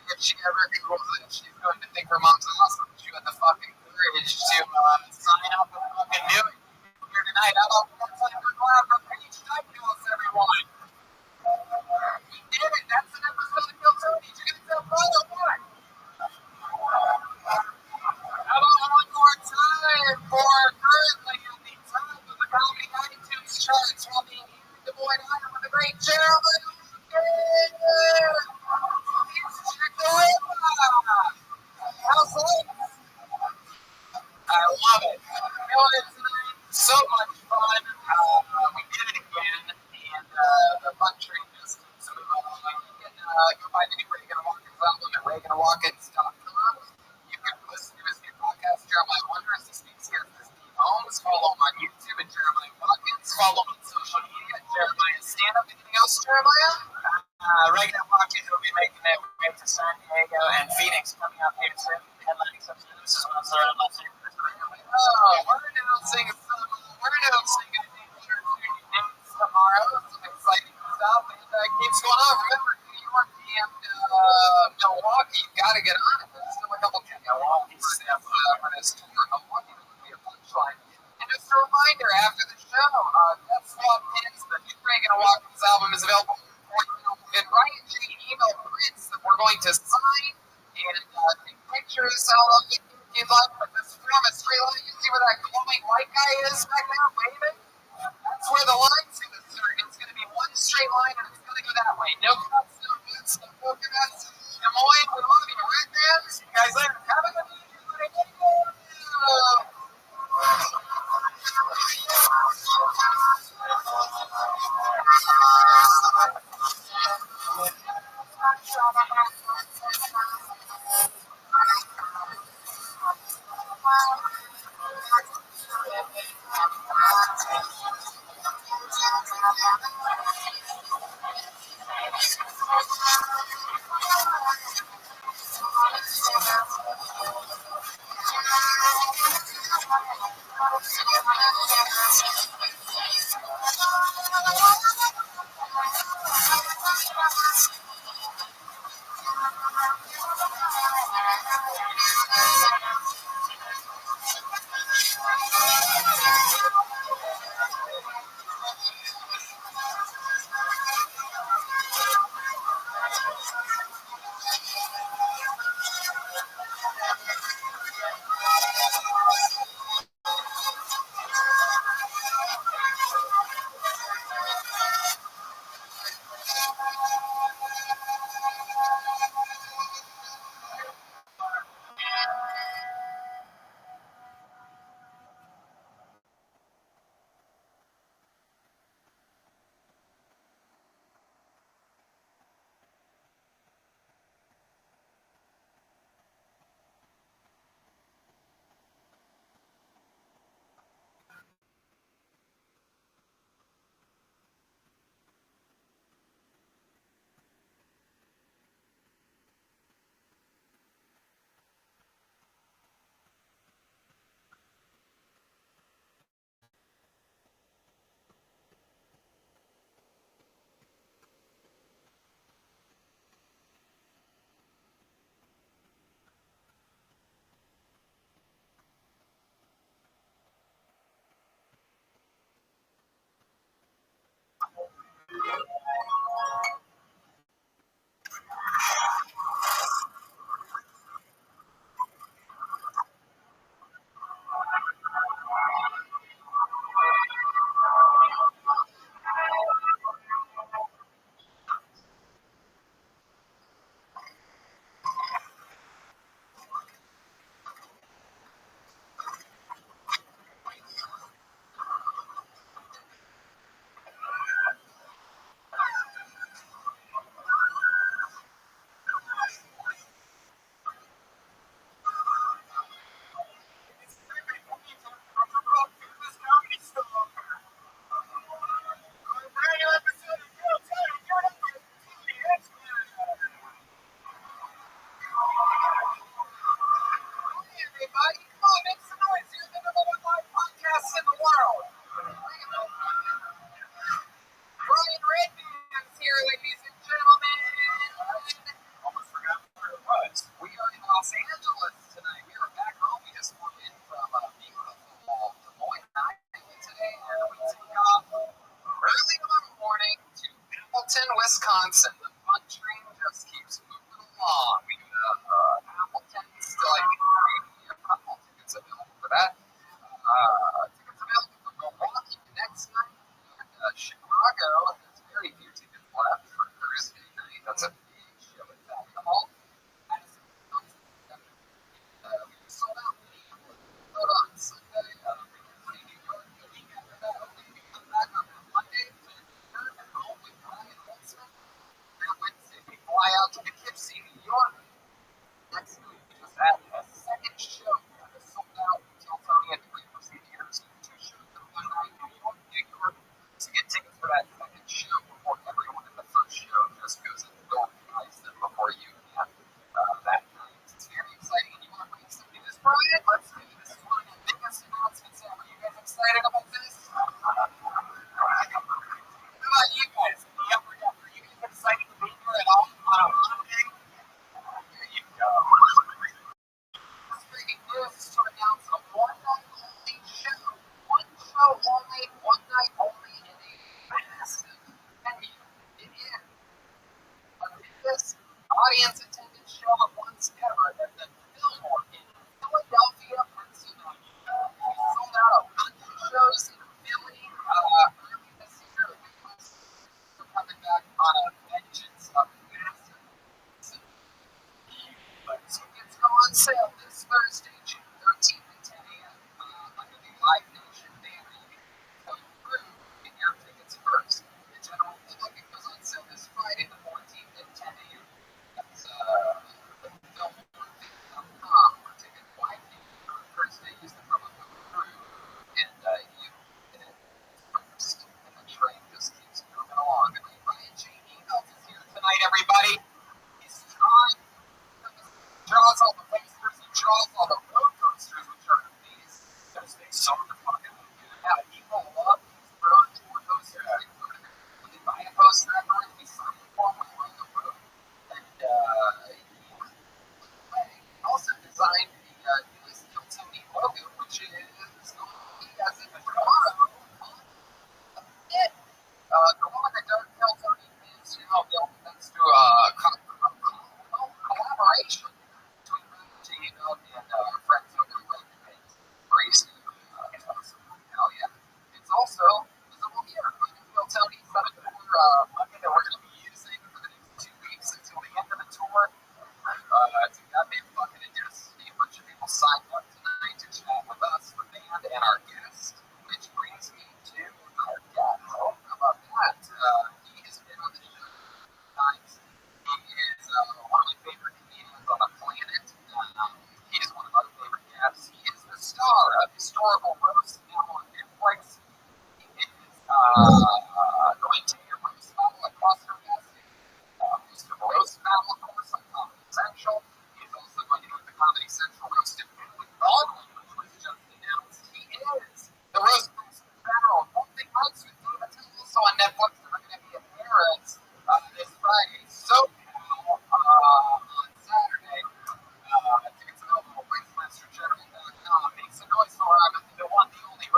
If she ever Googles it, she's going to think her mom's awesome. She had the fucking courage to sign up and fucking do it here tonight. How about we're going out for page type news, everyone? We did it. That's an episode of Kill Tony. You're going to tell Brother what? How about one more time for currently at the top of the comedy iTunes charts while being here in Des Moines, Iowa with the great Jeremy. I love it. It's so much fun. We did it again, and the fun train just keeps moving on. You can go find any Reagan Watkins album at ReaganWatkins.com. You can listen to his new podcast, Jeremiah Wonders. He speaks here at Steve Holmes. Follow him on YouTube at Jeremiah Watkins. Follow him on social media at Jeremiah Stand Up. Anything else, Jeremiah? Reagan Watkins will be making their way to San Diego and Phoenix coming up here soon. Headlining some shows as well as around Los Angeles. We're announcing I think 1 or 2 new dates tomorrow. Some exciting stuff, and it keeps going on. Remember, New York and Milwaukee, you got to get on it. There's still a couple of Milwaukee stuff for this tour. Milwaukee will be a punchline. And just a reminder, after the show, Death Swap Pins, the new Reagan Watkins album is available. And Ryan J. email prints that we're going to sign and take pictures of if you'd like. But this from a straight line, you see where that glowing white guy is back there waving? That's where the line's going to start. It's going to be one straight line and it's going to go that way. No cuts, no bits, no polka dots. Des Moines, we love you, right, man? See you guys later. Have a good evening. Wisconsin. The fun train just keeps moving along. We go to Appleton, still I think football tickets available for that. Tickets available for Milwaukee next night. Chicago has very few tickets left for Thursday night. That's a big show at the Hall. We sold out on Sunday. New York the week after that. We come back on Monday to New York home with Ryan Holtzman. Wednesday, we fly out to Poughkeepsie, New York. Next week, we just had a second show that was sold out until Tony and Frequency Theaters. Two shows in one night, New York. To get tickets for that second show before everyone in the first show just goes into the door and buys them before you have that night. It's very exciting, and you want to bring somebody this Brian? Let's see. This is one of the biggest announcements ever. You guys excited about this? How about you guys? The upper deck. Are you guys excited to be here at all on a Monday? There you go. This breaking news is to announce a one-night only show. One show only, one night only in a massive venue. It is the biggest audience attended show at once ever at the Fillmore in Philadelphia, Pennsylvania. We sold out a bunch of shows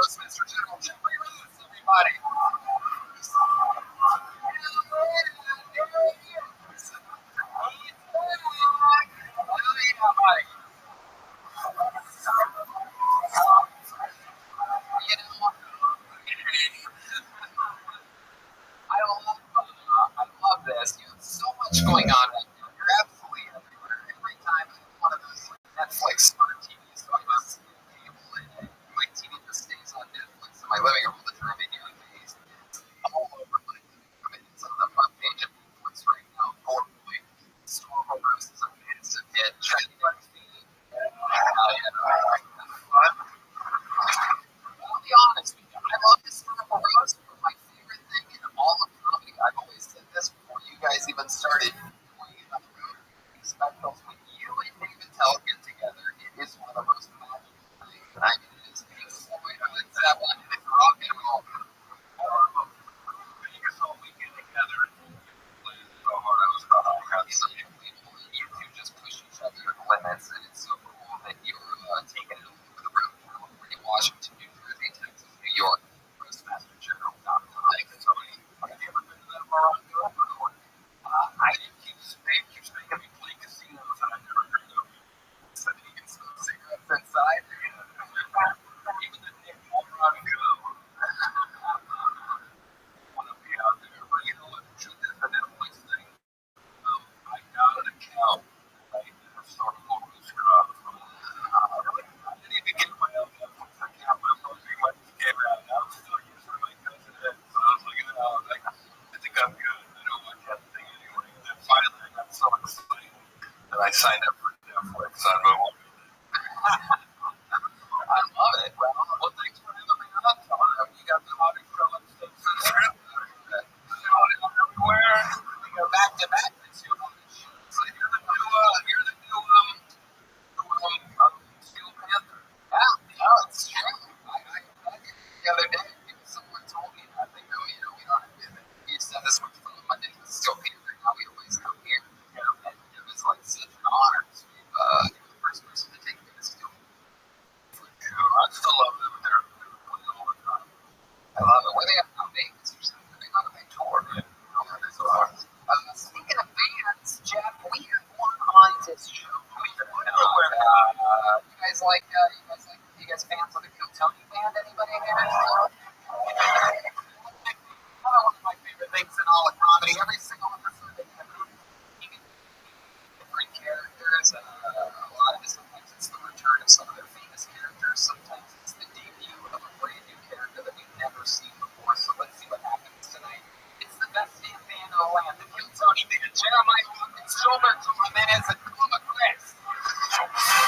Postmaster General Jeffrey Ross, everybody. I love this. You have so much going on right now. You're absolutely everywhere. Every time one of those Netflix smart TVs, so I just cable and my TV just stays on Netflix in my living room all the time. And you're amazed. It's all over my living room. It's on the front page of Netflix right now. Horribly. Historical Roast is a massive hit. Check it out. I'll be honest with you. I love historical roast, but my favorite thing in all of comedy, I've always said this before you guys even started playing on the road specials, when you and David Tell get together, it is one of the most magical things. And I mean, it is it's that one. It's rock and roll. Vegas all weekend together. Playing so hard. I was about to have some. You two just push each other to the limits, and it's so cool that you're taking it all over the road. California, Washington, New Jersey, Texas, New York, Roastmastergeneral.com. Have you ever been to that Morocco? I keeps making me play casinos, and I've never heard of it. So you can smoke cigarettes inside. Even the Nick Morocco. Want to be out there. But you know what? The truth is, the Netflix thing, I got an account, right? Historical Roast Club. I didn't even get my own Netflix account, but most people just came out, and I was still using my cousin Ed. So I was looking at it, I was like, I think I'm good. I don't watch that thing anymore. And then finally, I got so excited that I signed up for Netflix. I don't know. I love it. Well, thanks for having me on. You got the hottest show on the script. Everywhere. We go back to back to two hottest shows. So you're the new Steel Panther. Yeah, no, it's true. The other day, someone told me, I think, we don't have to, you said this much fun Monday with Steel Panther, how we always come here. And it was like such an honor to be the first person to take me to Steel Panther. I still love them. They're playing all the time. I love it. Where they have no Vegas or something. They go to their tour. Speaking of bands, Jeff, we have one on this show. You guys fans of the Kill Tony band? Anybody here? One of my favorite things in all of comedy. Every single episode they have different characters. A lot of it, sometimes it's the return of some of their famous characters. Sometimes it's the debut of a brand new character that we've never seen before. So let's see what happens tonight. It's the best damn band in the land. The Kill Tony band. Jeremiah Hawkins, shoulder to Jimenez, and Kuma Chris.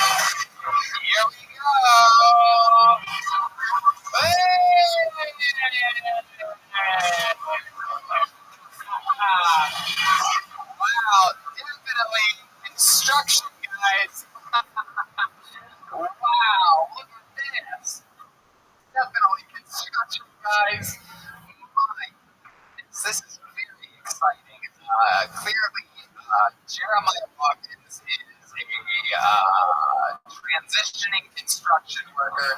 Here we go. Wow, definitely construction, guys. Wow, look at this. Definitely construction, guys. My goodness, this is very exciting. Clearly, Jeremiah Hawkins is a transitioning construction worker.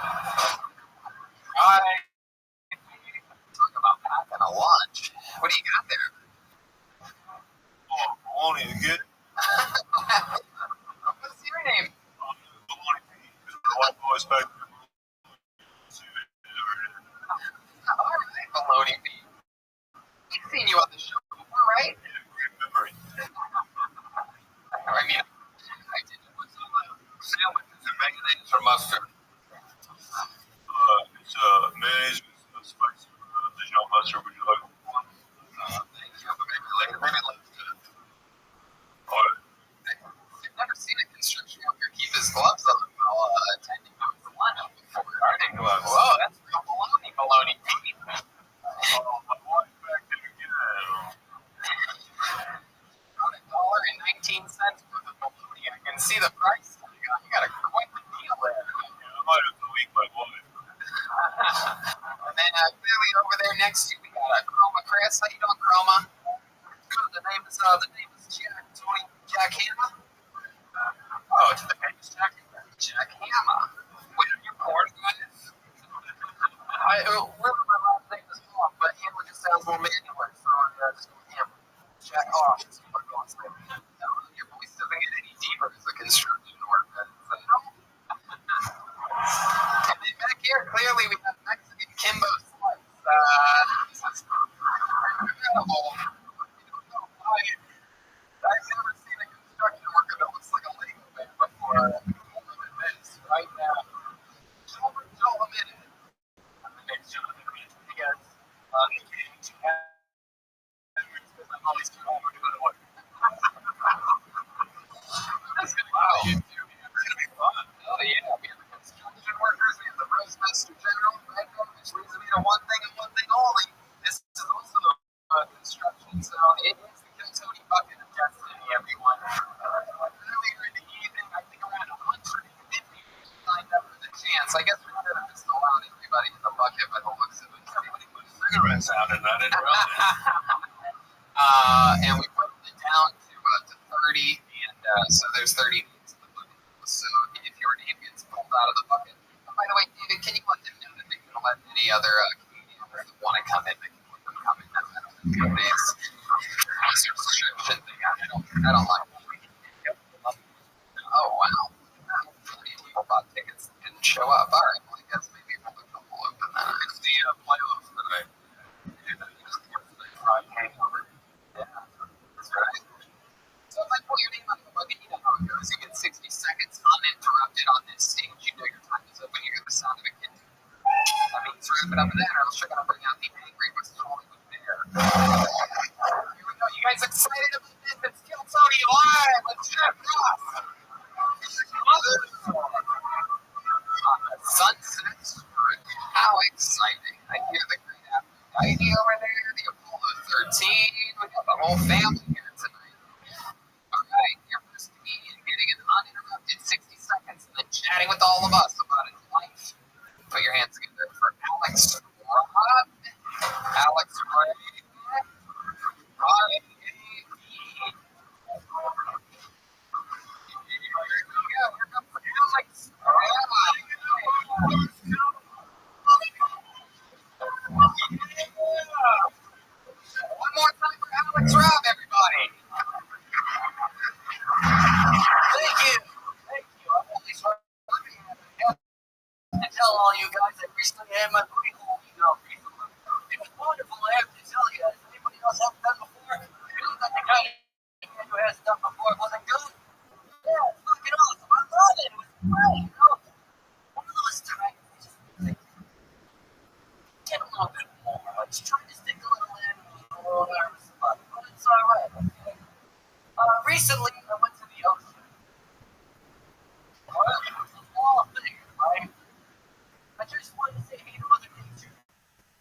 Talk about packing a lunch. What do you got there? Oh, bologna is good. What's your name? Bologna. The white boys back there. All right, Baloney Beat. I've seen you on the show before, right? Yeah, great memory. I mean, I did. What's on the sandwiches and mayonnaise or mustard? It's mayonnaise with spicy Dijon mustard. Would you like one? Thank you. But maybe let's do it. All right. I've never seen a construction worker keep his gloves on while attending to his lunch before. Garden gloves. Whoa, that's real baloney Pete. My wife back there again. About $1.19 for the baloney. I can see the price. You got a quite the deal there. Yeah, I might have to leave my wife. And then clearly over there next to you, we got Chroma Chris. How you doing, Chroma? Good. The name is Jack Hammer. Oh, it's the famous Jack Hammer. Wait, are you born on this? Really my last name is Paul, but Hamlet just sounds more manual, so just go with Hamlet. Jack off. That's what I'm going to say. Your voice doesn't get any deeper as a construction worker. And then back here, clearly we have Mexican Kimbo Slice. This is incredible. I've never seen a construction worker that looks like a Lego man before. Look at this right now. Joel a minute. Thanks, Jonathan. Because they came to have because I'm always too home to go to work. That's going to be on YouTube. It's going to be fun. Oh, yeah. We have the construction workers. We have the Roastmaster General, right? Which leads me to one thing and one thing only. This is also construction. So it is the Tony bucket of destiny, everyone. Earlier in the evening, I think around 150 signed up for the chance. I guess we could have just allowed everybody in the bucket by the looks of it. Everybody put cigarettes out and that interrupted. And we put it down to 30, and so there's 30 names in the bucket. So if your name gets pulled out of the bucket, by the way, David, can you let them know that they can let any other Canadians that want to come in, they can let them come in? I don't know names. Subscription thing. I don't like it. Oh, wow. 40 people bought tickets and didn't show up. All right, well, I guess maybe we'll have a couple open then. It's the playoffs today. Hangover. Yeah, that's right. So if I put your name on the bucket, you know how it goes. You get 60 seconds uninterrupted on this stage. You know your time is up when you hear the sound of a kid. That means wrap it up there, or else you're going to bring out the angry versus Hollywood Bear. Here we go. You guys excited about this? It's Kill Tony live with Jeff Ross. On the Sunset Strip. How exciting. I hear the great Aphrodite over there, the Apollo 13. We got the whole family here tonight. All right, your first comedian getting an uninterrupted 60 seconds and then chatting with all of us about his life. Put your hands together for Alex Rob. Alex Ray. One more time for Alex Rob, everybody. Thank you. Thank you. I'm always to tell all you guys I recently had my pre-hole recently. It was wonderful, I have to tell you. Has anybody else have done before? You know that the guy who has done before wasn't good? Yeah, it's fucking awesome. I love it. It was great. You know? One of those times, just get a little bit more. Like, try to stick a little in, a little nervous about it, but it's alright, okay? Recently, I went to the ocean. Well, it was a small thing, right? I just wanted to say hey to Mother Nature.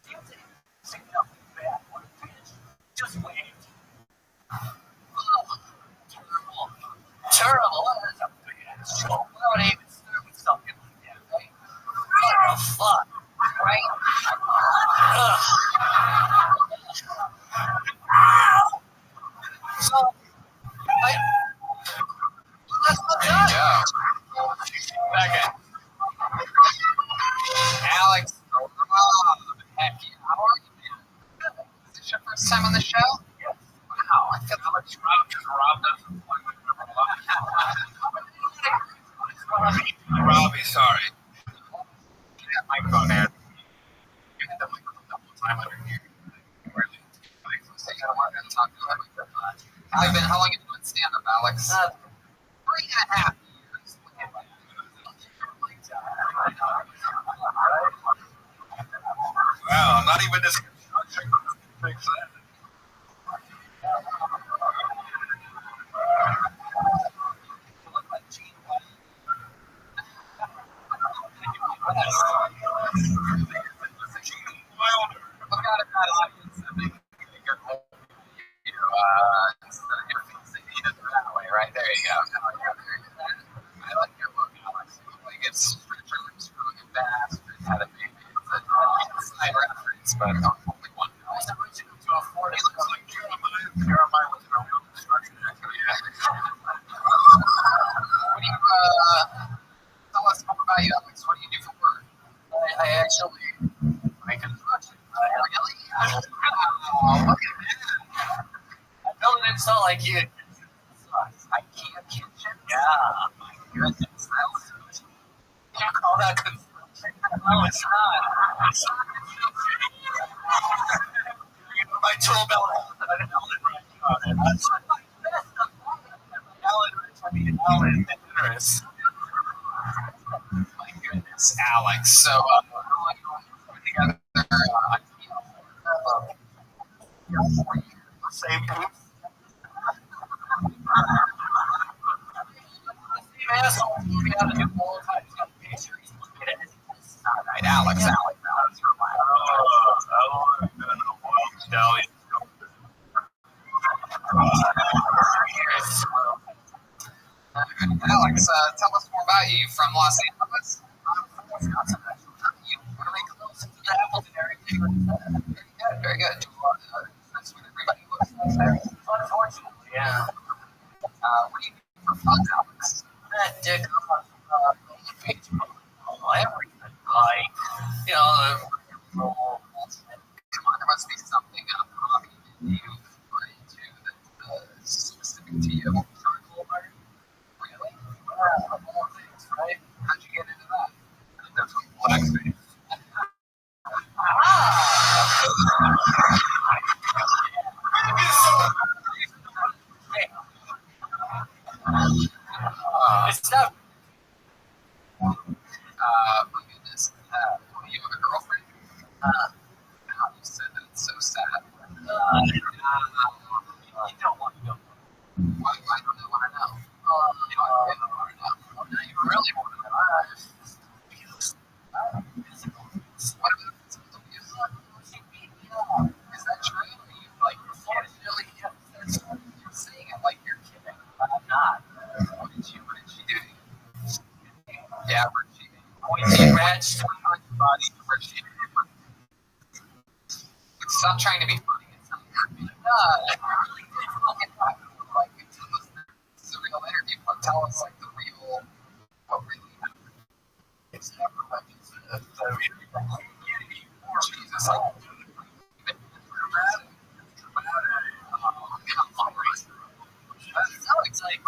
You didn't say nothing bad. What a bitch. Just waved. Oh, terrible. Terrible. That is a bitch. Why would I even start with something like that, right? What the fuck, right? So, that's what's up. Yeah. Second. Alex, heck yeah. How are you, man? Good. Is this your first time on the show? Yes. Wow, I feel how much Rob doesn't play with Robbie, sorry. That microphone there. You hit that microphone a couple of times under here. Really? How long have you been doing stand-up, Alex? 3.5 years. Wow, I'm not even this construction. Fix that. Right there you go. I like your look, Alex. You look like it's really fast. Had a baby. It's a side reference, but only one. I was originally to afford it. He looks like Jeremiah was in a real construction actor. Yeah. What do you tell us more about you, Alex? What do you do for work? I look at that. I built it so like you. IKEA kitchen? Yeah. My goodness. That was, you call that construction? No, it's not. It's not construction. My tool belt has an Allen wrench on it. That's not my best of Allen wrench. I mean, Allen Harris. My goodness, Alex. So, how long you put together IKEA? 4 years. Same booth. Right, Alex. Alex, tell us more about you. You from Los Angeles? I'm from Wisconsin, actually. You really close to the Appleton area. Very good. That's what everybody looks like. Unfortunately, yeah. What do you do for fun, Alex? Dick, everything. Like, you know, come on, there must be something hobby that you are into that's specific to you. Charcoal burning? Really? Of all things, right? How'd you get into that? I think that's relaxing. It's not. My goodness. You have a girlfriend? God, you said that. It's so sad. You don't want to know. Why don't I want to know? You know, I really want to know. Now you really want to know. What about physical abuse? Is that true? Are you like, really? You're saying it like you're kidding. I'm not. What did she do to you? Yeah, she pointy wrenched on your body where she stop trying to be funny. It's not happening. I really did fucking happen. Like, it's a real interview. Tell us, like, the real, what really happened. It's never like it's Jesus, like, so exciting.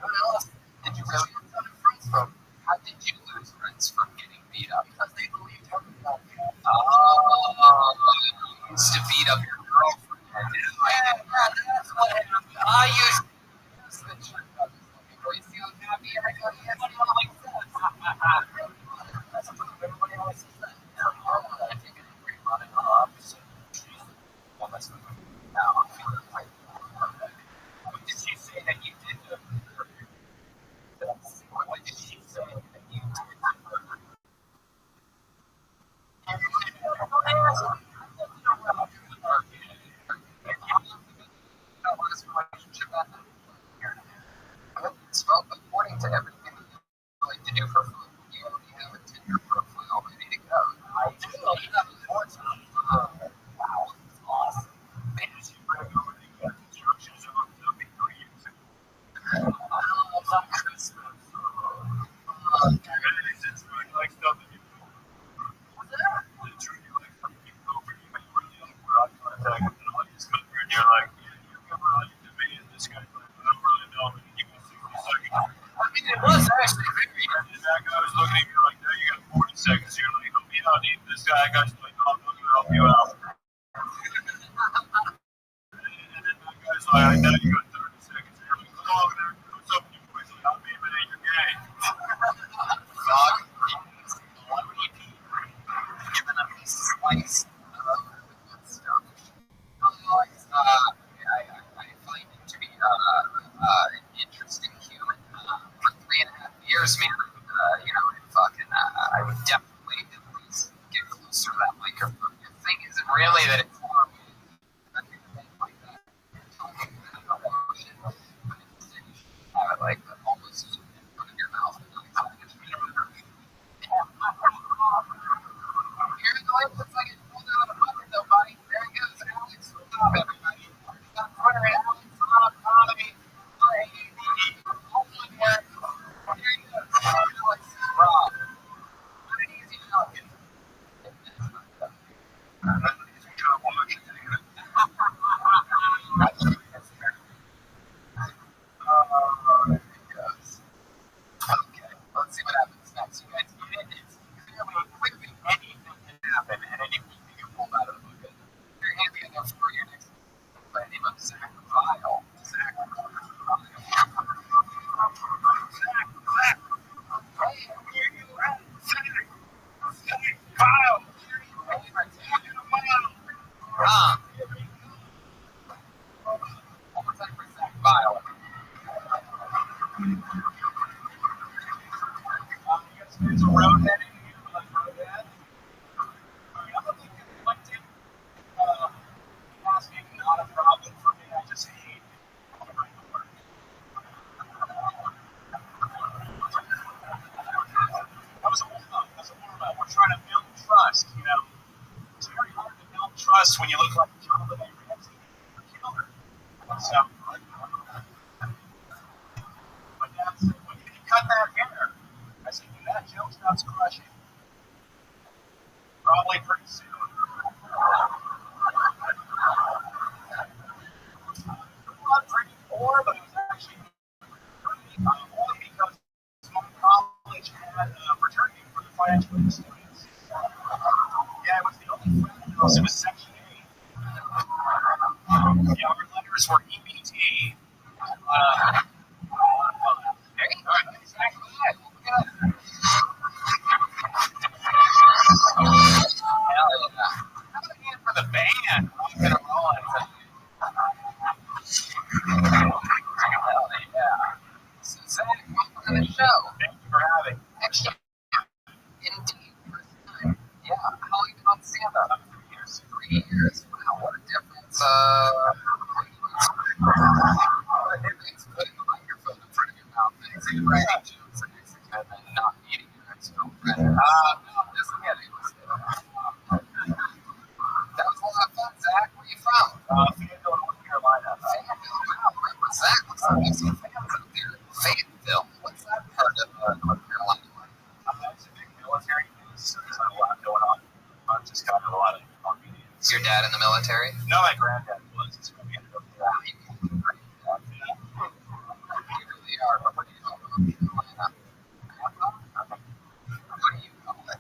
What else did you really lose friends from? How did you lose friends from getting beat up? Because they believed her. You used to beat up your girlfriend. Yeah, that's what happened. I used to. You feel happy and I go, yes, what do you like that? That's a move. Everybody always says that. I think it's a great running up. Well, that's the move. Now I'm feeling like, what did she say that you did to her? What did she say that you did to her? Well, according to everything you like to do for fun, you already have a Tinder profile ready to go. I do. You have more time. Wow, that's awesome. Man, you better go with the instructions on something for you. Some Christmas. It's really like stuff that you do. What's that? It's really like something you go for you. You really like eye contact and all this stuff. And you're like, yeah, you're really to me, and this guy's like, I don't really know, but you can 60 seconds. I mean, it was actually very. And that guy was looking at you like, now you got 40 seconds. You're like, help me out, need this guy. I got you. Like, I'm going to help you out. And then that guy's like, now you got 30 seconds. And you're like, come on, man. What's up with you boys? Like, help me, man. You're gay. Dog. Giving up this slice of good stuff. I find it to be an interesting human. For 3.5 years, man, I would definitely at least get closer to that microphone. The thing isn't really that it's far away. Like that. Talking about emotion, but instead you should have it like almost in front of your mouth. Here we go. It looks like it's pulled out of the bucket, though, buddy. There he goes. Alex, what's up, everybody? Got Twitter at Alex Economy. Hold on here. Here he goes. Alex Rob. What an easy job. us when you look like a child of Abraham. Killer. So, but Dad said, when you cut that hair, I said, when that joke stops crushing, probably pretty soon. Not pretty poor, but it was actually only because my college had a fraternity for the financial aid students. Yeah, it was the only fraternity house. It was Section 8. Yeah, our letters were EBT. Hell yeah. How about a hand for the band? Rockin' and rollin'. Hell yeah. So, Zach, welcome to the show. Thank you for having me. Actually, indeed, first time. Yeah, how long you been on stand-up? 3 years. 3 years. Wow, what a difference. Everything's putting the microphone in front of your mouth. Thanks for writing jokes and not eating your ex-girlfriend. No, just kidding. That was a lot of fun, Zach. Where are you from? Fayetteville, North Carolina. Fayetteville, wow. Where was that? Looks like there's some fans out there. Fayetteville. What's that part of North Carolina like? It's a big military base, so there's not a lot going on. Just kind of a lot of convenience. Is your dad in the military? No, my granddad was. So we ended up there. Wow, you really are. What do you call North Carolina? What do you call it?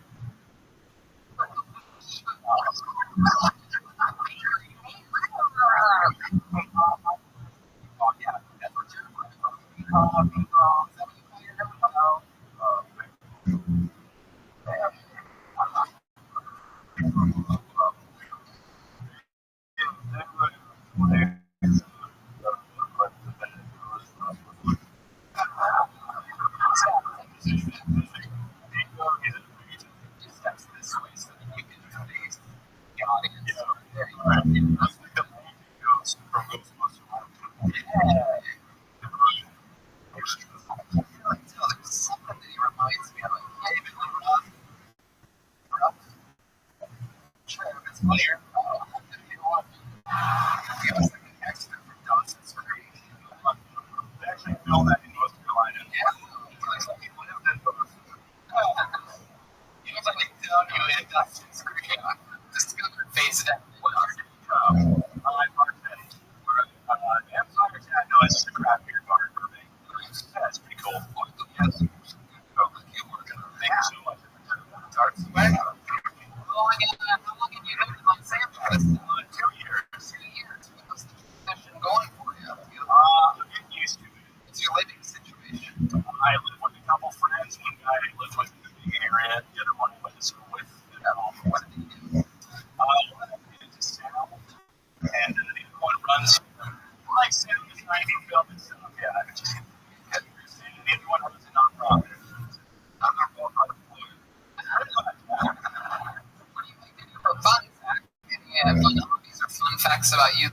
Facts about you.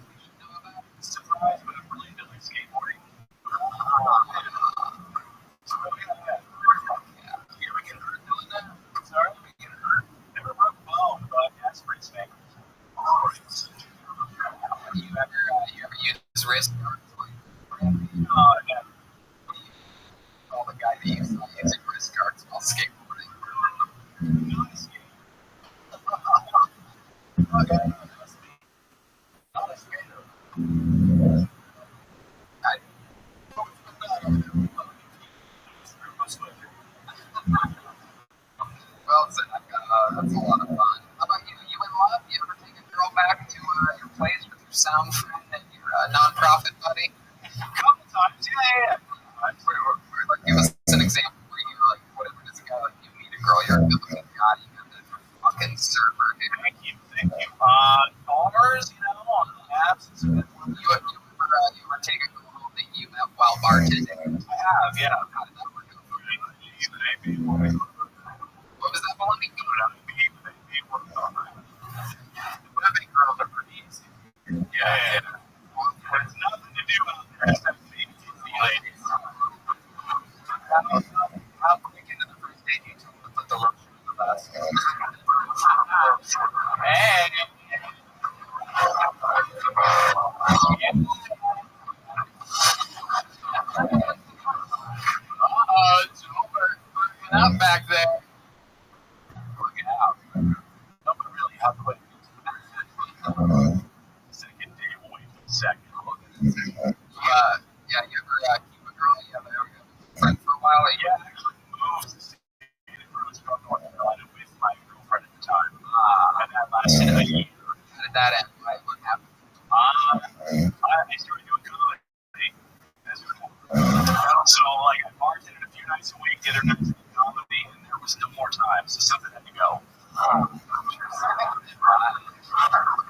Surprised, but I'm really into like skateboarding. Yeah. You ever get hurt doing that? Sorry, you get hurt. Never broke a bone, but that's pretty spank. You ever use wrist guards? Yeah. All the guy that used using wrist guards while skateboarding. Okay. Well, Zach, that's a lot of fun. How about you? You in love? You ever take a girl back to your place with your sound friend and your nonprofit buddy? A couple times, yeah. Give us an example where you whatever this guy, you meet a girl, you're a good-looking guy, you got the fucking server. Thank you. Cars, on the apps. You ever take a girl that you met while bartending? I have, yeah. How did that work out for you? What was that belonging to? Women girls are pretty easy. Yeah. There's nothing to do except the ladies. How quick into the first date you told them that the lotion was the best? Hey! a year. How did that end? What happened? I started doing comedy. That's cool. So, like, I bartended a few nights a week, the other nights I did comedy, and there was no more time, so something had to go. Look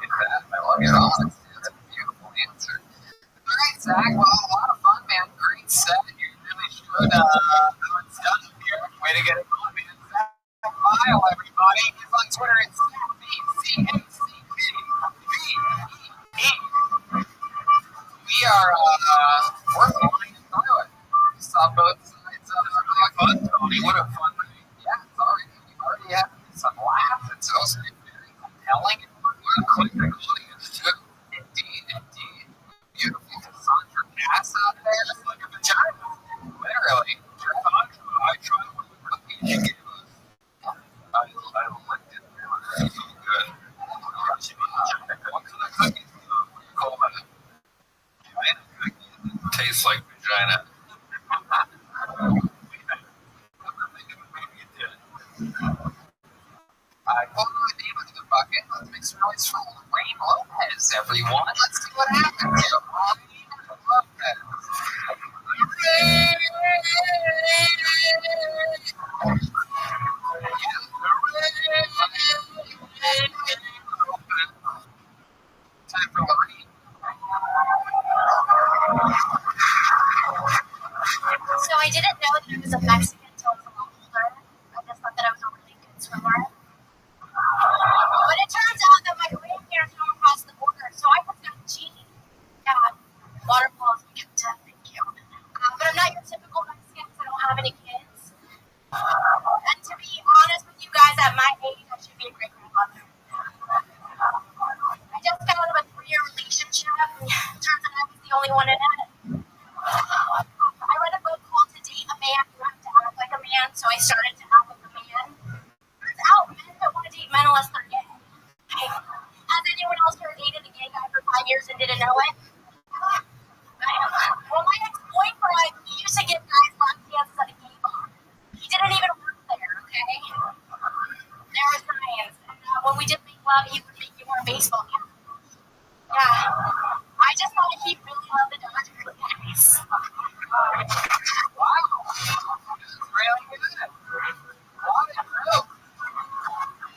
at that. I love your honesty. That's a beautiful answer. All right, Zach. Well, a lot of fun, man. Great set. You really should know it's done here. Way to get it going, man. Zach Mile, everybody. He's on Twitter. It's ZACHB. We are we're going through it. We saw both sides of it. Really fun, Tony. What a fun night. Yeah, we've already had some laughs. It's also very compelling and quick audience too. Indeed. Beautiful Cassandra Cass out there. Just like a vagina. Literally. I tried one of the cookies you gave us. I liked it. It was so good. What kind of cookies do you call that? Vagina cookies. Tastes like vagina. I put my name into the bucket. Let's make some noise for Rain Lopez, everyone. Let's see what happens here. Rain Lopez. Time for Lorraine. So I didn't know that I was a Mexican until I was a little older. I just thought that I was a really good swimmer. But it turns out that my grandparents don't cross the border, so I was not cheating. Yeah, waterfalls, thank you. But I'm not your typical Mexican because I don't have any kids. And to be honest with you guys, at my age, I should be a great grandmother. I just got out of a 3-year relationship, and turns out I was the only one in it. I read a book called To Date a Man, You Have to Act Like a Man, so I started to act like a man. Turns out men don't want to date men unless they're gay. Has anyone else here dated a gay guy for 5 years and didn't know it? Well, my ex-boyfriend, he used to give guys lap dances at a gay bar. He didn't even work there, okay? There was science. And when we did make love, he would make me wear a baseball cap. Yeah. I just thought he really loved the Dodgers. Wow. Really good.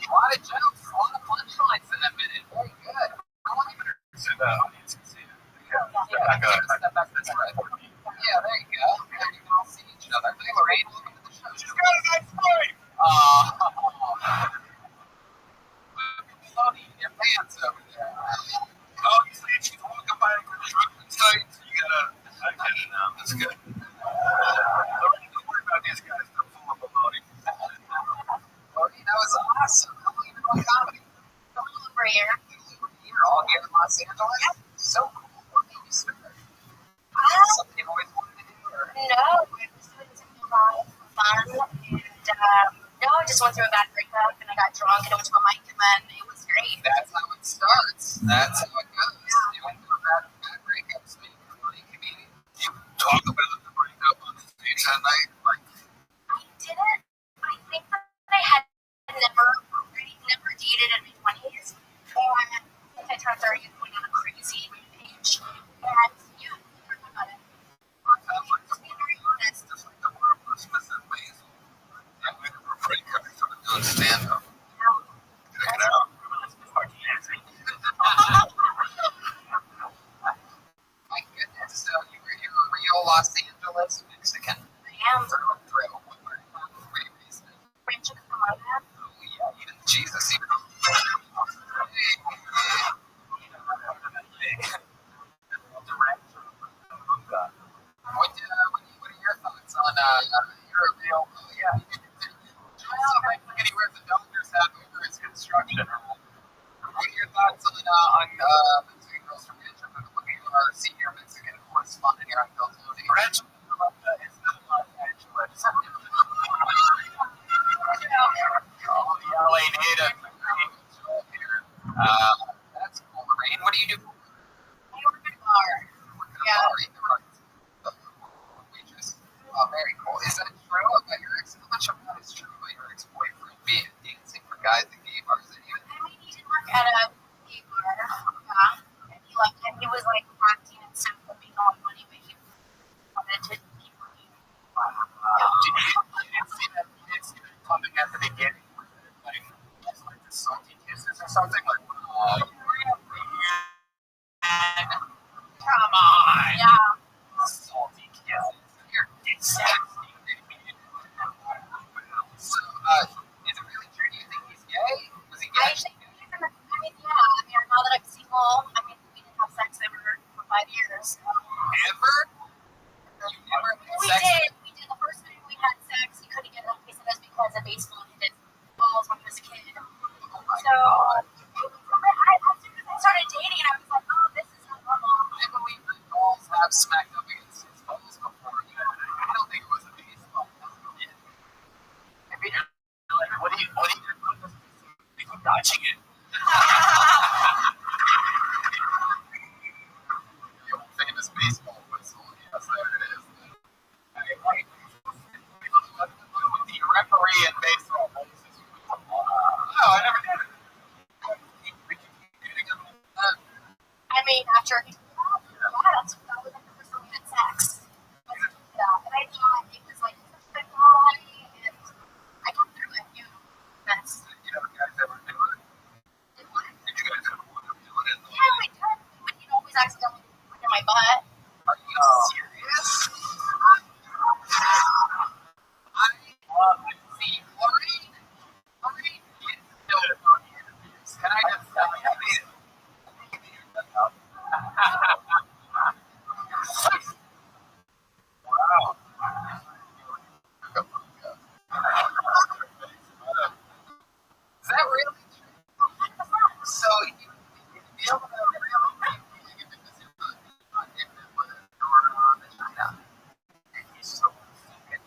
A lot of jokes, a lot of punchlines in a minute. Very good. I like it. So the audience can see it. Step back to the side. Yeah, there you go. There you can all see each other. Hey, Lorraine, welcome to the show. She's got a nice point. Floating in your pants over there. Obviously, if she's walking by a construction site, so you gotta. I get it now. That's good. Don't worry about these guys. They're full of baloney. Lorraine, that was awesome. How long have you been doing comedy? A little over a year. All here in Los Angeles? So cool. What made you start? Something you've always wanted to do? Or? No, I was doing something fun, and no, I just went through a bad breakup, and I got drunk, and I went to a mic, and then it was great. That's how it starts. That's how it goes. You went through a bad breakup, so you can be a comedian. You talk about the breakup on stage that night. Like, I didn't. I think that I had never dated in my 20s, and since I turned 30, I'm going on a crazy page, and yeah, I talked about it. Just being very honest. just like the word Christmas and basil. And we were breakup, you started doing stand up. Check it out. My goodness. So you're a real Los Angeles Mexican. I am. Thrill. What were you raised in? Rancho Cucamonga. Oh, yeah. Even Jesus. Even what are your thoughts on you're a real? Oh, yeah. Like anywhere the doctors have over his construction. What are your thoughts on the two girls from Rancho Cucamonga, our senior Mexican correspondent here on Bill Tony? Rancho Cucamonga is not Los Angeles. All the LA natives here. That's cool, Lorraine. What do you do? I work at a bar. Yeah. Waitress. Oh, very cool. Is that true about your ex? How much of that is true about your ex-boyfriend being dancing for guys at gay bars? I mean, he did work at a Come on. Yeah. Salty kid. You're disgusting. So, is it really true? Do you think he's gay? Was he I gay? actually think he's yeah. I mean, now that I'm single, I mean, we didn't have sex ever for 5 years. Ever? You never had We sex? did. We did. The first time we had sex, he couldn't get it. He said it was because of baseball hit his balls when he was a kid. Oh my So, God. as soon as I started dating, I was like, oh, this is not normal. I believe that balls have smacked up against his balls before. I don't think it was a baseball. I mean, like, what do you do? Keep watching it. The old famous baseball whistle. Yes, there it is. The referee in baseball. Oh, I never did it. I mean, after he that was like the first time we had sex. Yeah, and I thought it was like such a good guy, and I got through it. You know, that's You know, guys ever do it? it. Was. Did you guys ever want to do it? Yeah, we did, but you know, always accidentally put in my butt. Are you serious? See, Lorraine gets killed on the interviews. Can I just tell you? Wow. Is that really true? So you feel that really big if it was not if it was on the China. And he's so stupid.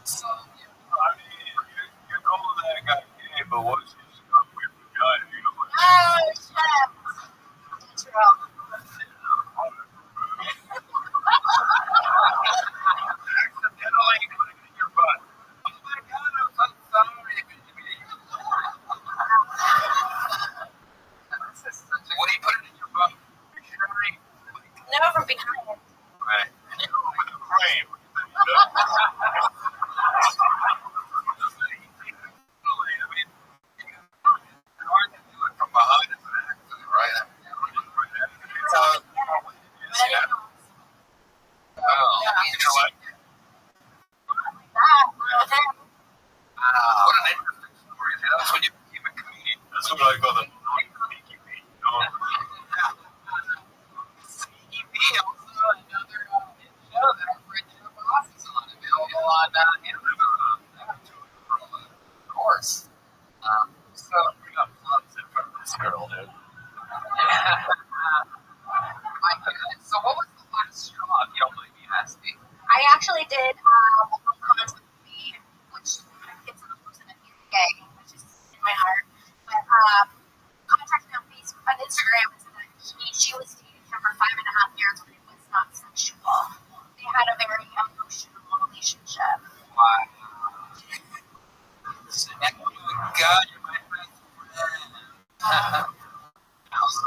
So I mean, you call that guy gay, but what's his weird guy? You know what? Oh, shut up. That's wrong. Accidentally put it in your butt. Oh my God, I'm so sorry. What do you put it in your butt? Dictionary? Never from behind. Right. And you go with a frame. I mean, it's hard to do it from behind as an accident, right? So, But I didn't know. you know what? With him. What an interesting story. See, that's when you became a comedian. That's what I call the sneaky beat. Sneaky beat, also another show that our friend Jeff Ross is on, available on Amazon. Of course. So, we got plugs in front of this girl, dude. My goodness. So, what was the last straw, if you don't mind me asking? I actually did contact with me, which gets on the person that he's gay, which is in my heart. But contacted me on Facebook, on Instagram, and said that she was dating him for 5.5 years when it was not sexual. They had a very emotional relationship. Wow. God, you're my best friend. How so?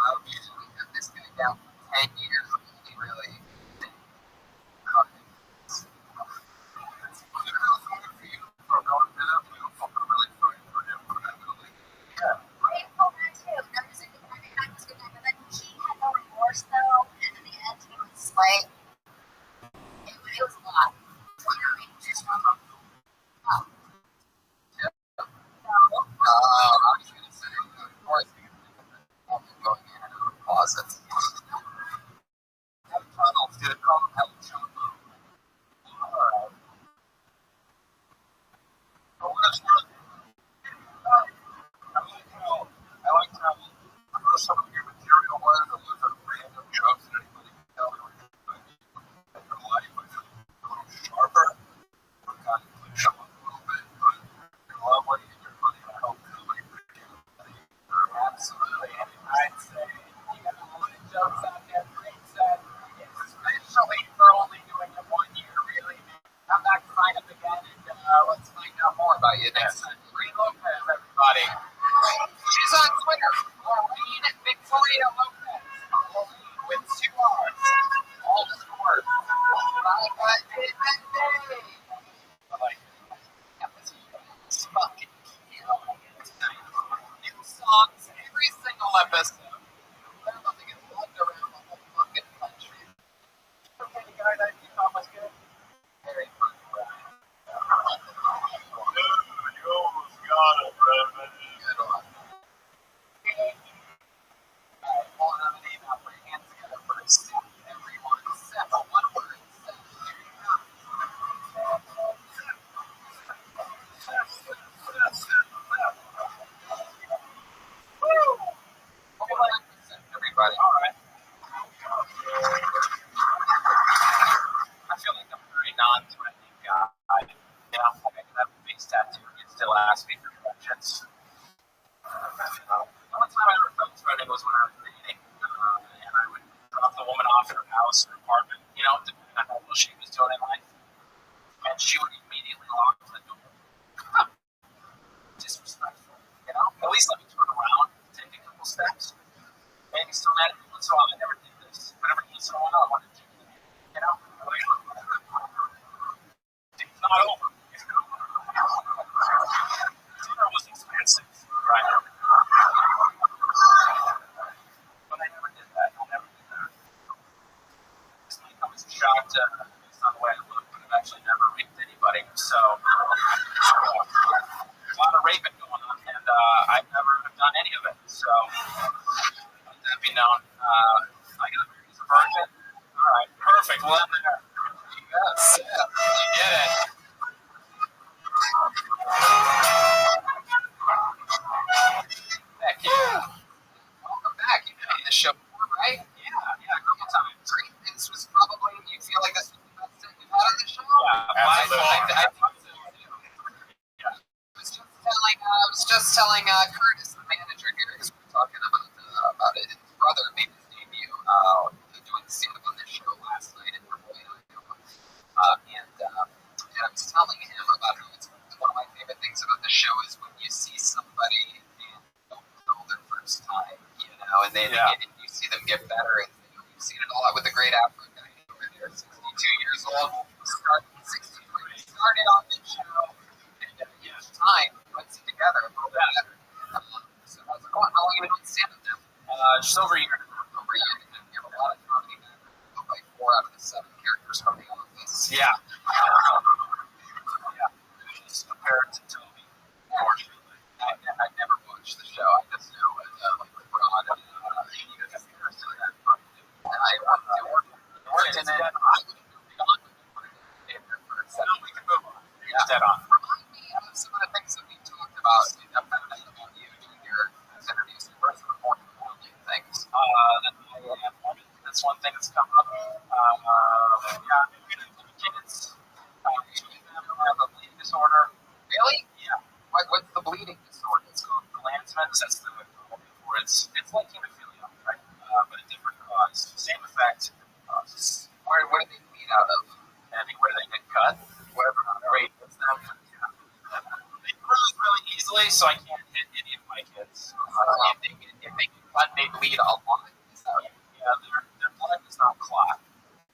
songs every single episode. They're about to get loved around the whole fucking country. Okay, the guy that you thought was good? Very funny. You almost got it, Rabbi. Good one. Alright, pull another name out. Put your hands together for a step. Everyone, step. A one word. Step. Here you go. Woo! Hold on a second, everybody. Alright. I feel like I'm a very non-threatening guy. You know, like I can have a face tattoo and you'd still ask me for directions. The only time I ever felt threatening was when I was dating, and I would drop the woman off at her house or apartment, you know, depending on how well she was doing in life, and she would immediately lock the door. Disrespectful, you know? At least let me turn around, take a couple steps. Maybe still mad at me once in a while. I never did this, but every once in a while I wanted to, you know? It's not over. Dinner was expensive, right? But I never did that. I never did that. This might come as a shock to based on the way I look, but I've actually never raped anybody. So a lot of raping going on, and I never have done any of it. So let that be known. I got married as a virgin. All right, perfect. Well, there you go. You get it. Heck yeah. Welcome back. You've been on this show before, right? Yeah, a couple times. Great. This was probably, you feel like this was the best thing you've had on the show? Yeah, by far. I thought so, too. Yeah. I was just telling Curtis, the manager here, because we were talking about it, and his brother made his debut doing stand-up on this show last night in Roy, Iowa. And I was telling him about how it's one of my favorite things about the show is when you see somebody and don't know their first time, you know, and then you see them get better, and you've seen it a lot with the great Afro guy over there, 62 years old, started on this show, and each time puts it together a little bit better. So how's it going? How long have you been doing stand-up now? Just over a year. Over a year. You have a lot of comedy now. Like 4 out of the 7 characters from The Office. Yeah. Just compared to Toby. I never watched the show. I just know it, like LeBron and you guys that. I worked and then I would be on with it for a second. We can move on. You're dead on. Remind me of some of the things that we talked about about you in your interviews. First and foremost, things. That's one thing that's come up. Kids. Have a bleeding disorder. Really? Yeah. What's the bleeding disorder? It's called Glanzmann's. That's the word for it. It's like hemophilia, right? But a different cause. Same effect. Where do they bleed out of? Anywhere they get cut. Wherever. Great. What's that? They bruise really easily, so I can't hit any of my kids. If they get cut, they bleed a lot. Yeah, their blood does not clot.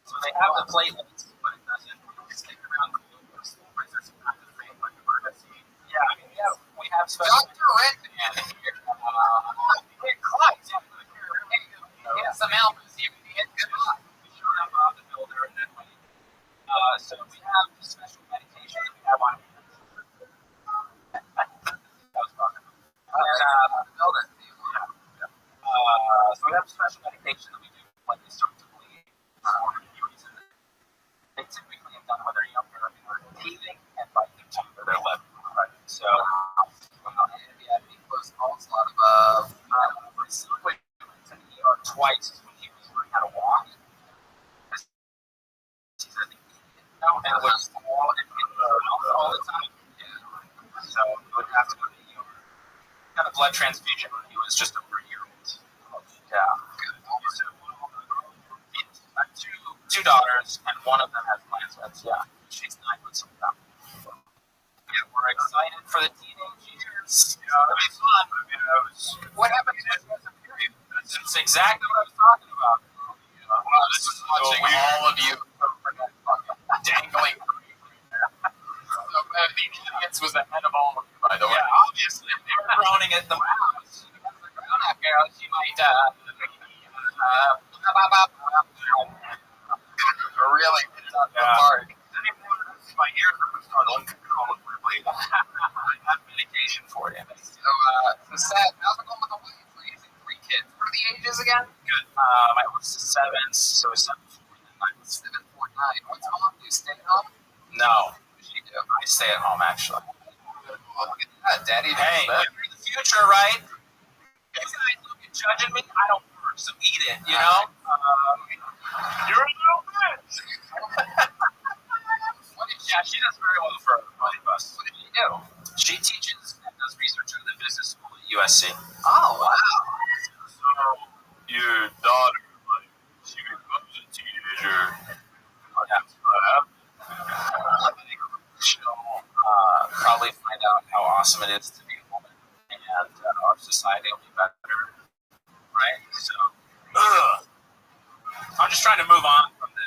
So they have the platelets, but it doesn't stick around the glucose. There's some kind of thing like emergency. Yeah, we have special. Dr. Redman here. Hey, Clyde. Get some help. See if we can get good luck. We showed up on the builder and then wait. So we have special medication that we have on hand. That was fun. Builder. So we have special medication that we do when they start to bleed. They typically have done when they're younger, are teething and bite their tongue or their lip. Right. So, he close calls a lot of my son went to the ER twice when he was learning how to walk. He's I think and was all the time. Yeah. So he would have to go to the ER. Got a blood transfusion when he was just over a year old. Yeah. Good. So, two daughters, and one of them has Glanzmann's. Yeah, she's 9 months old now. Yeah, we're excited for the teenage years. Yeah, it'll be fun. What happened to you as a period? That's exactly what I was talking about. I was just watching all of you dangling. So the audience was ahead of all of you, by the way. Yeah, obviously. They were groaning at the mouse. she might. Really, it's not the park. My ears are just not uncontrollably. I have medication for you. So Seth, how's it going with the wife? We're using 3 kids. What are the ages again? Good. My oldest is 7, so 7, 4, 9. 7, 4, 9. What's mom do? Stay at home? No, What does she do? I stay at home actually. Oh, look at that, Daddy. Hey, That. you're in the future, right? You guys look at judging me. I don't work, so eat it. You know. You're a little bitch. Yeah, she does very well for both of us. What did she do? She teaches and does research at the business school at USC. Oh, wow. So your daughter, like, she becomes a teenager. She'll probably find out how awesome it is to be a woman, and our society will be better, right? So, I'm just trying to move on from the,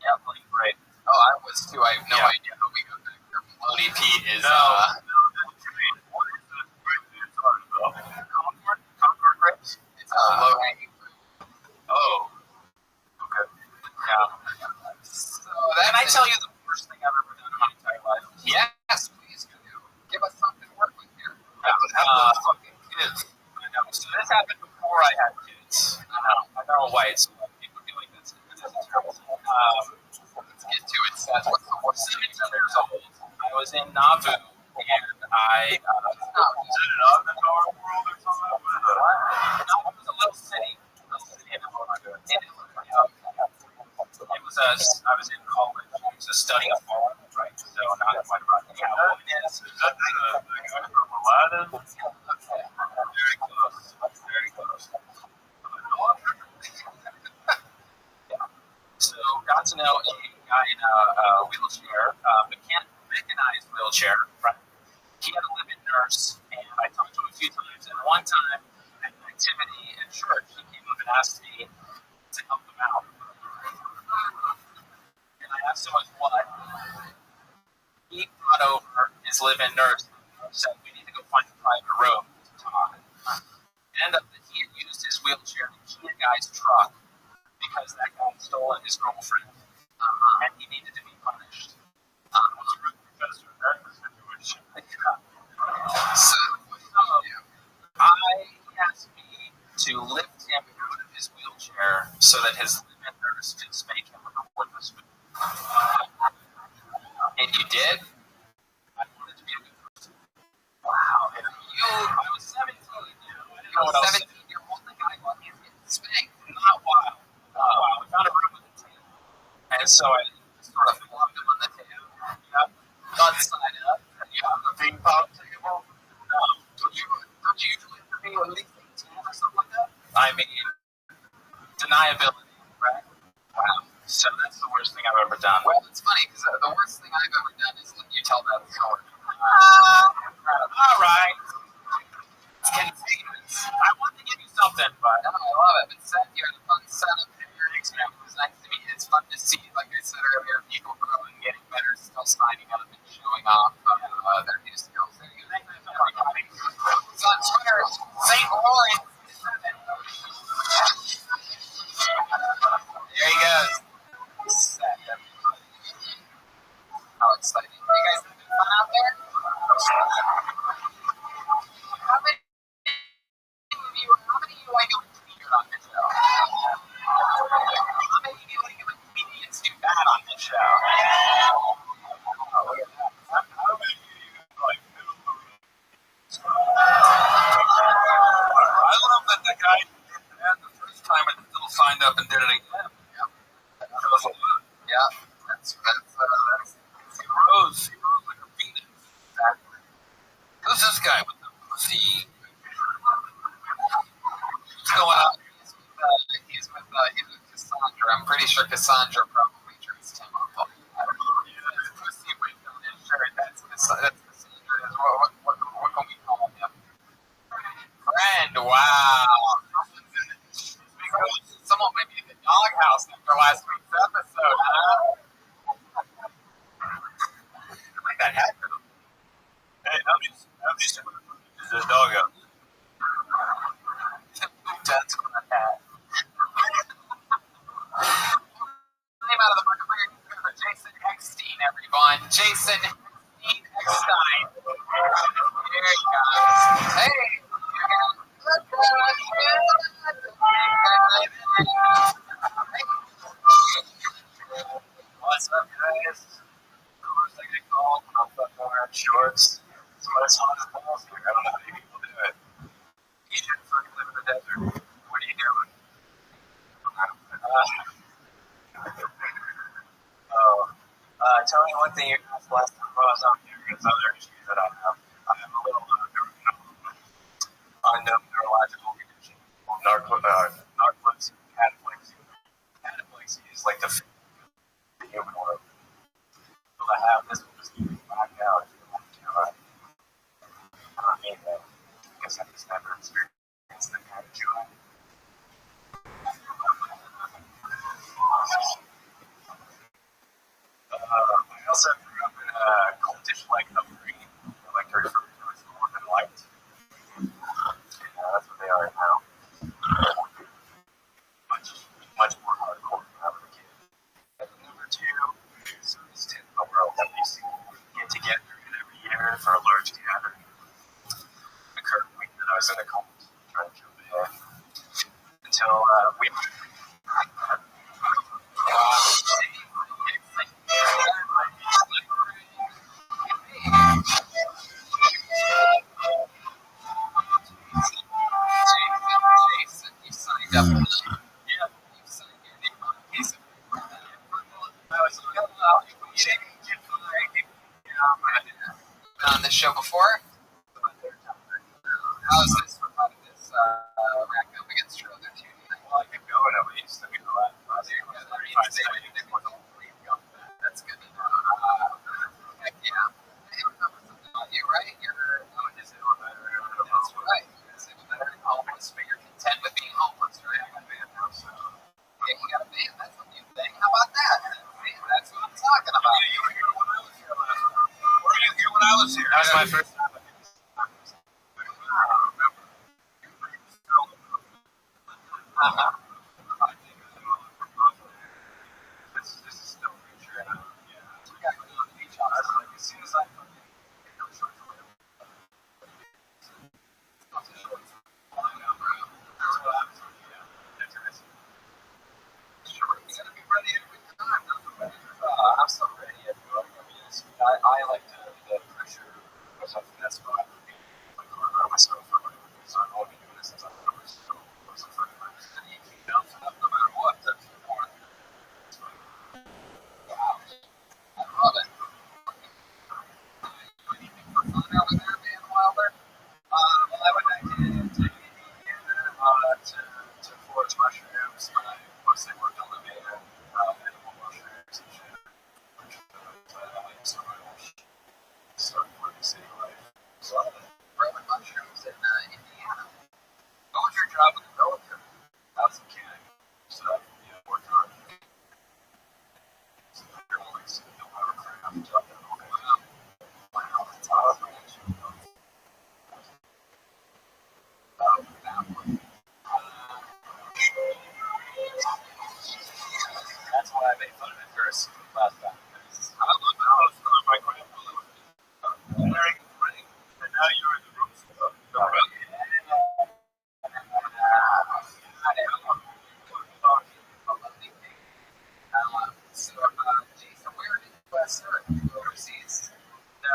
yeah, like, great. Oh, I was too. I have no idea how we got back there. Bloody Pete is. Concord grapes? It's low hanging fruit. Oh, okay. Yeah. So Can I tell you the worst thing I've ever done in my entire life? Yes, please do. Give us something to work with here. Yeah. Have those fucking kids. I know. So this happened before I had kids. I know why it's people doing this. This is terrible. Let's get to it, Seth. What's the worst 17 years old. I was in Nauvoo, and I. Is it up in our world or something? Nauvoo was a little city. It was I was in college. It was a study abroad, right? So not quite about how a woman is. Is that the guy from Aladdin? Very close. Very close. Yeah. So got to know a guy in a wheelchair, mechanized wheelchair. Right? He had a live-in nurse, and I talked to him a few times. And one time at an activity at church, he came up and asked me to help him out. And I asked him what. He brought over his live-in nurse and said, we need to go find a private room to talk. It ended up that he had used his wheelchair to key a guy's truck because that guy had stolen his girlfriend. And he needed to be punished. Was a good professor in that situation. So, he asked me to lift him out of his wheelchair so that his live-in nurse could spank him with a wooden spoon. And you did? I wanted to be a good person. Wow. I was 17. You're a 17-year-old. The guy wants you to get spanked. Not wild. We found a room with a table. And so I sort of flopped him on the table. Yeah. Got side up. Yeah. The ping pong table? Don't you usually have to be at least 18 or something like that? I mean, deniability, right? Wow. So that's the worst thing I've ever done. Well, it's funny because the worst thing I've ever done is let you tell that story. All right. It's contagious. I want to give you something, but No, I love it. But Seth, you had a fun setup here. It was nice to meet you. It's fun to see, like I said earlier, people growing, getting better, still signing up and showing off their new skills. So on Twitter, St. Lawrence. There he goes. Seth, how exciting. You guys having fun out there? How many of you like to feature on this show? How many of you like when comedians do that on this show? Oh, look at that. How many of you like I love that the guy had the first time and still signed up and did it again. Yeah, that's He rose like a phoenix. exactly. Who's this guy with the pussy? What's going on? He's with Cassandra. I'm pretty sure Cassandra probably drinks him up. Pussy with his shirt. That's Cassandra. What can we call him? Friend. Wow. Someone might be in the doghouse after last week's episode, huh? I like that hat. Hey, how many is this dog out? I don't know how you people do it. You should fucking live in the desert. What are you doing? Tony, one thing you asked last time I was on here is other issues that I have. I have a little unknown neurological condition called narcolepsy, cataplexy. Cataplexy is like the human world. So I have this one just blacked out. I mean, I guess I just never experienced that kind of joy. I also grew up in a cultish-like upbringing. I like to refer to as Northern Light. That's what they are now. Much more hardcore than I was a kid. And number two, so this tent in the world that we used to get together every year for a large gathering. The current week that I was in a cult, trying to jump ahead until we. On this show before? How is this for part of this rack up against your other two? Well, I could go at least. I mean, That's good to know. Heck yeah. I remember something about you, right? You're that's right. You're better than homeless, but you're content with being homeless, right? Yeah, you got a band. That's a new thing. How about that? See, that's what I'm talking about. You were here when I was here last time. Were you here when I was here? That was my first time. This is still future. We got to go to the beach on us. Like, as soon as I I'm so ready. I like the pressure of something that's fun. I myself for my so I've only been doing this since I was so no matter what. That's important. Wow. I love it. Anything for fun out of there, man, Wilder? Well, I went back to forage mushrooms. I mostly worked on the van, edible mushrooms and shit. Started living city life. So I Growing mushrooms in Indiana. what was your job in the military? I was a mechanic. So I worked on airplanes. Don't have a crap job. Wow, that's awesome. That's why I made fun of it first last time. I love the house from my grandfather. And now you're in the room. Jason, where did you serve? Overseas? I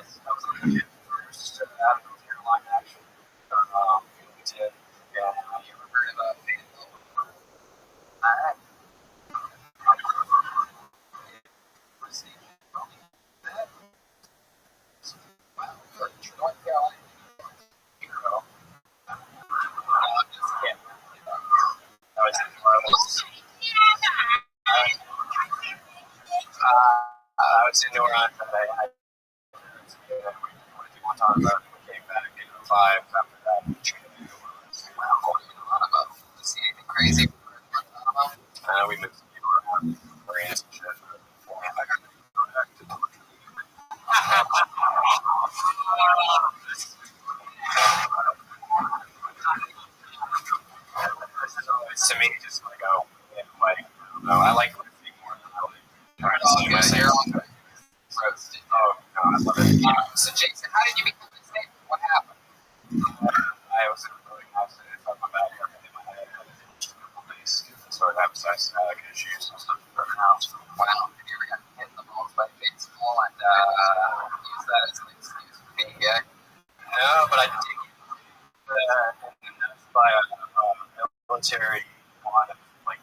was on the kid first out of North Carolina, actually. We did. Yeah. You ever heard of Fayetteville? Wow, North Carolina. Hero. I'm just kidding. I was in New Orleans. I was in New Orleans and I one time we came back in 05 after that. Wow, you know, I don't know. Did you see anything crazy? We moved to New Orleans, France and shit. I got to go back to to me, just like, oh, yeah, like, no, I like listening more than I like trying to see myself. Oh, no, I love it. So, Jason, how did you become disabled? What happened? I was in a really accident. I my back hurt in my head. I was in a couple days. So I have sciatic issues and stuff for the house. Wow, have you ever gotten hit in the balls by a baseball and use that as an excuse for being gay? No, but I dig it. And that's by a military one, like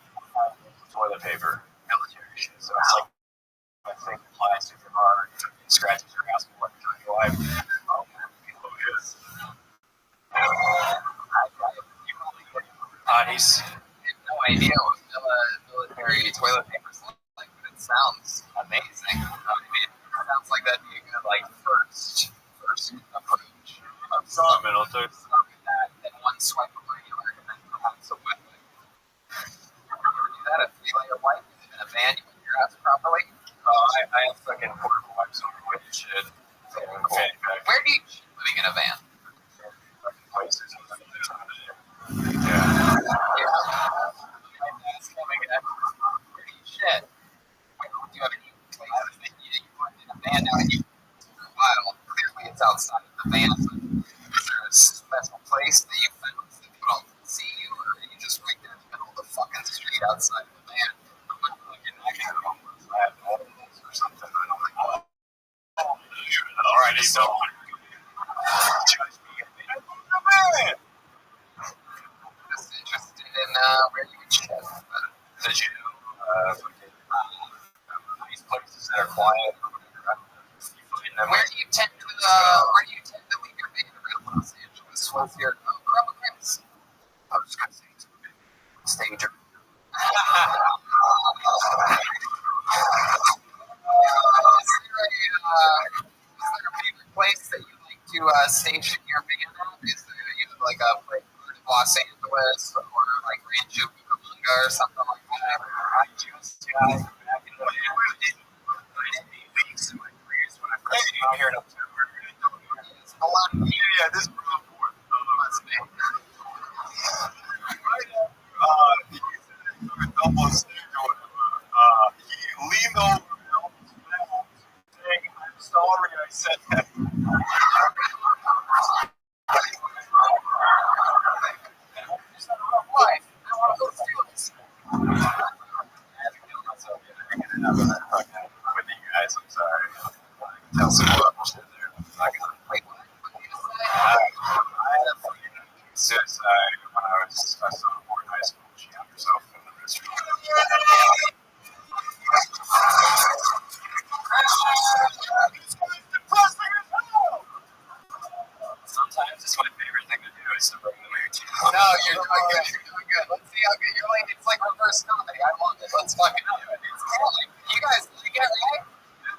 toilet paper, military shit. So it's like I think applies super hard, scratches your ass for your life. Oh, yes. He's no idea what military toilet paper look like, but it sounds amazing. I mean, it sounds like that'd be a good like first approach of some military stuff in that, then one swipe of regular, and then perhaps a wet wipe. You ever do that? A 3-layer wipe in a van, you put your ass properly? I have fucking portable wipes on with shit. Cool. Where do you living in a van? Places. Yeah. Shit. Do you have any places that you put in a van now and you for a while? Clearly it's outside of the van. Is there a special place that you found so that people don't see you, or are you just right there in the middle of the fucking street outside of the van? I'm not looking like I have homeless or something. I don't think alright, so judge me in the van. Just interested in where you would shit. Did you these places that are quiet? Where do you tend to leave your van around Los Angeles? What's your preference? I was just gonna say it's a stager. Is there a favorite place that you like to station your van at? Is there like a place in Los Angeles or like Rancho Cucamonga or something like that? I just back in the day, I didn't 8 weeks in my careers when I first came out here in October. A lot of this is real important. That's me. Right after he almost he leaned over saying, "I'm sorry I said that." Tell some more shit there. Wait, what? I had a fucking suicide when I was a sophomore in high school. She hung herself in the restroom. Sometimes it's my favorite thing to do is to bring them here too. No, you're doing good. You're doing good. Let's see how good you're like. It's like reverse comedy. I love it. Let's fucking do it. It's totally. You guys, you get it right?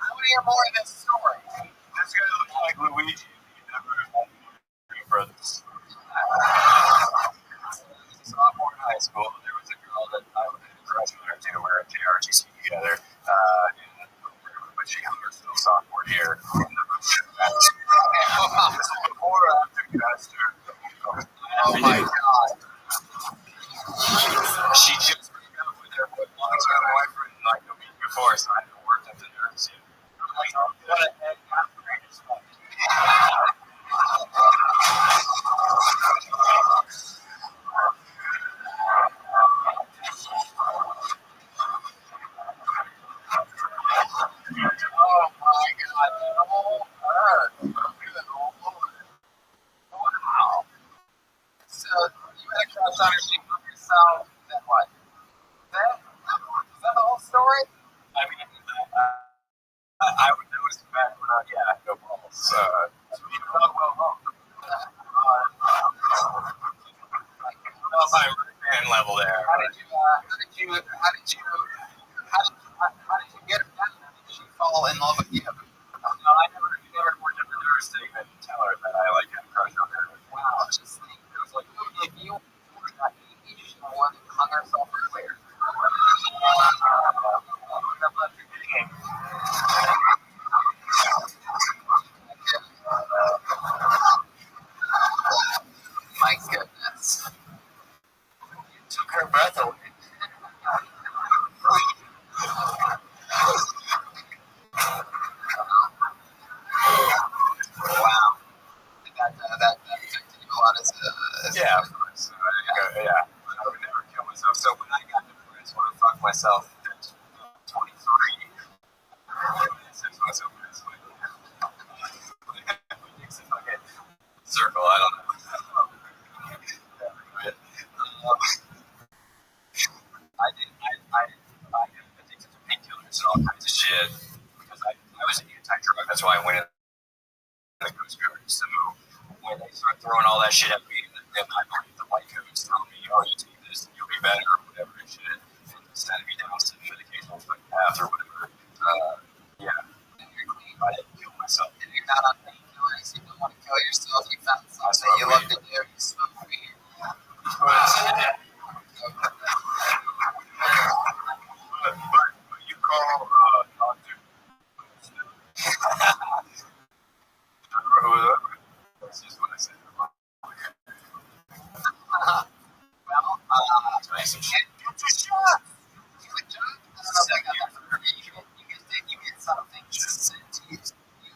I want to hear more of this story. This guy looks like Luigi. He never had three brothers. Sophomore in high school, there was a girl that I was in a crush on her too. We were at JRGC together. But she hung herself sophomore year. Before or after you asked her? Oh my god. She just broke up with her long-term boyfriend like a week before, so I hadn't worked at the nurse yet. What a head great as fuck. Oh my god, the whole earth. Good lord. Wow. So you had a crush on her, she hung herself, then what? Then? Is that the whole story? I mean, I would notice back when I had no balls. I'm level there. How did you get her down? Did she fall in love with you? No, I never worked at the nurse to even tell her that I like had a crush on her. Wow, just think, it was like, if you were that age, she would have hung herself earlier. My goodness. You took her breath away. Wow. That affected you a lot as yeah, of course. Yeah. I would never kill myself. So when I got depressed, when I fucked myself at 23, 6 months old, circle I don't know. I got addicted to painkillers and all kinds of shit because I was an anti-drug. That's why I went in the Coast Guard. So when they start throwing all that shit at me, then I believe the white coats telling me, "Oh, you take this, and you'll be better," or whatever and shit, and sending me down some medication like path or whatever. Yeah, I didn't kill myself. If you're not on painkillers, you don't want to kill yourself. You found something you love to do. You smoke weed. But you call doctor. That's just what I said. Nice and shit. It's a shot. You would do it. I don't know if I got that from her. You get something sent to you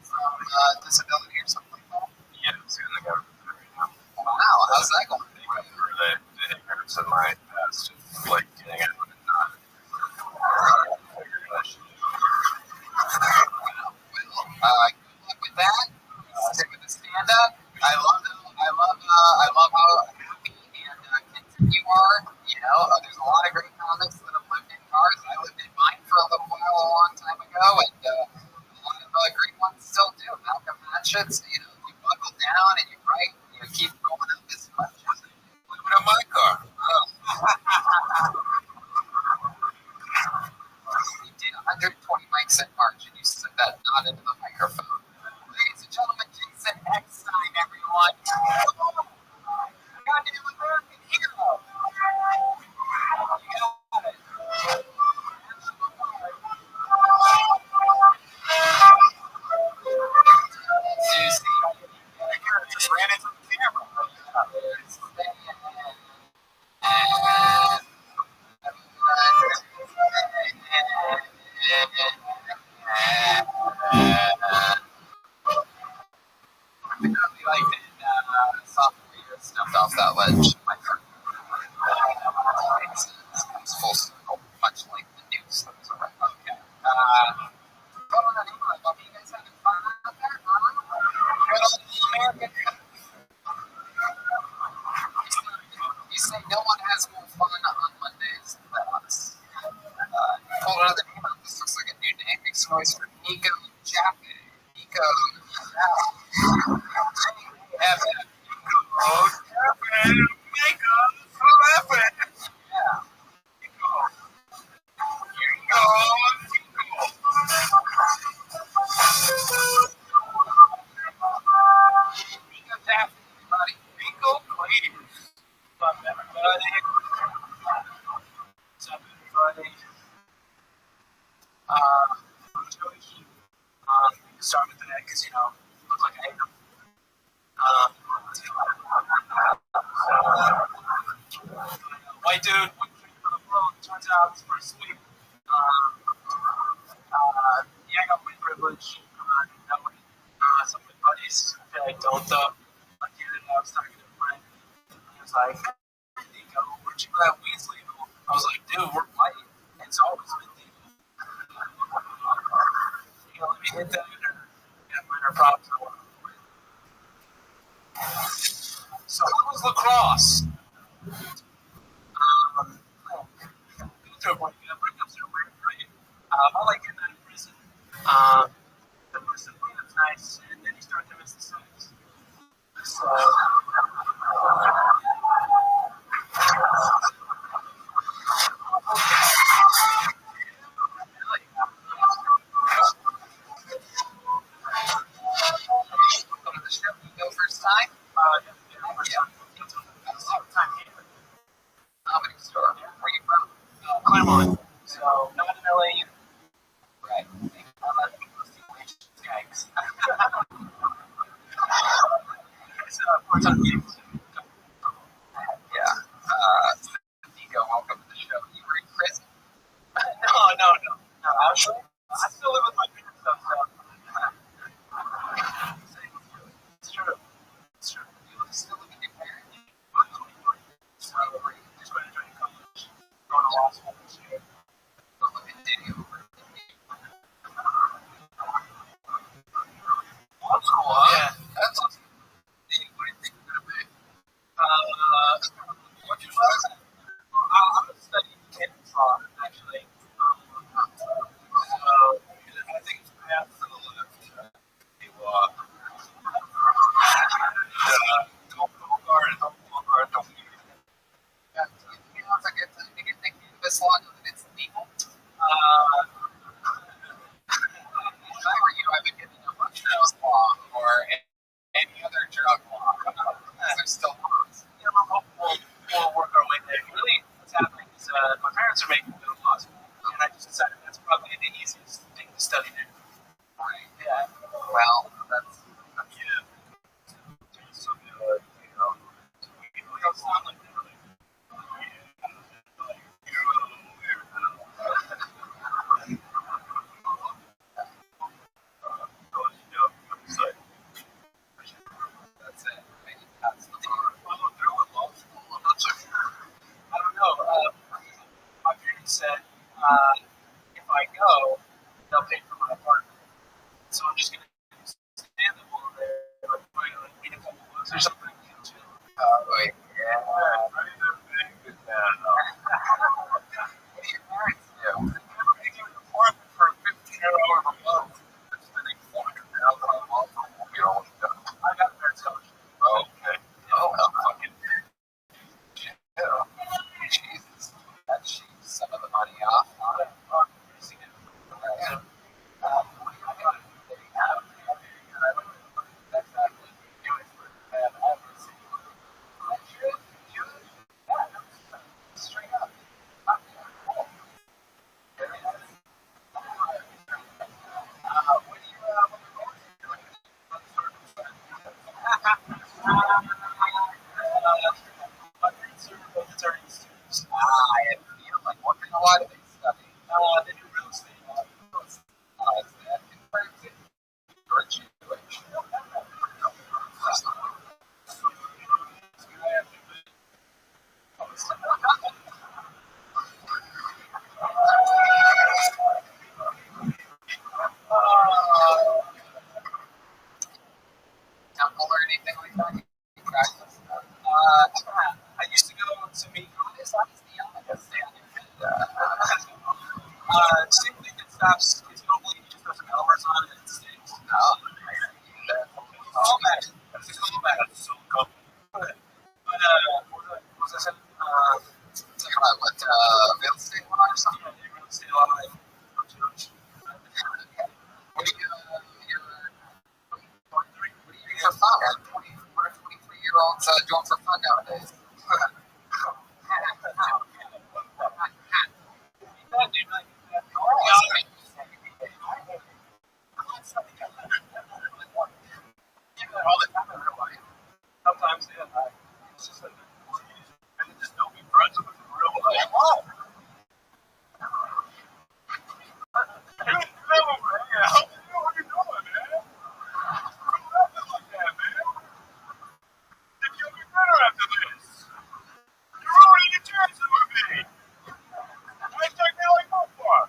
from disability or something like that. Yeah, it's in the government right now. Wow, how's that going? The ignorance of my past, like getting out and not figuring that shit out. Well, good luck with that. Stick with the stand up. I love how happy and content you are. You know, there's a lot of great comics that have lived in cars. I lived in mine for a little while, a long time ago, and a lot of great ones still do. Malcolm Hatchets, you know, you buckle down and you write, you keep going up as much as Living in my car. you did 120 mics in March, and you said that not into the microphone. Ladies and gentlemen, Jason Eckstein, everyone. Goddamn American hero. You got it. Susie, Just ran into the camera. Like in sophomore year, stepped off that ledge. My friend. It comes full circle, much like the news that was around. Okay. Going on England, hope you guys having fun out there, huh? Good old American. You say no one has more fun on Mondays than us. Hold on to the name. This looks like a new name. Make some noise for Nico Jaffe. Nico Jaffe. Oh, Kevin, makeup, laughing. Yeah. Here you go. Nico Jaffe, everybody. Nico, please. What's up, everybody? What's up, everybody? Start with that because, you know, look like I hate them. White dude, one drink for the world. Turns out it's pretty sweet. Yeah, I got white privilege. Knowing some of my buddies feel like don't though. Like the other day, I was talking to a friend. He was like, Nico, where'd you go that weed's legal? I was like, dude, we're white. It's always been legal. You know, let me hit that or minor problems. So how was lacrosse? Breakups are weird, right? I like getting out of prison. The discipline is nice, and then you start to miss the sex. So, Welcome to the show. Nico, first time? Comedy store. Where you from? Claremont. So, not in LA. Right. I'm not gangs. It's part-time gigs. Yeah. Nico, welcome to the show. You were in prison? No. Actually, I still live with my parents, so. It's true. You still live with your parents? So, just graduating college, going to law school this year. But look at Diddy over at Law school, huh? Yeah. That's awesome. Diddy, what do you think I used to go to meet artists. I was the youngest there. Same thing that stops kids don't believe you just put some numbers on it and it sticks. Callback. That's a callback. That's so cool. But what was I saying? Talking about what real estate law or something? Yeah, real estate law. What do you what do you do for fun? What are 23-year-olds doing for fun nowadays? All the time in real life. Sometimes, yeah. It's just like, I can just don't be friends with them in real life. Oh! What are you doing, man? Nothing like that, man. If you'll be better after this. You're ruining your chances with me. Hashtag me like football.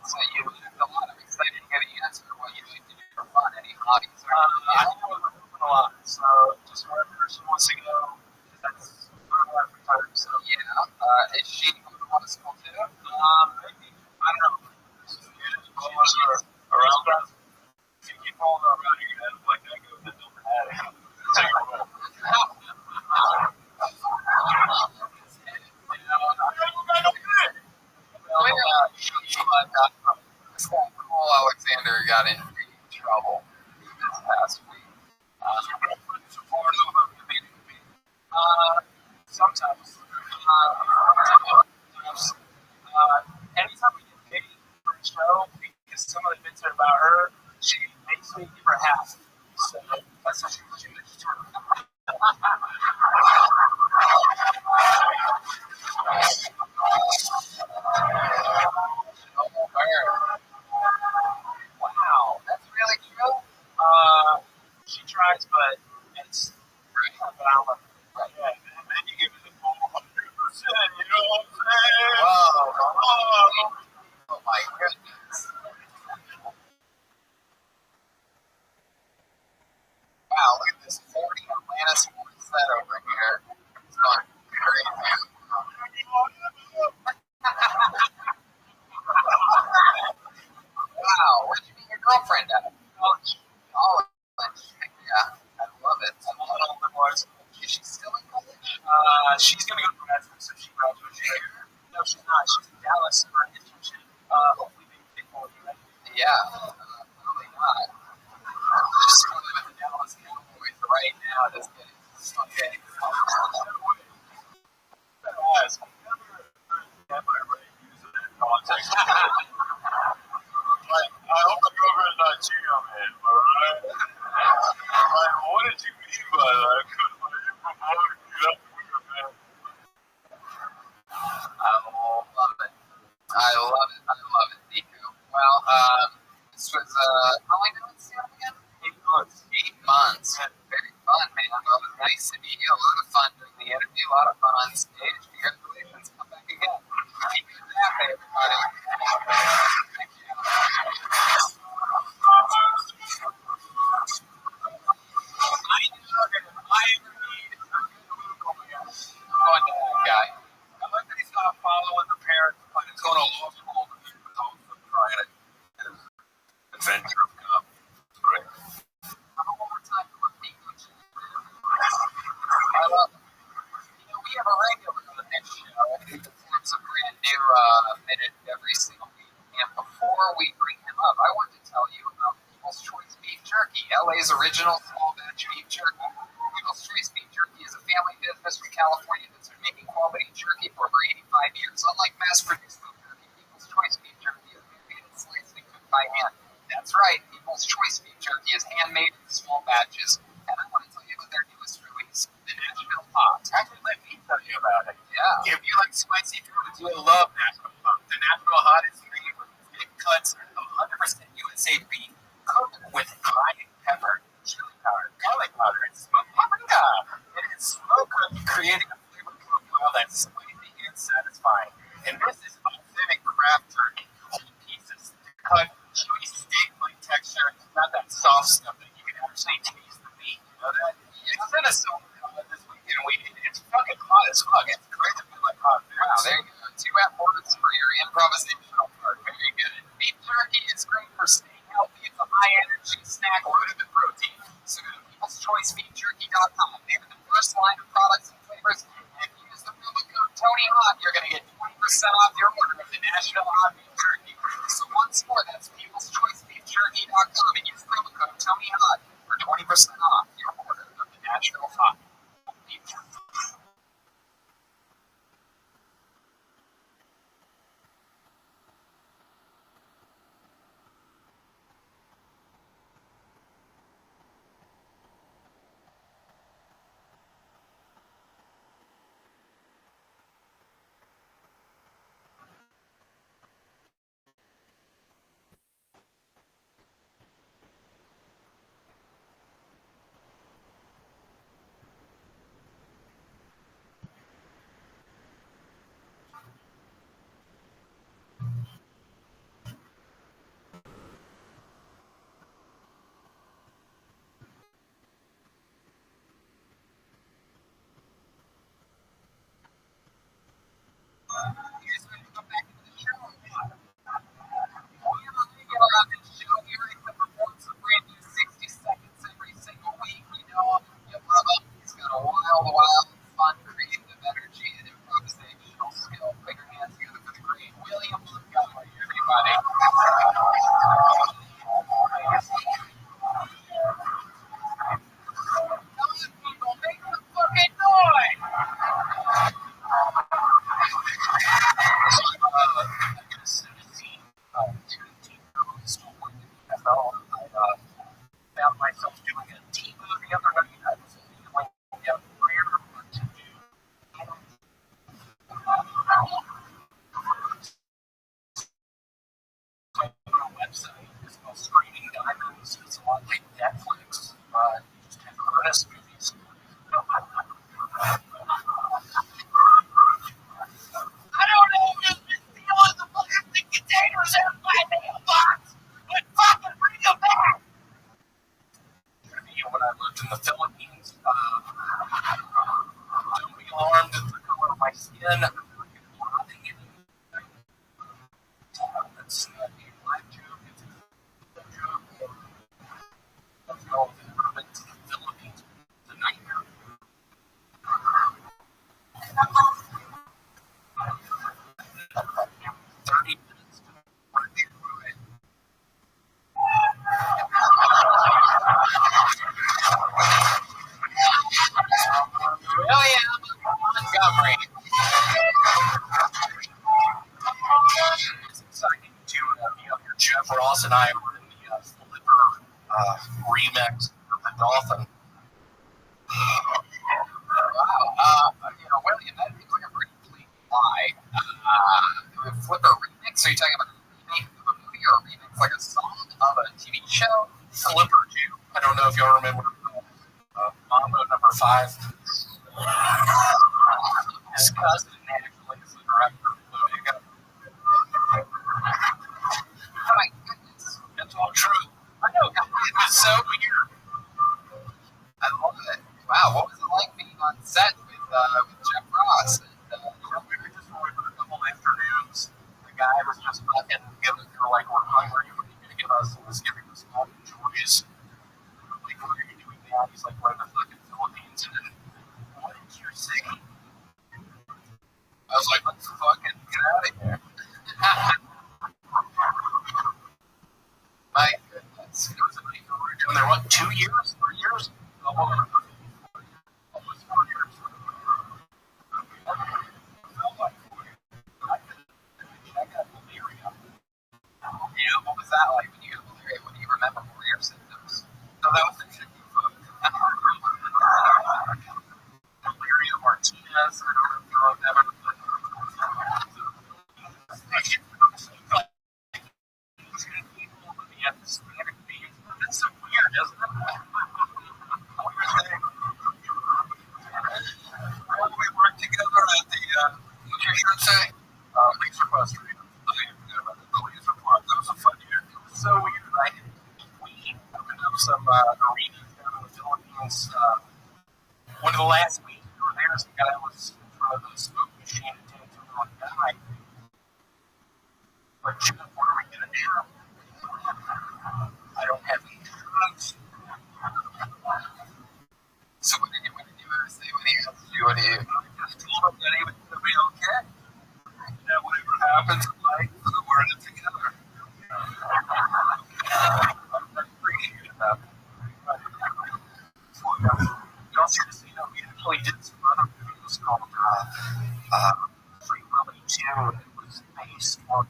So you have a lot of exciting getting answer what you like to do for fun. Any hobbies? I do a lot. So just wherever she wants to go, that's our free time. So yeah. Is she going to want to school too? Maybe. I don't know. She's around us. You keep falling around your head like that goes into the head. Take a roll. Cole Alexander got in trouble this past week. Sometimes. Anytime we get paid for a show, because some of the bits are about her, she makes me give her half. So that's what she does too. Wow, that's really true. She tries, but it's but I don't love it. Yeah, and then you give it the full 100%. You know what I'm saying? Whoa! Oh my goodness! Wow, look at this 40 Atlanta sports set over here. It's going crazy. Wow, where'd you meet your girlfriend at? College. Yeah, I love it. I love it. Is she still in college? She's going to go to grad school, so she graduates here. No, she's not. She's in Dallas for an internship. Hopefully, maybe take more of you. Yeah, probably not. Just swimming with the Dallas Cowboys right now. Just kidding. Okay. Context. I hope the girlfriend's not cheating on me, alright? Like, what did you mean by that? Because when you promoted, you have to be your man. I love it. I love it, Nico. Well, this was, how long did it stand again? 8 months. 8 months. Very fun, man. Well, it was nice to meet you. A lot of fun during the interview, a lot of fun on stage. Congratulations. Come back again. Keep it that way, everybody. Thank you. Guy. I like that he's not following the parents, but he's going to law school to keep his own trying to get his adventure of God. Great. How about one more time for me? I love it. We have a regular on this show. It's a brand new minute every single week. And before we bring him up, I want to tell you about People's Choice Beef Jerky, LA's original small batch beef jerky. People's Choice Beef Jerky is a family business from California that's been making quality jerky for over 85 years. Unlike mass-produced beef jerky, People's Choice Beef Jerky is made and sliced and cooked by hand. That's right, People's Choice Beef Jerky is handmade in small batches. And I want to tell you about their newest release, the Nashville Hot. Actually, let me tell you about it. Yeah. If you like spicy foods, you'll love Nashville Hot. The Nashville Hot is made with thick cuts of 100% USA beef, cooked with cayenne pepper, chili powder, garlic powder, and smoked paprika. It is slow cooked, creating a flavor profile that's spicy and satisfying. And this is authentic craft jerky, whole pieces, cut, chewy steak-like texture, not that soft stuff that you can actually taste the meat. You know that? It's in a peopleschoicebeefjerky.com. They have a diverse line of products and flavors. And if you use the promo code TonyHot, you're going to get 20% off your order of the National Hot Beef Jerky. So once more, that's peopleschoicebeefjerky.com and use promo code TonyHot for 20% off your order of the National Hot Beef Jerky. Here's when you come back into the show. We're regular on this show. Here he performs a brand new 60 seconds every single week. You know him, you love him. He's got a wild, fun, creative energy and improvisational skill. Put your hands together for the great William Montgomery, everybody. Come on, people, make some fucking noise! I got a set of scene. Still working in the NFL. I found myself doing a TiVo the other night. I was feeling prayer what to do. On a website, it's called Streaming Diamonds. It's a lot like Netflix. You just have earnest movies. I don't know if it's been stealing the plastic containers out of my mailbox, but fucking bring them back! When I lived in the Philippines, don't be alarmed at the color of my skin. I'm not getting anything. That's not a live joke. It's a joke. Let's go to the Philippines. It's a nightmare. 30 minutes to work through it. William Montgomery. It's exciting to be up here. Jeff Ross and I were in the Flipper remix of the Dolphin. Wow. William, that seems like a pretty clean lie. Flipper remix? Are you talking about a remake of a movie or a remix like a song of a TV show? Flipper 2. I don't know if y'all remember Mambo number 5. His cousin actually is the director of the movie. Oh my goodness. That's all true. I know. It was so weird. I love it. Wow, what was it like being on set with Jeff Ross? And, we were just going for a couple afternoons. The guy was just fucking giving, like, we're hungry. What are you going to give us? He was giving us all the joys. Like, what are you doing now? He's like, we're in the fucking Philippines. And what is your city? I was like, let's fucking get out of here. My goodness. It was amazing. We were doing there, what, 2 years? 3 years? Almost 4 years. I got malaria. Yeah, what was that like when you got malaria? What do you remember were your symptoms? No, that was the chicken food. Malaria Martinez. I don't know if you've ever That's so weird, isn't it? Weird thing. Well, we worked together at the what you should say? Laser Buster. I didn't even know about the laser part. That was a fun year. It was so weird. We opened up some arenas down in the Philippines. One of the last weeks we were there, some guy was in front of the smoke machine and didn't really die. Like, what are we going to do? I don't have any drugs. What do you? I just told him that he was going to be okay. That whatever happens in life, we're in it together. I appreciate that. You also see that we actually did some other videos called Free Willy 2. It was based on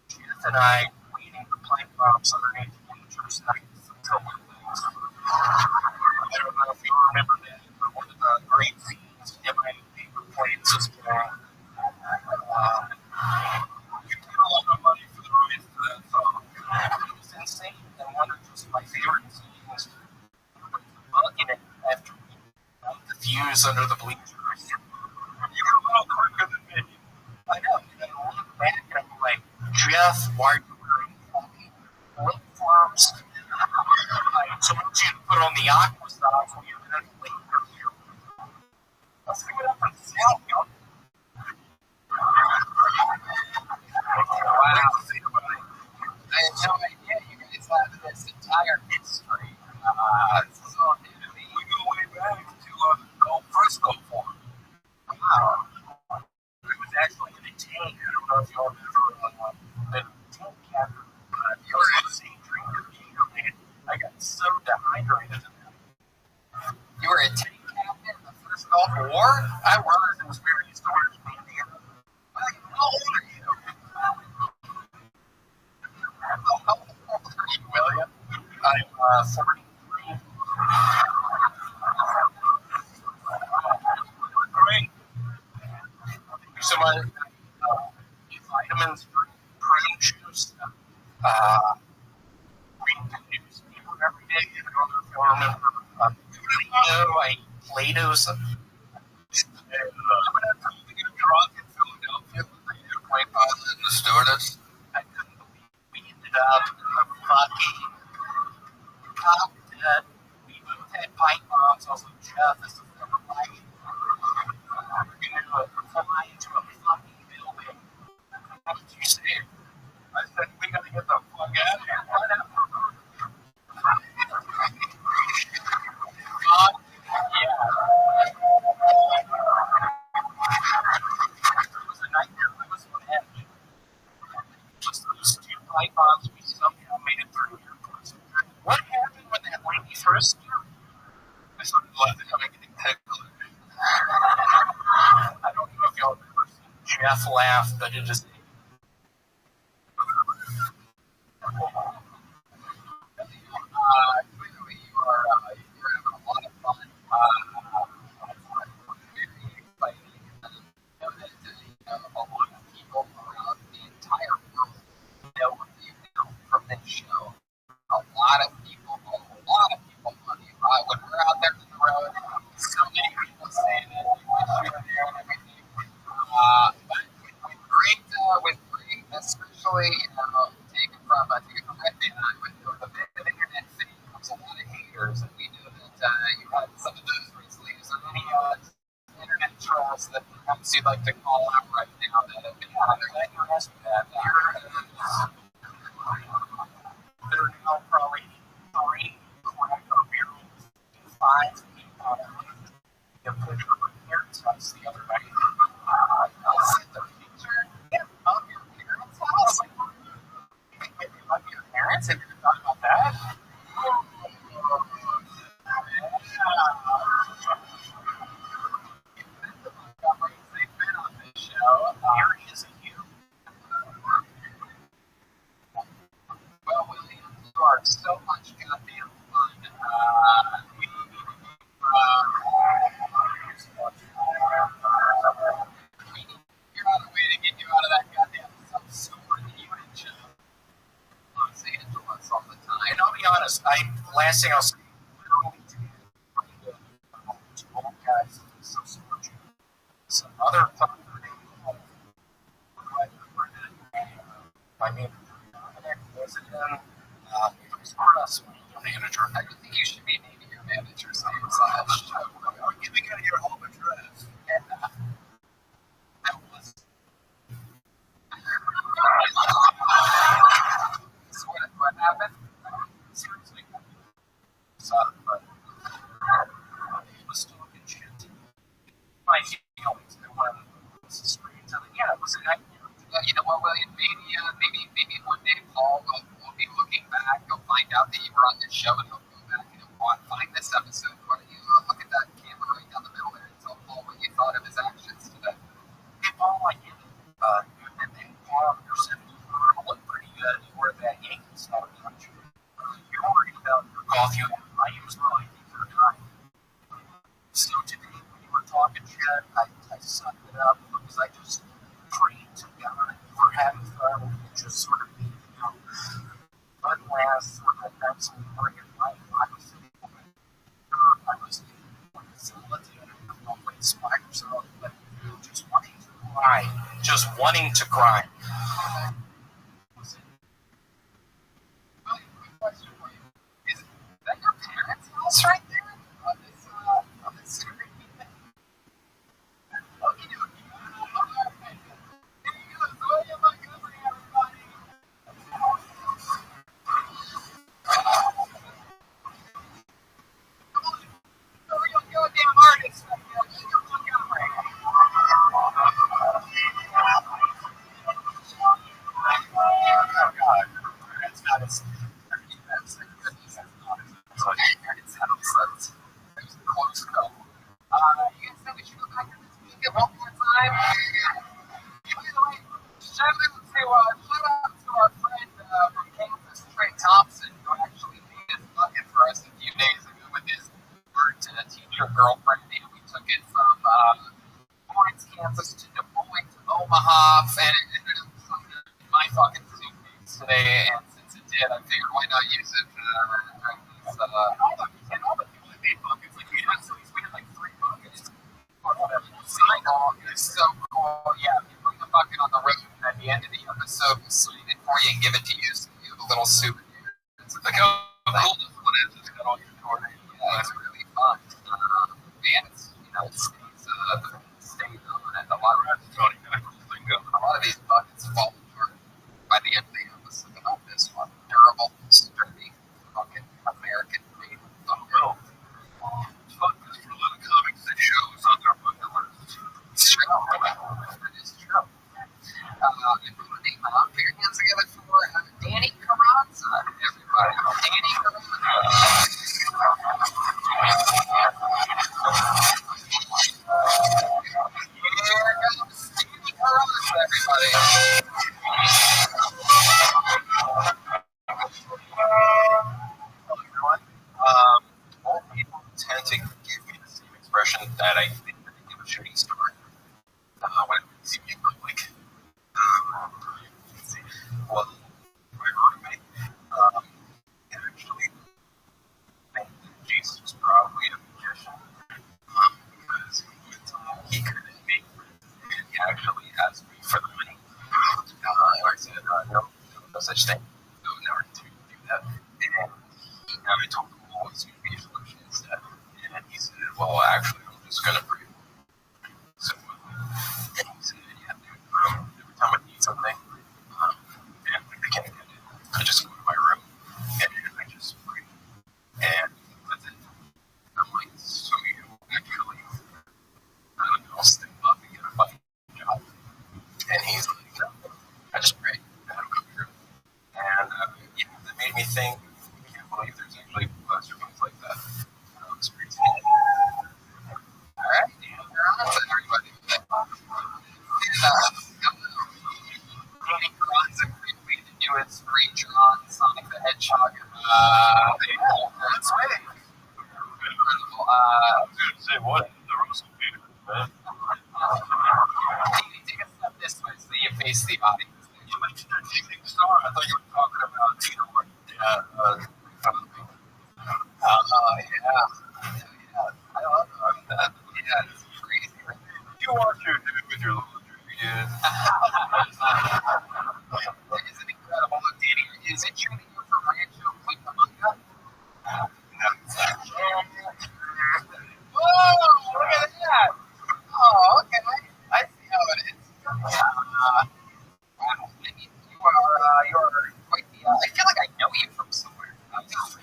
Judith and I waiting to play props underneath bleachers nights until we lose. I don't know if you remember that, but one of the great scenes in my favorite planes is when we paid a lot of money for the rights to that song. It was insane, and one of just my favorite scenes bugging it after we light the fuse under the bleachers. You were a little quicker than me. I know, and I look back and I'm like, Jeff, why are you wearing fucking flip flops? I told you to put on the aqua socks when you were in the late earlier. Let's pick it up and sell, yo. Wow. I had no idea you guys had this entire history. This is all new to me. We go way back to Old Frisco for it. Wow. It was actually in a tank. I don't know if y'all ever been tank captain. You were in the same drink or Gatorade. I got so dehydrated in that. You were a tank captain in the first Gulf War? I was. It was very historic in Indiana. How old are you? How old are you, William? I'm 43. Great. So my vitamins, prune juice, read the newspaper every day. I don't know if you remember Play-Doh. I ate Play-Doh. After you get drunk in Philadelphia with the airplane pilot and the stewardess, I couldn't believe we ended up in the fucking cockpit. We both had pipe bombs. I was like, Jeff, this is never right. We're going to fly into a fucking building. What did you say? I said, we got to get the fuck out of here. Yeah. It was a nightmare. I was on edge. Just those two pipe bombs, we somehow made it through airports. What happened when that lady frisked you? I started laughing. I'm getting tickled. I don't know if y'all have ever seen Jeff laugh, but it is. Clearly, you're having a lot of fun. Very exciting. I know that a lot of people around the entire world know of you now from this show. A lot of people love you. When we're out there on the road, so many people say that they wish you were there and everything. But with great, especially taken from Rabbi and I, with the bit of internet fame comes a lot of haters, and we know that you had some of those recently. Is there any internet trolls that perhaps you'd like to call out right now that have been on there that you're asking that there are now probably 3 Cracker Barrels, 5 people. You put your parents' house the other night. Sent a picture of your parents' house. Of your parents? Have you ever thought about that? They've been on this show. Here he is a you. Well, William, you are so much goddamn fun. We need to figure out a way to get you out of that goddamn self-scoring unit show. Los Angeles all the time. And I'll be honest, last thing I'll say, literally two old guys in self-storage. Some other fucking my manager, president, manager. I don't think you should be naming your manager's name. I'm giving you your home address. And that was. So what happened? Seriously. But he was talking shit to me. So today, when you were talking shit, I sucked it up because I just prayed to God for having fun and just sort of being, unless I absolutely bring it life. I was solitude and Microsoft, but just wanting to cry. Just wanting to cry. Question for you. Is that your parents' house right there? On this street? Okay, goddamn artist. Oh God, that's not as. Close call. You guys think we should go back to this weekend one more time? By the way, shout out to our friend from Kansas, Trey Thompson, who actually made us bucket for us a few days ago with his art teacher girlfriend. We took it from Lawrence, Kansas to Des Moines to Omaha, and it ended up in my fucking suitcase today. And since it did, I figured why not use it during this. And all the people that made buckets, like we had like 3 buckets. Sign off is so cool. Yeah, you bring the bucket on the road, and at the end of the episode, we'll sign it for you and give it to you. So you have a little souvenir. It's like, oh, cool. This one is. It's got all your recording. Yeah, it's really fun. And it's, it stays on. And a lot of these buckets fall apart by the end of the episode. Not this one. Durable, sturdy, fucking American made bucket. Buckets for a lot of comics and shows on their bucket list. It's true. It is true. And put a name out. Put your hands together for Danny Carranza. Everybody. Danny Carranza. Everybody. Hello, everyone. All people tend to give me the same expression that I think that they give a shooting star when they see me in public. Let's see. Well, my roommate actually think that Jesus was probably a magician because he couldn't make and he actually asked me for the money. I said, no such thing. No, never to do that. And I told him, well, what's going to be a solution instead? And he said, well, actually, I'm just going to pray. So he said, yeah, dude, every time I need something, and I can't get it, I just go to my room and I just pray. And that's it. I'm like, so you actually, I don't know, step up and get a fucking job. And he's like, no, I just pray. And I'm going through. And that made me think, I can't believe there's actually classrooms like that. It's crazy. Alright, you're on to everybody. Danny Carranza agreed we to do his reach on Sonic the Hedgehog. That's right. Incredible. I was going to say, what? The Russell Peter, man. Take a step this way so you face the audience. You mentioned a shooting star. I thought you were talking about Peter. Yeah. I love that. Yeah, it's crazy. Right? You watch your dude with your little dude. It's an incredible look, Danny. Is it true that you're from Rancho Cucamonga? Whoa, look at that. Oh, okay. I see how it is. Wow. I mean, you're quite the, I feel like I know you from somewhere. When I first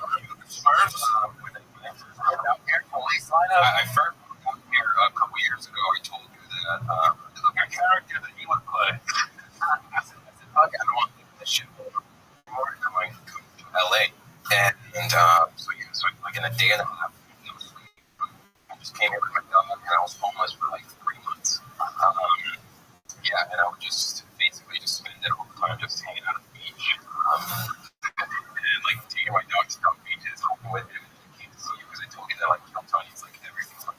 moved out here, I first moved out here a couple years ago. I told you that your character that you would play. I said, okay, I don't want to do this shit anymore. I'm going to go to LA. And so like in a day and a half, I just came here with my dog and I was homeless for like 3 months. And I would just basically just spend it all the time just hanging out at the beach. And like taking my dog to down beaches, helping with him, came to see you because I told you that like Tony's like everything's like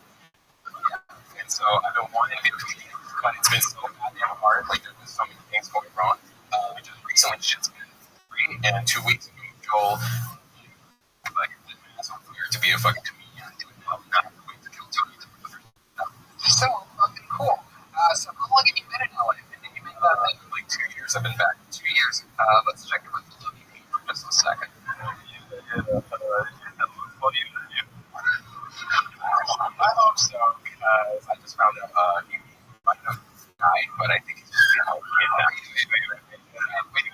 but it's been so goddamn hard. Like there's been so many things going wrong. Just recently, shit's been free, and 2 weeks ago, Joel like lit my ass on fire to be a fucking comedian. Not wait to kill Tony. So fucking cool. So how long have you been in LA? And then you made that thing? Like 2 years. I've been back 2 years. Let's check it with the love you for just a second. I hope so, because I just found out he might have died, but I think he's just kidnapped. Wait.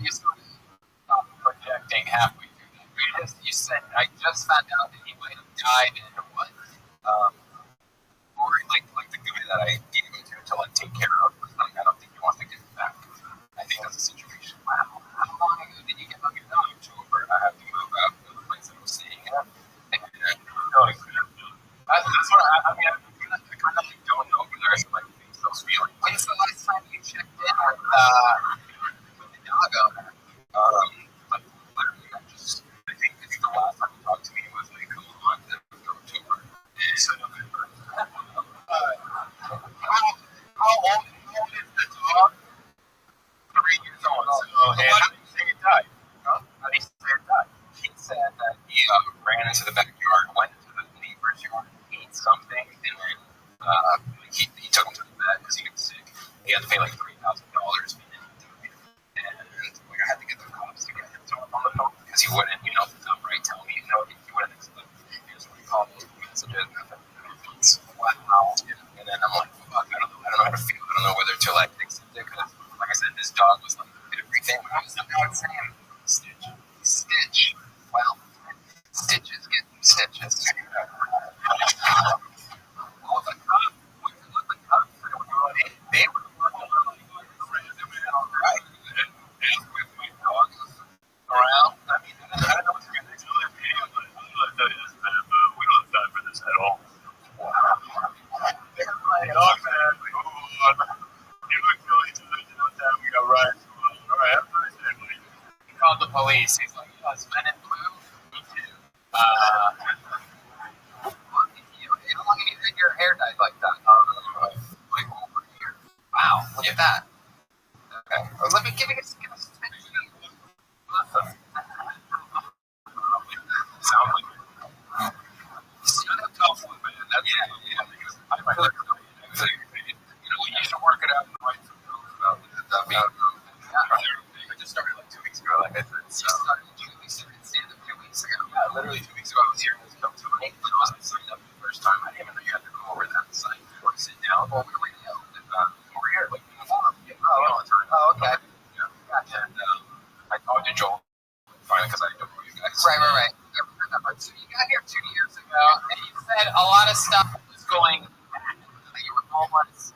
You stopped projecting halfway through that. You said, I just found out that he might have died and what? Or like the guy that I gave him to like take care of. Like, I don't think he wants to get him back. I think that's a situation. Wow. How long ago did you get him? In October. I have to move out to the place that I'm staying at. That's what I mean. I kind of don't know whether I like those feelings. When's the last time you checked in with the dog owner? But literally, I think the last time you talked to me was like a month after October. So November. How old is the dog? 3 years old. So, and how did you say it died? Huh? How did you say it died? He said that he ran into the backyard, went into the neighbor's yard, ate something, and then he took him to the vet because he was sick. He had to pay like $3,000, and like I had to get the cops to get him to on the phone because he wouldn't, outright tell me, he wouldn't explain. Here's what he called those messages. Wow. And then I'm like, fuck, I don't know how to feel. I don't know whether to like accept it because, like I said, this dog was like everything. What was the dog's name? Stitch. Well, stitches get stitches. All the cops, they were the ones that were all right. And with my dog around, I mean, I don't know what's going to do with the video, but I'll tell you this, man, we don't have time for this at all. They're my dog, man. You look really good, downtown. We got rides. All right, have a nice day, buddy. He called the police. He's like, it's men in blue. Me too. How long have you had your hair dyed like that? Like over a year. Wow, look at that. Okay. Let me give us a picture. Sound like you got a tough one, man. That's because I might look you should work it out and write some notes about it. I just started like 2 weeks ago, like I said. So. You started stand-up 2 weeks ago? Yeah, literally 2 weeks ago. I was here and come to it. I signed up the first time. I didn't even know you had to go over that site or sit down. Well, we were waiting out. Over here, like in the farm. Oh, okay. Yeah, gotcha. And I talked to Joel finally because I don't know you guys. Right. So you got here 2 years ago, and you said a lot of stuff was going bad. You were homeless.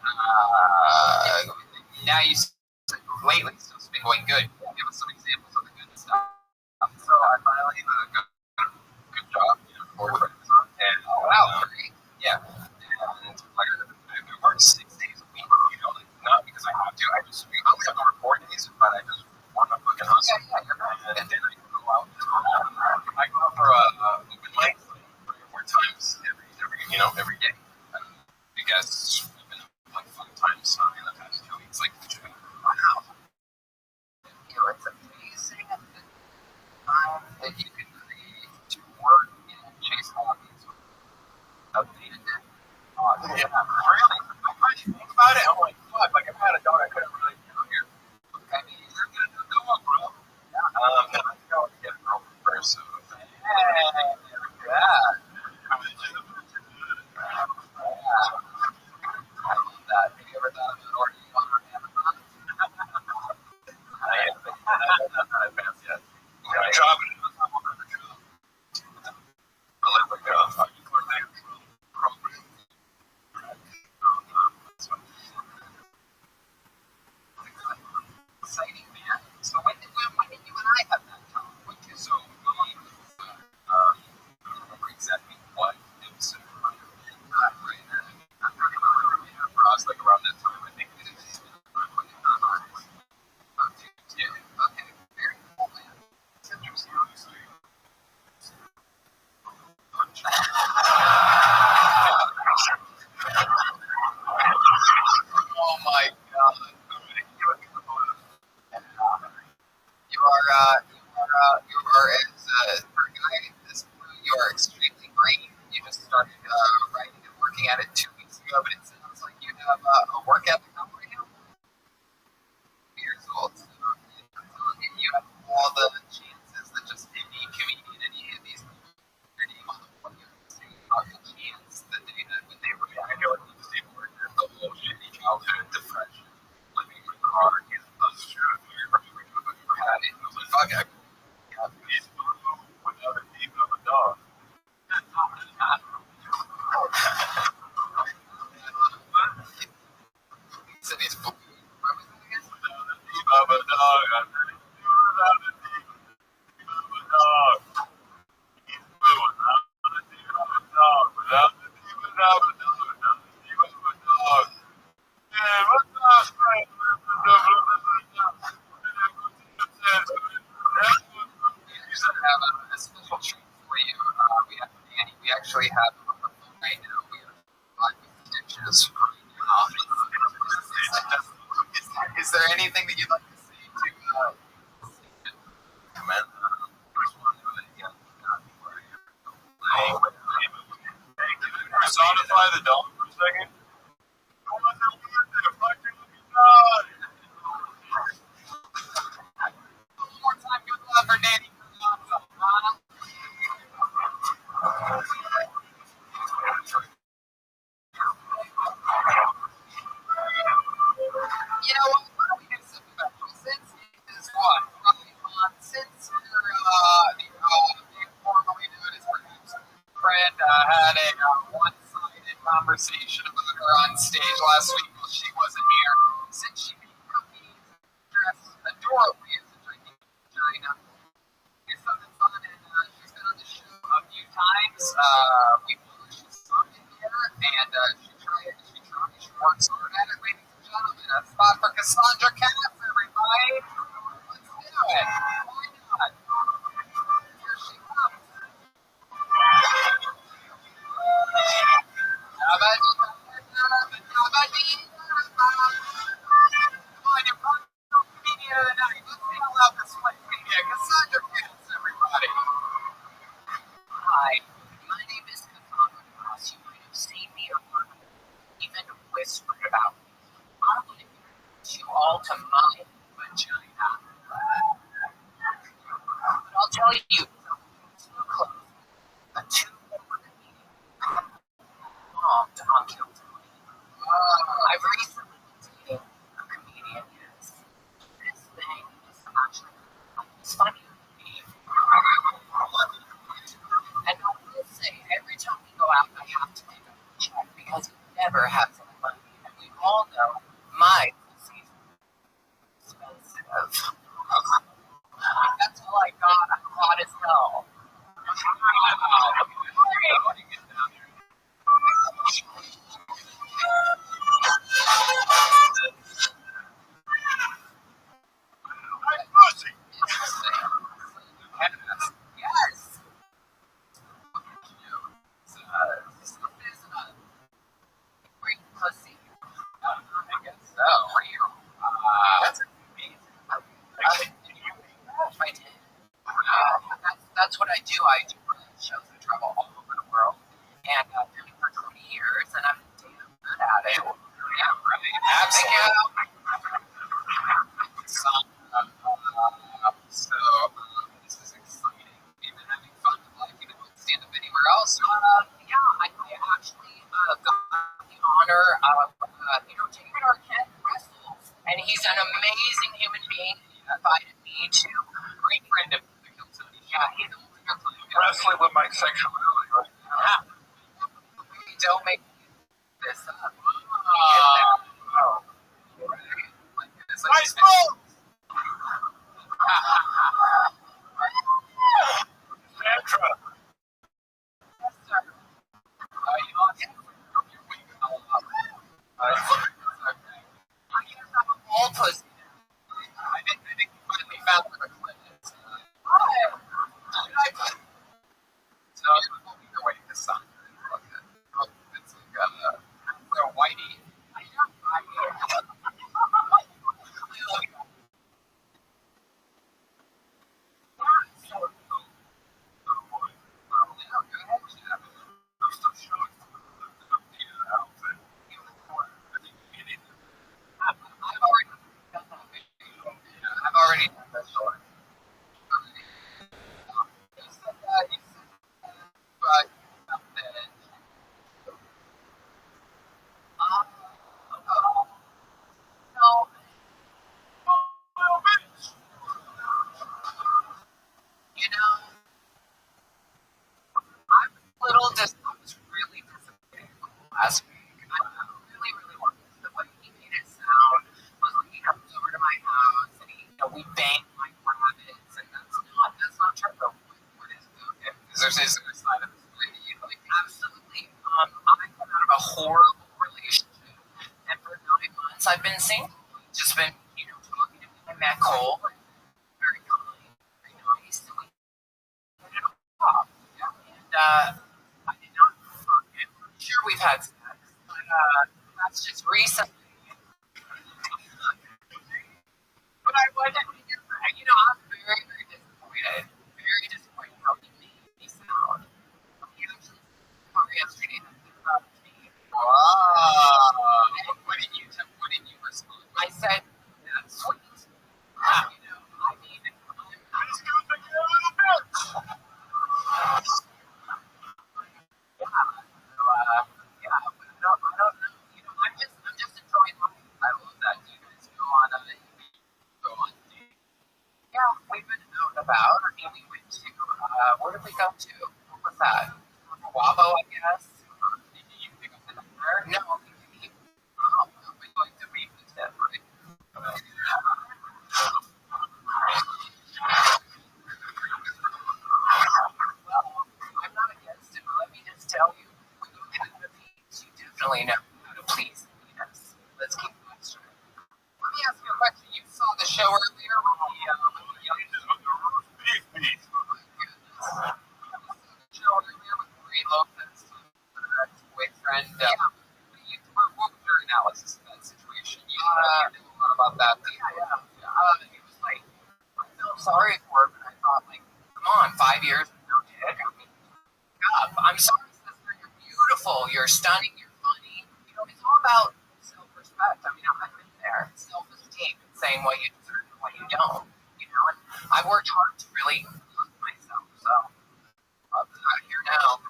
Now you said lately stuff's been going good. Give us some examples of the good stuff. So I finally got a good job, and wow, great. Yeah. And like I worked 6 days a week, like not because I have to. I only have to work 4 days, but I just want to fucking hustle. And then I go out. I go out for open mic 3 or 4 times every day. I guess I've been like 5 times in the past 2 weeks. Like, wow. It's amazing the time that you can create to work and chase hobbies updated it. Really? I finally think about it. I'm like, fuck, like I've had a dog I couldn't really do here. I mean, you're good to go, bro. No, I think I want to get a girlfriend first. So, I love that. Have you ever thought about ordering one on Amazon? I haven't. Not advanced yet. I'm dropping it. I'm on the job. I live like a program. looking at it 2 weeks ago, but it sounds like you have a work ethic right now. Years old. So you have all the chances that just any community of these people the chance that when they were younger, they were the whole shitty childhood depression, living in the car, those truth. Fuck, He's without a thief of a dog. Said he's Without a thief of a dog. I'm ready to do without a thief of a dog. He's blue without a thief of a dog. Without the thief of a dog. Without the thief of a dog. Yeah, what's up, man? We have a special treat for you. We have Danny. We actually have him on the phone right now. We have 5 stitches. Is there anything that you'd like to say to comment? Personify the dog for a second. One more time, good luck for Danny. You know what? Why don't we do something special? Since it is what? Since you're formally known as perhaps friend had a one-sided conversation about her on stage last week while she wasn't here. Since she made cookies, dressed adorably as a gigantic vagina. It's something fun, and she's been on the show a few times. She's sung in here, and she works hard at it, ladies and gentlemen. A spot for Cassandra Katz, everybody. Let's do it. Why not? Here she comes. Come on, you're probably comedian of the night. Let's see how loud this one can get. Cassandra Katz, everybody. Hi, my name is Cassandra Katz. You might have seen me or even whispered about me. I want to introduce you all to my vagina. But I'll tell you, it's too close. A two-member comedian bombed on Kill Tony. I've recently been dating a comedian, yes. This thing is actually funny to me. And I will say, every time we go out, I have to take a check because it never has any money. And we all know my pussy is expensive. That's all I got. I'm hot as hell. pussy. Yes. Great pussy. I guess so. That's amazing. I did. That's what I do. I do shows and travel all over the world. And I've done it for 20 years, and I'm damn good at it. Yeah, right. Absolutely. So, this is exciting. We've been having fun with life. You don't stand up anywhere else. Yeah, I actually got the honor of, taking our Ken Wrestles. And he's an amazing human being. He invited me to great friend of the Kill Tony. Yeah, he's a Wrestling with my sexuality, right? Don't make this up. Nice move! Sandra. Yes, sir. I guess I'm a ball pussy. I think we finally found where the clip is. So, you're waiting to sign. It's like a whitey. last week. I really, really loved it. The way he made it sound was like he comes over to my house and we bang like rabbits, and that's not true. What is it? Okay. Is there a side of the story that you like? Absolutely. I come out of a horrible relationship, and for 9 months I've been single. Just been, talking to me. I met Cole, very kind, very nice, and we hit it off. Yeah. And I did not fuck him. I'm sure we've had sex, but that's just recently. But I wasn't, I'm very, very disappointed. Very disappointed how he made me sound. He actually said yesterday that he loved me. Wow. What did you respond? I said, that's sweet. I mean, I'm just going to take it a little bit. Yeah. So, but I don't know. I'm just enjoying life. I love that you guys go on dates. Yeah, we've been out and about. I mean, we went to, where did we go to? What was that? Wabo, I guess. Did you pick up the number? No, we we're going to babysit, right? Well, I'm not against it, but let me just tell you, when you have a peace, you definitely know how to please the penis. Let's keep that straight. Let me ask you a question. You saw the show earlier with the young Peace. show earlier with Marie Lopez, ex-boyfriend. What was your analysis of that situation? You know a lot about that. Yeah. He was like, I felt sorry for her, but I thought, like, come on, 5 years with no dick. I mean, up. I'm sorry, sister. You're beautiful. You're stunning. You're funny. It's all about self-respect. I mean, I've been there. Self-esteem, saying what you deserve and what you don't. And I've worked hard to really love myself. So I'm out here now.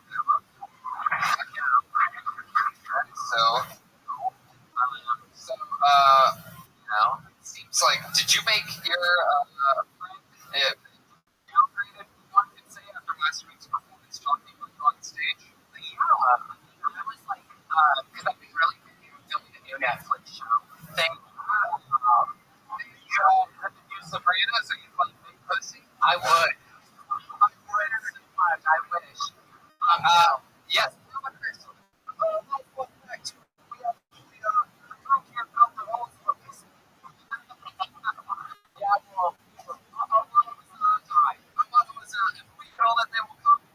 It seems like, did you make your friend downgraded, one could say, after last week's performance, talking about on stage? Yeah, I was like, because I've been really busy with filming a new Netflix show. Thank you had to use Sabrina, so you like big pussy? I would. I would so much. I wish. Yes. Welcome back to we have I can't build the whole focus. Yeah, well, our mother was died. My mother was if we call it, they will come.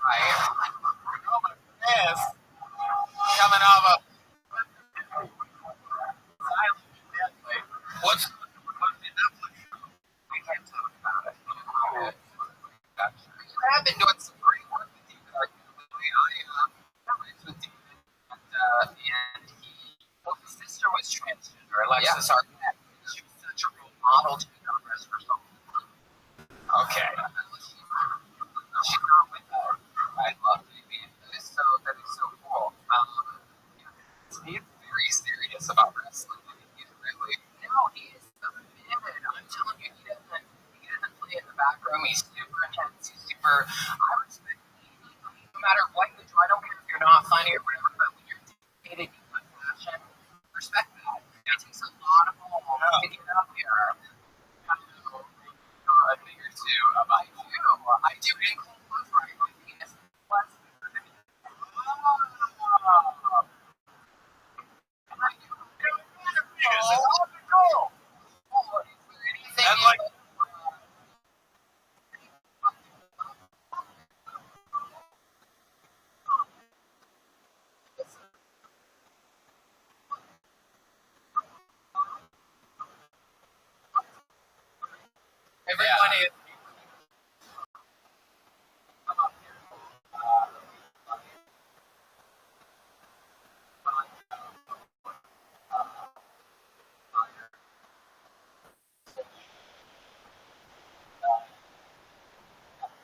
Right. Oh my goodness. Coming off a silent deathly. What's the Netflix show? I can't talk about it. You have been doing some great work with David arguably. I was with David, and his sister was transgender, Alexis Arquette. She was such a role model to be on rest for so long. Okay. She's not with us. I love David. That is so cool. He's very serious about wrestling. I mean, he's really he is committed. I'm telling you, he doesn't play in the back room. He's super intense. He's super. I respect him. No matter what you do, I don't care if you're not funny or whatever, but when you're dedicated, you put passion. Respect that. It takes a lot of balls to get up here. A thing or two. I do. And Cole was right. My penis was. And like everyone is.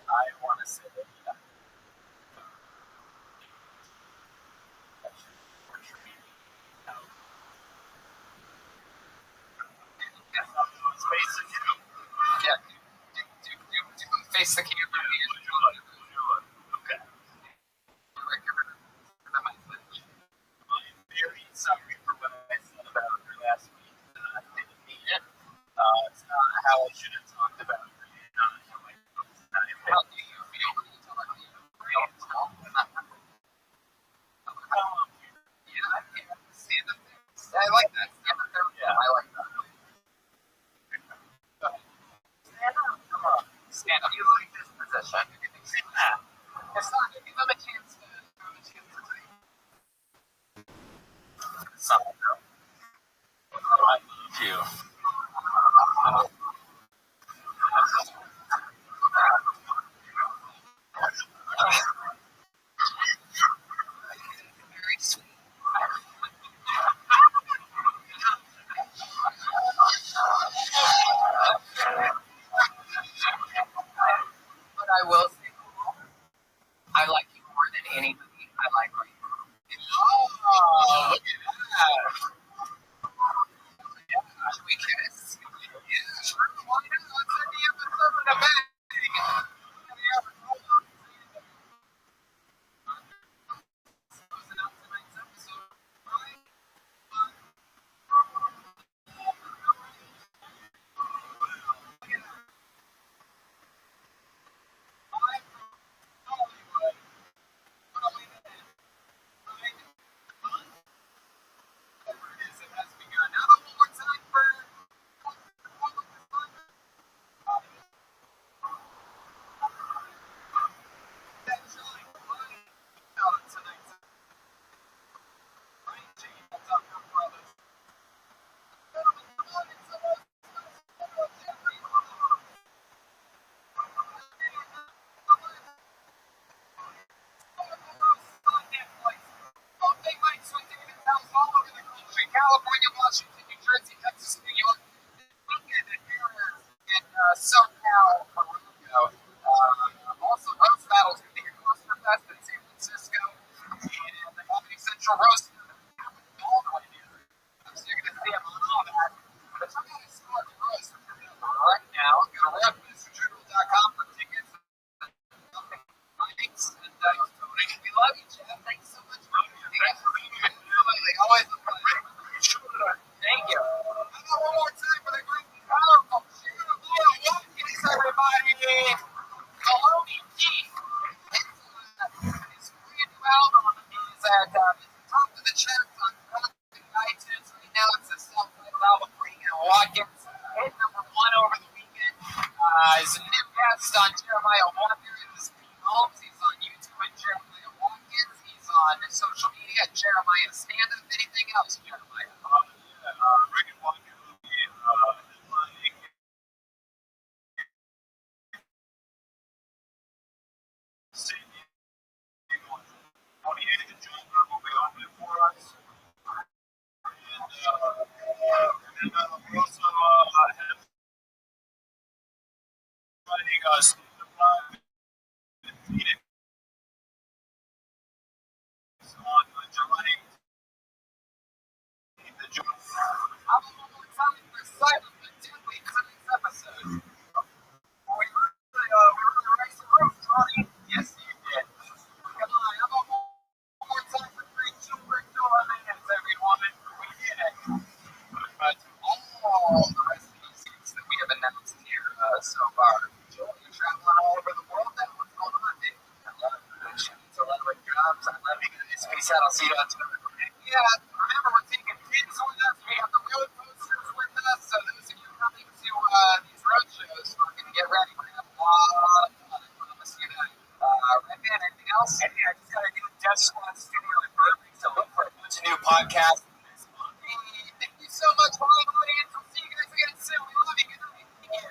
I want to say that. Face the camera. Yeah, do face the camera. Okay. she'll roast him all the way near. So you're going to see him on all that. But if I'm going to start the roast right now, go to RebMrTrudeau.com for tickets. Thanks. And we love you, Jeff. Thanks so much for being here. Always a pleasure. Thank you. How about one more time for the great and powerful Thanks, everybody. Maloney Keith. His brand new album is at the top of the charts on iTunes right now. It's a self-titled album, Regan Watkins. Hit #1 over the weekend. He's a new guest on Jeremiah Walker. This is Pete Holmes. He's on YouTube at Jeremiah Watkins. He's on social media at Jeremiah Stand-Up. Anything else, Jeremiah? Regan Watkins will be headlining San Diego on 28th, and Johnburg will be opening for us. And then we also have finding us in Phoenix on July 8th. The June. How about one more time for Silent but Deadly tonight's episode? Well, we really raised the roof, Tony. Yes, you did. Come on, how about one more time for three children minutes, everyone? We did it. But all the rest of these things that we have announced here so far, Joel, you're traveling all over the world now. What's going on, dude? I love it. It's a lot of jobs. I love you guys. Peace out. I'll see you on Twitter. Yeah, remember we're taking kids with us. We have the road posters with us. So those of you coming to these road shows, fucking get ready. We're gonna have a lot of fun. I promise you that. Rabbi, anything else? Hey, I just got a new Death Squad studio in Berkeley, so look for a bunch of new podcasts this month. Hey, thank you so much for all the audience. We'll see you guys again soon. We love you. Good night. Thank you.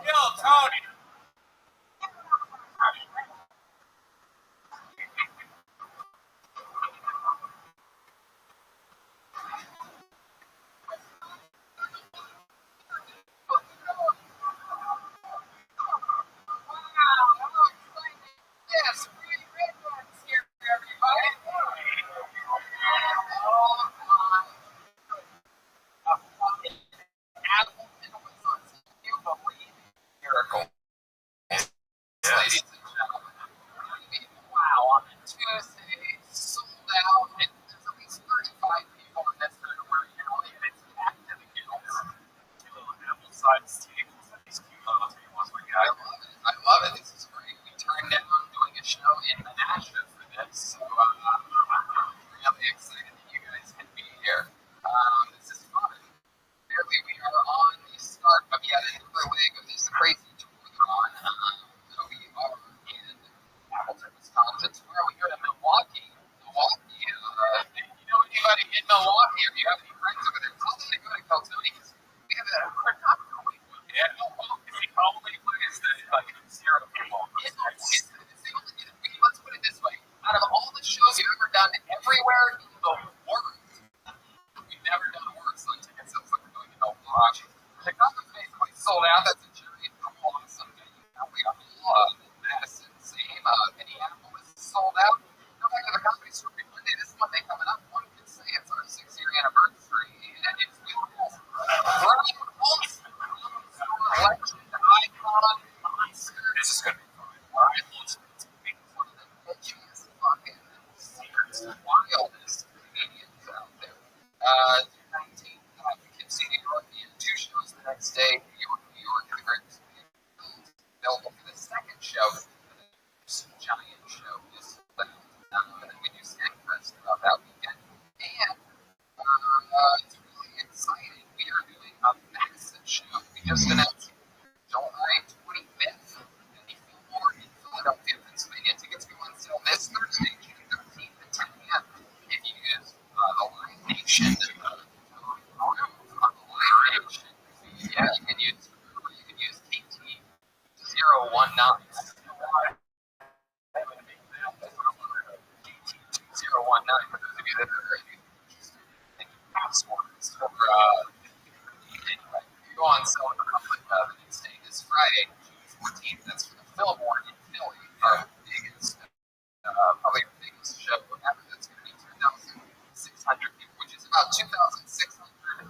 Yo, Tony. This is going to be fun. All right, let's make one of the edgiest fucking secrets and wildest comedians out there. 19, Poughkeepsie, New York, and 2 shows the next day. New York, and the greatest available for the second show. This giant show is we do Skankfest that weekend. And it's really exciting. We are doing a massive show. We just announced July 25th at the Fillmore in Philadelphia, Pennsylvania. Tickets go on sale this Thursday, June 13th at 10 p.m. If you use the Live Nation, yeah, you can use KT019. KT019 for those of you that are passwords for anyway, you go on sale for public the next day this Friday, June 14th. That's for the Fillmore in Philly, our biggest, probably the biggest show ever. That's going to be 2,600 people, which is about 2,600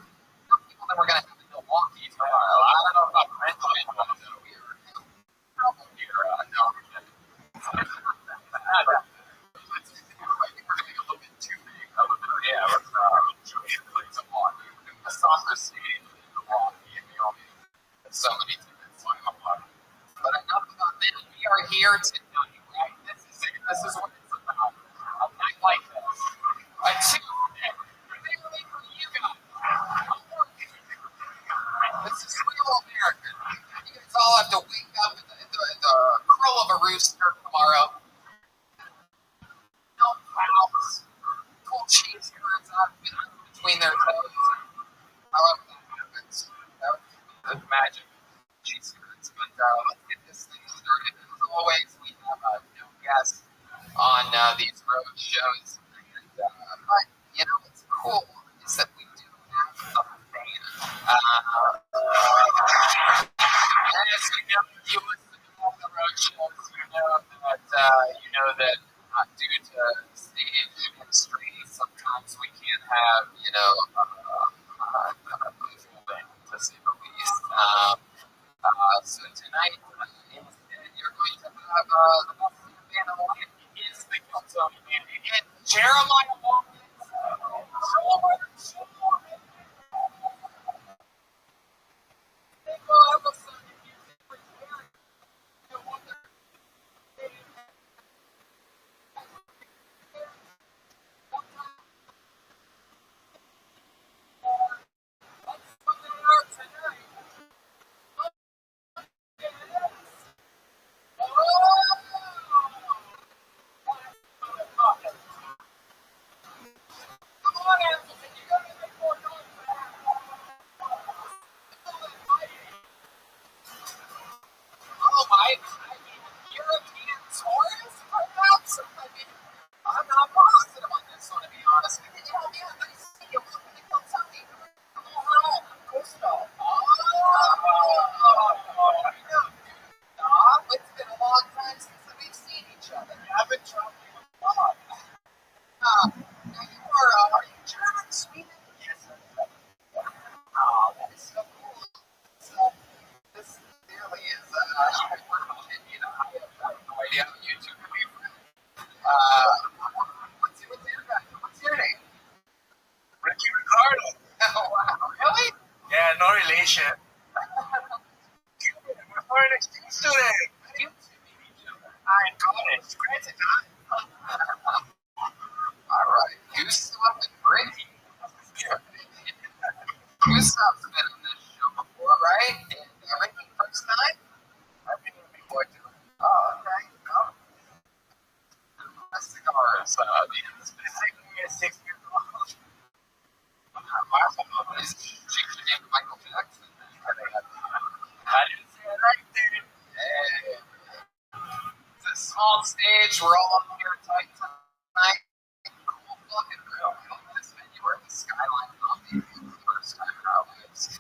people that we're going to have in Milwaukee tomorrow. I don't know about Brentwood, but we are probably here. No, we're kidding. We're getting a little bit too big. Yeah, we're a soccer stadium in Milwaukee, and we only have so many tickets. But enough about that. We are here tonight, right? This is what it's about. A night like this. A Tuesday. Particularly for you guys. This is real American. You guys all have to wake up in the crow of a rooster tomorrow. No clouds. Cool cheese curds out between their toes. However that happens, that's magic. Cheese curds. But let's get this thing started. As always, we have no guests on these road shows. And, but, you know, what's cool is that we do have a fan. As you know, if you listen to all the road shows, you know that due to stage constraints, sometimes we can't have, a visual band, to say the least. So tonight, instead, you're going to have the best band of the land. He is the Kiltony band. And Jeremiah Watkins. European tourists, perhaps? I mean, I'm not positive on this one, to be honest. But you know, man, nice to see you. Welcome to Kentucky. Hello, Gusto. It's been a long time since we've seen each other. I've been traveling a lot. Are you German speaking? Yes, sir. Oh, that is so cool. So, this clearly is, I have no idea how YouTube can be from. What's your name? Ricky Ricardo. Oh, wow. Really? Yeah, no relation. We're foreign exchange students. In college. Granted, All right. Gustav and Ricky. Gustav's been on this show before, right? And Ricky, first time? I've been here before too. Oh, okay. Oh. Cigars. It's been taking me 6 years old. Is she named Michael Jackson? I didn't say it right there. Hey. It's a small stage. We're all up here tight tonight. Cool fucking room. I love this venue. We're at the Skyline Coffee for the first time in our lives.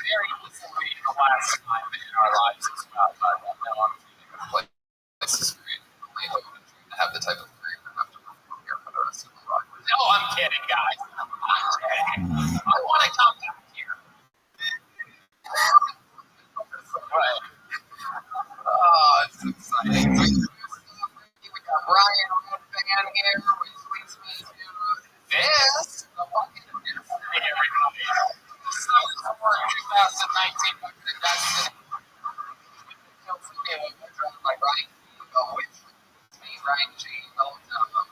Very easily the last time in our lives as well. This is great. I hope and dream to have the type of career we have to perform here for the rest of the life. No, I'm kidding, guys. I'm kidding. I want to come back here. We got Brian Van here, which leads me to this. The fucking so for 2019 Bucket of Destiny. By Brian, which me, Ryan G. Of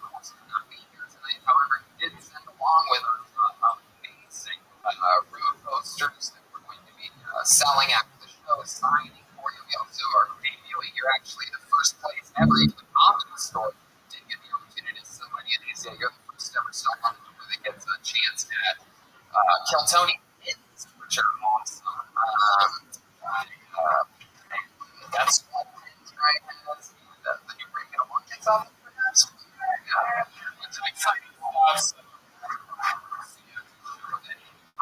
course, could not be here tonight. However, he did send along with us amazing road posters that we're going to be selling after the show, signing for you. We also are debuting. You're actually the first place ever, even the comic store didn't get the opportunity to sell any of these. Yeah, you're the first ever stock on the door that gets a chance at Keltoni pins, which are awesome. That's what pins, right? That's the new breaking of markets on it, perhaps. It's an exciting stuff.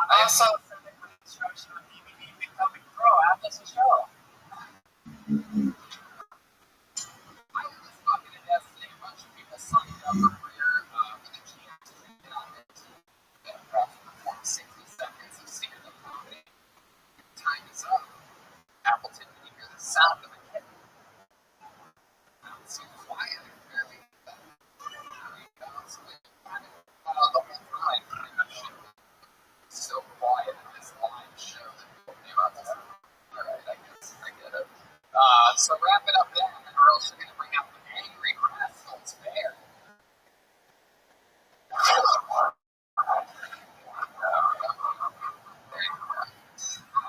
I also sent in the instruction on DVD Becoming Pro after the show. I was just fucking a destiny. A bunch of people signed up for the chance to get on it. Perform 60 seconds of stand-up comedy. Time is up. Appleton, can you hear the sound of a kitten? It's so quiet, really. There you go. So the whole time, pretty much so quiet in this live show that people came up to. Alright, I guess I get it. So wrap it up then, or else you're gonna bring out the angry Rascals Bear.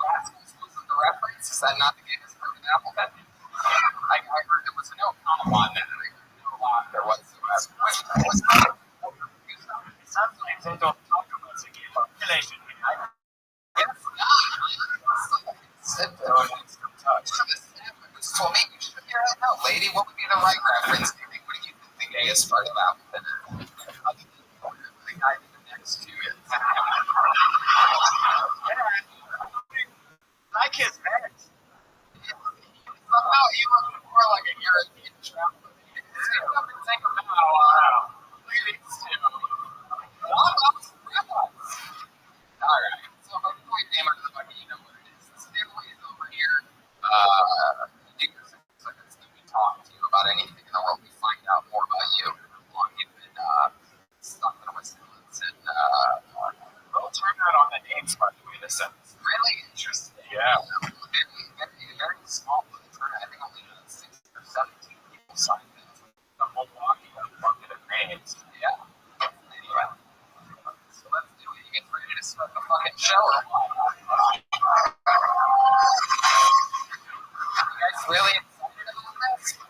Rascals wasn't the reference? Is that not the Guinness Book of Appleton? I heard there was no on that. There was. Sometimes they don't talk about the population. Yes, not. Sit down and some touch. Who's told me you should hear that? No, lady. What would be the right reference? Do you think? What do you think the gayest part of Appleton is? The guy next to it. I kiss parents. Somehow you look more like a European traveler. Stand up and think about look at these two. Alright, so before we name our buddy, you know what it is. The family is over here. You can we talk to you about anything in the world. We find out more about you. How long you've been stuck in Wisconsin. We'll turn that on the names part of the sentence. Really interesting. Yeah. Very small footprint. I think only 16 or 17 people signed it. The Milwaukee bucket of names. Yeah. Anyway. So let's do it. You get ready to start the fucking show. You guys really excited about this? So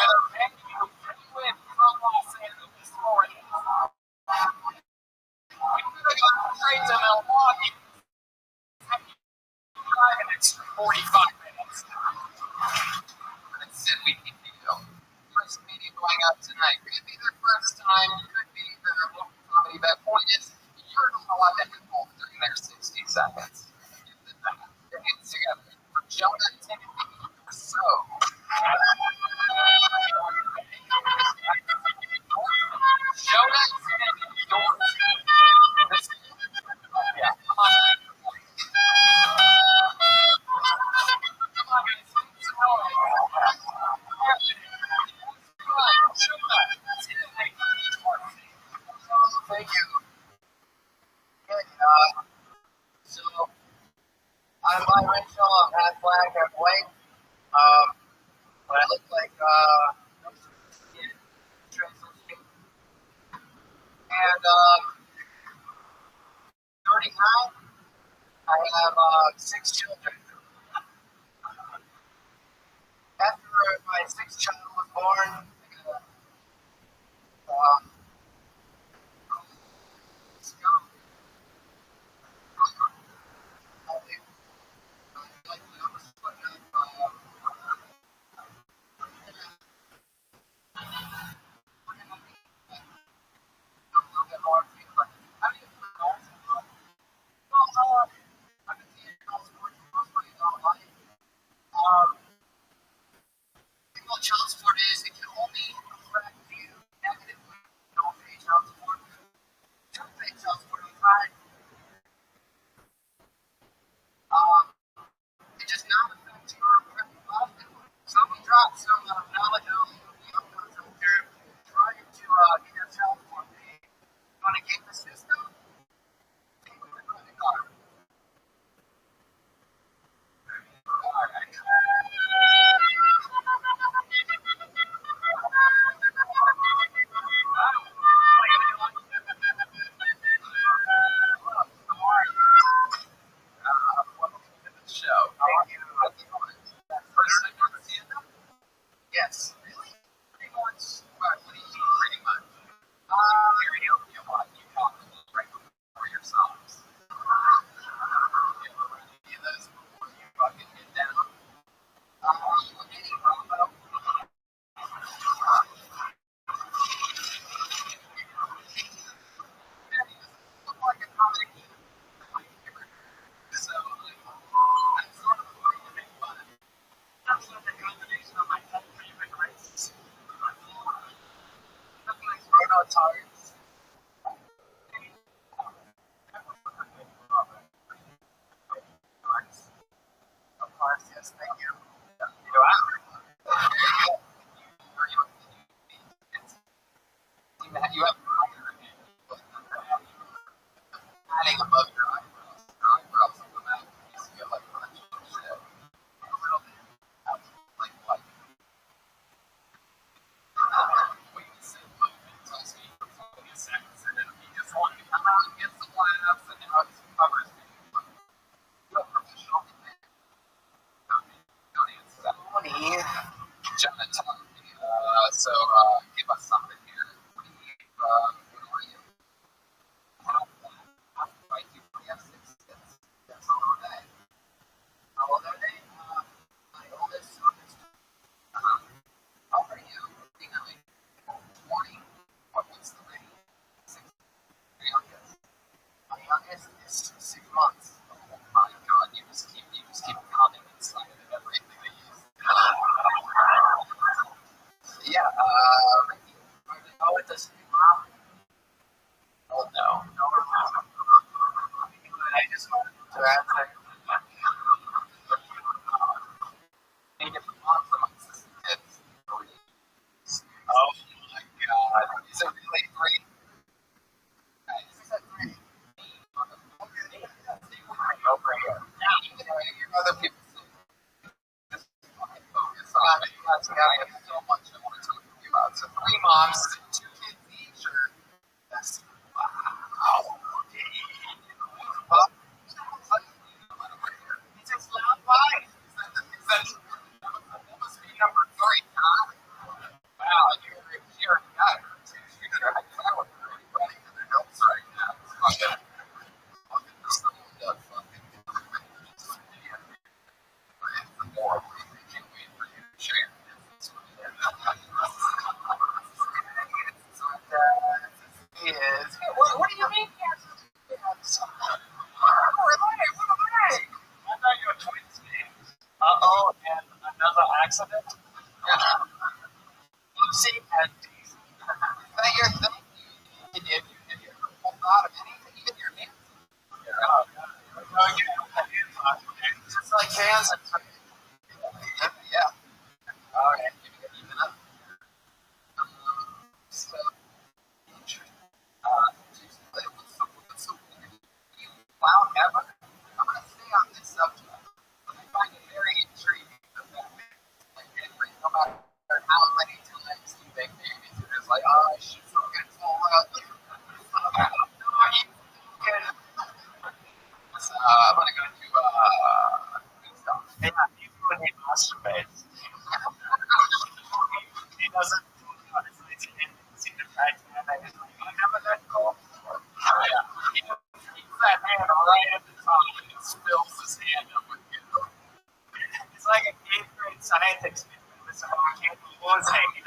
they're paying you in from Los Angeles this morning. We could have gone straight to Milwaukee. 5 minutes, 45 minutes. But instead we keep you. First meeting going up tonight. Could be their first time, could be their local comedy, but point is, you're going to allow them to hold during their 60 seconds. Their hands together. For Jonah and Timothy, you're so. Jonah and Timothy, yeah, come on. Thank you. So, I'm biracial, I'm half black, half white. But I look like, transitioning. And, 39, I have, 6 children. After my 6th child was born, let's go. Like the numbers, but child support is it can only affect you negatively 6 months. Oh my God, you just keep coming inside of everything that you Yeah, oh, it doesn't. Oh no. I just wanted to ask any different mom for my sister kids. Oh my God. Is it really 3? Is it 3? Over here. Other people just fucking focus on it. That's got so much I want to talk to you about. So 3 moms, 2 kids each, or that's wow. He just loud by. That must be number 3, huh? Wow, you're a guy. You're gonna have fun with everybody in their notes right now. Fucking more. Can't wait for you to share. Is what do you mean? I thought you were twins. Uh-oh, and another accident? Oopsie and daisy. That your thing? You did ever pull out of anything, even your hands? No, you have hands on. Just like hands and yeah. Okay, even up. So, what's so weird? You clown ever? I'm gonna stay on this subject. I find it very intriguing. The fact that, like, no matter how many times you make babies, you're just like, oh, I should fucking pull up. No, you can. So, I'm gonna go do good stuff. Yeah, even when he masturbates, he doesn't see the fact that I have a net call. Yeah, he keeps that hand right at the top and it spills his hand up with you. It's like an 8th grade science experiment with some candy was hanging.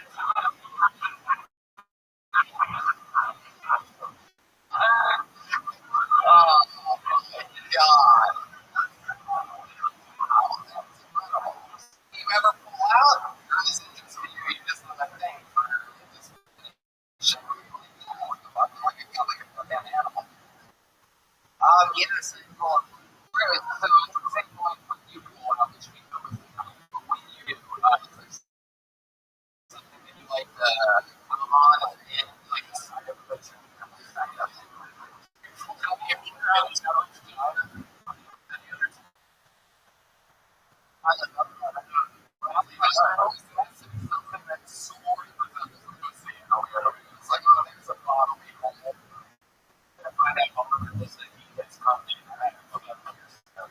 Oh, God. Do you ever pull out? Or is it just you just let that thing? Just like a goddamn animal. Yes, it's going. Really, so it's the same point when you pull out, which we know is but when you do, it's like something that you like come on and like a side of the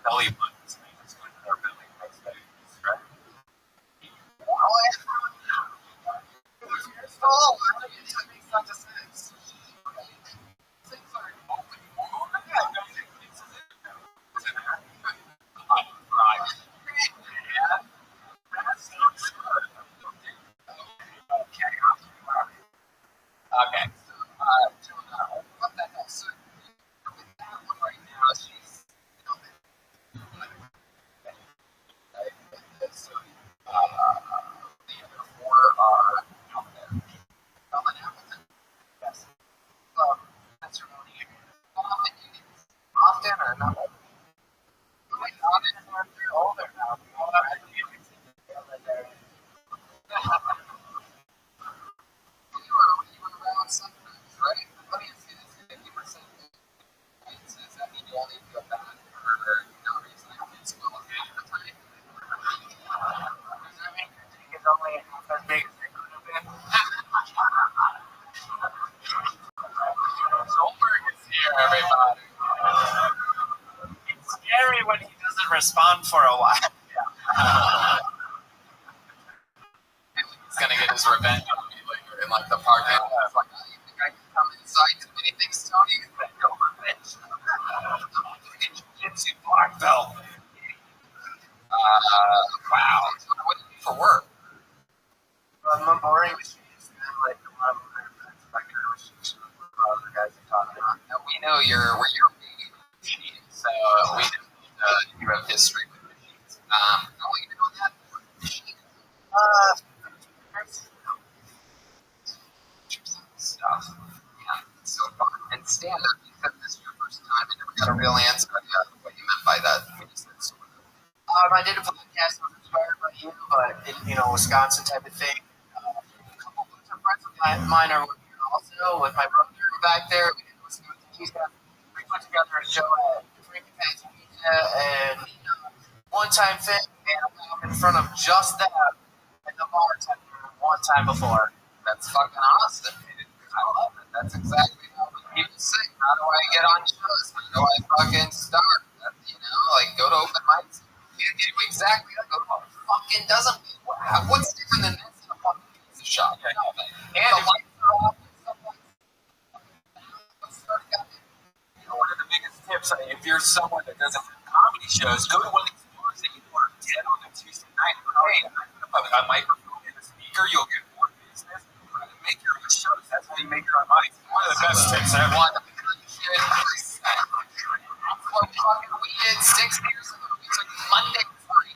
belly buttons. Their belly buttons, right? Oh, that makes such a sense. Things are open. Okay. So, what the hell? So, with that one right now, she's, so, the other 4 are out there. Ellen Appleton. Yes. That's your only often or not? Like, they're older now. You were around sometimes, right? Let me ask you this: 50% does that mean you only feel bad for no reason? It's well half the time. Does that mean your dick is only half as big as it could have been? Solberg is here, everybody. It's scary when he doesn't respond for a while. He's gonna get his revenge on me later in like the parking lot. It's like, oh, you think I can come inside to many things, Tony? Go revenge. Jiu-jitsu black belt. Wow. What do you do for work? I'm boring machines and like a lot of inspector machines. The guys are talking about. Now we know where you're being machines. So I did a podcast that was inspired by you, but Wisconsin type of thing. A couple of friends of mine are here also with my brother back there. We did Wisconsin. We put together a show at Drinking Pants Pizza and one-time thing, and I'm in front of just that and the bartender one time before. That's fucking awesome, dude. I love it. That's exactly how people say, how do I get on shows? How do I fucking start? Go to open mics. You do exactly that. Go to a fucking dozen. What's different than this in a fucking pizza shop? And the lights are off. One of the biggest tips, if you're someone that doesn't have comedy shows, go to one of these bars that you know are dead on a Tuesday night. Hey, put a microphone in a speaker, you'll get more business. Make your own shows. That's how you make your own money. One of the best tips ever. We did 6 years ago. We took Monday free.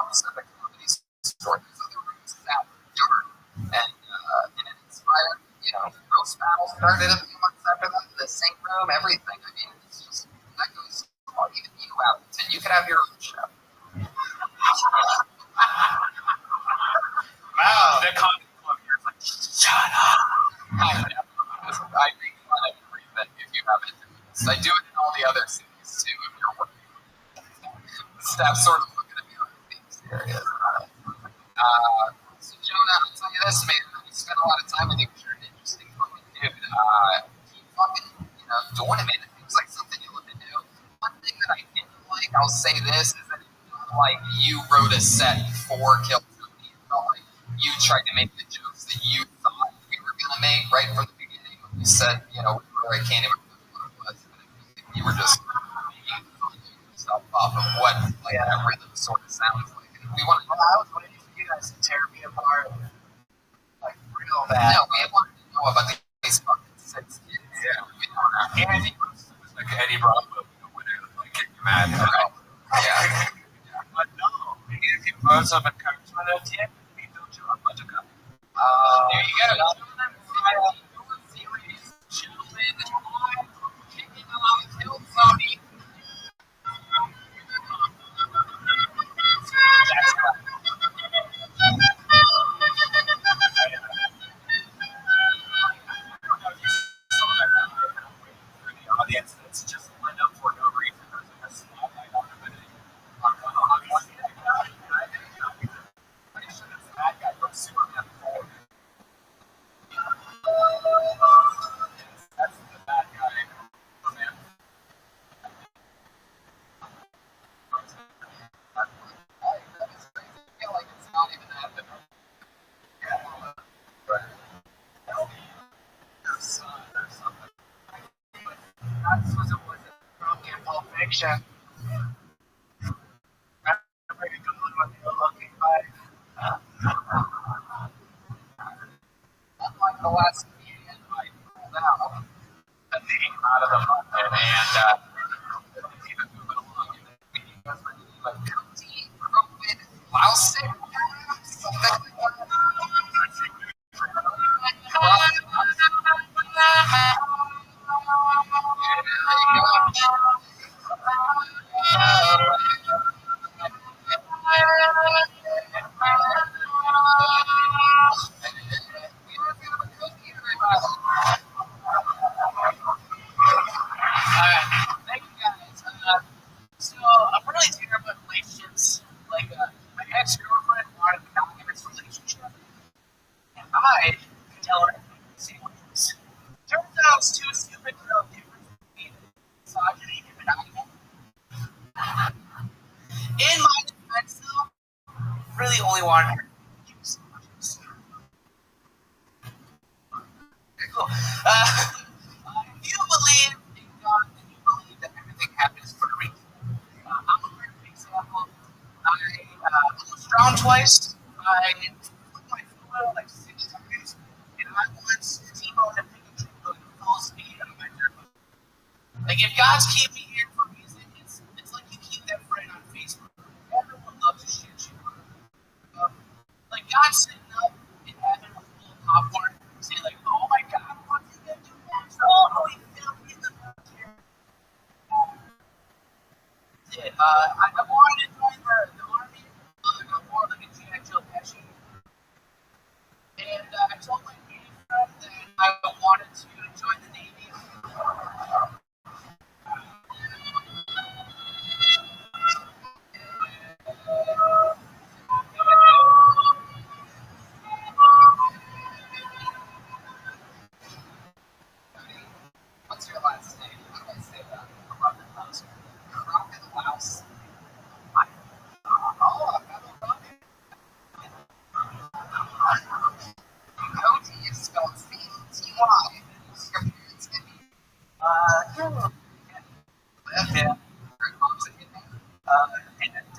Pacific Comedy Store. There's other rooms that dark. And it inspired, roast battles started a few months after that. The same room, everything. I mean, it's just, that goes on. Even you, Allington. You could have your own show. Wow. That comedy club here is like, shut up. I make fun of everything if you haven't. I do it in all the other cities too. If you're working, the staff sort of looking at me like these areas. So Jonah, I'll tell you this, man. We spent a lot of time with you. You're an interesting fucking dude. Keep fucking, doing it, man. It seems like something you love to do. One thing that I didn't like, I'll say this, is that it felt like you wrote a set for Kill Tony. It felt like you tried to make the jokes that you thought we were gonna make right from the beginning. When you said, I can't even remember what it was. You were just making stuff off of what that rhythm sort of sounds like. And we wanted to. I was waiting for you guys to tear me apart, like real bad. No, we wanted to know about these fucking 6 kids. Yeah. And he was like Eddie Bravo, get you mad. Yeah. But no, if you brought up a encouragement at the end, we built you up like a cup. There you go. Series, gentlemen, kicking off Kill Tony. Audience that's just lined up for no reason. There's like a spotlight on them, and on one hand, I should have that guy from Superman 4. That's the bad guy. Man. I feel like it's not even happening. There's something. That's what it was in Pulp Fiction. Remember you going with the looking like Unlike the last comedian I pulled out, the name out of the moment and keep it moving along. And then you guys were doing like county, COVID, lousing, something like that. thank you guys. So I'm really terrible at relationships. Like my ex-girlfriend wanted a monogamous relationship, and I could tell her everything she was. Turns out it's too stupid to know the difference between misogyny and monogamy. In my defense, though, really only wanted her to use Cool. If you believe in God, then you believe that everything happens for a reason. I'm a perfect example. I was drowned twice. I put my foot out like 6 times, and I once T-boned a picture going full speed on my dirt bike. Like, if God's keeping me here for a reason, it's like you keep that friend on Facebook. Everyone loves to shit you. Like, God's sitting up in heaven with a little popcorn, saying, like, oh my God, what's he gonna do next? Oh, he filled me in the I wanted to join the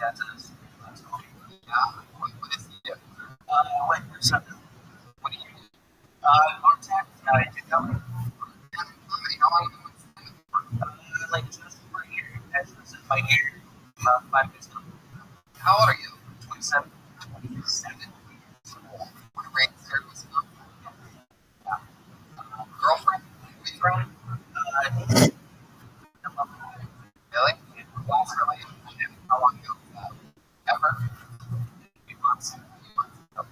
that's a Yeah. What is the what you're something. What do you do? Contact, you tell me, How long have you been studying for? like just for a year, as this is my year, 5 years now. How old are you? 27. 27 years old. What a great service. Girlfriend? Boyfriend, Really? Last relationship? How long ago was that? Ever? few months. How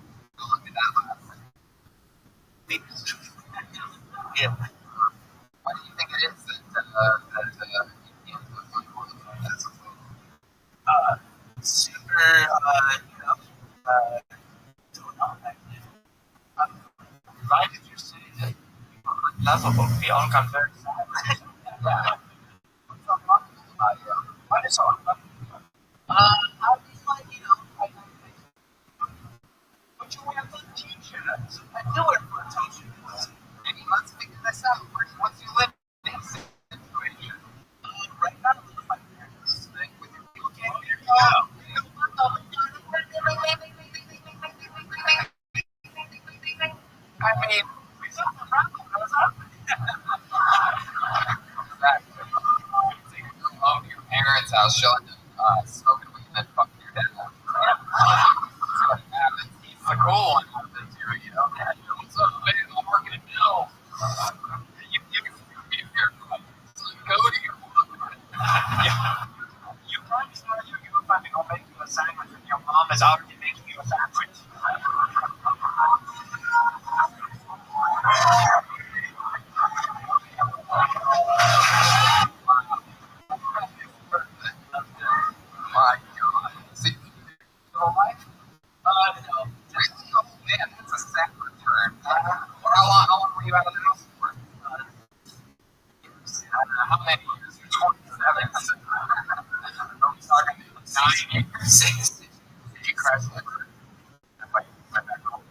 long did that last? Yeah. Why do you think it is that you can't that's Super, don't know. Why did you say that lovable beyond comparison? yeah. What's so popular about you? What is all about? I just like, but you wear the t-shirts. I do it for a t-shirt. Maybe let's figure this out. Once you live in this situation, Right now, I live with my parents. with your people can't hear you out. I mean, We got the problem. What's up? exactly. So you come home to your parents' house, showing them smoking weed, and then fucking your dad. That's what happens. He's the cool one out of the two, you know. What's up, man? I'm working at Bill. You hear go to you. You promised her you were going to go make you a sandwich, and your mom is already making you a sandwich. My God. See, so life, No. really? Oh, man, that's a sad return. How long were you out of the house for? How many years? 27. I'm talking 9 years. Did you crash the car? Went back home.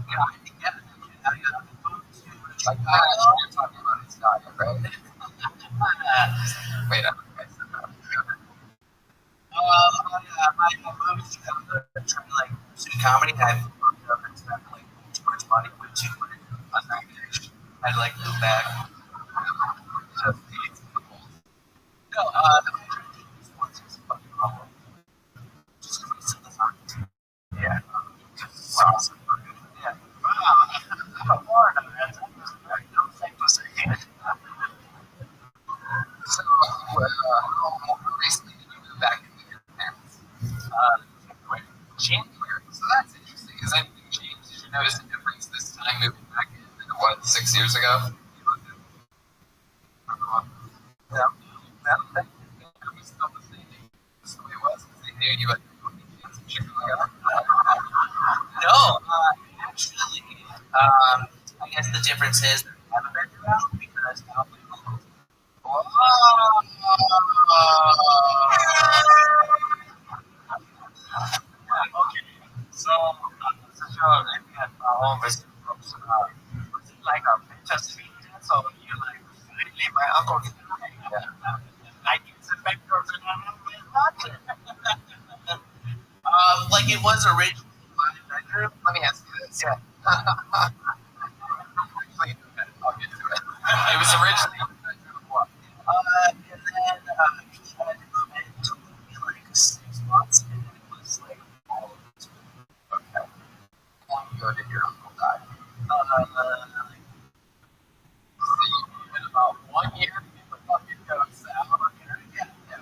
Yeah, I think that. Like, you're talking about his diet, right? Wait, I think I said that. I moved to trying to like do comedy. I fucked up and spent like too much money with too much underage. I had to like move back. Just no, the country sports is fucking awful. Just waste of the time. Yeah. Just awesome. Yeah. I'm a Florida man. No safe to say. So, how recently did you move back in with your parents? January. So that's interesting. Has anything changed? Did you notice a difference this time moving back in than it was 6 years ago? Yeah. It was still the same. Just the way it was. They knew you had No, actually, I guess the difference is that I haven't been through out because now okay. So, looking at home visit groups, was it like a fantastic weekend? So you like really my uncle like it's a backdoor to like it was originally my bedroom. Let me ask you this. Yeah. Actually, I'll get to it. It was originally And then he had to move in to like 6 months, and it was like all of this. okay. How long ago did your uncle die? So you in about 1 year the fucking goes south. Yeah.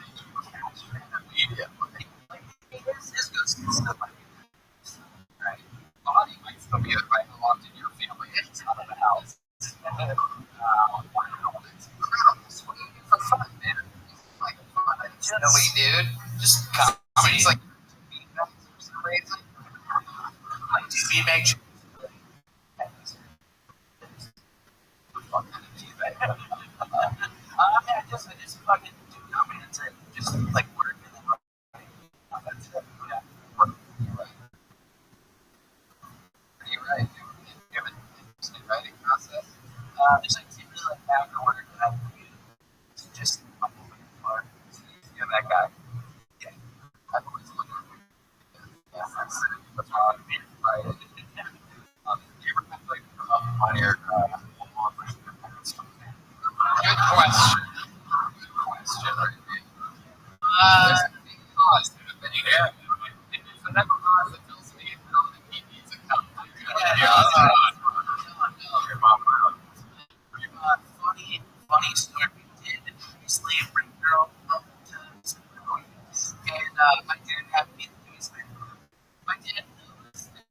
Immediately. Like his ghost is still like Right. Body might still be there, right? How long did your family get out of the house? Wow, that's incredible. Sweet. For fun, man. Like fun. Silly dude. Just comedy. Seems like for some reason. like to be make sure. I just fucking do comedy. That's it. Just like work and then writing. That's it. Yeah. You're right. You have an interesting writing process. There's activity like after work that I can do to just humble my heart. You're that guy. Yeah. Because yeah. If it never was, it tells me how the he needs a cup. Funny story. We did recently bring girl up to school, and my dad had me do his thing. My dad knows that,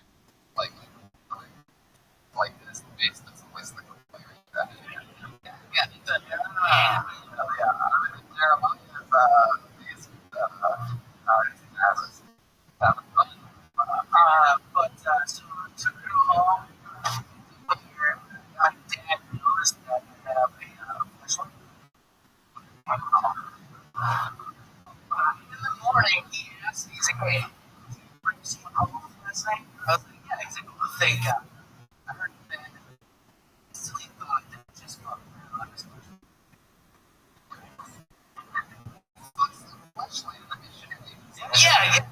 like, this base doesn't list the player. Yeah, Jeremiah is having fun. So we go home here. My dad noticed that I have a flashlight. In the morning, he asked me, he's like, "Hey, did you bring someone home last night?" I was like, "Yeah." He's like, "Oh, thank God." I heard that. Silly thought that it just got around. Flashlight in the missionary. Yeah, yeah.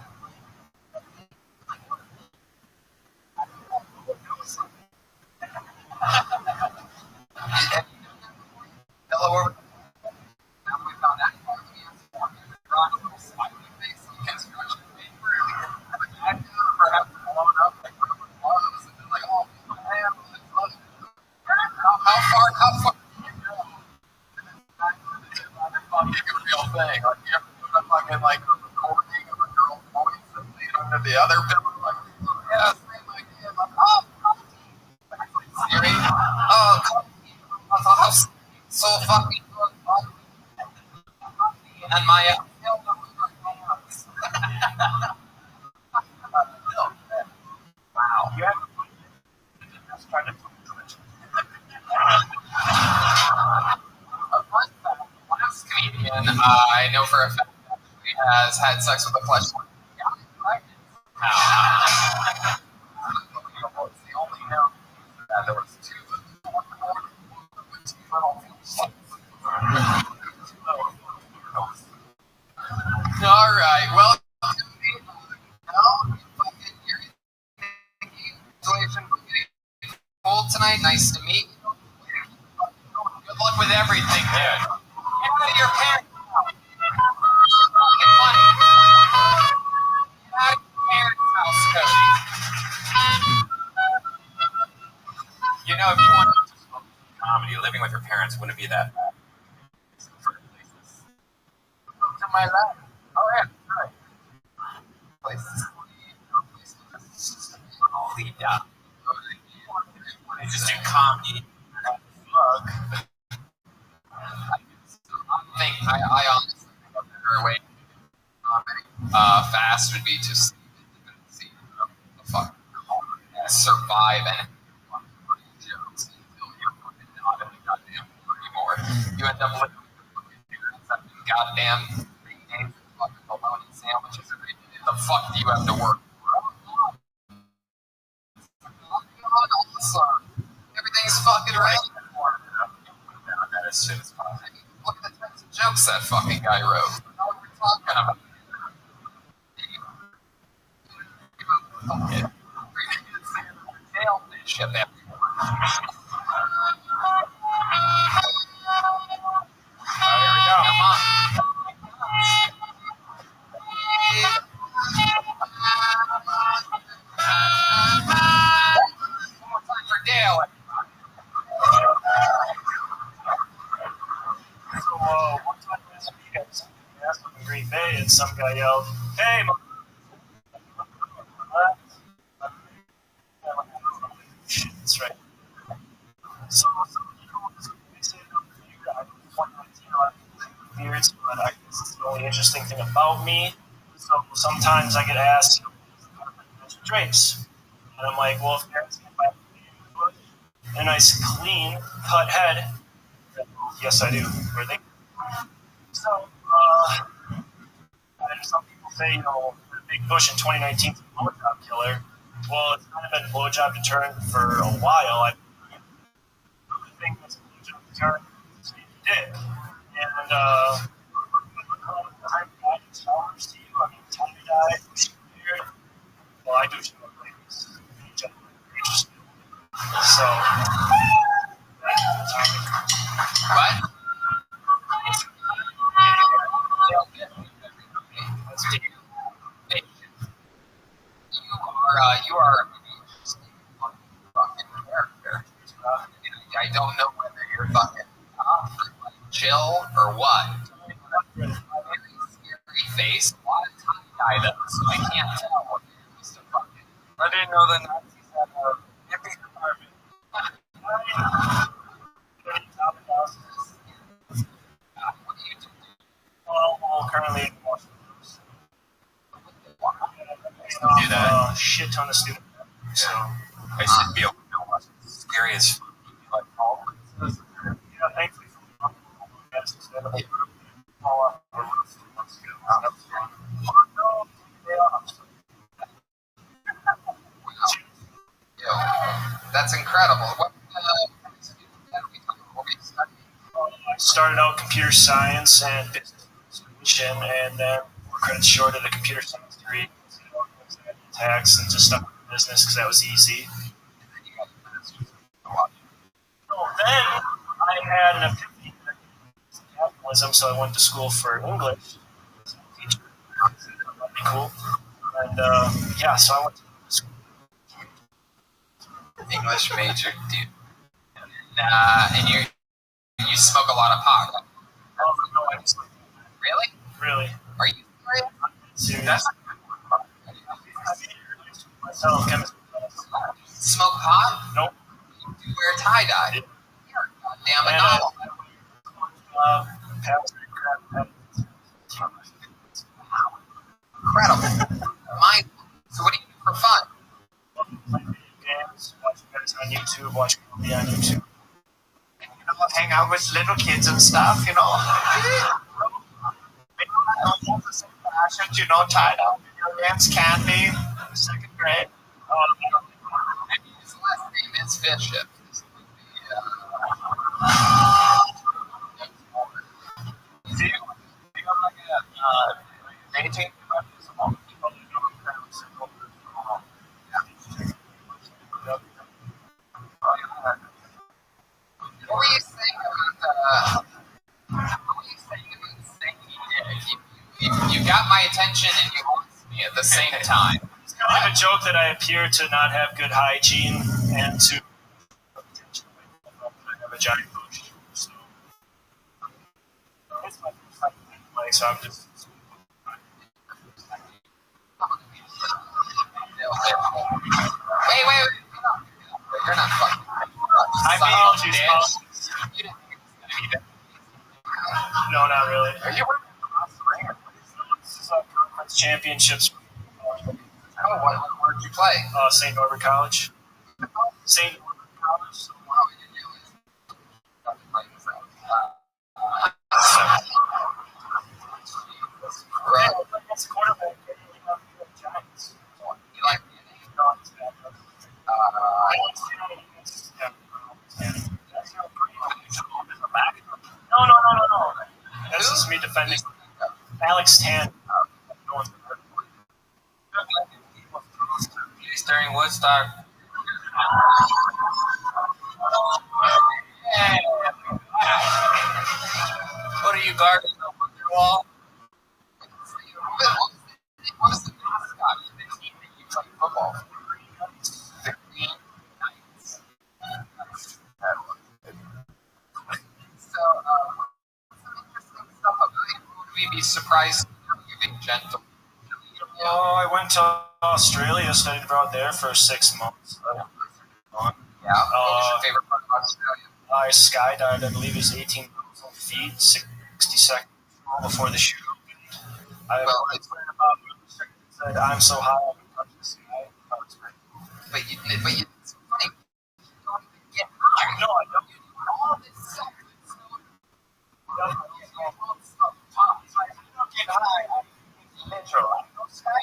Hello, we found out. Construction paper. I never have to blown up like gloves and like, oh man, how far do you go? Fucking a real thing. Like you ever do the fucking like recording of a girl's voice and lead under the other pillow, like, yeah, same idea. Like, oh, Siri. Oh, I'm so fucking good. And my wow. You have to try to Last comedian I know for a fact actually has had sex with a fleshlight. It's the only known that there was two all right. Well, no, fucking cold tonight. Nice to meet you. Good luck with everything, dude. Get out of your parents' house. Fucking money. Get out of your parents' house, Cody. You know, if you want to just focus on comedy, living with your parents wouldn't be that bad. To my left. Oh, yeah. Right. Places. Lead down. I just do comedy. Fuck. I honestly think a better way to do comedy fast would be to see the fuck survive and jokes until you're fucking not in the goddamn anymore. You end up living with your parents having goddamn 3 days of fucking bologna sandwiches every day. The fuck do you have to work for? Awesome. Everything's fucking right. That as soon as possible. Look at the types of jokes that fucking guy wrote. What are we talking about? Fucking shit there. Here we go. Come on. One more time for Dale. So one time last week, I was in Green Bay, and some guy yelled, "Hey, that's right." So they say weird, but I guess it's the only interesting thing about me. So sometimes I get asked, drapes, and I'm like, well, if you're asking if I have a nice clean cut head, yes, I do. Where they so and some people say, the big push in 2019 is a blowjob killer. Well, it's kind of been blowjob deterrent for a while. The thing that's blowjob deterrent is you dick. And time guy towers to you. I mean, tie dye, beard. Well, I do show up ladies. So, that's the topic. What? face. A lot of tie-dye though, so I can't tell what you're used to fucking. I didn't know the Nazis had a hippie department. What do you do? Well, currently in Washington. Do that. A shit ton of students. So I should be able to know what's scary as fuck. Like, all places. yeah, thankfully That's incredible. What I started out computer science and business administration, and then 4 credits short of the computer science degree. Tax and just stuck with business because that was easy. So then I had an epiphany that capitalism, so I went to school for English. Teacher, that'd be cool. And yeah, so I went to school. English major, dude. And you smoke a lot of pot. No, I just Really? really Are you serious? serious. Myself, chemistry class. Smoke pot? Nope. You wear tie dye. You're a goddamn And, anomaly. Incredible. Mine. So what do you do for fun? Games, watch videos on YouTube, watch comedy on YouTube. Hang out with little kids and stuff, you know. Maybe I don't have the same passion, you know, tied up video games, candy, 2nd grade. Maybe his last name is Bishop. Do you have like a dating? What were you saying about saying you got my attention and you lost me at the same time. It's kind of a joke that I appear to not have good hygiene and to have a giant bush. So it's my first time anyway, so I'm just. Wait. You're not fucking. I mean, You didn't even. no, not really. Are you working on the ringer? This is conference championships. Oh, where'd you play? St. Norbert College. St. Norbert College. Quarterback. Giants. You like No. This is me defending Alex Tan. during Woodstock. What are you guarding the wall? What was the mascot of the team that you played football for? The Green Knights. So, some interesting stuff about you. Would we be surprised you're being gentle? I went to Australia, studied abroad there for 6 months. Yeah. What was your favorite part of Australia? I skydived, I believe it was 18,000 feet, 60 seconds before the shoot. Well, it's Said, I'm so high, I can touch the sky. That was great. but it's funny. You don't even get high. No, I don't. You do all this stuff. It's no, Get high. Literal. No sky.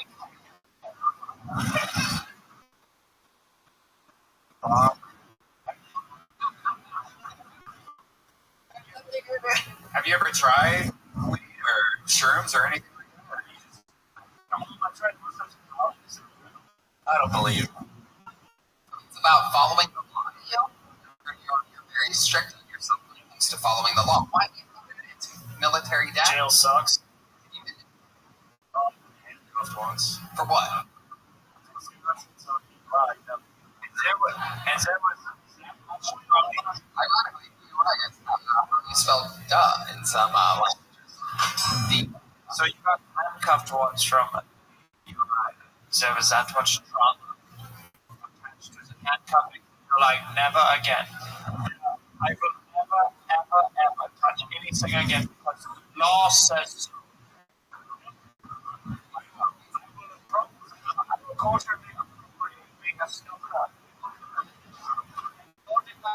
Have you ever tried weed or shrooms or anything like that? Or you just, I don't believe. It's about following the law. You're very strict on yourself when it comes to following the law. Why do you think it's military dad? Jail sucks. You did it Handcuffed once. for what? Ironically, you're right. It's not you spelled duh in some languages. So So you got handcuffed once from so there was that much trauma attached to the handcuffing. You're like, never again. I will never, ever, ever touch anything again because the law says so. Culture being a snowball. Holding my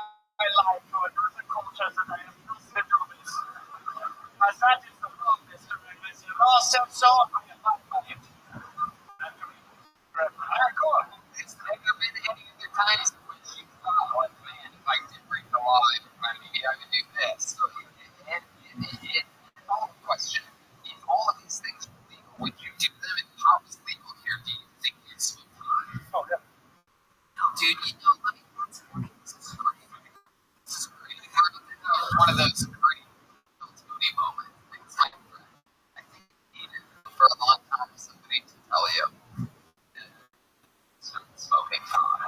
life to another culture that I have nothing to do with. As that is the law, Mr. Ravens. The law says so, I abide by it. Has there been any other times in which you thought, oh man, if I did break the law, maybe I would do this? So, and follow-up question: if all of these things were legal, would you do them? And how is legal here? Do you think it's Oh, yeah. dude? Let me. This is great. This is great. One of those great Tony moments. Things like that. I think you needed for a long time somebody to tell you. Smoking pot.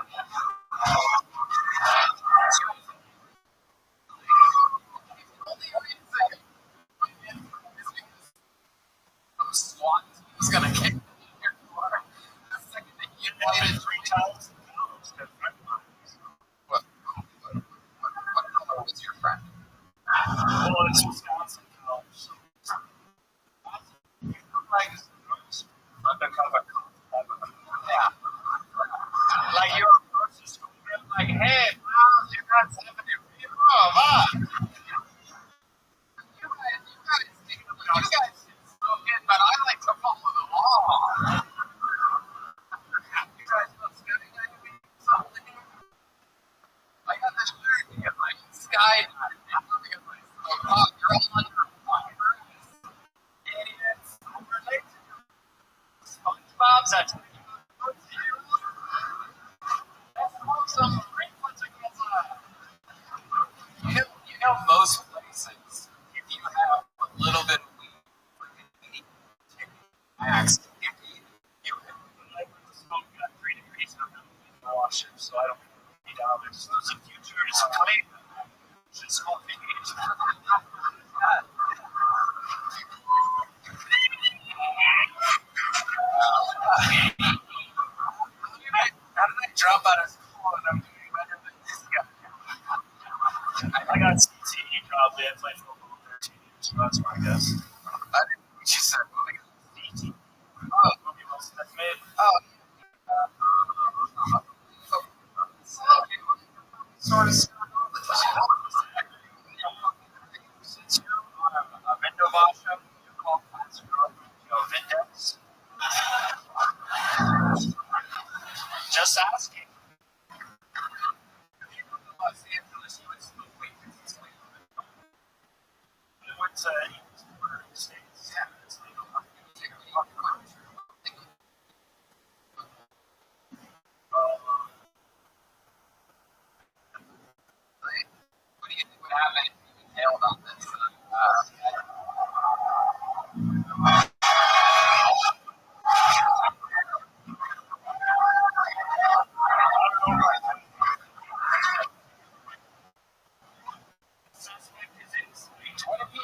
SWAT is gonna kick your door the second that you lighted 3 times. what color was your friend? Well, it's Wisconsin college. So like undercover cop. Yeah. Like you're a grocery store, like, hey, wow, you're not 70. Oh, wow. You guys smoke it, but I like to follow the law. You guys know something? I got this shirt because my skydiving because I smoke pot. You're all underwater. Idiots. I'm related to SpongeBob's. I tell you what, let's smoke some Franklin's against you know most places, if you have a little bit of weed, max, you I smoke at 3 degrees and I'm not in the washer, so I don't need $8. There's a future is claim. Should smoke the age. How did I drop out of school and I'm doing better than this guy? I got CTE probably. I played football 13 years, so that's my guess. She said, CTE. Oh, movie Will Smith made. oh, sort of. Since you're on a window washer, you call plants Vindex. Just asking. Los Angeles, you would smoke weed. I went to the States. Yeah, it's legal. What do you think would happen if you nailed on this? Suspect is in state. What if you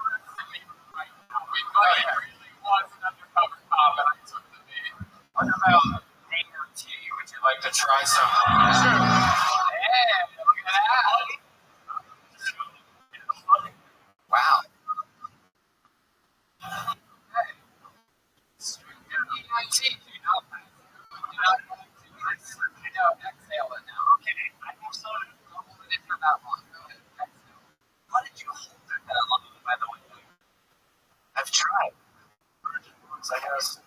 arrested me right now? We really was an undercover cop and I took the bait. What about AMT? Would you like to try some? Sure. Yeah, look at that. Wow. Hey. EIT, you know? Exhale it now. Okay, I have some. Don't hold it in for that long. Go ahead. Exhale. How did you hold it that long, by the way? I've tried. I guess.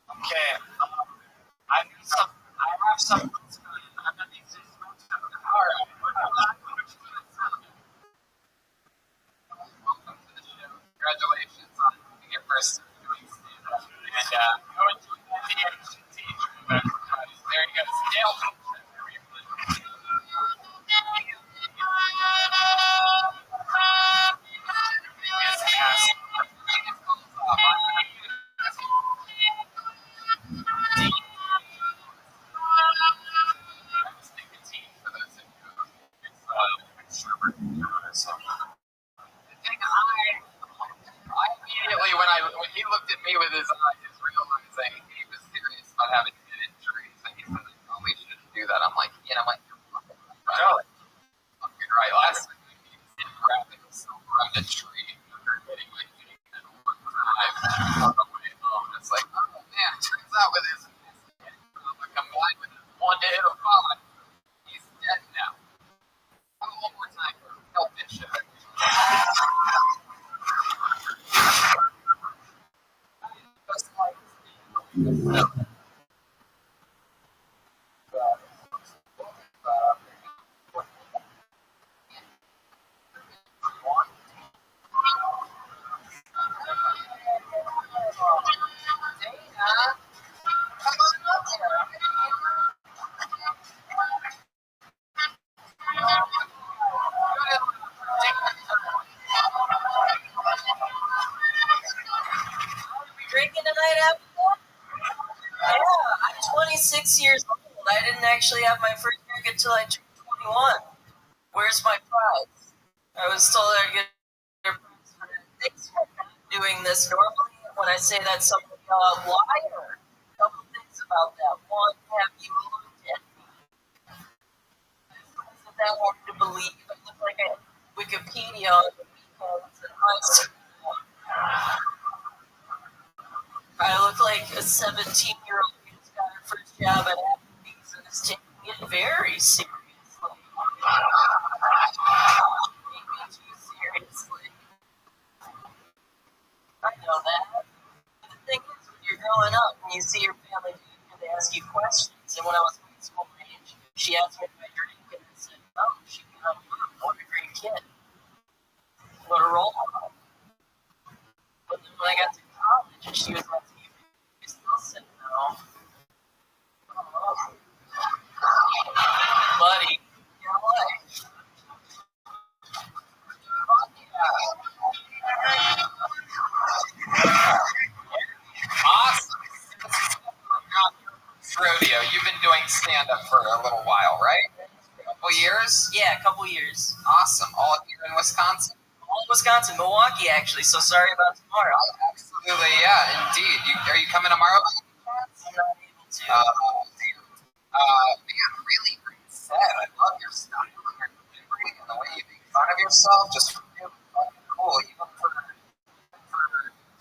Okay. I have some. I'm not the existing. All right. Welcome to the show. Congratulations on your first doing stand-up. And going to the HT. There you go. Scale culture. with his eyes, realizing he was serious about having head injuries, and he said, I probably shouldn't do that. I'm like, you're fucking right. Fucking right. Last time he was in grabbing himself around a tree after hitting my feet at one time on the way home. It's like, oh man, turns out with his combined with his one hit of five, he's dead now. Have it one more time for help and shit. Drinking tonight, Abigail? Yeah, I'm 26 years old. I didn't actually have my first drink until I turned 21. Where's my prize? I was told I'd get a prize for that. Thanks for not doing this normally. When I say that, somebody liar. A couple things about that. One, have you looked at me? Isn't that hard to believe? I look like a Wikipedia on the weekends in high school. I look like a 17-year-old who just got her first job at Applebee's and is taking it very seriously. Take me too seriously. I know that. But the thing is, when you're growing up and you see your family and they ask you questions, and when I was in school age, she asked me if I drink, and I said no. She got what a great kid. What a role model. But then when I got to college and she was asking me, I still said no. Buddy, you know what? Awesome. Rodeo, you've been doing stand-up for a little while, right? A couple years? Yeah, a couple years. Awesome. All here in Wisconsin? All in Wisconsin, Milwaukee, actually. So sorry about tomorrow. Absolutely, yeah, indeed. Are you coming tomorrow? I'm not able to. Man, really great set. I love your style and your delivery and the way you make fun of yourself. Just really fucking cool. Even for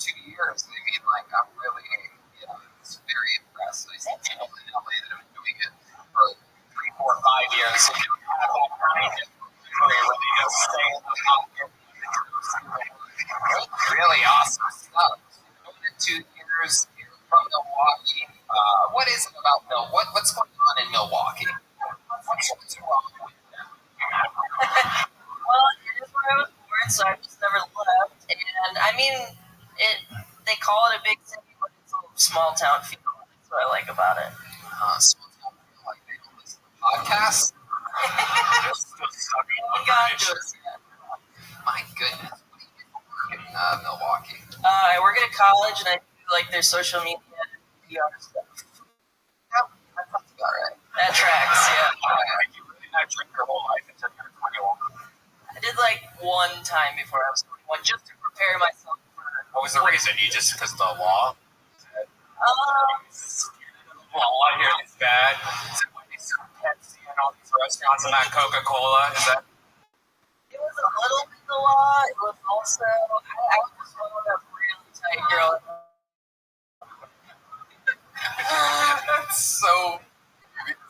2 years, I mean, like, I'm really, it's very impressed. I see people in LA that have been doing it for 3, 4, 5 years. So you have that kind of memory where they just stay in the pocket. Really awesome stuff. 2 years from Milwaukee. What is it about Milwaukee? What's going on in Milwaukee? What's wrong with them? Well, it is where I was born, so I just never left. And I mean, they call it a big city, but it's a small town feel. That's what I like about it. Small town feel, like they don't listen to podcasts. God do it. My goodness. What do you do in Milwaukee? I work at a college, and I do like their social media and PR stuff. Yep, that sounds about right. That tracks, yeah. You really not drink your whole life until you're 21. I did like one time before I was 21, just to prepare myself for. What was the reason? You just because of the law? Law here is bad. Is it when they serve Pepsi and all these restaurants and not Coca-Cola? Is that? It was a little bit the law. It was also I was just one of that really tight girl. That's so.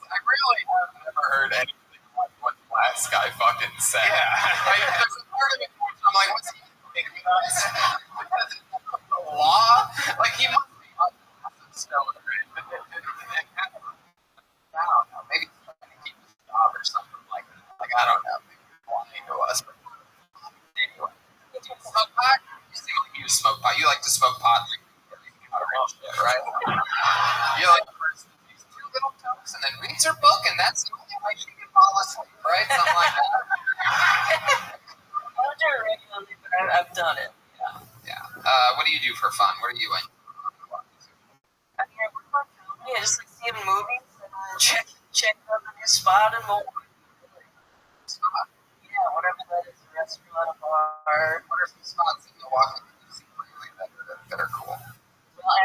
I really have never heard anything like what the last guy fucking said. Yeah. There's a part of it which I'm like, what's he thinking about? Because the law, like he must be a massive stoner. I don't know. Maybe he's trying to keep his job or something like that. Like I don't know. Maybe he's lying to us. But anyway, do you smoke pot? You seem like you smoke pot. You like to smoke pot. Right? You're like the person who takes 2 little tokes and then reads her book, and that's the only way she can fall asleep, right? Something like that. I don't do it regularly, but I've done it. Yeah. What do you do for fun? What are you in? I mean, I work on comedy. I just like seeing movies and check out the new spot in Milwaukee. Yeah, whatever that is, a restaurant, a bar. What are some spots in Milwaukee that you see lately that are cool? Well,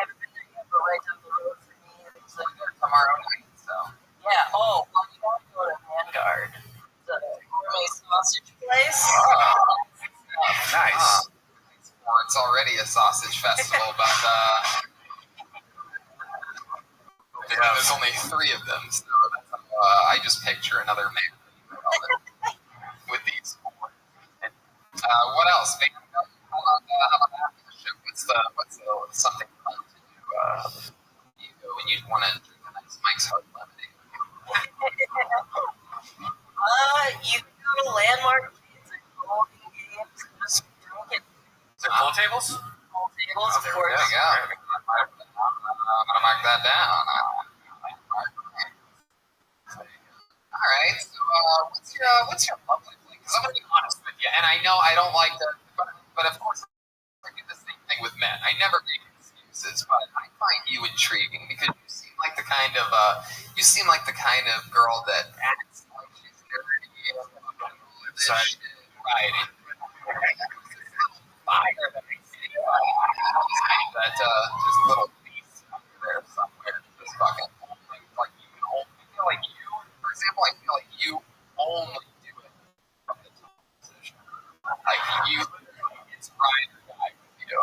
it's already a sausage festival, but there's only 3 of them, so I just picture another man with these 4. And, what else? Maybe, how about after the show? What's the something fun to do when you want to drink a nice Mike's Hard Lemonade? You can go to Landmark. It's a bowling games. Just drink it. Is there pool tables? Pool tables, of course. There we go. I'm gonna mark that down. All right. So, what's your love life like? Because I'm gonna be honest with you, and I know I don't like to, but of course I do the same thing with men. I never make excuses, but I find you intriguing because you seem like the kind of girl that acts like she's dirty and right. Fire that makes me that there's a little beast under there somewhere just fucking like you can only feel like you, for example, I feel like you only do it from the top position. Like you, it's ride or die with you.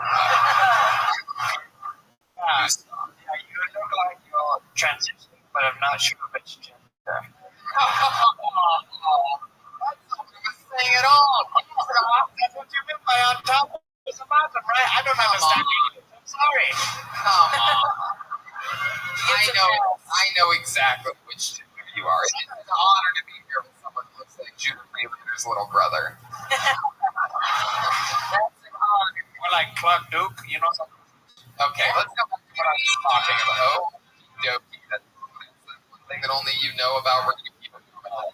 You look like you're transitioning, but I'm not sure which gender. That's not what I was saying at all. That's what you meant by on top of the bottom, right? I don't understand. I'm sorry. Come on. I know exactly which gender you are. It's an honor to be here with someone who looks like Judah Freelander's little brother. That's an honor. Or like Clark Duke, you know something. Okay, let's go back to what I was talking about. Oh, dokie. That's one thing that only you know about where you keep it moving on.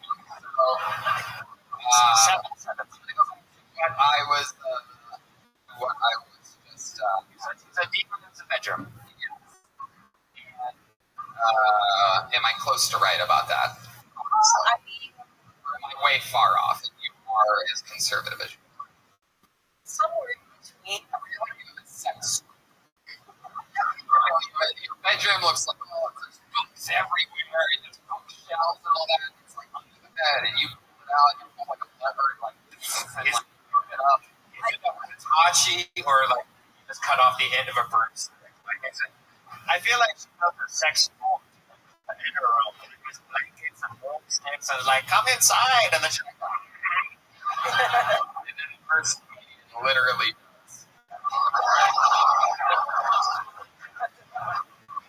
So, what I was just, It's a deeper than the bedroom. yes. Am I close to right about that? I mean, Or am I way far off and you are as conservative as you are? somewhere in between. I feel like you have a sex. Your bedroom looks like there's books everywhere, and there's bookshelves and all that. It's like under the bed, and you pull it out, and you pull like a lever, and like hook it up. Is it a Hitachi or like you just cut off the end of a broomstick? Like I said, I feel like she built a sex room in her room. There's blankets and broomsticks, and like, come inside, and then she's like, And then the first literally.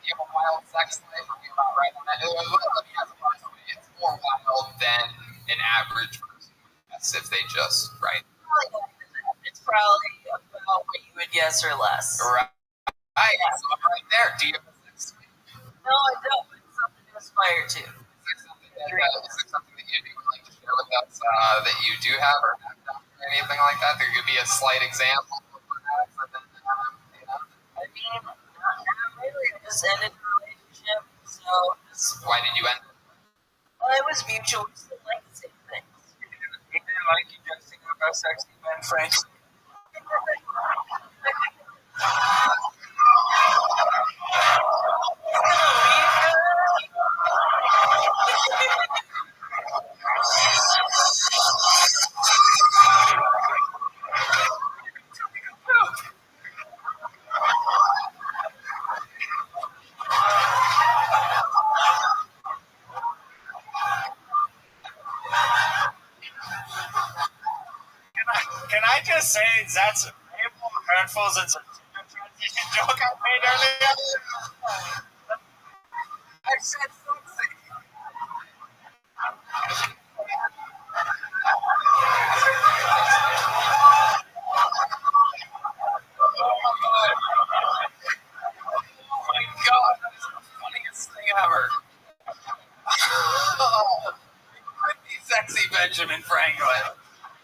You have a wild sex life, or you about right on that? It's more wild than an average person. That's if they just right. It's probably about what you would guess or less. Right. So I'm right there. Do you have a sex life? No, I don't. But it's something to aspire to. Is there something that you'd be willing to share with us that you do have or have done or anything like that? There could be a slight example, perhaps. I mean, not really. I just ended the relationship, so Why did you end it? it was mutual. We still like the same things. you didn't like you just think about sexy men, Frank. Can I just say that's way more hurtful than the transition joke I made earlier? I said sexy. Oh my god, that is the funniest thing ever. Could be sexy Benjamin Franklin.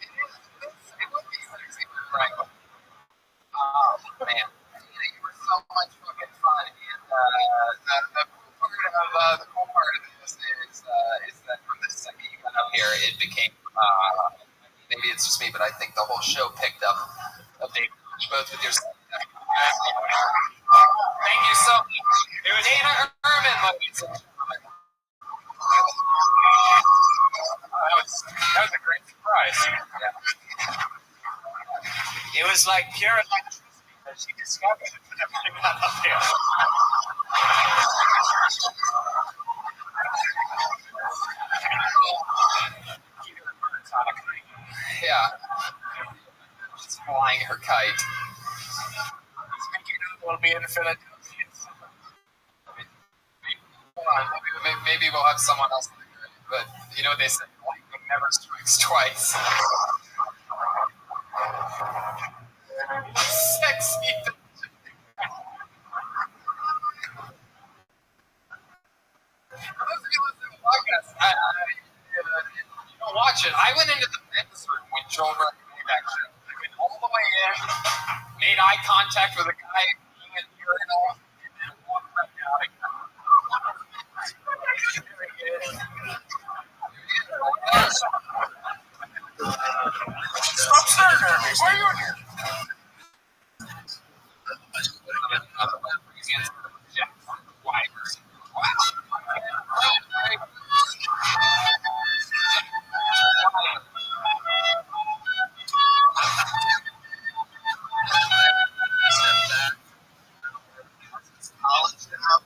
It would be sexy Franklin. Oh man, you were so much fucking fun, and the cool part of this is that from the second you got up here, it became maybe it's just me, but I think the whole show picked up a big both with your. Thank you so much. It was Dana Herman, ladies and gentlemen. That was a great surprise. Yeah. It was like pure electricity. But she discovered it whenever she got up there. Yeah. She's flying her kite. Will be infinite. Maybe we'll have someone else. But you know what they say, lightning never strikes twice. Sexy. Watch it. I went into the men's room when Joel made that shit. I went all the way in, made eye contact with a guy being in the urinal, and then walked back out again. Stop staring at me. Why are you in here? College now.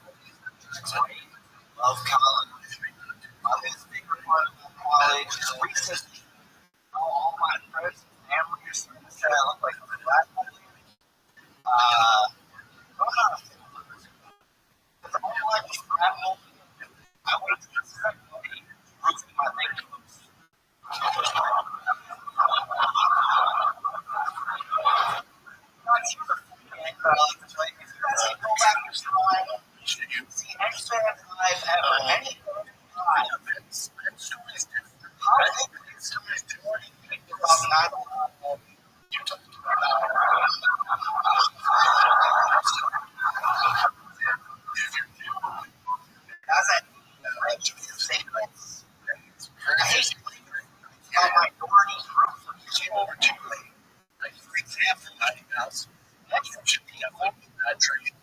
Love college. His favorite part of college is recently all my friends and family are starting to say I look like a black man. I went to the ceremony, roofing my leg loose. See X-Men live ever. Any live. How big is the majority people about 9/11? As I statements, how minorities groups are over too late. For example, that should be a fucking trade.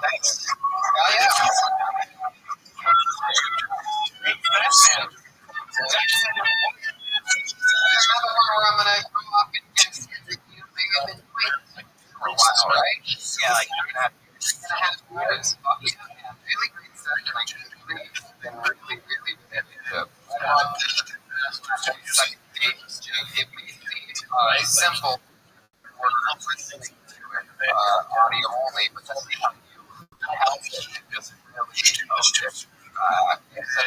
Thanks. I'm gonna come up and get right? Yeah, like 2.5 years. Really great session. Been really second dates it made me simple or audio only, but that's helps just really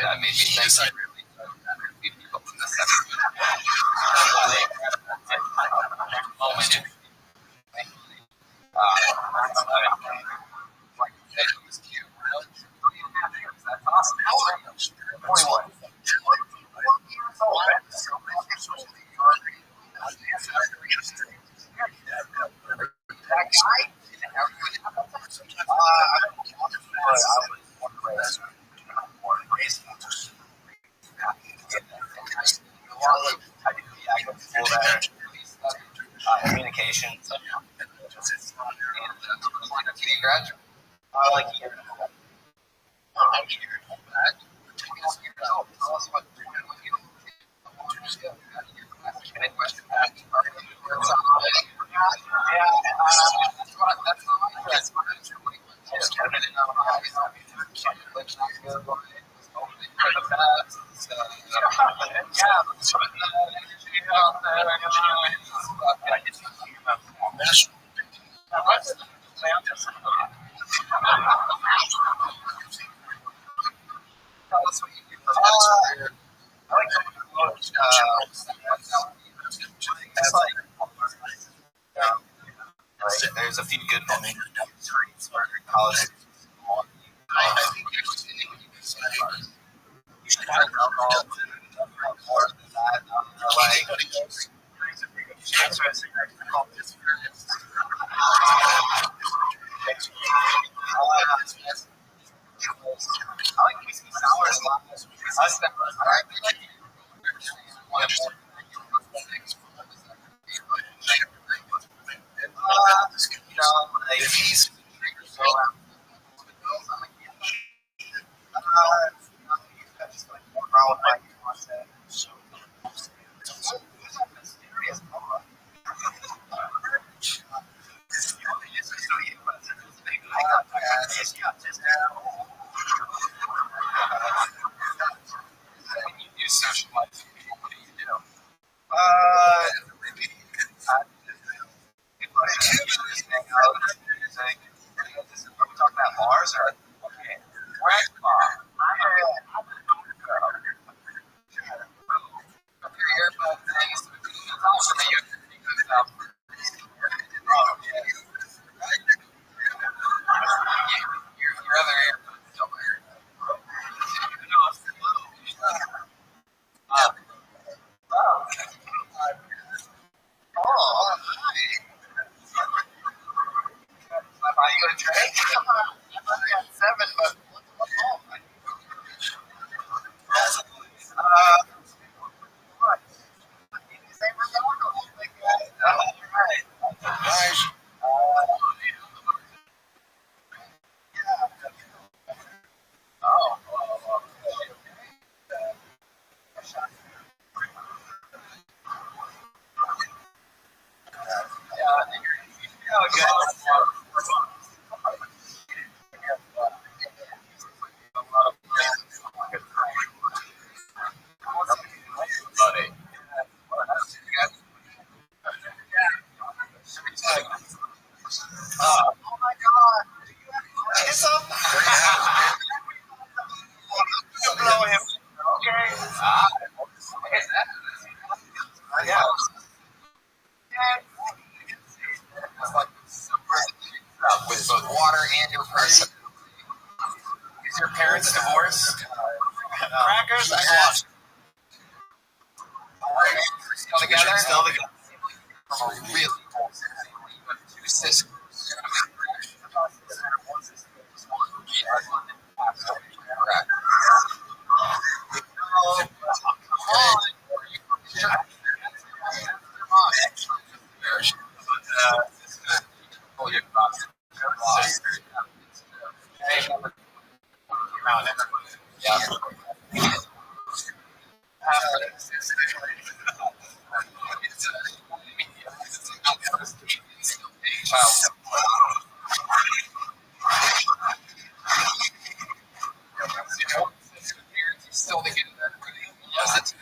that made me think I really people in the second moment. Like it was cute. That's awesome. How old are you? 21. 4 years old. That guy? Communication. I like hearing that. I'm hearing that. Tell us what you're doing. Any question? There's a few good college. I think you should have alcohol more than that. Like, interesting. I like whiskey sours a lot. If he's Yeah. With both water and your person. Is your parents divorced? Crackers? I watched. Still together? Still together. Really? Two sisters. Still together. Yes,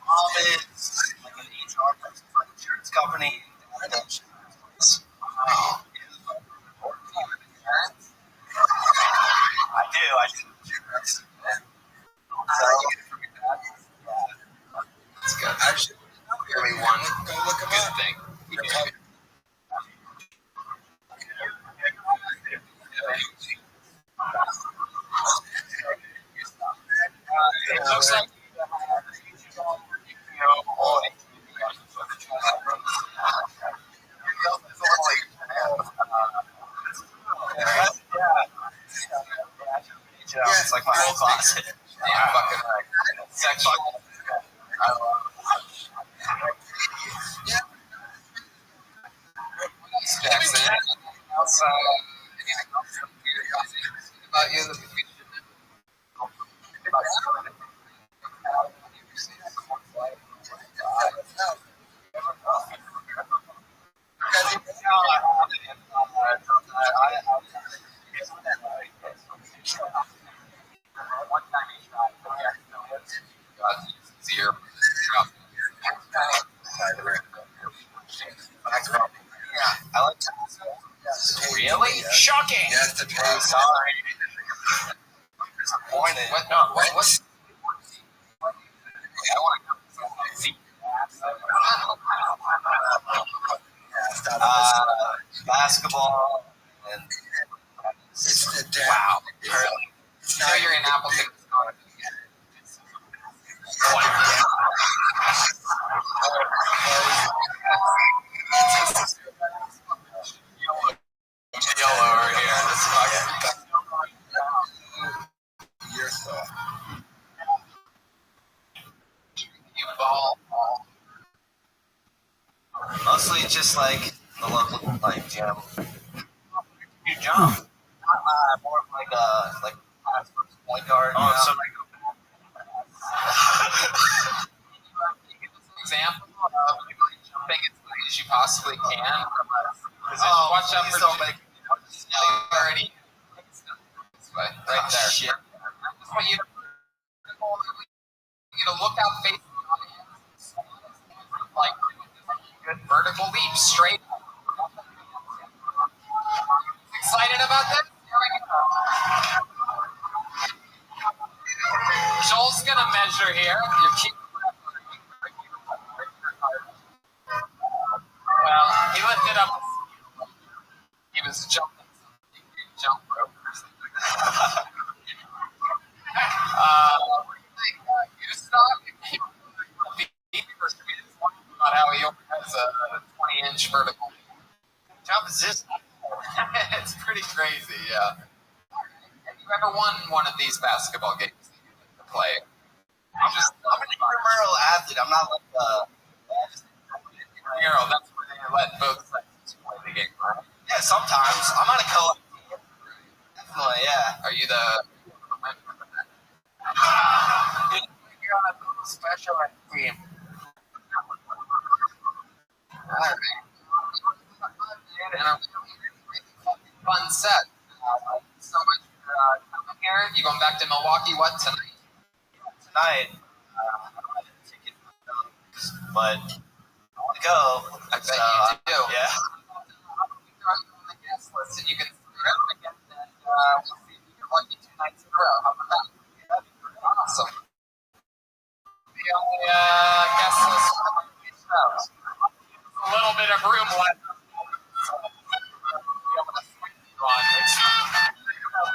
mom is like an HR person for an insurance company. I do. That's good. I should really one good thing. It looks like it's like my whole closet. Damn fucking section. Jackson. Outside. About you. Zero. I like that. Really? Shocking. Yes, the truth. Sorry. Disappointed. What? No. What? I want to see. Basketball and it's the wow. So you're in Appleton. Yellow over here. You ball. Mostly just like the local like gym. You jump. More of like point guard. Oh, so like. Example of jumping as late as you possibly can from a position. Watch out for make already right there. Shit. Just want you to look out face like good vertical leap straight. Excited about that? Joel's gonna measure here. Well, he lifted up. He was jumping. Jump rope or something. You stop. About how he has a 20-inch vertical. Jump is just. It's pretty crazy, yeah. Have you ever won one of these basketball games to play? I'm an intramural athlete. I'm not like intramural. That's where they let both sides play the game, right? Yeah, sometimes. I'm on a co-op team. Definitely, yeah. Are you the? You're on a special team. All right. And a really fun set. So much for coming here. You going back to Milwaukee? What tonight? Tonight. I don't have a ticket, but I want to go. I bet you do. Yeah. I'll be on the guest list, and you can again. And we'll see if you get lucky 2 nights in a row. How about that? That'd be pretty awesome. The only guest list. A little bit of room left. It's a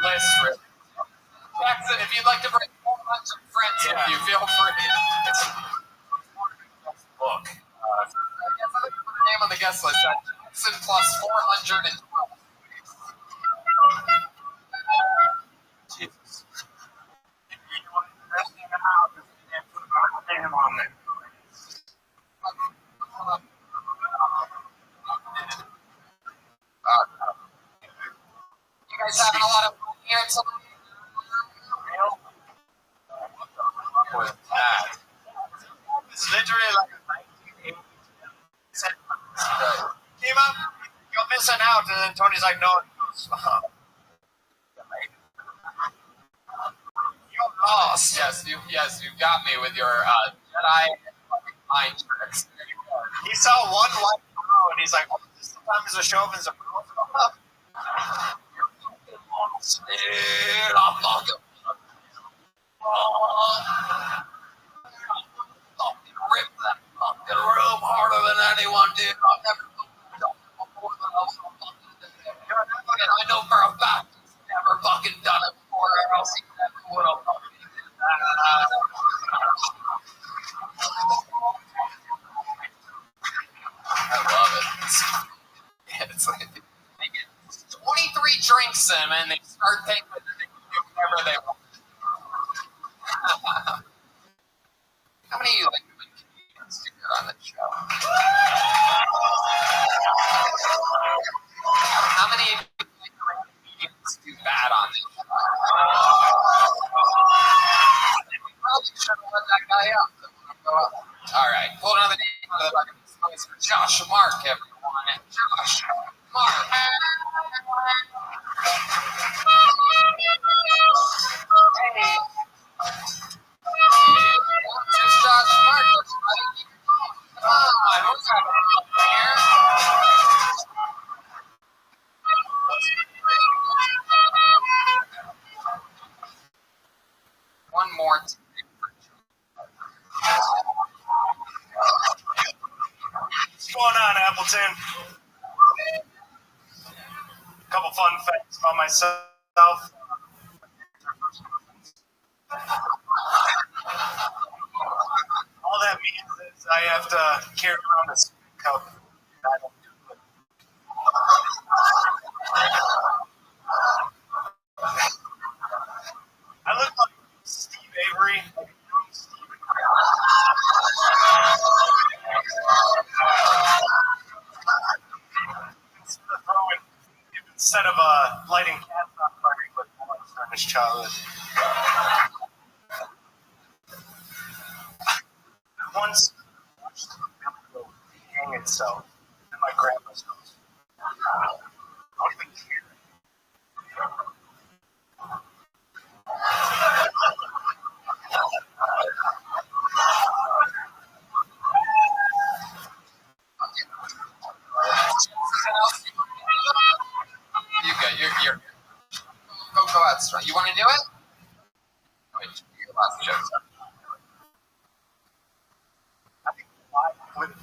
list, really. Jackson, if you'd like to bring 400 friends with you, feel free. It's book. I guess I think put a name on the guest list. Jackson plus 412. Jesus. You guys having a lot of fun here tonight? What was that? It's literally like a 1980s came up, you're missing out, and then Tony's like, no, you're lost. Yes, you got me with your Jedi mind tricks. He saw one white girl, and he's like, oh, this sometimes is a chauvin's a I'm fucking rip that fucking room harder than anyone did. I've never done it before, but I know for a fact he's never fucking done it before, or else he never would have fucking did that. I love it. It's like they get 23 drinks in them and they start thinking that they can do whatever they want. How many of you like doing comedians to get on the show? How many of you like comedians do bad on this show? We probably should have let that guy up. All right, pull another name out of the bucket. It's for Josh Mark, everyone. Josh Mark. Hey. It's Josh Mark. Come on, what's happening here? One more time. What's going on, Appleton? A couple fun facts about myself. All that means is I have to carry around a cup. I don't do it. I look like Steve Avery, like a young Steve. Instead of lighting cats on fire, but bullets during his childhood. I once watched a billy hang itself in my grandpa's house. I don't even care. You're go out strong. You want to do it? Wait, your last joke. I think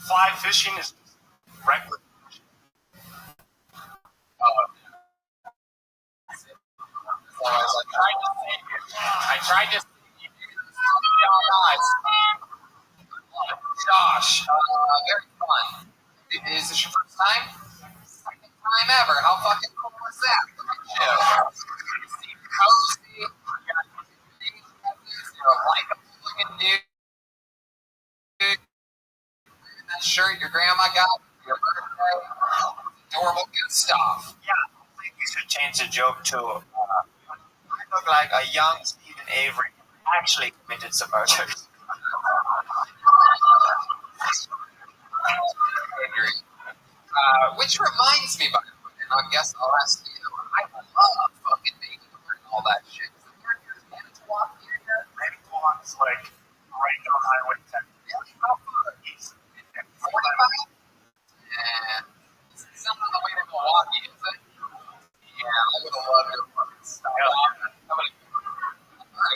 fly fishing is reckless. So I was like, trying to save you. I tried to save you. Josh, very fun. Is this your first time? Second time ever. How fucking cool was that? Yeah. You seem cozy. You're a likable looking dude. Wearing that shirt your grandma got for your birthday. Adorable, good stuff. Yeah, I think we should change the joke to I look like a young Stephen Avery actually committed some murders. Which reminds me, by the way, and I guess I'll ask you, I love fucking Baby and all that shit. Is the character's Manitowoc here yet? Manitowoc is like right down Highway 10. Really? How far? 45? Yeah. It's not on the way to Milwaukee, is it? Yeah, I would have loved your fucking style.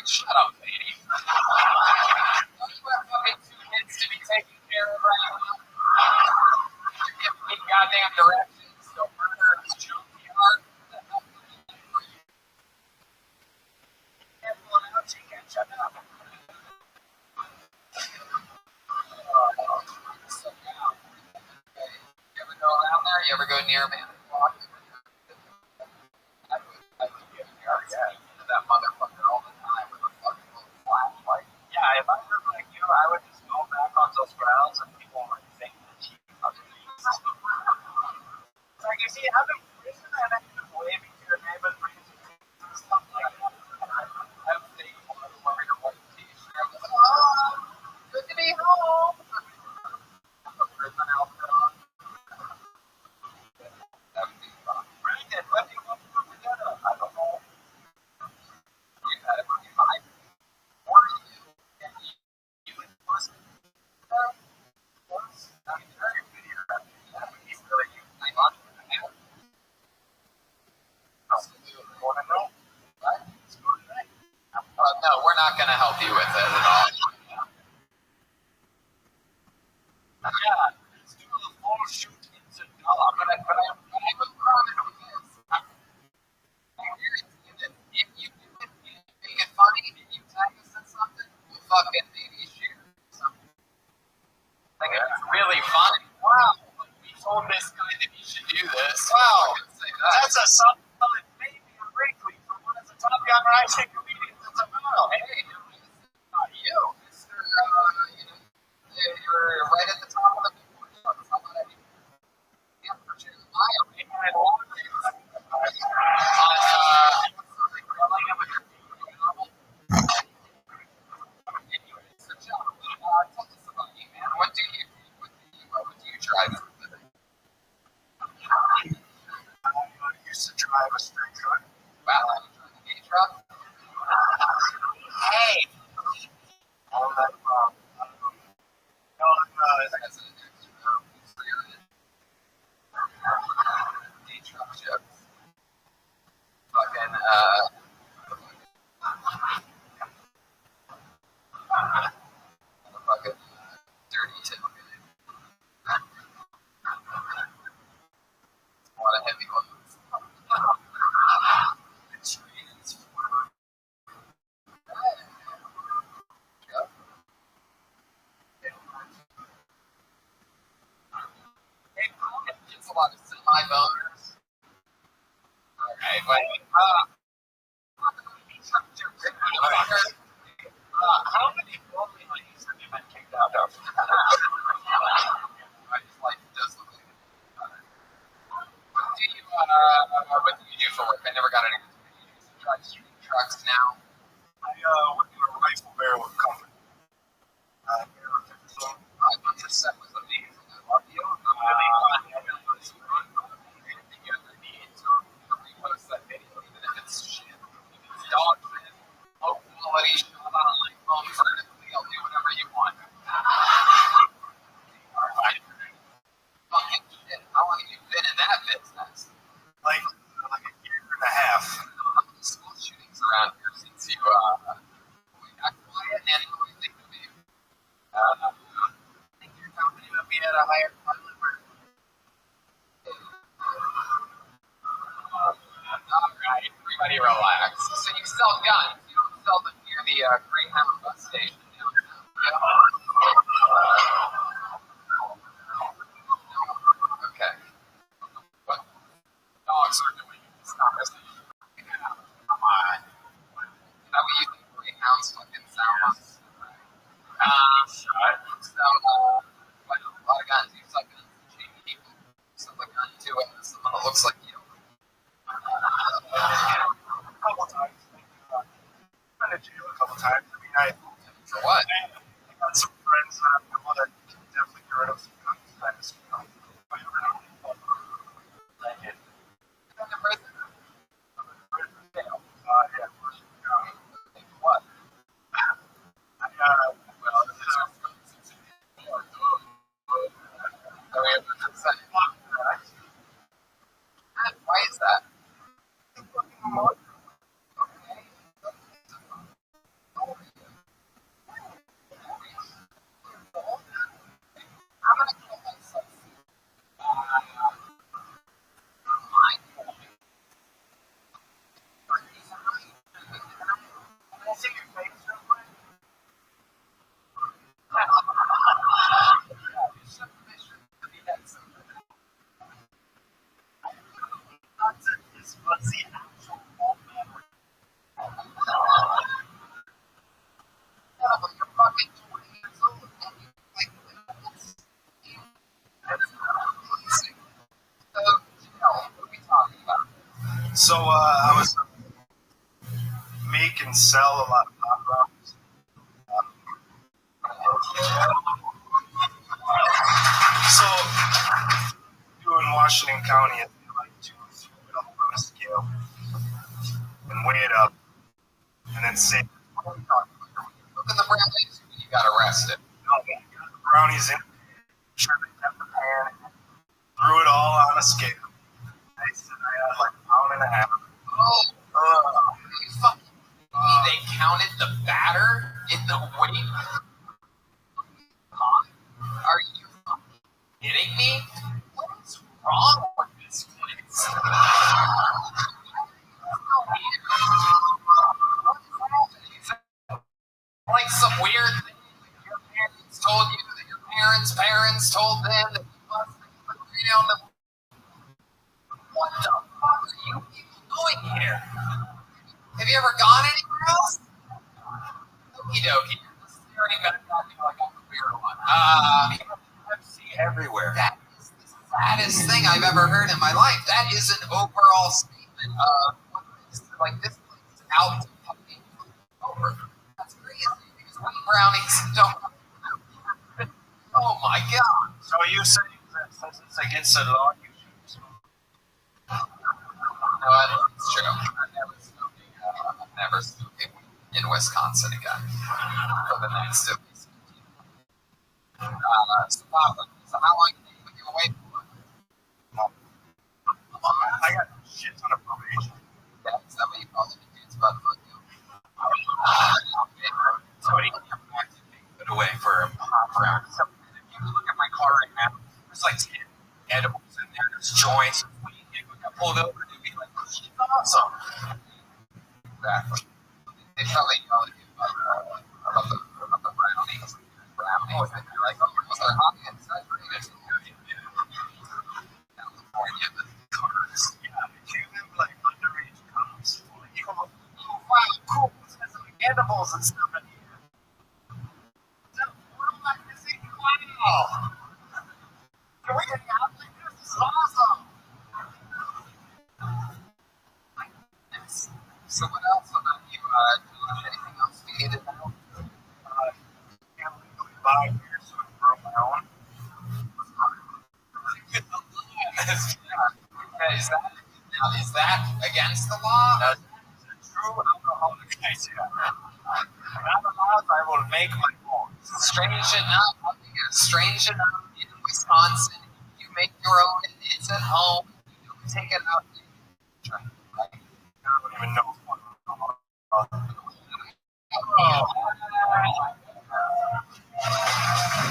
Shut up, lady. You have fucking 2 kids to be taken care of right now. You're giving me goddamn directions. Don't murder this junkyard. Careful out, you can't shut up. So now, you ever go around there? You ever go near man? I would get to that motherfucker all the time with a fucking little flashlight. Yeah, if I were like you, I would just go back on those grounds and people would think that you like you see, having prison and then just waving to your neighbors and stuff like that. I would say you want to wear your white t-shirt. Good to be home. A prison outfit on. That would be fun. Brandon, what do you want to do for dinner? I don't know. You had it pretty high. Or you and plus, I mean, very video. That would be really I love it. Want to know? Right? No, we're not going to help you with it at all. Yeah, let's do a full shoot into Oh, but I would promise you this. If you do it, make it funny, and you tag us in something, we'll fucking maybe share something. Like, if it's really funny. Wow, we told this guy that he should do this. Wow, that's a solid maybe a retweet from one of the top young rising comedians. That's a wow. Hey, not you, Mr. You're right at the top of the board. How about I can't put you in the bio? Maybe I want to. Anyways, so John, tell us about you, man. What do you drive for a living? I used to drive a straight truck. Wow, you drive a gay truck? Hey! All that That's an extra experience. Gay truck jokes. Fucking, fucking dirty tailgate. A lot of heavy ones. The trains. It's a lot of semi-boners. Okay, wait. how many lonely ladies have you been kicked out of? I just like does look like what do you do for work? I never got any. You drive trucks now. I work in a rifle barrel company. I thought your set was amazing. I love you. You ever need to repost that video, even if it's shit. It's dog shit. Low quality shot on an iPhone vertically. I'll do whatever you want. Fucking shit. How long have you been in that business? Like a year and a half. School shootings around here since you got quiet and what do you think of you? I think your company would be at a higher caliber. Alright, everybody relax. So you sell guns. You don't sell them near the Greyhound bus station downtown. Okay. What dogs are doing in this conversation? Come on. Is that what you think Greyhounds fucking sound like? So, what, a lot of guns. You sell guns to cheap people. You sell a gun to someone that looks like you. A couple times. Been to jail a couple times. I mean, For what? I got some friends that I know that can definitely get rid of some guns. I just, like it. You're in prison. Yeah. What? Well, Why is that? sell a lot of pot brownies. So, you in Washington County, if you like to throw it up on a scale and weigh it up, and then say, Look at the brownies. You got arrested. no, you got the brownies in, sure they kept the pan, threw it all on a scale. I said I had like a pound and a half. Oh, you fucking. They counted the batter in the weight. Are you fucking kidding me? What is wrong with this place? Like some weird thing that your parents told you, that your parents told them, that you must put down the. What the fuck are you people doing here? Have you ever gone anywhere else? Okie dokie. This is already better not be like a weird one. FC everywhere. That is the saddest thing I've ever heard in my life. That is an overall statement of like this place is out to fucking over. That's crazy because white brownies don't. Oh my god. So you saying that since it's against the law, you should smoke? No, I don't think it's true. I'm never smoking in Wisconsin again for the next at least 15 months. So how long can you put you away for? I got shit ton of probation. Yeah, is that what you call the dudes about to fuck you? Somebody came back to me, put away for a pop round. So if you look at my car right now, there's like edibles in there, there's joints, weed. If we got pulled over, it'd be like, shit, awesome. Exactly. They probably yell at you about the brownies. Brownies. And you're like, oh, they're hot and saturated. California, the cars. Yeah, you have like underage cops. Like, Oh, wow, cool. There's some edibles and stuff in here. What am I missing? Wow. Can we get out like this? This is awesome. So what else about you? Do you have anything else we need to know? can't legally buy beer, so I grow my own. Is that against the law? That's true alcoholic guys, yeah. Not allowed, I will make my own. Strange enough, in Wisconsin, you make your own. It's at home. You don't take it out. I don't even know.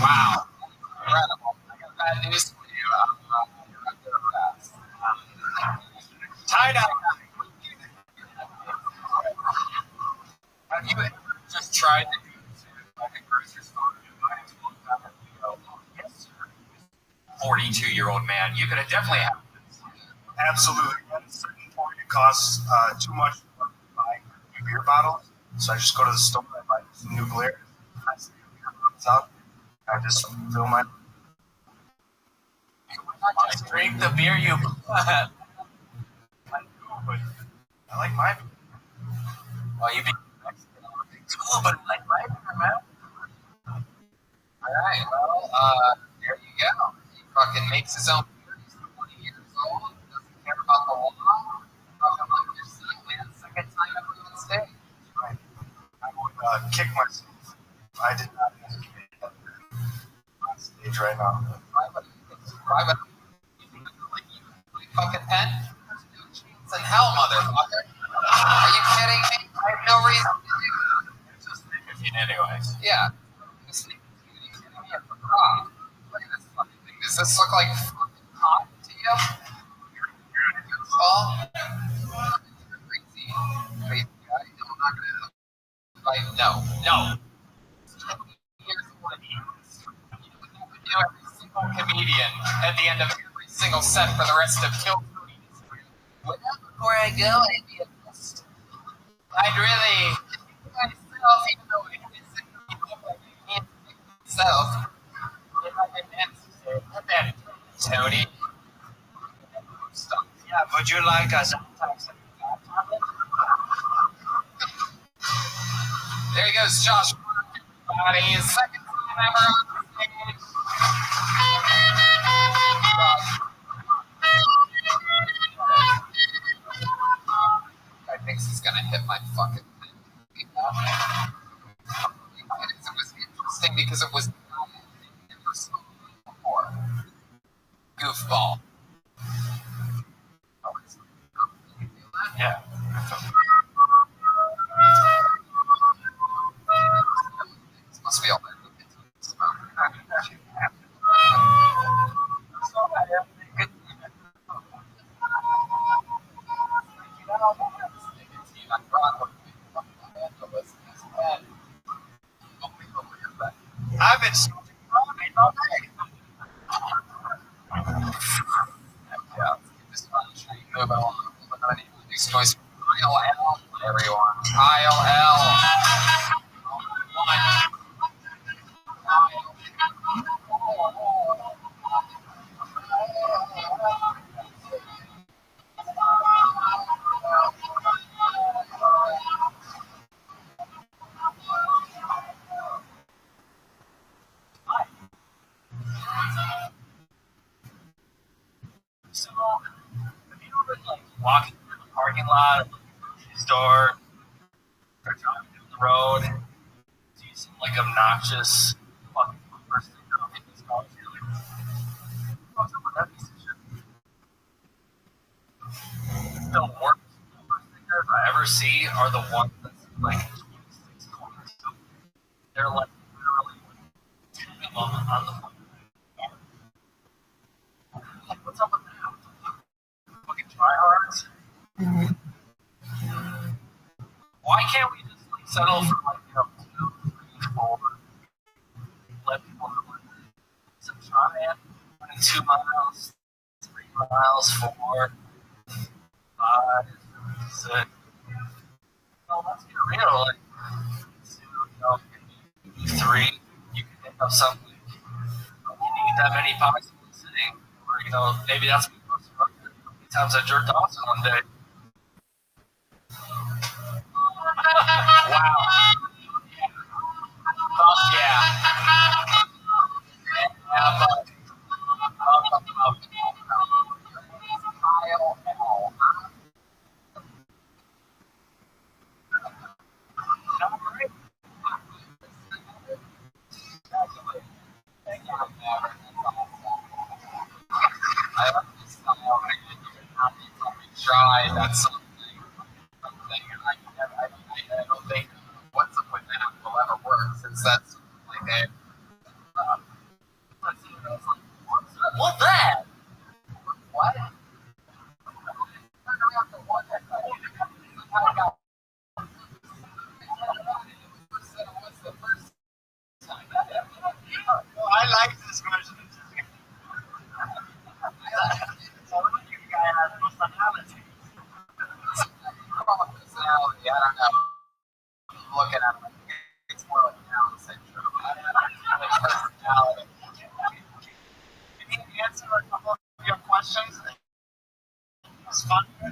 Wow. Incredible. I got bad news for you. You're under arrest. Tie-dye guy. Have you ever Just tried to go to like a grocery store and buy a 12-pack of beer. Yes, sir. 42-year-old man. You could have definitely had this. Absolutely. At a certain point, it costs too much to buy new beer bottles. So I just go to the store, I buy some new Blair, I see the beer bottles out, I just fill my. Just drink the beer you bought. I do, but I like my beer. Well, you be cool, but like my beer, man. Alright, well, there you go. He fucking makes his own beer. He's 20 years old. Doesn't care about the law. Fucking like your son, man. Second time ever on stage. Right. I would kick myself if I did not have to get that beer on stage right now. Why would like you fucking pen? There's no chance in hell, motherfucker. Are you kidding me? I have no reason to do that. It's just nicotine anyways. Yeah. This thing is kidding me at the crop. Look at this fucking thing. Does this look like fucking pot to you? Your fault? You're crazy. Crazy guy. No, I'm not gonna. Like, no. Here's what it is. You know what you would do every single comedian at the end of every single set for the rest of Kill Tony. Well, before I go, I'd be a guest. I'd really myself, even though I visit people like I can't pick myself. If I didn't answer, put that Tony. Stop. Yeah, would you like a Zantac? There he goes, Josh. Everybody, second time ever on stage. I think he's gonna hit my fucking thing. It was interesting because it was not never seen before. Goofball. Yeah. Must be all that. I've been smoking all day. Yeah, just move on. These toys. Kyle L, everyone. Kyle L. So, have you ever like walking through the parking lot of the grocery store or driving down the road? Do you see like obnoxious fucking person in this car? You're like, what's up with that piece of shit? The worst bumper stickers I ever see are the ones that's like 26 corners. They're like literally like 10 of them on the fucking car. Like, what's up with that? Fucking tryhards. Why can't we just like settle for like 2, 3, 4? Let people know like some try running 2 miles, 3 miles, 4, 5, 6. No, let's get real. Like, so, 3, you can think of something. You need that many pockets sitting, or maybe that's what you're supposed to do. How many times I jerked off in one day. Wow. Fuck yeah. Yeah, but Kyle L. I love this style. Try that's something. I don't think what's up with that will ever work since that's like a. What that? What? I like this version. Personality, I don't know. Looking at it, it's more like Down syndrome. Personality. Can you answer a couple of your questions? It's fun. Yeah,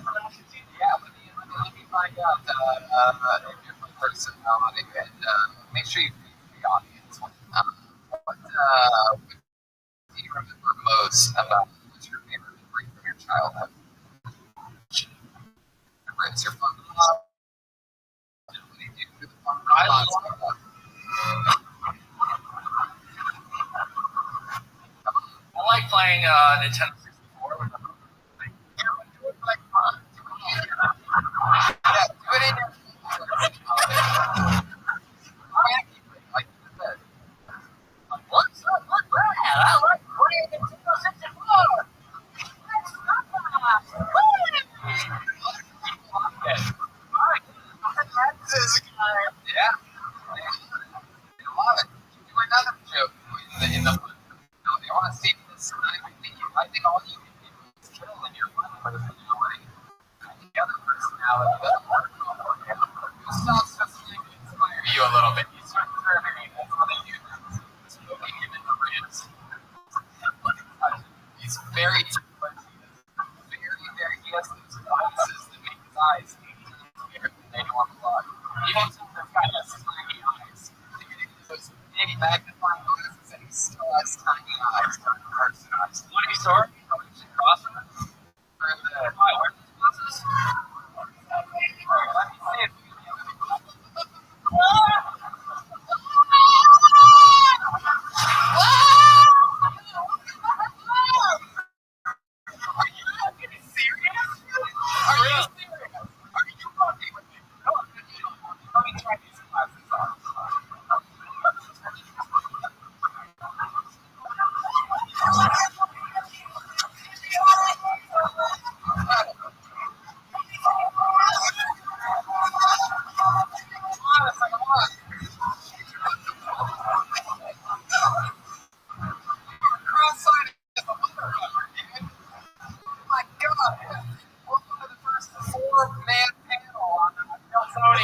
let me find out if you're my personality and make sure you feed the audience. What do you remember most about what's your favorite memory from your childhood? Remember, it's your fun. What do you do for the fun? I like playing Nintendo 64 with them. Do it like fun. Yeah, do it in your. Like this. What's up with that? I like playing Nintendo 64. Okay. This guy. Yeah. I love it. Do another joke in the they want to see this. I think all you can do is kill in your fun personality. The other personality doesn't work. Gustav's just to inspire you a little bit. You start serving. That's how they do this. Smoking him in the ribs. He's very very, he has these glasses that make his eyes 8 times bigger than they normally are. He wants to this guy has 3 magnifying glasses and he still has tiny eyes. What are you sorry? Crossing? Where's the glasses? Let me see if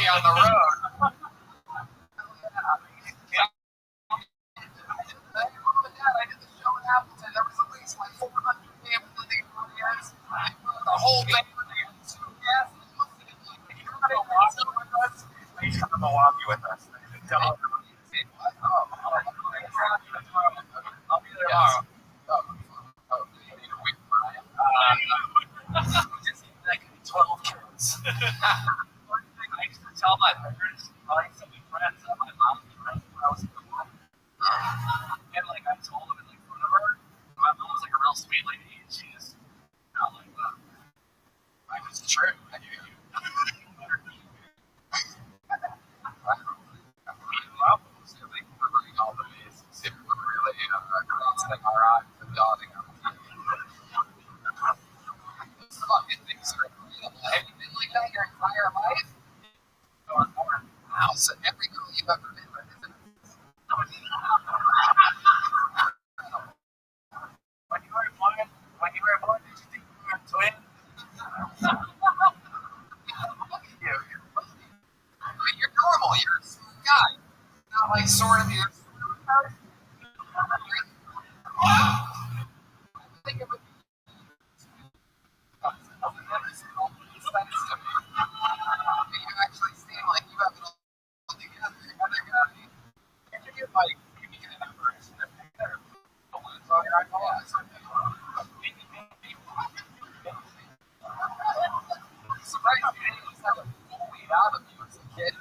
on the road. I did the show in Appleton. There was at least like 400 people in the audience. The whole thing. Please come in Milwaukee with us. I'll be there tomorrow. Just like 12 kids. I used to tell my parents, like some of my friends, my mom's friends, when I was in school. And like I told them in like front of her, my mom was like a real sweet lady. And she just not like that. Like it's true. I hear you. All the ways, really crossing our eyes and dotting our Those fucking things are incredible. Have you been like that your entire life? Wow, so every girl you've ever been with, isn't it? When you were born, did you think you were a twin? You're normal. You're a smooth guy. Not like sort of you're a smooth person. Think of it. You actually seem like you have it all together. Other guy. Can you get like give me a number and stuff like that? So here I go. Surprised you didn't just have a full weight out of you as a kid.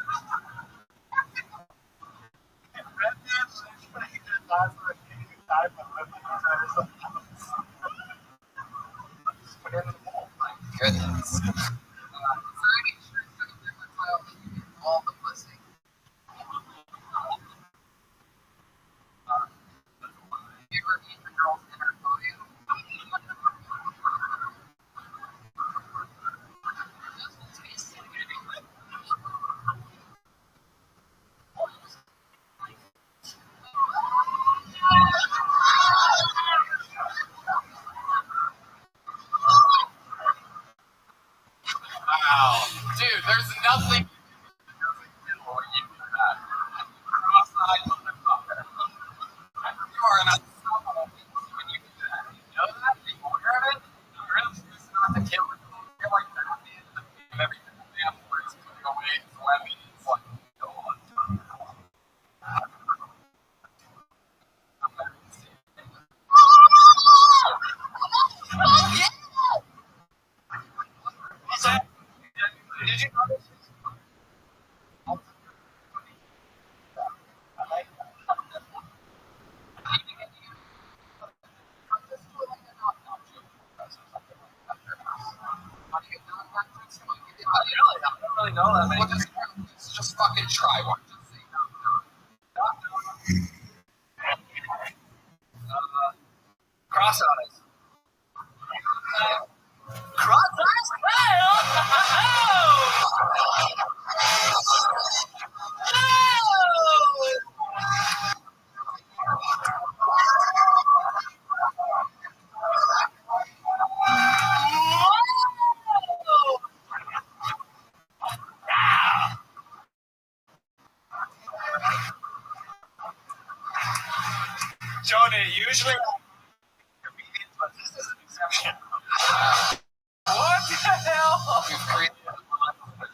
Put it in the bowl. My goodness. Is there any shirts that have been retired that you get all the pussy? You ever eat the girl's dinner for you? It doesn't taste like anything. Wow. Dude, there's nothing cross-eyed motherfucker. You are an unstoppable beast when you do that. You know that? Are you aware of it? You're really just not the killer. You're like that at the end of the game. Everything afterwards is going away. It's levy. It's like, go on. Yeah! Did you notice? I don't really know that many. Well, just fucking try one. Just say no. Cross eyes. Cross eyes fail. Jonah, usually comedians, but this is an exception. What the hell? We've created a monster.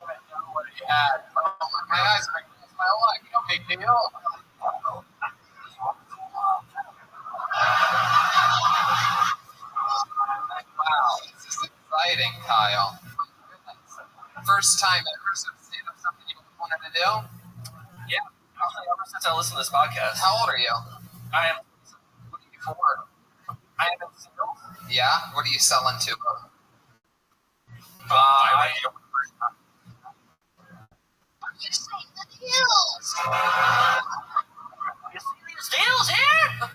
I know what he had. My eyes are my life. No big deal. exciting, Kyle. First time ever, so stand up something you wanted to do? Yeah, probably ever since I listened to this podcast. How old are you? I am 24. I am in sales. Yeah? What are you selling to? I'm just saying the deals. You see these deals here?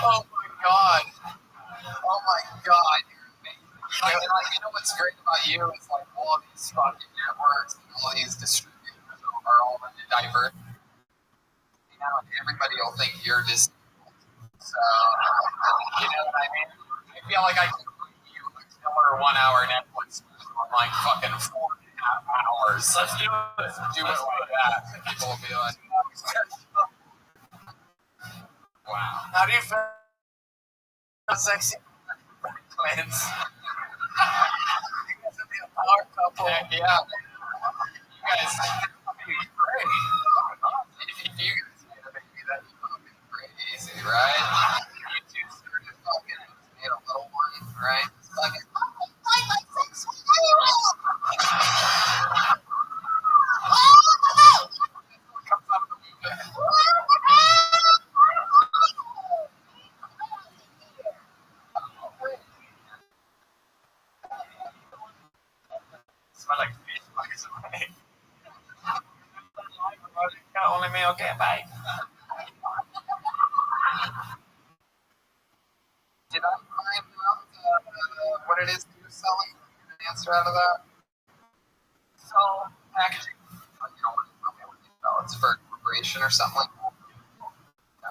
Oh my god. Oh my god. You know what's great about you is like all these fucking networks and all these distributors are all diverse. You know, everybody will think you're just so you know what I mean? I feel like I can give you a killer 1 hour Netflix on like fucking 4.5 hours. Let's do it. Do it like that. People will be like, wow. How do you feel? Sexy twins. You guys would be a power couple. Heck yeah. You guys would be great. If you guys made a baby, that would be crazy, right? You two started fucking made a little one, right? Fucking I like sex with animals. comes out of the movie. Smell like fish buckets of money. Only me, okay, bye. Did I find out what it is that you're selling? An answer out of that? So, Packaging. You don't want to tell me what you sell. It's for a corporation or something like that. No?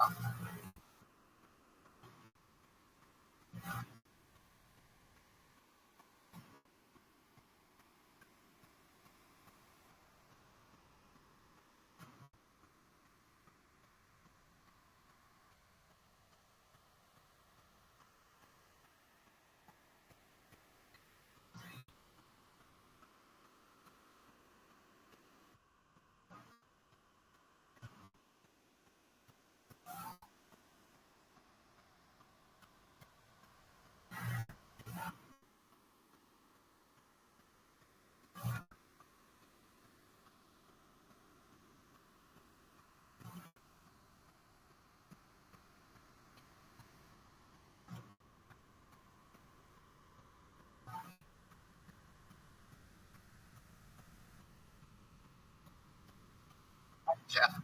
Jeff.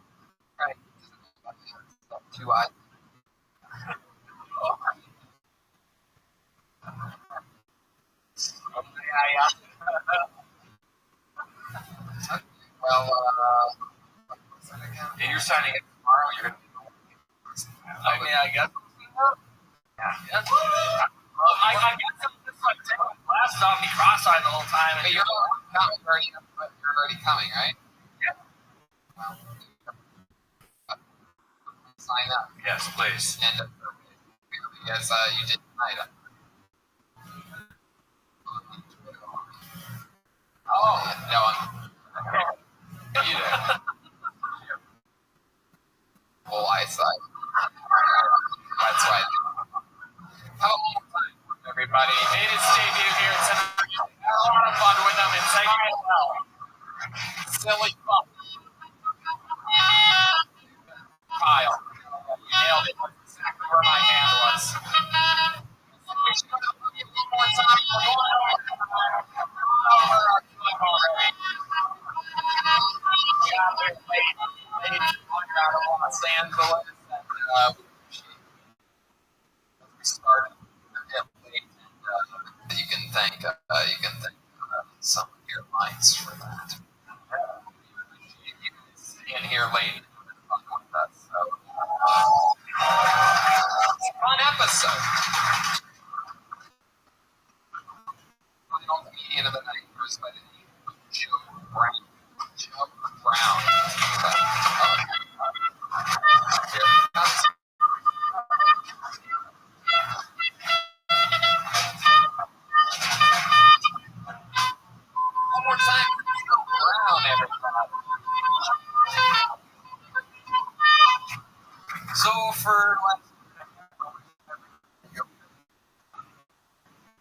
Right. Two eyes. yeah. Well, what's that again? And you're signing it tomorrow. You're gonna. I mean, I guess. Yeah. I guess I'm just like taking glasses off me cross-eyed the whole time. And But you're already coming, right? Yeah. Well, sign up. Yes, please. And because you did tonight. Oh, no, you did. Full eyesight. That's right. Have a long time, everybody. Made his debut here tonight. Had a lot of fun with him and sang it well. Silly fuck. Kyle. You nailed it. That's exactly where my hand was. We should go to the movie one more time. We're going over our time already. We got there late. Out of Los Angeles. And, we started late. And, you can thank some of your minds for that. In here late and fuck with us. So, fun episode. Final comedian of the night, first by the name of Joe Brown. Joe Brown. Here it comes.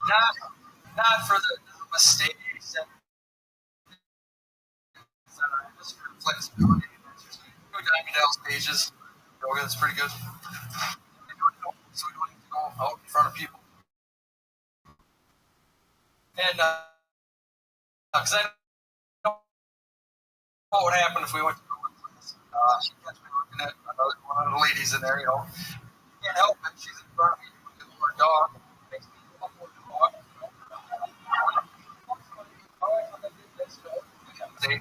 Not not for the mistake. Just for flexibility. Go Diamond Dallas pages. Yoga, that's pretty good. So we don't need to go out in front of people. And because I know what would happen if we went to one place. She catch me looking at one of the ladies in there, Can't help it. She's in front of me. Look at our dog. Makes me look at the dog. They,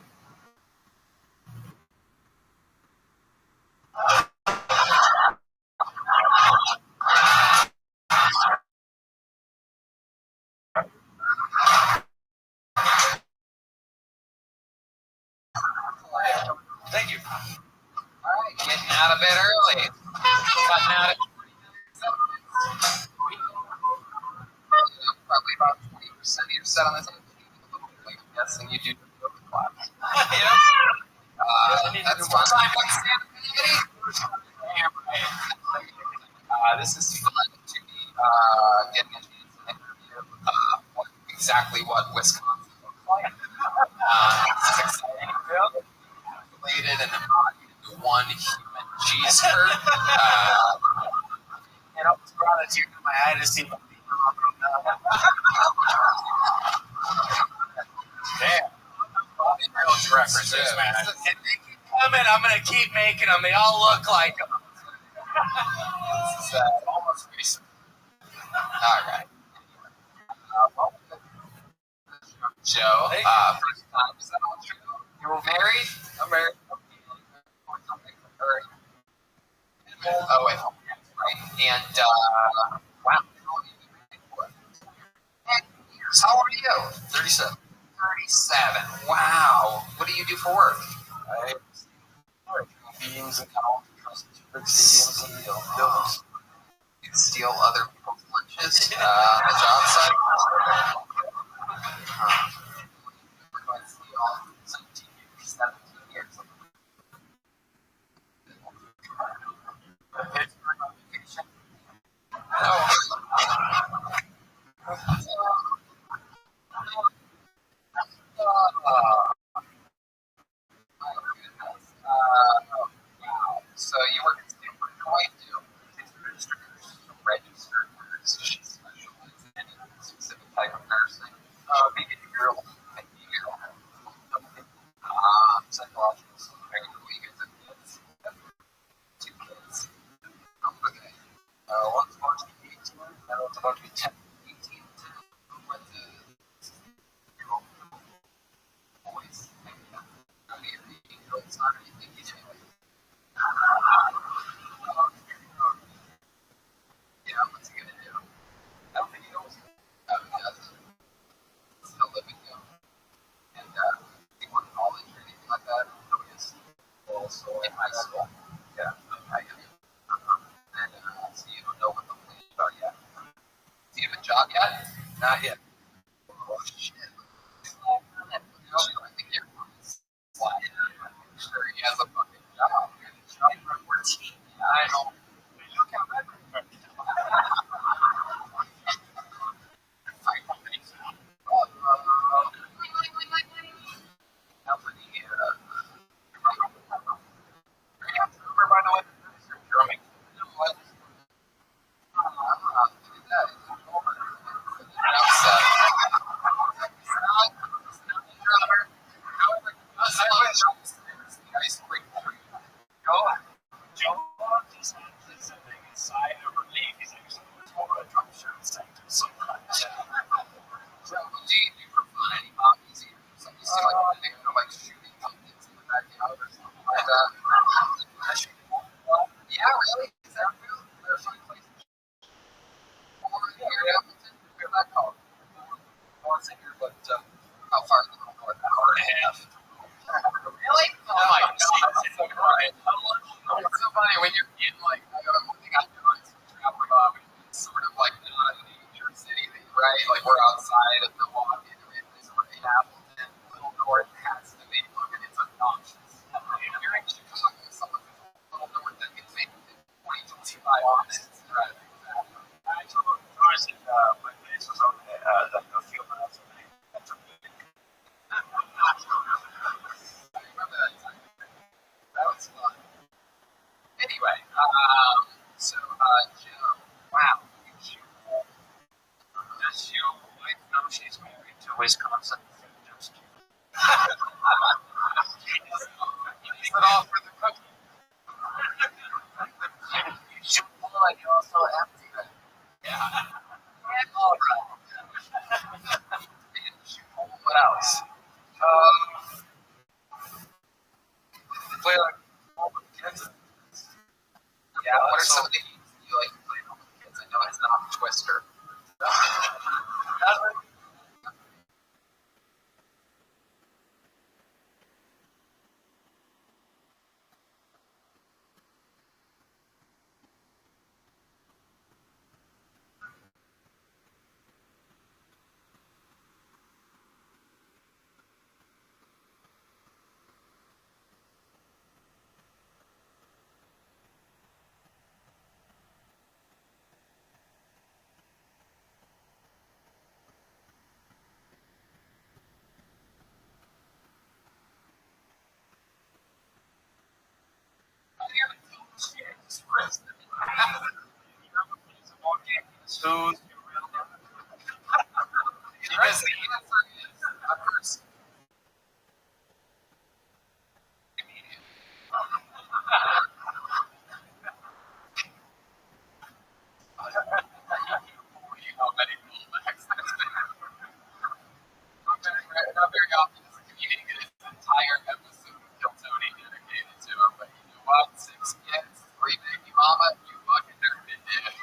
thank you. All right, getting out of bed early. Cutting out at probably about 20% of your set on the table. I'm guessing you do the class. Yeah. That's fun. This is fun to be getting a chance to interview exactly what Wisconsin looks like. It's exciting. Related and embodied one human cheese curd. It's brought a tear to my eye to see what Damn. Real references, man. And they keep coming. I'm going to keep making them. They all look like them. This is almost recent. All right. Joe, first time, is that all true? You were married? I'm married. Oh, wait. Right. And, wow. How old are you? 37. 37. Wow. What do you do for work? I meetings and all big stadiums and buildings. You steal other people's lunches on the job site? Steal 17 years, 17 years. Pittsburgh on vacation. Wow. So you work at Stanford. What do you do? Registered nurse. She specializes in any specific type of nursing. Behavioral. Psychological support. You get the kids. 2 kids. Okay. One's about to be 18, and one's about to be 10. 18 to what the boys. I mean, it's not anything you do. Yeah, what's he gonna do? I don't think he knows. Oh, he doesn't. Still living young. And he went to college or anything like that. No, he is. Also In high school. Yeah. I get it. And so you don't know what the plans are yet. Do you have a job yet? Not yet. Oh shit. I think everyone's like, sure he has a fucking job. We're team. I know. Look how red Yeah, really? Is that real? There's some places. Where's that called? How far is it? An hour and a half. Really? Oh my god. It's so funny. It's so funny when you're in like, I don't know, I got traveling off. It's sort of like not a New York City thing, right? Like we're outside of Milwaukee, and it's in Appleton, little north has to be, and it's obnoxious. If you're in Chicago, someone a little north that can take 20, 25 minutes. Right, exactly. I told him, my face was okay. Wisconsin. Use it all for the cookie. You should like you also empty it. Yeah. All right. What else? Play like all the kids. Yeah, what are some of the games that you like to play with kids? I know it's not Twister. Who's Because the answer is a person. you know many people next. Not very often is a comedian get his entire episode of Kill Tony dedicated to him, but you know what? 6 kids, 3 baby mama, you fucking never did it.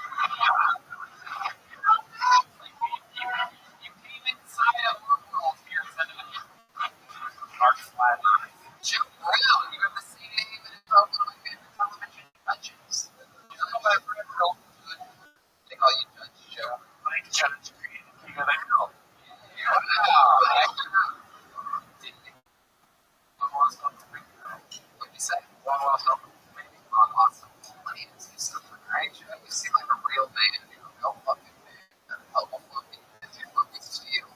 You came inside a world here tonight. Mark Flat. Jim Brown, you have the same name and it's one of my favorite television judges. You know my friend Bill Good. They call you Judge Joe. Like Judge Green, King of the Hill. Like you said, one lost over, maybe one lost over. Money is something, right? You seem like a real man. You're a real fucking man. A helpful fucking man. You're fucking steel.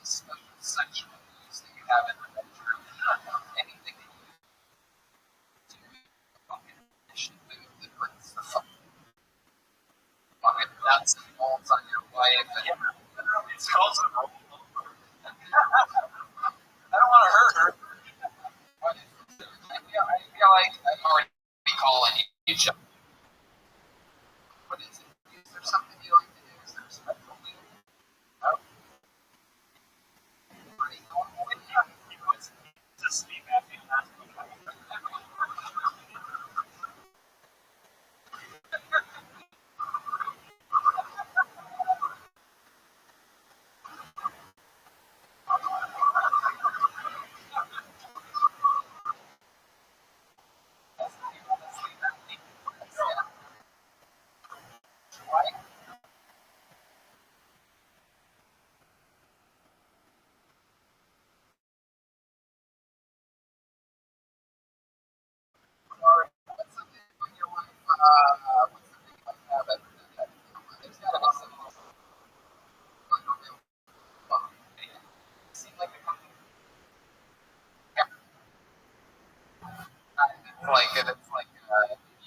Special sexual needs that you have in the bedroom. Anything that you do, fucking should move that brings the fucking nuts and bolts on your wife. It's called a roll. I don't want to hurt her. I feel like I'm already calling you Chuck. What is it? Is there something you like to do? Is there a special thing? No? Pretty normal. Just be happy and not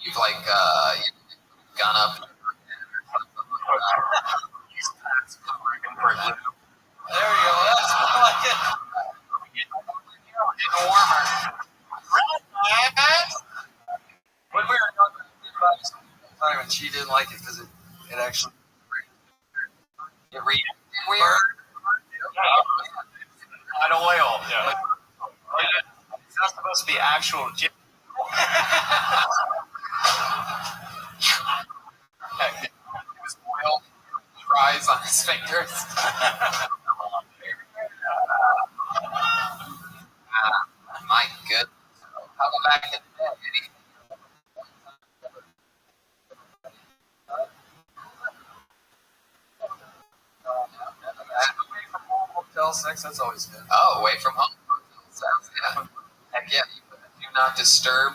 You've gone up and There you go. That's more like it. getting warmer. When we were younger, not even she didn't like it because it actually. It reacted weird. Not oil. Yeah. It's not supposed to be actual. It was oil. Fries on his fingers. My goodness. How about back in the day? Hotel sex, that's always good. Oh, away from home. Sounds good. Heck yeah. You put a do not disturb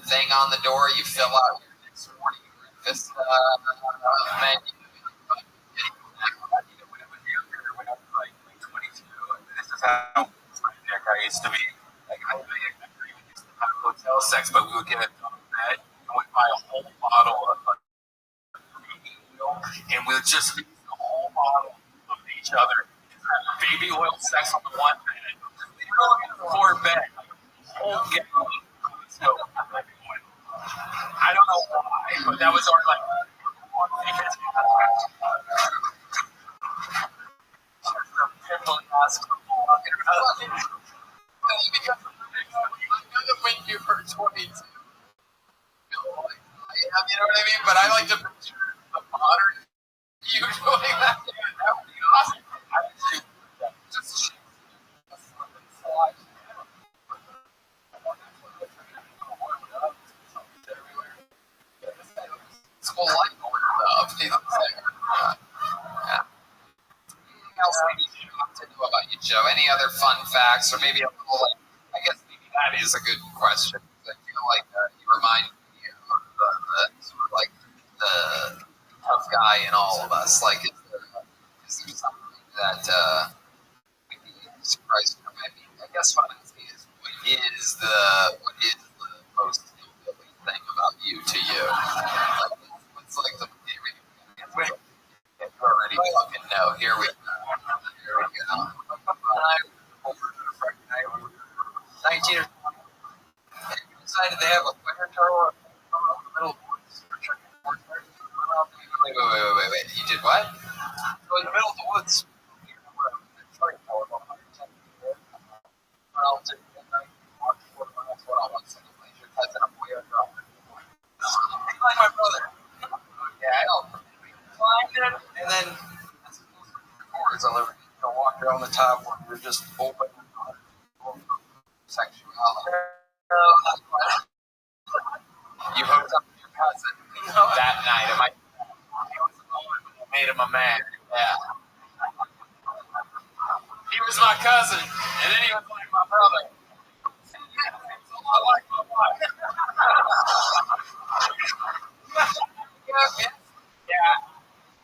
thing on the door. You fill out your next morning breakfast menu. When I was like 22, this is how I used to be. Like, I agree with you to have hotel sex, but we would get a double bed and we'd buy a whole bottle of and we'll just use the whole bottle of these each other. Baby oil sex on the one bed. Poor bed. Whole gallon. So, I don't know why, but that was our like. When you were 22, you know what I mean? But I like to picture the modern you doing that. That would be awesome. I would do that. Just it's whole life going up. You know what I'm saying? Yeah. Anything else we need to know about you, Joe? Any other fun facts, or maybe a little? Like, I guess maybe that is a good question. I feel like you remind me of sort of like the tough guy in all of us. Like, is there something that we'd be surprised from? I mean, I guess what I'm asking is, what is the most hillbilly thing about you to you? Like, what's like the you already fucking know. Here we go. Here we go. 19 or 20. And you decided to have a winter tour in the middle of the woods for checking for Wait. You did what? So in the middle of the woods. Well, to midnight, walk 4 miles, what I want to your cousin up way under. He's like my brother. Yeah, I know. Climbed it, and then cords all over. You walk around the top where you're just open sexuality. You hooked up with your cousin that night. It might made him a man. Yeah. He was my cousin, and then he was like my brother. It's a lot like my wife. Yeah,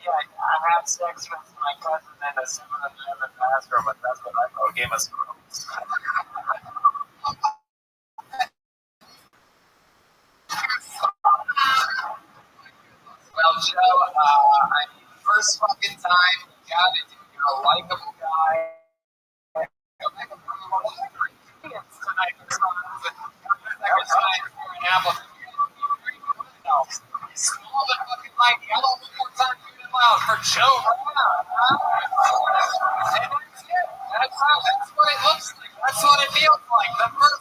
I have sex with my cousin and a son in the bathroom, but that's what I call Game of Thrones. Well, Joe, first fucking time, you got it. You're a likable guy. Tonight, second time for an apple. Small but fucking like yellow one more time, good and loud for Joe. That's what it looks like. That's what it feels like. The first ever.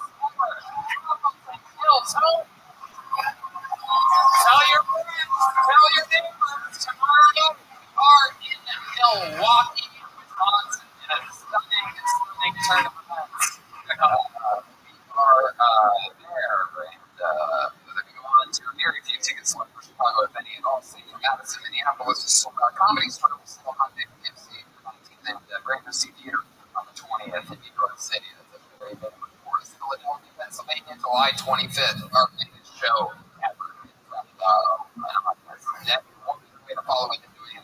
Tell your friends, tell your neighbors tomorrow night we are in Milwaukee, Wisconsin, in a stunning turn of events. We are there, and we're going to go on to very few tickets left for Chicago, if any at all. St. Madison, Minneapolis is sold out. Comedy Store will still have the MC 19th and Grand Sea Theater on the 20th in New York City. That's a very big report. Philadelphia, Pennsylvania, July 25th. Our biggest show ever. Way to follow me and doing it.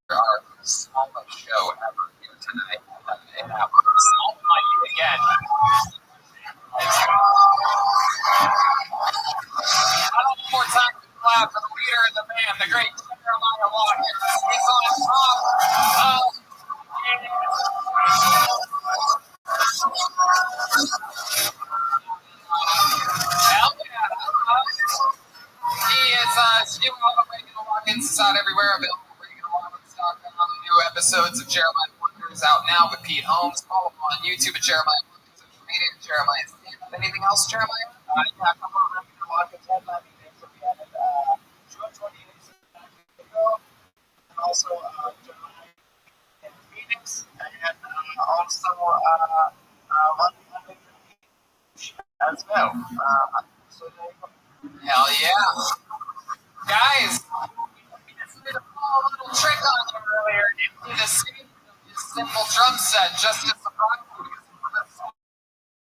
Our smallest show ever here tonight in Minneapolis. Small might be again. One more time to clap for the leader of the band, the great Jeremiah Walker. He's on top of hell yeah. He is spewing all the regular walk-ins out everywhere. Available where you can walk on stock.com. New episodes of Jeremiah Walker is out now with Pete Holmes. Follow him on YouTube at Jeremiah Walker. Social media at Jeremiah. Anything else, Jeremiah? Yeah, a couple of regular walk-ins headlining things that we added June 28th ago. And also July in Phoenix. And also Monday as well. Hell yeah. Guys, we just did a little trick on you earlier. You did a simple drum set just to surprise you because it's the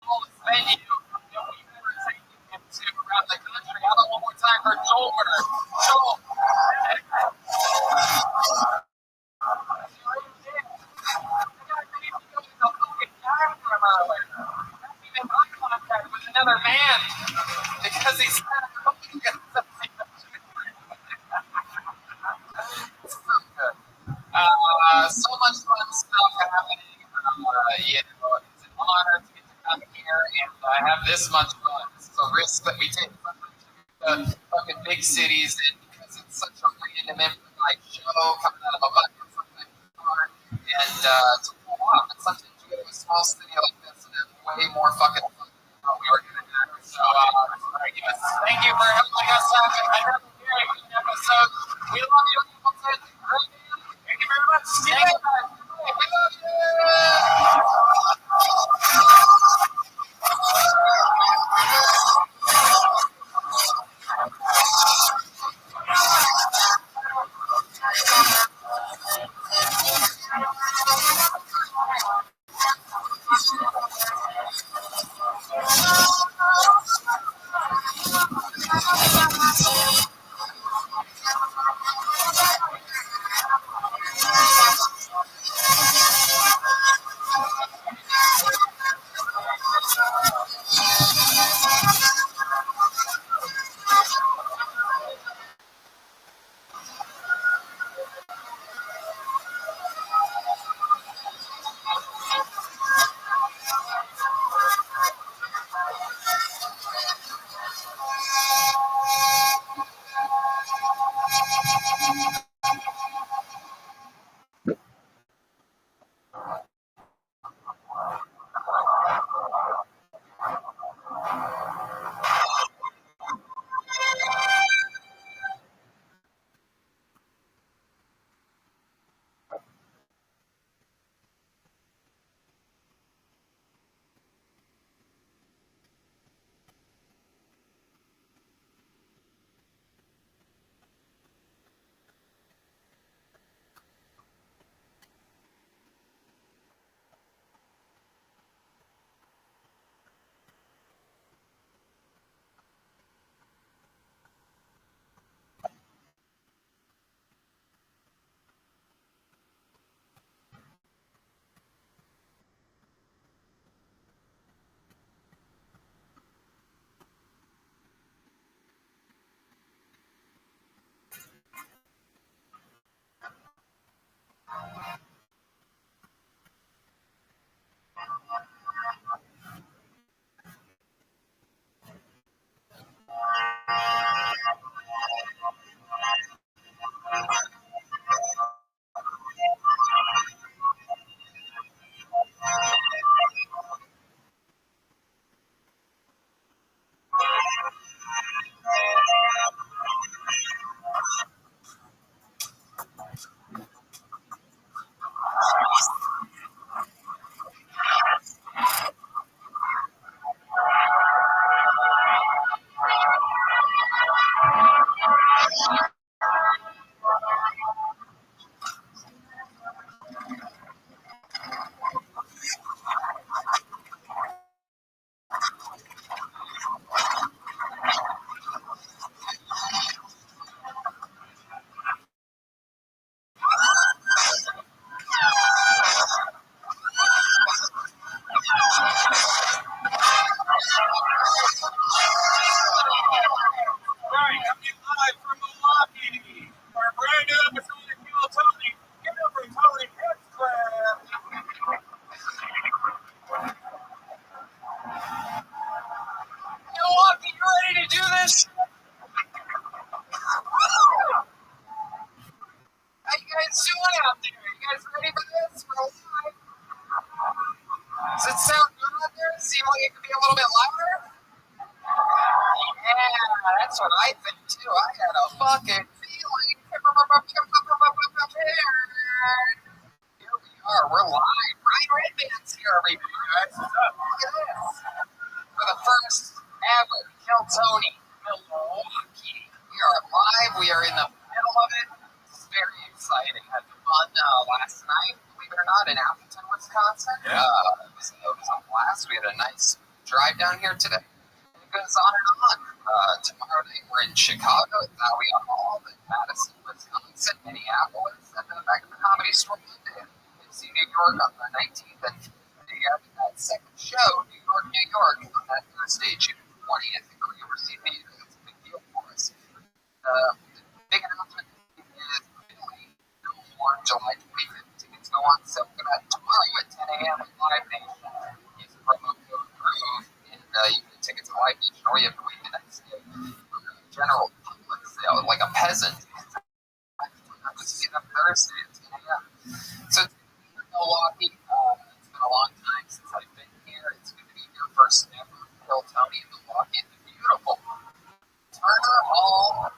smallest venue that we've ever taken into around the country. How about one more time for Joel? Joel. With another man because he's so much fun stuff. this much fun. This is a risk that we take. The fucking big cities, and because it's such a random improvised show coming out of a bucket from my car, and to pull off. And sometimes you go to a small city like this and have way more fucking fun than what we were going to have. So, yes, thank you for helping us have another very good episode. We love you, Hamilton. Great man. Thank you very much. See you later. We love Right, coming live from Milwaukee for a brand new episode of Kill Tony. Give it up for Tony Hexcraft. Milwaukee, you ready to do this? How you guys doing out there? You guys ready for this? Does it sound good out there? Seem like it could be a little bit louder? Yeah, that's what I think too. I had a fucking feeling. Here we are. We're live. Ryan Redman's here, everybody. Guys, what's up? Look at this. For the first ever Kill Tony Milwaukee. We are live. We are in the middle of it. It's very exciting. Had fun last night, believe it or not, in Appleton, Wisconsin. Yeah. It was a blast. We had a nice drive down here today. It goes on and on. Tomorrow night we're in Chicago at Thalia Hall, in Madison, Wisconsin, Minneapolis, and then back at the Comedy Store Monday. See New York on the 19th, and that second show, New York, on that Thursday, June 20th. If you ever see me, it's a big deal for us. The big announcement is Philly, no more July 25th. Tickets go on sale for that tomorrow at 10 a.m. at Live Nation. Use the promo code GROOVE, and you can get July Beach, or you have to wait the next day. General public sale, like a peasant. To see them Thursday at 10 a.m. So it's Milwaukee. It's been a long time since I've been here. It's going to be your first ever Hill Tony in Milwaukee. It's beautiful. Turner Hall